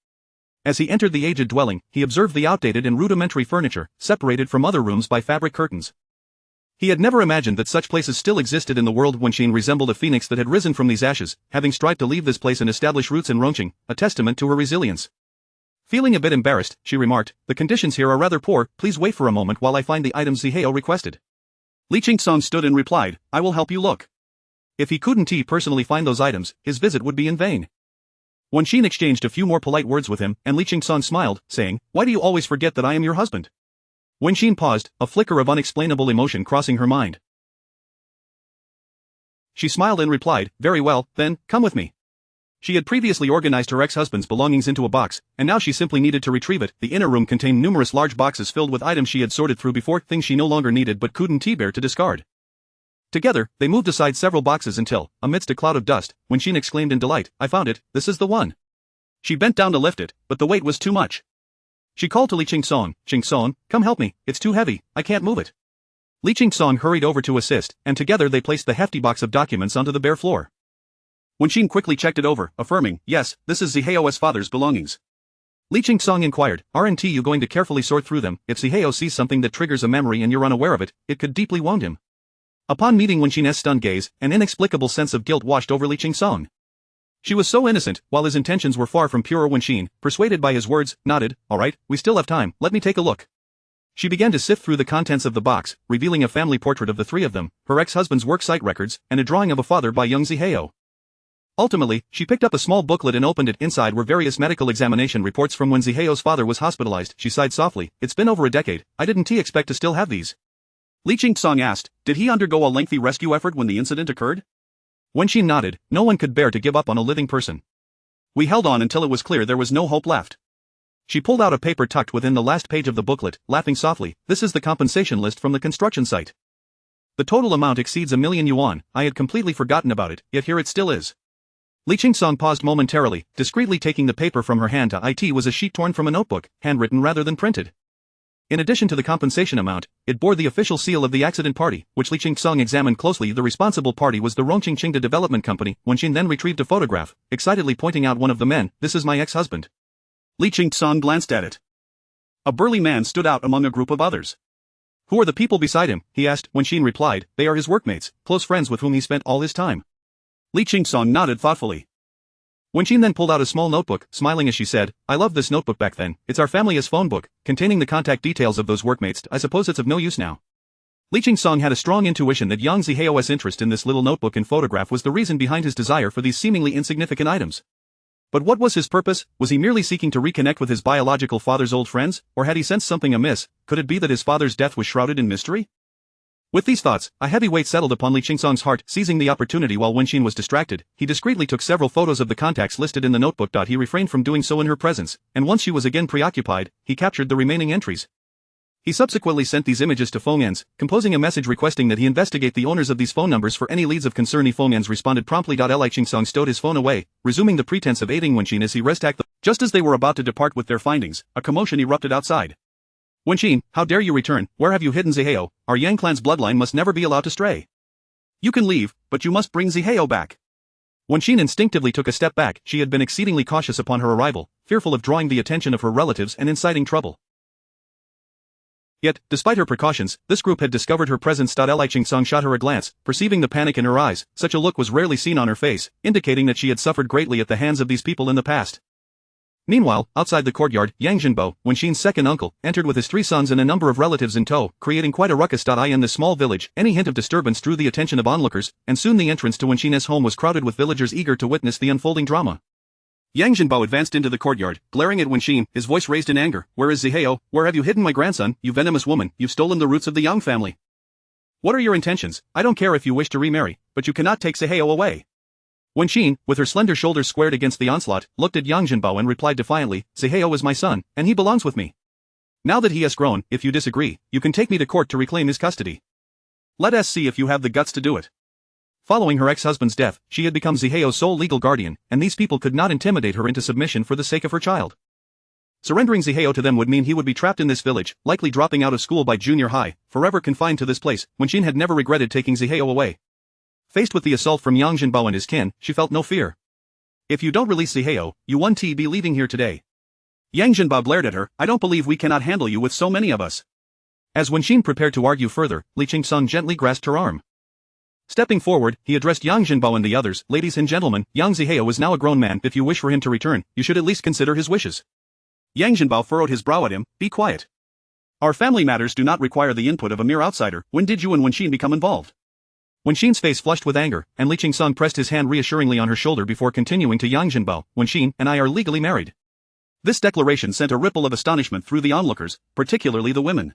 As he entered the aged dwelling, he observed the outdated and rudimentary furniture, separated from other rooms by fabric curtains. He had never imagined that such places still existed in the world. Wenxin resembled a phoenix that had risen from these ashes, having strived to leave this place and establish roots in Rongqing, a testament to her resilience. Feeling a bit embarrassed, she remarked, the conditions here are rather poor, please wait for a moment while I find the items Zihao requested. Li Qingsong stood and replied, I will help you look. If he couldn't personally find those items, his visit would be in vain. Wenxin exchanged a few more polite words with him, and Li Qingsong smiled, saying, why do you always forget that I am your husband? Wenxin paused, a flicker of unexplainable emotion crossing her mind. She smiled and replied, very well, then, come with me. She had previously organized her ex-husband's belongings into a box, and now she simply needed to retrieve it. The inner room contained numerous large boxes filled with items she had sorted through before, things she no longer needed but couldn't bear to discard. Together, they moved aside several boxes until, amidst a cloud of dust, Wenxin exclaimed in delight, I found it, this is the one. She bent down to lift it, but the weight was too much. She called to Li Qingsong, Qingsong, come help me, it's too heavy, I can't move it. Li Qingsong hurried over to assist, and together they placed the hefty box of documents onto the bare floor. Wenxin quickly checked it over, affirming, yes, this is Zihao's father's belongings. Li Qingsong inquired, aren't you going to carefully sort through them? If Zihao sees something that triggers a memory and you're unaware of it, it could deeply wound him. Upon meeting Wenxin's stunned gaze, an inexplicable sense of guilt washed over Li Qingsong. She was so innocent, while his intentions were far from pure. Wenxin, persuaded by his words, nodded, alright, we still have time, let me take a look. She began to sift through the contents of the box, revealing a family portrait of the three of them, her ex-husband's worksite records, and a drawing of a father by young Zihao. Ultimately, she picked up a small booklet and opened it. Inside were various medical examination reports from when Zihao's father was hospitalized. She sighed softly, it's been over a decade, I didn't expect to still have these. Li Qingsong asked, did he undergo a lengthy rescue effort when the incident occurred? Wenxin nodded, no one could bear to give up on a living person. We held on until it was clear there was no hope left. She pulled out a paper tucked within the last page of the booklet, laughing softly, this is the compensation list from the construction site. The total amount exceeds 1,000,000 yuan, I had completely forgotten about it, yet here it still is. Li Qingsong paused momentarily, discreetly taking the paper from her hand. It was a sheet torn from a notebook, handwritten rather than printed. In addition to the compensation amount, it bore the official seal of the accident party, which Li Qingsong examined closely. The responsible party was the Rongqing Qingda Development Company. Wenxin then retrieved a photograph, excitedly pointing out one of the men, this is my Li Qingsong glanced at it. A burly man stood out among a group of others. Who are the people beside him, he asked. Wenxin replied, they are his workmates, close friends with whom he spent all his time. Li Qingsong nodded thoughtfully. Wenxin then pulled out a small notebook, smiling as she said, I loved this notebook back then, it's our family's phone book, containing the contact details of those workmates. I suppose it's of no use now. Li Qingsong had a strong intuition that Yang Zihao's interest in this little notebook and photograph was the reason behind his desire for these seemingly insignificant items. But what was his purpose? Was he merely seeking to reconnect with his biological father's old friends, or had he sensed something amiss? Could it be that his father's death was shrouded in mystery? With these thoughts, a heavy weight settled upon Li Qingsong's heart. Seizing the opportunity while Wenxin was distracted, he discreetly took several photos of the contacts listed in the notebook. He refrained from doing so in her presence, and once she was again preoccupied, he captured the remaining entries. He subsequently sent these images to Feng'an's, composing a message requesting that he investigate the owners of these phone numbers for any leads of concern. Feng'an's responded promptly. Li Qingsong stowed his phone away, resuming the pretense of aiding Wenxin as he restacked them. Just as they were about to depart with their findings, a commotion erupted outside. Wenxin, how dare you return? Where have you hidden Zihao? Our Yang clan's bloodline must never be allowed to stray. You can leave, but you must bring Zihao back. Wenxin instinctively took a step back. She had been exceedingly cautious upon her arrival, fearful of drawing the attention of her relatives and inciting trouble. Yet, despite her precautions, this group had discovered her presence. Li Qingsong shot her a glance, perceiving the panic in her eyes. Such a look was rarely seen on her face, indicating that she had suffered greatly at the hands of these people in the past. Meanwhile, outside the courtyard, Yang Jinbo, Wenxin's second uncle, entered with his 3 sons and a number of relatives in tow, creating quite a ruckus. In this small village, any hint of disturbance drew the attention of onlookers, and soon the entrance to Wenxin's home was crowded with villagers eager to witness the unfolding drama. Yang Jinbo advanced into the courtyard, glaring at Wenxin, his voice raised in anger. Where is Zihao? Where have you hidden my grandson, you venomous woman? You've stolen the roots of the Yang family. What are your intentions? I don't care if you wish to remarry, but you cannot take Zihao away. Wenxin, with her slender shoulders squared against the onslaught, looked at Yang Jinbo and replied defiantly, Zihao is my son, and he belongs with me. Now that he has grown, if you disagree, you can take me to court to reclaim his custody. Let us see if you have the guts to do it. Following her ex-husband's death, she had become Zihao's sole legal guardian, and these people could not intimidate her into submission for the sake of her child. Surrendering Zihao to them would mean he would be trapped in this village, likely dropping out of school by junior high, forever confined to this place. Wenxin had never regretted taking Zihao away. Faced with the assault from Yang Jinbo and his kin, she felt no fear. If you don't release Zihao, you won't be leaving here today. Yang Jinbo glared at her, I don't believe we cannot handle you with so many of us. As Wenxin prepared to argue further, Li Qingsong gently grasped her arm. Stepping forward, he addressed Yang Jinbo and the others, ladies and gentlemen, Yang Zihao is now a grown man. If you wish for him to return, you should at least consider his wishes. Yang Jinbo furrowed his brow at him, be quiet. Our family matters do not require the input of a mere outsider. When did you and Wenxin become involved? Wenxin's face flushed with anger, and Li Qingsong pressed his hand reassuringly on her shoulder before continuing to Yang Jinbo, Wenxin and I are legally married. This declaration sent a ripple of astonishment through the onlookers, particularly the women.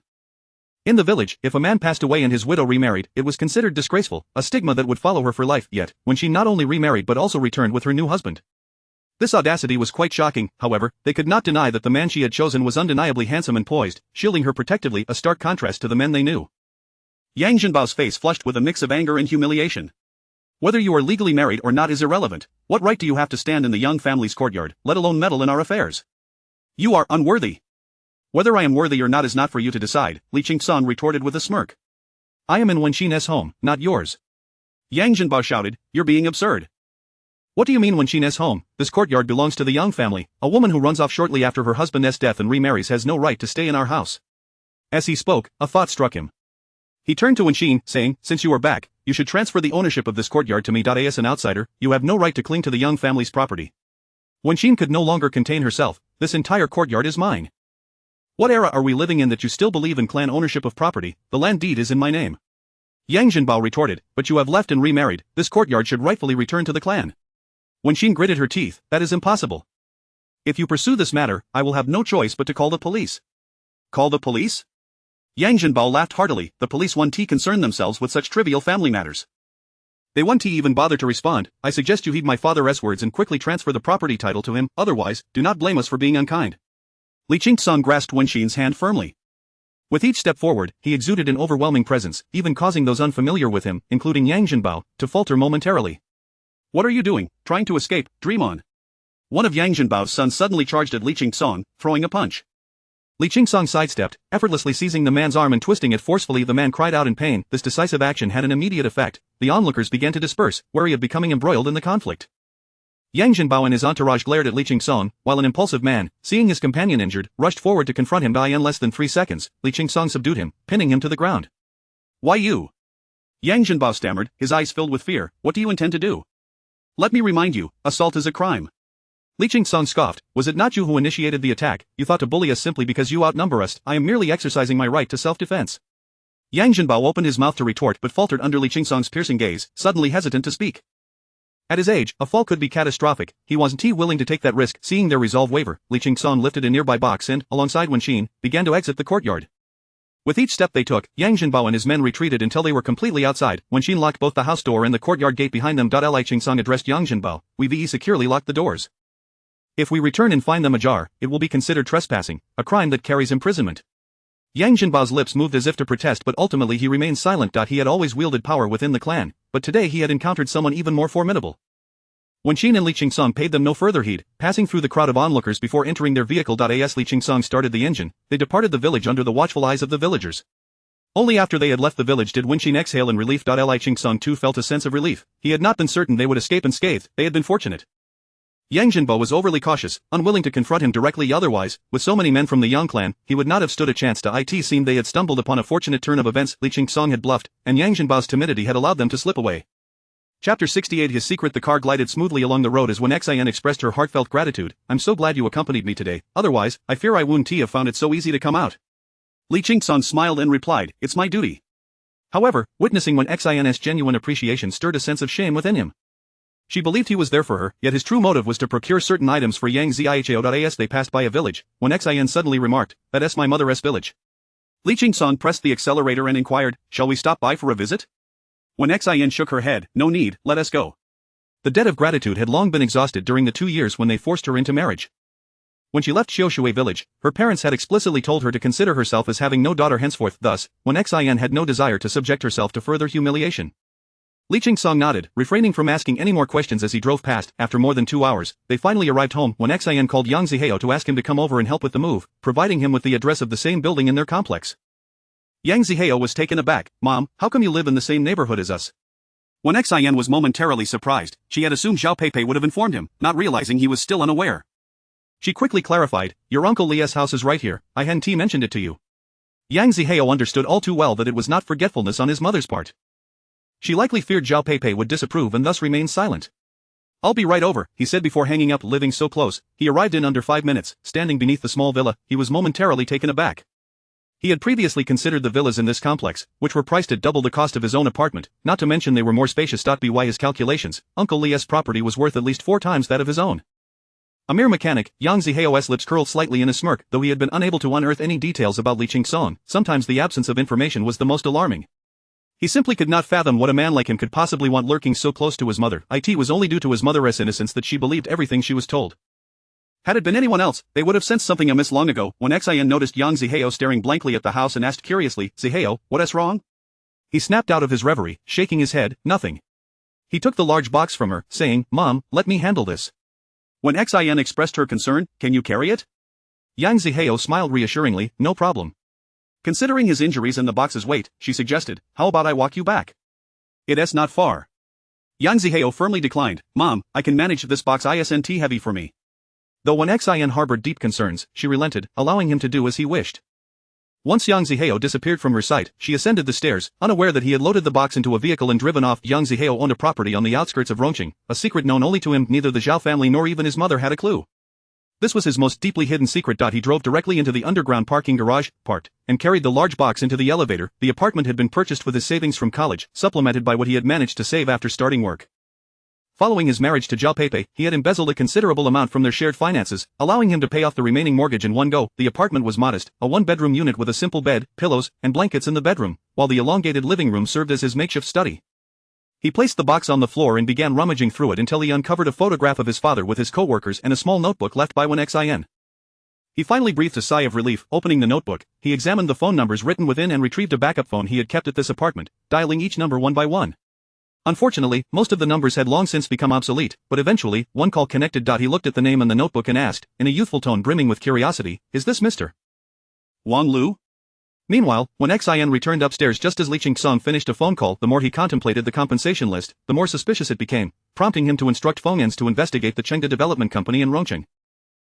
In the village, if a man passed away and his widow remarried, it was considered disgraceful, a stigma that would follow her for life. Yet, Wenxin not only remarried but also returned with her new husband. This audacity was quite shocking. However, they could not deny that the man she had chosen was undeniably handsome and poised, shielding her protectively, a stark contrast to the men they knew. Yang Jinbao's face flushed with a mix of anger and humiliation. Whether you are legally married or not is irrelevant. What right do you have to stand in the Yang family's courtyard, let alone meddle in our affairs? You are unworthy. Whether I am worthy or not is not for you to decide, Li Qingsong retorted with a smirk. I am in Wenxin's home, not yours. Yang Jinbo shouted, you're being absurd. What do you mean Wenxin's home? This courtyard belongs to the Yang family. A woman who runs off shortly after her husband's death and remarries has no right to stay in our house. As he spoke, a thought struck him. He turned to Wenxin, saying, since you are back, you should transfer the ownership of this courtyard to me. As an outsider, you have no right to cling to the Yang family's property. Wenxin could no longer contain herself, this entire courtyard is mine. What era are we living in that you still believe in clan ownership of property? The land deed is in my name. Yang Jinbo retorted, but you have left and remarried, this courtyard should rightfully return to the clan. Wenxin gritted her teeth, that is impossible. If you pursue this matter, I will have no choice but to call the police. Call the police? Yang Jinbo laughed heartily, the police won't concern themselves with such trivial family matters. They won't even bother to respond. I suggest you heed my father's words and quickly transfer the property title to him, otherwise, do not blame us for being unkind. Li Qingsong grasped Wenxin's hand firmly. With each step forward, he exuded an overwhelming presence, even causing those unfamiliar with him, including Yang Jinbo, to falter momentarily. What are you doing? Trying to escape? Dream on. One of Yang Jinbo's sons suddenly charged at Li Qingsong, throwing a punch. Li Qingsong sidestepped, effortlessly seizing the man's arm and twisting it forcefully. The man cried out in pain. This decisive action had an immediate effect. The onlookers began to disperse, wary of becoming embroiled in the conflict. Yang Jinbao and his entourage glared at Li Qingsong, while an impulsive man, seeing his companion injured, rushed forward to confront him. But in less than 3 seconds, Li Qingsong subdued him, pinning him to the ground. Why you? Yang Jinbao stammered, his eyes filled with fear. What do you intend to do? Let me remind you, assault is a crime. Li Qingsong scoffed. Was it not you who initiated the attack? You thought to bully us simply because you outnumber us. I am merely exercising my right to self-defense. Yang Jinbao opened his mouth to retort but faltered under Li Qingsong's piercing gaze, suddenly hesitant to speak. At his age, a fall could be catastrophic. He wasn't willing to take that risk. Seeing their resolve waver, Li Qingsong lifted a nearby box and, alongside Wen Xin, began to exit the courtyard. With each step they took, Yang Jinbao and his men retreated until they were completely outside. Wen Xin locked both the house door and the courtyard gate behind them. Li Qingsong addressed Yang Jinbao. We securely locked the doors. If we return and find them ajar, it will be considered trespassing, a crime that carries imprisonment. Yang Jinbao's lips moved as if to protest, but ultimately he remained silent. He had always wielded power within the clan, but today he had encountered someone even more formidable. Wen Xin and Li Qingsong paid them no further heed, passing through the crowd of onlookers before entering their vehicle. As Li Qingsong started the engine, they departed the village under the watchful eyes of the villagers. Only after they had left the village did Wen Xin exhale in relief. Li Qingsong too felt a sense of relief. He had not been certain they would escape unscathed. They had been fortunate. Yang Jinbao was overly cautious, unwilling to confront him directly. Otherwise, with so many men from the Yang clan, he would not have stood a chance. It seemed they had stumbled upon a fortunate turn of events. Li Qingsong had bluffed, and Yang Jinbao's timidity had allowed them to slip away. Chapter 68. His secret. The car glided smoothly along the road as Wen Xin expressed her heartfelt gratitude. I'm so glad you accompanied me today, otherwise, I fear I wouldn't have found it so easy to come out. Li Qingsong smiled and replied, it's my duty. However, witnessing Wen Xin's genuine appreciation stirred a sense of shame within him. She believed he was there for her, yet his true motive was to procure certain items for Yang Zihao. As they passed by a village, Wen Xin suddenly remarked, that's my mother's village. Li Qingsong pressed the accelerator and inquired, shall we stop by for a visit? Wen Xin shook her head, no need, let us go. The debt of gratitude had long been exhausted during the 2 years when they forced her into marriage. When she left Xiaoshui village, her parents had explicitly told her to consider herself as having no daughter henceforth. Thus, Wen Xin had no desire to subject herself to further humiliation. Li Qingsong nodded, refraining from asking any more questions as he drove past. After more than 2 hours, they finally arrived home. Wen Xin called Yang Zihao to ask him to come over and help with the move, providing him with the address of the same building in their complex. Yang Zihao was taken aback. Mom, how come you live in the same neighborhood as us? Wen Xin was momentarily surprised. She had assumed Zhao Peipei would have informed him, not realizing he was still unaware. She quickly clarified, your uncle Li's house is right here, I hadn't mentioned it to you. Yang Zihao understood all too well that it was not forgetfulness on his mother's part. She likely feared Zhao Peipei would disapprove and thus remained silent. I'll be right over, he said before hanging up. Living so close, he arrived in under 5 minutes. Standing beneath the small villa, he was momentarily taken aback. He had previously considered the villas in this complex, which were priced at double the cost of his own apartment, not to mention they were more spacious. By his calculations, Uncle Li's property was worth at least 4 times that of his own. A mere mechanic, Yang Zihao's lips curled slightly in a smirk. Though he had been unable to unearth any details about Li Qingsong, sometimes the absence of information was the most alarming. He simply could not fathom what a man like him could possibly want lurking so close to his mother. It was only due to his mother's innocence that she believed everything she was told. Had it been anyone else, they would have sensed something amiss long ago. When Xin noticed Yang Zihao staring blankly at the house and asked curiously, Zihao, what's wrong? He snapped out of his reverie, shaking his head, nothing. He took the large box from her, saying, Mom, let me handle this. When Xin expressed her concern, can you carry it? Yang Zihao smiled reassuringly, no problem. Considering his injuries and the box's weight, she suggested, how about I walk you back? It's not far. Yang Zihao firmly declined, Mom, I can manage this box isn't heavy for me. Though when Xin harbored deep concerns, she relented, allowing him to do as he wished. Once Yang Zihao disappeared from her sight, she ascended the stairs, unaware that he had loaded the box into a vehicle and driven off. Yang Zihao owned a property on the outskirts of Rongqing, a secret known only to him. Neither the Zhao family nor even his mother had a clue. This was his most deeply hidden secret. He drove directly into the underground parking garage, parked, and carried the large box into the elevator. The apartment had been purchased with his savings from college, supplemented by what he had managed to save after starting work. Following his marriage to Zhao Peipei, he had embezzled a considerable amount from their shared finances, allowing him to pay off the remaining mortgage in one go. The apartment was modest, a one-bedroom unit with a simple bed, pillows, and blankets in the bedroom, while the elongated living room served as his makeshift study. He placed the box on the floor and began rummaging through it until he uncovered a photograph of his father with his co-workers and a small notebook left by Wen Xin. He finally breathed a sigh of relief. Opening the notebook, he examined the phone numbers written within and retrieved a backup phone he had kept at this apartment, dialing each number one by one. Unfortunately, most of the numbers had long since become obsolete, but eventually, one call connected. He looked at the name in the notebook and asked, in a youthful tone brimming with curiosity, is this Mr. Wang Lu? Meanwhile, when Xin returned upstairs just as Li Qingsong finished a phone call, the more he contemplated the compensation list, the more suspicious it became, prompting him to instruct Fengans to investigate the Chengda Development Company in Rongqing.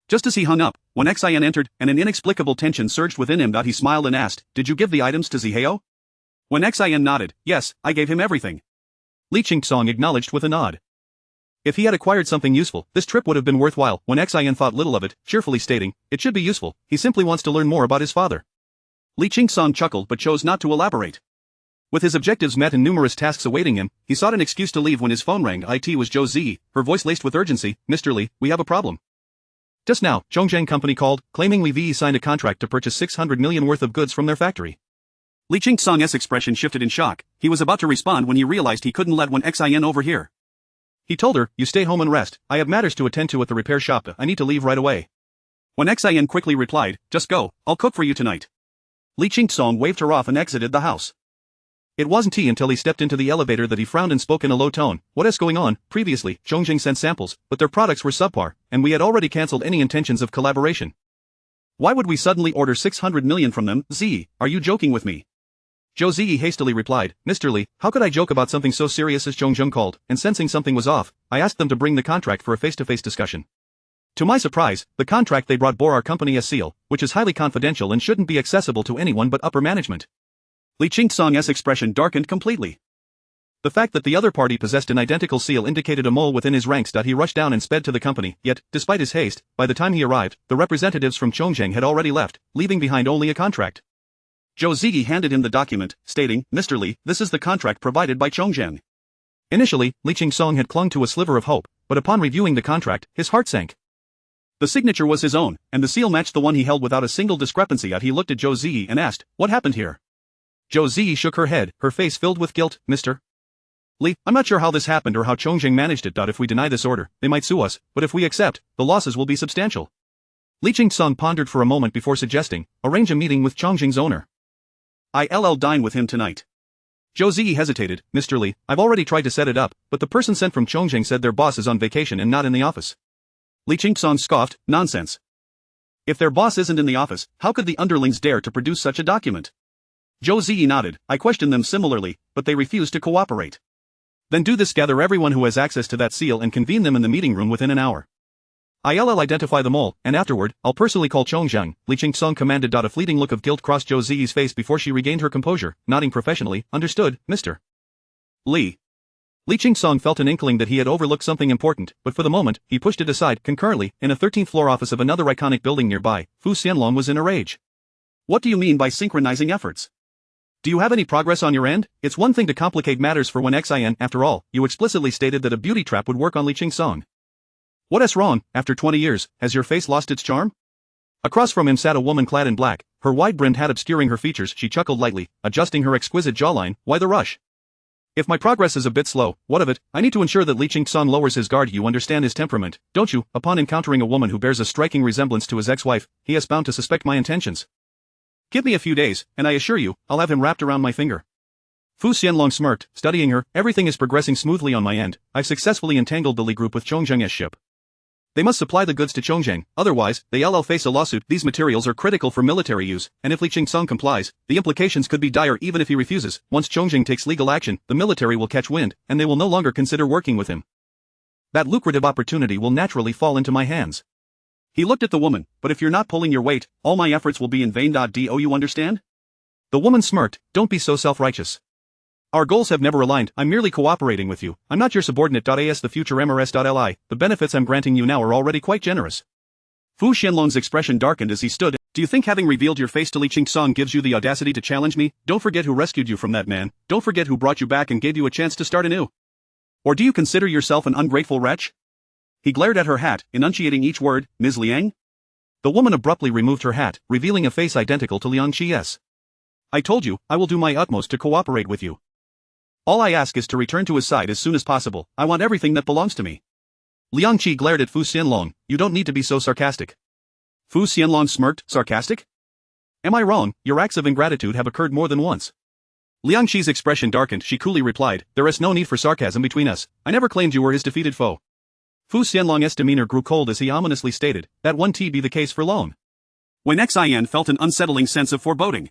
Just as he hung up, when Xin entered, and an inexplicable tension surged within him, he smiled and asked, "Did you give the items to Zihao?" When Xin nodded, "Yes, I gave him everything." Li Qingsong acknowledged with a nod. If he had acquired something useful, this trip would have been worthwhile. When Xin thought little of it, cheerfully stating, "It should be useful, he simply wants to learn more about his father." Li Qingsong chuckled but chose not to elaborate. With his objectives met and numerous tasks awaiting him, he sought an excuse to leave when his phone rang. It was Zhou Ziyi, her voice laced with urgency. "Mr. Li, we have a problem. Just now, Zhongzheng Company called, claiming Li signed a contract to purchase 600 million worth of goods from their factory." Li Qingsong's expression shifted in shock. He was about to respond when he realized he couldn't let Xin overhear. He told her, "You stay home and rest, I have matters to attend to at the repair shop, I need to leave right away." When Xin quickly replied, "Just go, I'll cook for you tonight." Li Qingsong waved her off and exited the house. It wasn't until he stepped into the elevator that he frowned and spoke in a low tone. "What is going on? Previously, Zhongzheng sent samples, but their products were subpar, and we had already cancelled any intentions of collaboration. Why would we suddenly order 600 million from them? Ziyi, are you joking with me?" Zhou Ziyi hastily replied, "Mr. Li, how could I joke about something so serious as Zhongzheng called?" And sensing something was off, I asked them to bring the contract for a face-to-face discussion. To my surprise, the contract they brought bore our company's seal, which is highly confidential and shouldn't be accessible to anyone but upper management. Li Qingsong's expression darkened completely. The fact that the other party possessed an identical seal indicated a mole within his ranks. He rushed down and sped to the company, yet, despite his haste, by the time he arrived, the representatives from Zhongzheng had already left, leaving behind only a contract. Zhou Ziyi handed him the document, stating, "Mr. Li, this is the contract provided by Zhongzheng." Initially, Li Qingsong had clung to a sliver of hope, but upon reviewing the contract, his heart sank. The signature was his own, and the seal matched the one he held without a single discrepancy. He looked at Zhou Ziyi and asked, "What happened here?" Zhou Ziyi shook her head, her face filled with guilt. "Mr. Li, I'm not sure how this happened or how Zhongzheng managed it. If we deny this order, they might sue us, but if we accept, the losses will be substantial." Li Qingsong pondered for a moment before suggesting, "Arrange a meeting with Zhongzheng's owner. I'll dine with him tonight." Zhou Ziyi hesitated. "Mr. Li, I've already tried to set it up, but the person sent from Zhongzheng said their boss is on vacation and not in the office." Li Qingsong scoffed, "Nonsense. If their boss isn't in the office, how could the underlings dare to produce such a document?" Zhou Ziyi nodded. "I questioned them similarly, but they refused to cooperate." "Then do this: gather everyone who has access to that seal and convene them in the meeting room within an hour. I'll identify them all, and afterward, I'll personally call Zhongzheng," Li Qingsong commanded. A fleeting look of guilt crossed Zhou Ziyi's face before she regained her composure, nodding professionally. "Understood, Mr. Li." Li Qingsong felt an inkling that he had overlooked something important, but for the moment, he pushed it aside. Concurrently, in a 13th floor office of another iconic building nearby, Fu Xianlong was in a rage. "What do you mean by synchronizing efforts? Do you have any progress on your end? It's one thing to complicate matters for Xin. After all, you explicitly stated that a beauty trap would work on Li Qingsong. What's wrong? After 20 years, has your face lost its charm?" Across from him sat a woman clad in black, her wide-brimmed hat obscuring her features. She chuckled lightly, adjusting her exquisite jawline. "Why the rush? If my progress is a bit slow, what of it? I need to ensure that Li Qingsong lowers his guard. You understand his temperament, don't you? Upon encountering a woman who bears a striking resemblance to his ex-wife, he is bound to suspect my intentions. Give me a few days, and I assure you, I'll have him wrapped around my finger." Fu Xianlong smirked, studying her. "Everything is progressing smoothly on my end. I've successfully entangled the Li group with Zhongzheng's ship. They must supply the goods to Zhongzheng, otherwise, they'll face a lawsuit. These materials are critical for military use, and if Li Qingsong complies, the implications could be dire. Even if he refuses, once Zhongzheng takes legal action, the military will catch wind, and they will no longer consider working with him. That lucrative opportunity will naturally fall into my hands." He looked at the woman. "But if you're not pulling your weight, all my efforts will be in vain. Do you understand?" The woman smirked. "Don't be so self-righteous. Our goals have never aligned. I'm merely cooperating with you. I'm not your subordinate. As the future MRS.Li, the benefits I'm granting you now are already quite generous." Fu Xianlong's expression darkened as he stood. "Do you think having revealed your face to Li Qingsong gives you the audacity to challenge me? Don't forget who rescued you from that man. Don't forget who brought you back and gave you a chance to start anew. Or do you consider yourself an ungrateful wretch?" He glared at her hat, enunciating each word. "Ms. Liang?" The woman abruptly removed her hat, revealing a face identical to Liang Qi's. "I told you, I will do my utmost to cooperate with you. All I ask is to return to his side as soon as possible. I want everything that belongs to me." Liang Qi glared at Fu Xianlong. "You don't need to be so sarcastic." Fu Xianlong smirked. "Sarcastic? Am I wrong? Your acts of ingratitude have occurred more than once." Liang Qi's expression darkened. She coolly replied, "There is no need for sarcasm between us. I never claimed you were his defeated foe." Fu Xianlong's demeanor grew cold as he ominously stated, "That won't be the case for long." When Xin felt an unsettling sense of foreboding.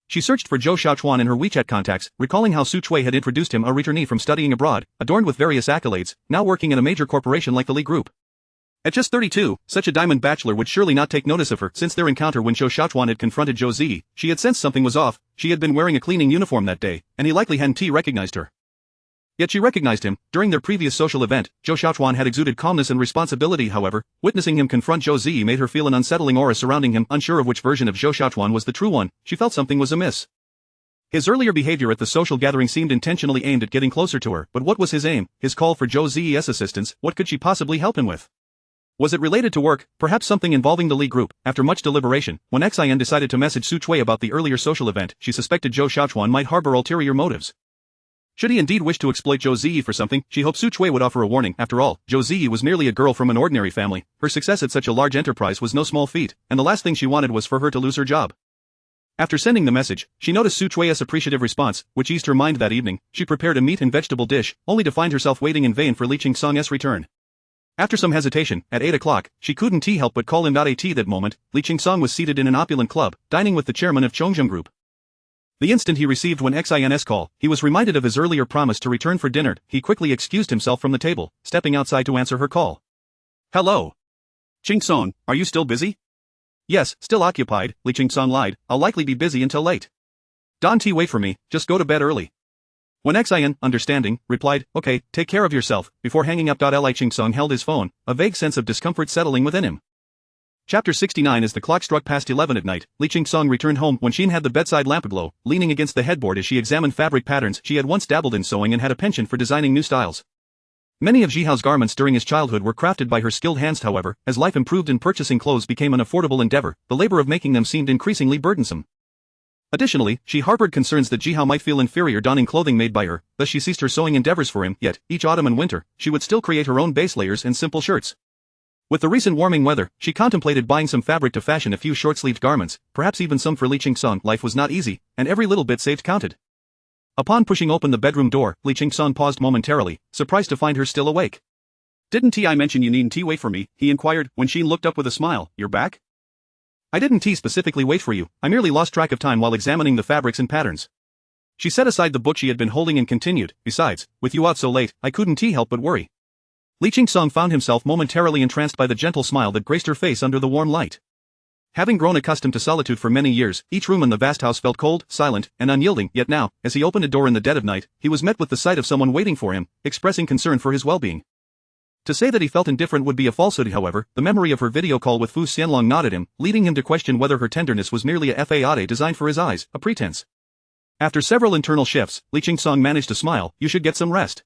She searched for Zhou Xiaochuan in her WeChat contacts, recalling how Su Chui had introduced him, a returnee from studying abroad, adorned with various accolades, now working in a major corporation like the Li Group. At just 32, such a diamond bachelor would surely not take notice of her. Since their encounter when Zhou Xiaochuan had confronted Zhou Zi, she had sensed something was off. She had been wearing a cleaning uniform that day, and he likely hadn't recognized her. Yet she recognized him. During their previous social event, Zhou Xiaochuan had exuded calmness and responsibility. However, witnessing him confront Zhou Zi made her feel an unsettling aura surrounding him. Unsure of which version of Zhou Xiaochuan was the true one, she felt something was amiss. His earlier behavior at the social gathering seemed intentionally aimed at getting closer to her, but what was his aim? His call for Zhou Zi's assistance, what could she possibly help him with? Was it related to work, perhaps something involving the Li Group? After much deliberation, when Xin decided to message Su Chui about the earlier social event, she suspected Zhou Xiaochuan might harbor ulterior motives. Should he indeed wish to exploit Zhou Zi for something, she hoped Su Chui would offer a warning. After all, Zhou Zi was merely a girl from an ordinary family. Her success at such a large enterprise was no small feat, and the last thing she wanted was for her to lose her job. After sending the message, she noticed Su Chui's appreciative response, which eased her mind. That evening, she prepared a meat and vegetable dish, only to find herself waiting in vain for Li Qingsong's return. After some hesitation, at 8 o'clock, she couldn't help but call him. At that moment, Li Qingsong was seated in an opulent club, dining with the chairman of Chongzheng Group. The instant he received Xin's call, he was reminded of his earlier promise to return for dinner. He quickly excused himself from the table, stepping outside to answer her call. Hello. Qingsong, are you still busy? Yes, still occupied, Li Qingsong lied. I'll likely be busy until late. Don't wait for me, just go to bed early. When Xin, understanding, replied, okay, take care of yourself, before hanging up. Li Qingsong held his phone, a vague sense of discomfort settling within him. Chapter 69. As the clock struck past 11 at night, Li Qingsong returned home. When Xin had the bedside lamp aglow, leaning against the headboard as she examined fabric patterns. She had once dabbled in sewing and had a penchant for designing new styles. Many of Jihao's garments during his childhood were crafted by her skilled hands. However, as life improved and purchasing clothes became an affordable endeavor, the labor of making them seemed increasingly burdensome. Additionally, she harbored concerns that Jihao might feel inferior donning clothing made by her, thus she ceased her sewing endeavors for him. Yet, each autumn and winter, she would still create her own base layers and simple shirts. With the recent warming weather, she contemplated buying some fabric to fashion a few short-sleeved garments, perhaps even some for Li Qingsong. Life was not easy, and every little bit saved counted. Upon pushing open the bedroom door, Li Qingsong paused momentarily, surprised to find her still awake. Didn't I mention you needn't wait for me? He inquired, when she looked up with a smile. You're back? I didn't specifically wait for you, I merely lost track of time while examining the fabrics and patterns. She set aside the book she had been holding and continued, besides, with you out so late, I couldn't help but worry. Li Qingsong found himself momentarily entranced by the gentle smile that graced her face under the warm light. Having grown accustomed to solitude for many years, each room in the vast house felt cold, silent, and unyielding. Yet now, as he opened a door in the dead of night, he was met with the sight of someone waiting for him, expressing concern for his well-being. To say that he felt indifferent would be a falsehood. However, the memory of her video call with Fu Xianlong gnawed at him, leading him to question whether her tenderness was merely a fade designed for his eyes, a pretense. After several internal shifts, Li Qingsong managed to smile. You should get some rest.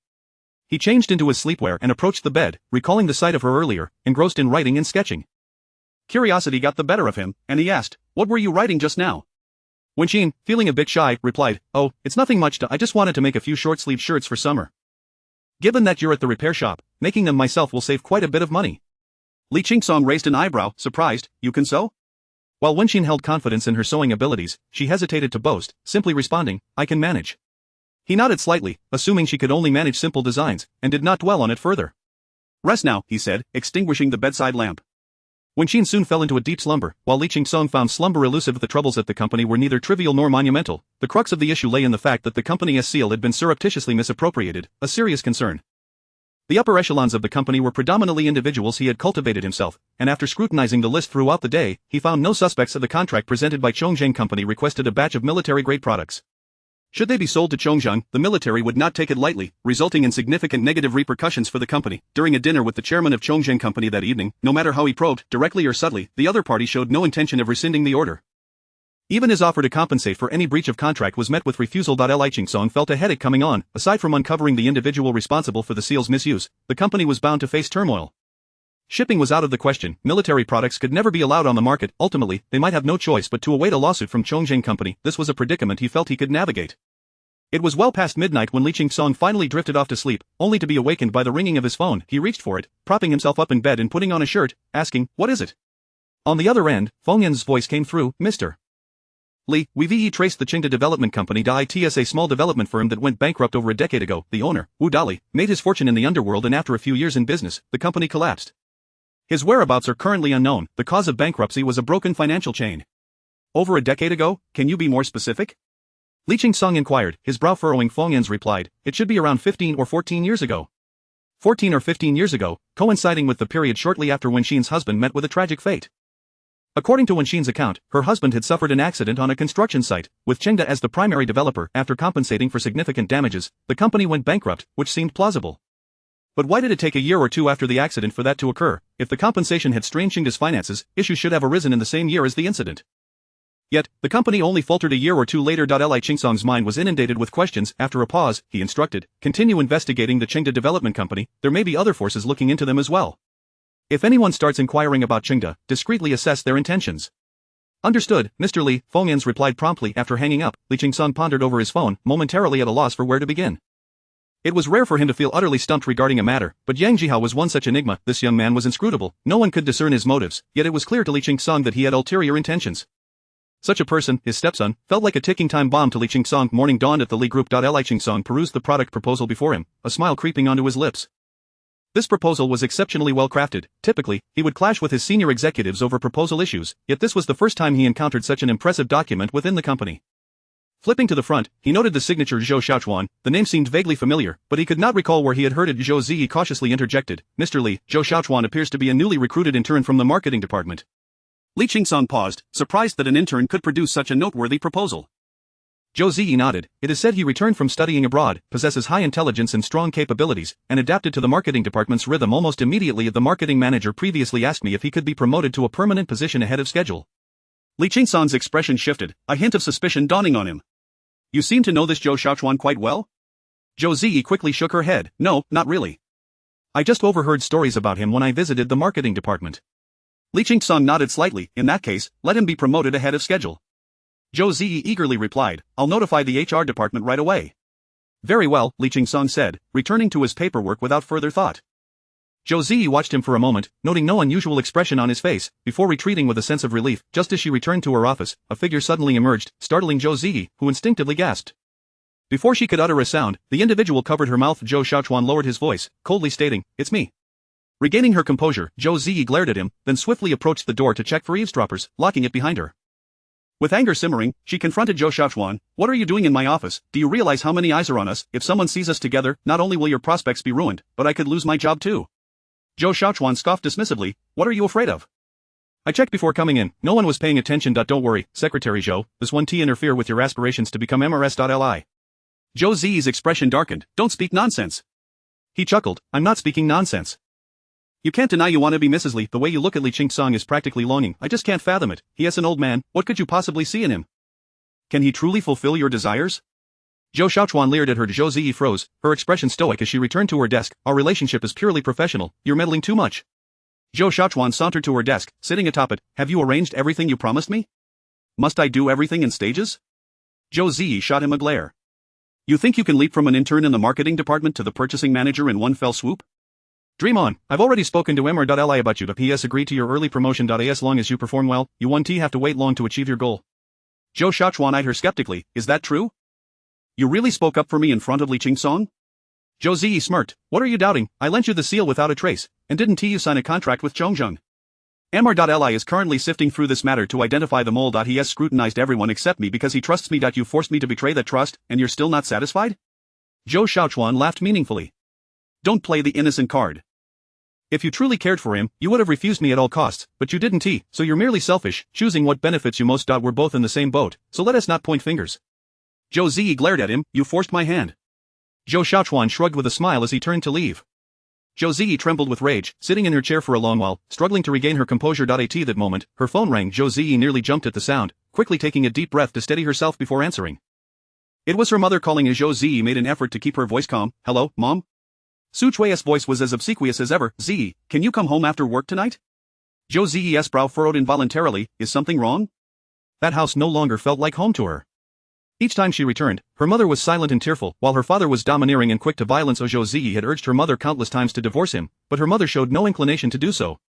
He changed into his sleepwear and approached the bed, recalling the sight of her earlier, engrossed in writing and sketching. Curiosity got the better of him, and he asked, what were you writing just now? When Xin, feeling a bit shy, replied, oh, it's nothing much. I just wanted to make a few short-sleeved shirts for summer. Given that you're at the repair shop, making them myself will save quite a bit of money. Li Qingsong raised an eyebrow, surprised. You can sew? While Wenxin held confidence in her sewing abilities, she hesitated to boast, simply responding, I can manage. He nodded slightly, assuming she could only manage simple designs, and did not dwell on it further. Rest now, he said, extinguishing the bedside lamp. Wenxin soon fell into a deep slumber, while Li Qingsong found slumber elusive. The troubles at the company were neither trivial nor monumental. The crux of the issue lay in the fact that the company's seal had been surreptitiously misappropriated, a serious concern. The upper echelons of the company were predominantly individuals he had cultivated himself, and after scrutinizing the list throughout the day, he found no suspects of the contract presented by Chongzheng Company requested a batch of military-grade products. Should they be sold to Chongzheng, the military would not take it lightly, resulting in significant negative repercussions for the company. During a dinner with the chairman of Chongzheng Company that evening, no matter how he probed, directly or subtly, the other party showed no intention of rescinding the order. Even his offer to compensate for any breach of contract was met with refusal. Li Qingsong felt a headache coming on. Aside from uncovering the individual responsible for the seal's misuse, the company was bound to face turmoil. Shipping was out of the question. Military products could never be allowed on the market. Ultimately, they might have no choice but to await a lawsuit from Chongzheng Company. This was a predicament he felt he could navigate. It was well past midnight when Li Qingsong finally drifted off to sleep, only to be awakened by the ringing of his phone. He reached for it, propping himself up in bed and putting on a shirt, asking, what is it? On the other end, Feng Yan's voice came through, Mr. Li, we've traced the Qingda Development Company. It's a small development firm that went bankrupt over a decade ago. The owner, Wu Dali, made his fortune in the underworld, and after a few years in business, the company collapsed. His whereabouts are currently unknown. The cause of bankruptcy was a broken financial chain. Over a decade ago, can you be more specific? Li Qingsong inquired, his brow furrowing. Feng Yan's replied, it should be around 15 or 14 years ago. 14 or 15 years ago, coinciding with the period shortly after Wen Xin's husband met with a tragic fate. According to Wen Xin's account, her husband had suffered an accident on a construction site, with Chengda as the primary developer. After compensating for significant damages, the company went bankrupt, which seemed plausible. But why did it take a year or two after the accident for that to occur? If the compensation had strained Chengda's finances, issues should have arisen in the same year as the incident. Yet, the company only faltered a year or two later. Li Qingsong's mind was inundated with questions. After a pause, he instructed, continue investigating the Chengda Development Company, there may be other forces looking into them as well. If anyone starts inquiring about Chengda, discreetly assess their intentions. Understood, Mr. Li, Feng Yan's replied promptly. After hanging up, Li Qingsong pondered over his phone, momentarily at a loss for where to begin. It was rare for him to feel utterly stumped regarding a matter, but Yang Jihao was one such enigma. This young man was inscrutable, no one could discern his motives, yet it was clear to Li Qingsong that he had ulterior intentions. Such a person, his stepson, felt like a ticking time bomb to Li Qingsong. Morning dawned at the Li Group. Li Qingsong perused the product proposal before him, a smile creeping onto his lips. This proposal was exceptionally well crafted. Typically, he would clash with his senior executives over proposal issues, yet this was the first time he encountered such an impressive document within the company. Flipping to the front, he noted the signature Zhou Xiaochuan. The name seemed vaguely familiar, but he could not recall where he had heard it. Zhou Ziyi cautiously interjected, Mr. Li, Zhou Xiaochuan appears to be a newly recruited intern from the marketing department. Li Qingsong paused, surprised that an intern could produce such a noteworthy proposal. Zhou Ziyi nodded. It is said he returned from studying abroad, possesses high intelligence and strong capabilities, and adapted to the marketing department's rhythm almost immediately. The marketing manager previously asked me if he could be promoted to a permanent position ahead of schedule. Li Qingsong's expression shifted, a hint of suspicion dawning on him. You seem to know this Zhou Xiaochuan quite well? Zhou Ziyi quickly shook her head. No, not really. I just overheard stories about him when I visited the marketing department. Li Qingsong nodded slightly. In that case, let him be promoted ahead of schedule. Zhou Ziyi eagerly replied, I'll notify the HR department right away. Very well, Li Qingsong said, returning to his paperwork without further thought. Zhou Ziyi watched him for a moment, noting no unusual expression on his face, before retreating with a sense of relief. Just as she returned to her office, a figure suddenly emerged, startling Zhou Ziyi, who instinctively gasped. Before she could utter a sound, the individual covered her mouth. Zhou Xiaochuan lowered his voice, coldly stating, It's me. Regaining her composure, Zhou Ziyi glared at him, then swiftly approached the door to check for eavesdroppers, locking it behind her. With anger simmering, she confronted Zhou Xiaochuan. What are you doing in my office? Do you realize how many eyes are on us? If someone sees us together, not only will your prospects be ruined, but I could lose my job too. Zhou Xiaochuan scoffed dismissively. What are you afraid of? I checked before coming in. No one was paying attention. Don't worry, Secretary Zhou. This won't interfere with your aspirations to become MRS.Li. Zhou Ziyi's expression darkened. Don't speak nonsense. He chuckled. I'm not speaking nonsense. You can't deny you want to be Mrs. Li. The way you look at Li Qingsong is practically longing. I just can't fathom it. He is an old man. What could you possibly see in him? Can he truly fulfill your desires? Zhou Xiaochuan leered at her. Zhou Ziyi froze, her expression stoic as she returned to her desk. Our relationship is purely professional. You're meddling too much. Zhou Xiaochuan sauntered to her desk, sitting atop it. Have you arranged everything you promised me? Must I do everything in stages? Zhou Ziyi shot him a glare. You think you can leap from an intern in the marketing department to the purchasing manager in one fell swoop? Dream on. I've already spoken to MR.Li about you. He has agreed to your early promotion. As long as you perform well, you won't have to wait long to achieve your goal. Zhou Xiaochuan eyed her skeptically. Is that true? You really spoke up for me in front of Li Qingsong? Zhou Ziyi smirked. What are you doubting? I lent you the seal without a trace, and didn't you sign a contract with Chongzheng? MR.Li is currently sifting through this matter to identify the mole. He has scrutinized everyone except me because he trusts me. You forced me to betray that trust, and you're still not satisfied? Zhou Xiaochuan laughed meaningfully. Don't play the innocent card. If you truly cared for him, you would have refused me at all costs, but you didn't. So you're merely selfish, choosing what benefits you most. We're both in the same boat, so let us not point fingers. Zhou Ziyi glared at him. You forced my hand. Zhou Xiaochuan shrugged with a smile as he turned to leave. Zhou Ziyi trembled with rage, sitting in her chair for a long while, struggling to regain her composure. At that moment, her phone rang. Zhou Ziyi nearly jumped at the sound, quickly taking a deep breath to steady herself before answering. It was her mother calling. As Zhou Ziyi made an effort to keep her voice calm. Hello, Mom? Su Chui's voice was as obsequious as ever. Ziyi, can you come home after work tonight? Zhou Ziyi's brow furrowed involuntarily. Is something wrong? That house no longer felt like home to her. Each time she returned, her mother was silent and tearful, while her father was domineering and quick to violence. Zhou Ziyi had urged her mother countless times to divorce him, but her mother showed no inclination to do so.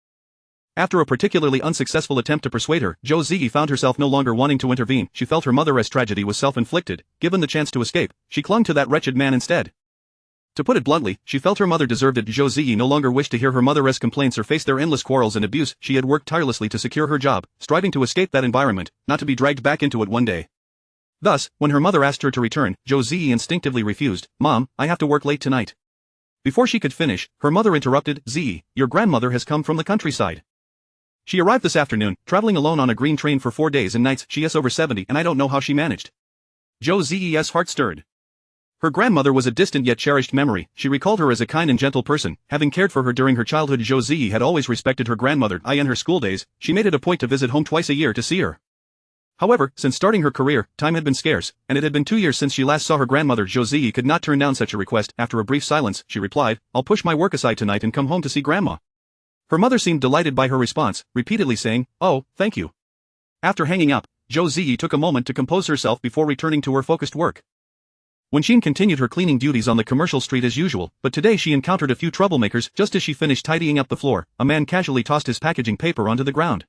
After a particularly unsuccessful attempt to persuade her, Zhou Ziyi found herself no longer wanting to intervene. She felt her mother's tragedy was self-inflicted. Given the chance to escape, she clung to that wretched man instead. To put it bluntly, she felt her mother deserved it. Zhou Ziyi no longer wished to hear her mother's complaints or face their endless quarrels and abuse. She had worked tirelessly to secure her job, striving to escape that environment, not to be dragged back into it one day. Thus, when her mother asked her to return, Zhou Ziyi instinctively refused. "Mom, I have to work late tonight." Before she could finish, her mother interrupted. "Ziyi, your grandmother has come from the countryside. She arrived this afternoon, traveling alone on a green train for 4 days and nights. She is over 70 and I don't know how she managed." Zhou Ziyi's heart stirred. Her grandmother was a distant yet cherished memory. She recalled her as a kind and gentle person, having cared for her during her childhood. Zhou Ziyi had always respected her grandmother. In her school days, she made it a point to visit home twice a year to see her. However, since starting her career, time had been scarce, and it had been 2 years since she last saw her grandmother. Zhou Ziyi could not turn down such a request. After a brief silence, she replied, "I'll push my work aside tonight and come home to see Grandma." Her mother seemed delighted by her response, repeatedly saying, "Oh, thank you." After hanging up, Zhou Ziyi took a moment to compose herself before returning to her focused work. Wenxin continued her cleaning duties on the commercial street as usual, but today she encountered a few troublemakers. Just as she finished tidying up the floor, a man casually tossed his packaging paper onto the ground.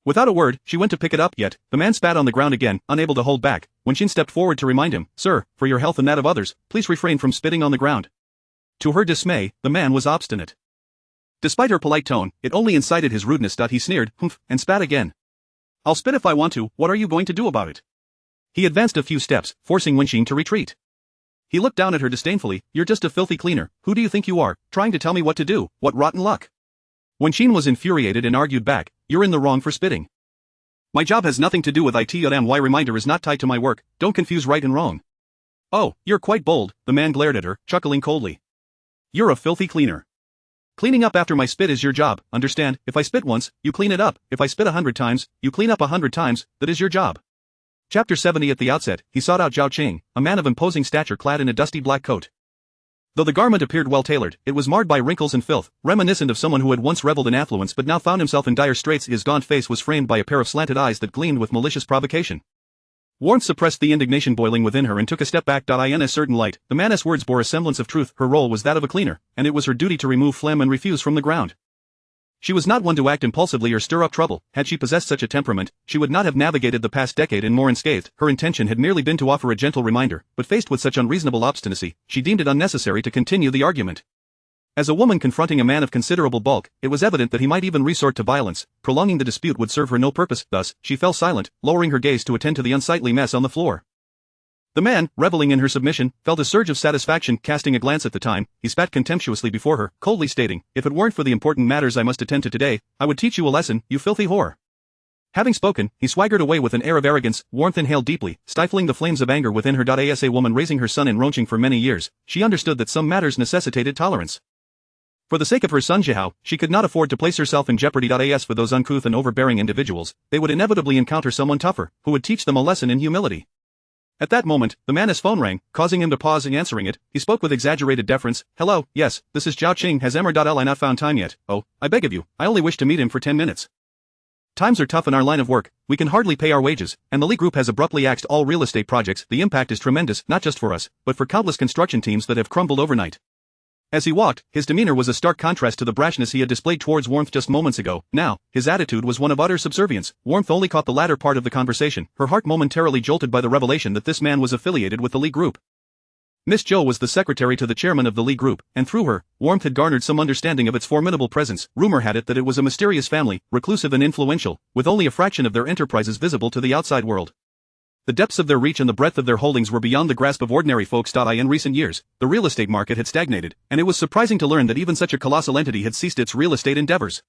Without a word, she went to pick it up, yet the man spat on the ground again, unable to hold back. Wenxin stepped forward to remind him, "Sir, for your health and that of others, please refrain from spitting on the ground." To her dismay, the man was obstinate. Despite her polite tone, it only incited his rudeness. He sneered, "Humph," and spat again. "I'll spit if I want to. What are you going to do about it?" He advanced a few steps, forcing Wenxin to retreat. He looked down at her disdainfully. "You're just a filthy cleaner. Who do you think you are, trying to tell me what to do? What rotten luck?" Wenxin was infuriated and argued back, "You're in the wrong for spitting. My job has nothing to do with it. My reminder is not tied to my work. Don't confuse right and wrong." "Oh, you're quite bold," the man glared at her, chuckling coldly. "You're a filthy cleaner. Cleaning up after my spit is your job, understand? If I spit once, you clean it up. If I spit 100 times, you clean up 100 times, that is your job." Chapter 70. At the outset, he sought out Zhao Qing, a man of imposing stature clad in a dusty black coat. Though the garment appeared well-tailored, it was marred by wrinkles and filth, reminiscent of someone who had once reveled in affluence but now found himself in dire straits. His gaunt face was framed by a pair of slanted eyes that gleamed with malicious provocation. Warmth suppressed the indignation boiling within her and took a step back. In a certain light, the man's words bore a semblance of truth. Her role was that of a cleaner, and it was her duty to remove phlegm and refuse from the ground. She was not one to act impulsively or stir up trouble. Had she possessed such a temperament, she would not have navigated the past decade and more unscathed. Her intention had merely been to offer a gentle reminder, but faced with such unreasonable obstinacy, she deemed it unnecessary to continue the argument. As a woman confronting a man of considerable bulk, it was evident that he might even resort to violence. Prolonging the dispute would serve her no purpose. Thus, she fell silent, lowering her gaze to attend to the unsightly mess on the floor. The man, reveling in her submission, felt a surge of satisfaction. Casting a glance at the time, he spat contemptuously before her, coldly stating, "If it weren't for the important matters I must attend to today, I would teach you a lesson, you filthy whore." Having spoken, he swaggered away with an air of arrogance. Warmth inhaled deeply, stifling the flames of anger within her. As a woman raising her son in Rongqing for many years, she understood that some matters necessitated tolerance. For the sake of her son Zhihao, she could not afford to place herself in jeopardy. As for those uncouth and overbearing individuals, they would inevitably encounter someone tougher, who would teach them a lesson in humility. At that moment, the man's phone rang, causing him to pause in answering it. He spoke with exaggerated deference. "Hello, yes, this is Zhao Qing. Has Li not found time yet? Oh, I beg of you, I only wish to meet him for 10 minutes. Times are tough in our line of work, we can hardly pay our wages, and the Li Group has abruptly axed all real estate projects. The impact is tremendous, not just for us, but for countless construction teams that have crumbled overnight." As he walked, his demeanor was a stark contrast to the brashness he had displayed towards Warmth just moments ago. Now, his attitude was one of utter subservience. Warmth only caught the latter part of the conversation, her heart momentarily jolted by the revelation that this man was affiliated with the Li Group. Miss Zhou was the secretary to the chairman of the Li Group, and through her, Warmth had garnered some understanding of its formidable presence. Rumor had it that it was a mysterious family, reclusive and influential, with only a fraction of their enterprises visible to the outside world. The depths of their reach and the breadth of their holdings were beyond the grasp of ordinary folks. In recent years, the real estate market had stagnated, and it was surprising to learn that even such a colossal entity had ceased its real estate endeavors.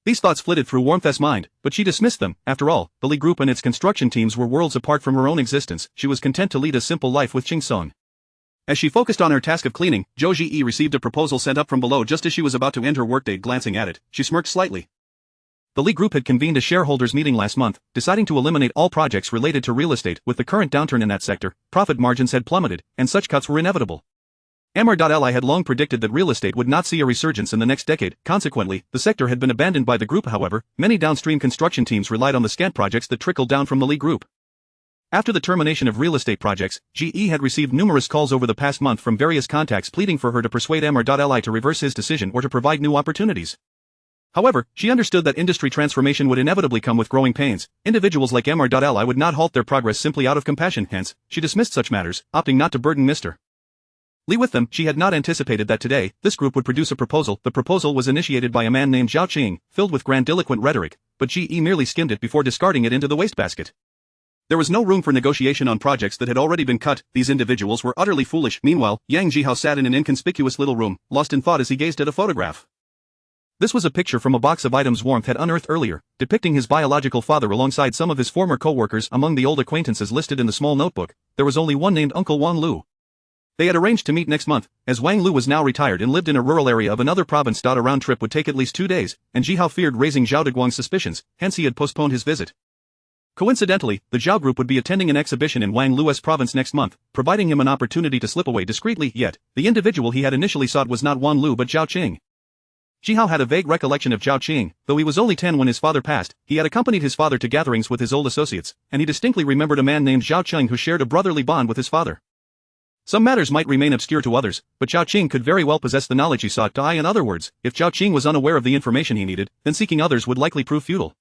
These thoughts flitted through Warmth's mind, but she dismissed them. After all, the Li Group and its construction teams were worlds apart from her own existence. She was content to lead a simple life with Qing Song. As she focused on her task of cleaning, Zhou Ziyi received a proposal sent up from below. Just as she was about to end her workday. Glancing at it, she smirked slightly. The Li Group had convened a shareholders' meeting last month, deciding to eliminate all projects related to real estate. With the current downturn in that sector, profit margins had plummeted, and such cuts were inevitable. Li had long predicted that real estate would not see a resurgence in the next decade. Consequently, the sector had been abandoned by the group. However, many downstream construction teams relied on the scant projects that trickled down from the Li Group. After the termination of real estate projects, GE had received numerous calls over the past month from various contacts pleading for her to persuade Li to reverse his decision or to provide new opportunities. However, she understood that industry transformation would inevitably come with growing pains. Individuals like Li would not halt their progress simply out of compassion. Hence, she dismissed such matters, opting not to burden Mr. Li with them, she had not anticipated that today, this group would produce a proposal. The proposal was initiated by a man named Zhao Qing, filled with grandiloquent rhetoric, but GE merely skimmed it before discarding it into the wastebasket. There was no room for negotiation on projects that had already been cut. These individuals were utterly foolish. Meanwhile, Yang Jihao sat in an inconspicuous little room, lost in thought as he gazed at a photograph. This was a picture from a box of items Warmth had unearthed earlier, depicting his biological father alongside some of his former co-workers. Among the old acquaintances listed in the small notebook, there was only one named Uncle Wang Lu. They had arranged to meet next month, as Wang Lu was now retired and lived in a rural area of another province. A round trip would take at least 2 days, and Jihao feared raising Zhao Deguang's suspicions, hence he had postponed his visit. Coincidentally, the Zhao group would be attending an exhibition in Wang Lu's province next month, providing him an opportunity to slip away discreetly. Yet, the individual he had initially sought was not Wang Lu but Zhao Qing. Jihao had a vague recollection of Zhao Qing. Though he was only 10 when his father passed, he had accompanied his father to gatherings with his old associates, and he distinctly remembered a man named Zhao Qing who shared a brotherly bond with his father. Some matters might remain obscure to others, but Zhao Qing could very well possess the knowledge he sought. In other words, if Zhao Qing was unaware of the information he needed, then seeking others would likely prove futile.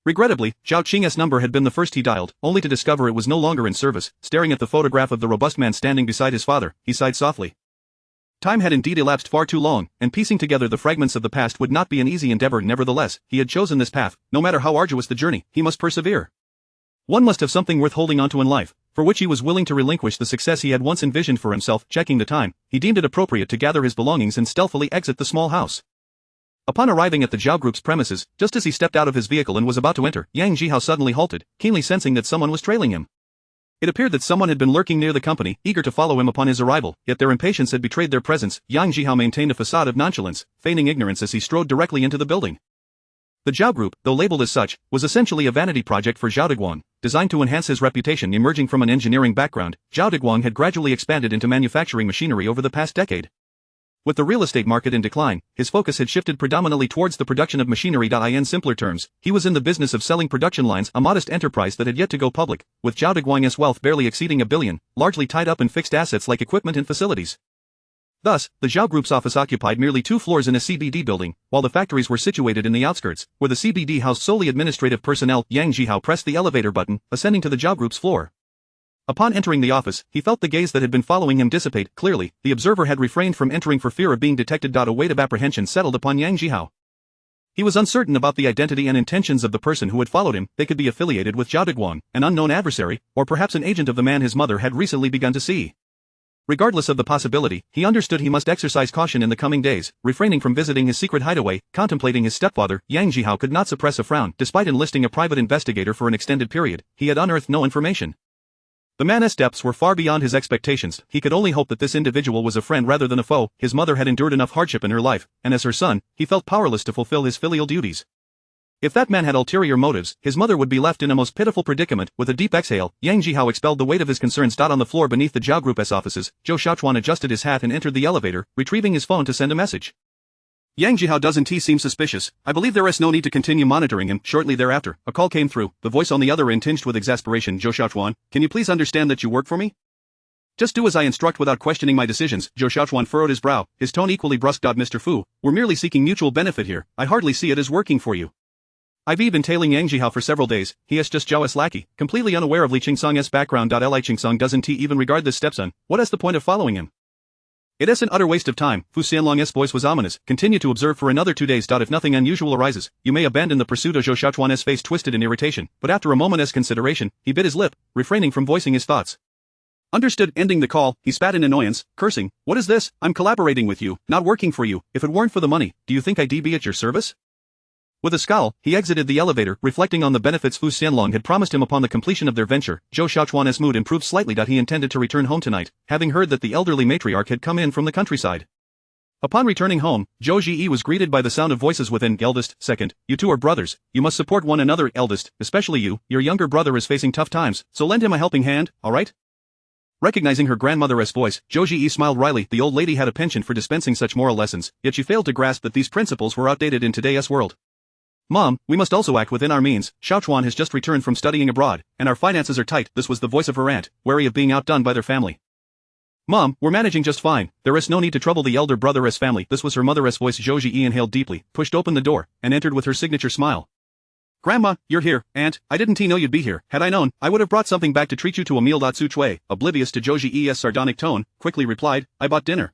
Regrettably, Zhao Qing's number had been the first he dialed, only to discover it was no longer in service. Staring at the photograph of the robust man standing beside his father, he sighed softly. Time had indeed elapsed far too long, and piecing together the fragments of the past would not be an easy endeavor. Nevertheless, he had chosen this path. No matter how arduous the journey, he must persevere. One must have something worth holding onto in life, for which he was willing to relinquish the success he had once envisioned for himself. Checking the time, he deemed it appropriate to gather his belongings and stealthily exit the small house. Upon arriving at the Zhao group's premises, just as he stepped out of his vehicle and was about to enter, Yang Jihao suddenly halted, keenly sensing that someone was trailing him. It appeared that someone had been lurking near the company, eager to follow him upon his arrival, yet their impatience had betrayed their presence. Yang Jihao maintained a facade of nonchalance, feigning ignorance as he strode directly into the building. The Zhao group, though labeled as such, was essentially a vanity project for Zhao Deguang, designed to enhance his reputation. Emerging from an engineering background, Zhao Deguang had gradually expanded into manufacturing machinery over the past decade. With the real estate market in decline, his focus had shifted predominantly towards the production of machinery. In simpler terms, he was in the business of selling production lines, a modest enterprise that had yet to go public, with Zhao Deguang's wealth barely exceeding $1 billion, largely tied up in fixed assets like equipment and facilities. Thus, the Zhao group's office occupied merely 2 floors in a CBD building, while the factories were situated in the outskirts, where the CBD housed solely administrative personnel. Yang Jihao pressed the elevator button, ascending to the Zhao group's floor. Upon entering the office, he felt the gaze that had been following him dissipate. Clearly, the observer had refrained from entering for fear of being detected. A weight of apprehension settled upon Yang Jihao. He was uncertain about the identity and intentions of the person who had followed him. They could be affiliated with Zhao Deguang, an unknown adversary, or perhaps an agent of the man his mother had recently begun to see. Regardless of the possibility, he understood he must exercise caution in the coming days, refraining from visiting his secret hideaway. Contemplating his stepfather, Yang Jihao could not suppress a frown. Despite enlisting a private investigator for an extended period, he had unearthed no information. The man's depths were far beyond his expectations. He could only hope that this individual was a friend rather than a foe. His mother had endured enough hardship in her life, and as her son, he felt powerless to fulfill his filial duties. If that man had ulterior motives, his mother would be left in a most pitiful predicament. With a deep exhale, Yang Jihao expelled the weight of his concerns. On the floor beneath the Zhao Group's offices, Zhou Xiaochuan adjusted his hat and entered the elevator, retrieving his phone to send a message. Yang Jihao doesn't seem suspicious. I believe there is no need to continue monitoring him. Shortly thereafter, a call came through, the voice on the other end tinged with exasperation. Zhou Xiaochuan, can you please understand that you work for me? Just do as I instruct without questioning my decisions. Zhou Xiaochuan furrowed his brow, his tone equally brusque. Mr. Fu, we're merely seeking mutual benefit here. I hardly see it as working for you. I've been tailing Yang Jihao for several days. He is just Zhao's lackey, completely unaware of Li Qingsong's background. Li Qingsong doesn't even regard this stepson. What is the point of following him? It is an utter waste of time. Fu Xianlong's voice was ominous. Continue to observe for another 2 days. If nothing unusual arises, you may abandon the pursuit. Zhou Xiaochuan's face twisted in irritation, but after a moment's consideration, he bit his lip, refraining from voicing his thoughts. Understood. Ending the call, he spat in annoyance, cursing, what is this? I'm collaborating with you, not working for you. If it weren't for the money, do you think I'd be at your service? With a scowl, he exited the elevator, reflecting on the benefits Fu Xianlong had promised him upon the completion of their venture. Zhou Xiaochuan's mood improved slightly. He intended to return home tonight, having heard that the elderly matriarch had come in from the countryside. Upon returning home, Zhou Ji was greeted by the sound of voices within. Eldest, second, you two are brothers, you must support one another. Eldest, especially you, your younger brother is facing tough times, so lend him a helping hand, alright? Recognizing her grandmother's voice, Zhou Ji smiled wryly. The old lady had a penchant for dispensing such moral lessons, yet she failed to grasp that these principles were outdated in today's world. Mom, we must also act within our means. Xiaochuan has just returned from studying abroad, and our finances are tight. This was the voice of her aunt, wary of being outdone by their family. Mom, we're managing just fine. There is no need to trouble the elder brother's family. This was her mother's voice. Zhou Ji inhaled deeply, pushed open the door, and entered with her signature smile. Grandma, you're here. Aunt, I didn't know you'd be here. Had I known, I would have brought something back to treat you to a meal. Su Chui, oblivious to Zhou Yi's sardonic tone, quickly replied, I bought dinner.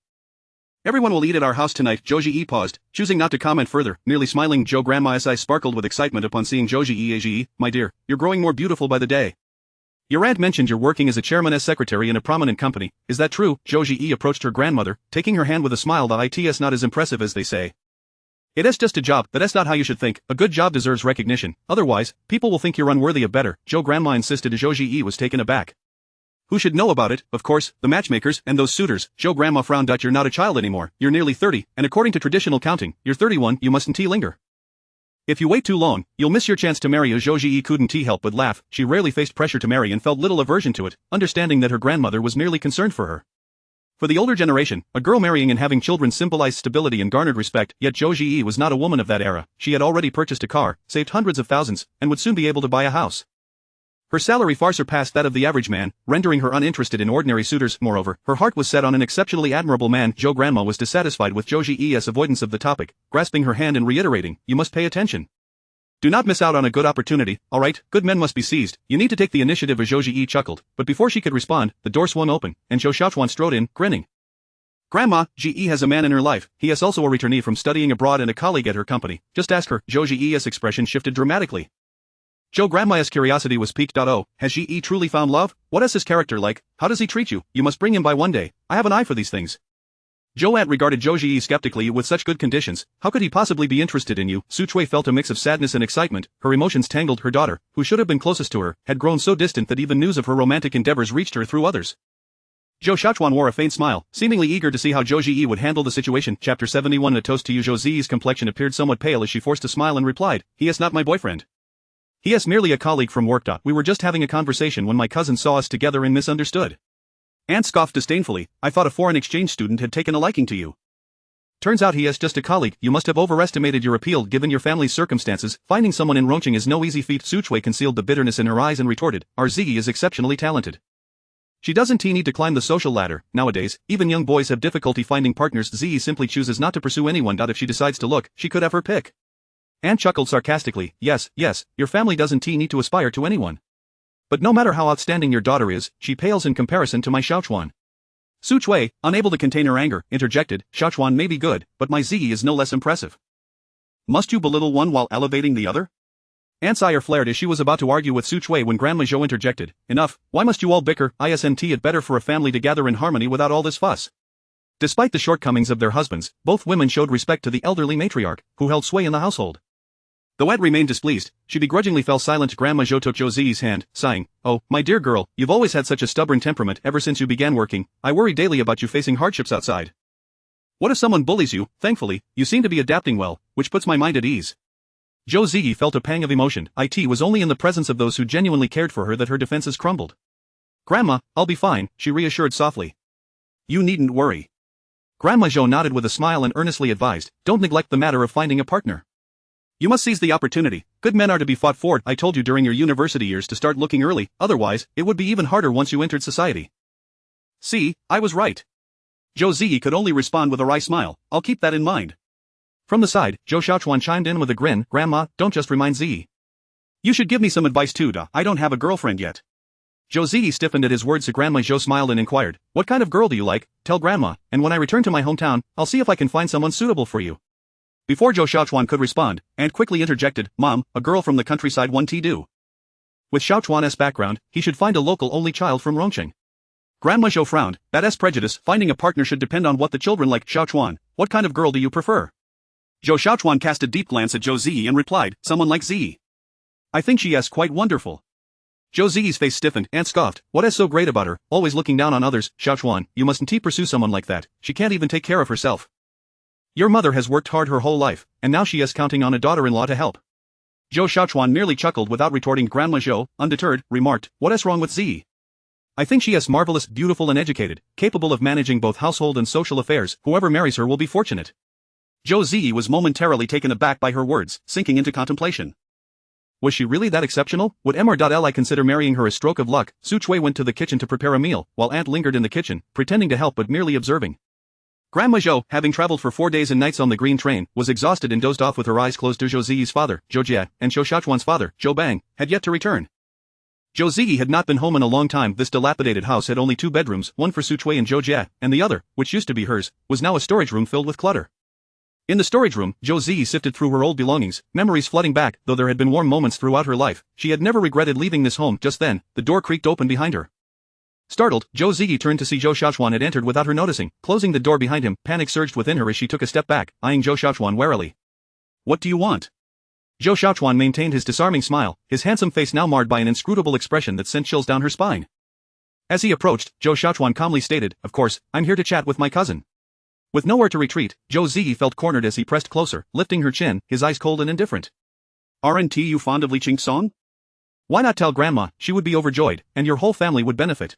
Everyone will eat at our house tonight. Zhou Yi paused, choosing not to comment further, nearly smiling. Zhou Grandma's eyes sparkled with excitement upon seeing Zhou Yi. My dear, you're growing more beautiful by the day. Your aunt mentioned you're working as a chairman's secretary in a prominent company. Is that true? Zhou Yi approached her grandmother, taking her hand with a smile. It's not as impressive as they say. It's just a job, but that's not how you should think. A good job deserves recognition. Otherwise, people will think you're unworthy of better. Zhou Grandma insisted. Zhou Yi was taken aback. Who should know about it? Of course, the matchmakers and those suitors. Zhou Grandma frowned. You're not a child anymore. You're nearly 30, and according to traditional counting, you're 31. You mustn't linger. If you wait too long, you'll miss your chance to marry. Zhou Yi couldn't help but laugh. She rarely faced pressure to marry and felt little aversion to it, understanding that her grandmother was merely concerned for her. For the older generation, a girl marrying and having children symbolized stability and garnered respect, yet Zhou Yi was not a woman of that era. She had already purchased a car, saved hundreds of thousands, and would soon be able to buy a house. Her salary far surpassed that of the average man, rendering her uninterested in ordinary suitors. Moreover, her heart was set on an exceptionally admirable man. Zhou Grandma was dissatisfied with Zhou Yi's avoidance of the topic, grasping her hand and reiterating, you must pay attention. Do not miss out on a good opportunity. Alright, good men must be seized. You need to take the initiative. Zhou Yi chuckled, but before she could respond, the door swung open, and Zhou Xiaochuan strode in, grinning. Grandma, Ji has a man in her life. He is also a returnee from studying abroad and a colleague at her company. Just ask her. Zhou Yi's expression shifted dramatically. Zhou Grandma's curiosity was piqued. Oh, has Ji truly found love? What is his character like? How does he treat you? You must bring him by one day. I have an eye for these things. Zhou Aunt regarded Zhou Yi skeptically. With such good conditions, how could he possibly be interested in you? Su Chui felt a mix of sadness and excitement. Her emotions tangled. Her daughter, who should have been closest to her, had grown so distant that even news of her romantic endeavors reached her through others. Zhou Xiaochuan wore a faint smile, seemingly eager to see how Zhou Yi would handle the situation. Chapter 71. A toast to you. Zhou Zi's complexion appeared somewhat pale as she forced a smile and replied, he is not my boyfriend. He is merely a colleague from work. We were just having a conversation when my cousin saw us together and misunderstood. Aunt scoffed disdainfully, I thought a foreign exchange student had taken a liking to you. Turns out he is just a colleague. You must have overestimated your appeal given your family's circumstances. Finding someone in Rongqing is no easy feat. Su Chui concealed the bitterness in her eyes and retorted, our Zi is exceptionally talented. She doesn't need to climb the social ladder. Nowadays, even young boys have difficulty finding partners. Zi simply chooses not to pursue anyone. If she decides to look, she could have her pick. Aunt chuckled sarcastically, yes, your family doesn't need to aspire to anyone. But no matter how outstanding your daughter is, she pales in comparison to my Xiaochuan. Su Chui, unable to contain her anger, interjected, Xiaochuan may be good, but my Zi is no less impressive. Must you belittle one while elevating the other? Aunt's ire flared as she was about to argue with Su Chui when Grandma Zhou interjected, enough, why must you all bicker? Isn't it better for a family to gather in harmony without all this fuss? Despite the shortcomings of their husbands, both women showed respect to the elderly matriarch, who held sway in the household. Though Aunt remained displeased, she begrudgingly fell silent. Grandma Zhou took Zhou Zi's hand, sighing, oh, my dear girl, you've always had such a stubborn temperament ever since you began working. I worry daily about you facing hardships outside. What if someone bullies you? Thankfully, you seem to be adapting well, which puts my mind at ease. Zhou Zi felt a pang of emotion. It was only in the presence of those who genuinely cared for her that her defenses crumbled. Grandma, I'll be fine, she reassured softly. You needn't worry. Grandma Zhou nodded with a smile and earnestly advised, don't neglect the matter of finding a partner. You must seize the opportunity. Good men are to be fought for. I told you during your university years to start looking early, otherwise, it would be even harder once you entered society. See, I was right. Zhou Zi could only respond with a wry smile, I'll keep that in mind. From the side, Zhou Xiaochuan chimed in with a grin, Grandma, don't just remind Zi. You should give me some advice too. I don't have a girlfriend yet. Zhou Zi stiffened at his words. Grandma Zhou smiled and inquired, what kind of girl do you like? Tell Grandma, and when I return to my hometown, I'll see if I can find someone suitable for you. Before Zhou Xiaochuan could respond, Aunt quickly interjected, Mom, a girl from the countryside won't do. With Xiaochuan's background, he should find a local only child from Rongqing. Grandma Zhou frowned, that's prejudice. Finding a partner should depend on what the children like. Xiaochuan, what kind of girl do you prefer? Zhou Xiaochuan cast a deep glance at Zhou Zi and replied, someone like Zi. I think she is quite wonderful. Zhou Zi's face stiffened. Aunt scoffed, what is so great about her, always looking down on others? Xiaochuan, you mustn't pursue someone like that, she can't even take care of herself. Your mother has worked hard her whole life, and now she is counting on a daughter-in-law to help. Zhou Xiaochuan merely chuckled without retorting. Grandma Zhou, undeterred, remarked, what is wrong with Zi? I think she is marvelous, beautiful and educated, capable of managing both household and social affairs. Whoever marries her will be fortunate. Zhou Zi was momentarily taken aback by her words, sinking into contemplation. Was she really that exceptional? Would Mr.Li consider marrying her a stroke of luck? Su Chui went to the kitchen to prepare a meal, while Aunt lingered in the kitchen, pretending to help but merely observing. Grandma Zhou, having traveled for 4 days and nights on the green train, was exhausted and dozed off with her eyes closed. Zhou Ziyi's father, Zhou Jie, and Zhou Shaochuan's father, Zhou Bang, had yet to return. Zhou Ziyi had not been home in a long time. This dilapidated house had only 2 bedrooms, one for Su Chui and Zhou Jie, and the other, which used to be hers, was now a storage room filled with clutter. In the storage room, Zhou Ziyi sifted through her old belongings, memories flooding back. Though there had been warm moments throughout her life, she had never regretted leaving this home. Just then, the door creaked open behind her. Startled, Zhou Ziyi turned to see Zhou Shaochuan had entered without her noticing. Closing the door behind him, panic surged within her as she took a step back, eyeing Zhou Shaochuan warily. "What do you want?" Zhou Shaochuan maintained his disarming smile, his handsome face now marred by an inscrutable expression that sent chills down her spine. As he approached, Zhou Shaochuan calmly stated, "Of course, I'm here to chat with my cousin." With nowhere to retreat, Zhou Ziyi felt cornered as he pressed closer, lifting her chin, his eyes cold and indifferent. "Aren't you fond of Li Qing Song? Why not tell Grandma? She would be overjoyed, and your whole family would benefit."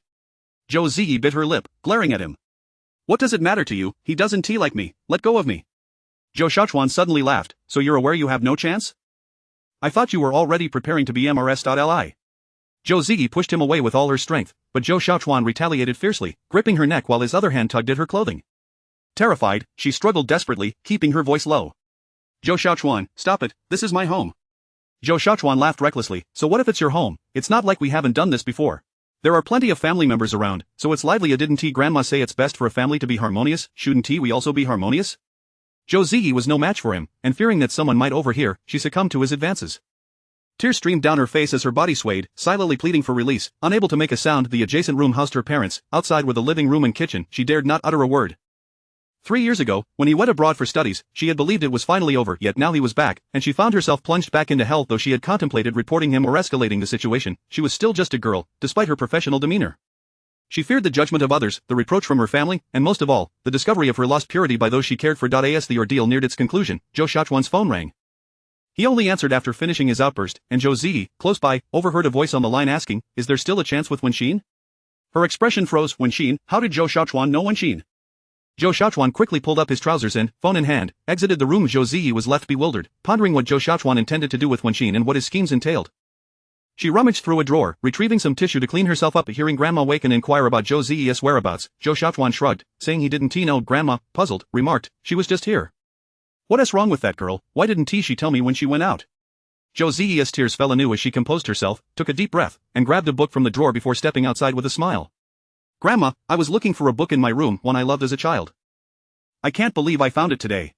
Zhou Ziyi bit her lip, glaring at him. "What does it matter to you? He doesn't like me, let go of me." Zhou Shaochuan suddenly laughed, "So you're aware you have no chance? I thought you were already preparing to be MRS.li. Zhou Ziyi pushed him away with all her strength, but Zhou Shaochuan retaliated fiercely, gripping her neck while his other hand tugged at her clothing. Terrified, she struggled desperately, keeping her voice low. "Zhou Shaochuan, stop it, this is my home." Zhou Shaochuan laughed recklessly, "So what if it's your home? It's not like we haven't done this before. There are plenty of family members around, so it's lively. Didn't Grandma say it's best for a family to be harmonious? Shouldn't we also be harmonious?" Zhou Ziyi was no match for him, and fearing that someone might overhear, she succumbed to his advances. Tears streamed down her face as her body swayed, silently pleading for release. Unable to make a sound, the adjacent room housed her parents. Outside were the living room and kitchen. She dared not utter a word. 3 years ago, when he went abroad for studies, she had believed it was finally over, yet now he was back, and she found herself plunged back into hell. Though she had contemplated reporting him or escalating the situation, she was still just a girl, despite her professional demeanor. She feared the judgment of others, the reproach from her family, and most of all, the discovery of her lost purity by those she cared for. As the ordeal neared its conclusion, Zhou Shaochuan's phone rang. He only answered after finishing his outburst, and Zhou Ziyi, close by, overheard a voice on the line asking, "Is there still a chance with Wenxin?" Her expression froze. Wenxin? How did Zhou Shaochuan know Wenxin? Zhou Shaochuan quickly pulled up his trousers and, phone in hand, exited the room. Zhou Ziyi was left bewildered, pondering what Zhou Shaochuan intended to do with Wenxin and what his schemes entailed. She rummaged through a drawer, retrieving some tissue to clean herself up. Hearing Grandma wake and inquire about Zhou Ziyi's whereabouts, Zhou Shaochuan shrugged, saying he didn't know. Grandma, puzzled, remarked, "She was just here." "What's wrong with that girl? Why didn't she tell me when she went out?" Zhou Ziyi's tears fell anew as she composed herself, took a deep breath, and grabbed a book from the drawer before stepping outside with a smile. "Grandma, I was looking for a book in my room, one I loved as a child. I can't believe I found it today."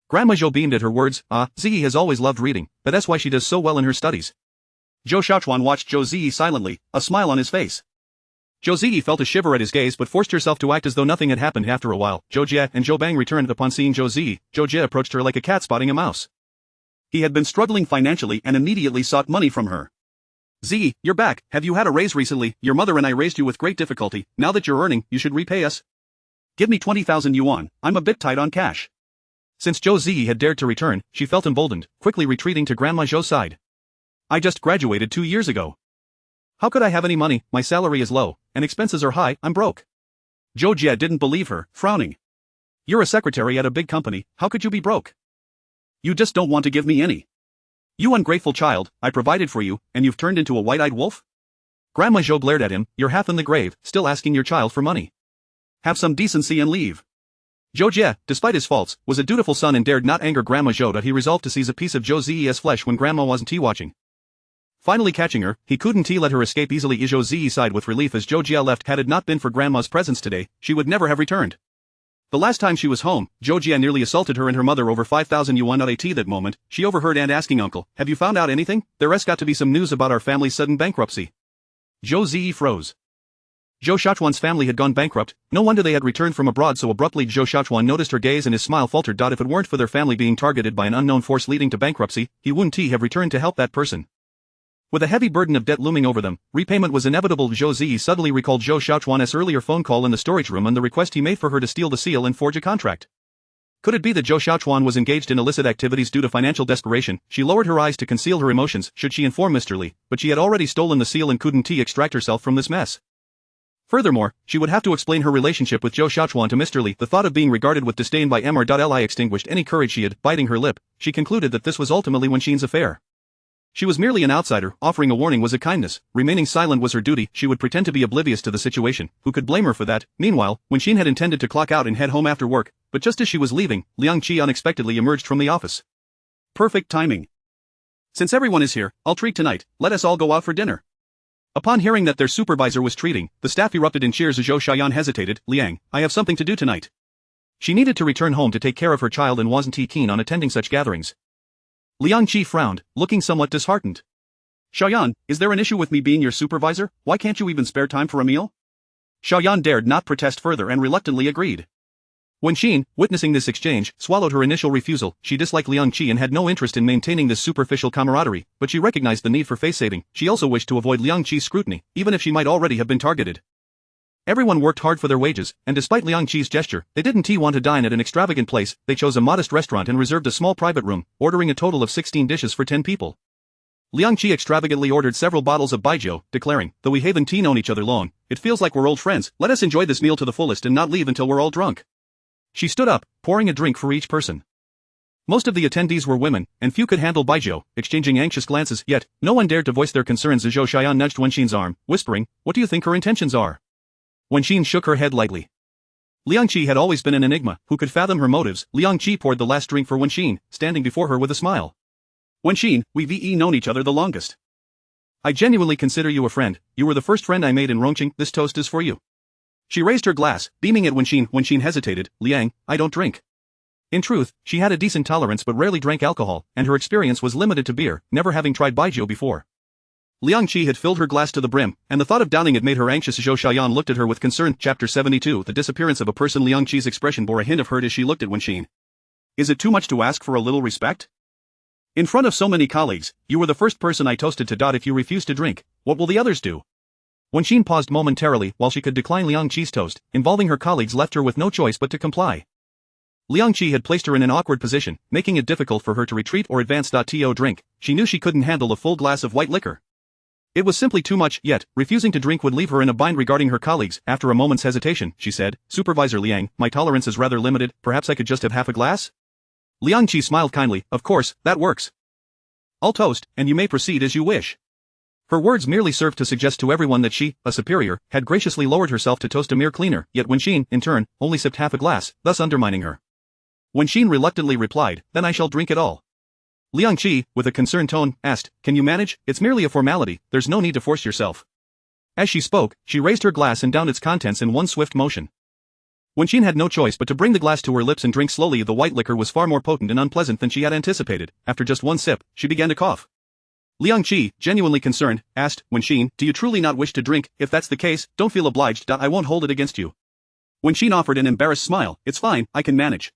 Grandma Zhou beamed at her words. Ziyi has always loved reading, but that's why she does so well in her studies." Zhou Shaochuan watched Zhou Ziyi silently, a smile on his face. Zhou Ziyi felt a shiver at his gaze but forced herself to act as though nothing had happened. After a while, Zhou Jie and Zhou Bang returned. Upon seeing Zhou Ziyi, Zhou Jie approached her like a cat spotting a mouse. He had been struggling financially and immediately sought money from her. "Ziyi, you're back. Have you had a raise recently? Your mother and I raised you with great difficulty. Now that you're earning, you should repay us. Give me 20,000 yuan, I'm a bit tight on cash." Since Zhou Ziyi had dared to return, she felt emboldened, quickly retreating to Grandma Zhou's side. "I just graduated 2 years ago. How could I have any money? My salary is low, and expenses are high, I'm broke." Zhou Jie didn't believe her, frowning. "You're a secretary at a big company, how could you be broke? You just don't want to give me any. You ungrateful child, I provided for you, and you've turned into a white-eyed wolf?" Grandma Zhou glared at him, "You're half in the grave, still asking your child for money. Have some decency and leave." Zhou Jie, despite his faults, was a dutiful son and dared not anger Grandma Zhou. He resolved to seize a piece of Zhou Ziyi's flesh when Grandma wasn't watching. Finally catching her, he couldn't let her escape easily. Zhou Ziyi sighed with relief as Zhou Jie left. Had it not been for Grandma's presence today, she would never have returned. The last time she was home, Zhou Jie nearly assaulted her and her mother over 5,000 yuan. At that moment, she overheard Aunt asking Uncle, "Have you found out anything? There's got to be some news about our family's sudden bankruptcy." Zhou Ziyi froze. Zhou Shaochuan's family had gone bankrupt. No wonder they had returned from abroad so abruptly. Zhou Shaochuan noticed her gaze and his smile faltered. If it weren't for their family being targeted by an unknown force leading to bankruptcy, he wouldn't have returned to help that person. With a heavy burden of debt looming over them, repayment was inevitable. Zhou Ziyi suddenly recalled Zhou Shaochuan's earlier phone call in the storage room and the request he made for her to steal the seal and forge a contract. Could it be that Zhou Shaochuan was engaged in illicit activities due to financial desperation? She lowered her eyes to conceal her emotions should she inform Mr. Li, but she had already stolen the seal and couldn't extract herself from this mess. Furthermore, she would have to explain her relationship with Zhou Shaochuan to Mr. Li. The thought of being regarded with disdain by MR.Li extinguished any courage she had. Biting her lip, she concluded that this was ultimately Wenxin's affair. She was merely an outsider, offering a warning was a kindness, remaining silent was her duty, she would pretend to be oblivious to the situation, who could blame her for that? Meanwhile, Wenxin had intended to clock out and head home after work, but just as she was leaving, Liang Qi unexpectedly emerged from the office. Perfect timing. Since everyone is here, I'll treat tonight, let us all go out for dinner. Upon hearing that their supervisor was treating, the staff erupted in cheers. Zhou Xiaoyan hesitated. Liang, I have something to do tonight. She needed to return home to take care of her child and wasn't keen on attending such gatherings. Liang Qi frowned, looking somewhat disheartened. Xiaoyan, is there an issue with me being your supervisor? Why can't you even spare time for a meal? Xiaoyan dared not protest further and reluctantly agreed. Wenxin, witnessing this exchange, swallowed her initial refusal. She disliked Liang Qi and had no interest in maintaining this superficial camaraderie, but she recognized the need for face-saving. She also wished to avoid Liang Qi's scrutiny, even if she might already have been targeted. Everyone worked hard for their wages, and despite Liang Qi's gesture, they didn't want to dine at an extravagant place. They chose a modest restaurant and reserved a small private room, ordering a total of 16 dishes for 10 people. Liang Qi extravagantly ordered several bottles of baijiu, declaring, though we haven't known each other long, it feels like we're old friends, let us enjoy this meal to the fullest and not leave until we're all drunk. She stood up, pouring a drink for each person. Most of the attendees were women, and few could handle baijiu, exchanging anxious glances, yet, no one dared to voice their concerns as Zhou Xiaoyan nudged Wenxin's arm, whispering, what do you think her intentions are? Wenxin shook her head lightly. Liang Qi had always been an enigma, who could fathom her motives? Liang Qi poured the last drink for Wenxin, standing before her with a smile. Wenxin, we've known each other the longest. I genuinely consider you a friend, you were the first friend I made in Rongqing, this toast is for you. She raised her glass, beaming at Wenxin. Wenxin hesitated. Liang, I don't drink. In truth, she had a decent tolerance but rarely drank alcohol, and her experience was limited to beer, never having tried baijiu before. Liang Qi had filled her glass to the brim, and the thought of downing it made her anxious. Zhou Xiaoyan looked at her with concern. Chapter 72. The disappearance of a person. Liang Qi's expression bore a hint of hurt as she looked at Wenxin. Is it too much to ask for a little respect? In front of so many colleagues, you were the first person I toasted to. If you refuse to drink, what will the others do? Wenxin paused momentarily while she could decline Liang Qi's toast, involving her colleagues left her with no choice but to comply. Liang Qi had placed her in an awkward position, making it difficult for her to retreat or advance. To drink, she knew she couldn't handle a full glass of white liquor. It was simply too much, yet, refusing to drink would leave her in a bind. Regarding her colleagues, after a moment's hesitation, she said, Supervisor Liang, my tolerance is rather limited, perhaps I could just have half a glass? Liang Qi smiled kindly, of course, that works. I'll toast, and you may proceed as you wish. Her words merely served to suggest to everyone that she, a superior, had graciously lowered herself to toast a mere cleaner, yet Wenxin, in turn, only sipped half a glass, thus undermining her. Wenxin reluctantly replied, then I shall drink it all. Liang Qi, with a concerned tone, asked, can you manage? It's merely a formality, there's no need to force yourself. As she spoke, she raised her glass and downed its contents in one swift motion. Wenxin had no choice but to bring the glass to her lips and drink slowly. The white liquor was far more potent and unpleasant than she had anticipated. After just one sip, she began to cough. Liang Qi, genuinely concerned, asked, Wenxin, do you truly not wish to drink? If that's the case, don't feel obliged. I won't hold it against you. Wenxin offered an embarrassed smile, it's fine, I can manage.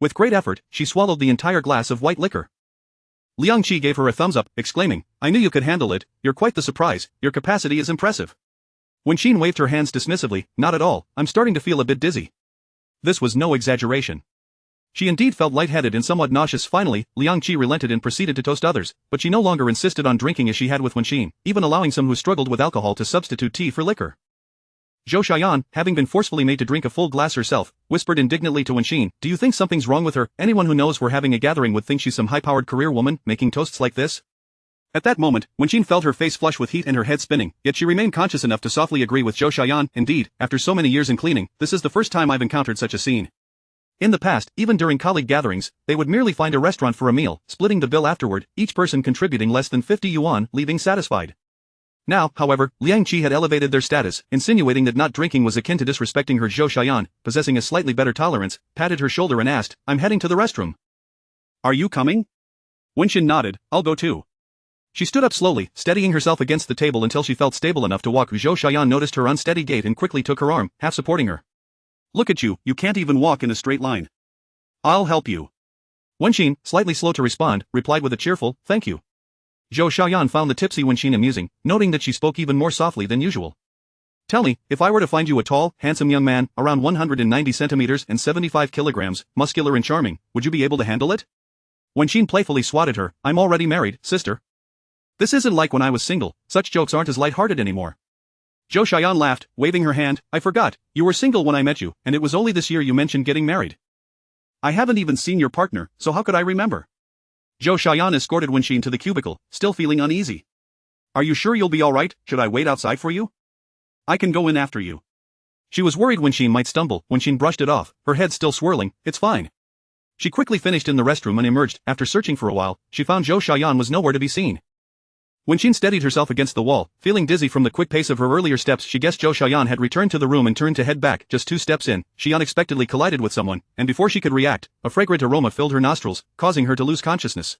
With great effort, she swallowed the entire glass of white liquor. Liang Qi gave her a thumbs up, exclaiming, I knew you could handle it, you're quite the surprise, your capacity is impressive. Wenxin waved her hands dismissively, not at all, I'm starting to feel a bit dizzy. This was no exaggeration. She indeed felt lightheaded and somewhat nauseous. Finally, Liang Qi relented and proceeded to toast others, but she no longer insisted on drinking as she had with Wenxin, even allowing some who struggled with alcohol to substitute tea for liquor. Zhou Xiaoyan, having been forcefully made to drink a full glass herself, whispered indignantly to Wenxin, do you think something's wrong with her? Anyone who knows we're having a gathering would think she's some high-powered career woman, making toasts like this? At that moment, Wenxin felt her face flush with heat and her head spinning, yet she remained conscious enough to softly agree with Zhou Xiaoyan. Indeed, after so many years in cleaning, this is the first time I've encountered such a scene. In the past, even during colleague gatherings, they would merely find a restaurant for a meal, splitting the bill afterward, each person contributing less than 50 yuan, leaving satisfied. Now, however, Liang Qi had elevated their status, insinuating that not drinking was akin to disrespecting her. Zhou Xiaoyan, possessing a slightly better tolerance, patted her shoulder and asked, I'm heading to the restroom. Are you coming? Wenxin nodded, I'll go too. She stood up slowly, steadying herself against the table until she felt stable enough to walk. Zhou Xiaoyan noticed her unsteady gait and quickly took her arm, half supporting her. Look at you, you can't even walk in a straight line. I'll help you. Wenxin, slightly slow to respond, replied with a cheerful, thank you. Zhou Xiaoyan found the tipsy Wenxin amusing, noting that she spoke even more softly than usual. Tell me, if I were to find you a tall, handsome young man, around 190 centimeters and 75 kilograms, muscular and charming, would you be able to handle it? Wenxin playfully swatted her, I'm already married, sister. This isn't like when I was single, such jokes aren't as light-hearted anymore. Zhou Xiaoyan laughed, waving her hand, I forgot, you were single when I met you, and it was only this year you mentioned getting married. I haven't even seen your partner, so how could I remember? Zhou Xiaoyan escorted Wenxin to the cubicle, still feeling uneasy. Are you sure you'll be alright? Should I wait outside for you? I can go in after you. She was worried Wenxin might stumble. Wenxin brushed it off, her head still swirling. It's fine. She quickly finished in the restroom and emerged. After searching for a while, she found Zhou Xiaoyan was nowhere to be seen. Wenxin steadied herself against the wall, feeling dizzy from the quick pace of her earlier steps. She guessed Zhou Xiaoyan had returned to the room and turned to head back. Just 2 steps in, she unexpectedly collided with someone, and before she could react, a fragrant aroma filled her nostrils, causing her to lose consciousness.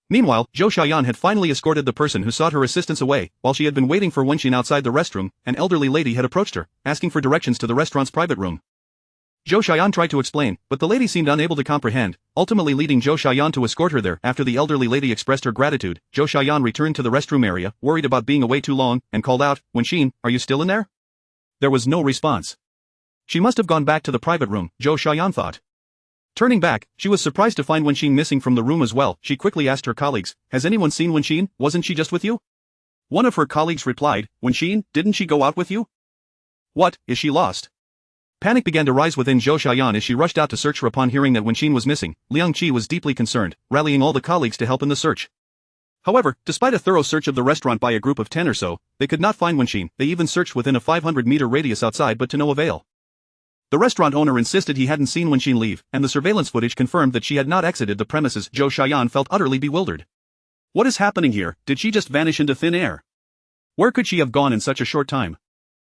Meanwhile, Zhou Xiaoyan had finally escorted the person who sought her assistance away. While she had been waiting for Wenxin outside the restroom, an elderly lady had approached her, asking for directions to the restaurant's private room. Zhou Xiaoyan tried to explain, but the lady seemed unable to comprehend, ultimately leading Zhou Xiaoyan to escort her there. After the elderly lady expressed her gratitude, Zhou Xiaoyan returned to the restroom area, worried about being away too long, and called out, Wenxin, are you still in there? There was no response. She must have gone back to the private room, Zhou Xiaoyan thought. Turning back, she was surprised to find Wenxin missing from the room as well. She quickly asked her colleagues, has anyone seen Wenxin? Wasn't she just with you? One of her colleagues replied, Wenxin, didn't she go out with you? What, is she lost? Panic began to rise within Zhou Xiaoyan as she rushed out to search for. Upon hearing that Wenxin was missing, Liang Qi was deeply concerned, rallying all the colleagues to help in the search. However, despite a thorough search of the restaurant by a group of 10 or so, they could not find Wenxin. They even searched within a 500-meter radius outside but to no avail. The restaurant owner insisted he hadn't seen Wenxin leave, and the surveillance footage confirmed that she had not exited the premises. Zhou Xiaoyan felt utterly bewildered. What is happening here? Did she just vanish into thin air? Where could she have gone in such a short time?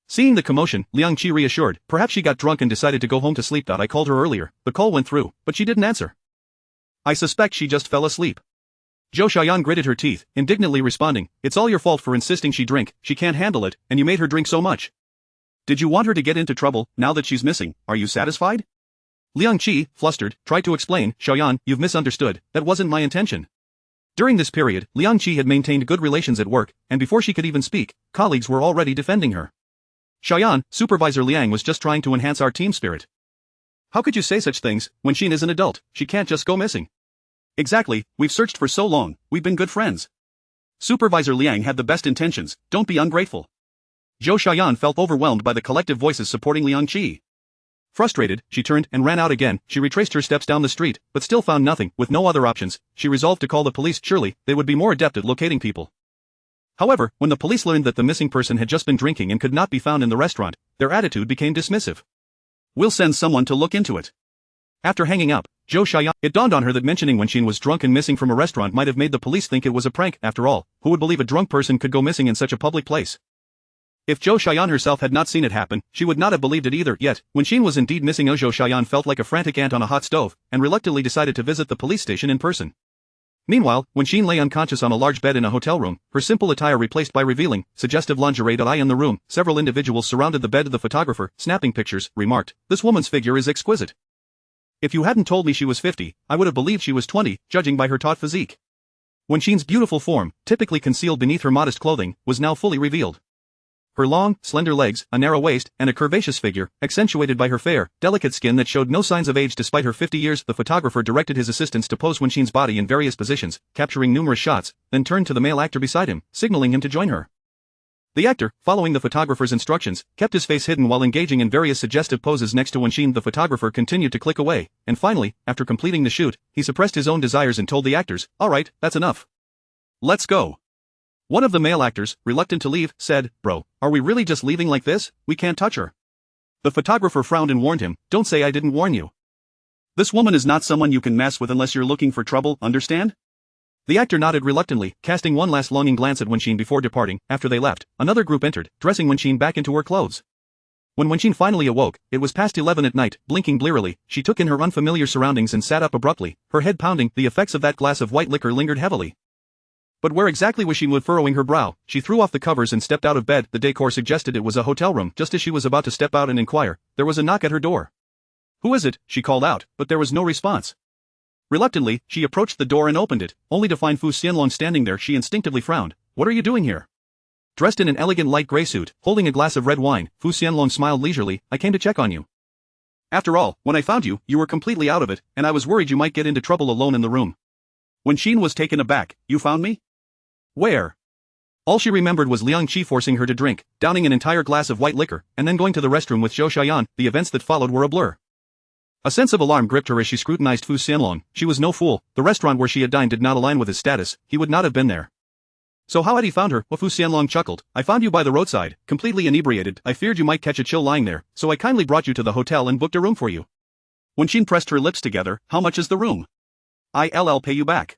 Seeing the commotion, Liang Qi reassured, perhaps she got drunk and decided to go home to sleep. I called her earlier, the call went through, but she didn't answer. I suspect she just fell asleep. Zhou Xiaoyan gritted her teeth, indignantly responding, it's all your fault for insisting she drink, she can't handle it, and you made her drink so much. Did you want her to get into trouble? Now that she's missing, are you satisfied? Liang Qi, flustered, tried to explain, Xiaoyan, you've misunderstood, that wasn't my intention. During this period, Liang Qi had maintained good relations at work, and before she could even speak, colleagues were already defending her. Xiaoyan, Supervisor Liang was just trying to enhance our team spirit. How could you say such things? Wenxin is an adult, she can't just go missing. Exactly, we've searched for so long, we've been good friends. Supervisor Liang had the best intentions, don't be ungrateful. Zhou Xiaoyan felt overwhelmed by the collective voices supporting Liang Qi. Frustrated, she turned and ran out again. She retraced her steps down the street, but still found nothing. With no other options, she resolved to call the police. Surely, they would be more adept at locating people. However, when the police learned that the missing person had just been drinking and could not be found in the restaurant, their attitude became dismissive. We'll send someone to look into it. After hanging up, Zhou Xiaoyan, it dawned on her that mentioning Wenxin was drunk and missing from a restaurant might have made the police think it was a prank. After all, who would believe a drunk person could go missing in such a public place? If Zhou Xiaoyan herself had not seen it happen, she would not have believed it either. Yet, Wenxin was indeed missing. Zhou Xiaoyan felt like a frantic ant on a hot stove, and reluctantly decided to visit the police station in person. Meanwhile, Wenxin lay unconscious on a large bed in a hotel room, her simple attire replaced by revealing, suggestive lingerie. In the room, several individuals surrounded the bed of the photographer, snapping pictures, remarked, this woman's figure is exquisite. If you hadn't told me she was 50, I would have believed she was 20, judging by her taut physique. Wenxin's beautiful form, typically concealed beneath her modest clothing, was now fully revealed. Her long, slender legs, a narrow waist, and a curvaceous figure, accentuated by her fair, delicate skin that showed no signs of age despite her 50 years. The photographer directed his assistants to pose Wenxin's body in various positions, capturing numerous shots, then turned to the male actor beside him, signaling him to join her. The actor, following the photographer's instructions, kept his face hidden while engaging in various suggestive poses next to Wenxin. The photographer continued to click away, and finally, after completing the shoot, he suppressed his own desires and told the actors, alright, that's enough. Let's go. One of the male actors, reluctant to leave, said, bro, are we really just leaving like this? We can't touch her. The photographer frowned and warned him, don't say I didn't warn you. This woman is not someone you can mess with unless you're looking for trouble, understand? The actor nodded reluctantly, casting one last longing glance at Wenxin before departing. After they left, another group entered, dressing Wenxin back into her clothes. When Wenxin finally awoke, it was past 11 at night. Blinking blearily, she took in her unfamiliar surroundings and sat up abruptly, her head pounding. The effects of that glass of white liquor lingered heavily. But where exactly was she? Furrowing her brow, she threw off the covers and stepped out of bed. The decor suggested it was a hotel room. Just as she was about to step out and inquire, there was a knock at her door. Who is it? She called out, but there was no response. Reluctantly, she approached the door and opened it, only to find Fu Xianlong standing there. She instinctively frowned. What are you doing here? Dressed in an elegant light gray suit, holding a glass of red wine, Fu Xianlong smiled leisurely. I came to check on you. After all, when I found you, you were completely out of it, and I was worried you might get into trouble alone in the room. Wenxin was taken aback. You found me? Where? All she remembered was Liang Qi forcing her to drink, downing an entire glass of white liquor, and then going to the restroom with Zhou Xiaoyan. The events that followed were a blur. A sense of alarm gripped her as she scrutinized Fu Xianlong. She was no fool. The restaurant where she had dined did not align with his status. He would not have been there. So how had he found her? Fu Xianlong chuckled. I found you by the roadside, completely inebriated. I feared you might catch a chill lying there, so I kindly brought you to the hotel and booked a room for you. Wenqin pressed her lips together. How much is the room? I'll pay you back.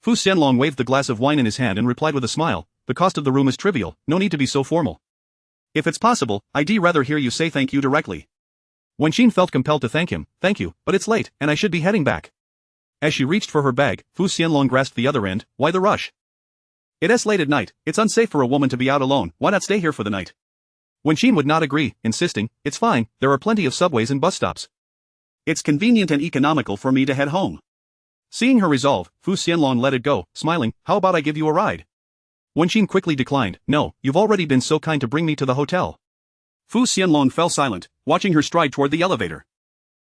Fu Xianlong waved the glass of wine in his hand and replied with a smile. The cost of the room is trivial, no need to be so formal. If it's possible, I'd rather hear you say thank you directly. Wenqin felt compelled to thank him. Thank you, but it's late, and I should be heading back. As she reached for her bag, Fu Xianlong grasped the other end. Why the rush? It's late at night. It's unsafe for a woman to be out alone. Why not stay here for the night? Wenqin would not agree, insisting, it's fine, there are plenty of subways and bus stops. It's convenient and economical for me to head home. Seeing her resolve, Fu Xianlong let it go, smiling, how about I give you a ride? Wenqin quickly declined, no, you've already been so kind to bring me to the hotel. Fu Xianlong fell silent, watching her stride toward the elevator.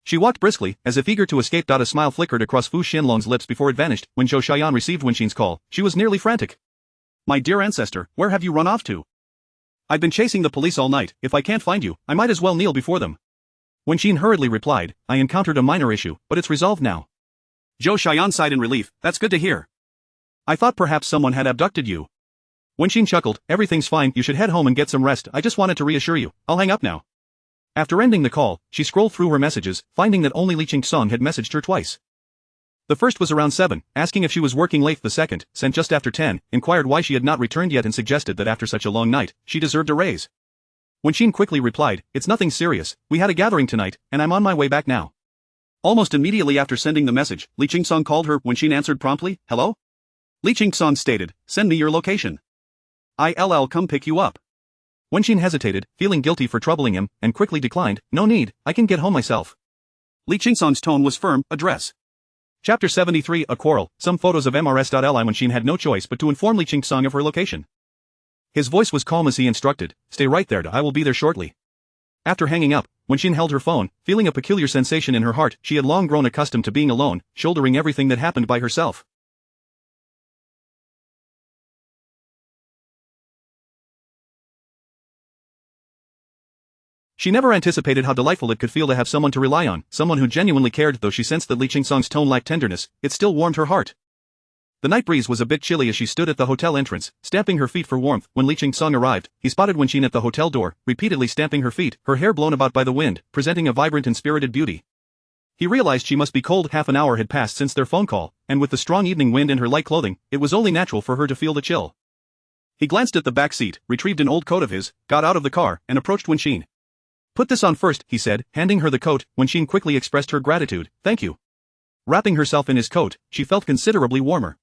She walked briskly, as if eager to escape. A smile flickered across Fu Xianlong's lips before it vanished. When Zhou Xiaoyan received Wenqin's call, she was nearly frantic. My dear ancestor, where have you run off to? I've been chasing the police all night. If I can't find you, I might as well kneel before them. Wenqin hurriedly replied, I encountered a minor issue, but it's resolved now. Zhou Xiaoyan sighed in relief. That's good to hear. I thought perhaps someone had abducted you. Wenqin chuckled, everything's fine, you should head home and get some rest. I just wanted to reassure you. I'll hang up now. After ending the call, she scrolled through her messages, finding that only Li Qingsong had messaged her twice. The first was around 7, asking if she was working late. The second, sent just after 10, inquired why she had not returned yet and suggested that after such a long night, she deserved a raise. Wenqin quickly replied, it's nothing serious, we had a gathering tonight, and I'm on my way back now. Almost immediately after sending the message, Li Qingsong called her. Wenqin answered promptly, hello? Li Qingsong stated, send me your location. I'll come pick you up. Wenqin hesitated, feeling guilty for troubling him, and quickly declined, no need, I can get home myself. Li Qingsong's tone was firm, address. Chapter 73, A Quarrel, some photos of MRS.li. Wenqin had no choice but to inform Li Qingsong of her location. His voice was calm as he instructed, stay right there, I will be there shortly. After hanging up, Wenqin held her phone, feeling a peculiar sensation in her heart. She had long grown accustomed to being alone, shouldering everything that happened by herself. She never anticipated how delightful it could feel to have someone to rely on, someone who genuinely cared. Though she sensed that Li Qingsong's tone lacked tenderness, it still warmed her heart. The night breeze was a bit chilly as she stood at the hotel entrance, stamping her feet for warmth. When Li Qingsong arrived, he spotted Wenqin at the hotel door, repeatedly stamping her feet, her hair blown about by the wind, presenting a vibrant and spirited beauty. He realized she must be cold. Half an hour had passed since their phone call, and with the strong evening wind and her light clothing, it was only natural for her to feel the chill. He glanced at the back seat, retrieved an old coat of his, got out of the car, and approached Wenqin. Put this on first, he said, handing her the coat. Wenqin quickly expressed her gratitude, thank you. Wrapping herself in his coat, she felt considerably warmer.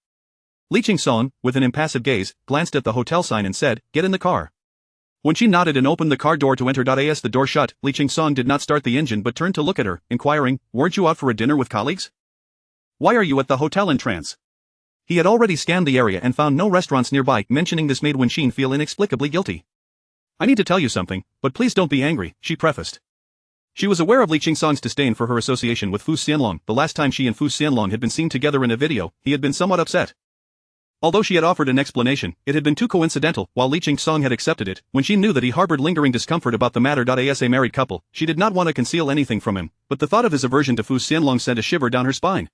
Li Qingsong, with an impassive gaze, glanced at the hotel sign and said, get in the car. Wenqin nodded and opened the car door to enter. As the door shut, Li Qingsong did not start the engine but turned to look at her, inquiring, weren't you out for a dinner with colleagues? Why are you at the hotel in trance? He had already scanned the area and found no restaurants nearby. Mentioning this made Wenqin feel inexplicably guilty. I need to tell you something, but please don't be angry, she prefaced. She was aware of Li Qingsong's disdain for her association with Fu Xianlong. The last time she and Fu Xianlong had been seen together in a video, he had been somewhat upset. Although she had offered an explanation, it had been too coincidental. While Li Qingsong had accepted it, when she knew that he harbored lingering discomfort about the matter. As a married couple, she did not want to conceal anything from him, but the thought of his aversion to Fu Xianlong sent a shiver down her spine.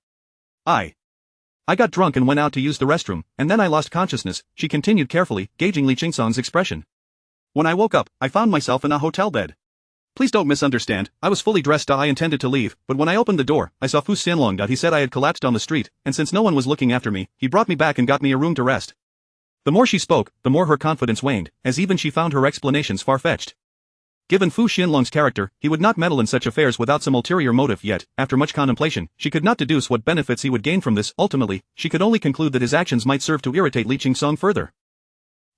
I got drunk and went out to use the restroom, and then I lost consciousness, she continued carefully, gauging Li Qingsong's expression. When I woke up, I found myself in a hotel bed. Please don't misunderstand, I was fully dressed. I intended to leave, but when I opened the door, I saw Fu Xianlong. He said I had collapsed on the street, and since no one was looking after me, he brought me back and got me a room to rest. The more she spoke, the more her confidence waned, as even she found her explanations far-fetched. Given Fu Xianlong's character, he would not meddle in such affairs without some ulterior motive. Yet, after much contemplation, she could not deduce what benefits he would gain from this. Ultimately, she could only conclude that his actions might serve to irritate Li Qingsong further.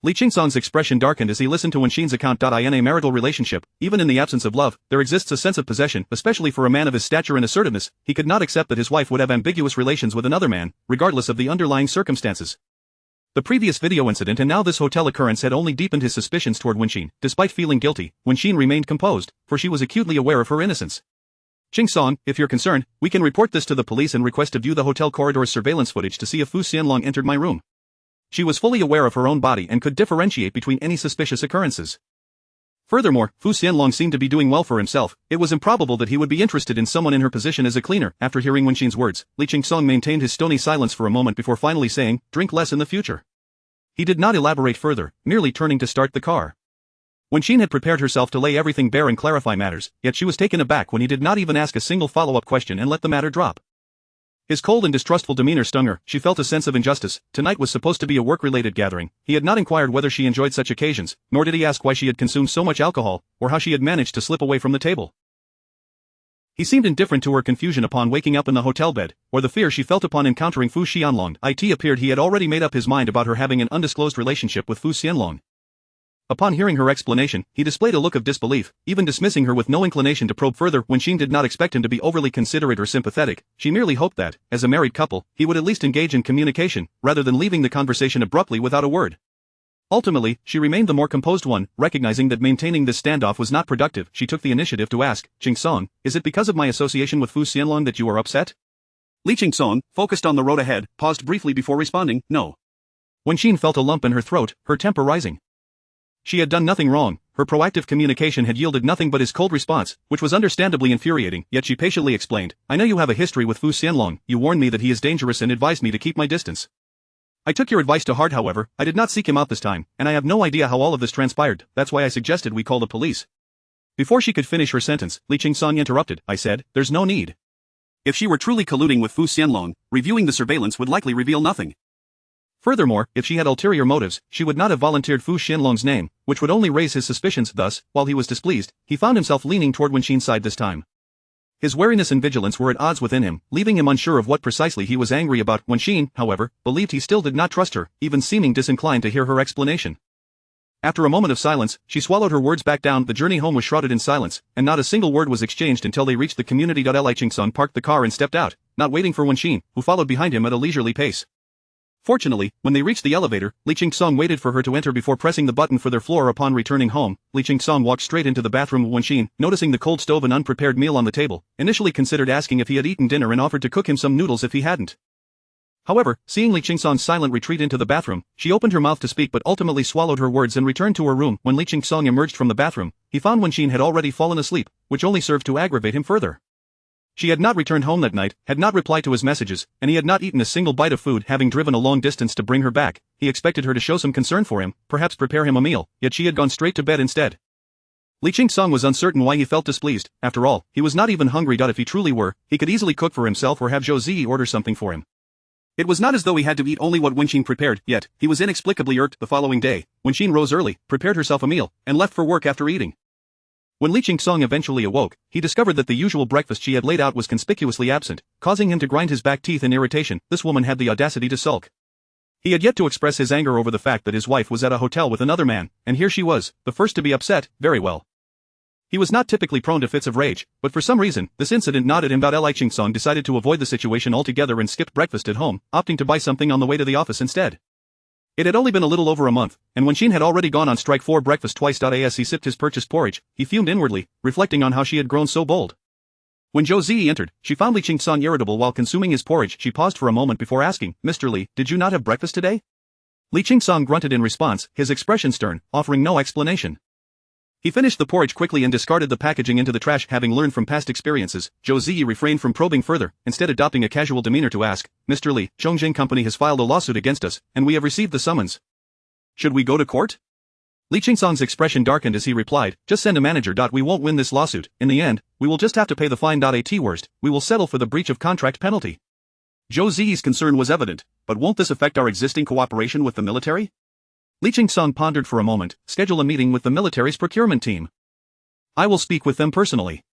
Li Qingsong's expression darkened as he listened to Wenqin's account. In a marital relationship, even in the absence of love, there exists a sense of possession, especially for a man of his stature and assertiveness. He could not accept that his wife would have ambiguous relations with another man, regardless of the underlying circumstances. The previous video incident and now this hotel occurrence had only deepened his suspicions toward Wenqin. Despite feeling guilty, Wenqin remained composed, for she was acutely aware of her innocence. Qingsong, if you're concerned, we can report this to the police and request to view the hotel corridor's surveillance footage to see if Fu Xianlong entered my room. She was fully aware of her own body and could differentiate between any suspicious occurrences. Furthermore, Fu Xianlong seemed to be doing well for himself. It was improbable that he would be interested in someone in her position as a cleaner. After hearing Wen Qin's words, Li Qingsong maintained his stony silence for a moment before finally saying, "Drink less in the future." He did not elaborate further, merely turning to start the car. Wen Qin had prepared herself to lay everything bare and clarify matters, yet she was taken aback when he did not even ask a single follow-up question and let the matter drop. His cold and distrustful demeanor stung her. She felt a sense of injustice. Tonight was supposed to be a work-related gathering. He had not inquired whether she enjoyed such occasions, nor did he ask why she had consumed so much alcohol, or how she had managed to slip away from the table. He seemed indifferent to her confusion upon waking up in the hotel bed, or the fear she felt upon encountering Fu Xianlong. It appeared he had already made up his mind about her having an undisclosed relationship with Fu Xianlong. Upon hearing her explanation, he displayed a look of disbelief, even dismissing her with no inclination to probe further. Wen Qin did not expect him to be overly considerate or sympathetic. She merely hoped that, as a married couple, he would at least engage in communication, rather than leaving the conversation abruptly without a word. Ultimately, she remained the more composed one, recognizing that maintaining this standoff was not productive. She took the initiative to ask, "Qingsong, is it because of my association with Fu Xianlong that you are upset?" Li Qingsong, focused on the road ahead, paused briefly before responding, "No." Wen Qin felt a lump in her throat, her temper rising. She had done nothing wrong. Her proactive communication had yielded nothing but his cold response, which was understandably infuriating, yet she patiently explained, "I know you have a history with Fu Xianlong. You warned me that he is dangerous and advised me to keep my distance. I took your advice to heart. However, I did not seek him out this time, and I have no idea how all of this transpired. That's why I suggested we call the police." Before she could finish her sentence, Li Qingsong interrupted. "I said, there's no need. If she were truly colluding with Fu Xianlong, reviewing the surveillance would likely reveal nothing. Furthermore, if she had ulterior motives, she would not have volunteered Fu Xianlong's name, which would only raise his suspicions." Thus, while he was displeased, he found himself leaning toward Wen Qin's side this time. His wariness and vigilance were at odds within him, leaving him unsure of what precisely he was angry about. Wen Qin, however, believed he still did not trust her, even seeming disinclined to hear her explanation. After a moment of silence, she swallowed her words back down. The journey home was shrouded in silence, and not a single word was exchanged until they reached the community. Li Qingsong parked the car and stepped out, not waiting for Wen Qin, who followed behind him at a leisurely pace. Fortunately, when they reached the elevator, Li Qingsong waited for her to enter before pressing the button for their floor. Upon returning home, Li Qingsong walked straight into the bathroom of Wen Qin, noticing the cold stove and unprepared meal on the table, initially considered asking if he had eaten dinner and offered to cook him some noodles if he hadn't. However, seeing Li Qingsong's silent retreat into the bathroom, she opened her mouth to speak but ultimately swallowed her words and returned to her room. When Li Qingsong emerged from the bathroom, he found Wen Qin had already fallen asleep, which only served to aggravate him further. She had not returned home that night, had not replied to his messages, and he had not eaten a single bite of food. Having driven a long distance to bring her back, he expected her to show some concern for him, perhaps prepare him a meal, yet she had gone straight to bed instead. Li Qingsong was uncertain why he felt displeased. After all, he was not even hungry. If he truly were, he could easily cook for himself or have Zhou Ziyi order something for him. It was not as though he had to eat only what Wen Qin prepared, yet he was inexplicably irked. The following day, Wen Qin rose early, prepared herself a meal, and left for work after eating. When Li Qingsong eventually awoke, he discovered that the usual breakfast she had laid out was conspicuously absent, causing him to grind his back teeth in irritation. This woman had the audacity to sulk. He had yet to express his anger over the fact that his wife was at a hotel with another man, and here she was, the first to be upset. Very well. He was not typically prone to fits of rage, but for some reason, this incident gnawed at him. Li Qingsong decided to avoid the situation altogether and skipped breakfast at home, opting to buy something on the way to the office instead. It had only been a little over a month, and Wen Qin had already gone on strike for breakfast twice. As he sipped his purchased porridge, he fumed inwardly, reflecting on how she had grown so bold. When Zhou Ziyi entered, she found Li Qingsong irritable while consuming his porridge. She paused for a moment before asking, "Mr. Li, did you not have breakfast today?" Li Qingsong grunted in response, his expression stern, offering no explanation. He finished the porridge quickly and discarded the packaging into the trash. Having learned from past experiences, Zhou Ziyi refrained from probing further, instead adopting a casual demeanor to ask, "Mr. Li, Zhongjing Company has filed a lawsuit against us, and we have received the summons. Should we go to court?" Li Qingsong's expression darkened as he replied, "Just send a manager. We won't win this lawsuit. In the end, we will just have to pay the fine. At worst, we will settle for the breach of contract penalty." Zhou Ziyi's concern was evident, but won't this affect our existing cooperation with the military? Li Qingsong pondered for a moment. Schedule a meeting with the military's procurement team. I will speak with them personally.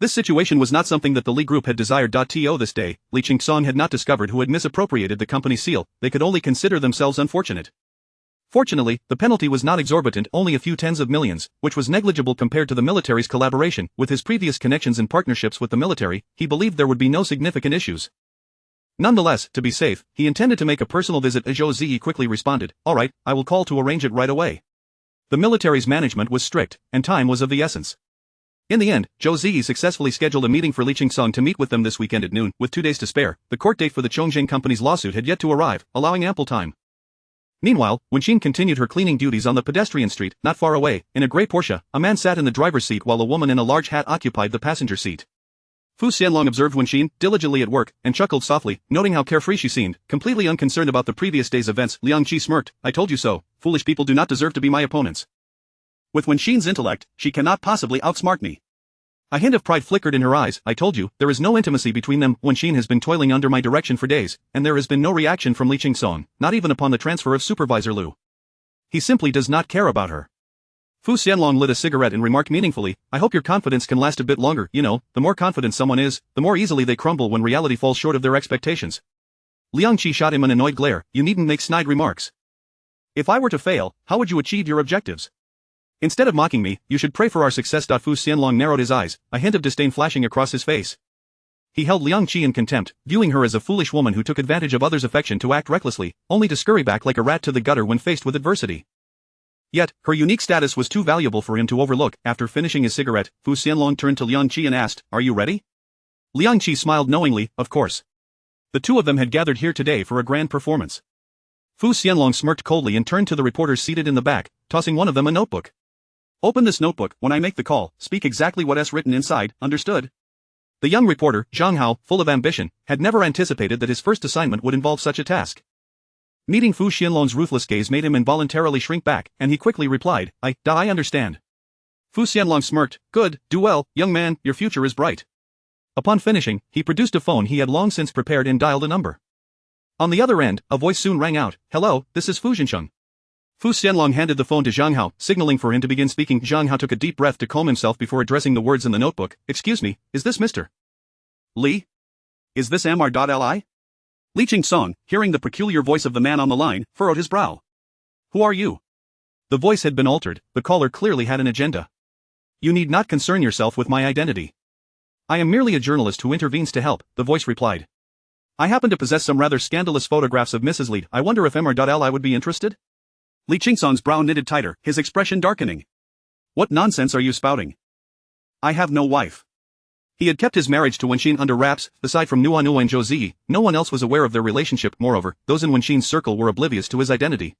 This situation was not something that the Li Group had desired. This day, Li Qingsong had not discovered who had misappropriated the company's seal. They could only consider themselves unfortunate. Fortunately, the penalty was not exorbitant, only a few tens of millions, which was negligible compared to the military's collaboration. With his previous connections and partnerships with the military, he believed there would be no significant issues. Nonetheless, to be safe, he intended to make a personal visit. Zhou Ziyi quickly responded, "All right, I will call to arrange it right away." The military's management was strict, and time was of the essence. In the end, Zhou Ziyi successfully scheduled a meeting for Li Qingsong to meet with them this weekend at noon. With 2 days to spare, the court date for the Zhongjing Company's lawsuit had yet to arrive, allowing ample time. Meanwhile, Wenxin continued her cleaning duties on the pedestrian street, not far away. In a gray Porsche, a man sat in the driver's seat while a woman in a large hat occupied the passenger seat. Fu Xianlong observed Wenxin, diligently at work, and chuckled softly, noting how carefree she seemed, completely unconcerned about the previous day's events. Liang Qi smirked. I told you so, foolish people do not deserve to be my opponents. With Wenxin's intellect, she cannot possibly outsmart me. A hint of pride flickered in her eyes. I told you, there is no intimacy between them. Wenxin has been toiling under my direction for days, and there has been no reaction from Li Qingsong, not even upon the transfer of Supervisor Lu. He simply does not care about her. Fu Xianlong lit a cigarette and remarked meaningfully, I hope your confidence can last a bit longer. You know, the more confident someone is, the more easily they crumble when reality falls short of their expectations. Liang Qi shot him an annoyed glare. You needn't make snide remarks. If I were to fail, how would you achieve your objectives? Instead of mocking me, you should pray for our success. Fu Xianlong narrowed his eyes, a hint of disdain flashing across his face. He held Liang Qi in contempt, viewing her as a foolish woman who took advantage of others' affection to act recklessly, only to scurry back like a rat to the gutter when faced with adversity. Yet, her unique status was too valuable for him to overlook. After finishing his cigarette, Fu Xianlong turned to Liang Qi and asked, Are you ready? Liang Qi smiled knowingly, of course. The two of them had gathered here today for a grand performance. Fu Xianlong smirked coldly and turned to the reporters seated in the back, tossing one of them a notebook. Open this notebook. When I make the call, speak exactly what's written inside, understood? The young reporter, Zhang Hao, full of ambition, had never anticipated that his first assignment would involve such a task. Meeting Fu Xianlong's ruthless gaze made him involuntarily shrink back, and he quickly replied, I understand. Fu Xianlong smirked, Good, do well, young man, your future is bright. Upon finishing, he produced a phone he had long since prepared and dialed a number. On the other end, a voice soon rang out, Hello, this is Fu Zhensheng. Fu Xianlong handed the phone to Zhang Hao, signaling for him to begin speaking. Zhang Hao took a deep breath to calm himself before addressing the words in the notebook. Excuse me, is this Mr. Li? Is this Mr.Li? Li Qingsong, hearing the peculiar voice of the man on the line, furrowed his brow. Who are you? The voice had been altered, the caller clearly had an agenda. You need not concern yourself with my identity. I am merely a journalist who intervenes to help, the voice replied. I happen to possess some rather scandalous photographs of Mrs. Li. I wonder if Mr.Li would be interested? Li Qingsong's brow knitted tighter, his expression darkening. What nonsense are you spouting? I have no wife. He had kept his marriage to Wenxin under wraps. Aside from Nua and Zhou Ziyi, no one else was aware of their relationship. Moreover, those in Wenxin's circle were oblivious to his identity.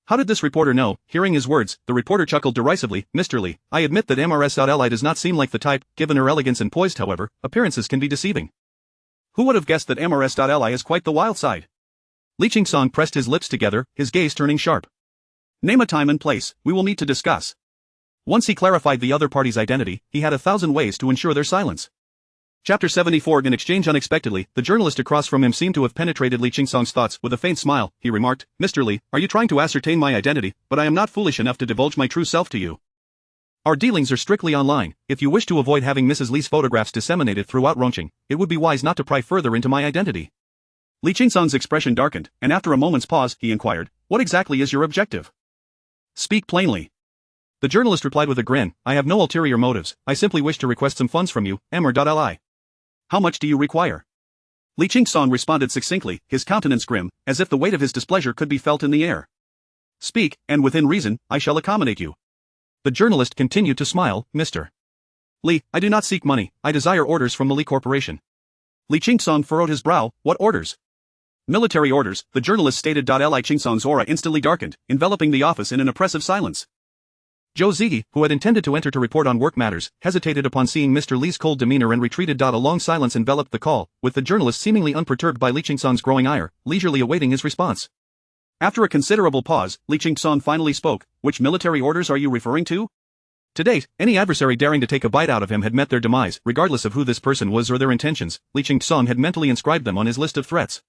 How did this reporter know? Hearing his words, the reporter chuckled derisively. Mr. Li, I admit that Mrs.Li does not seem like the type. Given her elegance and poise, however, appearances can be deceiving. Who would have guessed that Mrs.Li is quite the wild side? Li Qingsong pressed his lips together, his gaze turning sharp. Name a time and place, we will meet to discuss. Once he clarified the other party's identity, he had 1,000 ways to ensure their silence. Chapter 74. In exchange. Unexpectedly, the journalist across from him seemed to have penetrated Li Qingsong's thoughts. With a faint smile, he remarked, Mr. Li, are you trying to ascertain my identity? But I am not foolish enough to divulge my true self to you. Our dealings are strictly online. If you wish to avoid having Mrs. Li's photographs disseminated throughout Rongqing, it would be wise not to pry further into my identity. Li Qingsong's expression darkened, and after a moment's pause, he inquired, What exactly is your objective? Speak plainly. The journalist replied with a grin, I have no ulterior motives, I simply wish to request some funds from you, Mr.Li. How much do you require? Li Qingsong responded succinctly, his countenance grim, as if the weight of his displeasure could be felt in the air. Speak, and within reason, I shall accommodate you. The journalist continued to smile, Mr. Li, I do not seek money, I desire orders from the Li Corporation. Li Qingsong furrowed his brow, what orders? Military orders, the journalist stated. Li Qingsong's aura instantly darkened, enveloping the office in an oppressive silence. Zhou Ziyi, who had intended to enter to report on work matters, hesitated upon seeing Mr. Li's cold demeanor and retreated. A long silence enveloped the call, with the journalist seemingly unperturbed by Li Qingsong's growing ire, leisurely awaiting his response. After a considerable pause, Li Qingsong finally spoke, Which military orders are you referring to? To date, any adversary daring to take a bite out of him had met their demise, regardless of who this person was or their intentions. Li Qingsong had mentally inscribed them on his list of threats.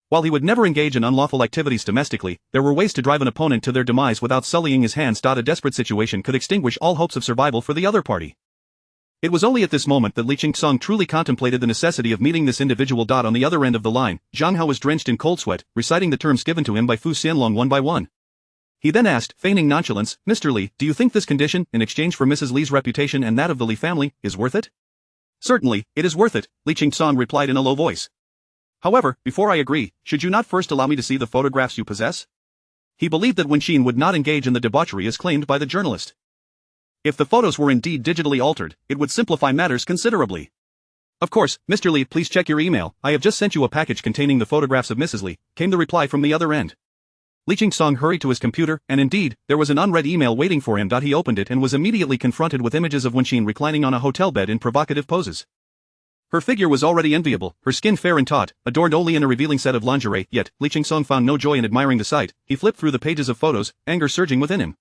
While he would never engage in unlawful activities domestically, there were ways to drive an opponent to their demise without sullying his hands. A desperate situation could extinguish all hopes of survival for the other party. It was only at this moment that Li Qingsong truly contemplated the necessity of meeting this individual. On the other end of the line, Zhang Hao was drenched in cold sweat, reciting the terms given to him by Fu Xianlong one by one. He then asked, feigning nonchalance, Mr. Li, do you think this condition, in exchange for Mrs. Li's reputation and that of the Li family, is worth it? Certainly, it is worth it, Li Qingsong replied in a low voice. However, before I agree, should you not first allow me to see the photographs you possess? He believed that Wenxin would not engage in the debauchery as claimed by the journalist. If the photos were indeed digitally altered, it would simplify matters considerably. Of course, Mr. Li, please check your email, I have just sent you a package containing the photographs of Mrs. Li, came the reply from the other end. Li Qingsong hurried to his computer, and indeed, there was an unread email waiting for him. He opened it and was immediately confronted with images of Wenxin reclining on a hotel bed in provocative poses. Her figure was already enviable, her skin fair and taut, adorned only in a revealing set of lingerie, yet, Li Qingsong found no joy in admiring the sight. He flipped through the pages of photos, anger surging within him.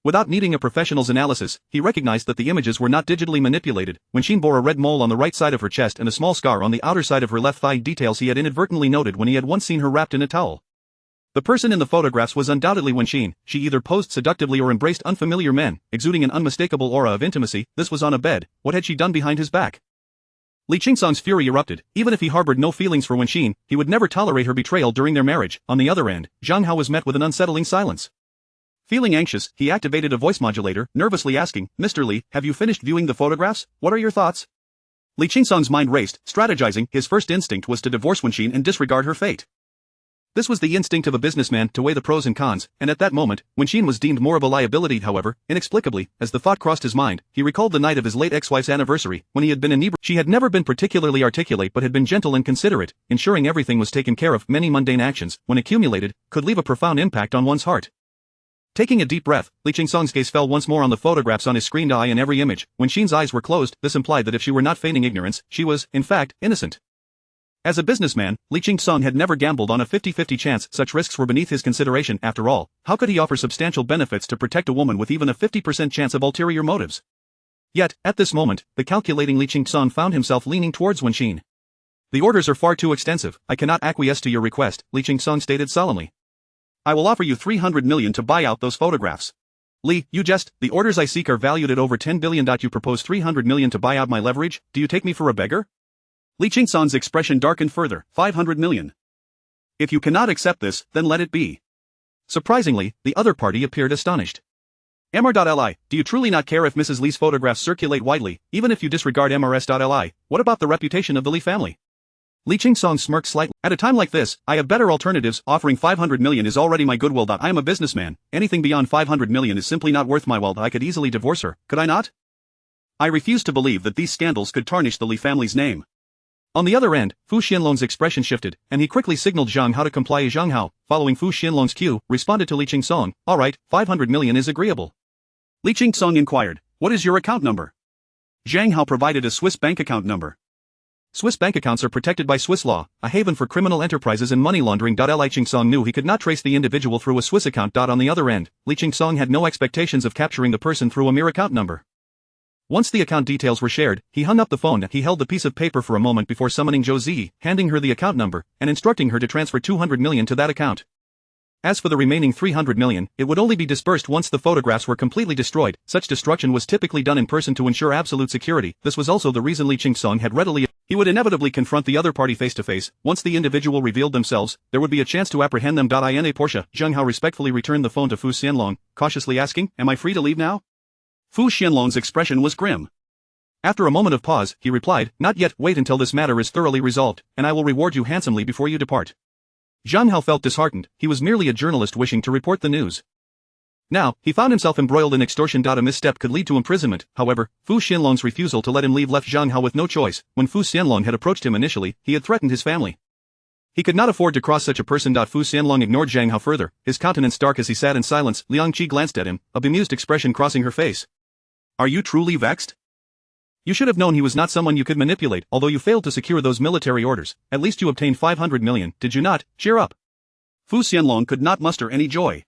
Without needing a professional's analysis, he recognized that the images were not digitally manipulated. Wenxin bore a red mole on the right side of her chest and a small scar on the outer side of her left thigh, details he had inadvertently noted when he had once seen her wrapped in a towel. The person in the photographs was undoubtedly Wenxin. She either posed seductively or embraced unfamiliar men, exuding an unmistakable aura of intimacy. This was on a bed. What had she done behind his back? Li Qingsong's fury erupted. Even if he harbored no feelings for Wenxin, he would never tolerate her betrayal during their marriage. On the other end, Zhang Hao was met with an unsettling silence. Feeling anxious, he activated a voice modulator, nervously asking, "Mr. Li, have you finished viewing the photographs? What are your thoughts?" Li Qingsong's mind raced, strategizing. His first instinct was to divorce Wenxin and disregard her fate. This was the instinct of a businessman, to weigh the pros and cons, and at that moment, Wenxin was deemed more of a liability. However, inexplicably, as the thought crossed his mind, he recalled the night of his late ex-wife's anniversary, when he had been inebriated. She had never been particularly articulate but had been gentle and considerate, ensuring everything was taken care of. Many mundane actions, when accumulated, could leave a profound impact on one's heart. Taking a deep breath, Li Qingsong's gaze fell once more on the photographs on his screened eye. In every image, Wenxin's eyes were closed. This implied that if she were not feigning ignorance, she was, in fact, innocent. As a businessman, Li Qingsong had never gambled on a 50-50 chance. Such risks were beneath his consideration. After all, how could he offer substantial benefits to protect a woman with even a 50% chance of ulterior motives? Yet, at this moment, the calculating Li Qingsong found himself leaning towards Wenxin. "The orders are far too extensive. I cannot acquiesce to your request," Li Qingsong stated solemnly. "I will offer you 300 million to buy out those photographs." "Li, you jest. The orders I seek are valued at over 10 billion. You propose 300 million to buy out my leverage? Do you take me for a beggar?" Li Qingsong's expression darkened further. 500 million. "If you cannot accept this, then let it be." Surprisingly, the other party appeared astonished. "MR.Li, do you truly not care if Mrs. Li's photographs circulate widely, even if you disregard MRS.Li? What about the reputation of the Li family?" Li Qingsong smirked slightly. "At a time like this, I have better alternatives. Offering 500 million is already my goodwill. I am a businessman. Anything beyond 500 million is simply not worth my while. I could easily divorce her, could I not? I refuse to believe that these scandals could tarnish the Li family's name." On the other end, Fu Xianlong's expression shifted, and he quickly signaled Zhang Hao to comply. Zhang Hao, following Fu Xianlong's cue, responded to Li Qingsong, "All right, 500 million is agreeable." Li Qingsong inquired, "What is your account number?" Zhang Hao provided a Swiss bank account number. Swiss bank accounts are protected by Swiss law, a haven for criminal enterprises and money laundering. Li Qingsong knew he could not trace the individual through a Swiss account. On the other end, Li Qingsong had no expectations of capturing the person through a mere account number. Once the account details were shared, he hung up the phone. He held the piece of paper for a moment before summoning Zhou Zi, handing her the account number, and instructing her to transfer 200 million to that account. As for the remaining 300 million, it would only be dispersed once the photographs were completely destroyed. Such destruction was typically done in person to ensure absolute security. This was also the reason Li Qingsong had readily. He would inevitably confront the other party face to face. Once the individual revealed themselves, there would be a chance to apprehend them. In Portia, Zhang Hao respectfully returned the phone to Fu Xianlong, cautiously asking, "Am I free to leave now?" Fu Xianlong's expression was grim. After a moment of pause, he replied, "Not yet. Wait until this matter is thoroughly resolved, and I will reward you handsomely before you depart." Zhang Hao felt disheartened. He was merely a journalist wishing to report the news. Now, he found himself embroiled in extortion. A misstep could lead to imprisonment. However, Fu Xianlong's refusal to let him leave left Zhang Hao with no choice. When Fu Xianlong had approached him initially, he had threatened his family. He could not afford to cross such a person. Fu Xianlong ignored Zhang Hao further, his countenance dark as he sat in silence. Liang Qi glanced at him, a bemused expression crossing her face. "Are you truly vexed? You should have known he was not someone you could manipulate. Although you failed to secure those military orders, at least you obtained 500 million, did you not? Cheer up." Fu Xianlong could not muster any joy.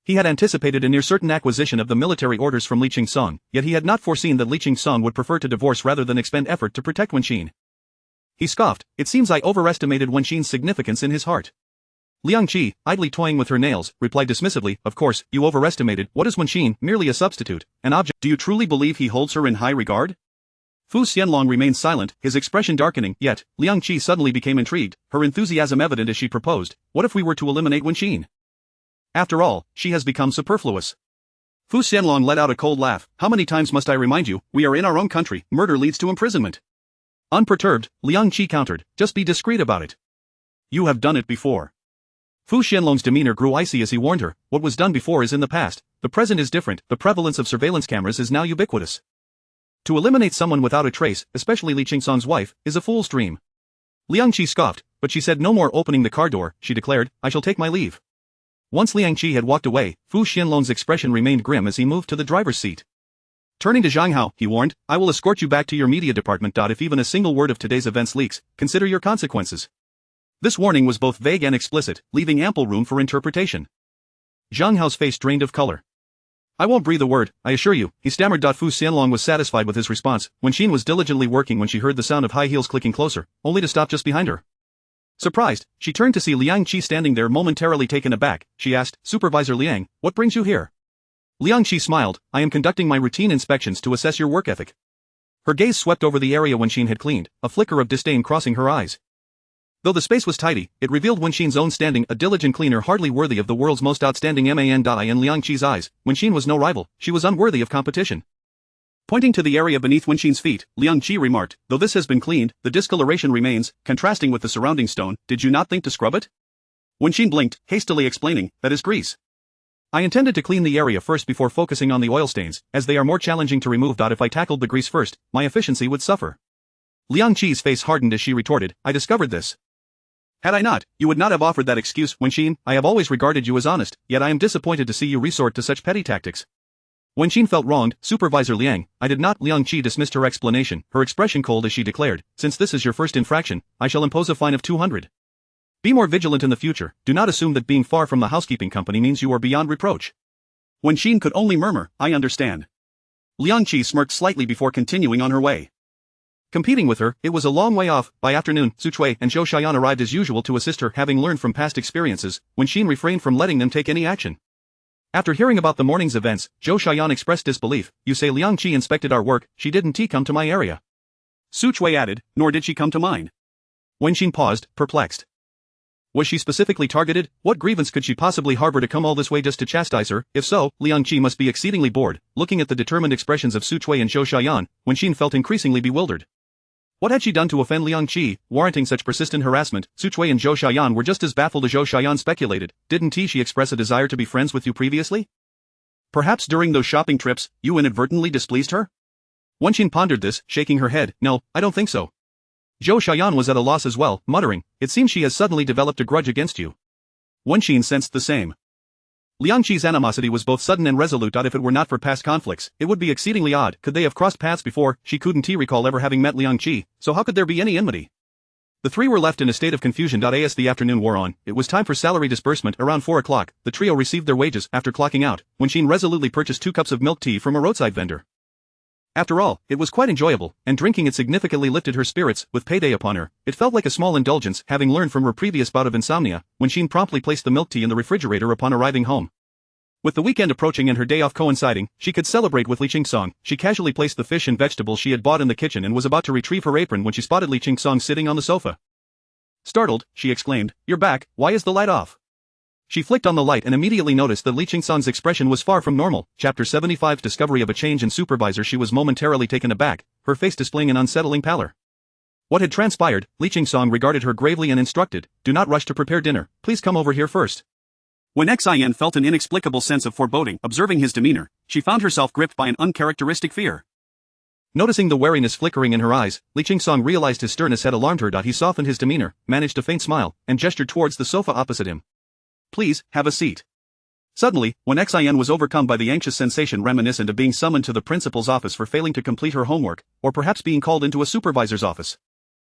He had anticipated a near-certain acquisition of the military orders from Li Qingsong, yet he had not foreseen that Li Qingsong would prefer to divorce rather than expend effort to protect Wenxin. He scoffed, "It seems I overestimated Wenxin's significance in his heart." Liang Qi, idly toying with her nails, replied dismissively, "Of course, you overestimated. What is Wenxin? Merely a substitute, an object. Do you truly believe he holds her in high regard?" Fu Xianlong remained silent, his expression darkening, yet, Liang Qi suddenly became intrigued, her enthusiasm evident as she proposed, "What if we were to eliminate Wenxin? After all, she has become superfluous." Fu Xianlong let out a cold laugh. "How many times must I remind you, we are in our own country, murder leads to imprisonment." Unperturbed, Liang Qi countered, "Just be discreet about it. You have done it before." Fu Xianlong's demeanor grew icy as he warned her, "What was done before is in the past, the present is different. The prevalence of surveillance cameras is now ubiquitous. To eliminate someone without a trace, especially Li Qingsong's wife, is a fool's dream." Liang Qi scoffed, but she said no more. Opening the car door, she declared, "I shall take my leave." Once Liang Qi had walked away, Fu Xianlong's expression remained grim as he moved to the driver's seat. Turning to Zhang Hao, he warned, I will escort you back to your media department. If even a single word of today's events leaks, consider your consequences. This warning was both vague and explicit, leaving ample room for interpretation. Zhang Hao's face drained of color. I won't breathe a word, I assure you, he stammered. Fu Xianlong was satisfied with his response. Wen Xin was diligently working when she heard the sound of high heels clicking closer, only to stop just behind her. Surprised, she turned to see Liang Qi standing there. Momentarily taken aback, she asked, Supervisor Liang, what brings you here? Liang Qi smiled, I am conducting my routine inspections to assess your work ethic. Her gaze swept over the area Wen Xin had cleaned, a flicker of disdain crossing her eyes. Though the space was tidy, it revealed Wen Xin's own standing, a diligent cleaner hardly worthy of the world's most outstanding man. In Liang Qi's eyes, Wen Xin was no rival, she was unworthy of competition. Pointing to the area beneath Wen Xin's feet, Liang Qi remarked, though this has been cleaned, the discoloration remains, contrasting with the surrounding stone. Did you not think to scrub it? Wen Xin blinked, hastily explaining, that is grease. I intended to clean the area first before focusing on the oil stains, as they are more challenging to remove. If I tackled the grease first, my efficiency would suffer. Liang Qi's face hardened as she retorted, I discovered this. Had I not, you would not have offered that excuse. Wen Xin, I have always regarded you as honest, yet I am disappointed to see you resort to such petty tactics. Wen Xin felt wronged. Supervisor Liang, I did not. Liang Qi dismissed her explanation, her expression cold as she declared, since this is your first infraction, I shall impose a fine of 200. Be more vigilant in the future, do not assume that being far from the housekeeping company means you are beyond reproach. Wen Xin could only murmur, I understand. Liang Qi smirked slightly before continuing on her way. Competing with her, it was a long way off. By afternoon, Su Chui and Zhou Xian arrived as usual to assist her. Having learned from past experiences, Wen Xin refrained from letting them take any action. After hearing about the morning's events, Zhou Xian expressed disbelief. You say Liang Qi inspected our work, she didn't come to my area. Su Chui added, nor did she come to mine. Wen Xin paused, perplexed. Was she specifically targeted? What grievance could she possibly harbor to come all this way just to chastise her? If so, Liang Qi must be exceedingly bored. Looking at the determined expressions of Su Chui and Zhou Xian, Wen Xin felt increasingly bewildered. What had she done to offend Liang Qi, warranting such persistent harassment? Su Chui and Zhou Xian were just as baffled as Zhou Xian speculated. Didn't she express a desire to be friends with you previously? Perhaps during those shopping trips, you inadvertently displeased her? Wen Xin pondered this, shaking her head. No, I don't think so. Zhou Xian was at a loss as well, muttering, it seems she has suddenly developed a grudge against you. Wen Xin sensed the same. Liang Qi's animosity was both sudden and resolute. If it were not for past conflicts, it would be exceedingly odd. Could they have crossed paths before? She couldn't recall ever having met Liang Qi, so how could there be any enmity? The three were left in a state of confusion. As the afternoon wore on, it was time for salary disbursement. Around 4 o'clock, the trio received their wages. After clocking out, Wen Xin resolutely purchased 2 cups of milk tea from a roadside vendor. After all, it was quite enjoyable, and drinking it significantly lifted her spirits. With payday upon her, it felt like a small indulgence. Having learned from her previous bout of insomnia, Wen Xin promptly placed the milk tea in the refrigerator upon arriving home. With the weekend approaching and her day off coinciding, she could celebrate with Li Qingsong. She casually placed the fish and vegetables she had bought in the kitchen and was about to retrieve her apron when she spotted Li Qingsong sitting on the sofa. Startled, she exclaimed, You're back, why is the light off? She flicked on the light and immediately noticed that Li Qingsong's expression was far from normal. Chapter 75 Discovery of a change in supervisor. She was momentarily taken aback, her face displaying an unsettling pallor. What had transpired? Li Qingsong regarded her gravely and instructed, Do not rush to prepare dinner, please come over here first. When Xin felt an inexplicable sense of foreboding observing his demeanor, she found herself gripped by an uncharacteristic fear. Noticing the wariness flickering in her eyes, Li Qingsong realized his sternness had alarmed her. He softened his demeanor, managed a faint smile, and gestured towards the sofa opposite him. Please, have a seat. Suddenly, when Xin was overcome by the anxious sensation reminiscent of being summoned to the principal's office for failing to complete her homework, or perhaps being called into a supervisor's office.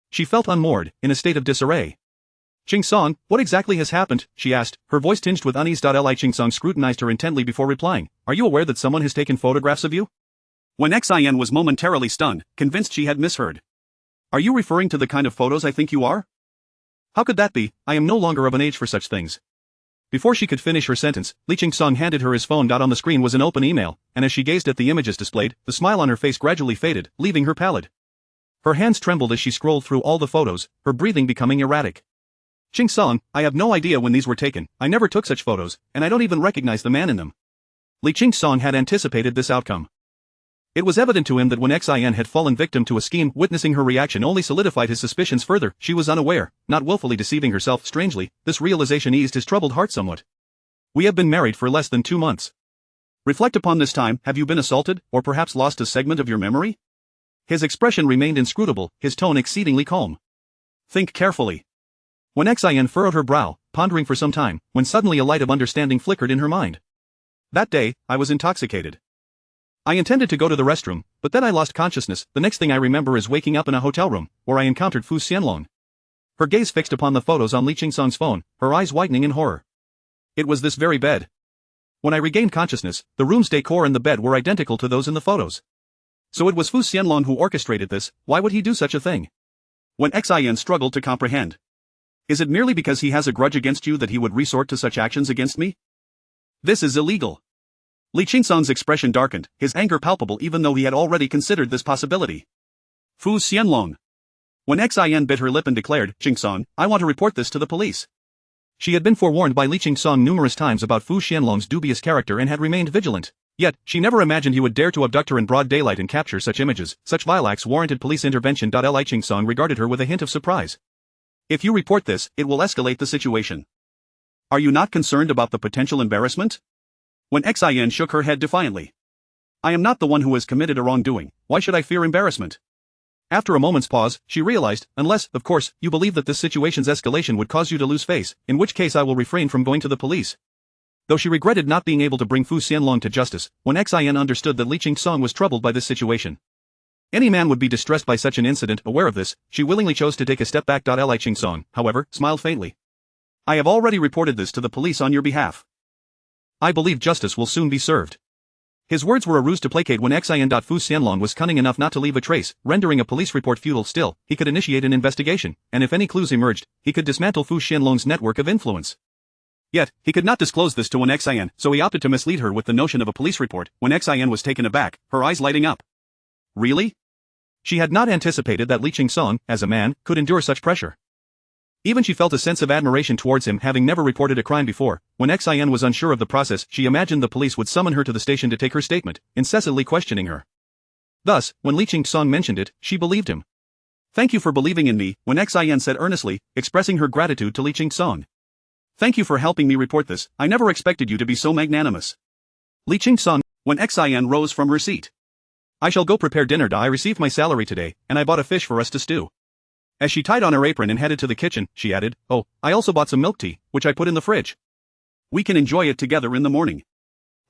She felt unmoored, in a state of disarray. Qingsong, what exactly has happened? She asked, her voice tinged with unease. Li Qingsong scrutinized her intently before replying, Are you aware that someone has taken photographs of you? When Xin was momentarily stunned, convinced she had misheard. Are you referring to the kind of photos I think you are? How could that be? I am no longer of an age for such things. Before she could finish her sentence, Li Qingsong handed her his phone. On the screen was an open email, and as she gazed at the images displayed, the smile on her face gradually faded, leaving her pallid. Her hands trembled as she scrolled through all the photos, her breathing becoming erratic. Qingsong, I have no idea when these were taken, I never took such photos, and I don't even recognize the man in them. Li Qingsong had anticipated this outcome. It was evident to him that when Xin had fallen victim to a scheme, witnessing her reaction only solidified his suspicions further. She was unaware, not willfully deceiving herself. Strangely, this realization eased his troubled heart somewhat. We have been married for less than 2 months. Reflect upon this time. Have you been assaulted, or perhaps lost a segment of your memory? His expression remained inscrutable, his tone exceedingly calm. Think carefully. When Xin furrowed her brow, pondering for some time, when suddenly a light of understanding flickered in her mind. That day, I was intoxicated. I intended to go to the restroom, but then I lost consciousness. The next thing I remember is waking up in a hotel room, where I encountered Fu Xianlong. Her gaze fixed upon the photos on Li Qingsong's phone, her eyes widening in horror. It was this very bed. When I regained consciousness, the room's decor and the bed were identical to those in the photos. So it was Fu Xianlong who orchestrated this. Why would he do such a thing? When Xin struggled to comprehend. Is it merely because he has a grudge against you that he would resort to such actions against me? This is illegal. Li Qingsong's expression darkened, his anger palpable even though he had already considered this possibility. Fu Xianlong. When Xin bit her lip and declared, Qingsong, I want to report this to the police. She had been forewarned by Li Qingsong numerous times about Fu Xianlong's dubious character and had remained vigilant. Yet, she never imagined he would dare to abduct her in broad daylight and capture such images. Such vile acts warranted police intervention. Li Qingsong regarded her with a hint of surprise. If you report this, it will escalate the situation. Are you not concerned about the potential embarrassment? When Xin shook her head defiantly. I am not the one who has committed a wrongdoing. Why should I fear embarrassment? After a moment's pause, she realized, unless, of course, you believe that this situation's escalation would cause you to lose face, in which case I will refrain from going to the police. Though she regretted not being able to bring Fu Xianlong to justice, when Xin understood that Li Qingsong was troubled by this situation. Any man would be distressed by such an incident. Aware of this, she willingly chose to take a step back. Li Qingsong, however, smiled faintly. I have already reported this to the police on your behalf. I believe justice will soon be served. His words were a ruse to placate when Xin. Fu Xianlong was cunning enough not to leave a trace, rendering a police report futile. Still, he could initiate an investigation, and if any clues emerged, he could dismantle Fu Xianlong's network of influence. Yet, he could not disclose this to Xin, so he opted to mislead her with the notion of a police report. When Xin was taken aback, her eyes lighting up. Really? She had not anticipated that Li Qingsong, as a man, could endure such pressure. Even she felt a sense of admiration towards him, having never reported a crime before. When Xin was unsure of the process, she imagined the police would summon her to the station to take her statement, incessantly questioning her. Thus, when Li Qingsong mentioned it, she believed him. Thank you for believing in me, when Xin said earnestly, expressing her gratitude to Li Qingsong. Thank you for helping me report this. I never expected you to be so magnanimous. Li Qingsong, when Xin rose from her seat. I shall go prepare dinner. I received my salary today, and I bought a fish for us to stew. As she tied on her apron and headed to the kitchen, she added, oh, I also bought some milk tea, which I put in the fridge. We can enjoy it together in the morning.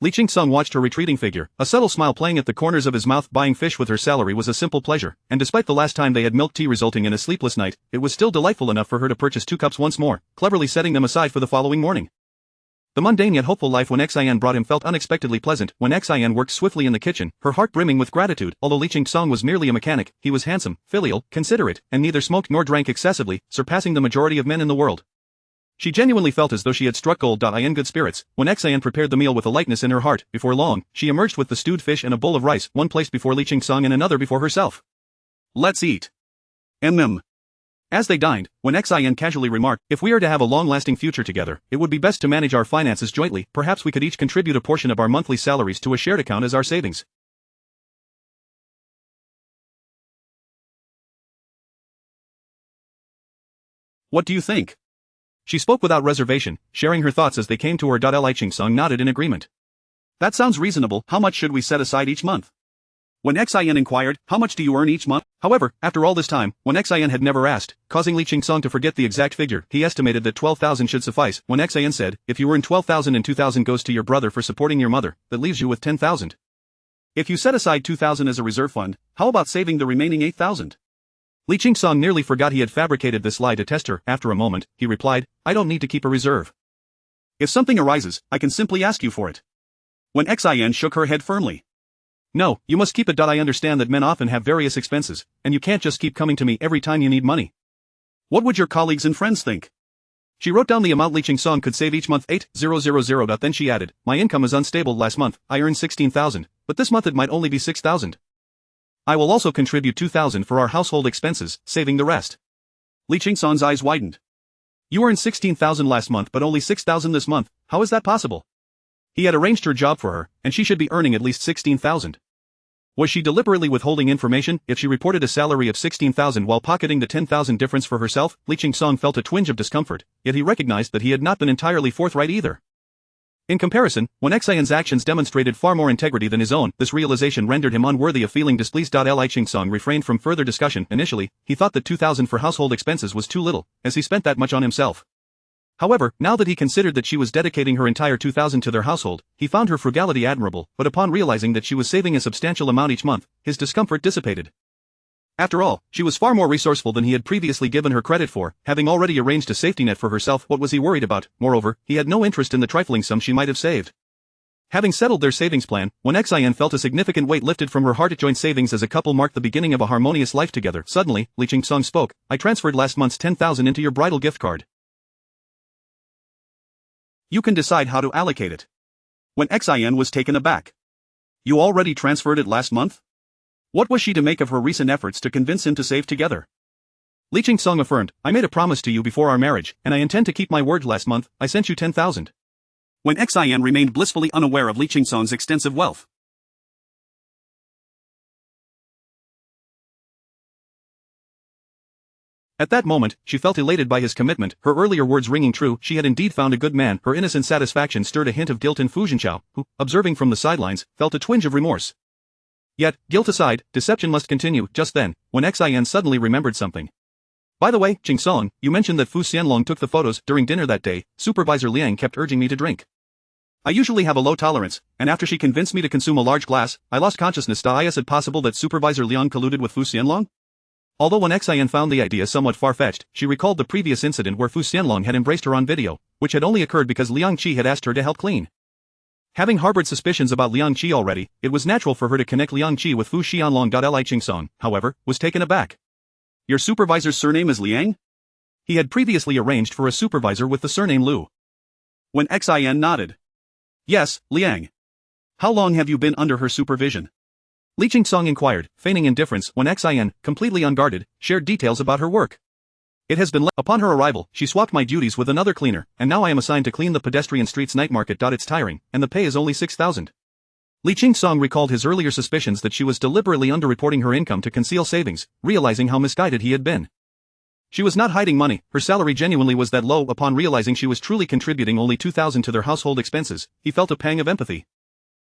Li Qingsong watched her retreating figure, a subtle smile playing at the corners of his mouth. Buying fish with her salary was a simple pleasure, and despite the last time they had milk tea resulting in a sleepless night, it was still delightful enough for her to purchase 2 cups once more, cleverly setting them aside for the following morning. The mundane yet hopeful life when Xin brought him felt unexpectedly pleasant. When Xin worked swiftly in the kitchen, her heart brimming with gratitude. Although Li Qingsong was merely a mechanic, he was handsome, filial, considerate, and neither smoked nor drank excessively, surpassing the majority of men in the world. She genuinely felt as though she had struck gold. In good spirits, when Xin prepared the meal with a lightness in her heart, before long, she emerged with the stewed fish and a bowl of rice, one placed before Li Qingsong and another before herself. Let's eat. As they dined, when Xin casually remarked, if we are to have a long-lasting future together, it would be best to manage our finances jointly. Perhaps we could each contribute a portion of our monthly salaries to a shared account as our savings. What do you think? She spoke without reservation, sharing her thoughts as they came to her. Li Qingsong nodded in agreement. That sounds reasonable. How much should we set aside each month? When Xin inquired, how much do you earn each month? However, after all this time, when Xin had never asked, causing Li Qingsong to forget the exact figure, he estimated that 12,000 should suffice. When Xin said, if you earn 12,000 and 2,000 goes to your brother for supporting your mother, that leaves you with 10,000. If you set aside 2,000 as a reserve fund, how about saving the remaining 8,000? Li Qingsong nearly forgot he had fabricated this lie to test her. After a moment, he replied, I don't need to keep a reserve. If something arises, I can simply ask you for it. When Xin shook her head firmly. No, you must keep it. I understand that men often have various expenses, and you can't just keep coming to me every time you need money. What would your colleagues and friends think? She wrote down the amount Li Qingsong could save each month. 8,000. Then she added, my income is unstable. Last month, I earned 16,000, but this month it might only be 6,000. I will also contribute 2,000 for our household expenses, saving the rest. Li Qingsong's eyes widened. You earned 16,000 last month but only 6,000 this month. How is that possible? He had arranged her job for her, and she should be earning at least 16,000. Was she deliberately withholding information? If she reported a salary of 16,000 while pocketing the 10,000 difference for herself, Li Qingsong felt a twinge of discomfort, yet he recognized that he had not been entirely forthright either. In comparison, when Xion's actions demonstrated far more integrity than his own, this realization rendered him unworthy of feeling displeased. Li Qingsong refrained from further discussion. Initially, he thought that 2,000 for household expenses was too little, as he spent that much on himself. However, now that he considered that she was dedicating her entire 2,000 to their household, he found her frugality admirable, but upon realizing that she was saving a substantial amount each month, his discomfort dissipated. After all, she was far more resourceful than he had previously given her credit for, having already arranged a safety net for herself. What was he worried about? Moreover, he had no interest in the trifling sum she might have saved. Having settled their savings plan, when Xin felt a significant weight lifted from her heart. Joint savings as a couple marked the beginning of a harmonious life together. Suddenly, Li Qingsong spoke, "I transferred last month's 10,000 into your bridal gift card. You can decide how to allocate it." When Xin was taken aback. "You already transferred it last month?" What was she to make of her recent efforts to convince him to save together? Li Qingsong affirmed, "I made a promise to you before our marriage, and I intend to keep my word. Last month, I sent you 10,000. When Xin remained blissfully unaware of Li Qingsong's extensive wealth. At that moment, she felt elated by his commitment, her earlier words ringing true. She had indeed found a good man. Her innocent satisfaction stirred a hint of guilt in Fu Zhenqiao, who, observing from the sidelines, felt a twinge of remorse. Yet, guilt aside, deception must continue. Just then, when Xin suddenly remembered something. "By the way, Qingsong, you mentioned that Fu Xianlong took the photos. During dinner that day, Supervisor Liang kept urging me to drink. I usually have a low tolerance, and after she convinced me to consume a large glass, I lost consciousness. Is it possible that Supervisor Liang colluded with Fu Xianlong?" Although when Xin found the idea somewhat far-fetched, she recalled the previous incident where Fu Xianlong had embraced her on video, which had only occurred because Liang Qi had asked her to help clean. Having harbored suspicions about Liang Qi already, it was natural for her to connect Liang Qi with Fu Xianlong. Li Qingsong, however, was taken aback. "Your supervisor's surname is Liang?" He had previously arranged for a supervisor with the surname Liu. When Xin nodded. "Yes, Liang. How long have you been under her supervision?" Li Qingsong inquired, feigning indifference. When Xin, completely unguarded, shared details about her work. "It has been upon her arrival, she swapped my duties with another cleaner, and now I am assigned to clean the pedestrian streets night market. It's tiring, and the pay is only 6,000. Li Qingsong recalled his earlier suspicions that she was deliberately underreporting her income to conceal savings, realizing how misguided he had been. She was not hiding money, her salary genuinely was that low. Upon realizing she was truly contributing only 2,000 to their household expenses, he felt a pang of empathy.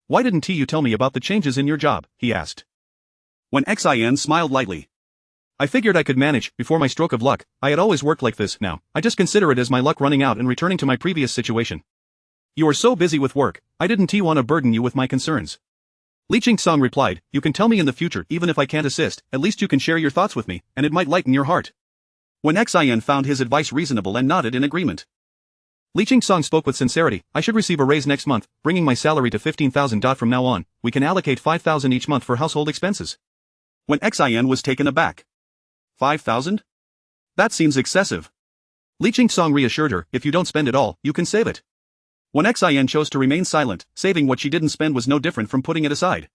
"Why didn't you tell me about the changes in your job?" he asked. When Xin smiled lightly. "I figured I could manage. Before my stroke of luck, I had always worked like this. Now, I just consider it as my luck running out and returning to my previous situation." "You are so busy with work, I didn't want to burden you with my concerns." Li Qingsong replied, "You can tell me in the future. Even if I can't assist, at least you can share your thoughts with me, and it might lighten your heart." When Xin found his advice reasonable and nodded in agreement. Li Qingsong spoke with sincerity, "I should receive a raise next month, bringing my salary to 15,000. From now on, we can allocate 5,000 each month for household expenses." When Xin was taken aback. 5,000? That seems excessive. Li Qingsong reassured her, "If you don't spend it all, you can save it." When Xin chose to remain silent, saving what she didn't spend was no different from putting it aside.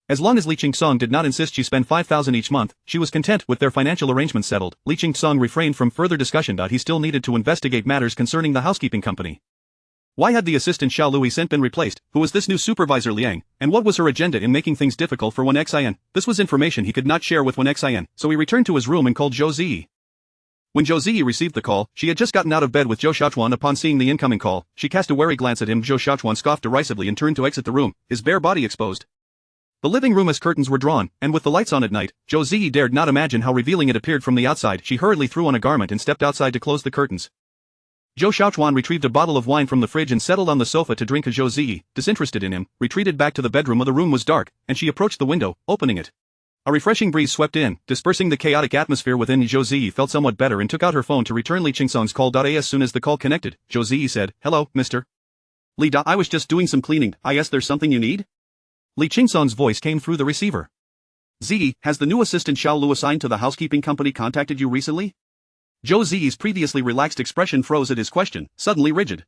As long as Li Qingsong did not insist she spend 5,000 each month, she was content. With their financial arrangements settled, Li Qingsong refrained from further discussion. He still needed to investigate matters concerning the housekeeping company. Why had the assistant Xiao Lui sent been replaced? Who was this new supervisor Liang? And what was her agenda in making things difficult for Wen Xin? This was information he could not share with Wen Xin, so he returned to his room and called Zhou Ziyi. When Zhou Ziyi received the call, she had just gotten out of bed with Zhou Xiaochuan. Upon seeing the incoming call, she cast a wary glance at him. Zhou Xiaochuan scoffed derisively and turned to exit the room, his bare body exposed. The living room's curtains were drawn, and with the lights on at night, Zhou Ziyi dared not imagine how revealing it appeared from the outside. She hurriedly threw on a garment and stepped outside to close the curtains. Zhou Xiaochuan retrieved a bottle of wine from the fridge and settled on the sofa to drink. Zhou Ziyi, disinterested in him, retreated back to the bedroom. The room was dark, and she approached the window, opening it. A refreshing breeze swept in, dispersing the chaotic atmosphere within. Zhou Ziyi felt somewhat better and took out her phone to return Li Qingsong's call. As soon as the call connected, Zhou Ziyi said, "Hello, Mr. Li. I was just doing some cleaning. There's something you need?" Li Qingsong's voice came through the receiver. "Ziyi, has the new assistant Xiao Lu assigned to the housekeeping company contacted you recently?" Zhou Ziyi's previously relaxed expression froze at his question, suddenly rigid.